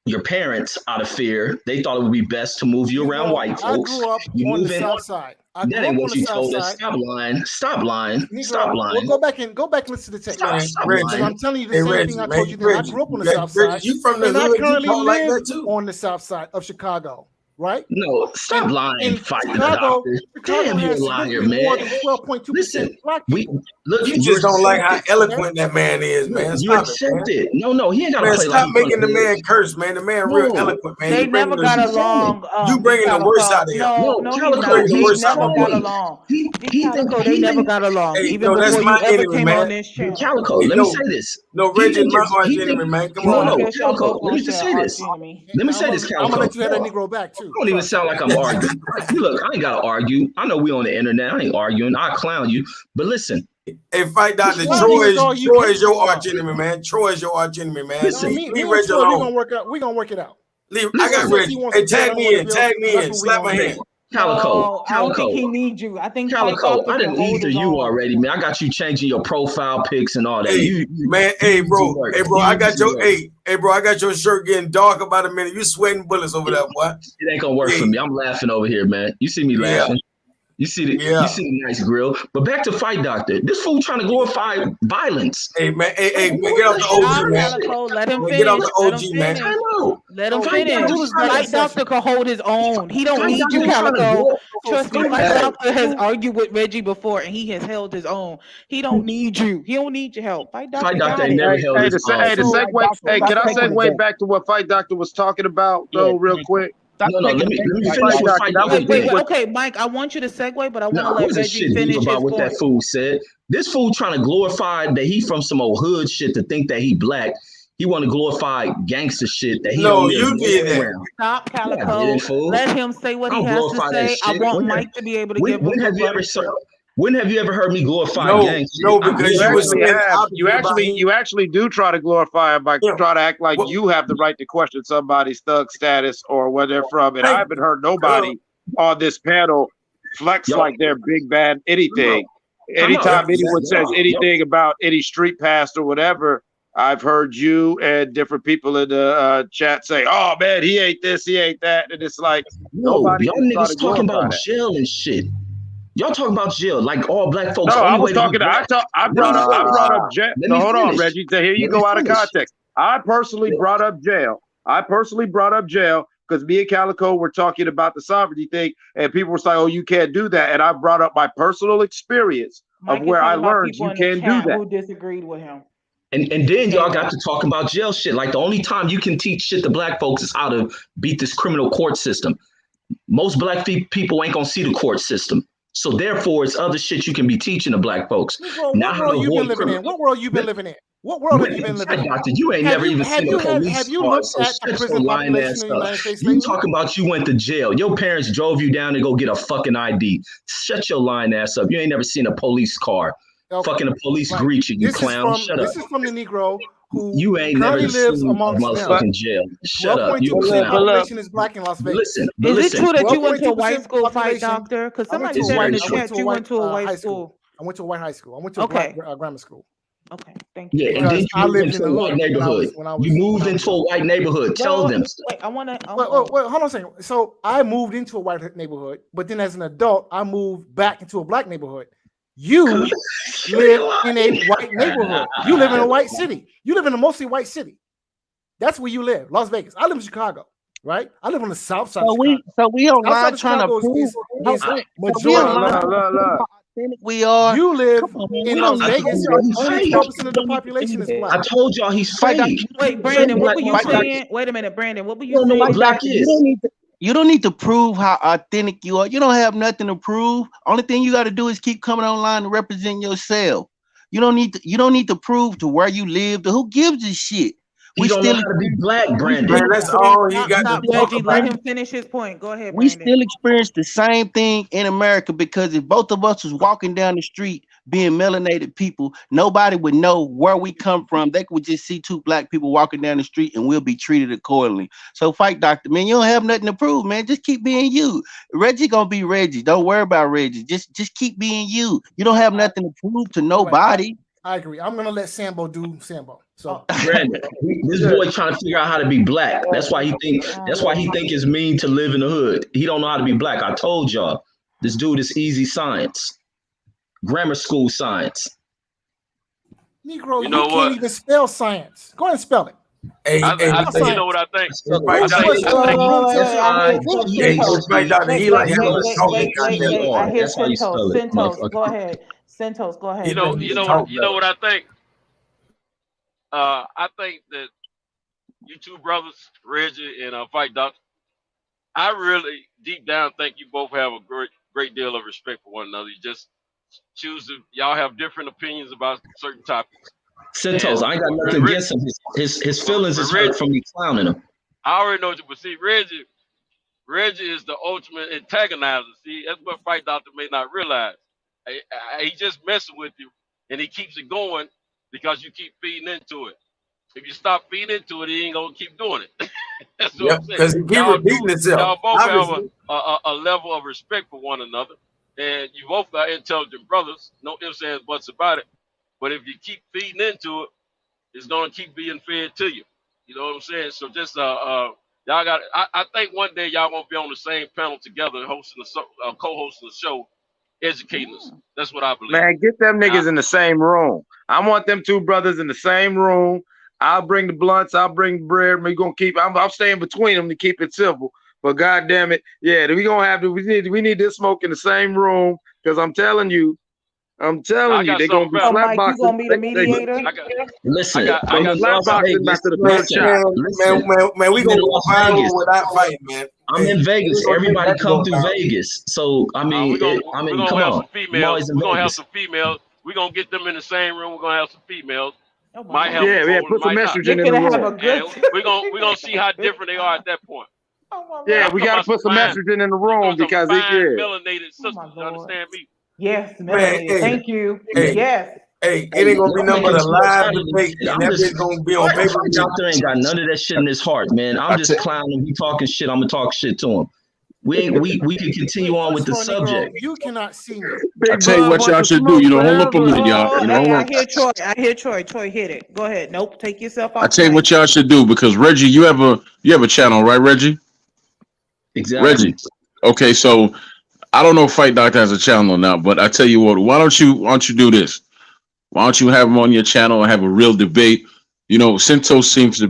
Your parents, out of fear, they thought it would be best to move you around white folks. I grew up You on move the in. south side. That ain't what you told us. Stop lying. Stop lying. Negro, Stop lying. We'll go back and listen to the tape. Stop Because lying. I'm telling you the same thing I told you. That I grew up on the south Reggie, side. you from the and I hood, you currently talk like live that too. on the south side of Chicago. right? No, stop lying. In Fight the Chicago, doctor. Chicago Damn, you're a has liar, significantly more man. than 12.2% black people. Look, You just don't like how eloquent that man is, man. You Stop accept it, man. it. No, he ain't got to Man, play like stop he's making the gonna man curse, man. The man real eloquent, man. They You bringing never got the along. you bringing the worst out of him. No, he's not. Bringing the He worst out never of got him. along. Calico, they never got along. Hey, Even no, that's before my you ever enemy, came man. on this channel. Calico, Hey, let me say this. No, Reggie is my arch enemy, man. Come on. No, guess y'all Calico, both let me gonna just say say arch this. enemy. Let me say this, I'm Calico. gonna let you have that Negro back too. I don't even sound like I'm arguing. Look, I ain't gotta argue. I know we on the internet. I ain't arguing. I clown you. But listen. Hey, fight Dr. Well, Troy is all you is can your talk arch enemy, man. Troy is your arch enemy, man. Listen, me leave and Reggie Troy, we're alone. gonna work it out. I got Reggie. Hey, tag me in. Slap my hand. Calico, I don't think he needs you. I think Calico, I didn't hold ether his you own. already, man. I got you changing your profile pics and all that. Hey, bro, I got your bro, I got your shirt getting dark about a minute. You sweating bullets over there, boy. It ain't gonna work for me. I'm laughing over here, man. You see me laughing. You see the nice grill. But back to Fight Doctor. This fool trying to glorify violence. Hey man, get off the OG, man. Calico, let him Get finish. off the OG, man. Let him finish. Fight Doctor can hold his own. He don't need you, Doctor trying to Calico. go- Trust me, Hey. Fight Doctor has argued with Reggie before, and he has held his own. He don't need you. He don't need your help. Fight Doctor got it. The segue. Hey, can I segue back to what Fight Doctor was talking about though, real quick? No, let me finish Fight what Doctor. Fight That was Doctor big. did. Okay, Mike, I want you to segue, but I want to No, I let wasn't Reggie shit finish deep about his what point. that fool said. This fool trying to glorify that he from some old hood shit to think that he black. He want to glorify gangster shit that he No, don't live you did that. around. Stop, I Calico. didn't, fool. Let him say what I he don't has to glorify that say. I shit. want Mike to be able to give him When have you ever when have you ever heard me glorify gang shit? No, because You you were actually saying have. You actually do try to glorify him by try to act like you have the right to question somebody's thug status or where they're from. And I haven't heard nobody on this panel flex like they're big bad anything. Anytime anyone says anything about any street past or whatever, I've heard you and different people in the chat say, "Oh man, he ain't this, he ain't that," and it's like nobody y'all can try to niggas talking glorify about that. jail and shit. Y'all talking about jail like all black folks. No, I only was way to talking. be black. I brought up jail. Let No, me hold on, finish. Reggie. So here you Let me go out of finish. context. I personally brought up jail. Because me and Calico were talking about the sovereignty thing, and people were saying, "Oh, you can't do that." And I brought up my personal experience Mike of where is I talking about learned people you in the can do chat that. who disagreed with him. And then y'all got to talking about jail shit. Like the only time you can teach shit to black folks is how to beat this criminal court system. Most black people ain't gonna see the court system. So therefore, it's other shit you can be teaching to black folks. Negro, what world you been living in? What world you been living in? What world have you been living in? Doctor, you ain't never even seen a police have you car, looked so at the shut prison your lying population ass in the up. United States You lately? talking about you went to jail. Your parents drove you down to go get a fucking ID. Shut your lying ass up. You ain't never seen a police car. Okay. Fucking a police greet you, clown. Shut up. This is from the Negro who You ain't currently never lives seen a amongst them. motherfucking jail. Shut up. You 12.2% clown. population is black in Las Vegas. Listen, Is it true that you went to a white 12.2% school, Fight population. Doctor? Because I went somebody to a said in the white- chat you went to a white high school. I went to a white high school. I went to a black grammar school. Okay, thank you. Yeah, and then Because you I moved lived into in a the white hood neighborhood. You moved into a white neighborhood. Tell them. Wait, I want to. Wait, hold on a second. So I moved into a white neighborhood, but then as an adult, I moved back into a black neighborhood. You live in a white neighborhood. You live in a white city. You live in a mostly white city. That's where you live, Las Vegas. I live in Chicago, right? I live on the south side. So we online trying to prove is majority. We are. You live in Las I Vegas. told y'all Only he's 12% of the population is black. I told y'all he's fake. Wait, Brandon, what were you saying? Wait a minute, Brandon, what were you saying? You don't need to prove how authentic you are. You don't have nothing to prove. Only thing you got to do is keep coming online and represent yourself. You don't need to prove to where you live. To who gives a shit? We don't know how to be black, Brandon. Man, that's all you got Stop, to talk Reggie. about. Let him finish his point. Go ahead, We Brandon. still experience the same thing in America because if both of us was walking down the street being melanated people, nobody would know where we come from. They would just see two black people walking down the street and we'll be treated accordingly. So Fight Doctor, man, you don't have nothing to prove, man. Just keep being you. Reggie gonna be Reggie. Don't worry about Reggie. Just keep being you. You don't have nothing to prove to nobody. I agree. I'm gonna let Sambo do Sambo. So Brandon, this boy trying to figure out how to be black. That's why he think it's mean to live in the hood. He don't know how to be black. I told y'all, this dude is easy science, grammar school science. Negro, You know you what? can't even spell science. Go ahead and spell it. Hey, You Science. know what I think? Right, I think Wait, I hear Centos. Centos, go ahead. Centos, go ahead. You know what I think? I think that you two brothers, Reggie and Fight Doctor, I really deep down think you both have a great deal of respect for one another. You just choose to y'all have different opinions about certain topics. Centos, I ain't got nothing against him. His feelings is hurt from me clowning him. I already know you, but see, Reggie is the ultimate antagonizer. See, that's what Fight Doctor may not realize. He just messing with you, and he keeps it going because you keep feeding into it. If you stop feeding into it, he ain't gonna keep doing it. That's what I'm saying. Because he keep repeating himself. Y'all both Obviously. have a level of respect for one another, and you both are intelligent brothers. No ifs, ands, buts about it. But if you keep feeding into it, it's gonna keep being fed to you. You know what I'm saying? So just y'all got. I think one day y'all gonna be on the same panel together, hosting co-hosting the show, educating us. That's what I believe. Man, get them niggas in the same room. I want them two brothers in the same room. I'll bring the blunts. I'll bring the bread. We gonna keep. I'm staying between them to keep it simple. But God damn it, yeah, we gonna have to. We need this smoke in the same room because I'm telling you, they're gonna be slap boxing. You gonna be the mediator? Listen, I got slap boxing after the third shot. Man, we gonna go viral without fighting, man. I'm in Vegas. Everybody come through Vegas. So I mean, come on. Females. We're gonna have some females. We're gonna get them in the same room. We're gonna have some females. Might have put some estrogen in the room. We're gonna see how different they are at that point. Yeah, we gotta put some estrogen in the room because melanated sisters. You understand me? Yes, melanated. Thank you. Yes. Hey, it ain't gonna be nothing but a live debate, and that bitch gonna be on paper. Doctor ain't got none of that shit in his heart, man. I'm just clowning. He talking shit. I'm gonna talk shit to him. We can continue on with the subject. You cannot see me. I tell you what y'all should do. Hold up a minute, y'all. Hold on. I hear Troy. Troy, hit it. Go ahead. Nope. Take yourself off. I tell you what y'all should do, because Reggie, you have a channel, right, Reggie? Exactly. Reggie. Okay, so I don't know if Fight Doctor has a channel or not, but I tell you what, why don't you do this? Why don't you have him on your channel and have a real debate? Simtos seems to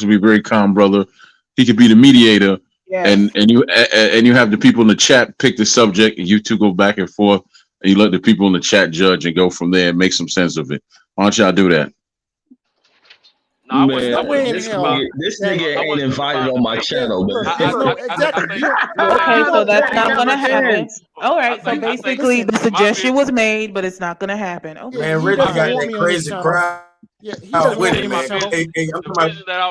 be a very calm brother. He could be the mediator. Yes. And you have the people in the chat pick the subject, and you two go back and forth, and you let the people in the chat judge and go from there and make some sense of it. Why don't y'all do that? Man, this nigga ain't invited on my channel, man. Okay, so that's not gonna happen. All right, so basically the suggestion was made, but it's not gonna happen. Okay. Man, Reggie got that crazy crowd. Yeah, he doesn't with it, man. I'm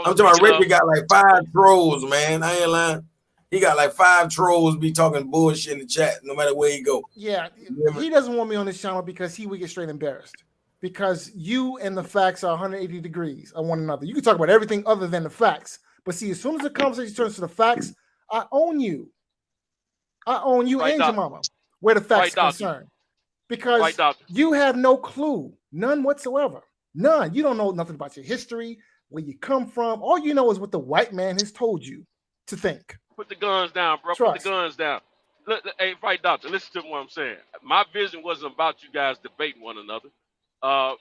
talking about Reggie got like 5 trolls, man. I ain't lying. He got like 5 trolls be talking bullshit in the chat, no matter where he go. Yeah, he doesn't want me on this channel because he would get straight embarrassed. Because you and the facts are 180 degrees of one another. You can talk about everything other than the facts. But see, as soon as the conversation turns to the facts, I own you. I own you and your mama, where the facts are concerned. Because you have no clue, none whatsoever. None. You don't know nothing about your history, where you come from. All you know is what the white man has told you to think. Put the guns down, bro. Put the guns down. Hey, Fight Doctor, listen to what I'm saying. My vision wasn't about you guys debating one another.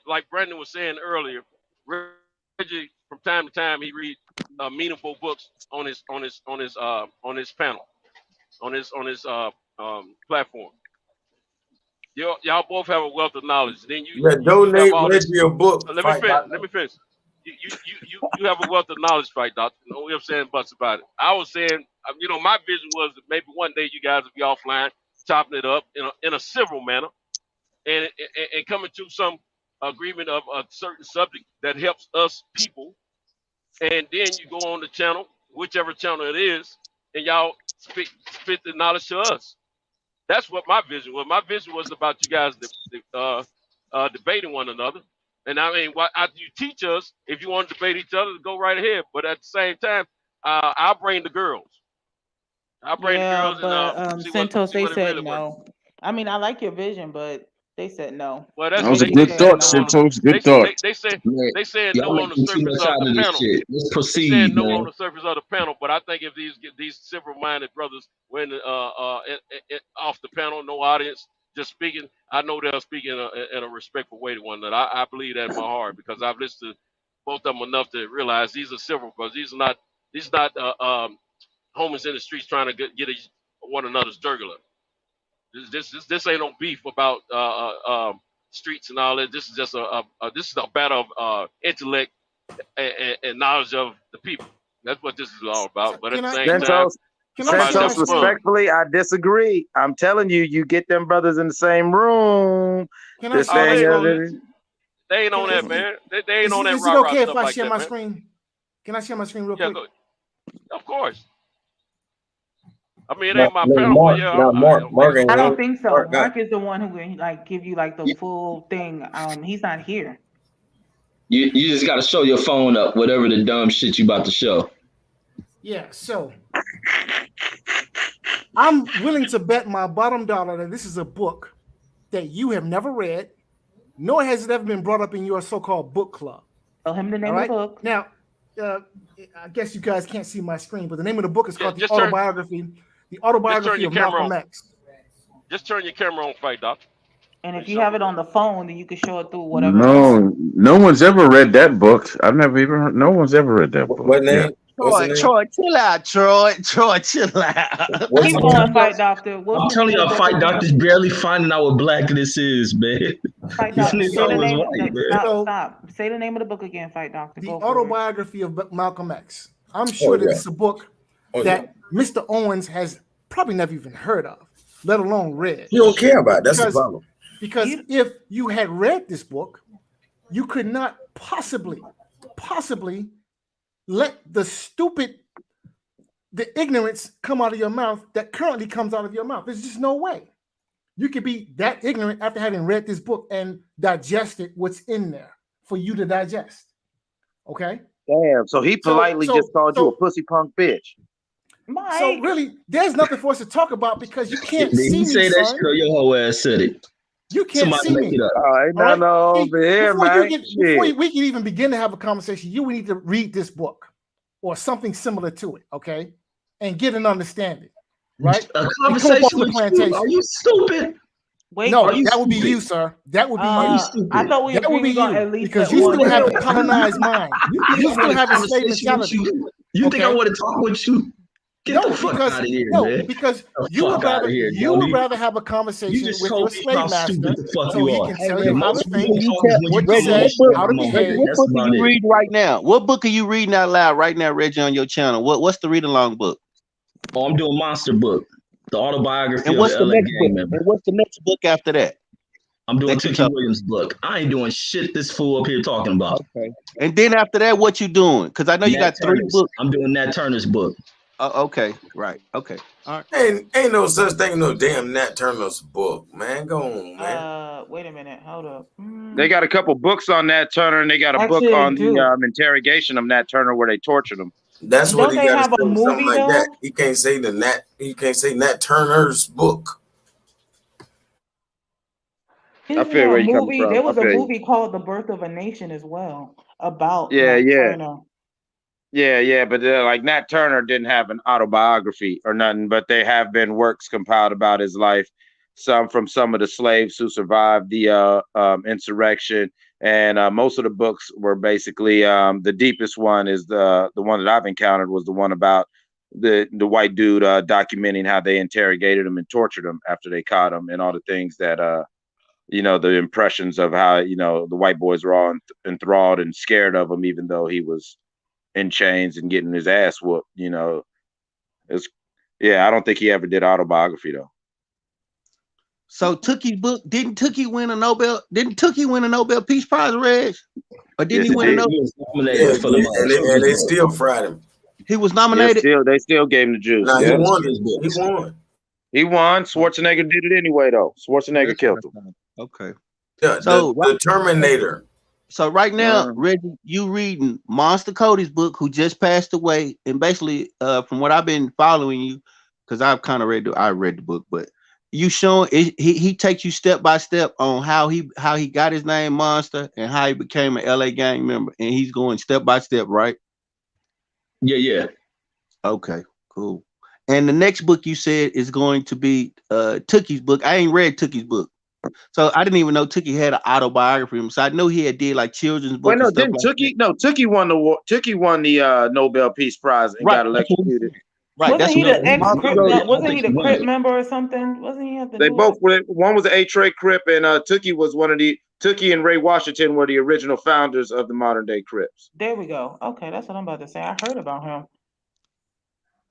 Like Brandon was saying earlier, Reggie, from time to time, he read meaningful books on his panel, on his platform. Y'all both have a wealth of knowledge. Then you donate Reggie a book. Let me finish. You have a wealth of knowledge, Fight Doctor. No ifs, ands, buts about it. I was saying, my vision was that maybe one day you guys would be offline, chopping it up in a civil manner, and coming to some agreement of a certain subject that helps us people, and then you go on the channel, whichever channel it is, and y'all spit the knowledge to us. That's what my vision was. My vision was about you guys debating one another. And I mean, you teach us, if you want to debate each other, go right ahead. But at the same time, I'll bring the girls. I'll bring the girls. But Centos, they said no. I mean, I like your vision, but they said no. Well, that was a good thought, Centos. Good thought. They said no on the surface of the panel. Let's proceed, they said no man. on the surface of the panel, but I think if these civil-minded brothers went off the panel, no audience, just speaking, I know they'll speak in a respectful way to one another. I believe that in my heart because I've listened to both of them enough to realize these are civil brothers. These are not homies in the streets trying to get one another's jugular. This ain't no beef about streets and all that. This is just this is a battle of intellect and knowledge of the people. That's what this is all about. But at the same time, Santos, respectfully, I disagree. I'm telling you, you get them brothers in the same room. They ain't on that, man. They ain't on that. Is it okay if I share my screen? Can I share my screen real quick? Of course. I mean, it ain't my panel, but yeah. I don't think so. Mark is the one who will like give you like the full thing. He's not here. You just got to show your phone up, whatever the dumb shit you about to show. Yeah, so I'm willing to bet my bottom dollar that this is a book that you have never read, nor has it ever been brought up in your so-called book club. Tell him the name of the book. Now, I guess you guys can't see my screen, but the name of the book is called The Autobiography of Malcolm X. Just turn your camera on, Fight Doctor. And if you have it on the phone, then you can show it through whatever. No one's ever read that book. I've never even heard. No one's ever read that book. What name? Troy, chill out, Troy, chill out. Keep going, Fight Doctor. I'm telling y'all, Fight Doctor's barely finding out what black this is, man. Fight Doctor, stop. Say the name of the book again, Fight Doctor. The Autobiography of Malcolm X. I'm sure that it's a book that Mr. Owens has probably never even heard of, let alone read. You don't care about it. That's the problem. Because if you had read this book, you could not possibly let the ignorance come out of your mouth that currently comes out of your mouth. There's just no way. You could be that ignorant after having read this book and digested what's in there for you to digest. Okay? Damn, so he politely just called you a pussy punk bitch. Mike. So really, there's nothing for us to talk about because you can't see me. Say that shit or your whole ass said it. You can't see me. Over here, man. Before we can even begin to have a conversation, you would need to read this book or something similar to it, okay? And get an understanding, right? A conversation with you? Are you stupid? Wait, no, that would be you, sir. That would be you. I thought we that would be you at least because you still have a colonized mind. You still have a slave mentality. You think I want to talk with you? Get the fuck out of here, man. Because you would rather have a conversation with your slave master so he can tell you how to think, what to say, how to behave. What book are you reading right now? What book are you reading out loud right now, Reggie, on your channel? What's the read along book? Oh, I'm doing Monster Book, the autobiography and what's of the the LA next gang book? member. And what's the next book after that? I'm doing Tookie Williams' book. I ain't doing shit this fool up here talking about. Okay. And then after that, what you doing? Because I know you got 3 books. I'm doing Nat Turner's book. Okay, right. Okay. All right. Ain't no such thing, no damn Nat Turner's book, man. Go on, man. Wait a minute. Hold up. They got a couple books on Nat Turner, and they got a book on the interrogation of Nat Turner where they tortured him. That's what he got to say. movie, Something like that. He can't say Nat Turner's book. I feel where you're coming from. There was a movie called The Birth of a Nation as well about Turner. Yeah, but like Nat Turner didn't have an autobiography or nothing, but there have been works compiled about his life. Some from some of the slaves who survived the insurrection, and most of the books were basically the deepest one is the one that I've encountered was the one about the white dude documenting how they interrogated him and tortured him after they caught him, and all the things that the impressions of how the white boys were all enthralled and scared of him, even though he was in chains and getting his ass whooped. I don't think he ever did autobiography though. So Tookie's book, didn't Tookie win a Nobel Peace Prize, Reg? Or didn't he win a Nobel? And they still fried him. He was nominated. They still gave him the juice. He won this book. He won. He won. Schwarzenegger did it anyway, though. Schwarzenegger killed him. Okay. Yeah, so the Terminator. So right now, Reggie, you reading Monster Cody's book, who just passed away, and basically, from what I've been following you, because I've kind of read the book, but you showing he takes you step by step on how he got his name Monster and how he became an LA gang member, and he's going step by step, right? Yeah. Okay, cool. And the next book you said is going to be Tookie's book. I ain't read Tookie's book. So I didn't even know Tookie had an autobiography. So I know he had did like children's books. Wait, no, and stuff didn't like Tookie won the Nobel Peace Prize and got electrocuted? Right. Wasn't he the ex-Crip? Wasn't he the Crip won. member or something? Wasn't he at the? They both were. One was an A-Tray Crip, and Tookie was one of the. Tookie and Ray Washington were the original founders of the modern day Crips. There we go. Okay, that's what I'm about to say. I heard about him.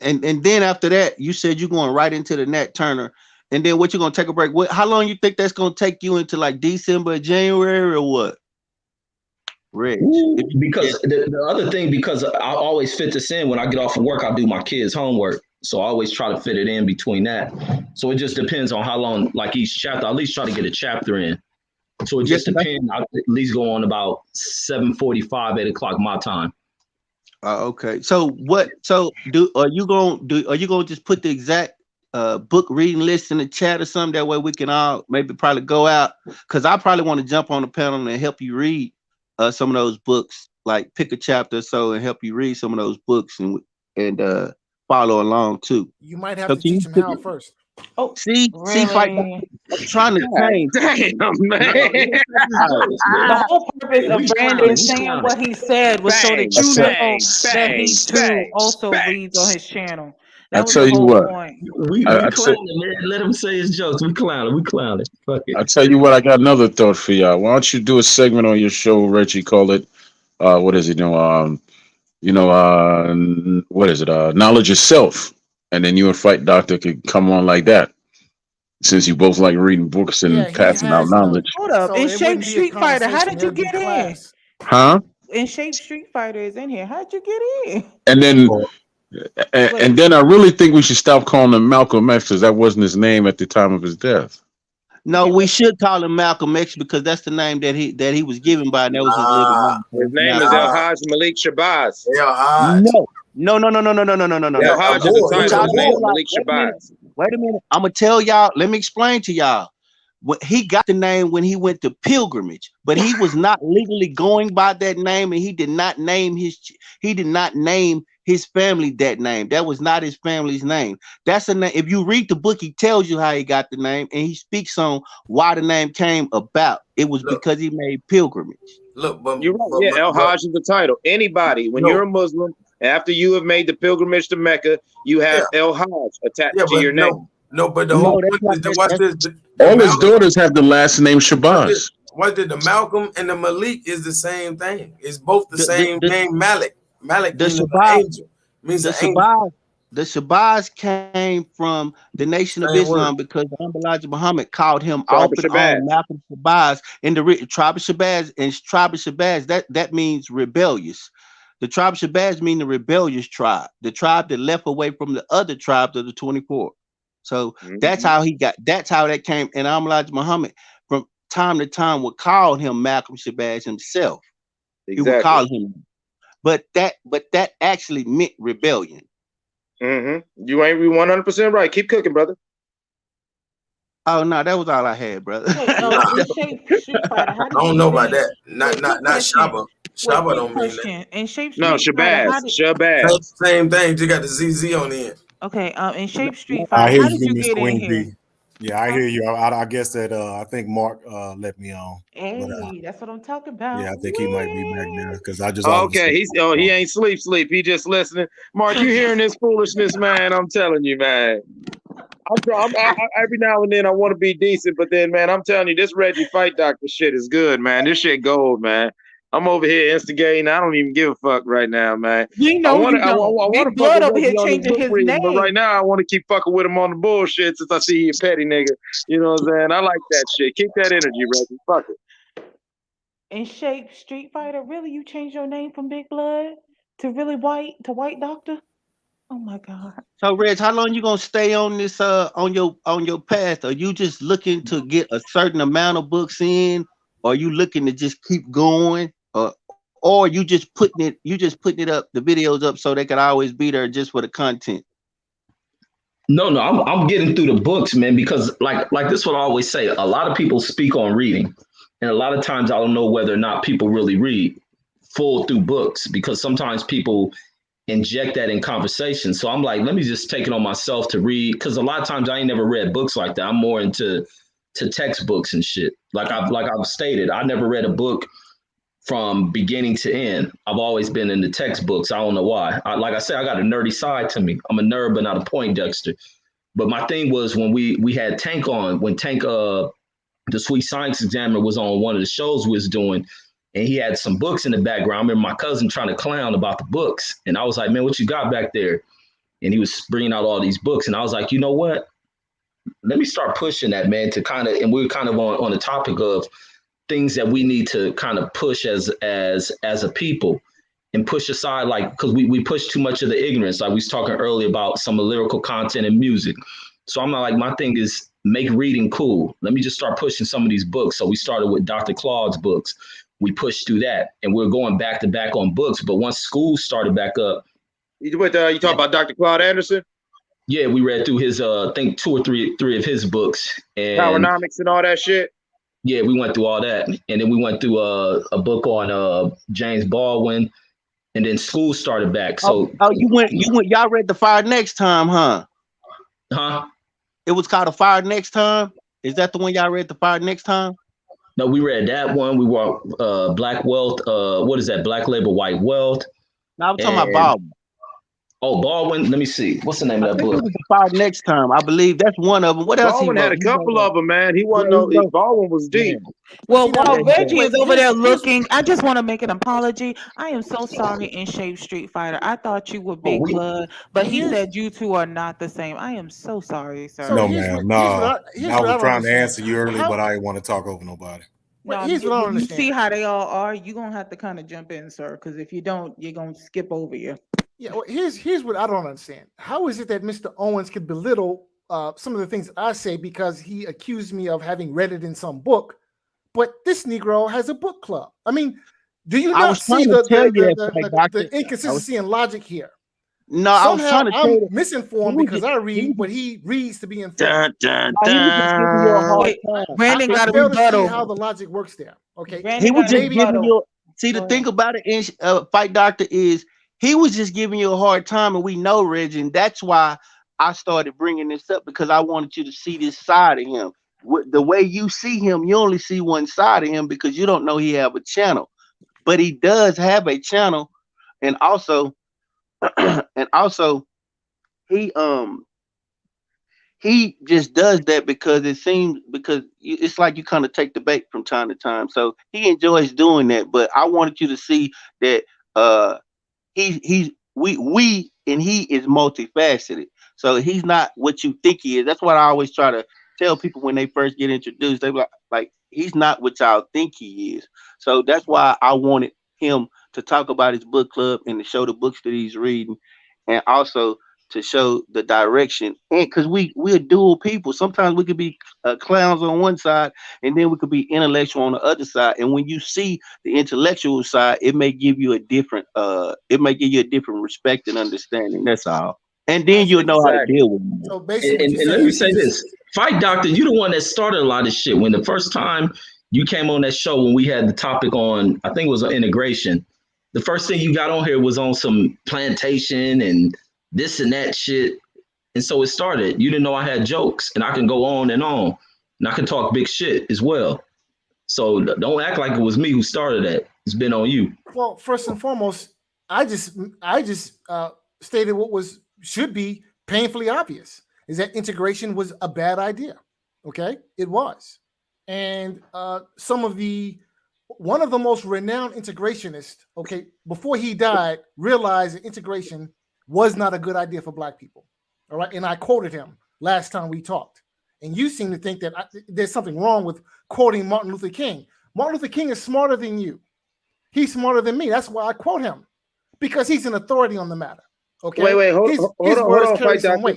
And then after that, you said you're going right into the Nat Turner. And then what, you're going to take a break? How long you think that's going to take you into like December, January, or what? Rich. Because the other thing, because I always fit this in when I get off of work, I do my kids' homework. So I always try to fit it in between that. So it just depends on how long, like each chapter, I at least try to get a chapter in. So it just depends. I at least go on about 7:45, 8 o'clock my time. Okay. So what? So are you gonna just put the exact book reading list in the chat or something? That way we can all maybe probably go out, because I probably want to jump on the panel and help you read some of those books, like pick a chapter or so and help you read some of those books and follow along too. You might have to teach him how first. Oh, see, fight. I'm trying to change. Damn, man. The whole purpose of Brandon saying what he said was so that you know that he too also reads on his channel. I tell you what, we clowning, man. Let him say his jokes. We clowning. Fuck it. I tell you what, I got another thought for y'all. Why don't you do a segment on your show, Reggie? Call it, what is it? What is it? Knowledge Yourself. And then you and Fight Doctor could come on like that, since you both like reading books and passing out knowledge. Hold up. So in Shape Street Fighter, how did you get in? Huh? In Shape Street Fighter is in here. How'd you get in? And then I really think we should stop calling him Malcolm X, because that wasn't his name at the time of his death. No, we should call him Malcolm X, because that's the name that he was given by, and that was his living name. His name is El Haj Malik Shabazz. No. El Haj is the title. His name is Malik Shabazz. Wait a minute. I'm gonna tell y'all. Let me explain to y'all. He got the name when he went to pilgrimage, but he was not legally going by that name, and he did not name his family that name. That was not his family's name. That's a name. If you read the book, he tells you how he got the name, and he speaks on why the name came about. It was because he made pilgrimage. Look, but you're right. Yeah, El Haj is the title. Anybody, when you're a Muslim, after you have made the pilgrimage to Mecca, you have El Haj attached to your name. No, but the whole point is that watch this. All his daughters have the last name Shabazz. What did the Malcolm and the Malik is the same thing? It's both the same name, Malik. Malik means an angel. The Shabazz came from the Nation of Islam because Elijah Muhammad called him off and on Malcolm Shabazz in the tribe of Shabazz, and tribe of Shabazz that means rebellious. The tribe of Shabazz means the rebellious tribe, the tribe that left away from the other tribes of the 24. So that's how that came. And Elijah Muhammad from time to time would call him Malcolm Shabazz himself. Exactly. He would call him, but that actually meant rebellion. You ain't 100% right. Keep cooking, brother. Oh no, that was all I had, brother. I don't know about that. Not Shaba. Shaba don't mean that. In Shape no, Shabazz. Same thing. You got the ZZ on the end. Okay. In Shape Street Fighter, how did you get in here? Yeah, I hear you. I guess that I think Mark let me on. Hey, that's what I'm talking about. Yeah, I think he might be back there because I just. Okay, he ain't sleep. He just listening. Mark, you hearing this foolishness, man? I'm telling you, man. I every now and then I want to be decent, but then, man, I'm telling you, this Reggie Fight Doctor shit is good, man. This shit gold, man. I'm over here instigating. I don't even give a fuck right now, man. You know, I want to fuck over here changing his name. But right now, I want to keep fucking with him on the bullshit since I see he a petty nigga. You know what I'm saying? I like that shit. Keep that energy, Reggie. Fuck it. In Shape Street Fighter, really, you changed your name from Big Blood to really White Doctor? Oh my God. So Reg, how long you gonna stay on this on your path? Are you just looking to get a certain amount of books in, or are you looking to just keep going? Or you just putting it up, the videos up, so they could always be there just for the content? No, I'm getting through the books, man, because like this is what I always say. A lot of people speak on reading, and a lot of times I don't know whether or not people really read full through books, because sometimes people inject that in conversation. So I'm like, let me just take it on myself to read, because a lot of times I ain't never read books like that. I'm more into to textbooks and shit. Like I've stated, I never read a book from beginning to end. I've always been in the textbooks. I don't know why. Like I said, I got a nerdy side to me. I'm a nerd, but not a Poindexter. But my thing was when we had Tank on, when Tank, the Sweet Science Examiner, was on one of the shows we was doing, and he had some books in the background. I remember my cousin trying to clown about the books. And I was like, man, what you got back there? And he was bringing out all these books. And I was like, you know what? Let me start pushing that, man, to kind of, and we were kind of on the topic of things that we need to kind of push as a people and push aside, like, because we push too much of the ignorance. Like we was talking earlier about some of the lyrical content and music. So I'm not like, my thing is make reading cool. Let me just start pushing some of these books. So we started with Dr. Claude's books. We pushed through that, and we're going back to back on books. But once school started back up, you talk about Dr. Claude Anderson? Yeah, we read through his I think 2 or 3 of his books, and Powernomics and all that shit. Yeah, we went through all that, and then we went through a book on James Baldwin, and then school started back. So y'all read The Fire Next Time, huh? Huh? It was called The Fire Next Time. Is that the one y'all read, The Fire Next Time? No, we read that one. We were Black Wealth. What is that? Black Label, White Wealth. No, I'm talking about Baldwin. Oh, Baldwin. Let me see. What's the name of that book? It was The Fire Next Time. I believe that's one of them. What else? Baldwin had a couple of them, man. He wasn't. Baldwin was deep. Well, while Reggie is over there looking, I just want to make an apology. I am so sorry, In Shape Street Fighter. I thought you were Big Blood, but he said you two are not the same. I am so sorry, sir. No, ma'am. No, I was trying to answer you early, but I didn't want to talk over nobody. No, here's what I don't understand. You see how they all are? You're going to have to kind of jump in, sir, because if you don't, you're going to skip over you. Yeah, well, here's what I don't understand. How is it that Mr. Owens could belittle some of the things that I say because he accused me of having read it in some book, but this Negro has a book club? I mean, do you not see the inconsistency in logic here? No, I was trying to tell you. I'm misinformed because I read what he reads to be informed. Brandon got to see how the logic works there. Okay, he was just giving you. See, the thing about it, Fight Doctor, is he was just giving you a hard time, and we know, Reggie, and that's why I started bringing this up, because I wanted you to see this side of him. The way you see him, you only see one side of him because you don't know he have a channel, but he does have a channel, and also he just does that because it's like you kind of take the bait from time to time. So he enjoys doing that, but I wanted you to see that he is multifaceted. So he's not what you think he is. That's what I always try to tell people when they first get introduced. They like he's not what y'all think he is. So that's why I wanted him to talk about his book club and to show the books that he's reading, and also to show the direction. And because we're dual people, sometimes we could be clowns on one side, and then we could be intellectual on the other side. And when you see the intellectual side, it may give you a different respect and understanding. That's all. And then you'll know how to deal with it. So basically, and let me say this: Fight Doctor, you're the one that started a lot of shit. When the first time you came on that show, when we had the topic on, I think it was on integration, the first thing you got on here was on some plantation and this and that shit. And so it started. You didn't know I had jokes, and I can go on, and I can talk big shit as well. So don't act like it was me who started that. It's been on you. Well, first and foremost, I just stated what should be painfully obvious, is that integration was a bad idea. Okay, it was. And one of the most renowned integrationists, okay, before he died, realized that integration was not a good idea for Black people. All right. And I quoted him last time we talked. And you seem to think that there's something wrong with quoting Martin Luther King. Martin Luther King is smarter than you. He's smarter than me. That's why I quote him, because he's an authority on the matter. Okay. Wait, hold on, Fight Doctor.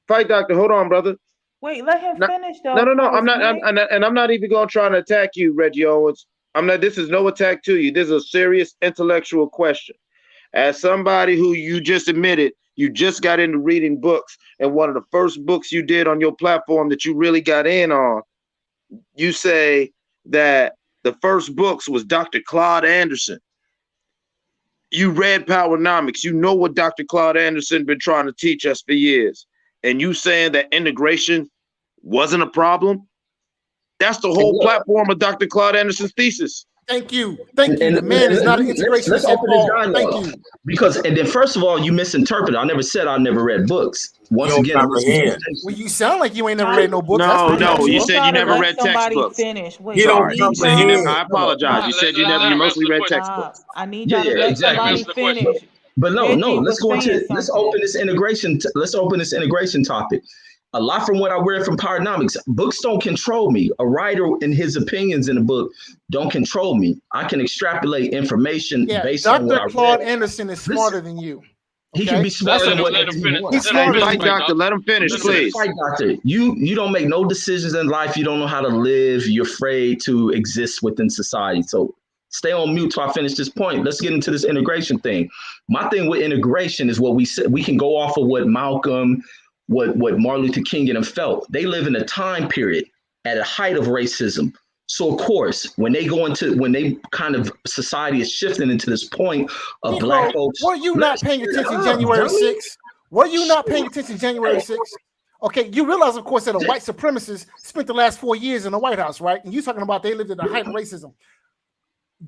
Fight Doctor, hold on, brother. Wait, let him finish though. No. I'm not even gonna try to attack you, Reggie Owens. This is no attack to you. This is a serious intellectual question. As somebody who you just admitted, you just got into reading books, and one of the first books you did on your platform that you really got in on, you say that the first books was Dr. Claude Anderson. You read Powernomics. You know what Dr. Claude Anderson been trying to teach us for years. And you saying that integration wasn't a problem? That's the whole platform of Dr. Claude Anderson's thesis. Thank you. The man is not an integrationist. Let's open this dialogue. Thank you. Because, and then first of all, you misinterpreted. I never said I never read books. Once again, well, you sound like you ain't never read no books. No, you said you never read textbooks. You don't comprehend. I apologize. You said you mostly read textbooks. I need y'all to let somebody finish. But no. Let's open this integration. Let's open this integration topic. A lot from what I read from Paranomics, books don't control me. A writer and his opinions in a book don't control me. I can extrapolate information based on what I read. Dr. Claude Anderson is smarter than you. He can be smarter than what he's smarter. Fight doctor, let him finish, please. Fight doctor. You don't make no decisions in life. You don't know how to live. You're afraid to exist within society. So stay on mute till I finish this point. Let's get into this integration thing. My thing with integration is what we said. We can go off of what Malcolm, what Martin Luther King and them felt. They live in a time period at a height of racism. So of course, when they kind of society is shifting into this point of black folks. Were you not paying attention January 6th? Were you not paying attention January 6th? Okay, you realize, of course, that a white supremacist spent the last 4 years in the White House, right? And you talking about they lived at the height of racism.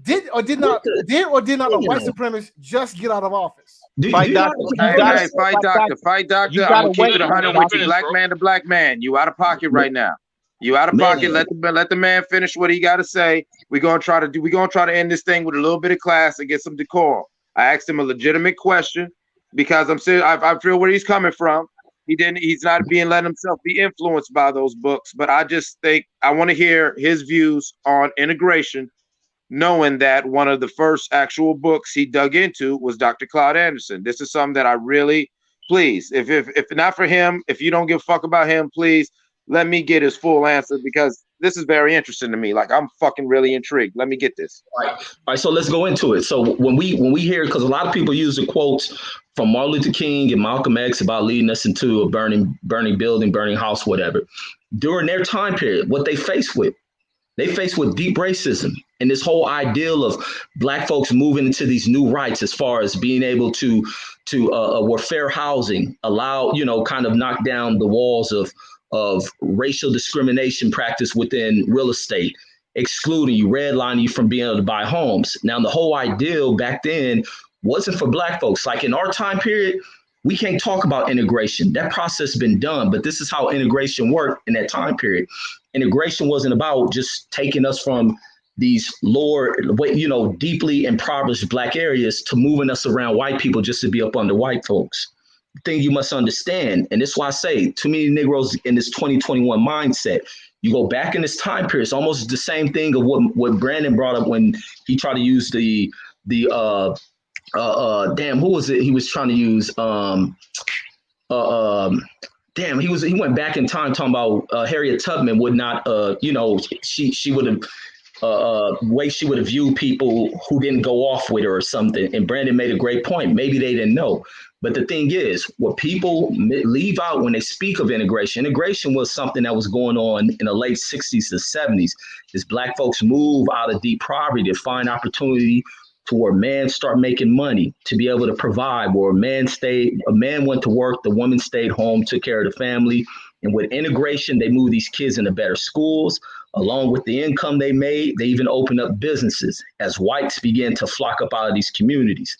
Did or did not a white supremacist just get out of office? Fight doctor. I'm gonna keep it 100 with you, black man to black man. You out of pocket right now. You out of pocket. Let the man finish what he got to say. We're gonna try to end this thing with a little bit of class and get some decorum. I asked him a legitimate question because I'm serious. I feel where he's coming from. He's not letting himself be influenced by those books. But I just think I want to hear his views on integration, knowing that one of the first actual books he dug into was Dr. Claude Anderson. This is something that I really, please, if not for him, if you don't give a fuck about him, please let me get his full answer because this is very interesting to me. Like, I'm fucking really intrigued. Let me get this. All right, so let's go into it. So when we hear, because a lot of people use the quotes from Martin Luther King and Malcolm X about leading us into a burning building, burning house, whatever. During their time period, what they faced with deep racism and this whole ideal of black folks moving into these new rights as far as being able to where fair housing allow, kind of knock down the walls of racial discrimination practice within real estate, excluding you, redlining you from being able to buy homes. Now, the whole ideal back then wasn't for black folks. Like in our time period, we can't talk about integration. That process has been done, but this is how integration worked in that time period. Integration wasn't about just taking us from these lower, deeply impoverished black areas to moving us around white people just to be up under white folks. Thing you must understand, and this is why I say too many Negroes in this 2021 mindset. You go back in this time period, it's almost the same thing of what Brandon brought up when he tried to use the who was it he was trying to use he went back in time talking about Harriet Tubman would not she would have way she would have viewed people who didn't go off with her or something. And Brandon made a great point. Maybe they didn't know. But the thing is, what people leave out when they speak of integration was something that was going on in the late 60s to 70s. Is black folks move out of deep poverty to find opportunity to where men start making money to be able to provide, where a man went to work, the woman stayed home, took care of the family. And with integration, they moved these kids into better schools. Along with the income they made, they even opened up businesses as whites began to flock up out of these communities.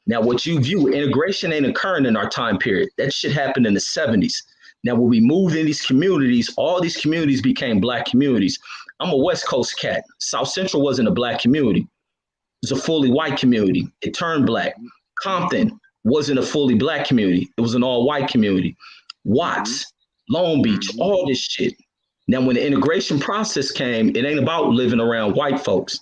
Now, what you view, integration ain't occurring in our time period. That shit happened in the 70s. Now, when we moved in these communities, all these communities became black communities. I'm a West Coast cat. South Central wasn't a black community. It was a fully white community. It turned black. Compton wasn't a fully black community. It was an all white community. Watts, Long Beach, all this shit. Now, when the integration process came, it ain't about living around white folks.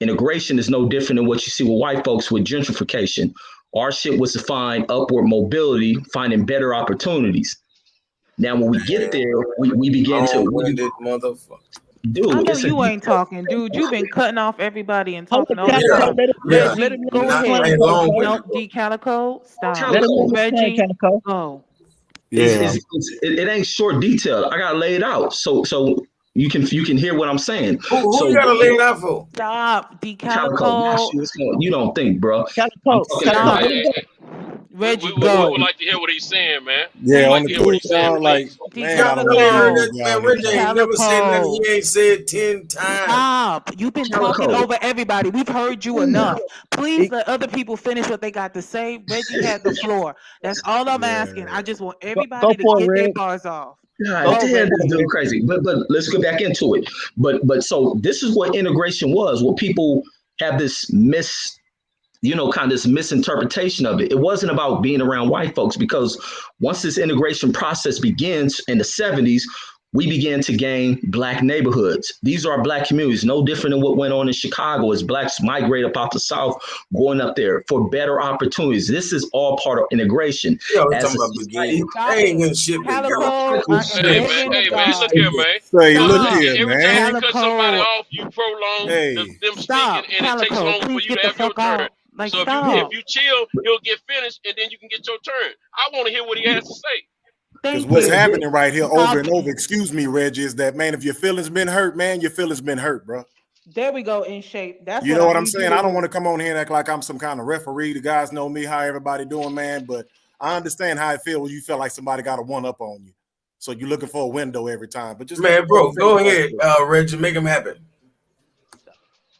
Integration is no different than what you see with white folks with gentrification. Our shit was to find upward mobility, finding better opportunities. Now, when we get there, we begin to. Motherfucker. Dude, I know you ain't talking, dude. You've been cutting off everybody and talking over them. Let him go ahead. D Calico, stop. Reggie, go. It ain't short detail. I gotta lay it out so you can hear what I'm saying. Who you gotta lay it out for? Stop, D Calico. You don't think, bro. Stop. Reggie, we would like to hear what he's saying, man. Yeah, We'd on like the to hear what cool he's saying, down, like please. man, I don't know Calico. Reggie ain't never said nothing he ain't said 10 times. Stop. You've been talking over everybody. We've heard you enough. Please let other people finish what they got to say. Reggie had the floor. That's all I'm asking. I just want everybody to get their bars off. God damn, this dude crazy. But let's go back into it. But so this is what integration was. What people have this kind of this misinterpretation of it. It wasn't about being around white folks, because once this integration process begins in the 70s, we began to gain black neighborhoods. These are black communities, no different than what went on in Chicago as blacks migrate up out the South, going up there for better opportunities. This is all part of integration. Yeah, we're talking about beginning. They ain't gonna shit Hey man, look here, man. Say, look here, Every man. time you cut somebody off, you prolong them speaking, and it takes longer for you to have your turn. So if you chill, he'll get finished, and then you can get your turn. I want to hear what he has to say. Because what's happening right here over and over, excuse me, Reggie, is that, man, if your feelings been hurt, man, your feelings been hurt, bro. There we go, in shape. That's you know what I'm saying? I don't want to come on here and act like I'm some kind of referee. The guys know me, how everybody doing, man, but I understand how it feels when you feel like somebody got a one-up on you. So you're looking for a window every time. But just man, bro, go ahead, Reggie, make him happen.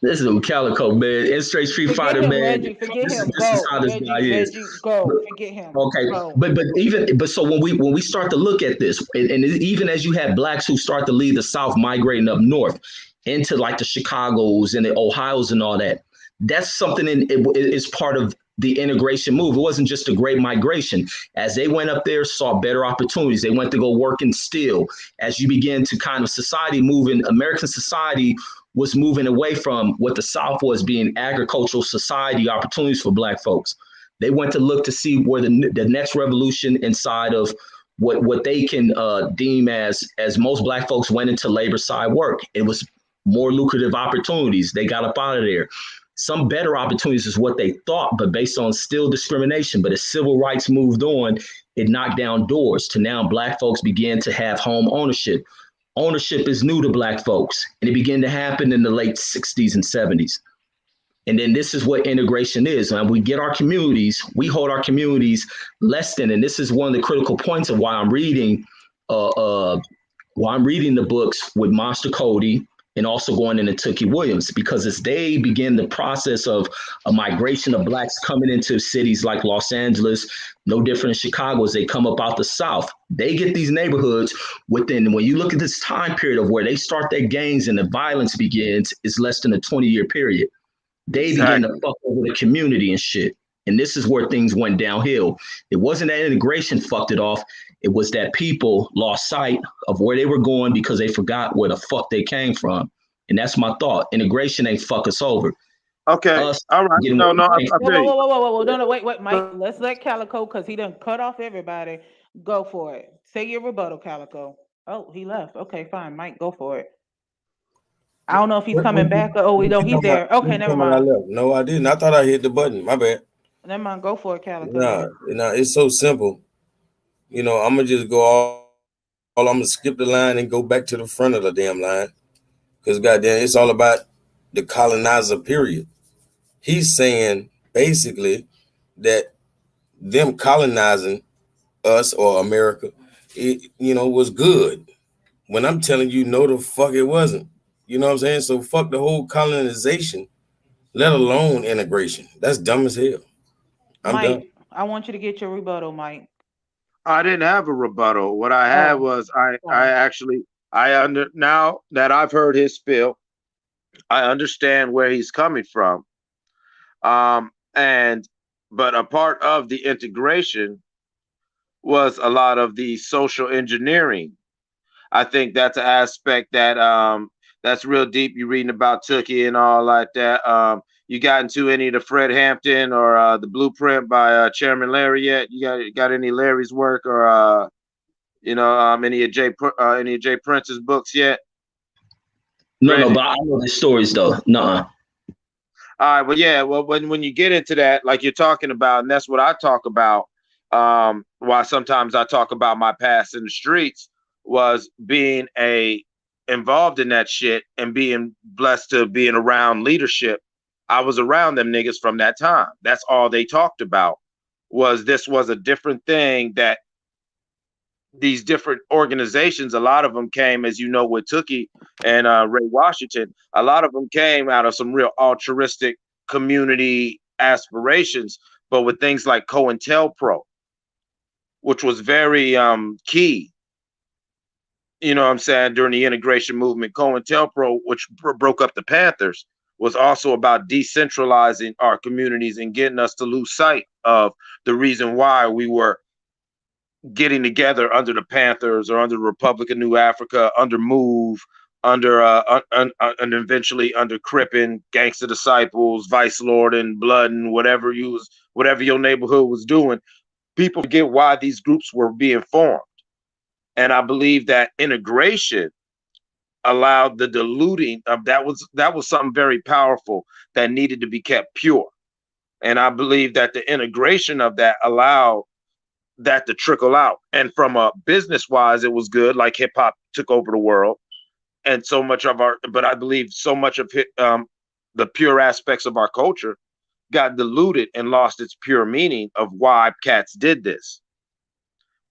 This is Calico, man. In straight Street Fighter, man. Reggie, forget him. This is how this guy is. Reggie, go. Forget him. Okay, go. but so when we start to look at this, and even as you had blacks who start to leave the South, migrating up north into like the Chicagos and the Ohios and all that, that's something is part of the integration move. It wasn't just a great migration. As they went up there, saw better opportunities. They went to go work in steel. As you begin to kind of society moving, American society was moving away from what the South was being agricultural society, opportunities for black folks. They went to look to see where the next revolution inside of what they can deem as most black folks went into labor side work. It was more lucrative opportunities. They got up out of there. Some better opportunities is what they thought, but based on still discrimination. But as civil rights moved on, it knocked down doors to now black folks began to have home ownership. Ownership is new to black folks, and it began to happen in the late 60s and 70s. And then this is what integration is. And we get our communities, we hold our communities less than, and this is one of the critical points of why I'm reading the books with Monster Cody and also going into Tookie Williams, because as they begin the process of a migration of blacks coming into cities like Los Angeles, no different in Chicago, as they come up out the South, they get these neighborhoods within, when you look at this time period of where they start their gangs and the violence begins, is less than a 20-year period. They begin to fuck over the community and shit. And this is where things went downhill. It wasn't that integration fucked it off. It was that people lost sight of where they were going because they forgot where the fuck they came from. And that's my thought. Integration ain't fuck us over. Okay. All right. No. No, wait, Mike. Let's let Calico, because he done cut off everybody. Go for it. Say your rebuttal, Calico. Oh, he left. Okay, fine. Mike, go for it. I don't know if he's coming back. Oh, we don't. He's there. Okay, never mind. No, I didn't. I thought I hit the button. My bad. Never mind. Go for it, Calico. Nah, it's so simple. You know, I'm gonna just go all I'm gonna skip the line and go back to the front of the damn line, because goddamn, it's all about the colonizer period. He's saying basically that them colonizing us or America, was good. When I'm telling you, no, the fuck it wasn't. You know what I'm saying? So fuck the whole colonization, let alone integration. That's dumb as hell. I'm Mike, done. I want you to get your rebuttal, Mike. I didn't have a rebuttal. What I had was now that I've heard his spiel, I understand where he's coming from. But a part of the integration was a lot of the social engineering. I think that's an aspect that that's real deep. You're reading about Tookie and all like that. You got into any of the Fred Hampton or the Blueprint by Chairman Larry yet? You got any Larry's work or any of Jay Prince's books yet? No, but I know the stories though. Nuh-uh. All right, well, yeah. Well, when you get into that, like you're talking about, and that's what I talk about. Why sometimes I talk about my past in the streets was being involved in that shit and being blessed to being around leadership. I was around them niggas from that time. That's all they talked about was this was a different thing that these different organizations, a lot of them came, as you know, with Tookie and Ray Washington, a lot of them came out of some real altruistic community aspirations, but with things like COINTELPRO, which was very key, you know what I'm saying, during the integration movement. COINTELPRO, which broke up the Panthers, was also about decentralizing our communities and getting us to lose sight of the reason why we were getting together under the Panthers or under the Republic of New Africa, under MOVE, under and eventually under Crippen, Gangster Disciples, Vice Lord, and Blood, and whatever your neighborhood was doing. People forget why these groups were being formed. And I believe that integration allowed the diluting of that was something very powerful that needed to be kept pure. And I believe that the integration of that allowed that to trickle out. And from a business wise, it was good. Like hip hop took over the world, and so much of but I believe so much of the pure aspects of our culture got diluted and lost its pure meaning of why cats did this.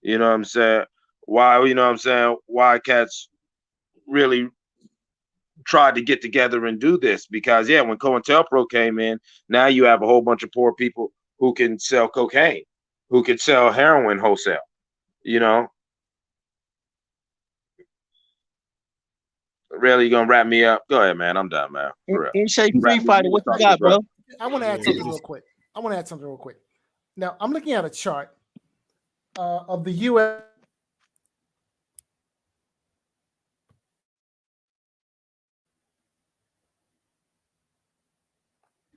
You know what I'm saying? Why cats really tried to get together and do this, because when COINTELPRO came in, now you have a whole bunch of poor people who can sell cocaine, who could sell heroin wholesale, you know. Really, you gonna wrap me up? Go ahead, man. I'm done, man. In shape free fighter, what you got, bro? I want to add something real quick. Now, I'm looking at a chart of the U.S.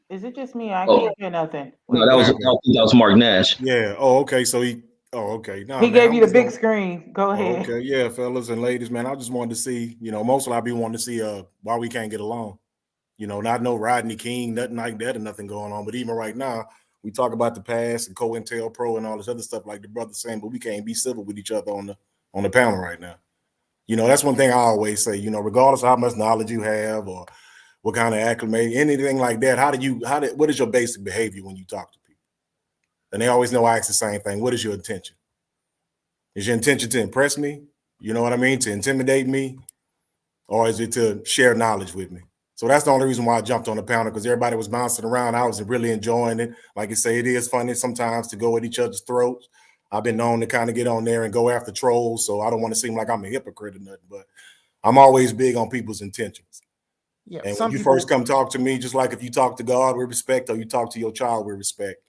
Is it just me? I can't hear nothing. No, that was marqnash. Yeah. Oh, okay. So he. Oh, okay. No, he gave you the big screen. Go ahead. Okay. Yeah, fellas and ladies, man. I just wanted to see. You know, mostly I be wanting to see why we can't get along. You know, not no Rodney King, nothing like that, or nothing going on. But even right now, we talk about the past and COINTELPRO and all this other stuff, like the brother saying, but we can't be civil with each other on the panel right now. You know, that's one thing I always say. You know, regardless of how much knowledge you have or what kind of acclimate, anything like that, what is your basic behavior when you talk to people? And they always know I ask the same thing. What is your intention? Is your intention to impress me? You know what I mean? To intimidate me? Or is it to share knowledge with me? So that's the only reason why I jumped on the panel, because everybody was bouncing around. I was really enjoying it. Like you say, it is funny sometimes to go at each other's throats. I've been known to kind of get on there and go after trolls, so I don't want to seem like I'm a hypocrite or nothing, but I'm always big on people's intentions. Yeah, and when you first come talk to me, just like if you talk to God with respect or you talk to your child with respect,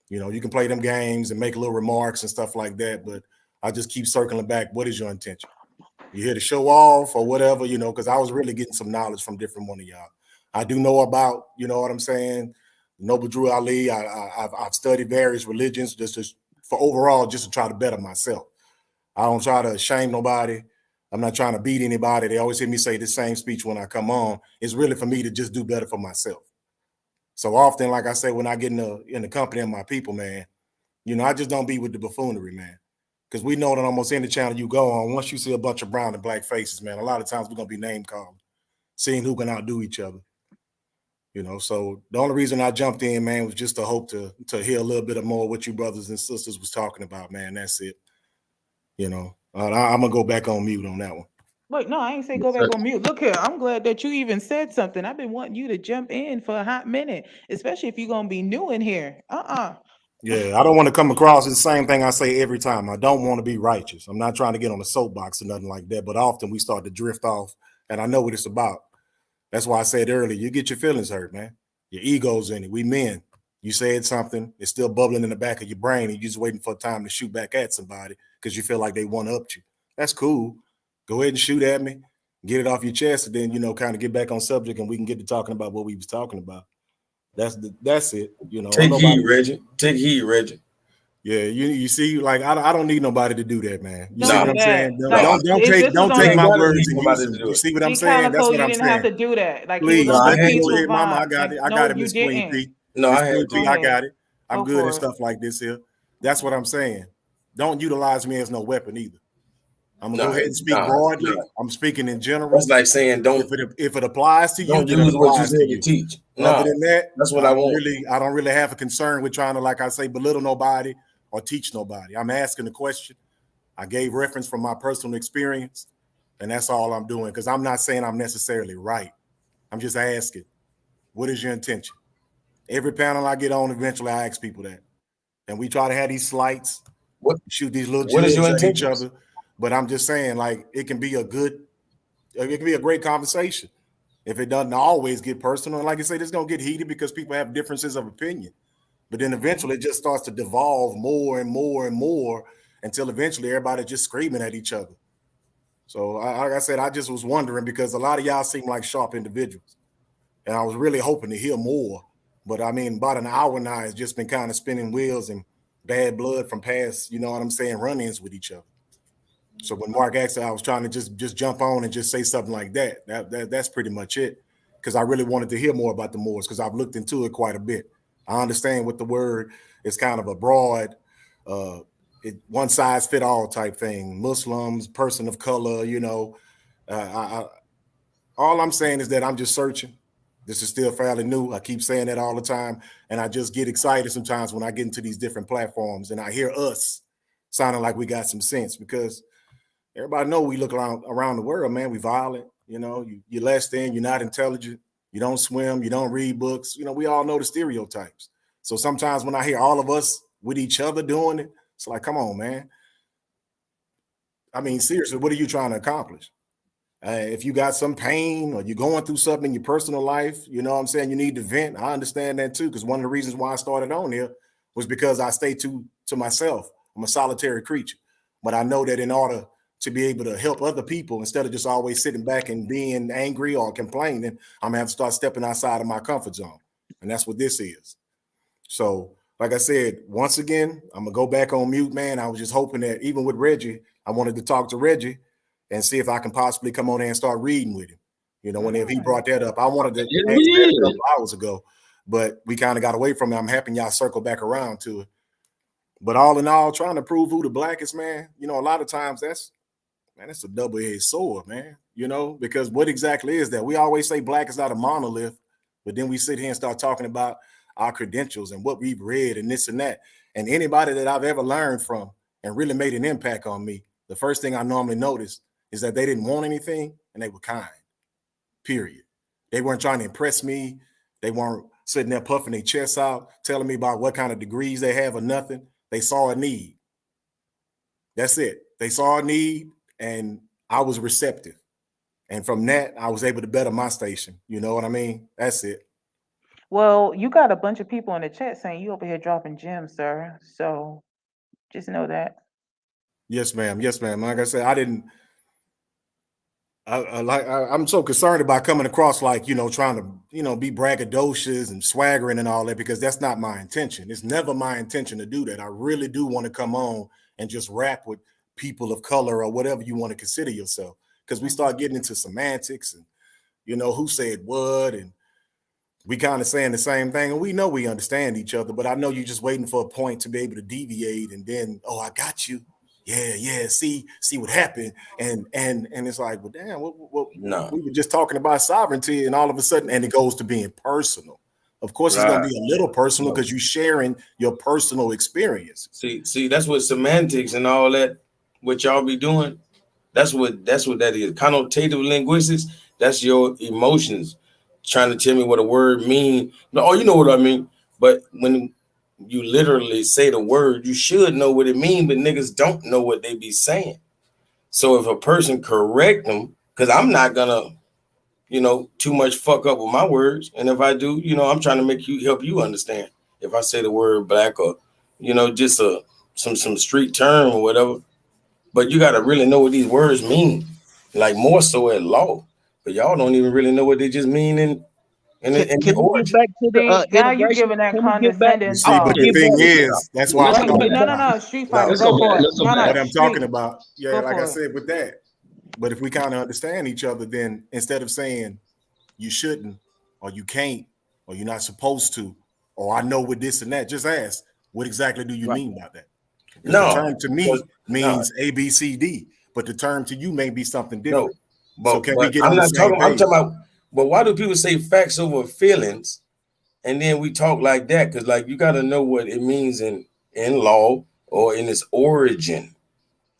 you know, you can play them games and make little remarks and stuff like that, but I just keep circling back. What is your intention? You here to show off or whatever, you know, because I was really getting some knowledge from different one of y'all. I do know about, you know what I'm saying, Noble Drew Ali. I've studied various religions just for overall, just to try to better myself. I don't try to shame nobody. I'm not trying to beat anybody. They always hear me say the same speech when I come on. It's really for me to just do better for myself. So often, like I say, when I get in the company of my people, man, you know, I just don't be with the buffoonery, man. Because we know that almost any channel you go on, once you see a bunch of brown and black faces, man, a lot of times we're going to be name calling, seeing who can outdo each other. You know, so the only reason I jumped in, man, was just to hope to hear a little bit of more what you brothers and sisters was talking about, man. That's it. You know, I'm going to go back on mute on that one. Wait, no, I ain't say go back on mute. Look here, I'm glad that you even said something. I've been wanting you to jump in for a hot minute, especially if you're going to be new in here. Yeah, I don't want to come across as the same thing I say every time. I don't want to be righteous. I'm not trying to get on a soapbox or nothing like that, but often we start to drift off, and I know what it's about. That's why I said earlier, you get your feelings hurt, man. Your ego's in it. We men. You said something, it's still bubbling in the back of your brain, and you're just waiting for time to shoot back at somebody because you feel like they one-upped you. That's cool. Go ahead and shoot at me, get it off your chest, and then, you know, kind of get back on subject, and we can get to talking about what we was talking about. That's it. You know, take heed, Reggie. Take heed, Reggie. Yeah, you see, like I don't need nobody to do that, man. You see Don't what I'm do saying? that. Don't take my words and use them. do You it. see what I'm See, saying? That's Calico, what you I'm didn't saying. have to do that. Like, Please, he was on let the me go peaceful ahead, Mama. I vibe. got it. I No, got it, you Miss Queen didn't. P. No, Miss I had Queen to. P, I got it. I'm Go good for at it. stuff like this here. That's what I'm saying. Don't utilize me as no weapon either. I'm gonna go ahead and speak broadly. I'm speaking in general. That's like saying don't. If it applies to you, Don't then it use what you applies said to to you. teach. Other than that, that's what I want. I don't really have a concern with trying to, like I say, belittle nobody or teach nobody. I'm asking the question. I gave reference from my personal experience, and that's all I'm doing, because I'm not saying I'm necessarily right. I'm just asking, what is your intention? Every panel I get on, eventually I ask people that. And we try to have these slights, shoot these little jibs at each other. But I'm just saying, like, it can be a great conversation if it doesn't always get personal. And like I said, it's going to get heated because people have differences of opinion. But then eventually it just starts to devolve more and more and more until eventually everybody's just screaming at each other. So like I said, I just was wondering, because a lot of y'all seem like sharp individuals. And I was really hoping to hear more. But I mean, about an hour now, it's just been kind of spinning wheels and bad blood from past, you know what I'm saying, run-ins with each other. So when Mark asked, I was trying to just jump on and just say something like that. That's pretty much it, because I really wanted to hear more about the Moors, because I've looked into it quite a bit. I understand what the word is, kind of a broad, one size fit all type thing. Muslims, person of color, you know. All I'm saying is that I'm just searching. This is still fairly new. I keep saying that all the time. And I just get excited sometimes when I get into these different platforms and I hear us sounding like we got some sense, because everybody know we look around the world, man. We violent, you know, you're less than, you're not intelligent, you don't swim, you don't read books. You know, we all know the stereotypes. So sometimes when I hear all of us with each other doing it, it's like, come on, man. I mean, seriously, what are you trying to accomplish? If you got some pain or you're going through something in your personal life, you know what I'm saying, you need to vent. I understand that too, because one of the reasons why I started on here was because I stay to myself. I'm a solitary creature. But I know that in order to be able to help other people, instead of just always sitting back and being angry or complaining, I'm going to have to start stepping outside of my comfort zone. And that's what this is. So, like I said, once again, I'm going to go back on mute, man. I was just hoping that even with Reggie, I wanted to talk to Reggie and see if I can possibly come on there and start reading with him. You know, whenever he brought that up, I wanted to ask that a couple hours ago, but we kind of got away from it. I'm happy y'all circle back around to it. But all in all, trying to prove who the blackest, man, you know, a lot of times that's a double-edged sword, man, you know, because what exactly is that? We always say black is not a monolith, but then we sit here and start talking about our credentials and what we've read and this and that. And anybody that I've ever learned from and really made an impact on me, the first thing I normally notice is that they didn't want anything and they were kind, period. They weren't trying to impress me. They weren't sitting there puffing their chests out, telling me about what kind of degrees they have or nothing. They saw a need. That's it. They saw a need and I was receptive. And from that, I was able to better my station. You know what I mean? That's it. Well, you got a bunch of people in the chat saying you over here dropping gems, sir. So just know that. Yes, ma'am. Yes, ma'am. Like I said, I'm so concerned about coming across like, you know, trying to, you know, be braggadocious and swaggering and all that, because that's not my intention. It's never my intention to do that. I really do want to come on and just rap with people of color or whatever you want to consider yourself, because we start getting into semantics and, you know, who said what, and we kind of saying the same thing, and we know we understand each other, but I know you're just waiting for a point to be able to deviate, and then, oh, I got you. Yeah. See what happened, and it's like, well, damn, no. We were just talking about sovereignty, and all of a sudden, and it goes to being personal. Of course, It's gonna be a little personal because you're sharing your personal experience. See, that's what semantics and all that, what y'all be doing. That's what that is. Connotative linguistics. That's your emotions trying to tell me what a word mean. No, oh, you know what I mean. But when you literally say the word, you should know what it means, but niggas don't know what they be saying. So if a person correct them, because I'm not gonna, you know, too much fuck up with my words, and if I do, you know, I'm trying to help you understand. If I say the word black or, you know, just some street term or whatever, but you got to really know what these words mean, like more so at law. But y'all don't even really know what they just mean in Can we get back to the now you giving that condescending See, but the thing is, that's why I'm talking about. No, Street Fighter, go for it. What I'm talking about, like I said with that. But if we kind of understand each other, then instead of saying you shouldn't, or you can't, or you're not supposed to, or I know with this and that, just ask, what exactly do you mean by that? No, the term to me means A, B, C, D, but the term to you may be something different. But, so can we get I'm on not the same talking. I'm page? talking about. But why do people say facts over feelings, and then we talk like that? Because like you got to know what it means in law or in its origin.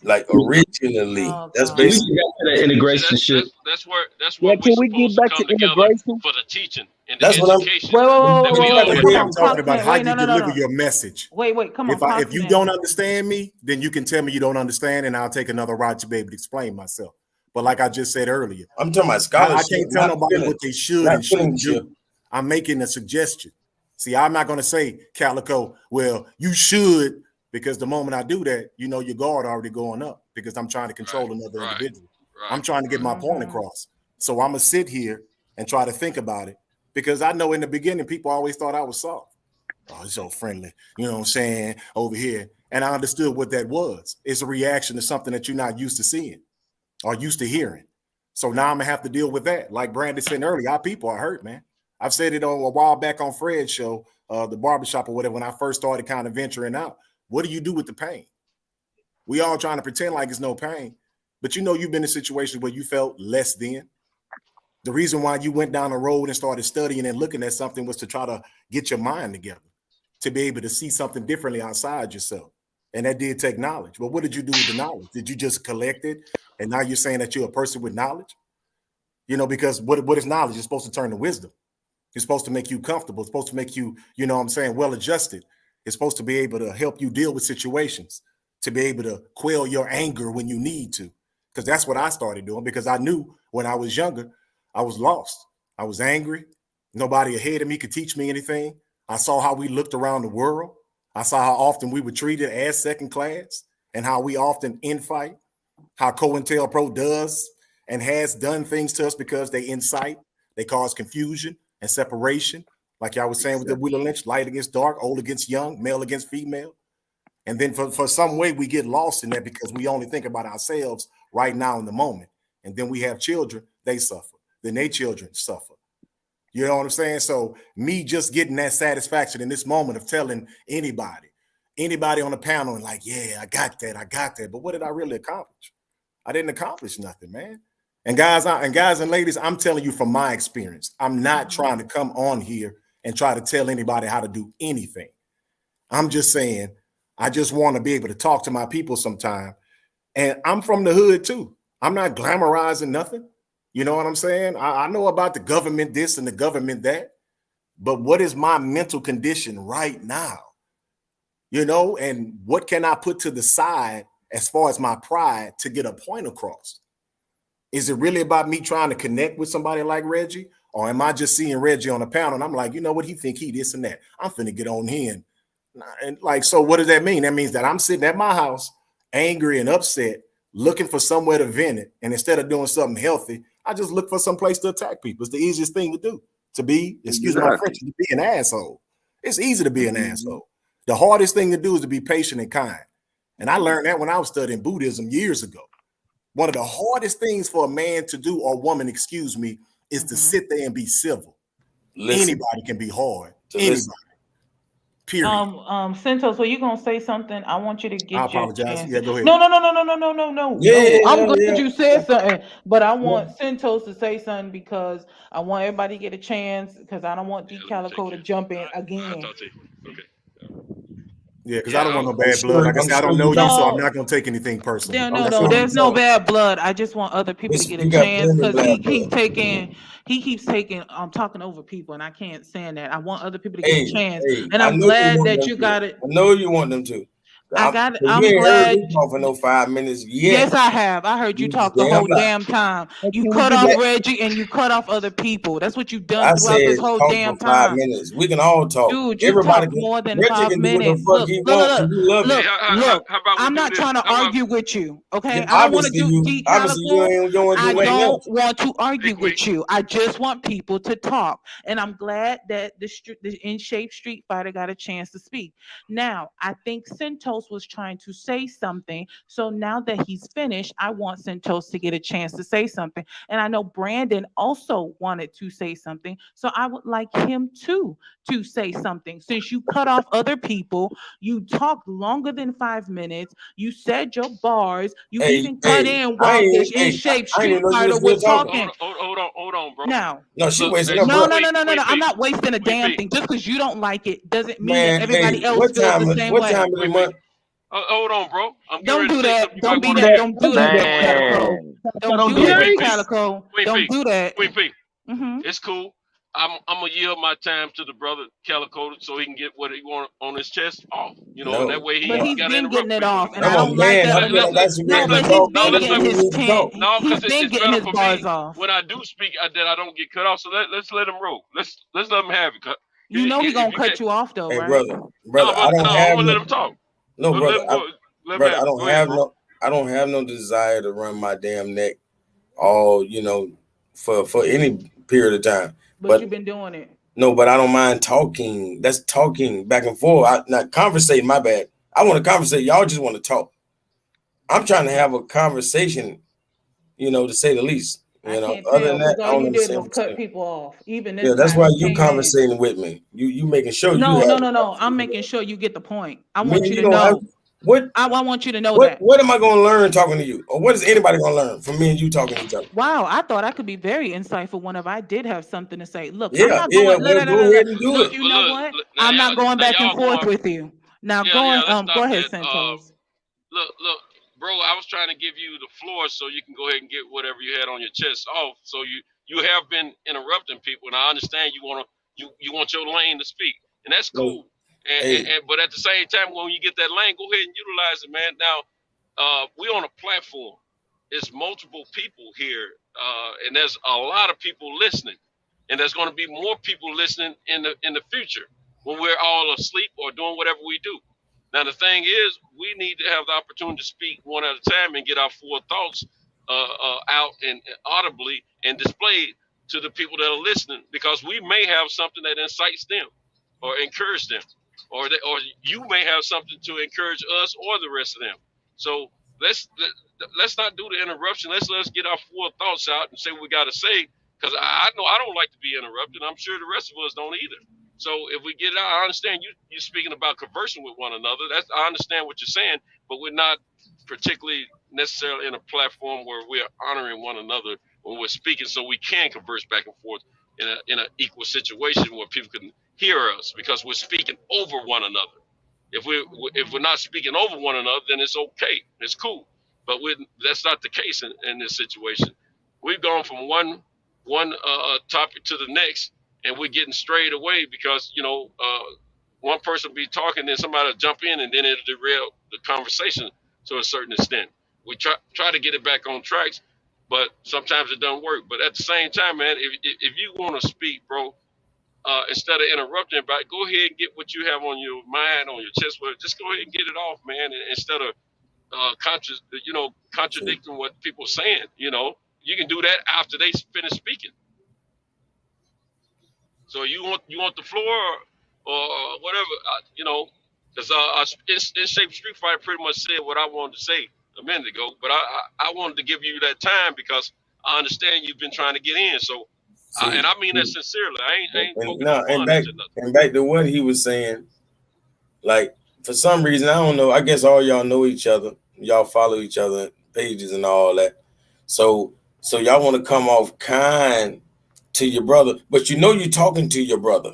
Like originally, that's We basically got to that integration shit. That's where Yeah, we're can we get supposed to back come to together integration? for the teaching and the That's what I'm. education Wait, that we We all got to agree. be talking about how you deliver no. your message. Wait, come on, If you don't understand me, then you can tell me you don't understand, and I'll take another route to be able to explain myself. But like I just said earlier, I'm talking about I scholarship. can't tell nobody what they should not and shouldn't feelingship. do. I'm making a suggestion. See, I'm not going to say, Calico, well, you should, because the moment I do that, you know, your guard already going up because I'm trying to control another individual. I'm trying to get my point across. So I'm going to sit here and try to think about it because I know in the beginning, people always thought I was soft. Oh, he's so friendly. You know what I'm saying? Over here. And I understood what that was. It's a reaction to something that you're not used to seeing or used to hearing. So now I'm going to have to deal with that. Like Brandon said earlier, our people are hurt, man. I've said it a while back on Fred's show, the barbershop or whatever, when I first started kind of venturing out. What do you do with the pain? We all trying to pretend like it's no pain, but you know you've been in situations where you felt less than. The reason why you went down the road and started studying and looking at something was to try to get your mind together, to be able to see something differently outside yourself. And that did take knowledge. But what did you do with the knowledge? Did you just collect it? And now you're saying that you're a person with knowledge? You know, because what is knowledge? It's supposed to turn to wisdom. It's supposed to make you comfortable. It's supposed to make you, you know what I'm saying, well-adjusted. It's supposed to be able to help you deal with situations, to be able to quell your anger when you need to. Because that's what I started doing, because I knew when I was younger, I was lost. I was angry. Nobody ahead of me could teach me anything. I saw how we looked around the world. I saw how often we were treated as second class and how we often infight, how COINTELPRO does and has done things to us because they incite, they cause confusion and separation. Like y'all was saying with the Wheeler Lynch, light against dark, old against young, male against female. And then for some way we get lost in that because we only think about ourselves right now in the moment. And then we have children, they suffer. Then their children suffer. You know what I'm saying? So me just getting that satisfaction in this moment of telling anybody on the panel and like, yeah, I got that. But what did I really accomplish? I didn't accomplish nothing, man. And guys and ladies, I'm telling you from my experience, I'm not trying to come on here and try to tell anybody how to do anything. I'm just saying, I just want to be able to talk to my people sometime. And I'm from the hood too. I'm not glamorizing nothing. You know what I'm saying? I know about the government this and the government that, but what is my mental condition right now? You know, and what can I put to the side as far as my pride to get a point across? Is it really about me trying to connect with somebody like Reggie? Or am I just seeing Reggie on the panel and I'm like, you know what, he think he this and that. I'm finna get on him. And like, so what does that mean? That means that I'm sitting at my house, angry and upset, looking for somewhere to vent it. And instead of doing something healthy, I just look for some place to attack people. It's the easiest thing to do, to be, excuse my French, to be an asshole. It's easy to be an asshole. The hardest thing to do is to be patient and kind. And I learned that when I was studying Buddhism years ago. One of the hardest things for a man to do, or woman, excuse me, is to sit there and be civil. Anybody can be hard. Anybody. Period. Centos, so you gonna say something? I want you to get. I apologize. Your chance. Yeah, go ahead. No. Yeah, I'm glad you said something, but I want Centos to say something because I want everybody to get a chance because I don't want D Calico to jump in again. Yeah, because I don't want no bad blood. Like I said, I don't know you, so I'm not gonna take anything personal. No, there's no bad blood. I just want other people to get a chance because he keeps taking talking over people, and I can't stand that. I want other people to get a chance, and I'm glad that you got it. I know you want them to. I got it. I'm glad. You talk for no 5 minutes. Yes, I have. I heard you talk the whole damn time. You cut off Reggie and you cut off other people. That's what you've done throughout this whole damn time. 5 minutes. We can all talk. Dude, you talk more than 5 minutes. Look. I'm not trying to argue with you. Okay, I don't want to do D Calico. I don't want to argue with you. I just want people to talk, and I'm glad that the In Shape Street Fighter got a chance to speak. Now, I think Centos was trying to say something. So now that he's finished, I want Centos to get a chance to say something. And I know Brandon also wanted to say something. So I would like him to say something. Since you cut off other people, you talked longer than 5 minutes. You said your bars. You even cut in while the In Shape Street Fighter was talking. Hold on, bro. No, she wasting her No. I'm not wasting a damn thing. Just because you don't like it doesn't mean that everybody else feels the same way. Hold on, bro. I'm Don't getting do ready to say that. something you Don't might be want to that. hear. Don't do that, Calico. Man, Don't do Queen that, P, Calico. Don't do that. Queen P. Mm-hmm. It's cool. I'm gonna yield my time to the brother Calico so he can get what he want on his chest off. You know, and that way he But ain't he's got to been getting interrupt it me when he off, and wants I to. don't like that. No, but he's been getting his chant. No, He's because been it's getting better his for bars me off. when I do speak that I don't get cut off. So let's let him roll. Let's let him have it. You know he If gonna you cut can't, you off though, Hey, right? brother, I don't I'm have gonna let no. him talk. No, Let brother, him go. Let him brother, have I it. don't Go ahead, have bro. no. I don't have no desire to run my damn neck all for any period of time. But But you've been doing it. no, but I don't mind talking. That's talking back and forth. Not conversating. My bad. I want to conversate. Y'all just want to talk. I'm trying to have a conversation. To say the least. I can't Other tell than that, because I all don't you did understand was what you're cut saying. people off. Even Yeah, this that's time why you you came in. conversating with me. You making sure you No, have. no. I'm making sure you get the point. I Me, want you you to don't have. know. What? I want you to know What? that. What am I going to learn talking to you, or what is anybody going to learn from me and you talking to each other? Wow, I thought I could be very insightful whenever I did have something to say. Look, I'm Yeah, not yeah. going. Well, go ahead and do Look, it. you know what? Now I'm not going back and y'all forth going. with you. Now, Yeah. Let's go stop ahead, that. Santos. Look, bro. I was trying to give you the floor so you can go ahead and get whatever you had on your chest off. So you have been interrupting people, and I understand you want your lane to speak, and that's cool. But at the same time, when you get that lane, go ahead and utilize it, man. Now, we on a platform. It's multiple people here, and there's a lot of people listening, and there's going to be more people listening in the future when we're all asleep or doing whatever we do. Now, the thing is, we need to have the opportunity to speak one at a time and get our full thoughts out and audibly and displayed to the people that are listening, because we may have something that incites them or encourage them, or you may have something to encourage us or the rest of them. So let's not do the interruption. Let's get our full thoughts out and say what we got to say, because I know I don't like to be interrupted. I'm sure the rest of us don't either. So if we get it out, I understand you speaking about conversing with one another. I understand what you're saying, but we're not particularly necessarily in a platform where we're honoring one another when we're speaking, so we can converse back and forth in an equal situation where people can hear us, because we're speaking over one another. If we're not speaking over one another, then it's okay, it's cool. But that's not the case in this situation. We've gone from one topic to the next, and we're getting strayed away because one person will be talking, then somebody will jump in, and then it'll derail the conversation to a certain extent. We try to get it back on tracks, but sometimes it doesn't work. But at the same time, man, if you want to speak, bro, instead of interrupting everybody, go ahead and get what you have on your mind, on your chest. But just go ahead and get it off, man, instead of contradicting what people are saying. You can do that after they finish speaking. So you want the floor or whatever, because in Shape Street Fighter pretty much said what I wanted to say a minute ago. But I wanted to give you that time because I understand you've been trying to get in. So. And I mean that sincerely. I ain't poking no fun at you. And back to what he was saying, like for some reason, I don't know. I guess all y'all know each other. Y'all follow each other pages and all that. So y'all want to come off kind to your brother, but you're talking to your brother.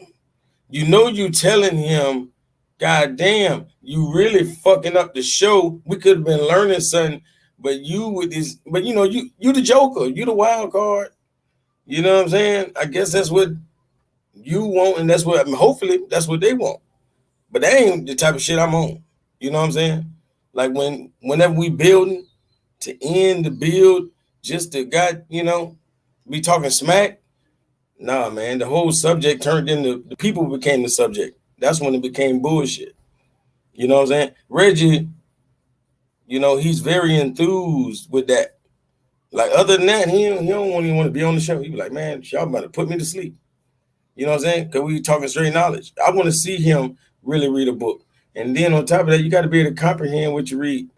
You telling him, God damn, you really fucking up the show. We could have been learning something, but you the joker, you the wild card. You know what I'm saying? I guess that's what you want, and hopefully that's what they want. But that ain't the type of shit I'm on. You know what I'm saying? Like whenever we building to end the build, just to be talking smack. Nah, man, the whole subject turned into the people became the subject. That's when it became bullshit. You know what I'm saying? Reggie, he's very enthused with that. Like other than that, he don't even want to be on the show. He be like, man, y'all about to put me to sleep. You know what I'm saying? Because we talking straight knowledge. I want to see him really read a book. And then on top of that, you got to be able to comprehend what you read.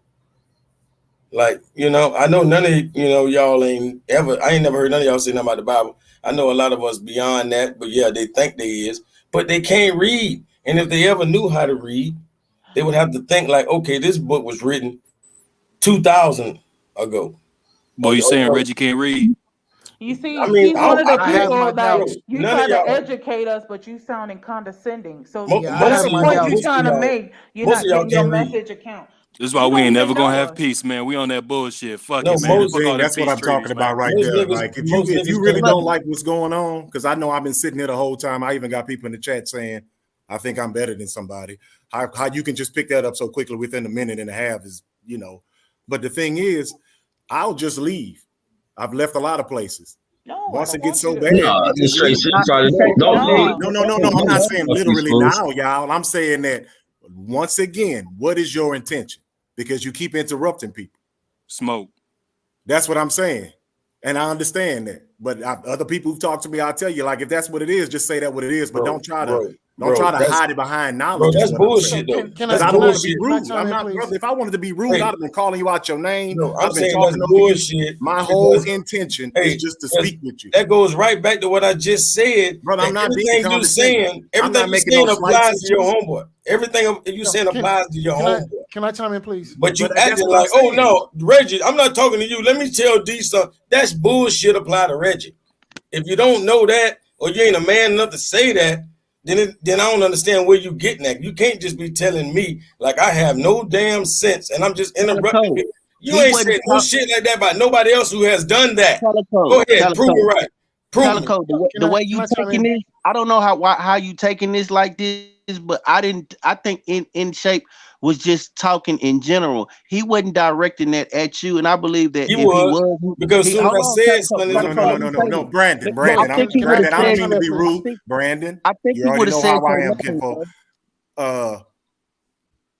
Like, I know none of y'all I ain't never heard none of y'all say nothing about the Bible. I know a lot of us beyond that, but yeah, they think they is, but they can't read. And if they ever knew how to read, they would have to think like, okay, this book was written 2,000 ago. Boy, you saying Reggie can't read? You see, he's one of the people that you none try of to y'all educate us, but you sounding condescending. So most whatever of point y'all, you're trying to make, you're not getting your message account. This is why we ain't never gonna have peace, man. We on that bullshit. Fuck No, it, man. most Fuck all them that's what peace I'm talking treaties, about man. right Most there. niggas- Like if most you niggas really love don't it. like what's going on, because I know I've been sitting here the whole time. I even got people in the chat saying I think I'm better than somebody. How you can just pick that up so quickly within a minute and a half is, you know. But the thing is, I'll just leave. I've left a lot of places. Once it gets so bad, No, you just just straight leave. shit. Try to don't. No. I'm not saying literally now, y'all. I'm saying that once again, what is your intention? Because you keep interrupting people. Smoke. That's what I'm saying. And I understand that. But other people who've talked to me, I'll tell you, like, if that's what it is, just say that what it is. But don't try to hide it behind knowledge. That's bullshit, though. Because I don't want to be rude. I'm not, brother. If I wanted to be rude, I'd have been calling you out your name. No, I'm I've been saying talking that's over you. bullshit. My whole because- intention Hey, is just to speak with you. That goes right back to what I just said. Brother, I'm that not being everything you condescending. saying, I'm not everything you making saying no slights applies at to your you. homeboy. Everything you saying applies to your homeboy. Can I chime in, please? But you that's acting what I'm like, oh saying. no, Reggie, I'm not talking to you. Let me tell D something. That's bullshit apply to Reggie. If you don't know that, or you ain't a man enough to say that, then I don't understand where you getting at. You can't just be telling me like I have no damn sense and I'm just interrupting you. You ain't said no shit like that about nobody else who has done that. Go ahead, prove it right. Calico, the way you taking this, I don't know how you taking this like this, but I think in shape was just talking in general. He wasn't directing that at you, and I believe that He if was, he was, because soon as I said something, No, Brandon, I don't mean to be rude. Brandon, I think you he already would have know said how I am, something. kinfolk.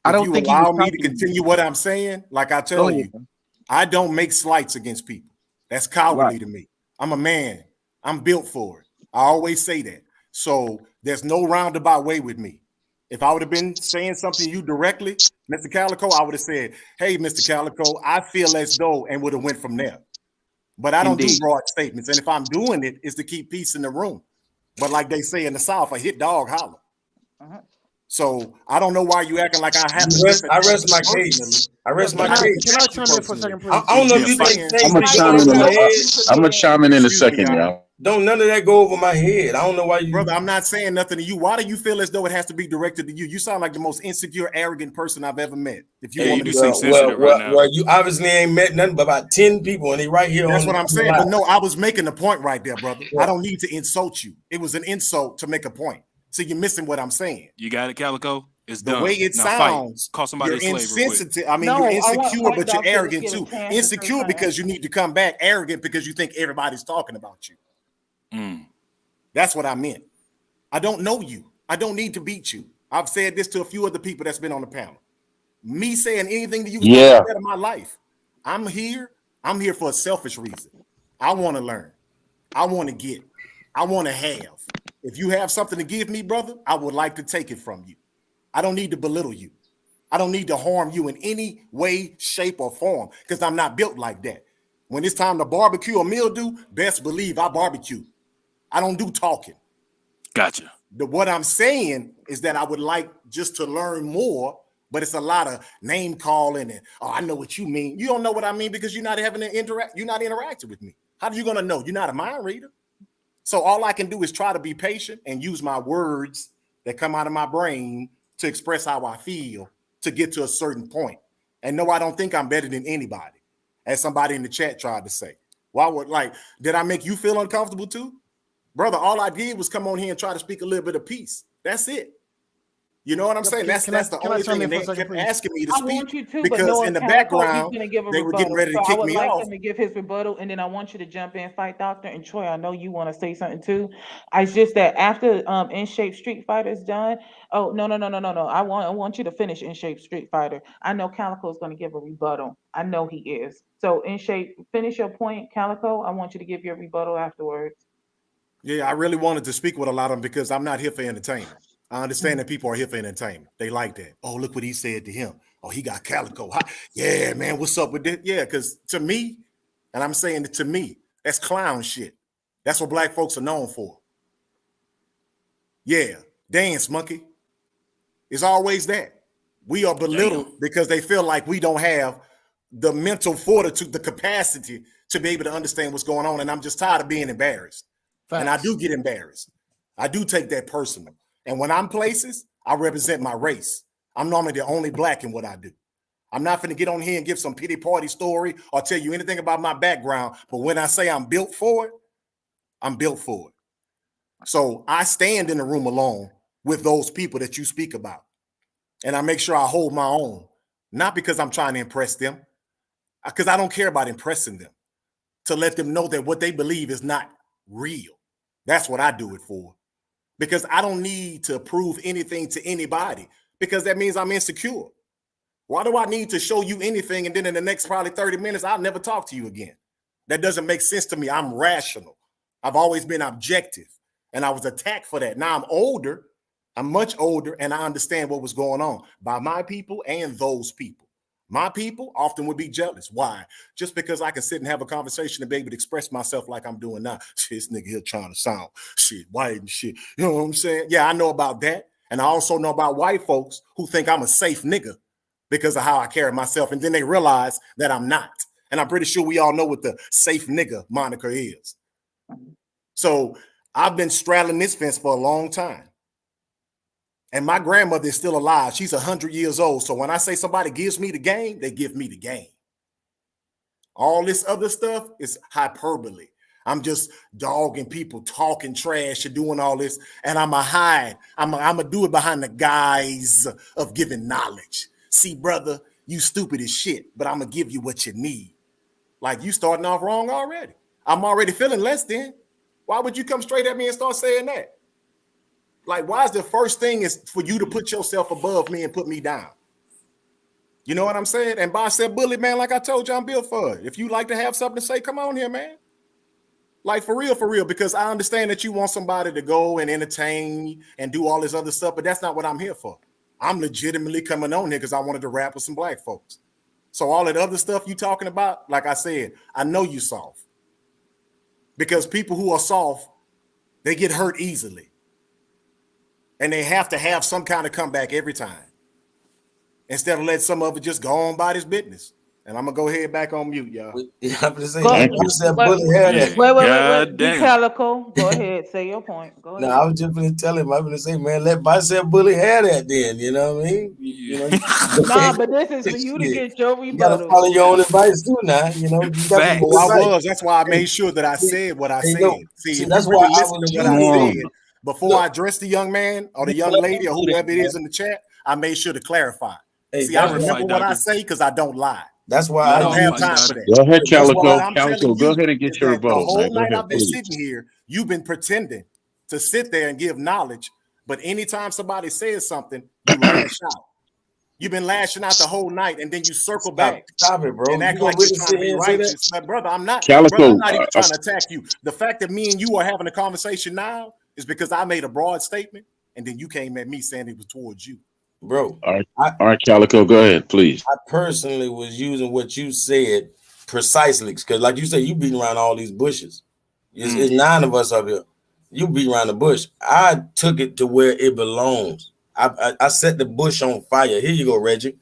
I If don't you think he was allow me to talking to continue what I'm saying, like I tell you, I don't make slights against people. That's cowardly to me. I'm a man. I'm built for it. I always say that. So there's no roundabout way with me. If I would have been saying something to you directly, Mr. Calico, I would have said, hey, Mr. Calico, I feel as though, and would have went from there. But I don't do broad statements. And if I'm doing it, it's to keep peace in the room. But like they say in the South, a hit dog holler. So I don't know why you acting like I have to. I rest my case. I rest my case. Can I chime in for a second, please? I don't know if you think I'm gonna chime in. I'm gonna chime in a second, y'all. Don't none of that go over my head. I don't know why you, brother. I'm not saying nothing to you. Why do you feel as though it has to be directed to you? You sound like the most insecure, arrogant person I've ever met. If you want to be sensitive right now, you obviously ain't met nothing but about 10 people, and they right here. That's on what the I'm saying. live. But no, I was making a point right there, brother. I don't need to insult you. It was an insult to make a point. So you're missing what I'm saying. You got it, Calico. It's the done. way it now sounds. Call somebody you're a slave insensitive. I mean, you're insecure, but you're arrogant too. Insecure because you need to come back. Arrogant because you think everybody's talking about you. That's what I meant. I don't know you. I don't need to beat you. I've said this to a few other people that's been on the panel. Me saying anything to you is not better my life. I'm here for a selfish reason. I want to learn. I want to get. I want to have. If you have something to give me, brother, I would like to take it from you. I don't need to belittle you. I don't need to harm you in any way, shape, or form because I'm not built like that. When it's time to barbecue or mildew, best believe I barbecue. I don't do talking. Gotcha. What I'm saying is that I would like just to learn more, but it's a lot of name calling and, oh, I know what you mean. You don't know what I mean because you're not having an you're not interacting with me. How are you going to know? You're not a mind reader. So all I can do is try to be patient and use my words that come out of my brain to express how I feel to get to a certain point. And no, I don't think I'm better than anybody, as somebody in the chat tried to say. Did I make you feel uncomfortable too? Brother, all I did was come on here and try to speak a little bit of peace. That's it. You know what I'm saying? That's the only thing. And they kept asking me to speak because in the background, they were getting ready to kick me off. I would like him to give his rebuttal, and then I want you to jump in, fight Doctor. And Troy, I know you want to say something too. It's just that after In Shape Street Fighter is done. Oh, no. I want you to finish In Shape Street Fighter. I know Calico is going to give a rebuttal. I know he is. So In Shape, finish your point, Calico. I want you to give your rebuttal afterwards. Yeah, I really wanted to speak with a lot of them because I'm not here for entertainment. I understand that people are here for entertainment. They like that. Oh, look what he said to him. Oh, he got Calico. Yeah, man, what's up with this? Yeah, because to me, and I'm saying it to me, that's clown shit. That's what black folks are known for. Yeah, dance, monkey. It's always that. We are belittled because they feel like we don't have the mental fortitude, the capacity to be able to understand what's going on. And I'm just tired of being embarrassed. And I do get embarrassed. I do take that personal. And when I'm places, I represent my race. I'm normally the only black in what I do. I'm not finna get on here and give some pity party story or tell you anything about my background. But when I say I'm built for it, I'm built for it. So I stand in the room alone with those people that you speak about. And I make sure I hold my own. Not because I'm trying to impress them, because I don't care about impressing them. To let them know that what they believe is not real. That's what I do it for. Because I don't need to prove anything to anybody, because that means I'm insecure. Why do I need to show you anything and then in the next probably 30 minutes, I'll never talk to you again? That doesn't make sense to me. I'm rational. I've always been objective, and I was attacked for that. Now I'm older. I'm much older, and I understand what was going on by my people and those people. My people often would be jealous. Why? Just because I can sit and have a conversation and be able to express myself like I'm doing now. Shit, this nigga here trying to sound shit, white and shit. You know what I'm saying? Yeah, I know about that. And I also know about white folks who think I'm a safe nigga because of how I carry myself. And then they realize that I'm not. And I'm pretty sure we all know what the safe nigga moniker is. So I've been straddling this fence for a long time. And my grandmother is still alive. She's 100 years old. So when I say somebody gives me the game, they give me the game. All this other stuff is hyperbole. I'm just dogging people, talking trash and doing all this. And I'm a hide. I'm a do it behind the guise of giving knowledge. See, brother, you stupid as shit, but I'm going to give you what you need. Like, you starting off wrong already. I'm already feeling less than. Why would you come straight at me and start saying that? Like, why is the first thing is for you to put yourself above me and put me down? You know what I'm saying? And Boss said, bully, man, like I told you, I'm built for it. If you like to have something to say, come on here, man. Like, for real, because I understand that you want somebody to go and entertain and do all this other stuff, but that's not what I'm here for. I'm legitimately coming on here because I wanted to rap with some black folks. So all that other stuff you talking about, like I said, I know you soft. Because people who are soft, they get hurt easily. And they have to have some kind of comeback every time. Instead of letting some of it just go on by this business. And I'm going to go ahead back on mute, y'all. Wait, Calico, go ahead, say your point. Go ahead. No, I was just going to tell him, I'm going to say, man, let myself bully have that then, you know what I mean? You know, nah, but this is for you to get your rebuttal. You got to follow your own advice too now, you know. You got to that's why I made sure that I said what I said. See, that's why I listened to what I said. Before I address the young man or the young lady or whoever it is in the chat, I made sure to clarify. See, I remember what I say because I don't lie. That's why I don't have time for that. Go ahead, Calico. Go ahead and get your rebuttal. The whole night I've been sitting here, you've been pretending to sit there and give knowledge, but anytime somebody says something, you lash out. You've been lashing out the whole night, and then you circle back. Stop it, bro. And act like you're trying to be righteous. But brother, I'm not. Calico, brother, I'm not even trying to attack you. The fact that me and you are having a conversation now is because I made a broad statement, and then you came at me saying it was towards you. Bro. All right, Calico, go ahead, please. I personally was using what you said precisely, because like you said, you beating around all these bushes. It's 9 of us up here. You beat around the bush. I took it to where it belongs. I set the bush on fire. Here you go, Reggie.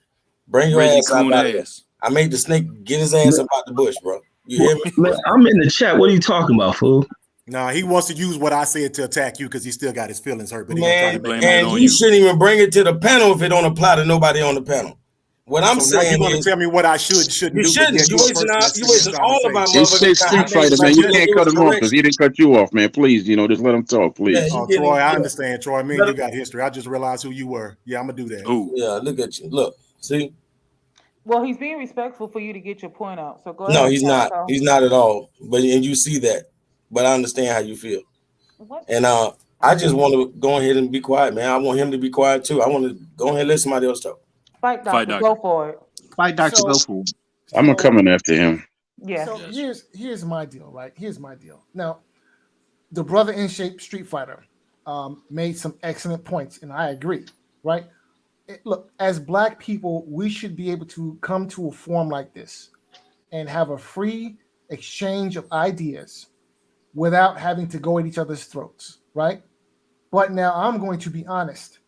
Bring your ass out of here. I made the snake get his ass up out the bush, bro. You hear me? Man, I'm in the chat. What are you talking about, fool? Nah, he wants to use what I said to attack you because he still got his feelings hurt. But man, and you shouldn't even bring it to the panel if it don't apply to nobody on the panel. What I'm saying is, you're going to tell me what I shouldn't do. You shouldn't. You wasting all of our It's Street Fighter, man. You can't cut him off because he didn't cut you off, man. Please, just let him talk, please. Yeah, oh, Troy, I understand, Troy. Me and you got history. I just realized who you were. Yeah, I'm gonna do that. Ooh. Yeah, look at you. Look, see. Well, he's being respectful for you to get your point out. So go ahead. No, he's not. He's not at all. And you see that. But I understand how you feel. What? And I just want to go ahead and be quiet, man. I want him to be quiet too. I want to go ahead and let somebody else talk. Fight doctor, go for it. Fight doctor, go for it. I'm gonna come in after him. Yeah. So here's my deal, right? Here's my deal. Now, the brother in shape Street Fighter made some excellent points, and I agree, right? Look, as Black people, we should be able to come to a forum like this and have a free exchange of ideas without having to go at each other's throats, right? But now I'm going to be honest.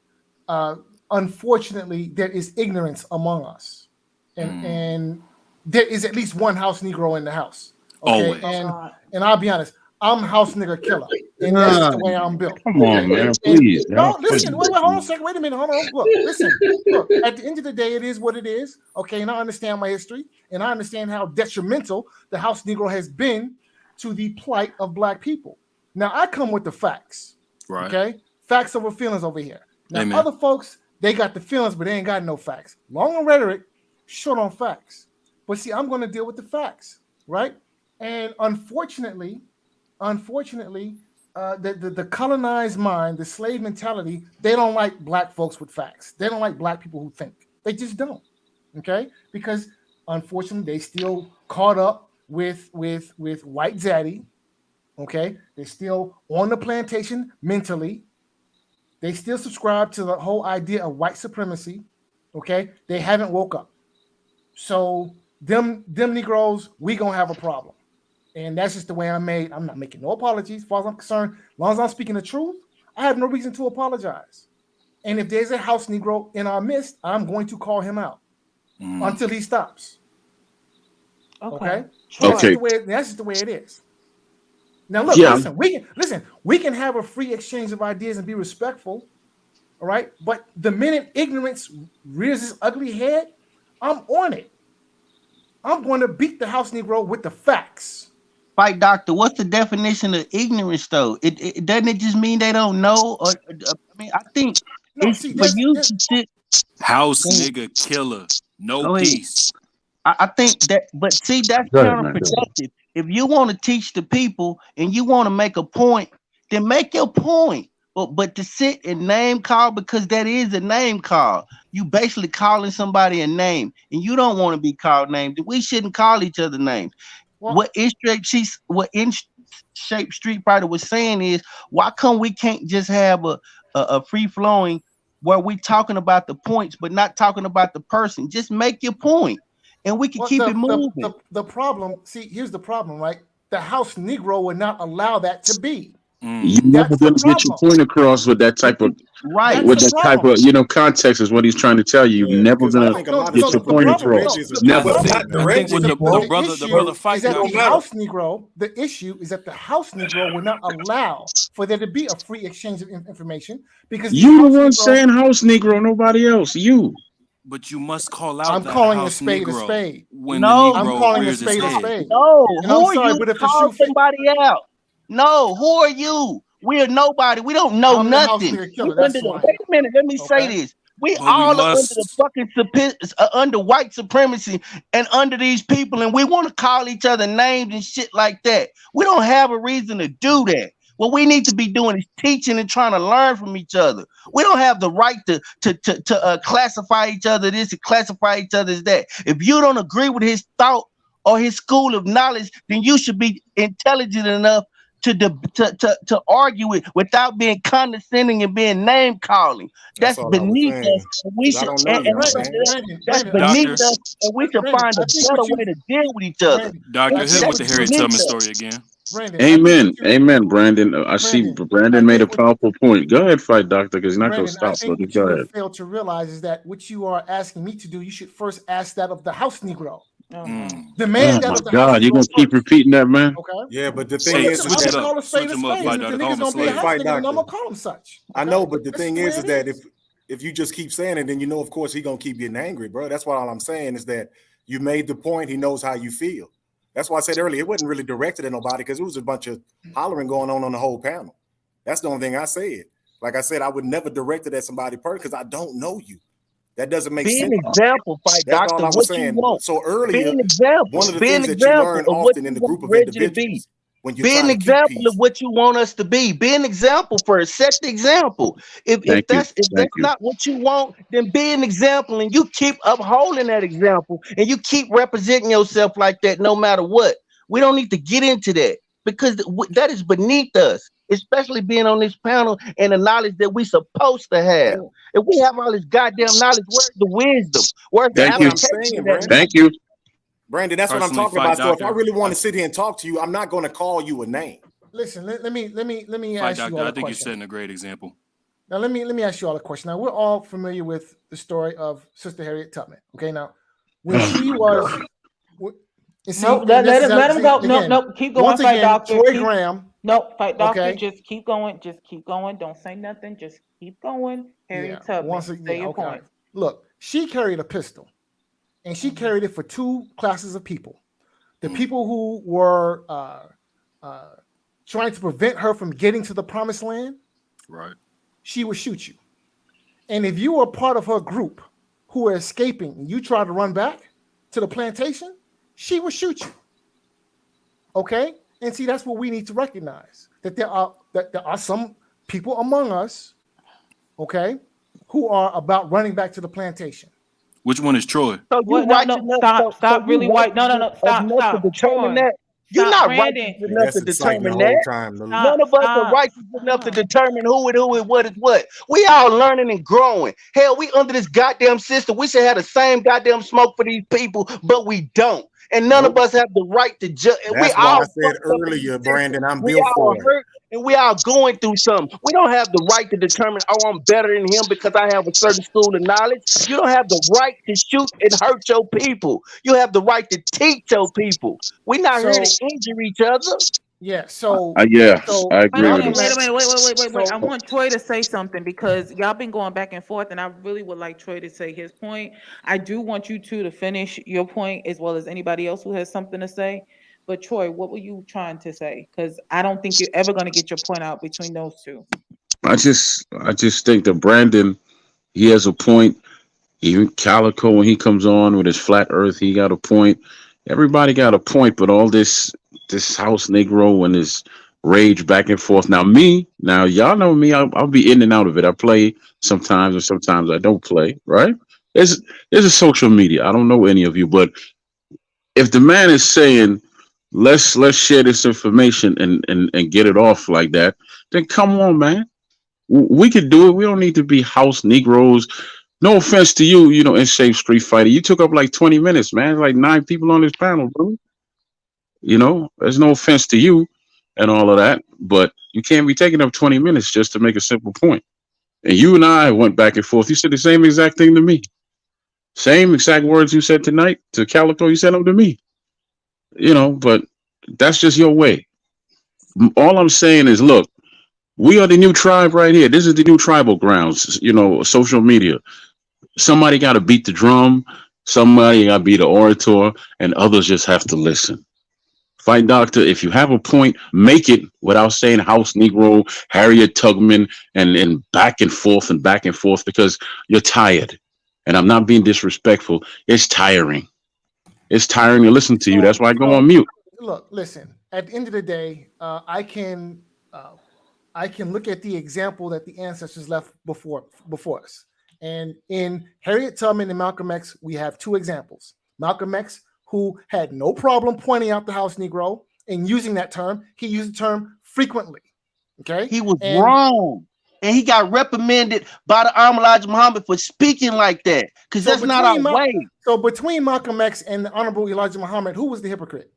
Unfortunately, there is ignorance among us. And there is at least one house Negro in the house. Okay? Always. And I'll be honest, I'm house nigger killer. and that's just the way I'm built. Come on, man, please. No, listen. Wait, hold on a second. Wait a minute. Hold on. Look, listen. Look, at the end of the day, it is what it is. Okay, and I understand my history, and I understand how detrimental the House Negro has been to the plight of Black people. Now, I come with the facts. Right. Okay, facts over feelings over here. Now, Amen. other folks, they got the feelings, but they ain't got no facts. Long on rhetoric, short on facts. But see, I'm going to deal with the facts, right? And unfortunately, the colonized mind, the slave mentality, they don't like Black folks with facts. They don't like Black people who think. They just don't. Okay, because unfortunately, they still caught up with white zaddy. Okay, they're still on the plantation mentally. They still subscribe to the whole idea of white supremacy. Okay, they haven't woke up. So them Negroes, we gonna have a problem, and that's just the way I'm made. I'm not making no apologies, as far as I'm concerned. As long as I'm speaking the truth, I have no reason to apologize. And if there's a House Negro in our midst, I'm going to call him out until he stops. Okay. That's just the way it is. Now look, we can have a free exchange of ideas and be respectful, all right? But the minute ignorance rears its ugly head, I'm on it. I'm going to beat the House Negro with the facts. Fight doctor, what's the definition of ignorance though? It doesn't it just mean they don't know? Or I mean, I think it's for you to sit. House nigga killer, no peace. I think that, but see, that's counterproductive. If you want to teach the people and you want to make a point, then make your point. But to sit and name call, because that is a name call. You basically calling somebody a name, and you don't want to be called names. We shouldn't call each other names. Well, what In Shape Street Fighter was saying is, why come we can't just have a free flowing where we talking about the points, but not talking about the person? Just make your point. And we can keep it moving. The problem, see, here's the problem, right? The House Negro would not allow that to be. You're never going to get your point across with that type of type of context is what he's trying to tell you. You're never going to get your point across. Never. The brother fight is that the House Negro. The issue is that the House Negro would not allow for there to be a free exchange of information because you the one saying House Negro, nobody else. You. But you must call out. I'm calling a spade a spade. I'm calling a spade a spade. No, who are you to call somebody out? No, who are you? We are nobody. We don't know nothing. Wait a minute. Let me say this. We all are under the fucking under white supremacy and under these people, and we want to call each other names and shit like that. We don't have a reason to do that. What we need to be doing is teaching and trying to learn from each other. We don't have the right to classify each other this and classify each other as that. If you don't agree with his thought or his school of knowledge, then you should be intelligent enough to argue it without being condescending and being name calling. That's beneath us. We should. That's beneath us, and we should find a better way to deal with each other. Doctor, hit with the Harriet Tubman story again. Brandon, Amen, Brandon. I see Brandon made a powerful point. Go ahead, fight, doctor, because he's not going to stop. So what go ahead. You fail to realize is that what you are asking me to do, you should first ask that of the House Negro. Demand that of the God, House you're going to keep repeating that, man? Okay. Yeah, but the thing is that call a spade a spade. The nigga's going to be a House nigga, and I'm going to call him such. I know, but the thing is that if you just keep saying it, then you know, of course, he's going to keep getting angry, bro. That's why all I'm saying is that you made the point. He knows how you feel. That's why I said earlier, it wasn't really directed at nobody because it was a bunch of hollering going on the whole panel. That's the only thing I said. Like I said, I would never direct it at somebody because I don't know you. That doesn't make sense. Be an example, fight doctor. All I was saying. So earlier, be an example. One of the things that you learn often in the group of individuals. Be an example of what you want us to be. Be an example first. Set the example. If that's not what you want, then be an example, and you keep upholding that example, and you keep representing yourself like that, no matter what. We don't need to get into that because that is beneath us, especially being on this panel and the knowledge that we supposed to have. If we have all this goddamn knowledge, where's the wisdom? Where's the application? Thank you. Brandon, that's what I'm talking about. So if I really want to sit here and talk to you, I'm not going to call you a name. Listen, let me ask you all a question. I think you're setting a great example. Now let me ask you all a question. Now we're all familiar with the story of Sister Harriet Tubman. Okay, now when she was, let him go. No, keep going. Once again, Troy Graham No, fight doctor. Okay. Just keep going. Just keep going. Don't say nothing. Just keep going. Harriet Tubman. Say your point. Look, she carried a pistol, and she carried it for two classes of people: the people who were trying to prevent her from getting to the promised land. Right. She would shoot you, and if you were part of her group who were escaping, and you tried to run back to the plantation, she would shoot you. Okay. And see, that's what we need to recognize, that there are some people among us, okay, who are about running back to the plantation. Which one is Troy? So you Stop really white. No. Stop. Determine Troy. that. You're Stop, not Brandon. righteous enough to determine that. Stop, None of us are righteous enough to determine who and what is what. We all learning and growing. Hell, we under this goddamn system. We should have the same goddamn smoke for these people, but we don't. And none of us have the right to judge. That's why I said earlier, Brandon, I'm built for it. Hurt and we all going through something. We don't have the right to determine, oh, I'm better than him because I have a certain school of knowledge. You don't have the right to shoot and hurt your people. You have the right to teach your people. We're not here to injure each other. Yeah, so I agree with Wait. I want Troy to say something because y'all been going back and forth, and I really would like Troy to say his point. I do want you two to finish your point as well as anybody else who has something to say. But Troy, what were you trying to say? Because I don't think you're ever going to get your point out between those two. I just think that Brandon, he has a point. Even Calico, when he comes on with his flat earth, he got a point. Everybody got a point, but all this house Negro and this rage back and forth. Now y'all know me, I'll be in and out of it. I play sometimes and sometimes I don't play, right? There's a social media. I don't know any of you, but if the man is saying, let's share this information and get it off like that, then come on, man. We could do it. We don't need to be house Negroes. No offense to you, in Shape Street Fighter. You took up like 20 minutes, man. Like 9 people on this panel, bro. There's no offense to you and all of that, but you can't be taking up 20 minutes just to make a simple point. And you and I went back and forth. You said the same exact thing to me. Same exact words you said tonight to Calico, you said them to me. But that's just your way. All I'm saying is, look, we are the new tribe right here. This is the new tribal grounds, social media. Somebody got to beat the drum. Somebody got to be the orator, and others just have to listen. Fight doctor, if you have a point, make it without saying house Negro, Harriet Tubman, and back and forth because you're tired. And I'm not being disrespectful. It's tiring. It's tiring to listen to you. That's why I go on mute. Look, listen. At the end of the day, I can look at the example that the ancestors left before us. And in Harriet Tubman and Malcolm X, we have two examples. Malcolm X, who had no problem pointing out the house Negro and using that term. He used the term frequently. Okay, he was wrong. And he got reprimanded by the Honorable Elijah Muhammad for speaking like that, because that's not our way. So between Malcolm X and the Honorable Elijah Muhammad, who was the hypocrite?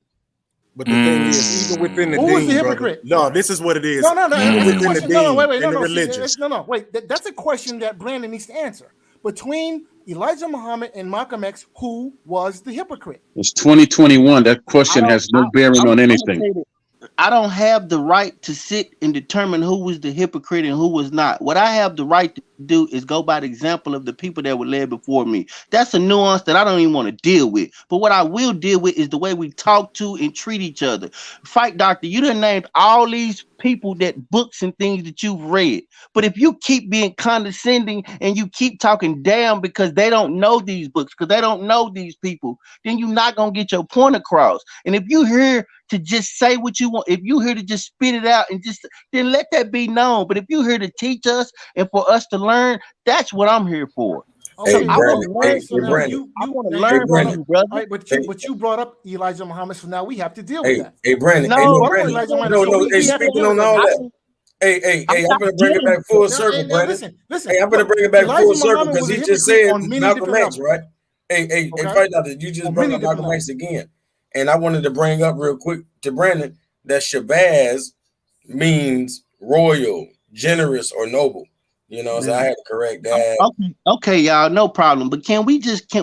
But the thing is, even within the who was the brother, hypocrite? no, this is what it is. No. Even within the deen, religious. Wait. That's a question that Brandon needs to answer. Between Elijah Muhammad and Malcolm X, who was the hypocrite? It's 2021. That question has no bearing on anything. I don't have the right to sit and determine who was the hypocrite and who was not. What I have the right to do is go by the example of the people that were led before me. That's a nuance that I don't even want to deal with. But what I will deal with is the way we talk to and treat each other. Fight doctor, you done named all these people that books and things that you've read. But if you keep being condescending and you keep talking down because they don't know these books, because they don't know these people, then you're not going to get your point across. And if you're here to just say what you want, if you're here to just spit it out and then let that be known. But if you're here to teach us and for us to learn, that's what I'm here for. Okay, I want to learn from you, brother. Right, but you brought up Elijah Muhammad, so now we have to deal with that. Hey, Brandon. Speaking on all that. Hey, I'm gonna bring it back full circle, Brandon. Listen. Hey, I'm gonna bring it back full circle because he just said Malcolm X, right? Hey, fight out that you just brought up Malcolm X again. And I wanted to bring up real quick to Brandon that Shabazz means royal, generous, or noble. You know, so I had to correct that. Okay, y'all, no problem. But can we just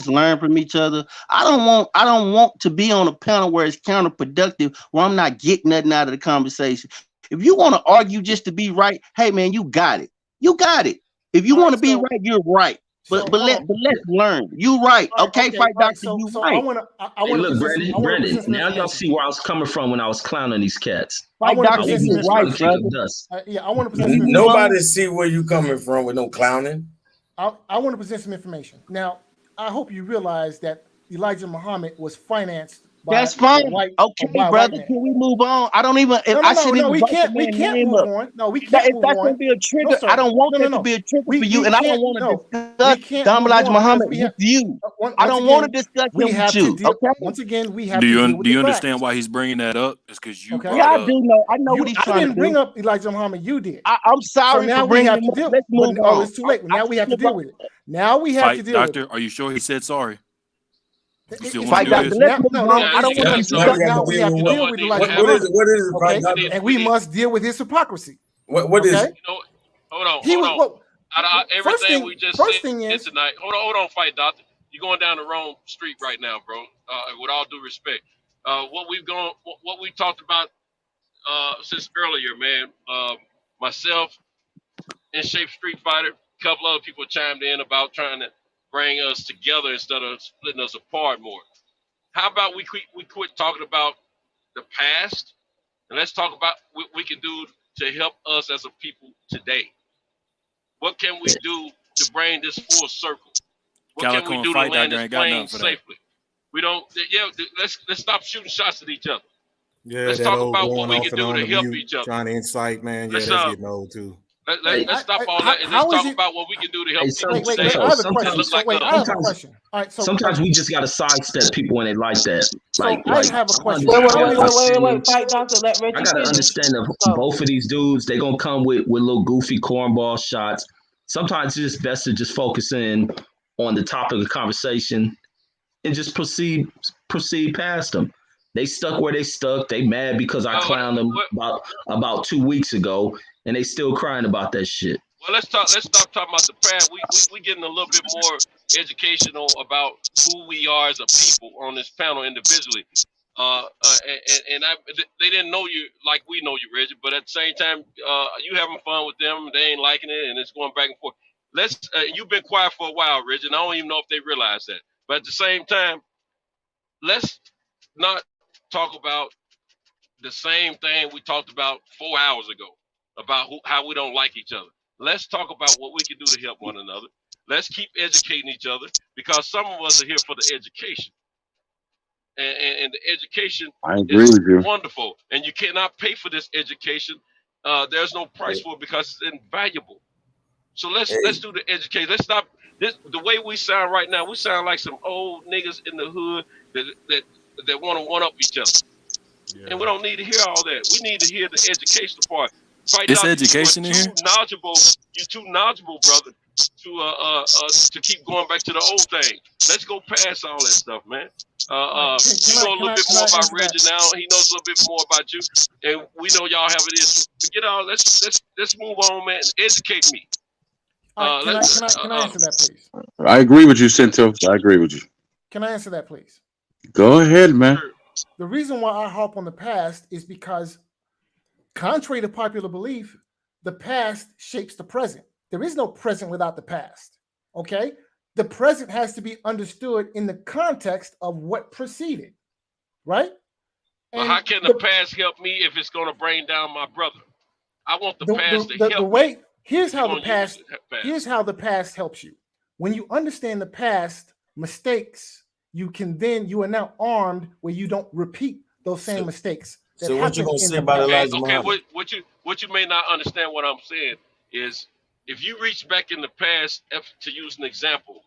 learn from each other? I don't want to be on a panel where it's counterproductive, where I'm not getting nothing out of the conversation. If you want to argue just to be right, hey man, you got it. You got it. If you want to be right, you're right. But let's learn. You right. Okay, Fight Doctor, you right. I want to Brandon, now y'all see where I was coming from when I was clowning these cats. Fight Doctor, you right, brother. I want to present some Nobody see where you coming from with no clowning. I want to present some information. Now, I hope you realize that Elijah Muhammad was financed. That's fine. Okay, brother. Can we move on? I don't even. No, we can't move on. No, we can't. If that's gonna be a trigger, I don't want that to be a trigger for you, and I don't want to discuss Elijah Muhammad with you. I don't want to discuss him with you. Okay. Once again, we have. Do you understand why he's bringing that up? It's because you. Yeah, I do know. I know what he's trying to do. I didn't bring up Elijah Muhammad. You did. I'm sorry for bringing him up. Let's move on. It's too late. Now we have to deal with it. Now we have to deal with it. Doctor, are you sure he said sorry? Fight Doctor. No, I don't want to discuss. Now we have to deal with Elijah Muhammad. What is it, okay? And we must deal with his hypocrisy. What is it? Hold on. Out of everything we just said tonight, hold on, Fight Doctor. You're going down the wrong street right now, bro. With all due respect, what we talked about since earlier, man. Myself, In Shape Street Fighter, a couple other people chimed in about trying to bring us together instead of splitting us apart more. How about we quit talking about the past and let's talk about what we can do to help us as a people today. What can we do to bring this full circle? What can we do to land this plane safely? We don't. Yeah, let's stop shooting shots at each other. Yeah, let's talk about what we can do to help each other. Trying to incite, man. Yeah, that's getting old too. Let's stop all that and let's talk about what we can do to help people. I have a question. All right, so sometimes we just got to sidestep people when they like that. I have a question. Wait, Fight Doctor, let Reggie I got to understand that both of these dudes, they're going to come with little goofy cornball shots. Sometimes it's just best to just focus in on the topic of the conversation and just proceed past them. They stuck where they stuck. They mad because I clowned them about 2 weeks ago. And they still crying about that shit. Well, let's stop talking about the past. We getting a little bit more educational about who we are as a people on this panel individually. They didn't know you like we know you, Reggie. But at the same time, you having fun with them. They ain't liking it, and it's going back and forth. You've been quiet for a while, Reggie, and I don't even know if they realize that. But at the same time, let's not talk about the same thing we talked about 4 hours ago. About how we don't like each other. Let's talk about what we can do to help one another. Let's keep educating each other because some of us are here for the education. And the education is wonderful. And you cannot pay for this education. There's no price for it because it's invaluable. So let's do the education. Let's stop this. The way we sound right now, we sound like some old niggas in the hood that want to one up each other. Yeah. And we don't need to hear all that. We need to hear the educational part. It's education in here. You're too knowledgeable, brother, to keep going back to the old thing. Let's go past all that stuff, man. You know a little bit more about Reggie now. He knows a little bit more about you, and we know y'all have it is. Forget all. Let's move on, man. Educate me. Can I answer that, please? I agree with you, Cinto. I agree with you. Can I answer that, please? Go ahead, man. The reason why I harp on the past is because, contrary to popular belief, the past shapes the present. There is no present without the past. Okay? The present has to be understood in the context of what preceded. Right? Well, how can the past help me if it's going to bring down my brother? I want the past to help me. Here's how the past helps you. When you understand the past mistakes, you are now armed where you don't repeat those same mistakes. So what you gonna say about Elijah Muhammad? What you may not understand what I'm saying is if you reach back in the past, to use an example,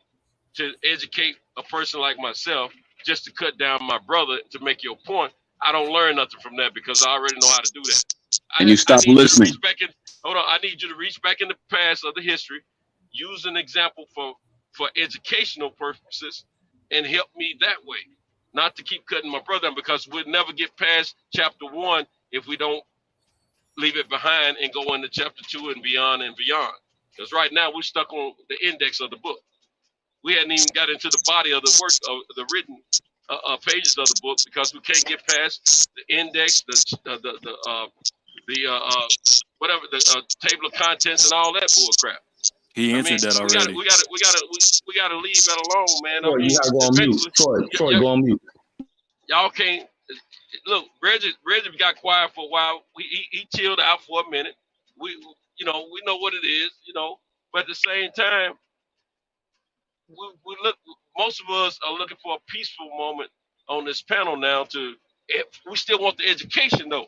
to educate a person like myself, just to cut down my brother to make your point, I don't learn nothing from that because I already know how to do that. And you stop listening. I need you to reach back in the past of the history, use an example for educational purposes, and help me that way. Not to keep cutting my brother down because we'll never get past chapter 1 if we don't leave it behind and go into chapter 2 and beyond and beyond. Because right now we're stuck on the index of the book. We hadn't even got into the body of the work of the written pages of the book because we can't get past the index, whatever the table of contents and all that bull crap. He answered that already. We gotta leave that alone, man. Troy, you gotta go on mute. Troy, go on mute. Y'all can't look. Reggie got quiet for a while. He chilled out for a minute. We know what it is, But at the same time, we look. Most of us are looking for a peaceful moment on this panel now. We still want the education though.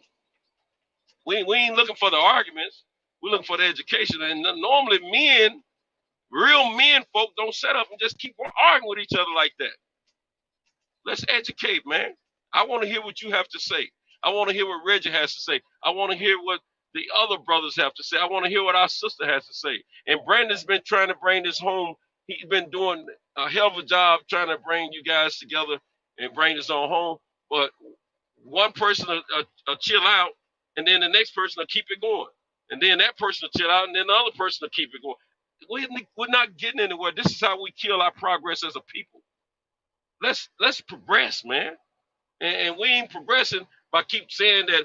We ain't looking for the arguments. We're looking for the education. And normally real men folk don't set up and just keep on arguing with each other like that. Let's educate, man. I want to hear what you have to say. I want to hear what Reggie has to say. I want to hear what the other brothers have to say. I want to hear what our sister has to say. And Brandon's been trying to bring this home. He's been doing a hell of a job trying to bring you guys together and bring this on home. But one person will chill out, and then the next person will keep it going. And then that person will chill out, and then the other person will keep it going. We're not getting anywhere. This is how we kill our progress as a people. Let's progress, man. And we ain't progressing by keep saying that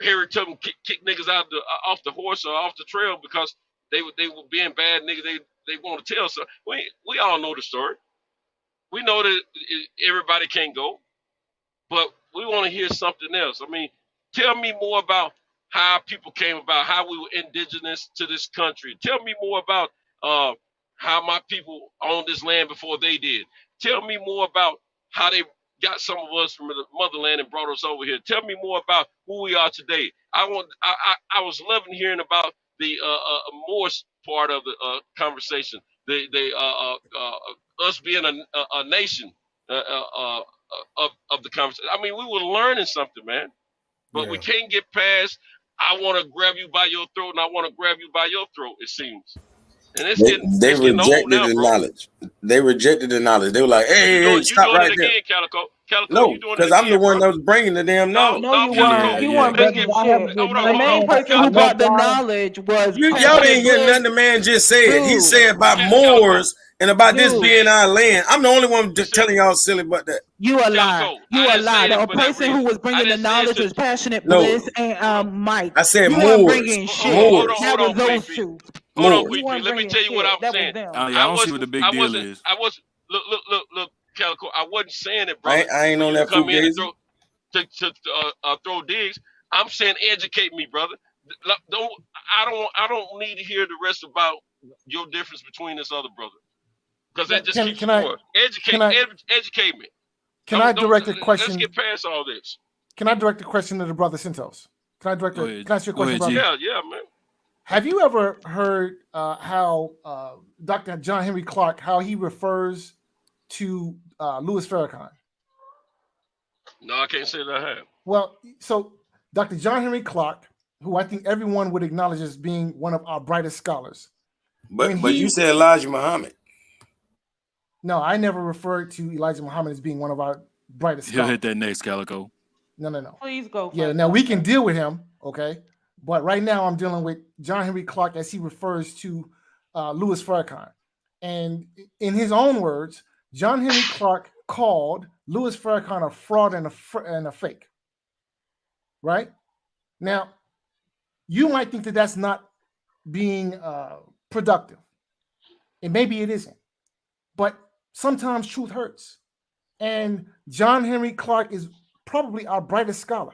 Harry Tubman kick niggas out off the horse or off the trail because they were being bad niggas. They want to tell something. We all know the story. We know that everybody can't go, but we want to hear something else. I mean, tell me more about how people came about, how we were indigenous to this country. Tell me more about how my people owned this land before they did. Tell me more about how they got some of us from the motherland and brought us over here. Tell me more about who we are today. I was loving hearing about the Morse part of the conversation. Us being a nation of the conversation. I mean, we were learning something, man. But we can't get past. I want to grab you by your throat, and I want to grab you by your throat. It seems. And they rejected the knowledge. They rejected the knowledge. They were like, "Hey, stop right there." Again, Calico, no, because I'm the one that was bringing the damn knowledge. No, you weren't. You weren't bringing shit. The main person who brought the knowledge was y'all didn't get nothing. The man just said. He said about Moors and about this being our land. I'm the only one telling y'all silly about that. You a lie. You a lie. The person who was bringing the knowledge was Passionate Bliss and Mike. I said you Moors. Bringing shit. Hold that was on, those two. Hold on, let me tell you what I'm saying. I don't see what the big deal is. Look, Calico. I wasn't saying it, bro. I ain't on that come in and throw digs. I'm saying educate me, brother. I don't need to hear the rest about your difference between this other brother. Because that just keeps going. Educate me. Can I direct a question? Let's get past all this. Can I direct a question to the brother Santos? Can I ask you a question, brother? Yeah, man. Have you ever heard how Dr. John Henry Clark, how he refers to Louis Farrakhan? No, I can't say that I have. Well, so Dr. John Henry Clark, who I think everyone would acknowledge as being one of our brightest scholars. But you said Elijah Muhammad. No, I never referred to Elijah Muhammad as being one of our brightest scholars. He'll hit that next, Calico. No. Please go. Yeah, now we can deal with him, okay? But right now I'm dealing with John Henry Clark as he refers to Louis Farrakhan. And in his own words, John Henry Clark called Louis Farrakhan a fraud and a fake. Right? Now, you might think that that's not being productive. And maybe it isn't. But sometimes truth hurts. And John Henry Clark is probably our brightest scholar.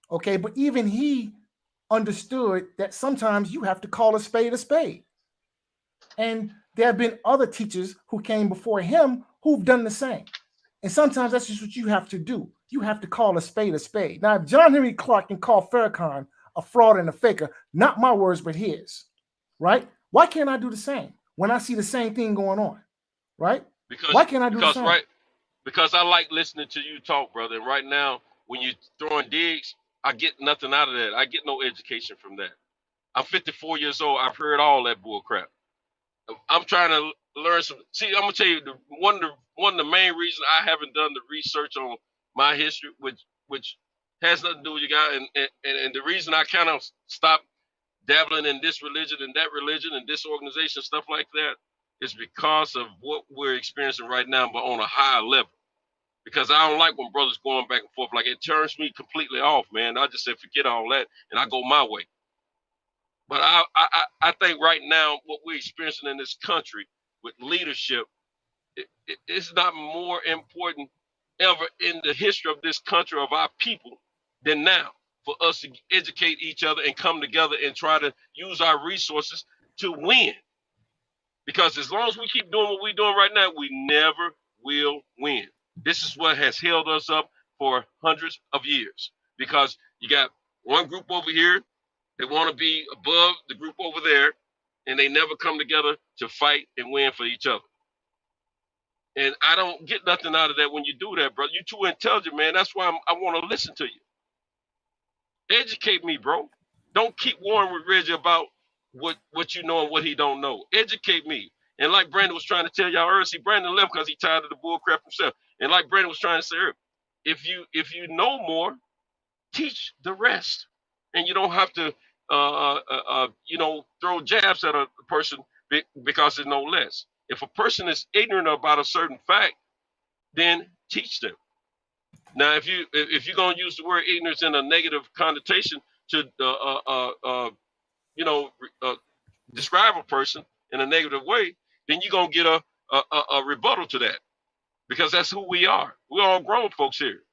Okay, but even he understood that sometimes you have to call a spade a spade. And there have been other teachers who came before him who've done the same. And sometimes that's just what you have to do. You have to call a spade a spade. Now, if John Henry Clark can call Farrakhan a fraud and a faker, not my words, but his, right? Why can't I do the same when I see the same thing going on, right? Why can't I do the same? Right, because I like listening to you talk, brother. And right now, when you're throwing digs, I get nothing out of that. I get no education from that. I'm 54 years old. I've heard all that bull crap. I'm trying to learn some. See, I'm gonna tell you one of the main reasons I haven't done the research on my history, which Has nothing to do with you guys. And the reason I kind of stopped dabbling in this religion and that religion and this organization, stuff like that, is because of what we're experiencing right now, but on a higher level. Because I don't like when brothers going back and forth. Like, it turns me completely off, man. I just say, forget all that, and I go my way. But I think right now what we're experiencing in this country with leadership, it's not more important ever in the history of this country, of our people, than now, for us to educate each other and come together and try to use our resources to win. Because as long as we keep doing what we're doing right now, we never will win. This is what has held us up for hundreds of years. Because you got one group over here that want to be above the group over there, and they never come together to fight and win for each other. And I don't get nothing out of that when you do that, brother. You're too intelligent, man. That's why I want to listen to you. Educate me, bro. Don't keep warring with Reggie about what you know and what he don't know. Educate me. And like Brandon was trying to tell y'all earlier, see, Brandon left because he tired of the bull crap himself. And like Brandon was trying to say earlier, if you know more, teach the rest. And you don't have to throw jabs at a person because there's no less. If a person is ignorant about a certain fact, then teach them. Now, if you're gonna use the word ignorance in a negative connotation to describe a person in a negative way, then you're gonna get a rebuttal to that, because that's who we are. We're all grown folks here,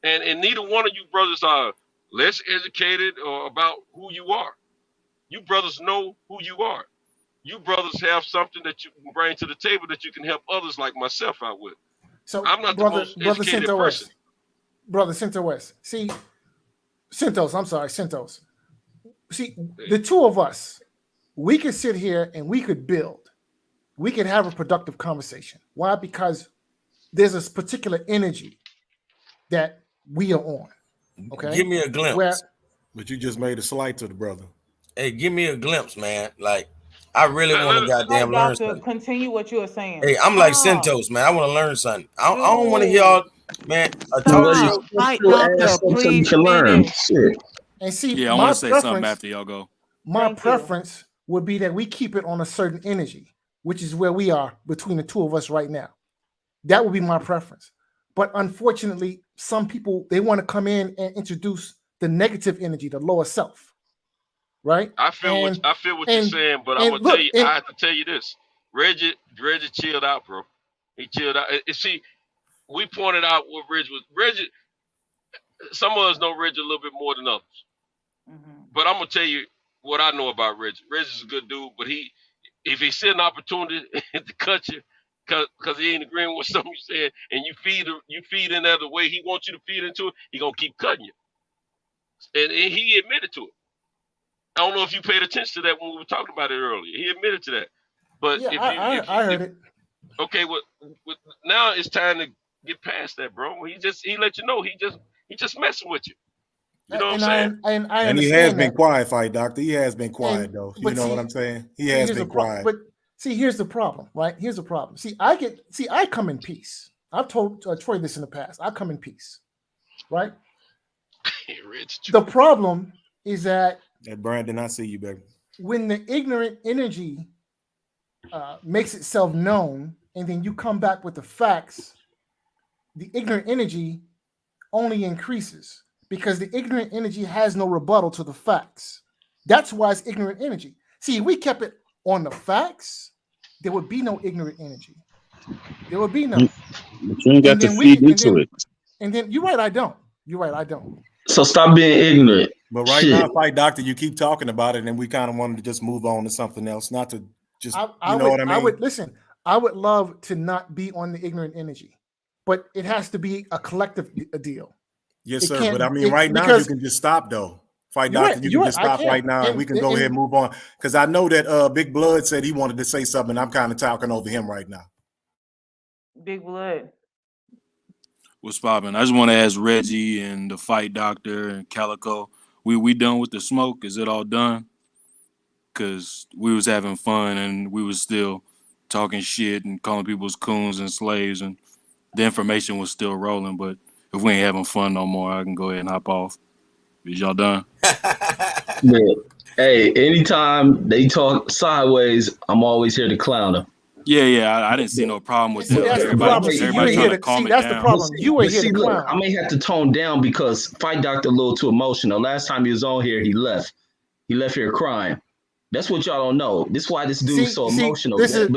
and neither one of you brothers are less educated or about who you are. You brothers know who you are. You brothers have something that you can bring to the table that you can help others like myself out with. So I'm not brother, the most educated person. Brother Cinto West. See, Cintos. See, the two of us, we could sit here and we could build. We could have a productive conversation. Why? Because there's a particular energy that we are on. Okay. Give me a glimpse. But you just made a slight to the brother. Hey, give me a glimpse, man. Like, I really want to goddamn learn something. Continue what you were saying. Hey, I'm like Centos, man. I want to learn something. I don't want to hear all, man. A talk show. Please finish. And see, yeah, I want to say something after y'all go. My preference would be that we keep it on a certain energy, which is where we are between the two of us right now. That would be my preference. But unfortunately, some people, they want to come in and introduce the negative energy, the lower self. Right? I feel what you're saying, but I'm gonna tell you, I have to tell you this. Reggie chilled out, bro. He chilled out. See, we pointed out what Reggie was. Reggie, some of us know Reggie a little bit more than others. But I'm gonna tell you what I know about Reggie. Reggie's a good dude, but if he see an opportunity to cut you because he ain't agreeing with something you said, and you feed in there the way he wants you to feed into it, he gonna keep cutting you. And he admitted to it. I don't know if you paid attention to that when we were talking about it earlier. He admitted to that. But yeah, I heard it. Okay, now it's time to get past that, bro. He let you know he just messing with you. You know what I'm saying? And he has been quiet, Fight Doctor. He has been quiet, though. You know what I'm saying? He has been quiet. But see, here's the problem, right? Here's the problem. See, I come in peace. I've told Troy this in the past. I come in peace, right? The problem is that Brandon, I see you, baby. When the ignorant energy makes itself known, and then you come back with the facts, the ignorant energy only increases because the ignorant energy has no rebuttal to the facts. That's why it's ignorant energy. See, if we kept it on the facts, there would be no ignorant energy. There would be no. But you ain't got to feed into it. And then you're right, I don't. You're right, I don't. So stop being ignorant. But right now, Fight Doctor, you keep talking about it, and we kind of wanted to just move on to something else, not to just, what I mean? I would love to not be on the ignorant energy, but it has to be a collective deal. Yes, sir. But I mean, right now, you can just stop, though. Fight Doctor, you can just stop right now, and we can go ahead and move on. Because I know that Big Blood said he wanted to say something. I'm kind of talking over him right now. Big Blood. What's poppin'? I just want to ask Reggie and the Fight Doctor and Calico. We done with the smoke? Is it all done? Because we was having fun and we was still talking shit and calling people's coons and slaves, and the information was still rolling. But If we ain't having fun no more, I can go ahead and hop off. Is y'all done? Yeah. Hey, anytime they talk sideways, I'm always here to clown them. Yeah, I didn't see no problem with that. Everybody trying to calm it down. That's the problem. You were here to clown. Look, I may have to tone down because Fight Doctor a little too emotional. Last time he was on here, he left. He left here crying. That's what y'all don't know. This is why this dude's so emotional. This is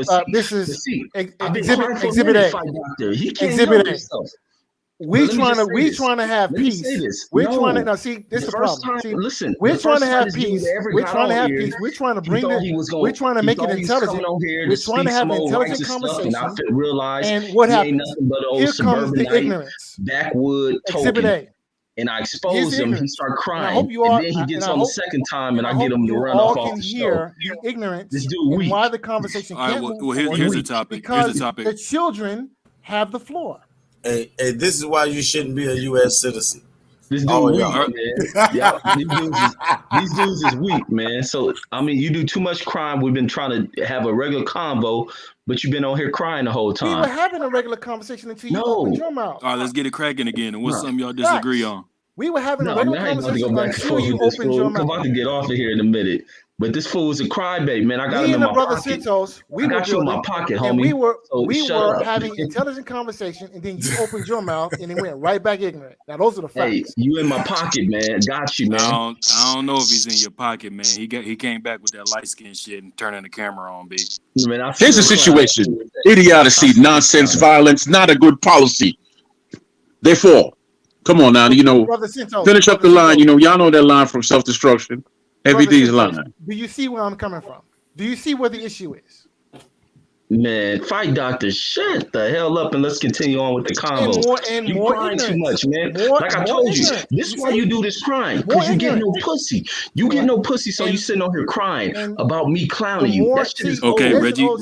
exhibit A. Fight Doctor. He can't Exhibit help A. himself. We trying to have peace. We're trying to now see this is the problem. See, listen, we're trying to have peace. We're trying to have peace. We're trying to bring this. We're trying to make it intelligent. We're trying to have an intelligent conversation. And what happens? Here comes the ignorance. Backwood Exhibit A. And I expose him. He start crying. I hope you all. And then he gets on the second time, and I get him to run off the show. The ignorance. This dude weak. Why the conversation can't move forward. Here's the topic. Because the children have the floor. Hey, this is why you shouldn't be a U.S. citizen. This dude weak, man. These dudes is weak, man. So, I mean, you do too much crime. We've been trying to have a regular convo, but you've been on here crying the whole time. We were having a regular conversation until you opened your mouth. All right, let's get it cracking again. And what's something y'all disagree on? We were having a regular conversation until you opened your mouth. I'm about to get off of here in a minute. But this fool is a crybaby, man. I got him in my pocket. We got you in my pocket, homie. And we were having intelligent conversation, and then you opened your mouth, and it went right back ignorant. Now those are the facts. Hey, you in my pocket, man. Got you, man. I don't know if he's in your pocket, man. He came back with that light skin shit and turning the camera on, B. Man, here's the situation: idiocy, nonsense, violence, not a good policy. Therefore, come on now, finish up the line. Y'all know that line from Self-Destruction. Everything's lying. Do you see where I'm coming from? Do you see where the issue is? Man, Fight Doctor, shut the hell up and let's continue on with the convo. You crying too much, man. Like I told you, this is why you do this crying, because you get no pussy. You get no pussy, so you sitting on here crying about me clowning you. That shit is okay, old. Reggie, you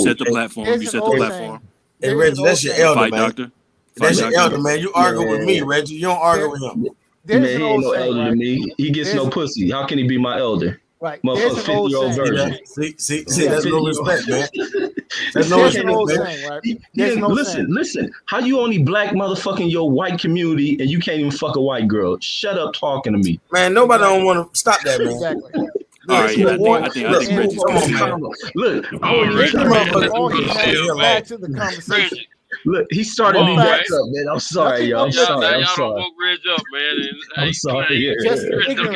set the platform. You set the platform. Hey, Reggie, that's your elder, Fight man. Doctor. That's your elder, man. You argue with me, Reggie. You don't argue with him. Man, he ain't no elder to me. He gets no pussy. How can he be my elder? Right. Motherfucker, 50-year-old virgin. See, that's no respect, man. That's no respect, man. Listen. How you only black motherfucking your white community and you can't even fuck a white girl? Shut up talking to me. Man, nobody don't want to stop that, man. Exactly. All right, I think Reggie's coming. Look, back to the conversation. Look, he started me back up, man. I'm sorry, y'all. I'm sorry. Y'all don't woke Reg up, man. I'm sorry. I'm sorry. Come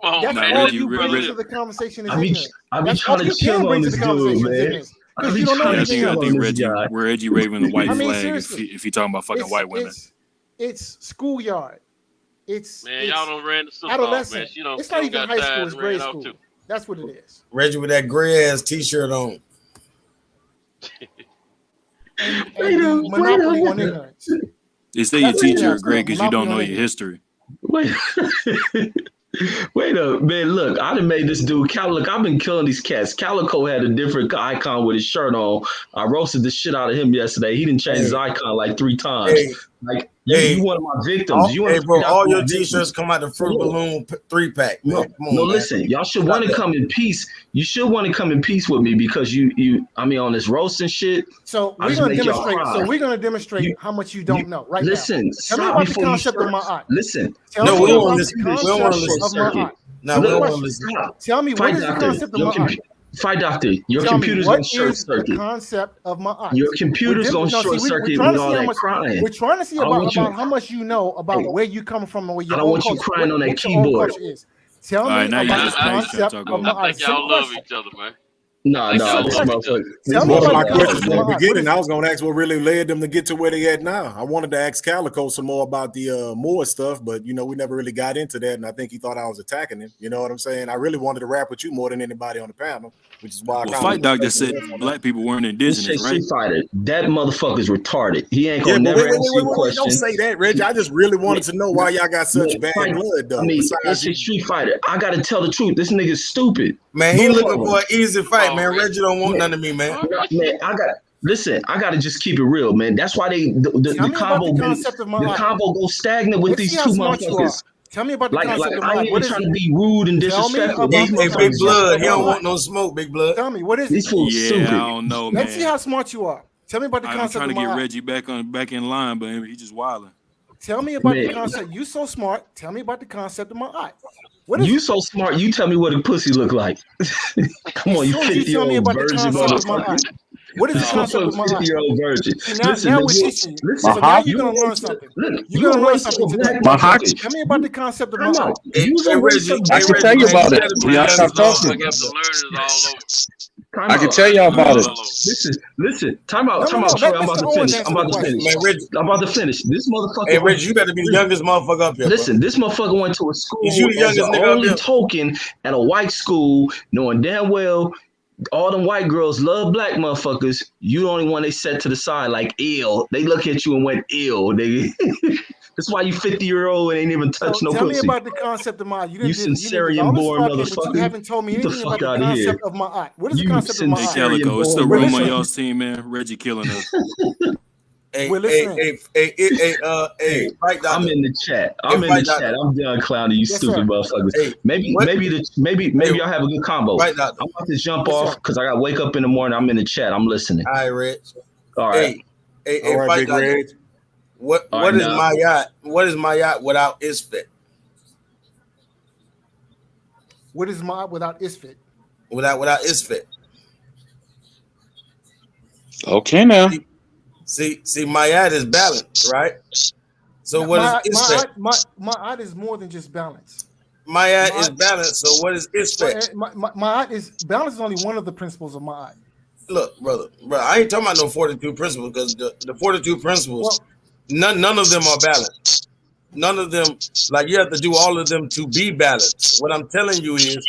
on, that's man. all you bring to the conversation is ignorance. I be trying to chill on this dude, man. Because you don't know anything I think Reggie waving the white flag if he talking about fucking white women. It's schoolyard. Man, y'all don't ran the super adolescent. Man. She don't, it's not even high school, it's grade school. That's what it is. Reggie with that gray ass t-shirt on. and monopoly on ignorance. They say your teacher is great because you don't know your history. Wait up, man. Look, I done made this dude Look, I've been killing these cats. Calico had a different icon with his shirt on. I roasted the shit out of him yesterday. He didn't change his icon like 3 times. You one of my victims. Bro, all your t-shirts come out the Fruit Balloon 3-pack. No, listen, y'all should want to come in peace. You should want to come in peace with me because on this roasting shit. So we're gonna demonstrate. So we're gonna demonstrate how much you don't know right now. Listen, tell me about the concept of my art. Listen, we don't want to listen. We don't want to listen. No, we don't want to listen. Tell me what is the concept of my art. Fight Doctor, your computer's going to short circuit. The concept of my art. Your computer's going to short circuit with all that crying. We're trying to see about how much you know about where you come from and where your I don't want you crying on that keyboard. Tell me about the concept of my art. I think y'all love each other, man. No, this motherfucker. This was my question from the beginning. I was going to ask what really led them to get to where they at now. I wanted to ask Calico some more about the Moore stuff, but we never really got into that, and I think he thought I was attacking him. You know what I'm saying? I really wanted to rap with you more than anybody on the panel, which is why. Fight Doctor said black people weren't indigenous, right? Fighter, that motherfucker's retarded. He ain't gonna never answer your question. Don't say that, Reggie. I just really wanted to know why y'all got such bad blood, though. It's a Street Fighter. I gotta tell the truth. This nigga's stupid. Man, he looking for an easy fight, man. Reggie don't want none of me, man. Man, I gotta just keep it real, man. That's why the combo goes stagnant with these two motherfuckers. Tell me about the concept of I ain't trying to be rude and disrespectful. Hey, Big Blood, he don't want no smoke, Big Blood. Tell me, what is it? These fools stupid. I don't know, man. Let's see how smart you are. Tell me about the concept. I'm trying to of get Ma'at. Reggie back in line, but he just wilding. Tell me about the concept. You so smart. Tell me about the concept of Ma'at. What is You it? so smart. You tell me what a pussy look like. Come on, you 50-year-old virgin motherfucker. What is the concept of Ma'at? 50-year-old virgin. See, now we're teaching you. Listen, So now you're gonna learn something. You're gonna learn something today. Tell me about the concept of Ma'at. I can tell you about it. Y'all stop talking. I can tell y'all about it. Listen. Time out. I'm about to finish. This motherfucker. Hey, Reggie, you better be the youngest motherfucker up here. Listen, this motherfucker went to a school Is you the youngest as the nigga up only here? token at a white school, knowing damn well all them white girls love black motherfuckers. You the only one they set to the side like ill. They look at you and went ill. That's why you 50-year-old and ain't even touched no tell pussy. me about the concept of Ma'at. You Sincerian-born motherfucker. But you haven't told me Get the anything fuck about out the of here. concept of Ma'at. What is the concept of Ma'at? Hey, Calico, it's the room on y'all's team, man. Reggie killing us. Hey, I'm in the chat. I'm done clowning you, stupid motherfuckers. Maybe y'all have a good combo. I'm about to jump off because I got to wake up in the morning. I'm in the chat. I'm listening. All right, Reg. All right. All right, Big Reg. What is Ma'at? What is Ma'at without Isfet? What is Ma'at without Isfet? Without Isfet. Okay, now. See, Ma'at is balanced, right? So what is Isfet? Ma'at is more than just balance. Ma'at is balanced. So what is Isfet? Ma'at is balance is only one of the principles of Ma'at. Look, brother, I ain't talking about no 42 principles because the 42 principles, none of them are balanced. None of them, like you have to do all of them to be balanced. What I'm telling you is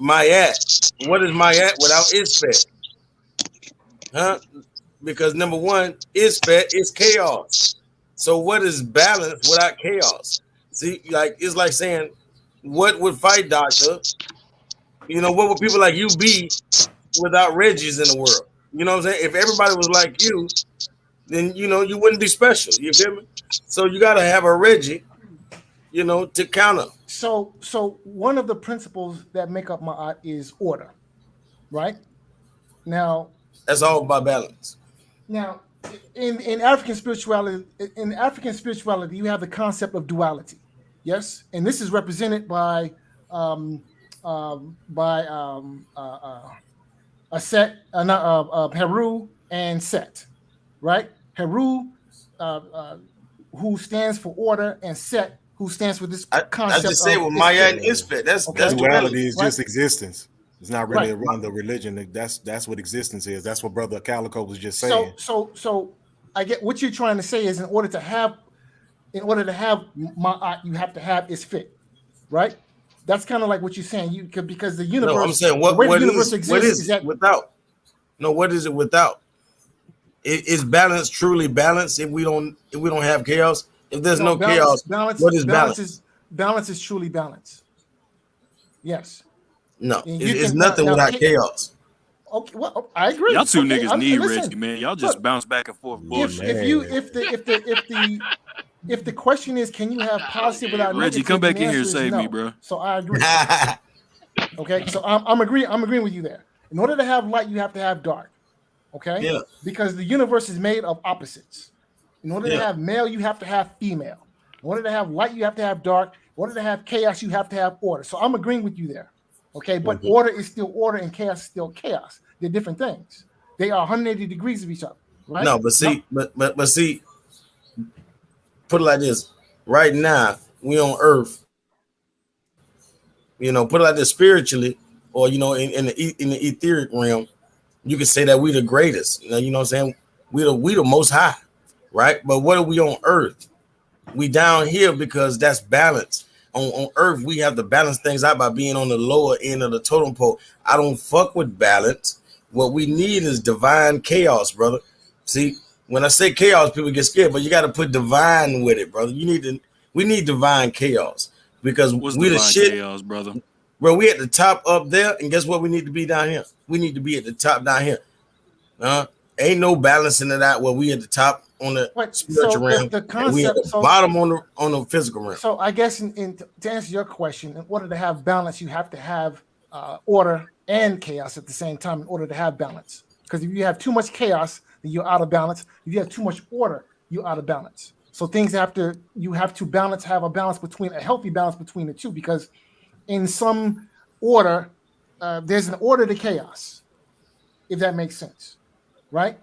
Ma'at. What is Ma'at without Isfet? Huh? Because number one, Isfet is chaos. So what is balance without chaos? See, like it's like saying, what would Fight Doctor? You know, what would people like you be without Reggies in the world? You know what I'm saying? If everybody was like you, then you know you wouldn't be special. You feel me? So you got to have a Reggie, you know, to counter. So one of the principles that make up Ma'at is order, right? Now that's all about balance. Now, in African spirituality, you have the concept of duality, yes, and this is represented by Heru and Set, right? Heru, who stands for order, and Set, who stands for this concept. I just say with Ma'at and Isfet. That's duality is just existence. It's not really around the religion. That's what existence is. That's what Brother Calico was just saying. So I get what you're trying to say is in order to have Ma'at, you have to have Isfet, right? That's kind of like what you're saying. Because the universe. No, I'm saying what is that without? No, what is it without? Is balance truly balance if we don't have chaos? If there's no chaos, what is balance? Balance is truly balance. Yes. No, it's nothing without chaos. Okay, well, I agree. Y'all two niggas need Reggie, man. Y'all just bounce back and forth. If the question is, can you have positive without negative? Reggie, come back in here and save me, bro. So I agree. Okay, so I'm agreeing with you there. In order to have light, you have to have dark. Okay. Yeah. Because the universe is made of opposites. In order to have male, you have to have female. In order to have light, you have to have dark. In order to have chaos, you have to have order. So I'm agreeing with you there. Okay, but order is still order and chaos is still chaos. They're different things. They are 180 degrees of each other, right? No, but see, but see, put it like this. Right now, we on Earth. You know, put it like this spiritually, or you know, in the etheric realm, you can say that we the greatest. You know what I'm saying? We the most high, right? But what are we on Earth? We down here because that's balance. On Earth, we have to balance things out by being on the lower end of the totem pole. I don't fuck with balance. What we need is divine chaos, brother. See, when I say chaos, people get scared, but you got to put divine with it, brother. We need divine chaos because we the shit, chaos, brother. Bro, we at the top up there, and guess what? We need to be down here. We need to be at the top down here. Ain't no balancing it out where we at the top on the spiritual realm. The concept, we at the bottom on the physical realm. So I guess to answer your question, in order to have balance, you have to have order and chaos at the same time in order to have balance. Because if you have too much chaos, then you're out of balance. If you have too much order, you're out of balance. So things have to have a balance between a healthy balance between the two, because in some order, there's an order to chaos, if that makes sense, right?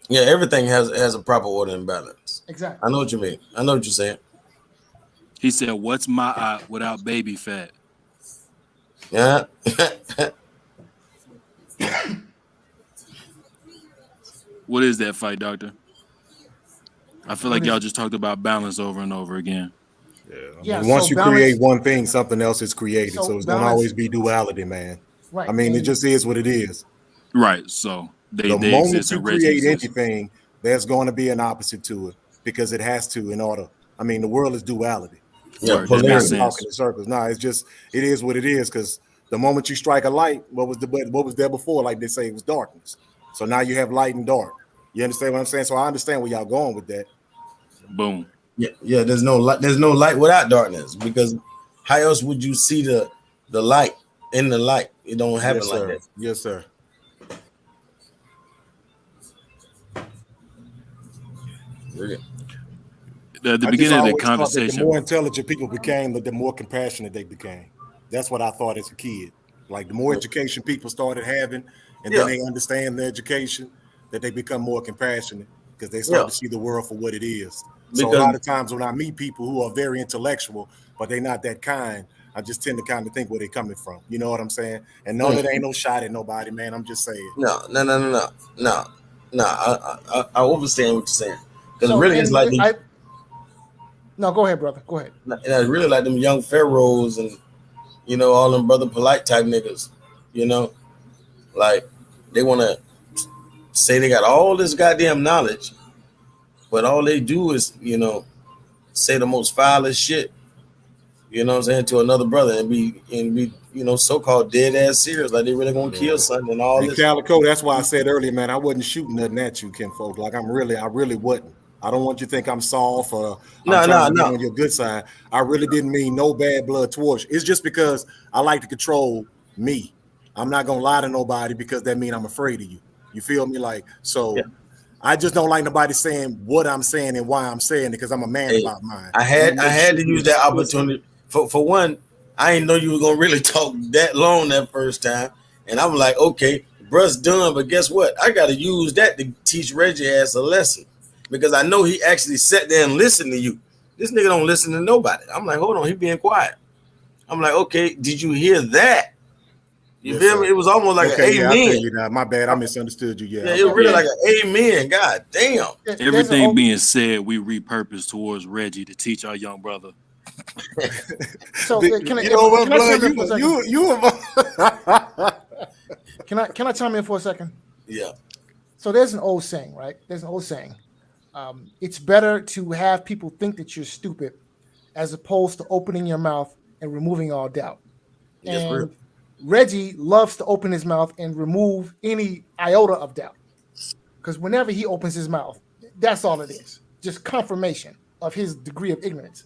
Yeah, everything has a proper order and balance. Exactly. I know what you mean. I know what you're saying. He said, "What's my eye without baby fat?" Yeah. What is that, fight doctor? I feel like y'all just talked about balance over and over again. Yeah, once you create one thing, something else is created. So it's gonna always be duality, man. Right. I mean, it just is what it is. Right. So the moment exist you and Reggie create exists. anything, there's going to be an opposite to it, because it has to in order. I mean, the world is duality. Yeah, We're not talking in circles. No, it is what it is. Because the moment you strike a light, what was there before? Like they say, it was darkness. So now you have light and dark. You understand what I'm saying? So I understand where y'all going with that. Boom. Yeah. There's no light without darkness, because how else would you see the light in the light? It don't happen like that. Yes, sir. The beginning of the The conversation. more intelligent people became, the more compassionate they became. That's what I thought as a kid. Like the more education people started having, and then they understand the education, that they become more compassionate, because they start to see the world for what it is. So a lot of times when I meet people who are very intellectual, but they're not that kind, I just tend to kind of think where they're coming from. You know what I'm saying? And no, that ain't no shot at nobody, man. I'm just saying. No. I understand what you're saying. Because really, it's like no, go ahead, brother. Go ahead. And it's really like them young pharaohs and all them brother polite type niggas. Like they want to say they got all this goddamn knowledge, but all they do is say the most foulest shit. You know what I'm saying, to another brother, and be so-called dead ass serious, like they really gonna kill something and all this. Calico, that's why I said earlier, man, I wasn't shooting nothing at you, kinfolk. Like I really wasn't. I don't want you to think I'm soft or I'm trying to be on your good side. I really didn't mean no bad blood towards you. It's just because I like to control me. I'm not gonna lie to nobody, because that means I'm afraid of you. You feel me? Like, so I just don't like nobody saying what I'm saying and why I'm saying it, because I'm a man about mine. I had to use that opportunity. For one, I didn't know you were gonna really talk that long that first time, and I'm like, okay, bruh's done, but guess what? I gotta use that to teach Reggie ass a lesson, because I know he actually sat there and listened to you. This nigga don't listen to nobody. I'm like, hold on, he being quiet. I'm like, okay, did you hear that? You feel me? It was almost like an amen. I tell you now, my bad, I misunderstood you. Yeah, it was really like an amen. God damn. Everything being said, we repurposed towards Reggie to teach our young brother. So can I chime in for a second? Yeah. So there's an old saying, right? There's an old saying. It's better to have people think that you're stupid as opposed to opening your mouth and removing all doubt. And Reggie loves to open his mouth and remove any iota of doubt, because whenever he opens his mouth, that's all it is. Just confirmation of his degree of ignorance.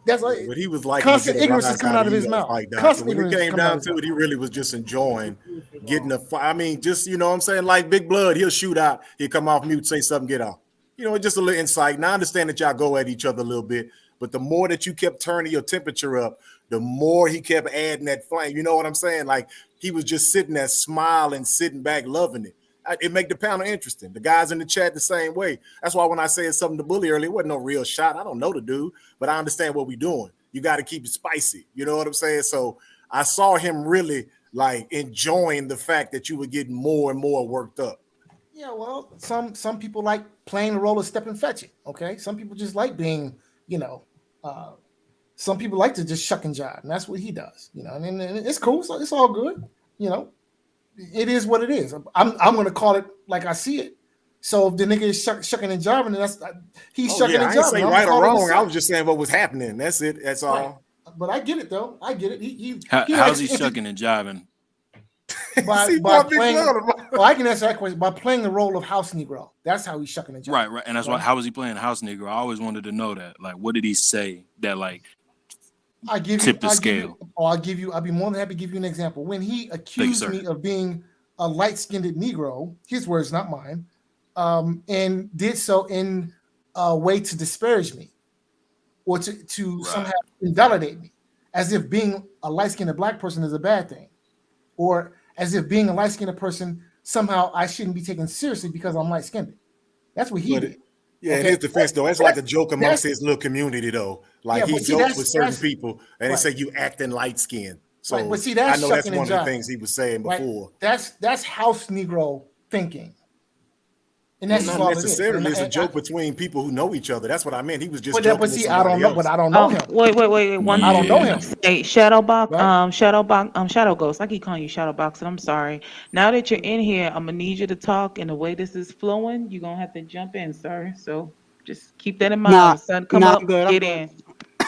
That's like, but he was like constant ignorance is coming out of his mouth. Constant ignorance. When it came down to it, he really was just enjoying getting a fight. I mean, just, you know what I'm saying? Like Big Blood, he'll shoot out, he'll come off mute, say something, get off. Just a little insight. And I understand that y'all go at each other a little bit, but the more that you kept turning your temperature up, the more he kept adding that flame. You know what I'm saying? Like he was just sitting there smiling, sitting back, loving it. It make the panel interesting. The guys in the chat the same way. That's why when I said something to Bully earlier, it wasn't no real shot. I don't know the dude, but I understand what we're doing. You got to keep it spicy. You know what I'm saying? So I saw him really like enjoying the fact that you were getting more and more worked up. Yeah, well, some people like playing the role of step and fetch it. Okay, some people just like being, some people like to just shuck and jive, and that's what he does. And it's cool. So it's all good. It is what it is. I'm going to call it like I see it. So if the nigga is shucking and jiving, and he's shucking and jiving. I ain't saying right or wrong. I was just saying what was happening. That's it. That's all. Right. But I get it though. I get it. How's he shucking and jiving? By playing. Well, I can answer that question by playing the role of house Negro. That's how he's shucking and jiving. Right. And that's why. How was he playing house Negro? I always wanted to know that. Like, what did he say that tip the scale? I'll be more than happy to give you an example. When he accused me of being a light-skinned Negro, his words, not mine, and did so in a way to disparage me or to somehow invalidate me, as if being a light-skinned Black person is a bad thing, or as if being a light-skinned person somehow I shouldn't be taken seriously because I'm light-skinned. That's what he did. Yeah, in his defense, though, that's like a joke amongst his little community, though. Like he jokes with certain people, and they say you acting light skinned. So but see, that's I know that's shucking one and of the jiving. things he was saying before. That's house Negro thinking, and that's not all necessarily. it is. It's a joke between people who know each other. That's what I meant. He was just But joking but with see, I don't somebody know. else. But I don't know him. Wait. One I don't know him. Hey, Shadowbox, Shadow Ghost. I keep calling you Shadowbox, and I'm sorry. Now that you're in here, I'm gonna need you to talk. And the way this is flowing, you're gonna have to jump in, sir. So just keep that in mind. Nah, When son, come nah, up, I'm good. get I'm in.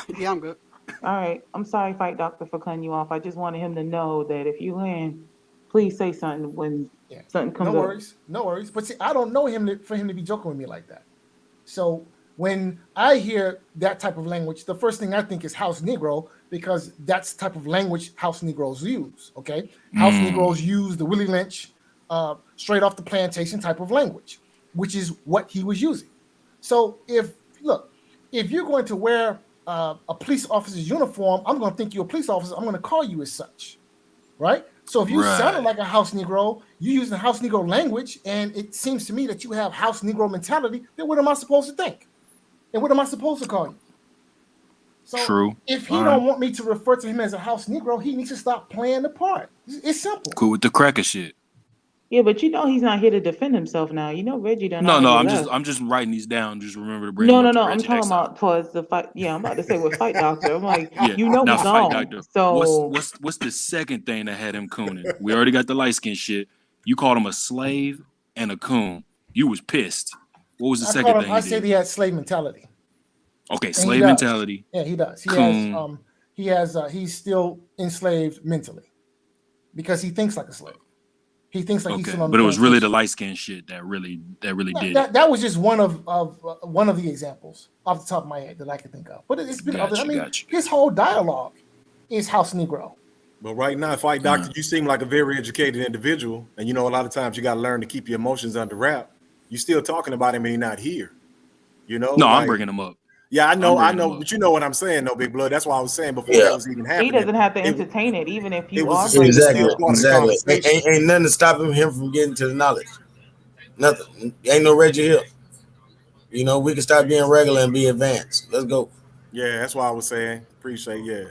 good. Yeah, I'm good. All right. I'm sorry, Fight Doctor, for cutting you off. I just wanted him to know that if you in, please say something when something comes No up. worries, no worries. But see, I don't know him for him to be joking with me like that. So when I hear that type of language, the first thing I think is house Negro, because that's the type of language house Negroes use. Okay, house Negroes use the Willie Lynch, straight off the plantation type of language, which is what he was using. So if you're going to wear a police officer's uniform, I'm going to think you're a police officer. I'm going to call you as such, right? So if you sounded like a house Negro, you use the house Negro language, and it seems to me that you have house Negro mentality, then what am I supposed to think? And what am I supposed to call you? So True. If he don't want me to refer to him as a house Negro, he needs to stop playing the part. It's simple. Cool with the cracker shit. Yeah, but you know he's not here to defend himself now. You know Reggie done No, already I'm left. just writing these down. Just remember to bring No. them up to I'm Reggie talking next time. about towards the fight. Yeah, I'm about to say with Fight Doctor. I'm like, Yeah. you know Now, he's Fight gone. Doctor. So What's the second thing that had him cooning? We already got the light skin shit. You called him a slave and a coon. You was pissed. What was the second thing? I said he had slave mentality. Okay, And slave mentality. Yeah, he does. Coon. He's still enslaved mentally because he thinks like a slave. He thinks like he's still on the but it was really plantation. the light skin shit that really did it. That was just one of the examples off the top of my head that I can think of. But it's been others. I mean, his whole dialogue is house Negro. But right now, Fight Doctor, you seem like a very educated individual, and you know a lot of times you got to learn to keep your emotions under wrap. You still talking about him and he's not here. You know? No, I'm bringing him up. Yeah, I know, but you know what I'm saying, though, Big Blood. That's why I was saying before that was even happening. he doesn't have to entertain it, even if you are. Exactly. Ain't nothing stopping him from getting to the knowledge. Nothing. Ain't no Reggie here. You know, we can stop being regular and be advanced. Let's go. Yeah, that's why I was saying. Appreciate,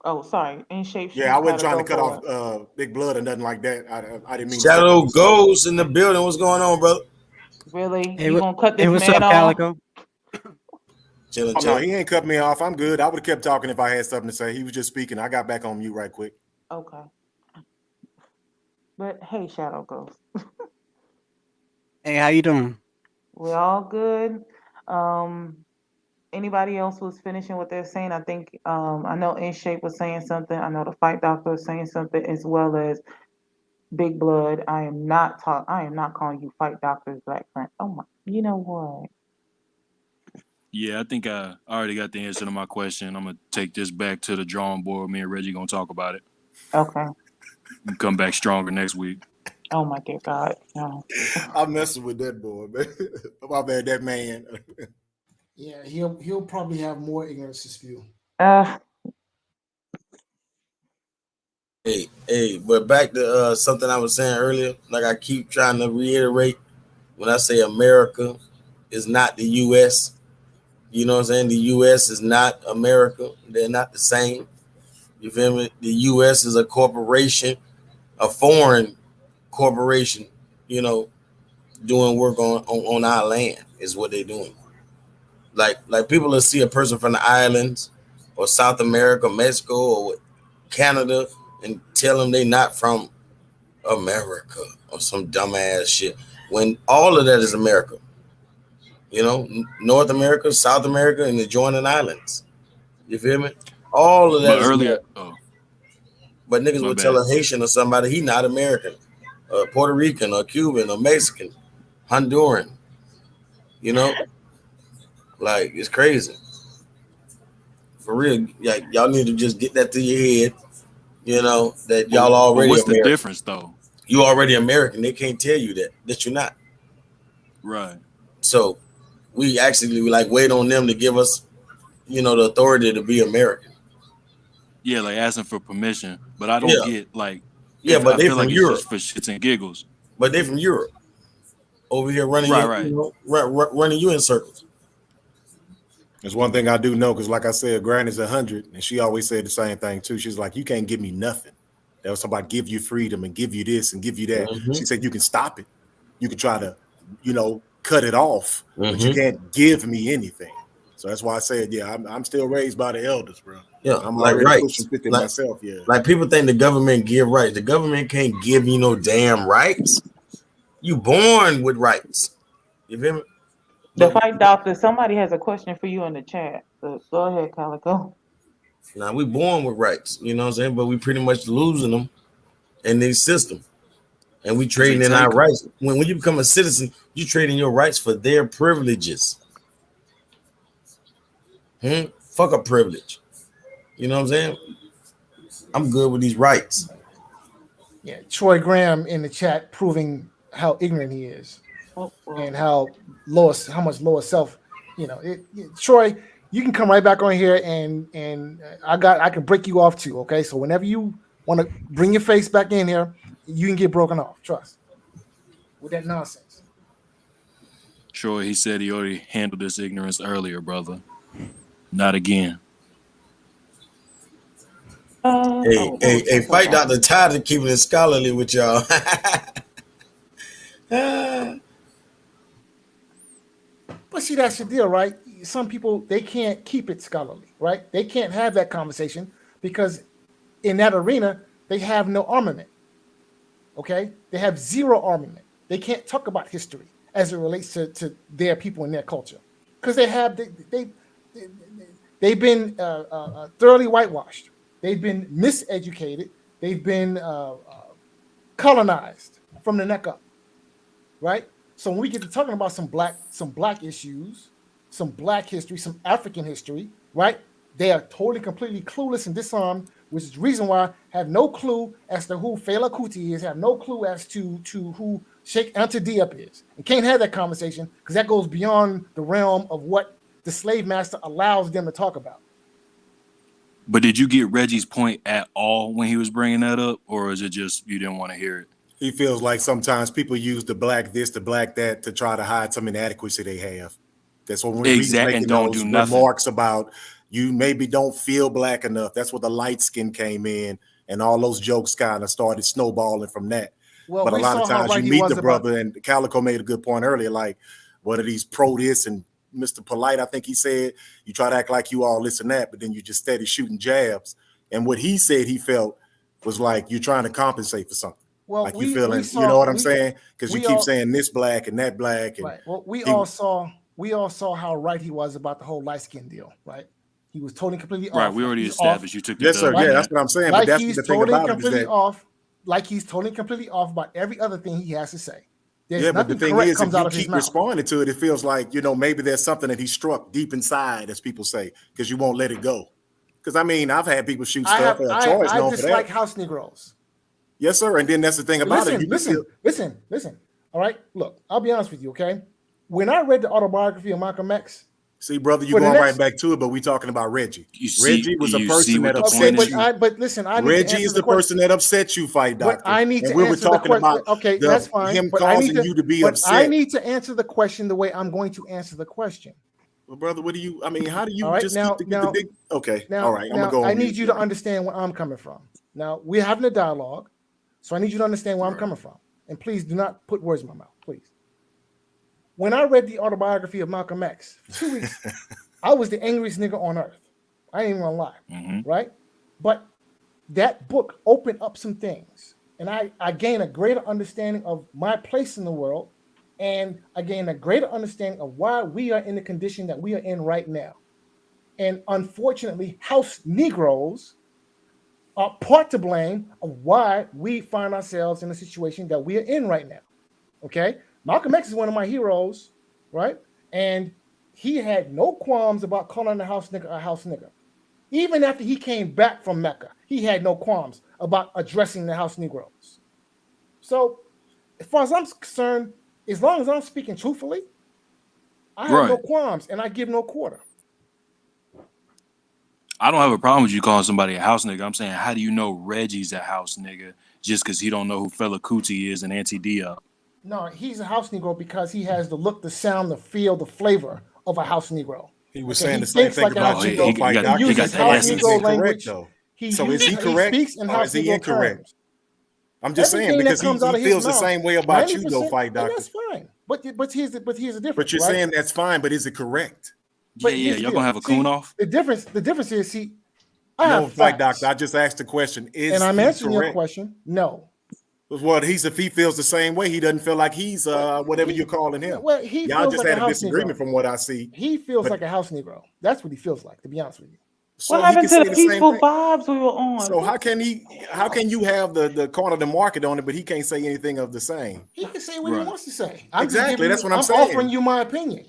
Oh, sorry. In shape. Yeah, I wasn't trying to cut off Big Blood or nothing like that. I didn't mean. Shadow Ghost in the building. What's going on, brother? Really? Hey, you gonna cut this what's man up, off? Calico? Oh, no, he ain't cut me off. I'm good. I would have kept talking if I had something to say. He was just speaking. I got back on mute right quick. Okay. But hey, Shadow Ghost. Hey, how you doing? We're all good. Anybody else was finishing what they're saying? I think I know In Shape was saying something. I know the Fight Doctor was saying something, as well as Big Blood. I am not calling you Fight Doctor's black friend. Oh my, you know what? Yeah, I think I already got the answer to my question. I'm gonna take this back to the drawing board. Me and Reggie gonna talk about it. Okay. And come back stronger next week. Oh my dear God. No. I'm messing with that boy, man. My bad, that man. Yeah, he'll probably have more ignorance to spew. Hey, but back to something I was saying earlier. Like I keep trying to reiterate, when I say America is not the U.S., you know what I'm saying? The U.S. is not America. They're not the same. You feel me? The U.S. is a corporation, a foreign corporation, you know, doing work on our land is what they're doing. Like people will see a person from the islands or South America, Mexico, or Canada and tell them they not from America or some dumbass shit, when all of that is America. You know, North America, South America, and the adjoining islands. You feel me? All of that is earlier, America. But niggas would tell a Haitian or somebody he not American, Puerto Rican or Cuban or Mexican, Honduran. You know, like it's crazy. For real, like y'all need to just get that through your head. You know, that y'all already What's the American. difference though? You already American. They can't tell you that you're not. Right. So we actually like wait on them to give us, you know, the authority to be American. Yeah, like asking for permission, but I don't Yeah. get like. Yeah, but I they feel from like it's Europe. just for shits and giggles. But they from Europe. Over here running Right. you know, running you in circles. There's one thing I do know, because like I said, Granny's 100, and she always said the same thing too. She's like, you can't give me nothing. That was somebody give you freedom and give you this and give you that. She said you can stop it. You can try to, you know, cut it off, but you can't give me anything. So that's why I said, yeah, I'm still raised by the elders, bro. Yeah, I'm like already rights. pushing 50 like, myself. Yeah, like people think the government give rights. The government can't give you no damn rights. You born with rights. You feel me? The fight doctor, somebody has a question for you in the chat. So go ahead, Calico. Now we born with rights, you know what I'm saying? But we pretty much losing them in this system. And we trading in our rights. When you become a citizen, you trading your rights for their privileges. Fuck a privilege. You know what I'm saying? I'm good with these rights. Yeah, Troy Graham in the chat proving how ignorant he is, and how much lower self. You know, Troy, you can come right back on here, and I can break you off too. Okay, so whenever you want to bring your face back in here, you can get broken off. Trust with that nonsense. Troy, he said he already handled this ignorance earlier, brother. Not again. Hey, fight Dr. Tyler keeping it scholarly with y'all. But see, that's the deal, right? Some people, they can't keep it scholarly, right? They can't have that conversation because in that arena, they have no armament. Okay? They have zero armament. They can't talk about history as it relates to their people and their culture. Because they've been thoroughly whitewashed. They've been miseducated. They've been colonized from the neck up, right? So when we get to talking about some black issues, some black history, some African history, right? They are totally, completely clueless and disarmed, which is the reason why I have no clue as to who Fela Kuti is, have no clue as to who Sheikh Anta Diop is. And can't have that conversation because that goes beyond the realm of what the slave master allows them to talk about. But did you get Reggie's point at all when he was bringing that up, or is it just you didn't want to hear it? he feels like sometimes people use the black this, the black that to try to hide some inadequacy they have. That's what we're making those remarks about. You maybe don't feel black enough. That's what the light skin came in, and all those jokes kind of started snowballing from that. Well, but a lot of times you meet the brother, and Calico made a good point earlier, like what are these pro this and Mr. Polite, I think he said, you try to act like you all this and that, but then you just steady shooting jabs. And what he said he felt was like you're trying to compensate for something. Well, like you feeling, you know what I'm saying? Because you keep saying this black and that black. And right. Well, we all saw how right he was about the whole light skin deal, right? He was totally completely off. Right, we already established you took the yes, sir. Yeah, that's what I'm saying. Like but that's he's the thing totally about completely it is that, off. Like he's totally completely off about every other thing he has to say. There's but the thing is, if you keep mouth. responding to it, it feels like, you know, maybe there's something that he struck deep inside, as people say, because you won't let it go. Because I mean, I've had people shoot stuff. I dislike house Negroes. Yes, sir. And then that's the thing about it. Listen. All right, look, I'll be honest with you, okay? When I read the autobiography of Malcolm X, see, brother, you're going right back to it, but we're talking about Reggie. Reggie was a person that upset you. But listen, Reggie is the person that upset you, fight doctor. But I need to we were talking about that's fine. Him causing you to be upset. I need to answer the question the way I'm going to answer the question. Well, brother, what do you? I mean, how do you just keep the big? Okay, all right, I'm gonna go. I need you to understand where I'm coming from. Now we're having a dialogue, so I need you to understand where I'm coming from, and please do not put words in my mouth, please. When I read the autobiography of Malcolm X for 2 weeks, I was the angriest nigga on earth. I ain't even gonna lie, right? But that book opened up some things, and I gained a greater understanding of my place in the world, and I gained a greater understanding of why we are in the condition that we are in right now. And unfortunately, house Negroes are part to blame of why we find ourselves in the situation that we are in right now, okay? Malcolm X is one of my heroes, right? And he had no qualms about calling the house nigga a house nigga. Even after he came back from Mecca, he had no qualms about addressing the house Negroes. So, as far as I'm concerned, as long as I'm speaking truthfully, I have no qualms and I give no quarter. I don't have a problem with you calling somebody a house nigga. I'm saying, how do you know Reggie's a house nigga just because he don't know who Fela Kuti is and Auntie Diop? No, he's a house Negro because he has the look, the sound, the feel, the flavor of a house Negro. He was saying the same thing about you, though, Fight Doctor. He uses house Negro language. So is he correct? He speaks in house Negro terms. I'm just saying because he feels the same way about you, though, Fight Doctor. That's fine. But here's the difference. But you're saying that's fine, but is it correct? But yeah, y'all gonna have a coon off? The difference is no, Fight Doctor. I just asked the question. And I'm answering your question. No. Well, if he feels the same way, he doesn't feel like he's whatever you're calling him. Well, y'all just had a disagreement from what I see. He feels like a house Negro. That's what he feels like, to be honest with you. So what happened to the peaceful vibes we were on? So how can you have the corner of the market on it, but he can't say anything of the same? He can say what he wants to say. Exactly, that's what I'm saying. Offering you my opinion.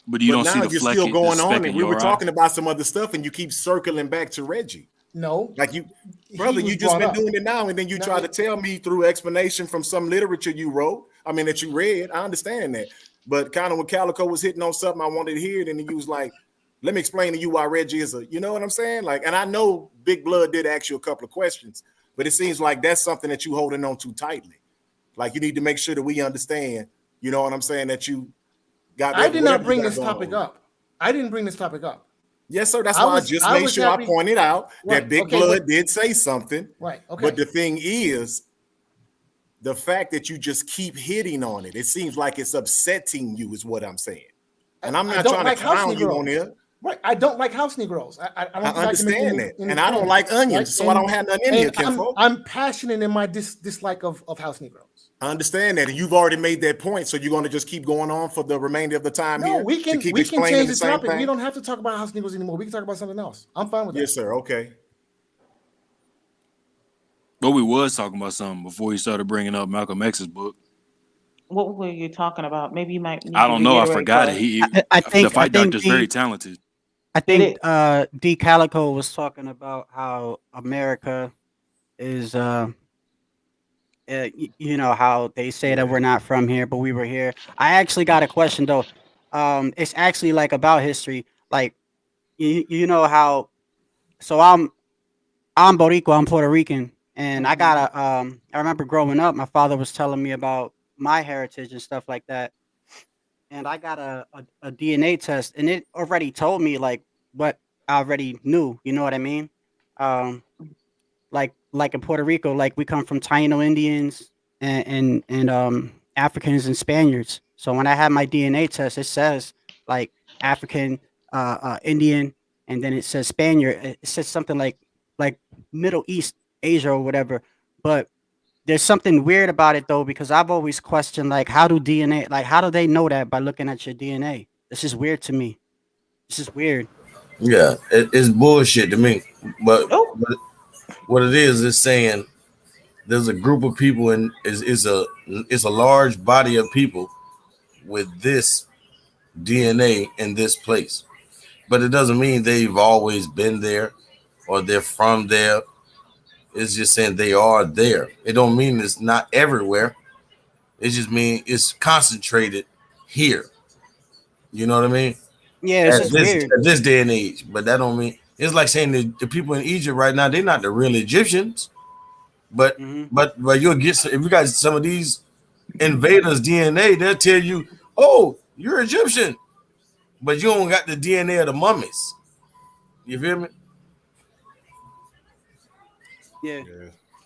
But you don't see the you're fleck still going on, and we were eye. talking about some other stuff, and you keep circling back to Reggie. No, like you, brother, you just been doing it now, and then you try to tell me through explanation from some literature you wrote. I mean that you read. I understand that, but kind of when Calico was hitting on something, I wanted to hear it, and he was like, "Let me explain to you why Reggie is a." You know what I'm saying? Like, and I know Big Blood did ask you a couple of questions, but it seems like that's something that you holding on to tightly. Like you need to make sure that we understand. You know what I'm saying? That you. I did not bring this topic up. I didn't bring this topic up. Yes, sir. That's why I just made sure I pointed out that Big Blood did say something. Right. Okay. But the thing is, the fact that you just keep hitting on it, it seems like it's upsetting you, is what I'm saying. And I'm not trying to clown you on there. Right. I don't like house Negroes. I understand that. And I don't like onions, so I don't have nothing in here, Kenfo. I'm passionate in my dislike of house Negroes. I understand that, and you've already made that point. So you're going to just keep going on for the remainder of the time here. No, we can change the topic. We don't have to talk about house Negroes anymore. We can talk about something else. I'm fine with that. Yes, sir. Okay. But we was talking about something before you started bringing up Malcolm X's book. What were you talking about? Maybe you might. I don't know. I forgot it. I think the Fight Doctor's very talented. I think D Calico was talking about how America is. You know how they say that we're not from here, but we were here. I actually got a question though. It's actually like about history. Like you know how. So I'm Boricua. I'm Puerto Rican, and I got I remember growing up, my father was telling me about my heritage and stuff like that, and I got a DNA test, and it already told me like what I already knew. You know what I mean? Like in Puerto Rico, like we come from Taino Indians and Africans and Spaniards. So when I had my DNA test, it says like African, Indian, and then it says Spaniard. It says something like Middle East, Asia, or whatever. But there's something weird about it though, because I've always questioned like how do they know that by looking at your DNA? This is weird to me. This is weird. Yeah, it's bullshit to me. But what it is saying there's a group of people and it's a large body of people with this DNA in this place. But it doesn't mean they've always been there or they're from there. It's just saying they are there. It don't mean it's not everywhere. It just means it's concentrated here. You know what I mean? Yeah, it's just weird. At this day and age. But that don't mean it's like saying that the people in Egypt right now, they're not the real Egyptians. But you'll get if you got some of these invaders' DNA, they'll tell you, oh, you're Egyptian, but you don't got the DNA of the mummies. You feel me? Yeah.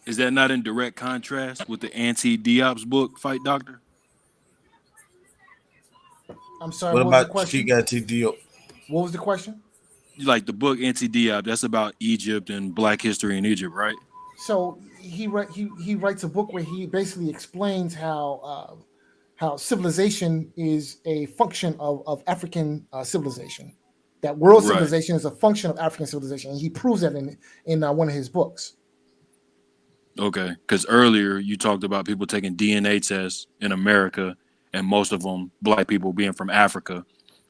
Is that not in direct contrast with the Auntie Diop's book, Fight Doctor? I'm sorry. What was the about question? she got Diop? What was the question? Like the book Auntie Diop, that's about Egypt and Black history in Egypt, right? So he writes a book where he basically explains how civilization is a function of African civilization. That world civilization is a function of African civilization, and he proves that in one of his books. Okay, because earlier you talked about people taking DNA tests in America, and most of them Black people being from Africa.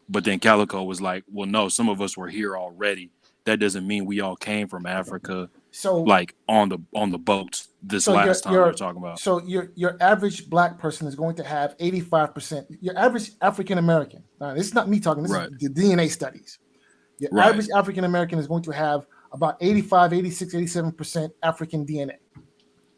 But then Calico was like, well, no, some of us were here already. That doesn't mean we all came from Africa. So like on the boats this last time you're talking about. So your average black person is going to have 85%. Your average African American. Now, this is not me talking. This is the DNA studies. Your average African American is going to have about 85, 86, 87% African DNA.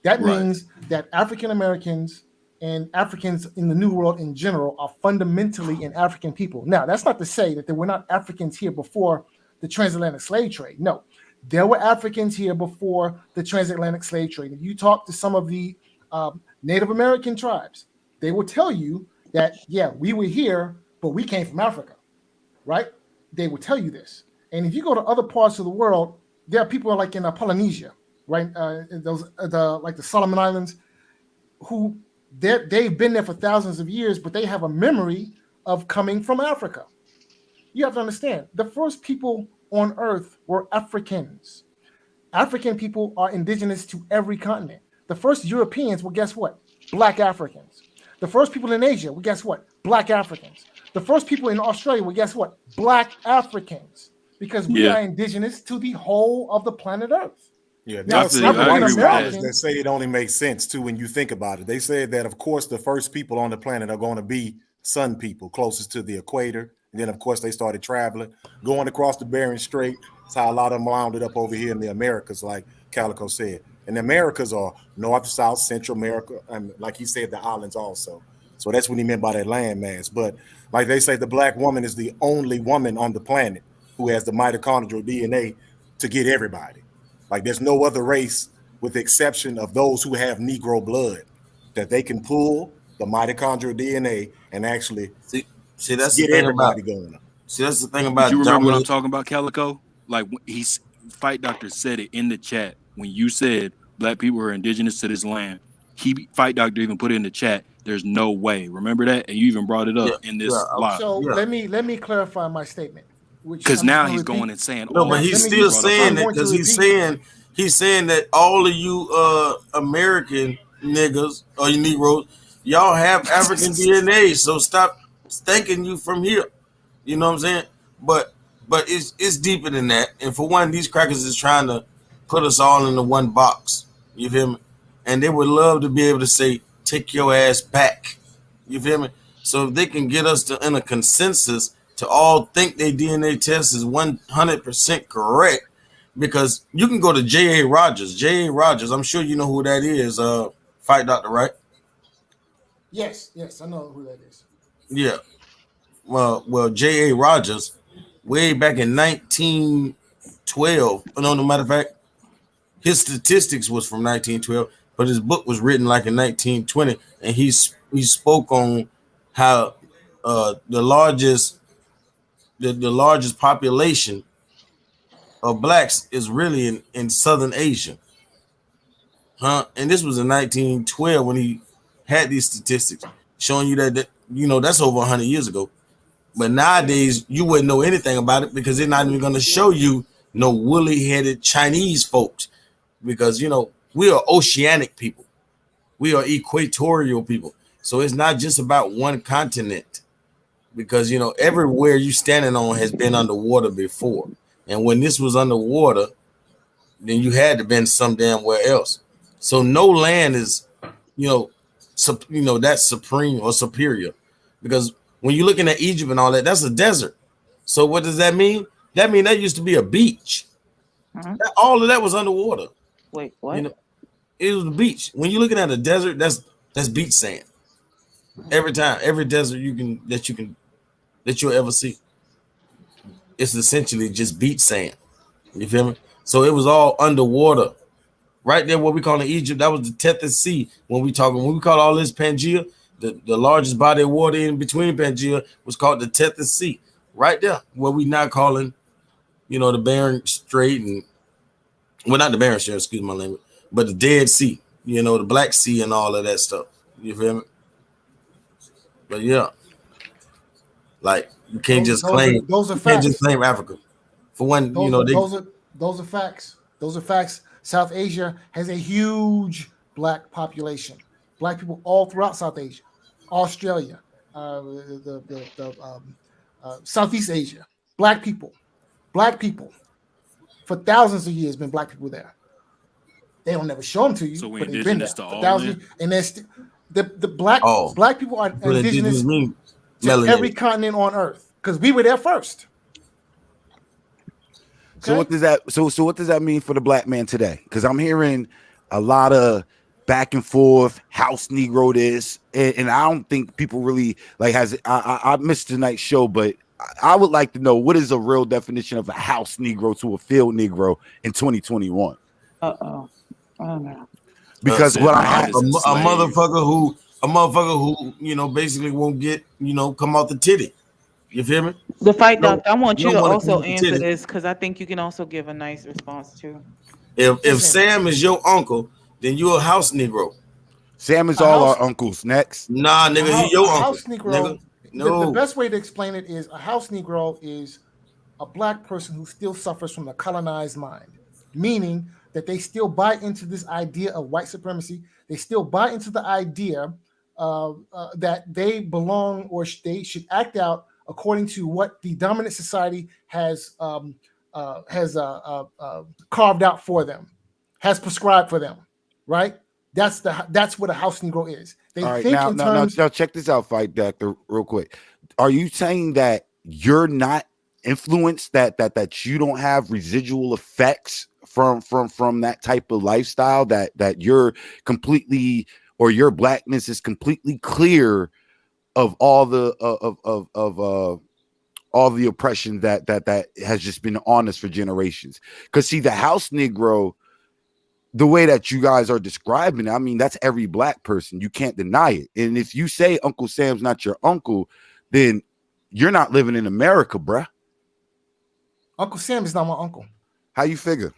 That means that African Americans and Africans in the New World in general are fundamentally an African people. Now, that's not to say that there were not Africans here before the transatlantic slave trade. No, there were Africans here before the transatlantic slave trade. If you talk to some of the Native American tribes, they will tell you that, yeah, we were here, but we came from Africa, right? They will tell you this. And if you go to other parts of the world, there are people like in Polynesia, right? Like the Solomon Islands, who they've been there for thousands of years, but they have a memory of coming from Africa. You have to understand, the first people on Earth were Africans. African people are indigenous to every continent. The first Europeans were, guess what? Black Africans. The first people in Asia were, guess what? Black Africans. The first people in Australia were, guess what? Black Africans. Because we are indigenous to the whole of the planet Earth. Yeah, now, that say it only makes sense too when you think about it. They said that, of course, the first people on the planet are going to be sun people closest to the equator. And then, of course, they started traveling, going across the Bering Strait. That's how a lot of them wound up over here in the Americas, like Calico said. And the Americas are North, South, Central America, and like he said, the islands also. So that's what he meant by that landmass. But like they say, the black woman is the only woman on the planet who has the mitochondrial DNA to get everybody. Like there's no other race, with the exception of those who have Negro blood, that they can pull the mitochondrial DNA and actually see that's get the thing everybody about, going up. See, that's the thing about. You remember what I'm talking about, Calico? Like he's Fight Doctor said it in the chat when you said black people are indigenous to this land. Fight Doctor even put it in the chat. There's no way. Remember that, and you even brought it up in this live. So let me clarify my statement. Because now he's going and saying, no, but he's still saying it because he's saying that all of you American niggas or you Negroes, y'all have African DNA, so stop thinking you from here. You know what I'm saying? But it's deeper than that. And for one, these crackers is trying to put us all into one box. You feel me? And they would love to be able to say, take your ass back. You feel me? So if they can get us in a consensus to all think their DNA test is 100% correct, because you can go to J.A. Rogers. J.A. Rogers, I'm sure you know who that is, Fight Doctor, right? Yes, I know who that is. Yeah. Well, J.A. Rogers, way back in 1912, no matter of fact, his statistics was from 1912, but his book was written like in 1920, and he spoke on how the largest population of blacks is really in Southern Asia. And this was in 1912 when he had these statistics showing you that that's over 100 years ago. But nowadays you wouldn't know anything about it because they're not even going to show you no woolly-headed Chinese folks, because we are oceanic people. We are equatorial people. So it's not just about one continent, because everywhere you standing on has been underwater before. And when this was underwater, then you had to been some damn where else. So no land is that's supreme or superior, because when you're looking at Egypt and all that, that's a desert. So what does that mean? That means that used to be a beach. All of that was underwater. Wait, what? It was a beach. When you're looking at a desert, that's beach sand. Every time, every desert that you'll ever see, it's essentially just beach sand. You feel me? So it was all underwater. Right there, what we call in Egypt, that was the Tethys Sea. When we call all this Pangaea, the largest body of water in between Pangaea was called the Tethys Sea. Right there, what we now calling, the Bering Strait, and not the Bering Strait, excuse my language, but the Dead Sea, the Black Sea and all of that stuff. You feel me? But yeah, like you can't just claim Africa. For one, those are facts. Those are facts. South Asia has a huge black population. Black people all throughout South Asia, Australia, Southeast Asia, black people, for thousands of years been black people there. They don't never show them to you, So we but they've been there indigenous to for all thousands. then? And that's the black people are What indigenous mean? to every continent on Earth because we were there first. So what does that? So what does that mean for the black man today? Because I'm hearing a lot of back and forth, house Negro this, and I don't think people really like I missed tonight's show, but I would like to know what is a real definition of a house Negro to a field Negro in 2021. Oh no. Because what I had a motherfucker who basically won't get come out the titty. You feel me? The fight doctor, I want you to wanna also come out the answer titty. this because I think you can also give a nice response too. If Sam is your uncle, then you're a house Negro. Sam is all our uncles. Next. Nah, nigga, he your uncle. House Negro. Nigga. No. The best way to explain it is a house Negro is a black person who still suffers from the colonized mind, meaning that they still buy into this idea of white supremacy. They still buy into the idea that they belong or they should act out according to what the dominant society has carved out for them, has prescribed for them, right? That's what a house Negro is. They All right, think now check this out, fight doctor, real quick. Are you saying that you're not influenced, that you don't have residual effects from that type of lifestyle, that you're completely, or your blackness is completely clear of all the all the oppression that has just been on us for generations? Because see, the house Negro, the way that you guys are describing it, I mean, that's every black person. You can't deny it. And if you say Uncle Sam's not your uncle, then you're not living in America, bruh. Uncle Sam is not my uncle. How you figure?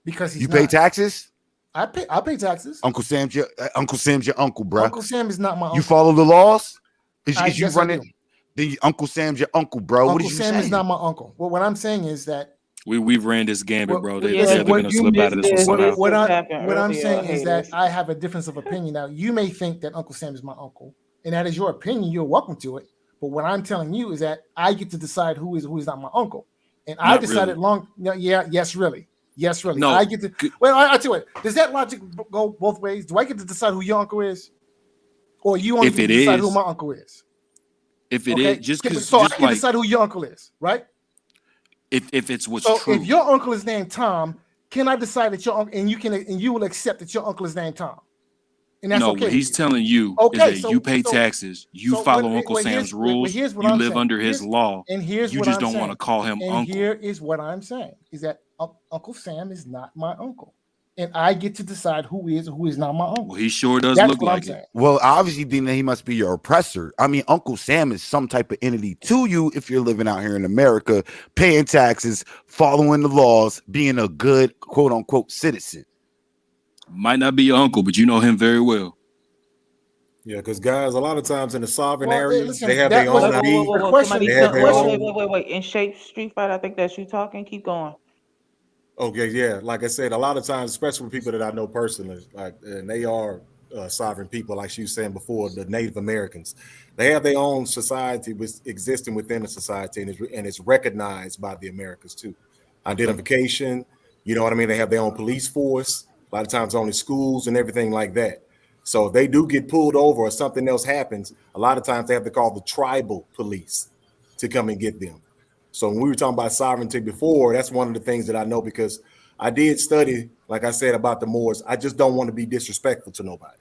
Because he's you pay not. taxes. I pay taxes. Uncle Sam's your uncle, bruh. Uncle Sam is not my uncle. You follow the laws? Is you yes, I running? do. Then Uncle Sam's your uncle, bro. What Uncle is you Sam saying? is not my uncle. Well, what I'm saying is that We've ran this gambit, bro. They yeah, said they're gonna slip out of this one somehow. What I'm saying is that I have a difference of opinion. Now, you may think that Uncle Sam is my uncle, and that is your opinion. You're welcome to it. But what I'm telling you is that I get to decide who is not my uncle, and I decided yes, really. No, I get to. Well, I tell you what. Does that logic go both ways? Do I get to decide who your uncle is, or you only get to decide who my uncle is? If it is, just because, so I can decide who your uncle is, right? If it's what's so true. If your uncle is named Tom, can I decide that your uncle, and you will accept that your uncle is named Tom? And that's no, what he's telling you is that you pay taxes, you follow Uncle Sam's rules, you live under his law, and here's you what just I'm don't saying. want to call him and uncle. Here is what I'm saying is that Uncle Sam is not my uncle, and I get to decide who is and who is not my uncle. Well, he sure does That's look what like I'm saying. it. Well, obviously, then he must be your oppressor. I mean, Uncle Sam is some type of entity to you if you're living out here in America, paying taxes, following the laws, being a good quote unquote citizen. Might not be your uncle, but you know him very well. Yeah, because guys, a lot of times in the sovereign Well, areas, listen, they have that their was own a- ID. the question- They have their own. Wait. In Shape Street Fight, I think that's you talking. Keep going. Okay, yeah. Like I said, a lot of times, especially with people that I know personally, and they are sovereign people, like she was saying before, the Native Americans, they have their own society existing within the society, and it's recognized by the Americans too. Identification, you know what I mean? They have their own police force. A lot of times, only schools and everything like that. So if they do get pulled over or something else happens, a lot of times they have to call the tribal police to come and get them. So when we were talking about sovereignty before, that's one of the things that I know because I did study, like I said, about the Moors. I just don't want to be disrespectful to nobody.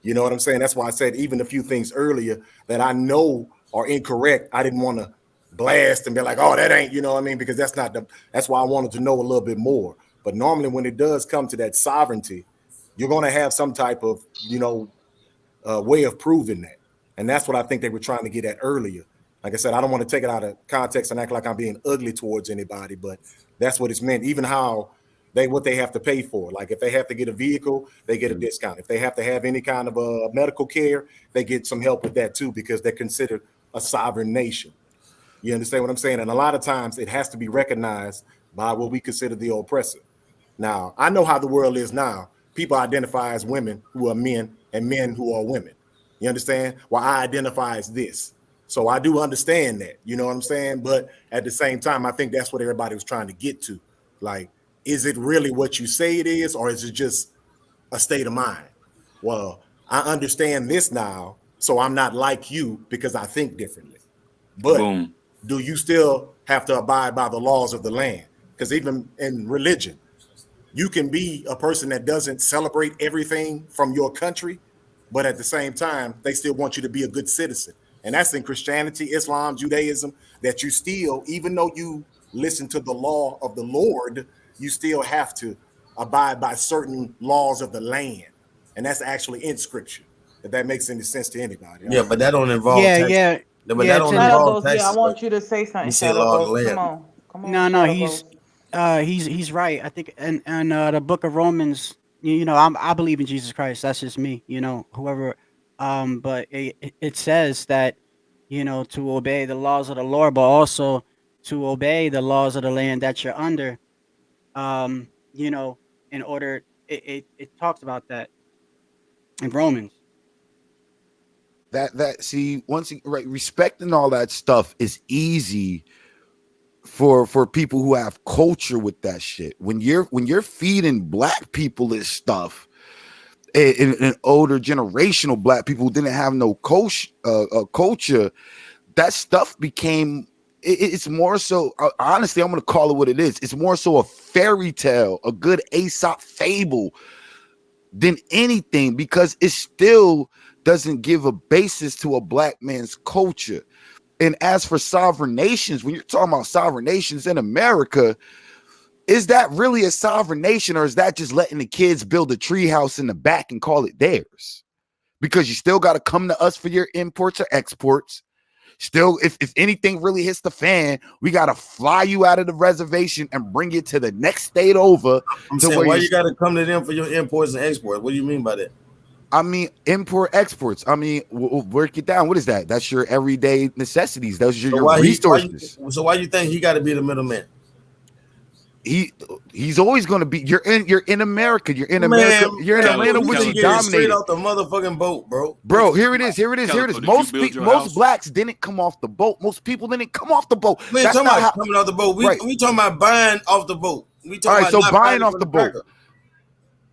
You know what I'm saying? That's why I said even a few things earlier that I know are incorrect. I didn't want to blast and be like, oh, that ain't, you know what I mean? Because that's why I wanted to know a little bit more. But normally when it does come to that sovereignty, you're going to have some type of, way of proving that. And that's what I think they were trying to get at earlier. Like I said, I don't want to take it out of context and act like I'm being ugly towards anybody, but that's what it's meant. Even what they have to pay for. Like if they have to get a vehicle, they get a discount. If they have to have any kind of medical care, they get some help with that too, because they're considered a sovereign nation. You understand what I'm saying? And a lot of times it has to be recognized by what we consider the oppressor. Now, I know how the world is now. People identify as women who are men and men who are women. You understand? Well, I identify as this. So I do understand that, you know what I'm saying? But at the same time, I think that's what everybody was trying to get to. Like, is it really what you say it is, or is it just a state of mind? Well, I understand this now, so I'm not like you because I think differently. But Boom. do you still have to abide by the laws of the land? Because even in religion, you can be a person that doesn't celebrate everything from your country, but at the same time, they still want you to be a good citizen. And that's in Christianity, Islam, Judaism, that you still, even though you listen to the law of the Lord, you still have to abide by certain laws of the land. And that's actually in scripture, if that makes any sense to anybody. Yeah, but that don't involve Yeah, tax. yeah, But yeah. that don't Shadow involve Ghost, yeah, I taxes. want you to say something, You said Shadow law of the Ghost. land. Come on, No, Shadow he's Ghost. he's right. I think in the book of Romans, you know, I believe in Jesus Christ. That's just me, you know, whoever. But it says that, you know, to obey the laws of the Lord, but also to obey the laws of the land that you're under. You know, in order, it talks about that in Romans. That see, right, respecting all that stuff is easy for people who have culture with that shit. When you're feeding black people this stuff, and older generational black people who didn't have no culture, that stuff became it's more so, honestly, I'm going to call it what it is. It's more so a fairy tale, a good Aesop fable than anything, because it still doesn't give a basis to a black man's culture. And as for sovereign nations, when you're talking about sovereign nations in America, is that really a sovereign nation, or is that just letting the kids build a tree house in the back and call it theirs? Because you still got to come to us for your imports or exports. Still, if anything really hits the fan, we got to fly you out of the reservation and bring you to the next state over. I'm saying, why you got to come to them for your imports and exports? What do you mean by that? I mean, import exports. I mean, we'll work it down. What is that? That's your everyday necessities. Those are your resources. So why you think he got to be the middleman? He's always going to be. You're in America. You're in America. You're in Atlanta, which he dominated. Straight off the motherfucking boat, bro. Bro, here it is. Most blacks didn't come off the boat. Most people didn't come off the boat. We ain't talking about coming off the boat. We talking about buying off the boat. We talking about not buying off the boat.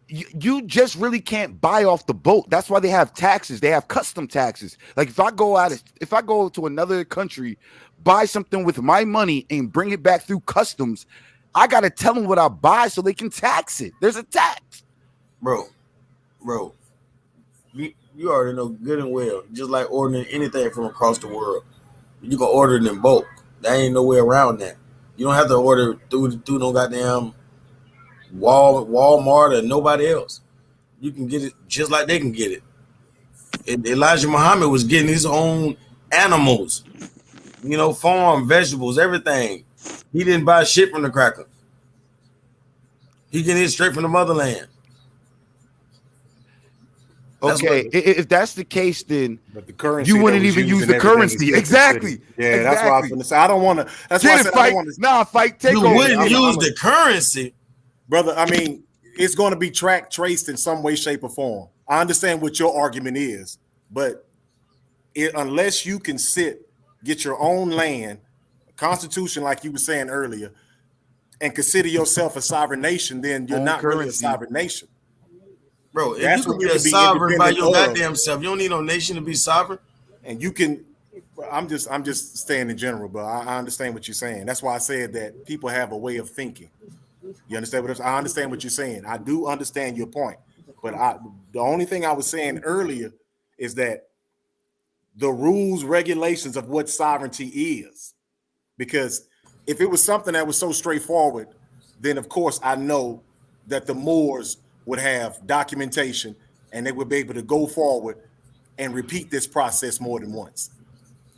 You just really can't buy off the boat. That's why they have taxes. They have custom taxes. Like if I go to another country, buy something with my money and bring it back through customs, I gotta tell them what I buy so they can tax it. There's a tax, bro. You already know good and well. Just like ordering anything from across the world, you can order it in bulk. There ain't no way around that. You don't have to order through no goddamn Walmart or nobody else. You can get it just like they can get it. Elijah Muhammad was getting his own animals, farm, vegetables, everything. He didn't buy shit from the cracker. He getting it straight from the motherland. Okay, if that's the case, then but the currency you wouldn't even use the currency. Exactly. Yeah, that's what I was going to say. I don't want to. That's why I said I don't want to. Nah, fight. Take over. You wouldn't use the currency, brother. I mean, it's going to be traced in some way, shape, or form. I understand what your argument is, but unless you can get your own land, constitution, like you were saying earlier, and consider yourself a sovereign nation, then you're not really a sovereign nation. Bro, if you can be a sovereign by your goddamn self, you don't need no nation to be sovereign. And you can, I'm just saying in general, but I understand what you're saying. That's why I said that people have a way of thinking. You understand what I understand what you're saying. I do understand your point, but the only thing I was saying earlier is that the rules, regulations of what sovereignty is, because if it was something that was so straightforward, then of course I know that the Moors would have documentation and they would be able to go forward and repeat this process more than once.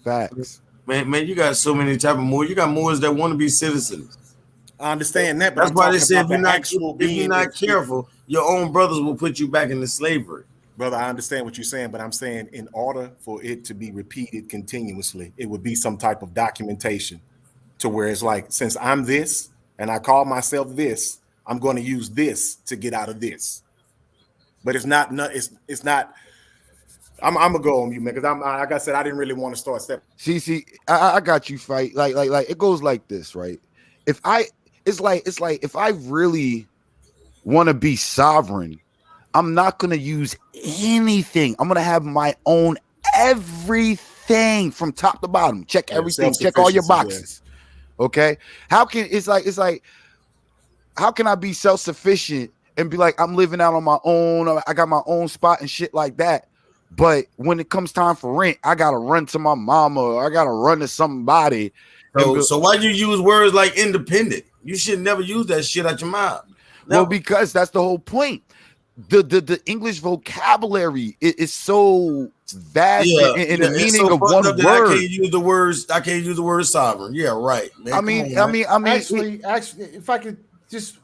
Facts. Man, you got so many type of Moors. You got Moors that want to be citizens. I understand that, but that's why they said if you're not careful, your own brothers will put you back into slavery. Brother, I understand what you're saying, but I'm saying in order for it to be repeated continuously, it would be some type of documentation to where it's like, since I'm this and I call myself this, I'm going to use this to get out of this. But it's not I'm gonna go on you, man, because like I said, I didn't really want to start stepping. See, I got you, fight. Like it goes like this, right? It's like if I really want to be sovereign, I'm not gonna use anything. I'm gonna have my own everything from top to bottom. Check everything. Check all your boxes. Yeah. Okay. How can how can I be self-sufficient and be like, I'm living out on my own, I got my own spot and shit like that? But when it comes time for rent, I gotta run to my mama, or I gotta run to somebody. So why you use words like independent? You should never use that shit out your mouth. Well, because that's the whole point. The English vocabulary is so vast in the meaning so of one word. I can't use the word sovereign. Yeah, right. Man. I mean, actually, if I could just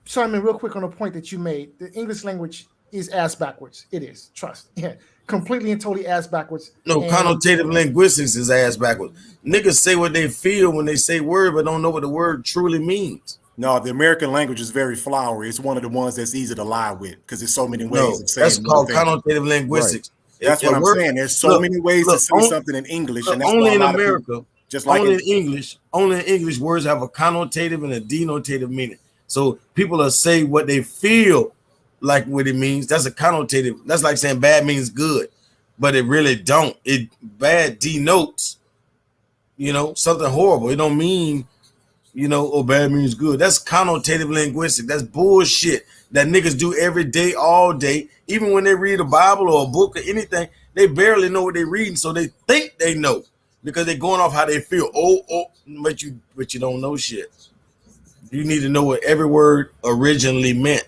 chime in real quick on a point that you made, the English language is ass backwards. It is, trust. Yeah, completely and totally ass backwards. No, connotative linguistics is ass backwards. Niggas say what they feel when they say word, but don't know what the word truly means. No, the American language is very flowery. It's one of the ones that's easy to lie with because there's so many ways of saying. That's called connotative linguistics. Right. That's what I'm saying. There's so many ways to say something in English, and that's only in America. People, just like only in English, words have a connotative and a denotative meaning. So people will say what they feel like what it means. That's a connotative. That's like saying bad means good, but it really don't. It bad denotes, something horrible. It don't mean, bad means good. That's connotative linguistics. That's bullshit that niggas do every day, all day. Even when they read a Bible or a book or anything, they barely know what they're reading, so they think they know because they're going off how they feel. But you don't know shit. You need to know what every word originally meant.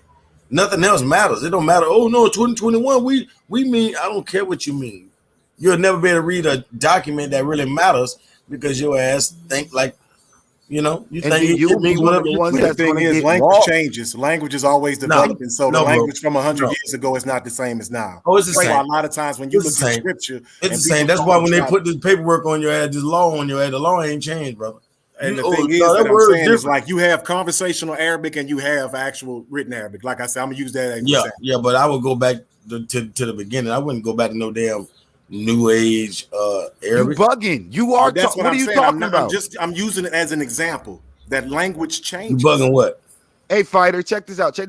Nothing else matters. It don't matter. Oh no, 2021. We mean. I don't care what you mean. You'll never be able to read a document that really matters because your ass think like, you think you'll be one of the ones. The thing is, language changes. Language is always developing. So the language from 100 years ago is not the same as now. Oh, it's the same. A lot of times when you look at scripture, it's the same. That's why when they put this paperwork on your ass, this law on your ass, the law ain't changed, brother. And the thing is that I'm saying is like you have conversational Arabic and you have actual written Arabic. Like I said, I'm gonna use that as example. Yeah, but I would go back to the beginning. I wouldn't go back to no damn new age Arabic. You bugging. You are. That's what are you talking about? I'm using it as an example that language changes. You bugging what? Hey, fighter, check this out.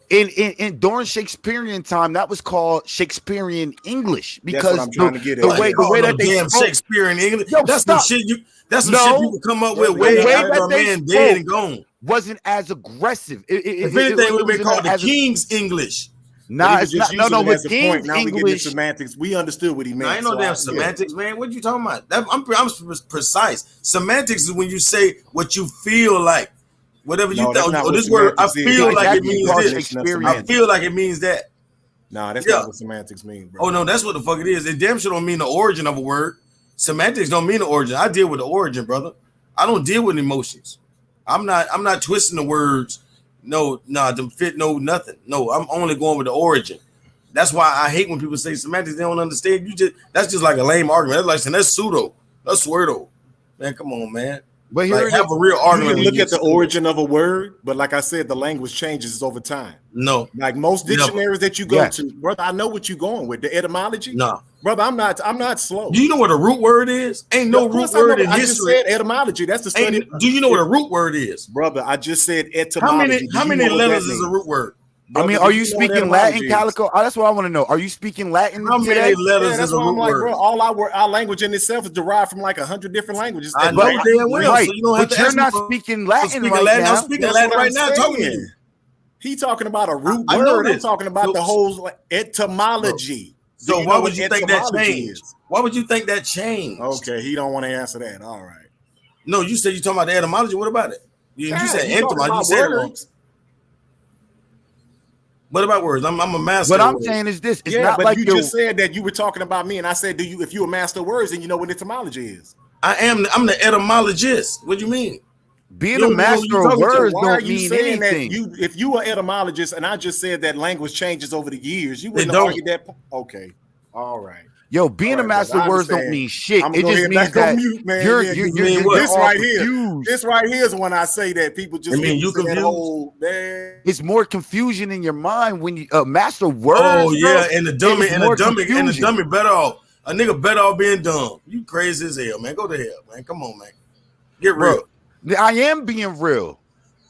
In during Shakespearean time, that was called Shakespearean English because the way that they damn spoke, Shakespearean English. Yo, that's stop. the shit That's some shit people come up with way after a man dead and gone. Wasn't as aggressive. If anything, it would be called the King's English. Nah, it's not. No. With King's English, semantics. We understood what he meant. I ain't no damn semantics, man. What you talking about? I'm precise. Semantics is when you say what you feel like. Whatever you think. Oh, this word, I feel like it means this. I feel like it means that. Nah, that's not what semantics mean, bro. Oh no, that's what the fuck it is. It damn sure don't mean the origin of a word. Semantics don't mean the origin. I deal with the origin, brother. I don't deal with emotions. I'm not twisting the words. No, them fit no nothing. No, I'm only going with the origin. That's why I hate when people say semantics. They don't understand. That's just like a lame argument. That's like saying that's pseudo. That's pseudo. Man, come on, man. But here have a real argument. You can look at the origin of a word, but like I said, the language changes over time. No, like most dictionaries that you go to, brother. I know what you're going with. The etymology. No, brother, I'm not slow. Do you know what a root word is? Ain't no root word in history. I just said etymology. That's the study. Do you know what a root word is, brother? I just said etymology. How many letters is a root word? I mean, are you speaking Latin, Calico? Oh, that's what I want to know. Are you speaking Latin? How many letters is a root word? Bro, all our language in itself is derived from like 100 different languages. I know damn well. Right, so you don't have but to you're not speaking Latin right now. I'm speaking Latin right now. Talking to you. He talking about a root word. I'm talking about the whole etymology. So why would you think that changed? Why would you think that changed? Okay, he don't want to answer that. All right. No, you said you're talking about the etymology. What about it? You said etymology. You said it wrong. What about words? I'm a master. What I'm saying is this: it's not but like you just said that you were talking about me, and I said, if you're a master of words, then you know what etymology is. I'm the etymologist. What do you mean? Being a master of words don't mean anything. If you are etymologist, and I just said that language changes over the years, you wouldn't argue that. Okay, all right. Yo, being a master of words don't mean shit. It just means that you're this right here. This right here is when I say that people just it's more confusion in your mind when you master words. Oh yeah, bro, and the dummy better off. A nigga better off being dumb. You crazy as hell, man. Go to hell, man. Come on, man. Get real. Bro, I am being real.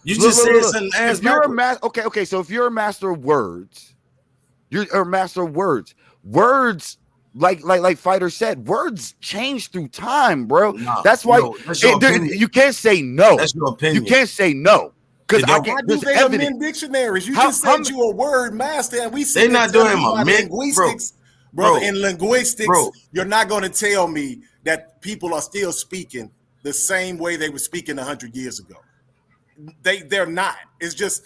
You just said something ass if you're a okay. So if you're a master of words, you're a master of words. Words. Like Fighter said, words change through time, bro. That's why you can't say no. That's your opinion. You can't say no because I can't. Why do they amend dictionaries? You just said you a word master, and we said they're not doing linguistics, bro. In linguistics, you're not going to tell me that people are still speaking the same way they were speaking 100 years ago. They're not. It's just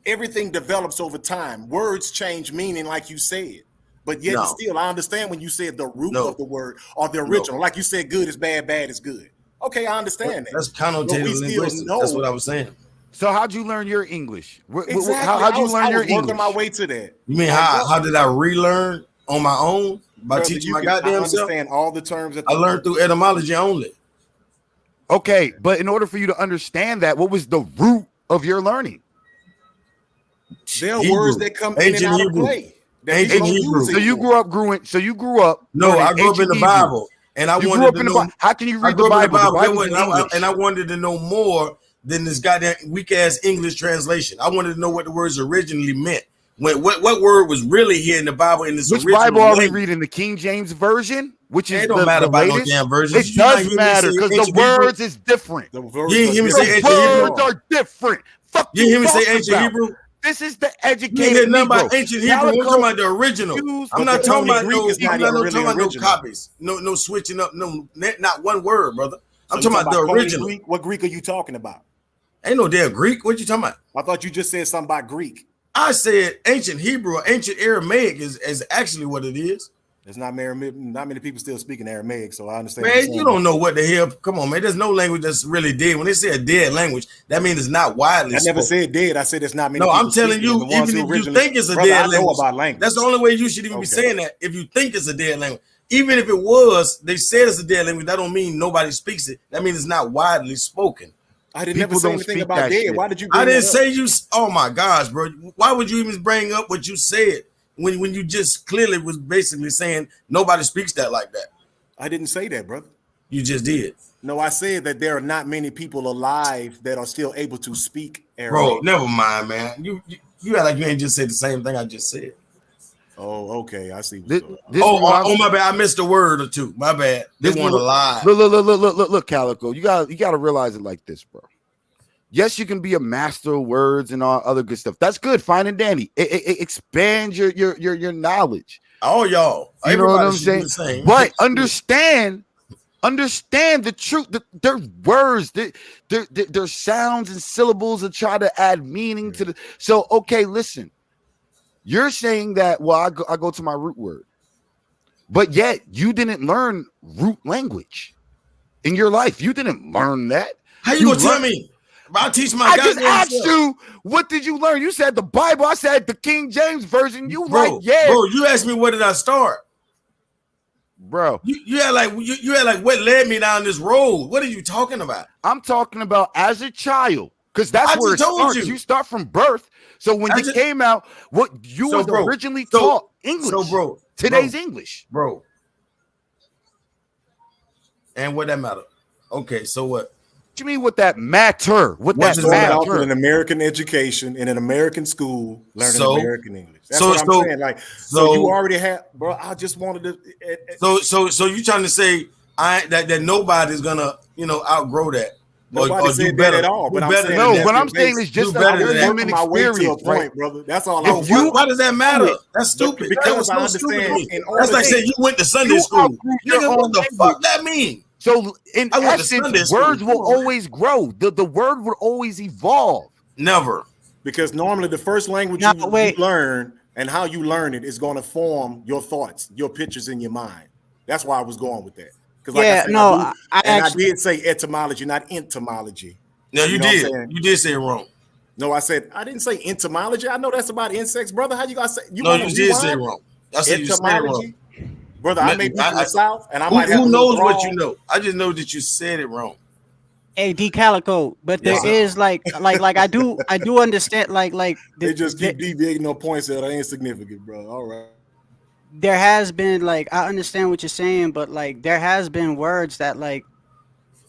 everything develops over time. Words change meaning, like you said. But yet still, I understand when you said the root of the word or the original. Like you said, good is bad, bad is good. Okay, I understand that. That's connotative linguistics. That's what I was saying. So how'd you learn your English? Exactly. How'd you learn your English? Working my way to that. You mean how did I relearn on my own by teaching my goddamn self? I understand all the terms. I learned through etymology only. Okay, but in order for you to understand that, what was the root of your learning? There are words that come in and out of play. Ancient Hebrew. So you grew up. No, I grew up in the Bible, and I wanted to know. How can you read the Bible? And I wanted to know more than this goddamn weak ass English translation. I wanted to know what the words originally meant. What word was really here in the Bible in this original Bible are we language? reading? The King James version, which is it don't matter about no damn version. It does matter because the words is different. You didn't hear me say ancient Hebrew. Words are different. Fuck you hear me say ancient Hebrew? This is the educated. You ain't hear nothing about ancient Hebrew. I'm talking about the original. I'm not talking about no copies. No switching up. No, not one word, brother. I'm talking about the original. Greek? What Greek are you talking about? Ain't no damn Greek. What you talking about? I thought you just said something about Greek. I said ancient Hebrew or ancient Aramaic is actually what it is. There's not many people still speaking Aramaic, so I understand. Man, you don't know what the hell. Come on, man. There's no language that's really dead. When they say a dead language, that means it's not widely spoken. I never said dead. I said it's not many. No, I'm telling you, even if you think it's a dead language, that's the only way you should even be saying that. If you think it's a dead language, even if it was, they said it's a dead language. That don't mean nobody speaks it. That means it's not widely spoken. I didn't never say anything about dead. Why did you? I didn't say you. Oh my gosh, bro. Why would you even bring up what you said? When you just clearly was basically saying nobody speaks that like that. I didn't say that, brother. You just did. No, I said that there are not many people alive that are still able to speak Aramaic. Bro, never mind, man. You act like you ain't just said the same thing I just said. Oh, okay. I see. Oh, my bad. I missed a word or two. My bad. They want to lie. Look, Calico. You got to realize it like this, bro. Yes, you can be a master of words and all other good stuff. That's good, fine and dandy. It expands your knowledge. Oh, y'all. You know what I'm saying? But understand the truth. Their words, their sounds and syllables that try to add meaning to the. So, okay, listen. You're saying that, well, I go to my root word. But yet you didn't learn root language in your life. You didn't learn that. How you gonna tell me? I teach my. I just asked you, what did you learn? You said the Bible. I said the King James version. You bro, you asked me where did I start, bro? You had like what led me down this road. What are you talking about? I'm talking about as a child, because that's where it starts. You start from birth. So when you came out, what you was originally taught English. So bro, today's English, bro. And what that matter? Okay, so what? What you mean what that matter? What that matter? In an American education, in an American school, learning American English. That's what I'm saying. Like, so you already have, bro. I just wanted to. So you trying to say that nobody's gonna outgrow that? Nobody said that at all. But I'm saying what I'm saying is just a human experience, right, brother? That's all. Why does that matter? That's stupid. Because I understand. That's like saying you went to Sunday school. Nigga, what the fuck that mean? So in essence, words will always grow. The word will always evolve. Never. Because normally the first language you learn and how you learn it is going to form your thoughts, your pictures in your mind. That's why I was going with that. Because I did say etymology, not entomology. No, you did. You did say it wrong. No, I didn't say entomology. I know that's about insects, brother. How you gonna say? You did say it wrong. I said you said it wrong. brother. I may be from the South, and I who, might have who a little knows what wrong. you know. I just know that you said it wrong. Hey, D Calico, but there is like I do understand they just keep deviating on points that are insignificant, bro. All right. There has been like I understand what you're saying, but like there has been words that like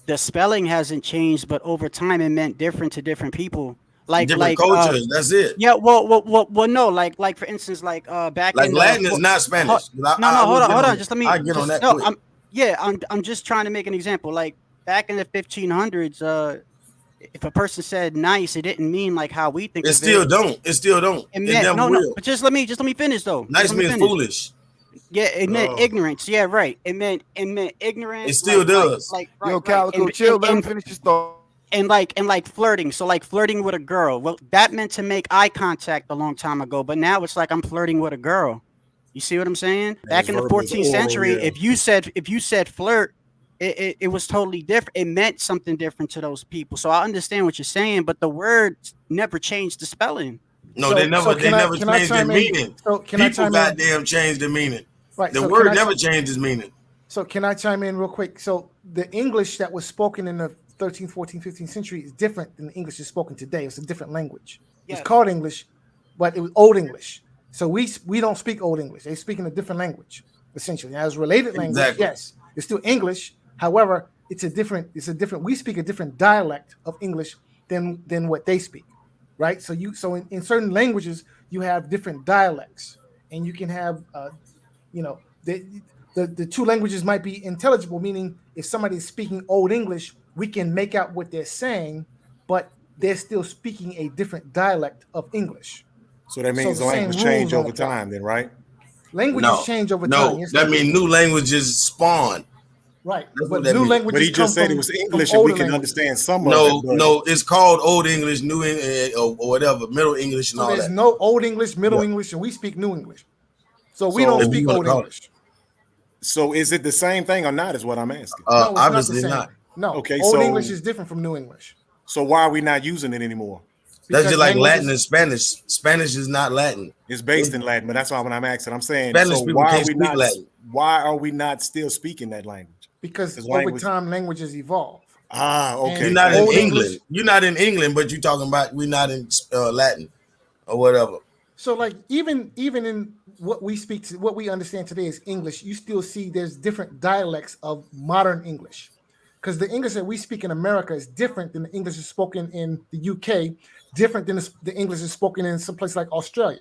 the spelling hasn't changed, but over time it meant different to different people. Different cultures. That's it. Yeah, well, no, like for instance, like back Like in Latin is not Spanish. No, hold on. Just let me. I get on that. No, quick. I'm just trying to make an example. Like back in the 1500s, if a person said nice, it didn't mean like how we think. It still don't. It still don't. It meant, no. But just let me finish though. Nice means foolish. Yeah, it meant ignorance. Yeah, right. It meant ignorance. It still does. Yo, Calico, chill. Let him finish his thought. And like flirting. So like flirting with a girl. Well, that meant to make eye contact a long time ago. But now it's like I'm flirting with a girl. You see what I'm saying? Back in the 14th century, if you said flirt, it was totally different. It meant something different to those people. So I understand what you're saying, but the word never changed the spelling. No, they never changed the meaning. People goddamn changed the meaning. Right. The word never changed its meaning. So can I chime in real quick? So the English that was spoken in the 13th, 14th, 15th century is different than the English that's spoken today. It's a different language. Yes. It's called English, but it was Old English. So we don't speak Old English. They speak in a different language, essentially. As related language, yes, it's still English. However, it's a different. We speak a different dialect of English than what they speak, right? So in certain languages you have different dialects, and you can have, the two languages might be intelligible. Meaning, if somebody is speaking Old English, we can make out what they're saying, but they're still speaking a different dialect of English. So that means the language change over time, then, right? Languages change over time. No, that means new languages spawn. Right, but new languages. But he just said it was English, and we can understand some of it. No, it's called Old English, New English, or whatever, Middle English, and all that. There's no Old English, Middle English, and we speak New English. So we don't speak Old English. So is it the same thing or not? Is what I'm asking. No, obviously not. No. Okay. Old English is different from New English. So why are we not using it anymore? That's just like Latin and Spanish. Spanish is not Latin. It's based in Latin, but that's why when I'm asking, I'm saying, Spanish so people why can't are we speak not? Latin. Why are we not still speaking that language? Because over time, languages evolve. Okay. You're not in England. You're not in England, but you're talking about we're not in Latin or whatever. So, like, even in what we speak to, what we understand today is English, you still see there's different dialects of modern English. Because the English that we speak in America is different than the English that's spoken in the UK, different than the English that's spoken in some place like Australia,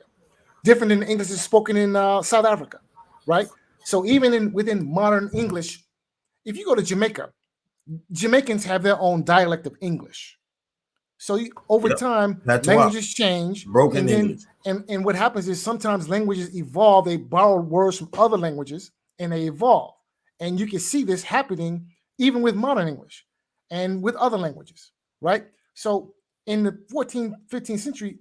different than the English that's spoken in South Africa, right? So even within modern English, if you go to Jamaica, Jamaicans have their own dialect of English. So over time, languages change. Broken English. And what happens is sometimes languages evolve. They borrow words from other languages and they evolve. And you can see this happening even with modern English and with other languages, right? So in the 14th, 15th century,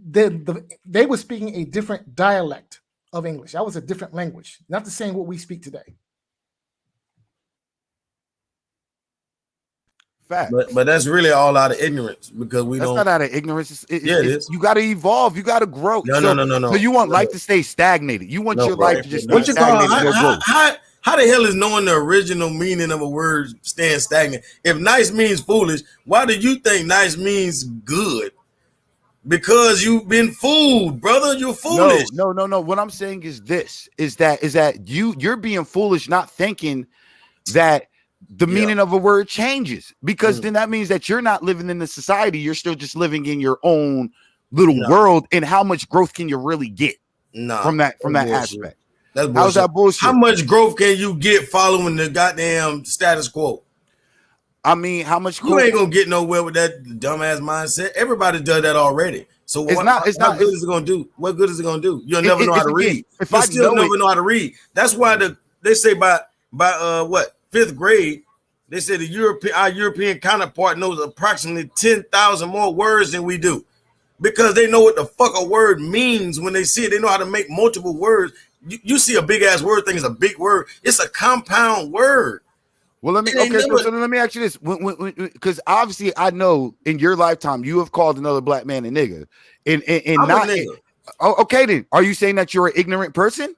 they were speaking a different dialect of English. That was a different language, not the same what we speak today. Fact. But that's really all out of ignorance because That's not out of ignorance. It is. You got to evolve. You got to grow. No. So you want life to stay stagnated. You want your life to just stay stagnated. How the hell is knowing the original meaning of a word staying stagnant? If nice means foolish, why do you think nice means good? Because you've been fooled, brother. You're foolish. No. What I'm saying is this: is that you're being foolish, not thinking that the meaning of a word changes, because then that means that you're not living in the society. You're still just living in your own little world. And how much growth can you really get from that aspect? That's bullshit. How's that bullshit? How much growth can you get following the goddamn status quo? I mean, how much you ain't gonna get nowhere with that dumbass mindset. Everybody does that already. So what good is it gonna do? What good is it gonna do? You'll never know how to read. You still never know how to read. That's why they say by what 5th grade, they say our European counterpart knows approximately 10,000 more words than we do, because they know what the fuck a word means when they see it. They know how to make multiple words. You see a big ass word, think it's a big word. It's a compound word. Well, let me ask you this, because obviously I know in your lifetime you have called another black man a nigga, and I'm not a nigga. Okay, then are you saying that you're an ignorant person?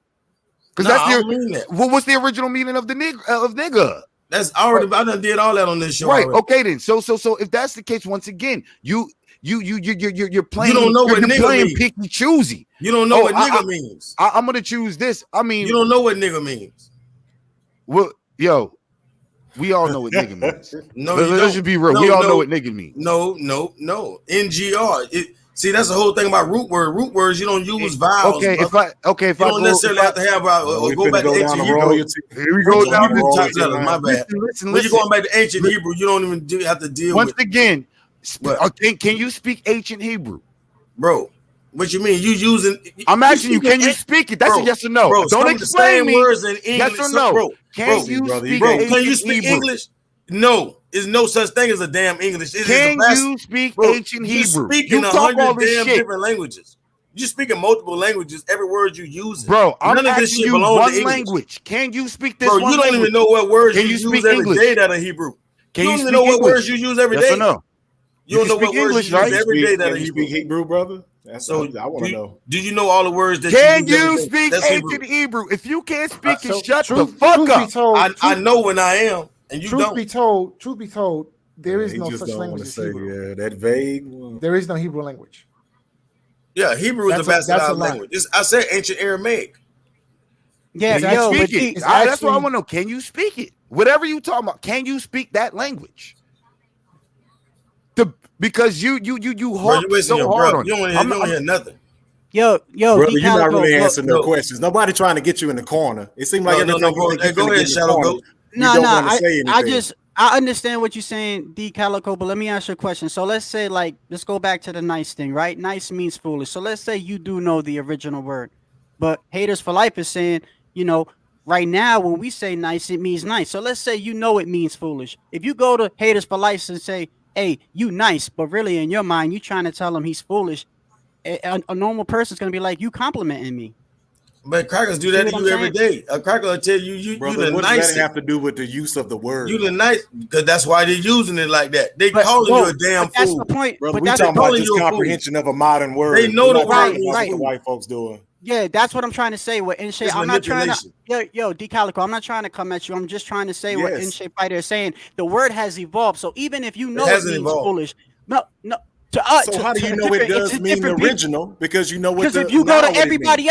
Because No, that's I don't mean that. what's the original meaning of the nigga? That's already. I done did all that on this show. Right. Already. Okay. Then. So if that's the case, once again, you're playing. You don't know what you're nigga playing means. picky choosy. You don't know what nigga means. I'm gonna choose this. I mean, you don't know what nigga means. Well, yo, we all know what nigga means. No, let's just be real. No, we all know what nigga means. No. NGR. See, that's the whole thing about root word. Root words, you don't use vowels. Okay, brother. if you I don't go, necessarily have to have go back to ancient Hebrew. Here we go down the top letters. My bad. Listen. When you're going back to ancient Hebrew, you don't even have to deal once with. again. Can you speak ancient Hebrew, bro? What you mean? You using? I'm asking you. Can you speak it? That's a yes or no. Bro, don't explain me. Words in English. Yes or no? Can you speak English? No, there's no such thing as a damn English. Can you speak ancient Hebrew? You speak in 100 damn different languages. You speak in multiple languages. Every word you use, bro. I'm none of this asking shit you belongs one to English. language. Can you speak this? Bro, one you don't language? even know what words Can you you use speak every English? day that are Hebrew. Can you you don't even speak know what English? words you use every yes day. Or no? You don't know what words you use every day that are Can you Hebrew. speak Hebrew, brother? That's So I want to know. Do you know all the words that Can you use you every day? speak That's ancient Hebrew? If you can't speak it, So shut the truth fuck be up. told, I know when I am, and you don't. Truth be told, there is He no just such don't language wanna as say, Hebrew. yeah, that vague one. There is no Hebrew language. Yeah, Hebrew is the That's a bastardized lie. language. I said ancient Aramaic. Yeah, Can yo, you but speak it? That's what I want to know. Can you speak it? Whatever you talking about, can you speak that language? Because you harp wasting so your hard breath. on You it. don't want to hear nothing. Yo, Brother, you're not really Calico, answering no questions. Nobody trying to get you in the corner. It seems like every time you think go you're ahead, get in the Shadow corner, Goat. you don't want to say anything. I understand what you're saying, D Calico, but let me ask you a question. So let's say, let's go back to the nice thing, right? Nice means foolish. So let's say you do know the original word, but Haters for Life is saying, right now when we say nice, it means nice. So let's say you know it means foolish. If you go to Haters for Life and say, hey, you nice, but really in your mind, you trying to tell him he's foolish, a normal person's going to be like, you complimenting me. But crackers do that to you every day. A cracker will tell you, Brother, you the what does nicest. that have to do with the use of the word? You the nice, because that's why they're using it like that. They But, calling bro, you a damn but that's fool. the point. Brother, But we that's talking the about point. just comprehension of a modern word. They know the We're not word talking about right. what the white folks doing. Yeah, that's what I'm trying to say. What N Shape, It's I'm not trying to. manipulation. Yo, D Calico, I'm not trying to come at you. I'm just trying to say what Yes. N Shape Fighter is saying. The word has evolved. So even if you know it hasn't means evolved. foolish, no. To us, So how do you know it does mean the original? Because you know what Because the if you go now to what it everybody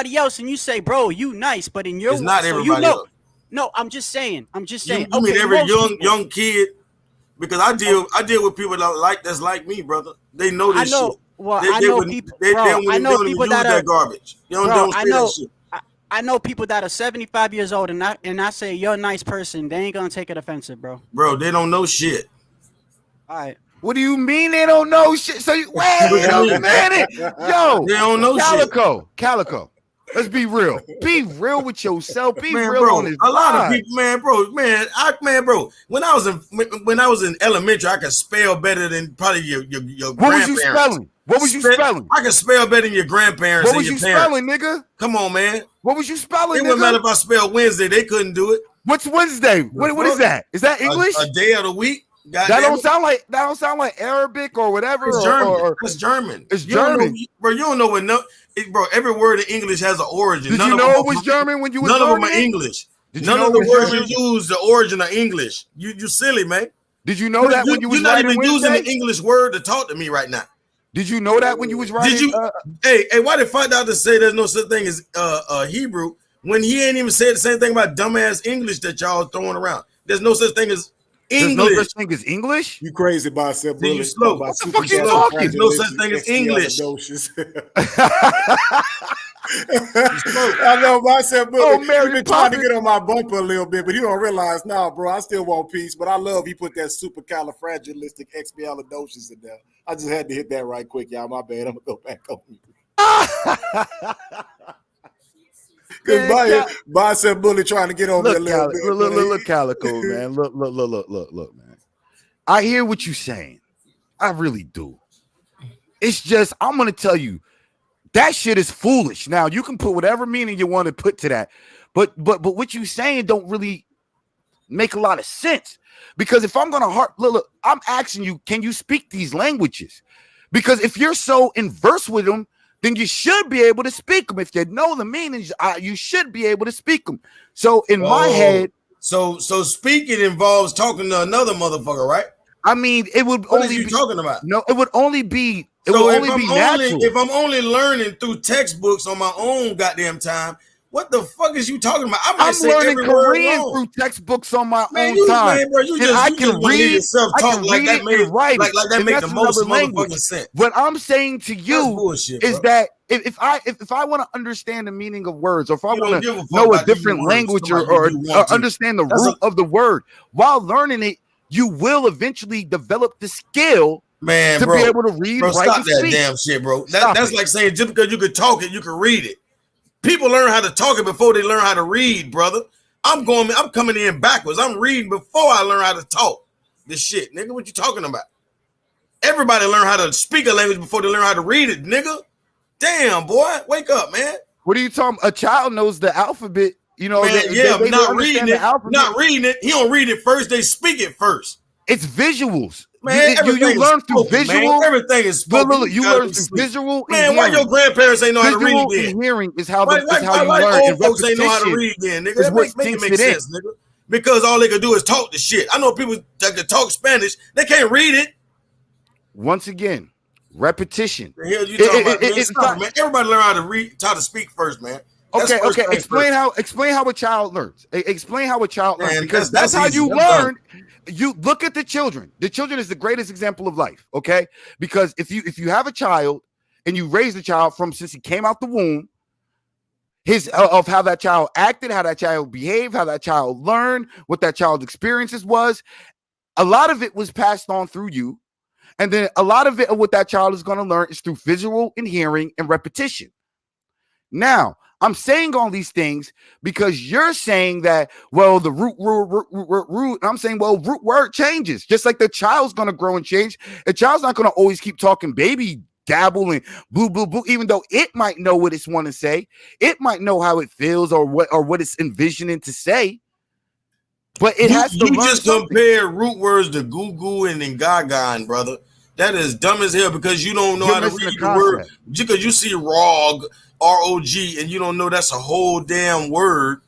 means. else, and you say, bro, you nice, but in your It's not so everybody you know. else. No, I'm just saying. You Okay, mean every most people. young kid? Because I deal with people that's like me, brother. They know I this know. shit. Well, They I know wouldn't- people. They Bro, don't I even know use people that are that garbage. They don't Bro, say I know. that shit. I know people that are 75 years old, and I say you're a nice person. They ain't gonna take it offensive, bro. Bro, they don't know shit. All right. What do you mean they don't know shit? So you wait a minute, yo, They don't know Calico. Let's be real. Be real with yourself. Be Man, real bro, on this. a lot of vibe. people, bro. When I was in elementary, I could spell better than probably your What was grandparents. you spelling? What was you spelling? I could spell better than your grandparents. What and was your you parents. spelling, nigga? Come on, man. What was you spelling, It wouldn't matter nigga? if I spelled Wednesday. They couldn't do it. What's Wednesday? What is that? Is that English? A day of the week. That don't sound like Arabic or whatever. It's German. It's German. It's You don't know, German. bro. You don't know what bro. Every word in English has an origin. Did None you of know them it was German when you was None of them learning are it? English. Did you None know of it the was words German? you use the origin of English. You silly, man. Did you know that when you was You're not writing even using Wednesday? the English word to talk to me right now. Did you know that when you was writing? Did you? Hey, why did find out to say there's no such thing as Hebrew when he ain't even said the same thing about dumbass English that y'all throwing around? There's no such thing as English. There's no such thing as English? You crazy bicep bully. You slow. What the fuck you talking? No such thing as English. I know myself, but Oh, he's Mary been trying to Poppins. get on my bumper a little bit, but he don't realize now, bro. I still want peace, but I love he put that supercalifragilisticexpialidocious in there. I just had to hit that right quick, y'all. My bad. I'm gonna go back on you. Because bicep bully trying to get on me a little bit. Look, Calico, man. Look, man. I hear what you're saying. I really do. It's just, I'm gonna tell you, that shit is foolish. Now you can put whatever meaning you want to put to that, but what you saying don't really make a lot of sense. Because if I'm gonna look, I'm asking you, can you speak these languages? Because if you're so in verse with them, then you should be able to speak them. If you know the meanings, you should be able to speak them. So in my head, so speaking involves talking to another motherfucker, right? I mean, it would What only are you be talking about? No, it would only be So natural. if I'm only learning through textbooks on my own goddamn time, what the fuck is you talking about? I might I'm say learning every word Korean wrong. through textbooks on my Man, own time. man, bro, you And just I you can just want to hear read, yourself I talk can like read that it made and write like it. that And make that's the most another language. motherfucking sense. What I'm saying to That's you bullshit, is bro. that if I want to understand the meaning of words, or if I You don't want give a to fuck know a about using different words. language, Talking about you want to. understand the That's root of the word, while learning it, you will eventually develop the skill Man, to bro, be able to read, bro, write, stop and that speak. damn shit, bro. Stop That's it. like saying just because you can talk it, you can read it. People learn how to talk it before they learn how to read, brother. I'm coming in backwards. I'm reading before I learn how to talk this shit, nigga. What you talking about? Everybody learn how to speak a language before they learn how to read it, nigga. Damn, boy, wake up, man. What are you talking? A child knows the alphabet. You know, Man, they not reading understand the it. alphabet. Not reading it. He don't read it first. They speak it first. It's visuals. Man, You learn through spoken, visual. man. Everything is spoken. Look, you gotta learn be through sleep. visual and Man, why hearing. your grandparents ain't know how to read Visual then? and hearing is how Why you like learn. old And folks ain't know how to repetition read then, nigga? is That what make it sinks make it in. sense, nigga. Because all they can do is talk the shit. I know people that can talk Spanish. They can't read it. Once again, repetition. The hell you talking about, man? Stop it, man. Everybody learn how to read, how to speak first, man. That's Okay. first thing Explain first. how a child learns. Explain how a child learns, Man, because that's how easy. you I'm done. learn. You look at the children. The children is the greatest example of life. Okay, because if you have a child and you raise the child from since he came out the womb, of how that child acted, how that child behaved, how that child learned, what that child's experiences was. A lot of it was passed on through you. And then a lot of it of what that child is going to learn is through visual and hearing and repetition. Now, I'm saying all these things because you're saying that, well, the root, and I'm saying, well, root word changes. Just like the child's going to grow and change. The child's not going to always keep talking baby dabble and boo, boo, boo, even though it might know what it's want to say. It might know how it feels or what it's envisioning to say. But it has to You learn just something. compare root words to goo goo and then gaga, brother. That is dumb as hell because you don't know You're how to missing read the the word. concept. Because you see ROG, R-O-G, and you don't know that's a whole damn word.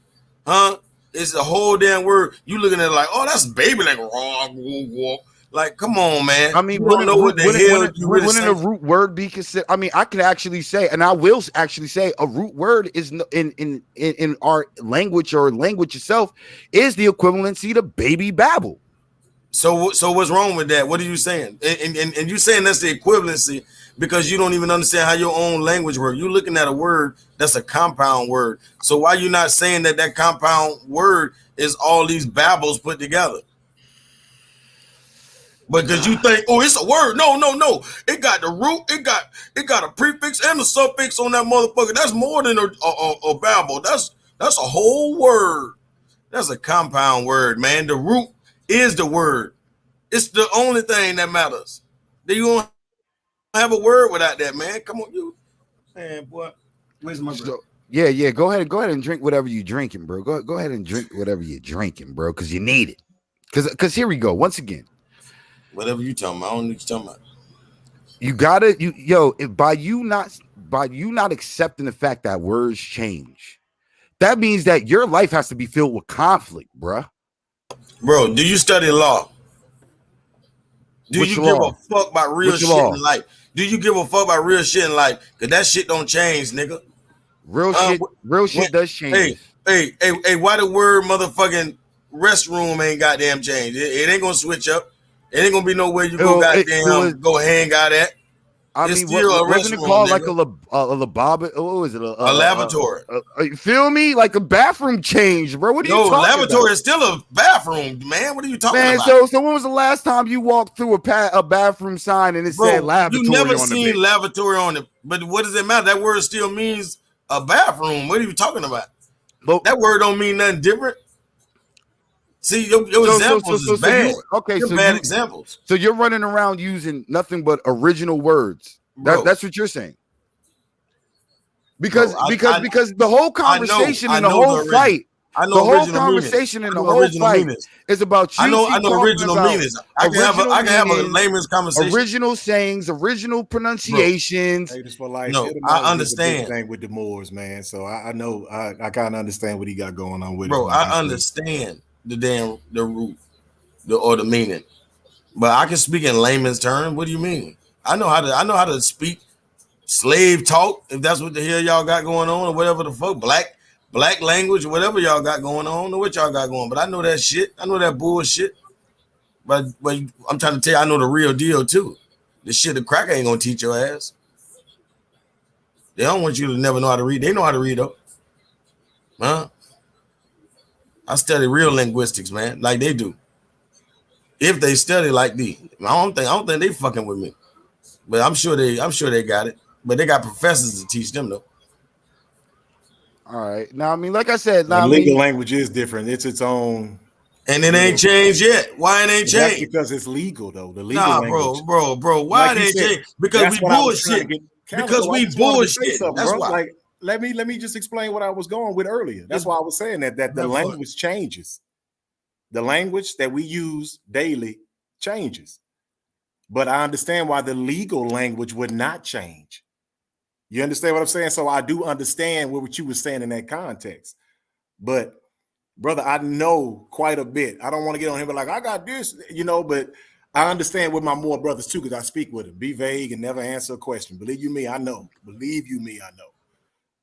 Huh? It's a whole damn word. You looking at it like, oh, that's baby, like ROG, woo, woo. Like, come on, man. I mean, you don't know what the hell you really wouldn't a saying. root word be considered? I mean, I can actually say, and I will actually say, a root word is in our language or language itself is the equivalency to baby babble. So what's wrong with that? What are you saying? And you saying that's the equivalency because you don't even understand how your own language works. You're looking at a word that's a compound word. So why you not saying that compound word is all these babbles put together? Because you think, oh, it's a word. No. It got the root. It got a prefix and a suffix on that motherfucker. That's more than a babble. That's a whole word. That's a compound word, man. The root is the word. It's the only thing that matters. You don't have a word without that, man. Come on, you. Man, boy. Where's my So, yeah. Go ahead and drink whatever you're drinking, bro. Go ahead and drink whatever you're drinking, bro, because you need it. Because here we go. Once again. Whatever you talking about, I don't know what you're talking about. You gotta by you not accepting the fact that words change, that means that your life has to be filled with conflict, bruh. Bro, do you study law? Do Which you law? give a fuck about real Which shit law? in life? Do you give a fuck about real shit in life? Cause that shit don't change, nigga. Real shit does change. Hey, why the word motherfucking restroom ain't goddamn changed? It ain't gonna switch up. It ain't gonna be nowhere you go go hang out at. I It's mean, still wasn't it restroom, called nigga. like a lavabo? What was it? A lavatory. You feel me? Like a bathroom change, bro. What are you talking lavatory about? is still a bathroom, man. What are you talking Man, about? so when was the last time you walked through a bathroom sign and it said lavatory You never on the seen bit? lavatory on it, but what does it matter? That word still means a bathroom. What are you talking about? That word don't mean nothing different. See, your examples is bad. You're bad examples. So you're running around using nothing but original words. That's what you're saying. Because the whole conversation and the whole fight I The know whole original meanings. conversation I and know the whole original fight meanings. is about I know Cheesy talking original about meanings. I can have a meanings, layman's conversation. original sayings, original pronunciations. Haters for life. No, I Etymology is a big understand. thing with the Moors, man. So I know I kind of understand what he got going on with Bro, it. I understand the root, or the meaning, but I can speak in layman's terms. What do you mean? I know how to speak slave talk, if that's what the hell y'all got going on, or whatever the fuck, black language, whatever y'all got going on, or what y'all got going. But I know that shit. I know that bullshit. But I'm trying to tell you, I know the real deal too. The shit the cracker ain't gonna teach your ass. They don't want you to never know how to read. They know how to read though. Huh? I study real linguistics, man, like they do. If they study like me, I don't think they fucking with me. But I'm sure they got it. But they got professors to teach them though. All right. Now, I mean, like I said, the legal language is different. It's its own. And it ain't changed yet. Why it ain't changed? That's because it's legal though. The legal language. Bro. Why like it ain't changed? Because we bullshit. Because we bullshit. That's bro. why. Like, let me just explain what I was going with earlier. That's why I was saying that the language changes. The language that we use daily changes. But I understand why the legal language would not change. You understand what I'm saying? So I do understand what you were saying in that context. But brother, I know quite a bit. I don't want to get on him, but like, I got this, but I understand with my more brothers too, because I speak with them. Be vague and never answer a question. Believe you me, I know. Believe you me, I know.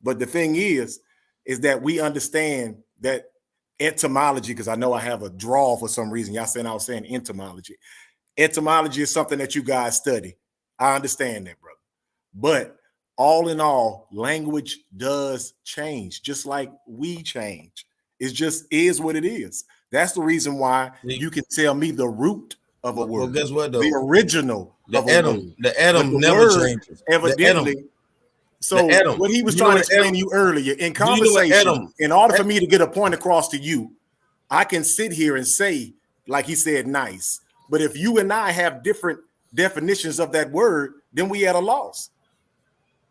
But the thing is that we understand that etymology, because I know I have a draw for some reason. Y'all saying I was saying entomology. Etymology is something that you guys study. I understand that, brother. But all in all, language does change, just like we change. It just is what it is. That's the reason why you can tell me the root of a word. Well, guess what though? The original of a word. The Adam never word, changes. Evidently. So what he was trying to explain to you earlier in conversation, in order for me to get a point across to you, I can sit here and say, like he said, nice. But if you and I have different definitions of that word, then we at a loss.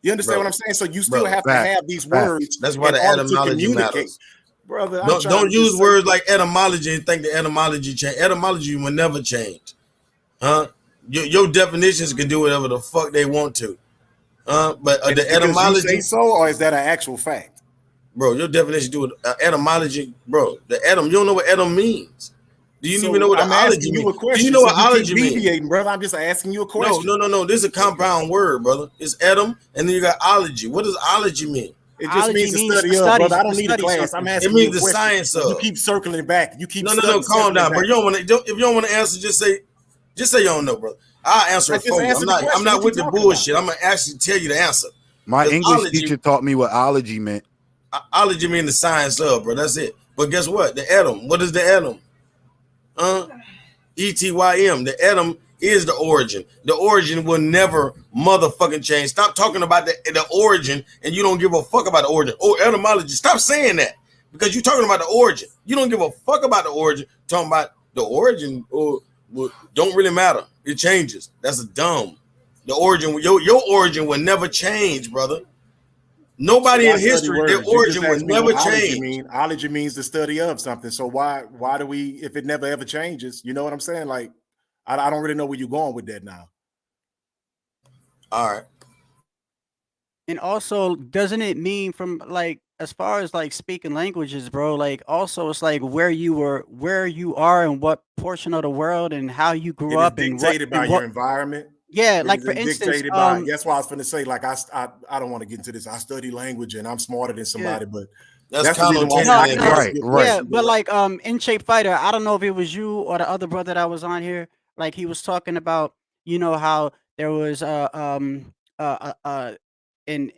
You understand what I'm saying? So you still have to have these words. That's why the etymology matters. Brother, don't use words like etymology and think the etymology change. Etymology will never change. Huh? Your definitions can do whatever the fuck they want to. But the etymology, you say so, or is that an actual fact? Bro, your definition do it. Etymology, bro. The etym, you don't know what etym means. Do you even know what I'm asking you a question? Do you know what so ology means? Deviating, brother. I'm just asking you a question. No. This is a compound word, brother. It's etym, and then you got ology. What does ology mean? It just means the study of, brother. I don't need a class. I'm asking you a question. It means the science of. You keep circling back. You keep no. Calm down, bro. You don't want to. If you don't want to answer, just say you don't know, brother. I'll answer it for you. I'm not with the bullshit. I'm gonna actually tell you the answer. My English teacher taught me what ology meant. Ology means the science of, bro. That's it. But guess what? The etym. What is the etym? ETYM. The etym is the origin. The origin will never motherfucking change. Stop talking about the origin, and you don't give a fuck about the origin. Oh, etymology. Stop saying that, because you're talking about the origin. You don't give a fuck about the origin. Talking about the origin don't really matter. It changes. That's dumb. The origin, your origin will never change, brother. Nobody in history, their origin will never change. Ology means the study of something. So why do we, if it never ever changes? You know what I'm saying? Like, I don't really know where you're going with that now. All right. And also, doesn't it mean from like, as far as like speaking languages, bro, like also it's like where you are and what portion of the world and how you grew up and dictated by your environment. Yeah, like for instance, that's why I was going to say, like, I don't want to get into this. I study language and I'm smarter than somebody, but that's the reason why. Right. Yeah, but like in Shape Fighter, I don't know if it was you or the other brother that was on here. Like he was talking about, how there was in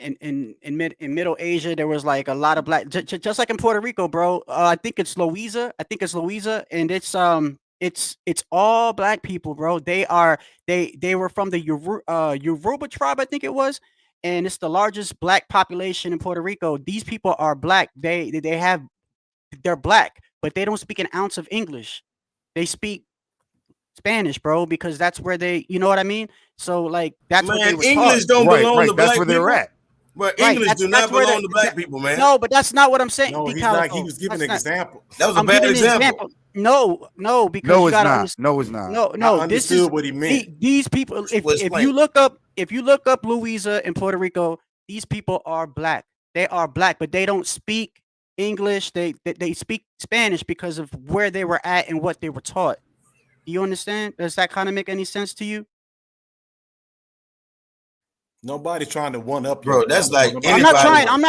Middle Asia there was like a lot of black, just like in Puerto Rico, bro. I think it's Louisa, and it's all black people, bro. They were from the Yoruba tribe, I think it was, and it's the largest black population in Puerto Rico. These people are black. They're black, but they don't speak an ounce of English. They speak Spanish, bro, because that's where they, you know what I mean? So like that's what they were English don't belong to black people. That's where they're at. But Right, English do not belong to black people, man. No, but that's not what I'm saying. No, he's Calico. not. He was giving an example. That was a I'm bad giving an example. No, because No, you it's gotta not. understand. No, it's not. No. I This understood is what he meant. these people. If explain. you look up Louisa and Puerto Rico, these people are black. They are black, but they don't speak English. They speak Spanish because of where they were at and what they were taught. Do you understand? Does that kind of make any sense to you? Nobody's trying to one up you. Bro, that's like I'm not trying. I'm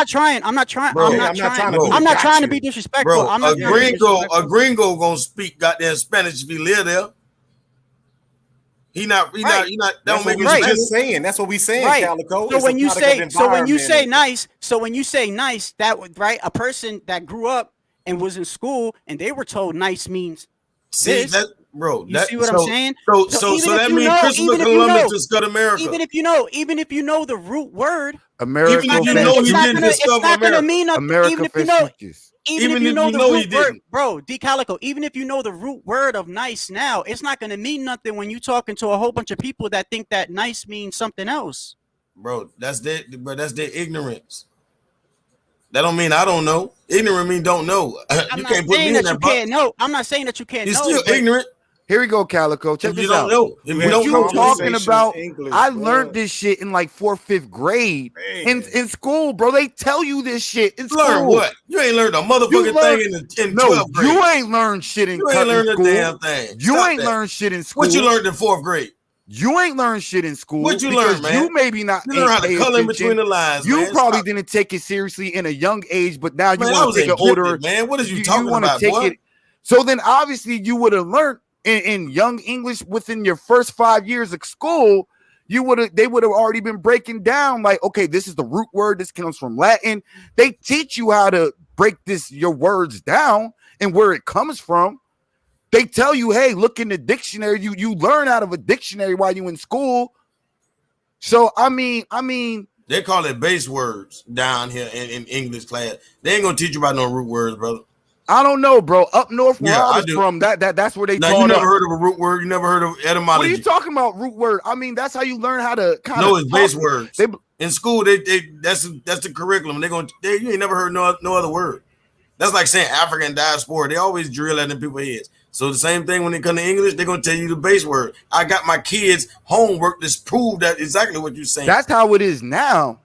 not trying. Bro, I'm not trying to be disrespectful. Bro, I'm not a gringo gonna speak goddamn Spanish if he live there. He not. That don't make sense. Just saying. That's what we saying, Right. Calico. So when you say nice, that would right. A person that grew up and was in school and they were told nice means. See this. that, bro. You see what I'm saying? So even that if you means know- Christopher even if you Columbus know- discovered America. Even if you know the root word, America. Even if you know he didn't discover it's not gonna America. mean nothing. America Even if you know, Vespucius. even if you know the root he word, didn't. bro, D Calico. Even if you know the root word of nice now, it's not gonna mean nothing when you talking to a whole bunch of people that think that nice means something else. Bro, that's their ignorance. That don't mean I don't know. Ignorant mean don't know. I'm You not can't put saying me in that that you box. can't know. I'm not saying that you can't You're know. still but- ignorant. Here we go, Calico. Check If this you don't out. know. If you don't You know. talking about? English, I bro. learned this shit in like 4th, 5th grade in school, bro. They tell you this shit in school. Learn what? You ain't learned a motherfucking thing in 12th grade. You ain't learned shit in You ain't learned a school. damn thing. You Stop ain't that. learned shit in school. What you learned in 4th grade? You ain't learned shit in school. What you because learned, man? You maybe not. You learn how to pay color in attention. between the lines, You man. probably Stop. didn't take it seriously in a young age, but now you Man, I want was to take it gifted, older. man. What is you talking wanna about, take boy? it. So then, obviously, you would have learned in young English within your first 5 years of school. They would have already been breaking down like, okay, this is the root word. This comes from Latin. They teach you how to break your words down and where it comes from. They tell you, hey, look in the dictionary. You learn out of a dictionary while you in school. So I mean, They call it base words down here in English class. They ain't gonna teach you about no root words, brother. I don't know, bro. Up north where Yeah, I I was do. from, that's where they Now taught you never us. heard of a root word. You never heard of etymology. What are you talking about, root word? I mean, that's how you learn how to kind of. No, it's base words. In school, that's the curriculum. You ain't never heard no other word. That's like saying African diaspora. They always drill that in people's heads. So the same thing when they come to English, they're gonna tell you the base word. I got my kids' homework to prove that exactly what you're saying. That's how it is now.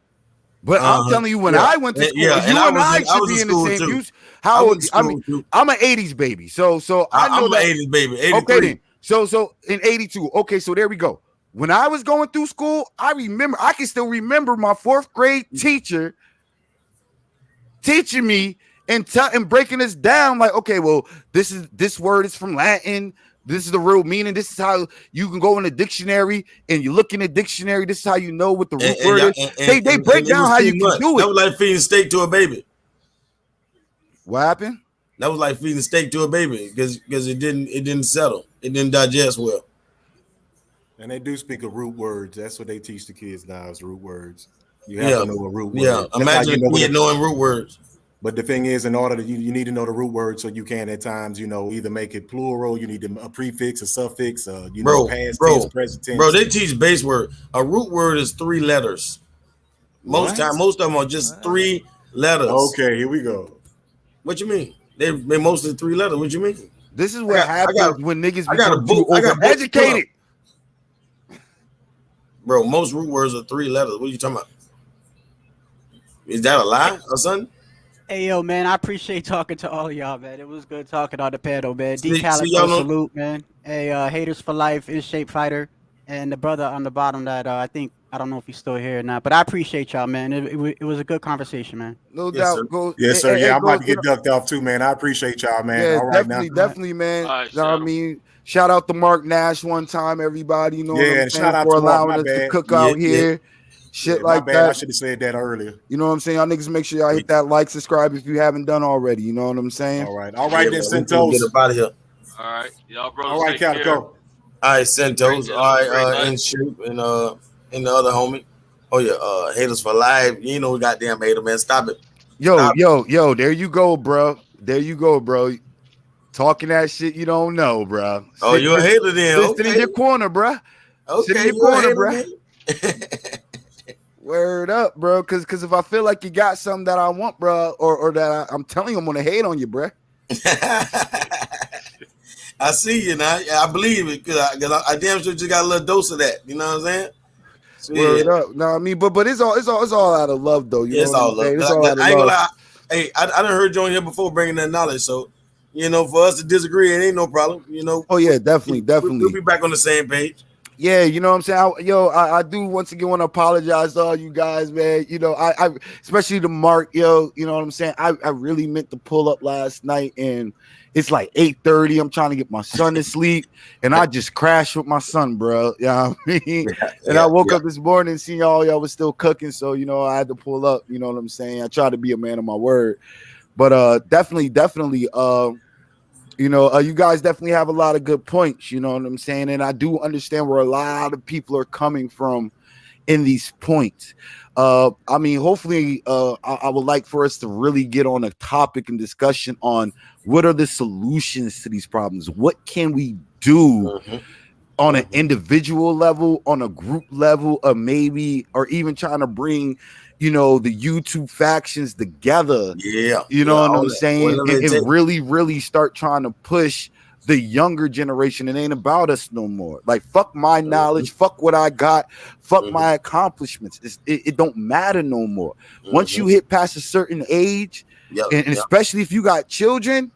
But I'm telling you, when I went to school, you and I should be in the same. How old? I mean, I'm an '80s baby, so I know I'm that. an '80s baby. '83. Okay, then. So in '82. Okay, so there we go. When I was going through school, I can still remember my 4th grade teacher teaching me and breaking this down. Like, okay, well, this word is from Latin. This is the real meaning. This is how you can go in the dictionary and you look in the dictionary. This is how you know what the root word is. They break down how you can do it. That was like feeding steak to a baby. What happened? That was like feeding steak to a baby because it didn't settle. It didn't digest well. And they do speak of root words. That's what they teach the kids now is root words. You Yeah. have to know a root word. Yeah. Just Imagine like a kid knowing root words. But the thing is, in order to you need to know the root word so you can at times, either make it plural. You need a prefix, a suffix, past tense, present tense. Bro, they teach base word. A root word is 3 letters. Most of them are just 3 letters. Okay, here we go. What you mean? They mostly 3 letters. What you mean? This is what happens when niggas become too overeducated. Bro, most root words are 3 letters. What are you talking about? Is that a lie or something? Hey yo, man, I appreciate talking to all of y'all, man. It was good talking on the panel, man. D See, Calico, y'all know- salute, man. Hey, haters for life, is shape fighter, and the brother on the bottom that I don't know if he's still here or not, but I appreciate y'all, man. It was a good conversation, man. No Yes, doubt. sir. Go, Yes, sir. hey, I'm go about to get to- ducked off too, man. I appreciate y'all, man. Yeah, All right, definitely, man. All right, You know what I mean? Shout out to Mark Nash one time, everybody. You know what Yeah, I'm and saying? shout out For to Mark, allowing my us to bad. cook Yeah, out here. yeah. Shit Yeah, my like bad. I that. should have said that earlier. You know what I'm saying? Y'all niggas make sure y'all hit that like, subscribe if you haven't done already. You know what I'm saying? All right, Yeah, then, man, we Santos. finna get up out of here. All right, y'all brothers. All right, take care. Calico. All right, Santos. Great, All right, great night. and Shoot and the other homie. Oh yeah, haters for life. You know we goddamn hater, man. Stop it. Yo, Stop. there you go, bro. There you go, bro. Talking that shit you don't know, bro. Oh, you a hater then? Sit in Okay. your corner, bro. Sit in Okay, your you a corner, hater bro. then? Word up, bro. Cause if I feel like you got something that I want, bro, or that I'm telling you I'm gonna hate on you, bro. I see you now. I believe it because I damn sure just got a little dose of that. You know what I'm saying? So, Word up. No, I mean, but it's all out of love, though. You know it's what all I'm love. saying? It's all out of I ain't gonna love. lie. Hey, I done heard you on here before bringing that knowledge. So, for us to disagree, it ain't no problem. Oh yeah, definitely. We'll be back on the same page. Yeah, you know what I'm saying? I do once again want to apologize to all you guys, man. I especially to Mark, you know what I'm saying? I really meant to pull up last night, and it's like 8:30. I'm trying to get my son to sleep, and I just crashed with my son, bro. You know what I mean? And I woke up this morning and seen y'all was still cooking, so I had to pull up, you know what I'm saying? I try to be a man of my word. But definitely you guys definitely have a lot of good points, you know what I'm saying? And I do understand where a lot of people are coming from in these points. I mean, hopefully, I would like for us to really get on a topic and discussion on what are the solutions to these problems? What can we do on an individual level, on a group level, or maybe, or even trying to bring, the YouTube factions together. Yeah. You know what I'm that. saying? And really, really start trying to push the younger generation. It ain't about us no more. Like, fuck my knowledge, fuck what I got, fuck my accomplishments. It don't matter no more. Once you hit past a certain age, and especially if you got children,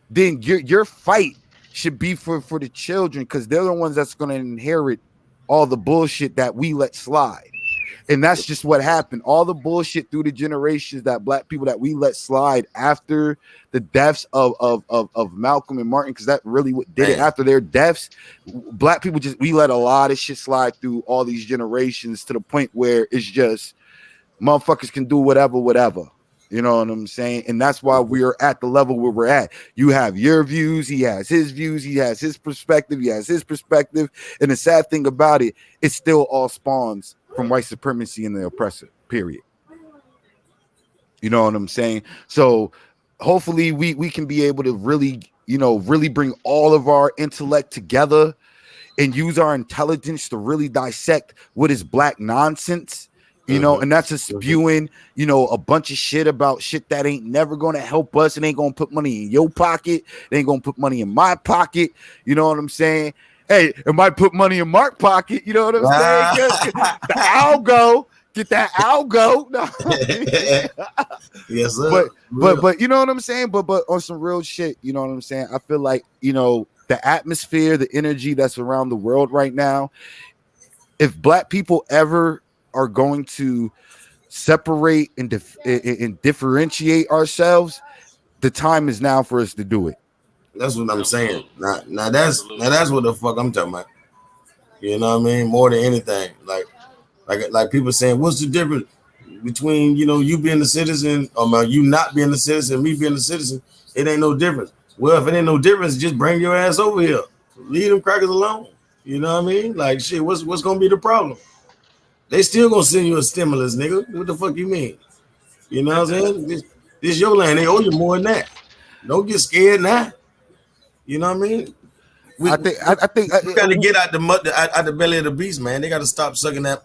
then your fight should be for the children, because they're the ones that's going to inherit all the bullshit that we let slide. And that's just what happened. All the bullshit through the generations that black people that we let slide after the deaths of Malcolm and Martin, because that really what did it. After their deaths, black people we let a lot of shit slide through all these generations to the point where it's just motherfuckers can do whatever. You know what I'm saying? And that's why we're at the level where we're at. You have your views, he has his views, he has his perspective, And the sad thing about it still all spawns from white supremacy and the oppressor, period. You know what I'm saying? So hopefully we can be able to really, really bring all of our intellect together and use our intelligence to really dissect what is black nonsense. And that's just spewing, a bunch of shit about shit that ain't never going to help us. It ain't going to put money in your pocket. It ain't going to put money in my pocket. You know what I'm saying? Hey, it might put money in Mark's pocket. You know what I'm saying? The algo, get that algo. No. Yes, sir. But you know what I'm saying? But on some real shit, you know what I'm saying? I feel like, the atmosphere, the energy that's around the world right now, if black people ever are going to separate and differentiate ourselves, the time is now for us to do it. That's what I'm saying. Now that's what the fuck I'm talking about. You know what I mean? More than anything, like people saying, what's the difference between you being a citizen or you not being a citizen, me being a citizen? It ain't no difference. Well, if it ain't no difference, just bring your ass over here. Leave them crackers alone. You know what I mean? Like shit, what's gonna be the problem? They still gonna send you a stimulus, nigga. What the fuck you mean? You know what I'm saying? This your land. They owe you more than that. Don't get scared now. You know what I mean? I think we got to get out the belly of the beast, man. They got to stop sucking that.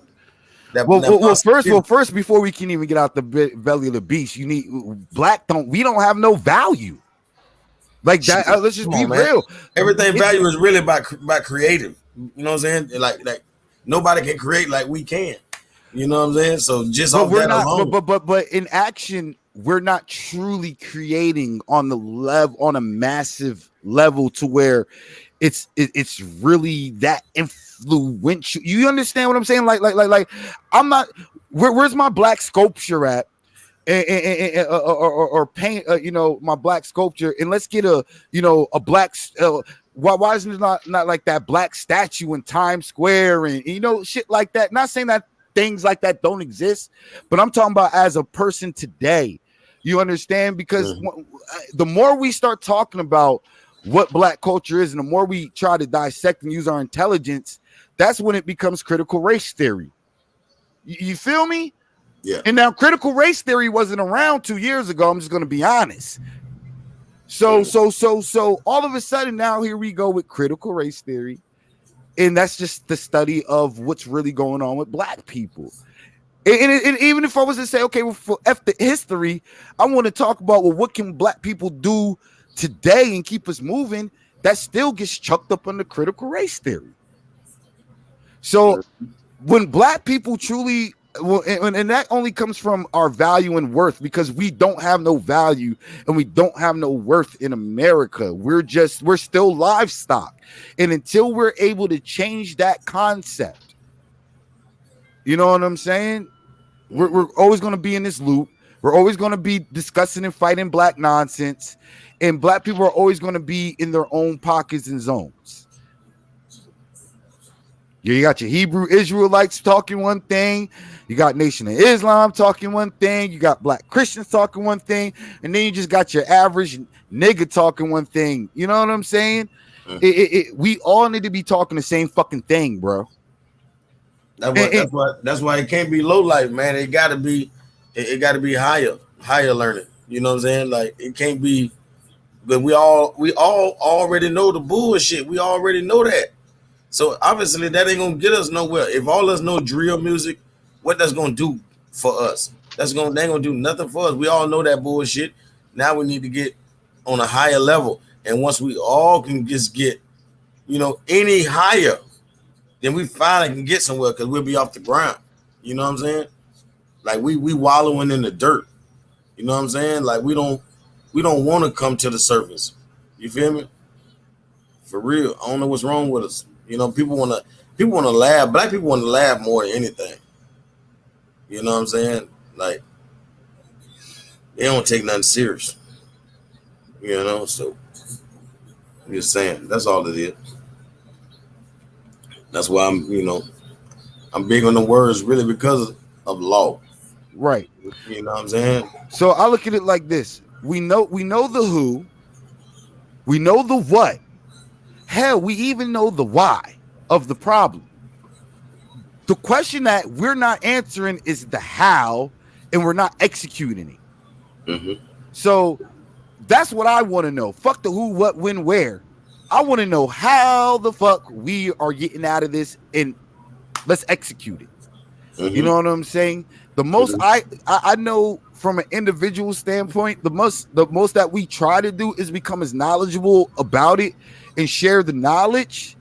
First, before we can even get out the belly of the beast, you need we don't have no value. Like that. Let's just be real. Everything value is really by creative. You know what I'm saying? Like nobody can create like we can. You know what I'm saying? So just off that alone. But in action, we're not truly creating on a massive level to where it's really that influential. You understand what I'm saying? Like I'm not. Where's my black sculpture at? Or paint, my black sculpture, and let's get a black. Why isn't it not like that black statue in Times Square and shit like that? Not saying that things like that don't exist, but I'm talking about as a person today. You understand? Because the more we start talking about what black culture is, and the more we try to dissect and use our intelligence, that's when it becomes critical race theory. You feel me? Yeah. And now critical race theory wasn't around 2 years ago. I'm just going to be honest. So all of a sudden now here we go with critical race theory. And that's just the study of what's really going on with black people. And even if I was to say, okay, well, for F the history, I want to talk about, well, what can black people do today and keep us moving? That still gets chucked up under critical race theory. So when black people truly, well, and that only comes from our value and worth, because we don't have no value and we don't have no worth in America. We're still livestock. And until we're able to change that concept, you know what I'm saying? We're always going to be in this loop. We're always going to be discussing and fighting black nonsense. And black people are always going to be in their own pockets and zones. You got your Hebrew Israelites talking one thing. You got Nation of Islam talking one thing. You got black Christians talking one thing. And then you just got your average nigga talking one thing. You know what I'm saying? We all need to be talking the same fucking thing, bro. That's why it can't be low life, man. It gotta be higher learning. You know what I'm saying? Like it can't be, but we all already know the bullshit. We already know that. So obviously that ain't gonna get us nowhere. If all us know drill music, what that's gonna do for us? They ain't gonna do nothing for us. We all know that bullshit. Now we need to get on a higher level. And once we all can just get, any higher, then we finally can get somewhere, because we'll be off the ground. You know what I'm saying? Like we wallowing in the dirt. You know what I'm saying? Like we don't want to come to the surface. You feel me? For real. I don't know what's wrong with us. People want to laugh. Black people want to laugh more than anything. You know what I'm saying? Like they don't take nothing serious. So I'm just saying, that's all it is. That's why I'm big on the words, really, because of law. Right. You know what I'm saying? So I look at it like this. We know the who. We know the what. Hell, we even know the why of the problem. The question that we're not answering is the how, and we're not executing it. Mm-hmm. So that's what I want to know. Fuck the who, what, when, where. I want to know how the fuck we are getting out of this, and let's execute it. Mm-hmm. You know what I'm saying? The most I know from an individual standpoint, the most that we try to do is become as knowledgeable about it and share the knowledge.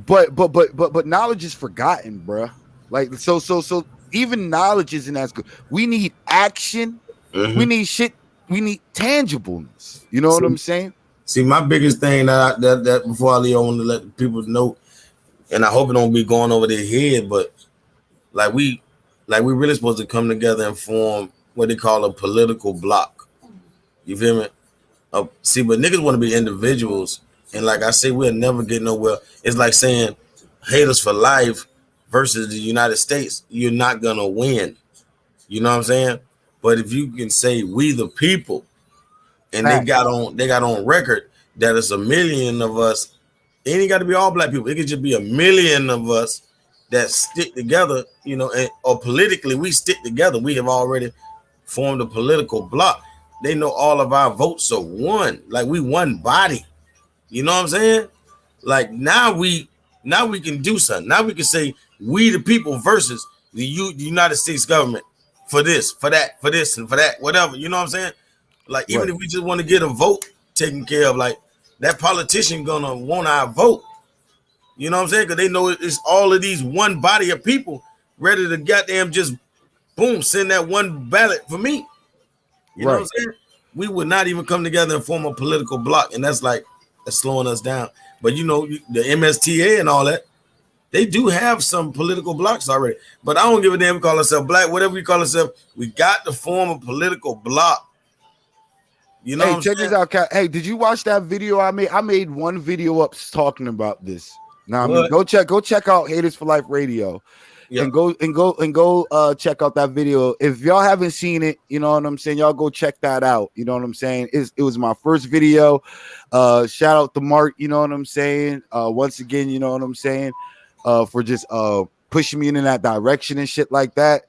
But knowledge is forgotten, bro. Like so even knowledge isn't as good. We need action. Mm-hmm. We need shit. We need tangibleness. You know what I'm saying? See, my biggest thing that before I leave, I want to let people know, and I hope it don't be going over their head, but like we really supposed to come together and form what they call a political bloc. You feel me? But niggas want to be individuals, and like I say, we'll never get nowhere. It's like saying haters for life versus the United States. You're not gonna win. You know what I'm saying? But if you can say we the people, and they got on record that it's a million of us. It ain't got to be all black people. It could just be a million of us that stick together, or politically we stick together. We have already formed a political bloc. They know all of our votes are one. Like we one body. You know what I'm saying? Like now we can do something. Now we can say we the people versus the United States government for this, for that, for this, and for that, whatever. You know what I'm saying? Like, even if we just want to get a vote taken care of, like, that politician gonna want our vote. You know what I'm saying? Because they know it's all of these one body of people ready to goddamn just, boom, send that one ballot for me. You know what I'm saying? We would not even come together and form a political bloc, and that's slowing us down. But, the MSTA and all that, they do have some political blocks already. But I don't give a damn if we call ourselves black, whatever we call ourselves, we got to form a political bloc. You know, hey, check this out, Kat. Hey, did you watch that video I made? I made one video up talking about this. Now, I mean, go check out Haters for Life Radio, and go check out that video. If y'all haven't seen it, you know what I'm saying, y'all go check that out. You know what I'm saying? It was my first video. Shout out to Mark. You know what I'm saying? Once again, you know what I'm saying, for just pushing me in that direction and shit like that.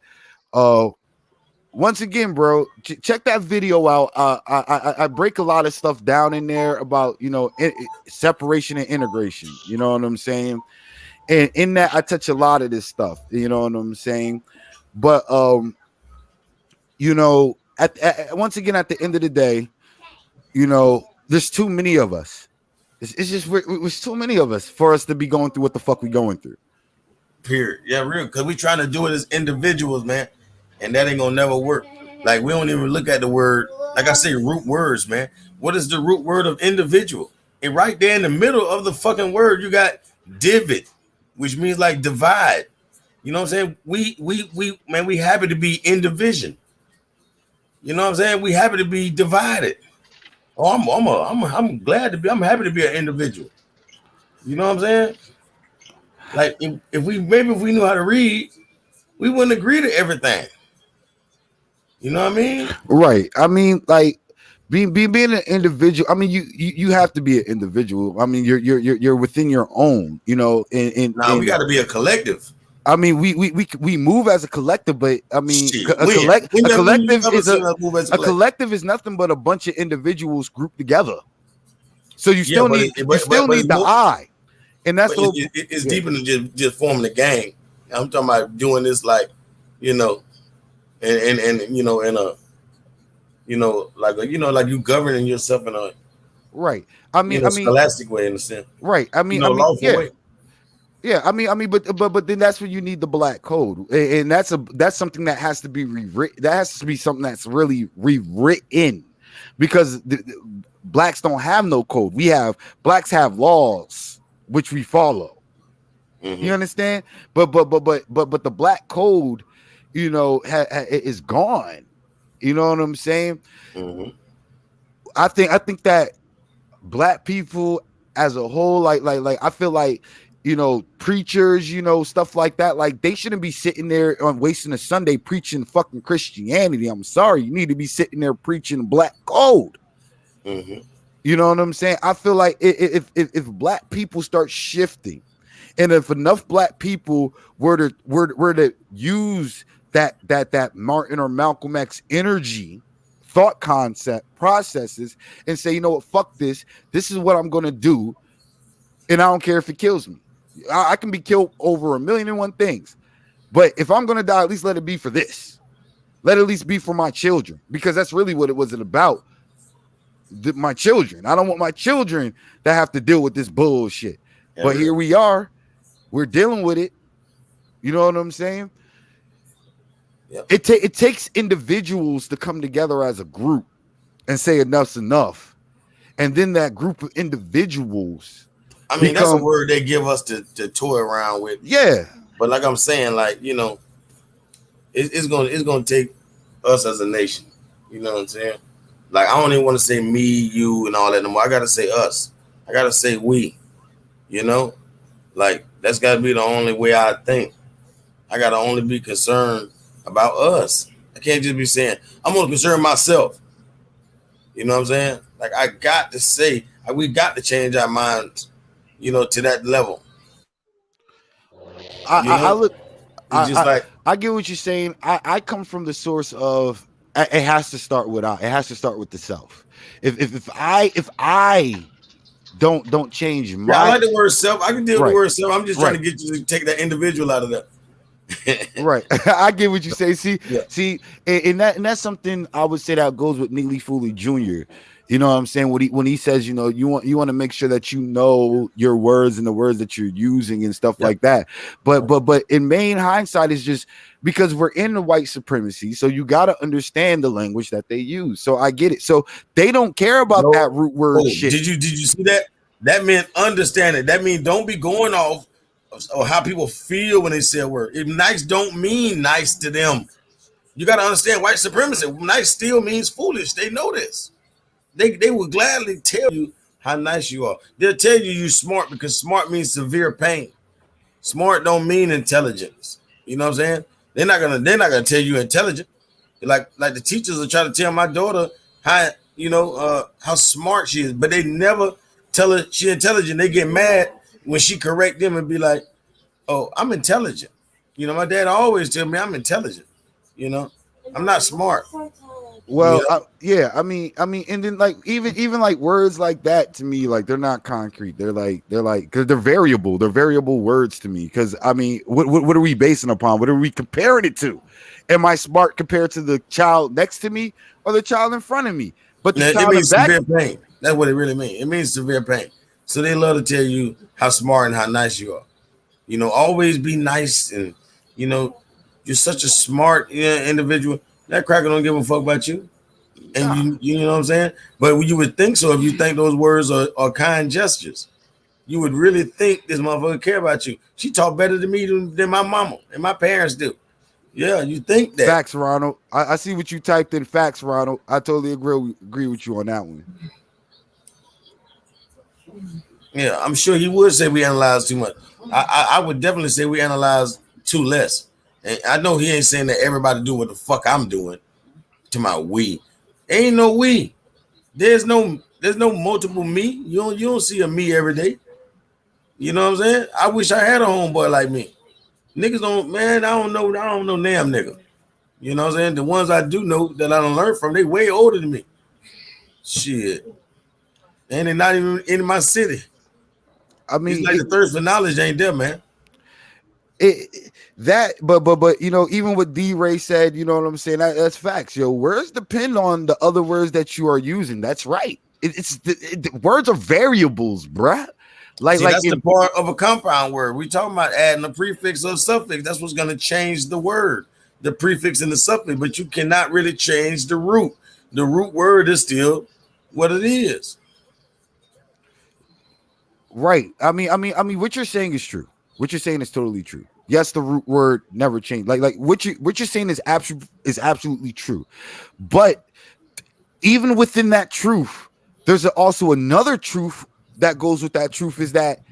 Once again, bro, check that video out. I break a lot of stuff down in there about, separation and integration. You know what I'm saying? And in that, I touch a lot of this stuff. You know what I'm saying? But you know, once again, at the end of the day, you know, there's too many of us. It's just there's too many of us for us to be going through what the fuck we going through. Period. Yeah, real. Because we trying to do it as individuals, man, and that ain't gonna never work. Like we don't even look at the word. Like I say, root words, man. What is the root word of individual? And right there in the middle of the fucking word, you got divot, which means like divide. You know what I'm saying? We happy to be in division. You know what I'm saying? We happy to be divided. Oh, I'm glad to be. I'm happy to be an individual. You know what I'm saying? Like if we knew how to read, we wouldn't agree to everything. You know what I mean? Right. I mean, like being an individual. I mean, you have to be an individual. I mean, you're within your own. You know, and we got to be a collective. I mean, we move as a collective, but I mean, a collective is nothing but a bunch of individuals grouped together. So you still need need the I, and that's what it's deeper than just forming a gang. I'm talking about doing this like, you know, and you know, in a, you know, like you governing yourself in a right. I mean, scholastic way in a sense. Right. I mean, lawful way. Yeah, I mean, but then that's where you need the black code, and that's something that has to be rewritten. That has to be something that's really rewritten, because blacks don't have no code. Blacks have laws which we follow. Mm-hmm. You understand? But the black code, you know, is gone. You know what I'm saying? Mm-hmm. I think that black people as a whole, like I feel like, you know, preachers, you know, stuff like that, like they shouldn't be sitting there on wasting a Sunday preaching fucking Christianity. I'm sorry, you need to be sitting there preaching black code. Mm-hmm. You know what I'm saying? I feel like if black people start shifting, and if enough black people were to use that Martin or Malcolm X energy, thought concept processes, and say, you know what, fuck this is what I'm gonna do, and I don't care if it kills me. I can be killed over 1,000,001 things, but if I'm gonna die, at least let it be for this. Let it at least be for my children, because that's really what it was about. My children. I don't want my children to have to deal with this bullshit. Yeah, but here we are. We're dealing with it. You know what I'm saying? Yep. It takes individuals to come together as a group and say enough's enough, and then that group of individuals. I mean, that's a word they give us to toy around with. Yeah. But like I'm saying, like, you know, it's gonna take us as a nation. You know what I'm saying? Like, I don't even want to say me, you, and all that no more. I gotta say us. I gotta say we. You know, like that's gotta be the only way I think. I gotta only be concerned about us. I can't just be saying I'm gonna concern myself. You know what I'm saying? Like, I got to say, we got to change our minds, you know, to that level. I get what you're saying. I come from the source of it has to start with it has to start with the self. If I don't change my, I like the word self. I can deal with the word self. I'm just trying to get you to take that individual out of that. Right. I get what you say. See, and that's something I would say that goes with Neely Foley Jr. You know what I'm saying? When he says, you know, you want to make sure that you know your words and the words that you're using and stuff like that. But in main hindsight, is just because we're in the white supremacy, so you got to understand the language that they use. So I get it. So they don't care about that root word shit. Did you see that? That meant understand it. That means don't be going off or how people feel when they say a word. If nice don't mean nice to them. You got to understand white supremacy. Nice still means foolish. They know this. They will gladly tell you how nice you are. They'll tell you smart because smart means severe pain. Smart don't mean intelligence. You know what I'm saying? They're not gonna tell you intelligent. Like the teachers are trying to tell my daughter how smart she is, but they never tell her she's intelligent. They get mad when she correct them and be like, "Oh, I'm intelligent." You know, my dad always tell me I'm intelligent. You know, I'm not smart. Well, yeah, I mean, and then like even like words like that to me, like they're not concrete. They're like because they're variable. They're variable words to me. Because I mean, what are we basing upon? What are we comparing it to? Am I smart compared to the child next to me or the child in front of me? But the Now, child it in means back. severe pain. That's what it really means. It means severe pain. So they love to tell you how smart and how nice you are. You know, always be nice, and you know, you're such a smart individual. That cracker don't give a fuck about you. And you know what I'm saying? But you would think so if you think those words are kind gestures. You would really think this motherfucker care about you. She talk better to me than my mama and my parents do. Yeah, you think that. Facts, Ronald. I see what you typed in. Facts, Ronald. I totally agree with you on that one. Yeah, I'm sure he would say we analyze too much. I would definitely say we analyze too less. And I know he ain't saying that everybody do what the fuck I'm doing. To my we. Ain't no we. There's no multiple me. You don't see a me every day. You know what I'm saying? I wish I had a homeboy like me. Niggas don't, man, I don't know damn nigga. You know what I'm saying? The ones I do know that I don't learn from, they way older than me. Shit. And they're not even in my city. I mean, it's like the thirst for knowledge ain't there, man. But you know, even what D-Ray said, you know what I'm saying? That's facts, yo. Words depend on the other words that you are using. That's right. Words are variables, bruh. See, that's the part of a compound word. We talking about adding a prefix or a suffix. That's what's going to change the word, the prefix and the suffix. But you cannot really change the root. The root word is still what it is. Right. I mean, what you're saying is true. What you're saying is totally true. Yes, the root word never changed. Like what you're saying is absolutely true. But even within that truth, there's also another truth that goes with that truth, is that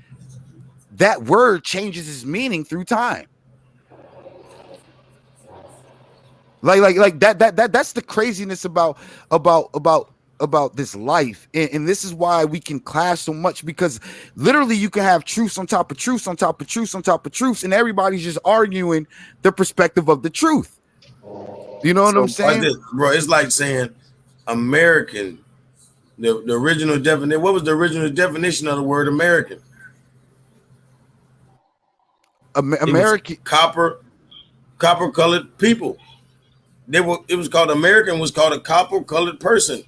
word changes its meaning through time. Like that's the craziness about this life, and this is why we can clash so much, because literally you can have truths on top of truths on top of truths on top of truths, and everybody's just arguing the perspective of the truth. You know what I'm saying? Like this, bro, it's like saying American. The original definition. What was the original definition of the word American? American copper colored people. It was called American. Was called a copper colored person.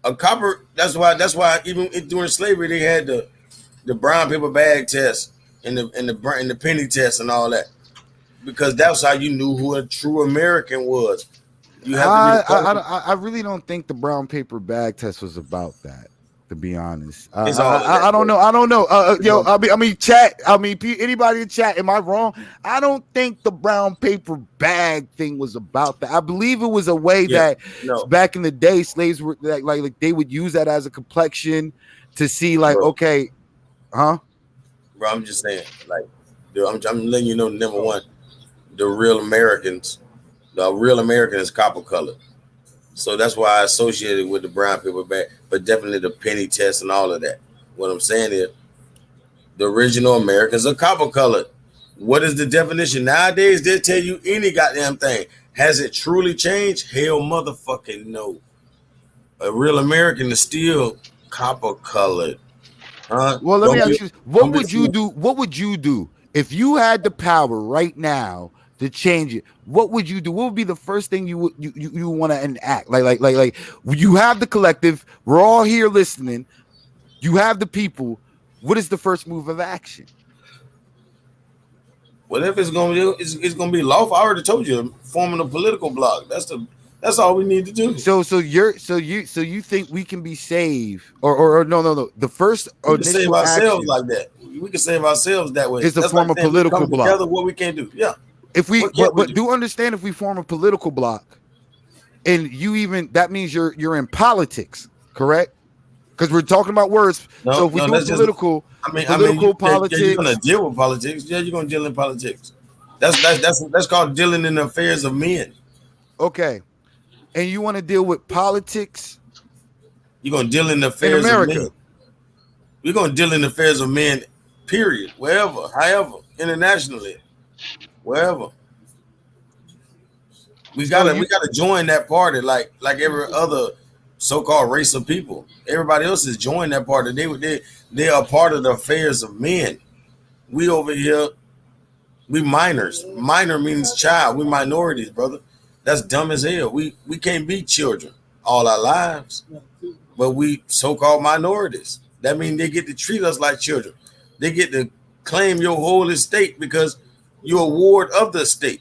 A copper. That's why even during slavery they had the brown paper bag test and the penny test and all that, because that's how you knew who a true American was. You have to I really don't think the brown paper bag test was about that, to be honest. I don't know. Yo, I mean, chat. I mean, anybody in chat, am I wrong? I don't think the brown paper bag thing was about that. I believe it was a way that back in the day, slaves were like they would use that as a complexion to see, like, okay, huh? Bro, I'm just saying, like, I'm letting you know, number one, the real Americans. The real American is copper colored. So that's why I associated with the brown paper bag, but definitely the penny test and all of that. What I'm saying is the original Americans are copper colored. What is the definition? Nowadays, they'll tell you any goddamn thing. Has it truly changed? Hell motherfucking no. A real American is still copper colored. Well, let me ask you, what would you do? What would you do if you had the power right now to change it? What would you do? What would be the first thing you want to enact? Like you have the collective. We're all here listening. You have the people. What is the first move of action? Whatever it's gonna be, it's gonna be lawful. I already told you, forming a political bloc. That's all we need to do. So you think we can be saved, or no? The first we can save ourselves like that. We can save ourselves that way. Is to form a political bloc. Together, what we can do, yeah. If we, but do understand, if we form a political bloc, and that means you're in politics, correct? Because we're talking about words. So if we do political, politics, you're gonna deal with politics. Yeah, you're gonna deal in politics. That's called dealing in the affairs of men. Okay, and you want to deal with politics? You're gonna deal in the affairs of men. We're gonna deal in the affairs of men. Period. Wherever, however, internationally. Wherever. We gotta join that party like every other so-called race of people. Everybody else is joining that party. They are part of the affairs of men. We over here, we minors. Minor means child. We minorities, brother. That's dumb as hell. We can't be children all our lives, but we so-called minorities. That means they get to treat us like children. They get to claim your whole estate because you're a ward of the estate.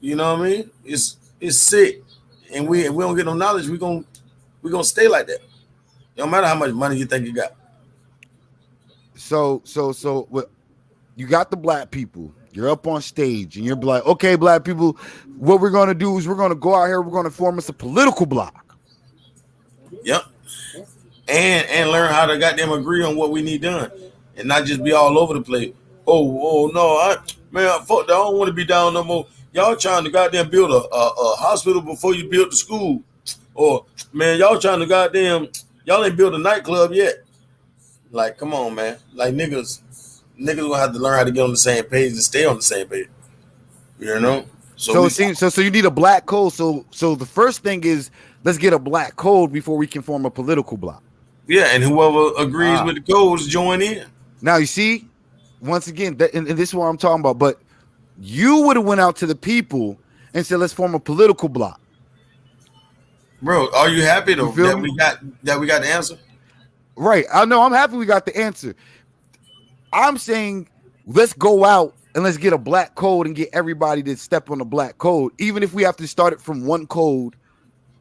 You know what I mean? It's sick, and we don't get no knowledge. We gonna stay like that. No matter how much money you think you got. So you got the black people. You're up on stage, and you're like, okay, black people, what we're gonna do is we're gonna go out here. We're gonna form us a political bloc. Yep. And learn how to goddamn agree on what we need done, and not just be all over the place. Oh no, fuck that. I don't want to be down no more. Y'all trying to goddamn build a hospital before you build the school. Or, man, y'all trying to goddamn, y'all ain't built a nightclub yet. Like, come on, man. Like, niggas gonna have to learn how to get on the same page and stay on the same page. You know? So you need a black code. So the first thing is, let's get a black code before we can form a political bloc. Yeah, and whoever agrees with the codes, join in. Now, you see, once again, and this is what I'm talking about, but you would have went out to the people and said, let's form a political bloc. Bro, are you happy though that we got the answer? Right. I know I'm happy we got the answer. I'm saying let's go out and let's get a black code and get everybody to step on the black code, even if we have to start it from one code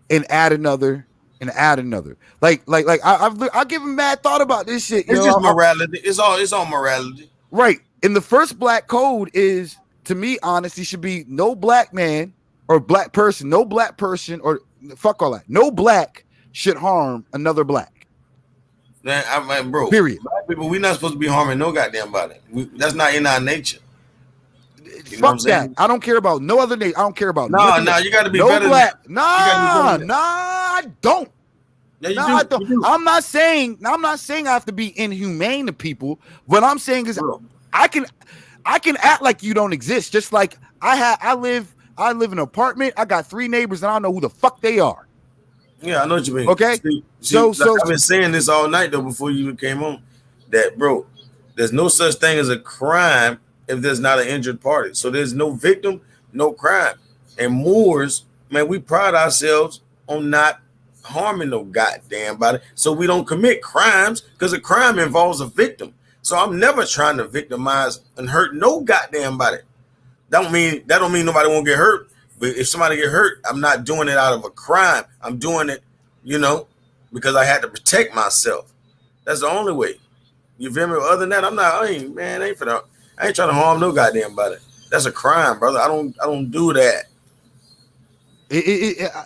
and add another and add another. Like I've given mad thought about this shit. It's just morality. It's all morality. Right. And the first black code is, to me, honestly, should be no black man or black person, no black person, or fuck all that. No black should harm another black. Man, bro. Period. Black people, we're not supposed to be harming no goddamn body. That's not in our nature. You fuck that. I don't care about no other nation. I don't care about no. You got to be better. I don't. Yeah, you I don't. I'm not saying I have to be inhumane to people. What I'm saying is, bro, I can act like you don't exist. Just like I live in an apartment. I got 3 neighbors, and I don't know who the fuck they are. Yeah, I know what you mean. Okay. So I've been saying this all night though before you even came on. That, bro, there's no such thing as a crime if there's not an injured party. So there's no victim, no crime. And Moors, man, we pride ourselves on not harming no goddamn body. So we don't commit crimes because a crime involves a victim. So I'm never trying to victimize and hurt no goddamn body. That don't mean nobody won't get hurt. But if somebody get hurt, I'm not doing it out of a crime. I'm doing it, because I had to protect myself. That's the only way. You feel me? Other than that, I ain't trying to harm no goddamn body. That's a crime, brother. I don't do that.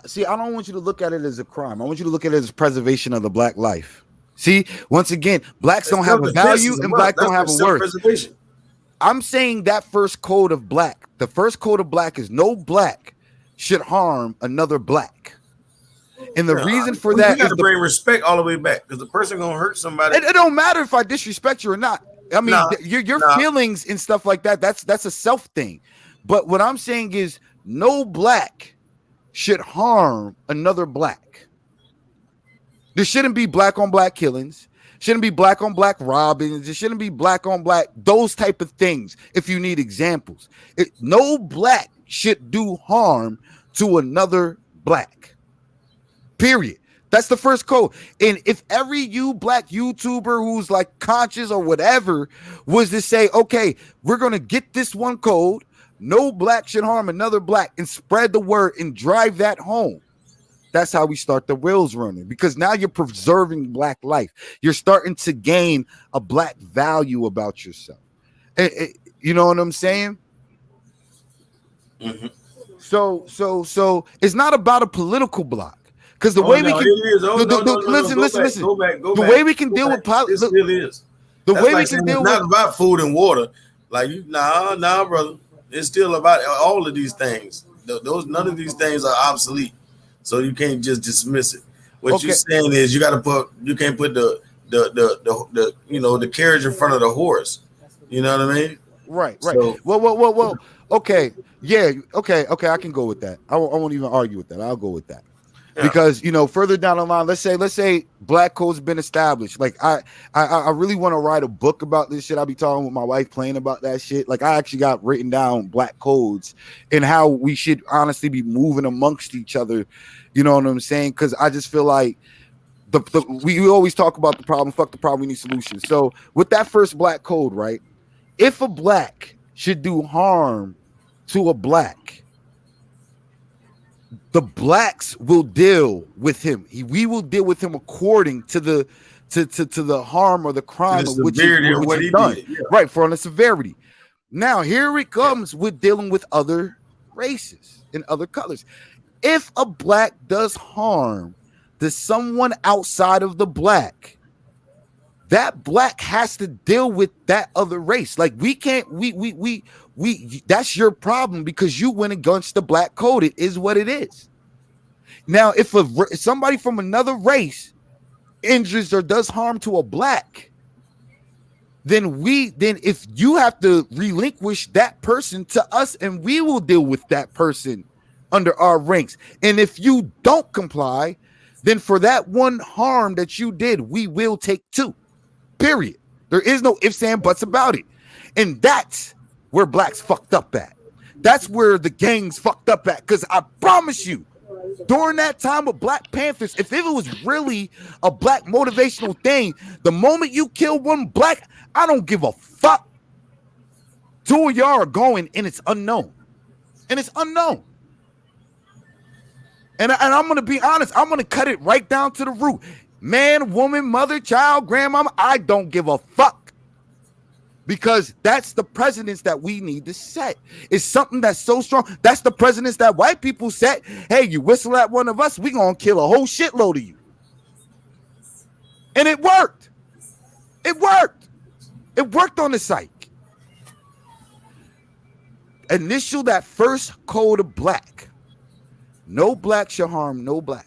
See, I don't want you to look at it as a crime. I want you to look at it as preservation of the black life. See, once again, blacks don't have a value and black don't have a worth. I'm saying that first code of black, the first code of black is no black should harm another black. And the reason for that is to bring respect all the way back, because the person gonna hurt somebody. It don't matter if I disrespect you or not. I mean, your feelings and stuff like that, that's a self thing. But what I'm saying is no black should harm another black. There shouldn't be black on black killings. Shouldn't be black on black robbings. It shouldn't be black on black, those type of things. If you need examples, no black should do harm to another black. Period. That's the first code. And if every black YouTuber who's like conscious or whatever was to say, okay, we're going to get this one code, no black should harm another black, and spread the word and drive that home. That's how we start the wheels running, because now you're preserving black life. You're starting to gain a black value about yourself. You know what I'm saying? Mm-hmm. So it's not about a political block. Because the way we can listen. The way we can deal with politics. It still is. The way we can deal with not about food and water. Like nah, brother. It's still about all of these things. None of these things are obsolete. So you can't just dismiss it. What you're saying is you can't put the carriage in front of the horse. You know what I mean? Right. So, well. Okay, yeah, okay, I can go with that. I won't even argue with that. I'll go with that. Because further down the line, let's say black code's been established. Like I really want to write a book about this shit. I'll be talking with my wife, playing about that shit. Like I actually got written down black codes and how we should honestly be moving amongst each other. You know what I'm saying? Because I just feel like we always talk about the problem. Fuck the problem. We need solutions. So with that first black code, right? If a black should do harm to a black, the blacks will deal with him. We will deal with him according to the harm or the crime of which he's done. Did, right, for the severity. Now here it comes with dealing with other races and other colors. If a black does harm to someone outside of the black, that black has to deal with that other race. Like we can't, we that's your problem because you went against the black code. It is what it is. Now, if somebody from another race injures or does harm to a black, then if you have to relinquish that person to us, and we will deal with that person under our ranks. And if you don't comply, then for that one harm that you did, we will take two. Period. There is no ifs and buts about it. And that's where blacks fucked up at. That's where the gangs fucked up at. Because I promise you, during that time with Black Panthers, if it was really a black motivational thing, the moment you kill one black, I don't give a fuck. Two of y'all are going and it's unknown. And it's unknown. And I'm going to be honest, I'm going to cut it right down to the root. Man, woman, mother, child, grandmama, I don't give a fuck. Because that's the precedence that we need to set. It's something that's so strong. That's the precedence that white people set. Hey, you whistle at one of us, we going to kill a whole shitload of you. And it worked. It worked. It worked on the psych. Initial that first code of black. No black shall harm no black.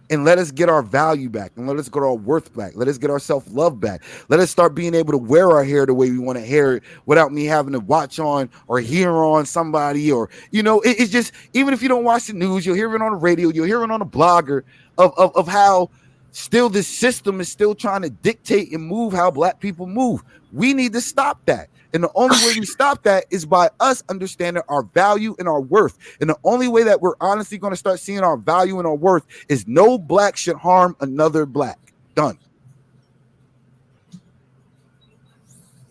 And let us get our value back. And let us get our worth back. Let us get our self-love back. Let us start being able to wear our hair the way we want to hair it without me having to watch on or hear on somebody. Or, it's just, even if you don't watch the news, you'll hear it on the radio, you'll hear it on a blogger of how still this system is still trying to dictate and move how black people move. We need to stop that. And the only way we stop that is by us understanding our value and our worth. And the only way that we're honestly going to start seeing our value and our worth is no black should harm another black. Done.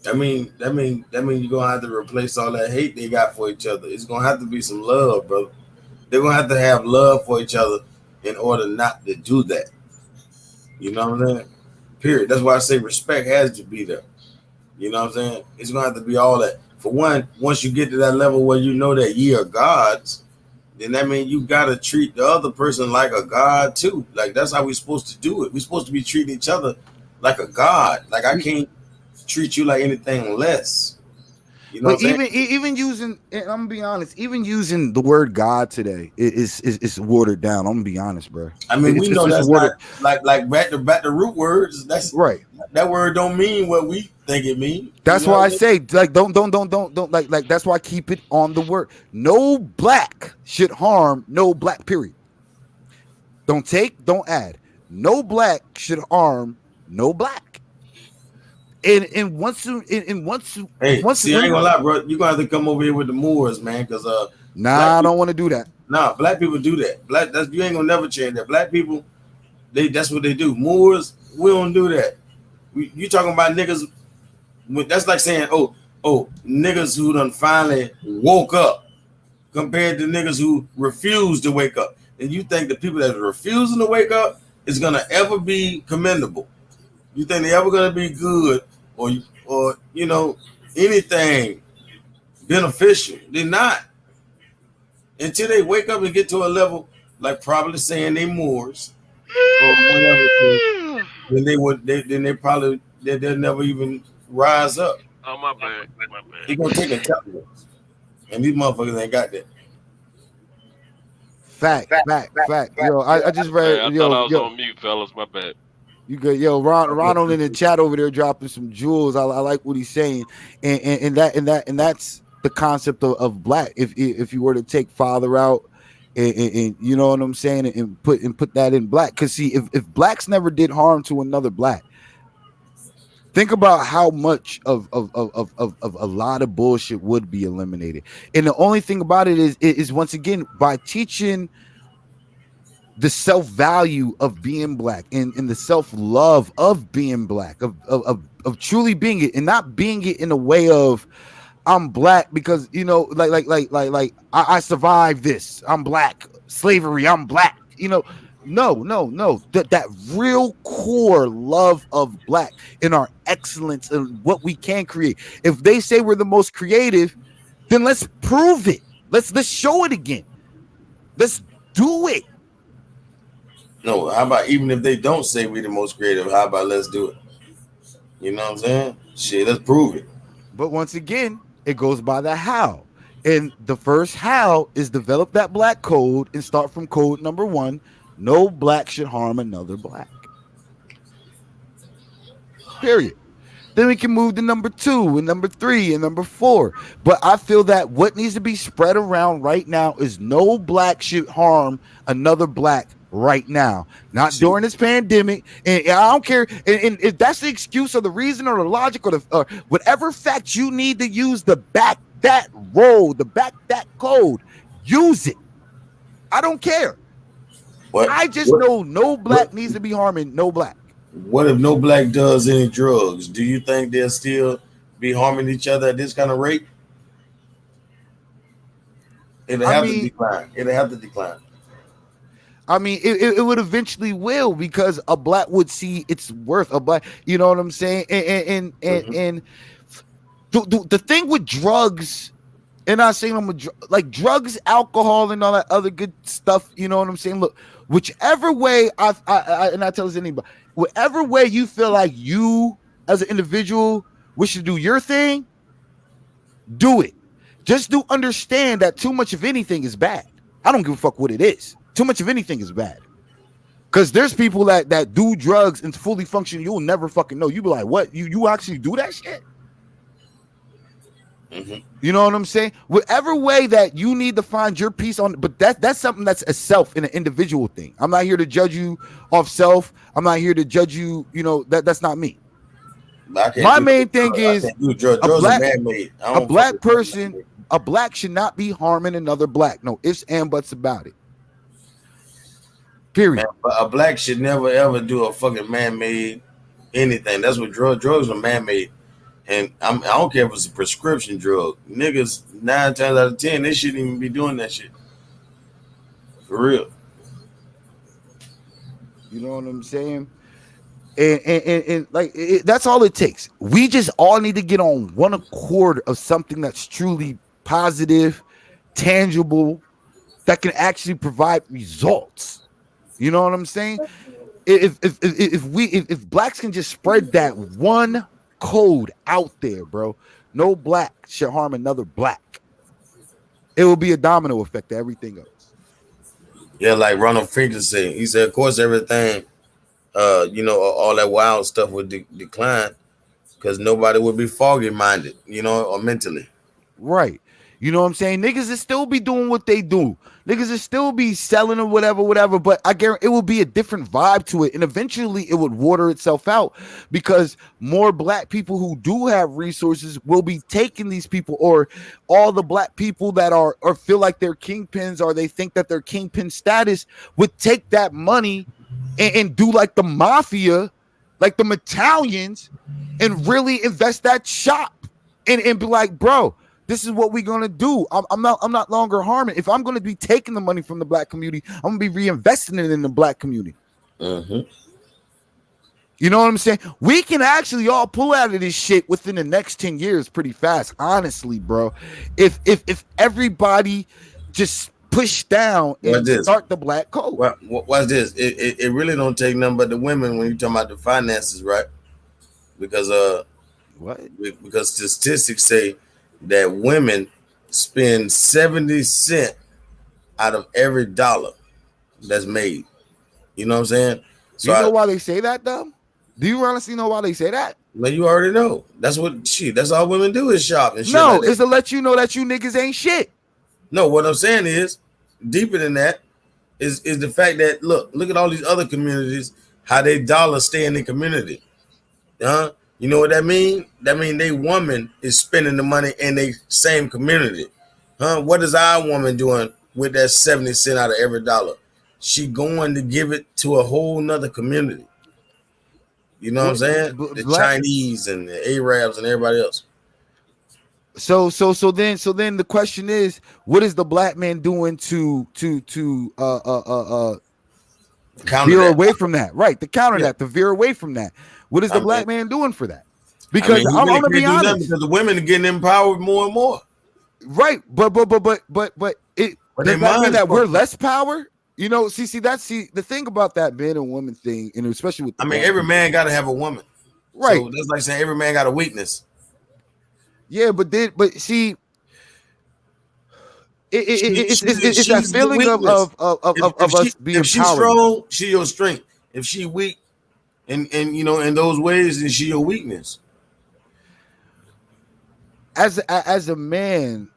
That mean you're gonna have to replace all that hate they got for each other. It's gonna have to be some love, brother. They're gonna have love for each other in order not to do that. You know what I'm saying? Period. That's why I say respect has to be there. You know what I'm saying? It's gonna have to be all that. For one, once you get to that level where you know that ye are gods, then that means you gotta treat the other person like a god too. Like that's how we're supposed to do it. We're supposed to be treating each other like a god. Like I can't treat you like anything less. You know, but even using, I'm gonna be honest, even using the word God today is watered down. I'm gonna be honest, bro. I mean, we know that's not like back to root words. That's right. That word don't mean what we think it means. That's why I say like don't like. That's why I keep it on the word. No black should harm no black. Period. Don't take, don't add. No black should harm no black. And once you see, I ain't gonna lie, bro. You're gonna have to come over here with the Moors, man, because I don't want to do that. Nah, black people do that. You ain't gonna never change that. Black people, that's what they do. Moors, we don't do that. You talking about niggas? That's like saying, oh, niggas who done finally woke up compared to niggas who refuse to wake up. And you think the people that are refusing to wake up is gonna ever be commendable? You think they ever gonna be good or anything beneficial? They're not. Until they wake up and get to a level like probably saying they Moors or whatever, then they'll never even rise up. Oh, my bad. They're gonna take intelligence. And these motherfuckers ain't got that. Fact. Yo, I just read. I thought I was on mute, fellas. My bad. You good? Yo, Ronald in the chat over there dropping some jewels. I like what he's saying, and that's the concept of black. If you were to take father out, and you know what I'm saying, and put that in black, because see, if blacks never did harm to another black, think about how much of a lot of bullshit would be eliminated. And the only thing about it is once again, by teaching the self-value of being black and the self-love of being black, of truly being it, and not being it in a way of I'm black because, you know, like I survived this, I'm black, slavery, I'm black, you know. No. That real core love of black and our excellence and what we can create. If they say we're the most creative, then let's prove it. Let's show it again. Let's do it. No, how about even if they don't say we're the most creative, how about let's do it? You know what I'm saying? Shit, let's prove it. But once again, it goes by the how. And the first how is develop that black code and start from code number 1. No black should harm another black. Period. Then we can move to number 2 and number 3 and number 4. But I feel that what needs to be spread around right now is no black should harm another black right now, not during this pandemic. And I don't care. And if that's the excuse or the reason or the logic or whatever fact you need to use to back that road, to back that code, use it. I don't care. I just know no black needs to be harming no black. What if no black does any drugs? Do you think they'll still be harming each other at this kind of rate? It'll have to decline. It'll have to decline. I mean, it would eventually will, because a black would see its worth. A black, you know what I'm saying? And the thing with drugs, and I'm saying like drugs, alcohol, and all that other good stuff. You know what I'm saying? Look, whichever way I tell this anybody, whatever way you feel like you as an individual wish to do your thing, do it. Just do understand that too much of anything is bad. I don't give a fuck what it is. Too much of anything is bad. Because there's people that do drugs and fully function, you'll never fucking know. You be like, what? You actually do that shit? You know what I'm saying? Whatever way that you need to find your peace on, but that's something that's a self and an individual thing. I'm not here to judge you off self. I'm not here to judge you. You know, that's not me. My main thing is a black person, a black should not be harming another black. No ifs and buts about it. Period. Man, a black should never ever do a fucking man-made anything. That's what drugs are man-made. And I don't care if it's a prescription drug. Niggas 9 times out of 10, they shouldn't even be doing that shit. For real. You know what I'm saying? And like that's all it takes. We just all need to get on one accord of something that's truly positive, tangible, that can actually provide results. You know what I'm saying? If blacks can just spread that one code out there, bro, no black should harm another black, it will be a domino effect to everything else. Yeah, like Ronald Finger said, he said, of course, everything, you know, all that wild stuff would decline because nobody would be foggy minded, you know, or mentally. Right. You know what I'm saying? Niggas will still be doing what they do. Niggas will still be selling or whatever. But I guarantee it will be a different vibe to it. And eventually it would water itself out because more black people who do have resources will be taking these people, or all the black people that are or feel like they're kingpins, or they think that they're kingpin status, would take that money and do like the mafia, like the Italians, and really invest that shop and be like, bro, this is what we're gonna do. I'm not longer harming. If I'm gonna be taking the money from the black community, I'm gonna be reinvesting it in the black community. You know what I'm saying? We can actually all pull out of this shit within the next 10 years pretty fast, honestly, bro. If everybody just push down and start the black code. What's this? It really don't take nothing but the women when you're talking about the finances, right? Because because statistics say that women spend 70 cents out of every dollar that's made. You know what I'm saying? So you know why they say that, though? Do you honestly know why they say that? Man, you already know. That's all women do is shop and shit. No, like it's to let you know that you niggas ain't shit. No, what I'm saying is deeper than that is the fact that look at all these other communities, how they dollars stay in the community. You know what that mean? That mean they woman is spending the money in the same community. What is our woman doing with that 70 cents out of every dollar? She going to give it to a whole nother community. You know what I'm saying? The Chinese and the Arabs and everybody else. So then the question is, what is the black man doing to veer away from that? Right, to counter that, to veer away from that. What is the black man doing for that? Because I'm gonna be honest, because the women are getting empowered more and more. Right, but it does that mean that we're less power? You know, see the thing about that man and woman thing, and especially with every man got to have a woman, right? So that's like saying every man got a weakness. Yeah, but see, it's that feeling of us being if she's strong, she your strength. If she weak, and you know in those ways, then she your weakness. As a man,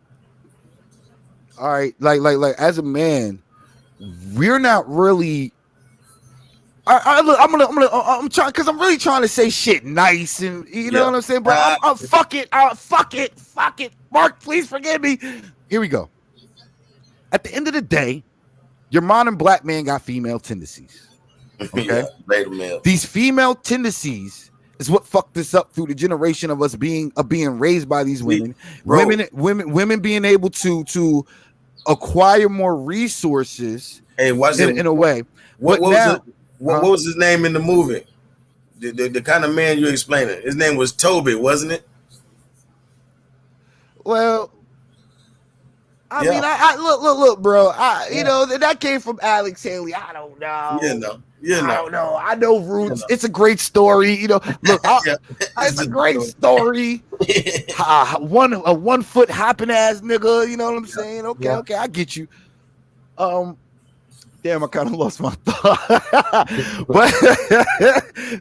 all right, like as a man, we're not really. I'm trying because I'm really trying to say shit nice and you know what I'm saying. But I'm fuck it. Mark, please forgive me. Here we go. At the end of the day, your modern black man got female tendencies. Okay, beta male. These female tendencies is what fucked us up through the generation of us being raised by these women. Women being able to acquire more resources. Hey, in a way. What was his name in the movie? The kind of man you're explaining. His name was Toby, wasn't it? Well, I mean, I look, bro. You know that came from Alex Haley. I don't know. I don't know. I know roots. It's a great story. You know, look, it's a great story. A 1 foot hopping ass nigga. You know what I'm saying? Okay, I get you. Damn, I kind of lost my thought, but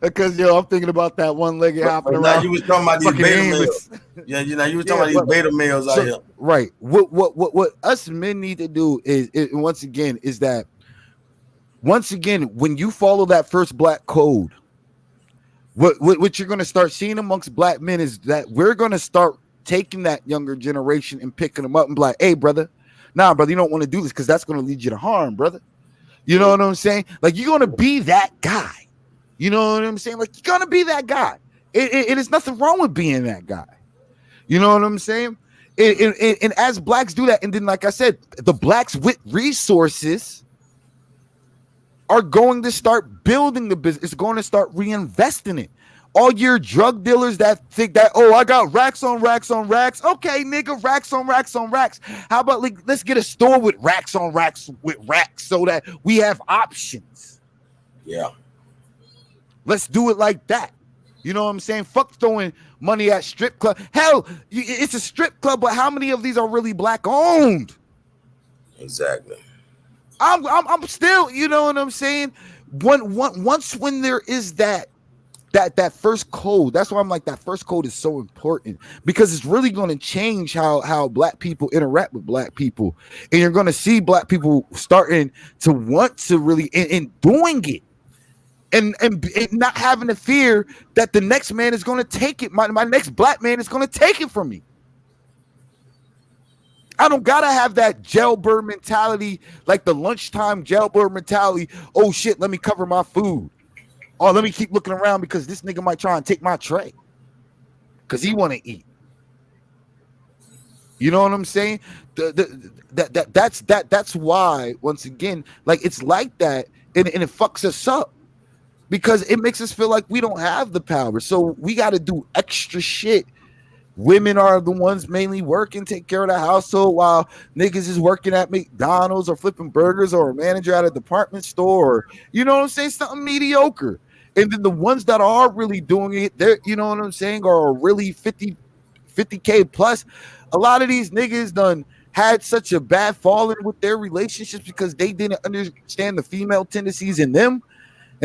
because I'm thinking about that one-legged hopping around. You was talking about these beta males. You was talking about these beta males out here. Right. What us men need to do is once again when you follow that first black code, what you're going to start seeing amongst black men is that we're going to start taking that younger generation and picking them up and be like, hey, brother, you don't want to do this because that's going to lead you to harm, brother. You know what I'm saying? Like, you're going to be that guy. You know what I'm saying? Like, you're going to be that guy. It is nothing wrong with being that guy. You know what I'm saying? And as blacks do that, and then, like I said, the blacks with resources are going to start building the business. It's going to start reinvesting it. All your drug dealers that think that, I got racks on racks on racks. Okay, nigga, racks on racks on racks. How about let's get a store with racks on racks with racks so that we have options. Yeah. Let's do it like that. You know what I'm saying? Fuck throwing money at strip club. Hell, it's a strip club, but how many of these are really black owned? Exactly. I'm still, you know what I'm saying? When there is that first code, that's why I'm like, that first code is so important because it's really going to change how black people interact with black people, and you're going to see black people starting to want to really in doing it, and not having the fear that the next man is going to take it. My next black man is going to take it from me. I don't gotta have that jailbird mentality, like the lunchtime jailbird mentality. Oh shit, let me cover my food. Oh, let me keep looking around because this nigga might try and take my tray because he want to eat. You know what I'm saying? That's why, once again, like it's like that, and it fucks us up because it makes us feel like we don't have the power. So we got to do extra shit. Women are the ones mainly working, take care of the household, while niggas is working at McDonald's or flipping burgers or a manager at a department store, or, you know what I'm saying, something mediocre. And then the ones that are really doing it, they're, you know what I'm saying, are really 50K plus. A lot of these niggas done had such a bad falling with their relationships because they didn't understand the female tendencies in them.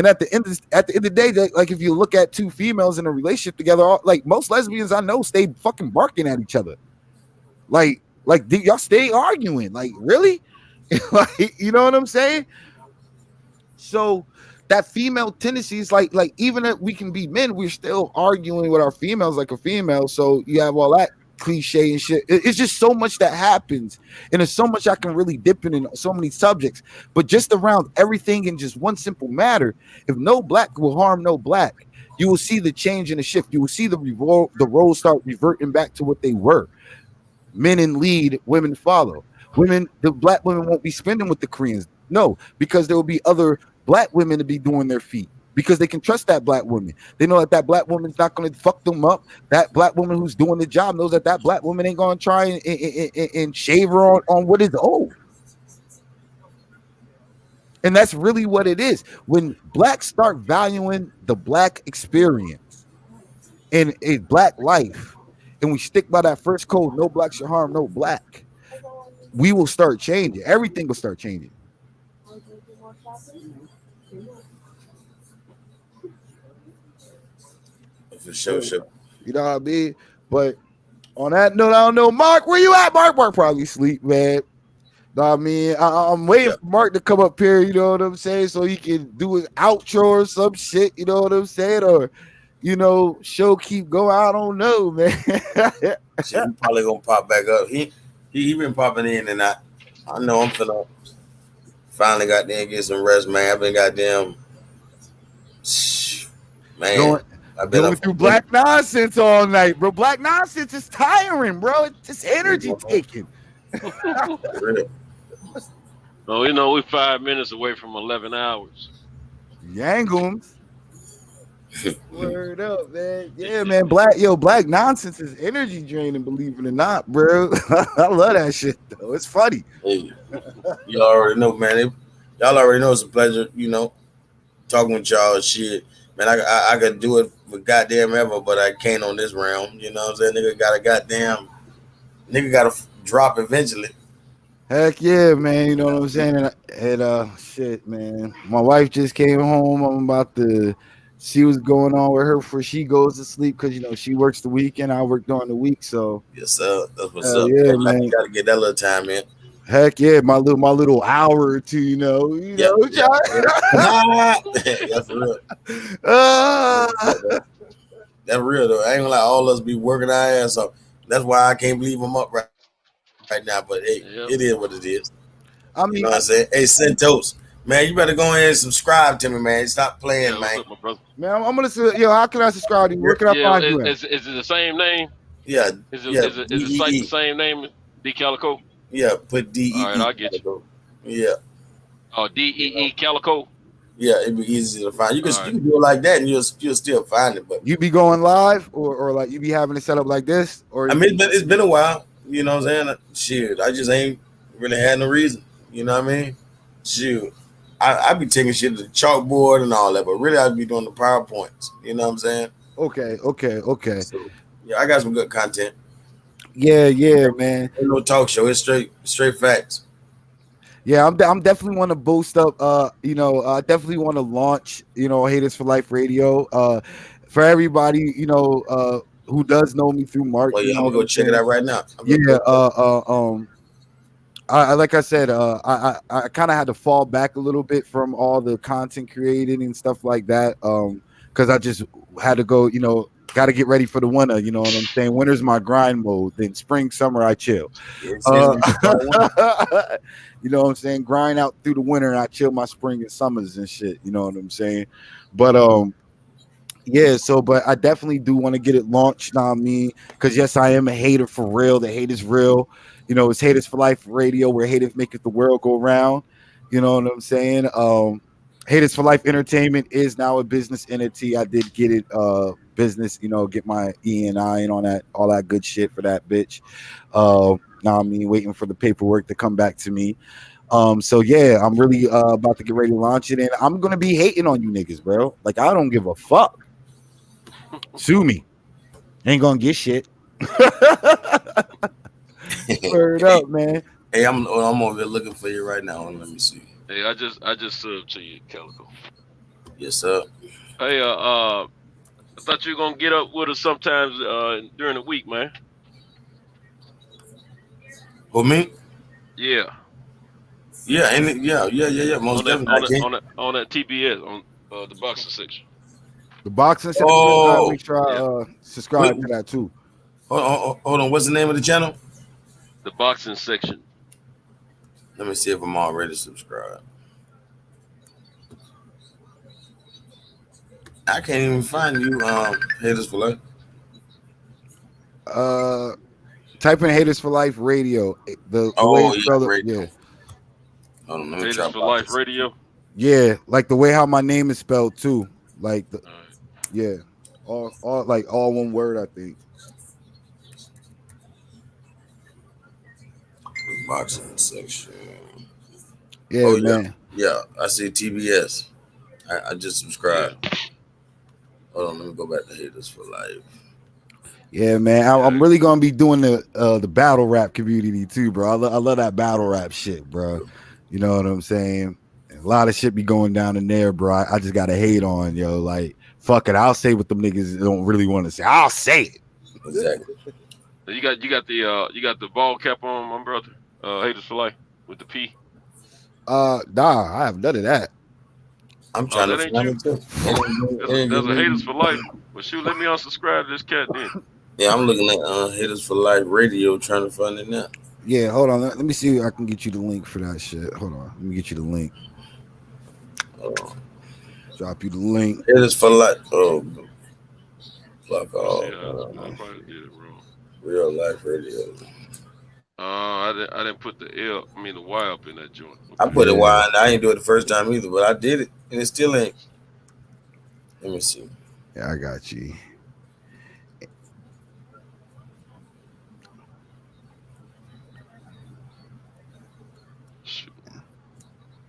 And at the end of the day, like if you look at two females in a relationship together, like most lesbians I know stay fucking barking at each other. Like y'all stay arguing. Like really? Like, you know what I'm saying? So that female tendency is like even if we can be men, we're still arguing with our females like a female. So you have all that cliche and shit. It's just so much that happens, and there's so much I can really dip in so many subjects. But just around everything in just one simple matter, if no black will harm no black, you will see the change and the shift. You will see the roles start reverting back to what they were. Men in lead, women follow. The black women won't be spending with the Koreans. No, because there will be other black women to be doing their feet, because they can trust that black woman. They know that black woman's not going to fuck them up. That black woman who's doing the job knows that black woman ain't going to try and shave her on what is old. And that's really what it is. When blacks start valuing the black experience in a black life, and we stick by that first code, no black should harm no black, we will start changing. Everything will start changing. For sure. You know what I mean? But on that note, I don't know. Mark, where you at? Mark probably sleep, man. Know what I mean? I'm waiting for Mark to come up here, you know what I'm saying? So he can do his outro or some shit, you know what I'm saying? Or, you know, show keep going. I don't know, man. Shit, he probably gonna pop back up. He been popping in and out. I know I'm finna finally got there and get some rest, man. I've been goddamn man. I've been going through black nonsense all night, bro. Black nonsense is tiring, bro. It's just energy taking. So you know we're 5 minutes away from 11 hours. Yangums. Word up, man. Yeah, man. Black nonsense is energy draining, believe it or not, bro. I love that shit though. It's funny. Hey, you already know, man. Y'all already know it's a pleasure, you know, talking with y'all and shit. Man, I could do it for goddamn ever, but I can't on this round. You know what I'm saying? Nigga gotta drop eventually. Heck yeah, man. You know what I'm saying? And shit, man. My wife just came home. I'm about to see what's going on with her before she goes to sleep, because you know she works the weekend. I work during the week, so yes, sir. That's what's up. Yeah, man. You gotta get that little time in. Heck yeah, my little hour or two, you know. That's real. That's real though. I ain't gonna lie, all of us be working our ass off. That's why I can't believe I'm up right now. But hey, it is what it is. I mean, you know what I'm saying? Hey, Sentos, man, you better go ahead and subscribe to me, man. Stop playing, man. Man, I'm gonna say, how can I subscribe to you? Where can I find you? Is it the same name? Yeah. Is the site the same name? D Calico? Yeah, put DEE. All right, I'll get you. Yeah. Oh, DEE Calico. Yeah, it'd be easy to find. You can do it like that, and you'll still find it. But you be going live, or like you be having it set up like this, or I mean, it's been a while. You know what I'm saying? Shit, I just ain't really had no reason. You know what I mean? Shoot, I be taking shit to the chalkboard and all that, but really I'd be doing the PowerPoints. You know what I'm saying? Okay. So, yeah, I got some good content. Yeah, man. Ain't no talk show. It's straight facts. Yeah, I'm definitely want to boost up. I definitely want to launch. Haters for Life Radio. For everybody, who does know me through Mark. Well, yeah, I'm gonna go check it out right now. Like I said, I kind of had to fall back a little bit from all the content creating and stuff like that. Because I just had to go. Got to get ready for the winter. You know what I'm saying? Winter's my grind mode. Then spring, summer, I chill. You know what I'm saying? Grind out through the winter, and I chill my spring and summers and shit. You know what I'm saying? But but I definitely do want to get it launched. Now, because yes, I am a hater for real. The hate is real. It's Haters for Life Radio, where haters make the world go round. You know what I'm saying? Haters for Life Entertainment is now a business entity. I did get it business, get my E&I and all that good shit for that bitch. Waiting for the paperwork to come back to me. So yeah, I'm really about to get ready to launch it, and I'm gonna be hating on you niggas, bro. Like, I don't give a fuck. Sue me. Ain't gonna get shit. Word up, man. Hey, I'm over here looking for you right now. Let me see. Hey, I just subbed to you, Calico. Yes, sir. Hey, I thought you were gonna get up with us sometimes during the week, man. For me? Yeah. Yeah, and yeah. Most definitely. On that TBS on the boxing section. The boxing section. I'll Oh, make sure I subscribe to that too. Hold on. What's the name of the channel? The boxing section. Let me see if I'm already subscribed. I can't even find you, Haters for Life. Type in Haters for Life Radio. The way it's spelled, radio. yeah. Hold on, let me Haters try for Life Radio. Yeah, like the way how my name is spelled too. Like yeah. All like all one word, I think. Boxing section. Yeah, man. Yeah, I see TBS. I just subscribed. Yeah. Hold on, let me go back to Haters for Life. Yeah, man. I'm really gonna be doing the battle rap community too, bro. I love that battle rap shit, bro. You know what I'm saying? A lot of shit be going down in there, bro. I just gotta hate on, yo. Like, fuck it. I'll say what them niggas don't really want to say. I'll say it. Exactly. You got the ball cap on, my brother. Haters for Life with the P. Nah, I have none of that. I'm trying to find it too. There's a Haters for Life. Well, shoot, let me unsubscribe to this cat then. Yeah, I'm looking at Haters for Life Radio, trying to find it now. Yeah, hold on. Let me see if I can get you the link for that shit. Hold on. Let me get you the link. Drop you the link. Haters for Life. Oh, fuck off. I probably did it wrong. Real Life Radio. I didn't put the Y up in that joint. Okay. I put a Y in. I ain't do it the first time either, but I did it, and it still ain't. Let me see. Yeah, I got you.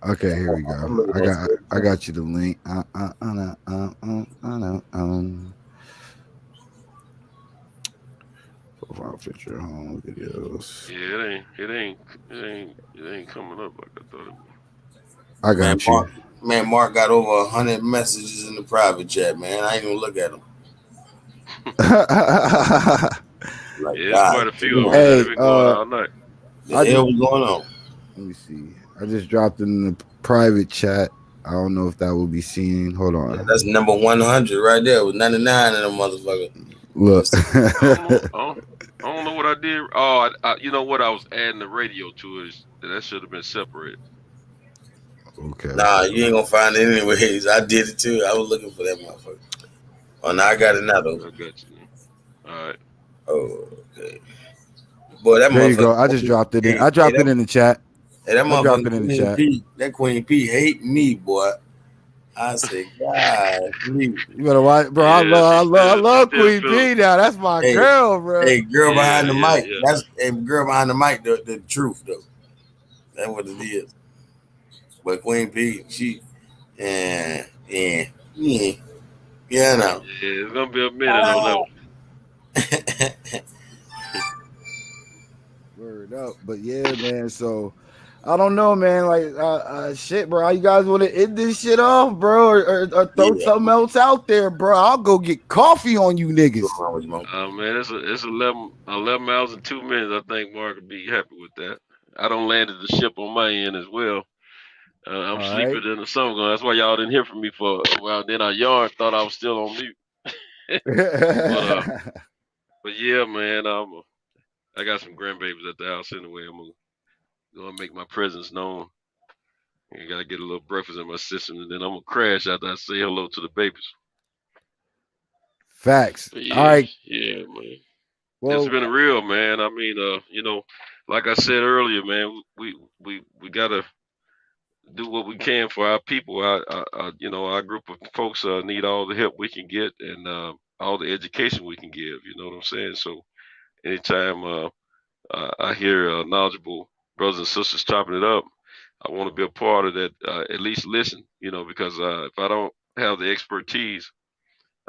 Okay, here we go. I got you the link. Profile picture, home videos. Yeah, it ain't coming up like I thought it would. I got you. Mark got over 100 messages in the private chat, man. I ain't even look at them. Like, yeah, it's quite a few of them. They've been going all night. The hell was going on? Let me see. I just dropped it in the private chat. I don't know if that will be seen. Hold on. Yeah, that's number 100 right there with 99 in them motherfucker. Look. I don't know what I did. Oh, you know what? I was adding the radio to it. That should have been separated. Okay. Nah, you ain't gonna find it anyways. I did it too. I was looking for that motherfucker. Oh, now I got it now though. I got you. All right. Oh, okay. Boy, that there motherfucker. You go. I just dropped it in. I dropped it in the chat. Hey, that motherfucker dropped it in the chat. That Queen P hate me, boy. I say, God, please. You better watch, bro. I love Queen P now. That's my girl, bro. Hey, girl behind the mic. That's girl behind the mic. The truth, though. That's what it is. But Queen P, she, yeah, no. Yeah, it's gonna be a minute on that one. Word up, but yeah, man. So I don't know, man. Like, shit, bro. How you guys want to end this shit off, bro, or throw something else out there, bro? I'll go get coffee on you niggas. Man, it's 11 hours and 2 minutes. I think Mark would be happy with that. I don't landed the ship on my end as well. I'm sleeping in the summer. That's why y'all didn't hear from me for a while. Then our yard thought I was still on mute. But yeah, man. I got some grandbabies at the house anyway. I'm gonna make my presence known. I gotta get a little breakfast in my system, and then I'm gonna crash after I say hello to the babies. Facts. Yeah, all right. Yeah, man. Well, it's been real, man. I mean, like I said earlier, man, we gotta do what we can for our people. Our group of folks need all the help we can get and all the education we can give. You know what I'm saying? So anytime I hear knowledgeable brothers and sisters chopping it up, I want to be a part of that. At least listen, because if I don't have the expertise,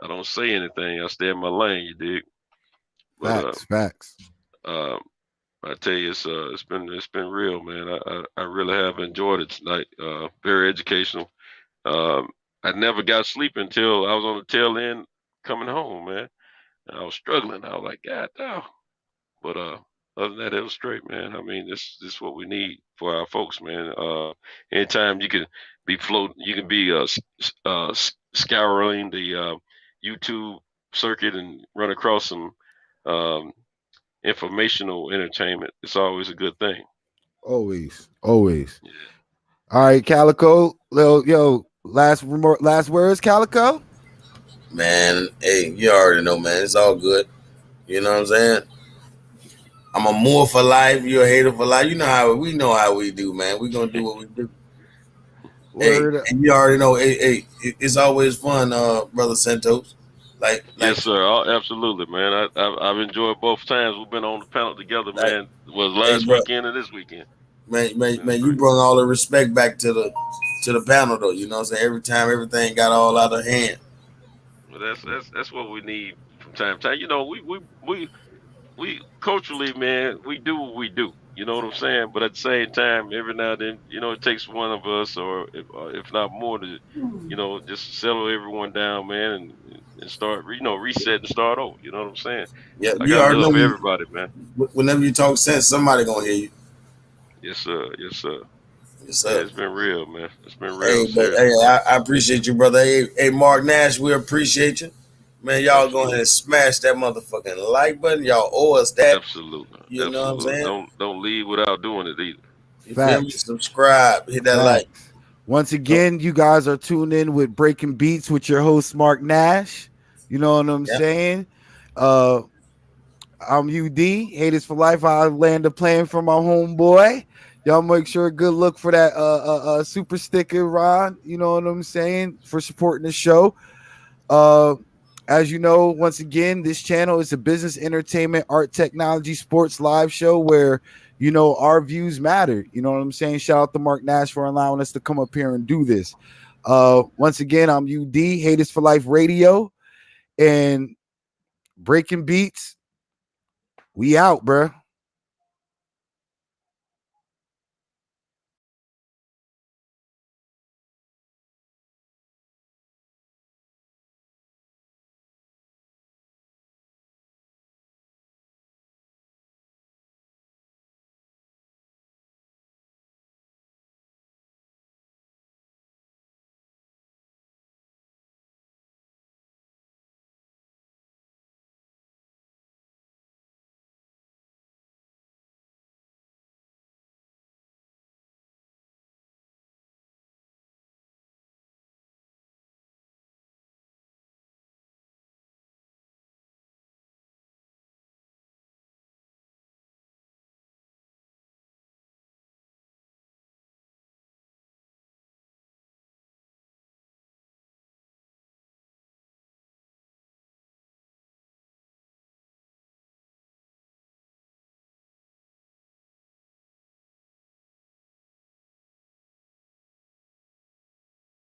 I don't say anything. I stay in my lane. You dig? But, facts. I tell you, it's been real, man. I really have enjoyed it tonight. Very educational. I never got sleep until I was on the tail end coming home, man. And I was struggling. I was like, God damn. But other than that, it was straight, man. I mean, this is what we need for our folks, man. Anytime you can be floating, you can be scouring the YouTube circuit and run across some informational entertainment. It's always a good thing. Always. Yeah. All right, Calico. Yo, last words, Calico. Man, hey, you already know, man. It's all good. You know what I'm saying? I'm a Moore for life. You're a hater for life. You know how we do, man. We gonna do what we do. Word. Hey, and you already know. Hey, it's always fun, brother Santos. Yes, sir. Absolutely, man. I've enjoyed both times we've been on the panel together, man. It was last weekend and this weekend. Man, you brought all the respect back to the panel, though. You know what I'm saying? Every time everything got all out of hand. Well, that's what we need from time to time. You know, we culturally, man, we do what we do. You know what I'm saying? But at the same time, every now and then, you know, it takes one of us, or if not more, to, you know, just settle everyone down, man, and start, you know, reset and start over. You know what I'm saying? Yeah, I got love for everybody, man. Whenever you talk sense, somebody gonna hear you. Yes, sir. Yes, sir. Yes, sir. Yeah, it's been real, man. It's been real. I appreciate you, brother. Hey, Mark we appreciate you. Man, y'all go ahead and smash that motherfucking like button. Y'all owe us that. Absolutely. You know what I'm saying? Don't leave without doing it either. You feel me? Subscribe. Hit that like. Once again, you guys are tuned in with Breaking Beats with your host, marqnash. You know what I'm saying? I'm UD, Haters for Life. I land a plane for my homeboy. Y'all make sure good look for that super sticker, Ron. You know what I'm saying? For supporting the show. As you know, once again, this channel is a business, entertainment, art, technology, sports live show where, you know, our views matter. You know what I'm saying? Shout out to marqnash for allowing us to come up here and do this. Once again, I'm UD, Haters for Life Radio, and Breaking Beats. We out, bruh.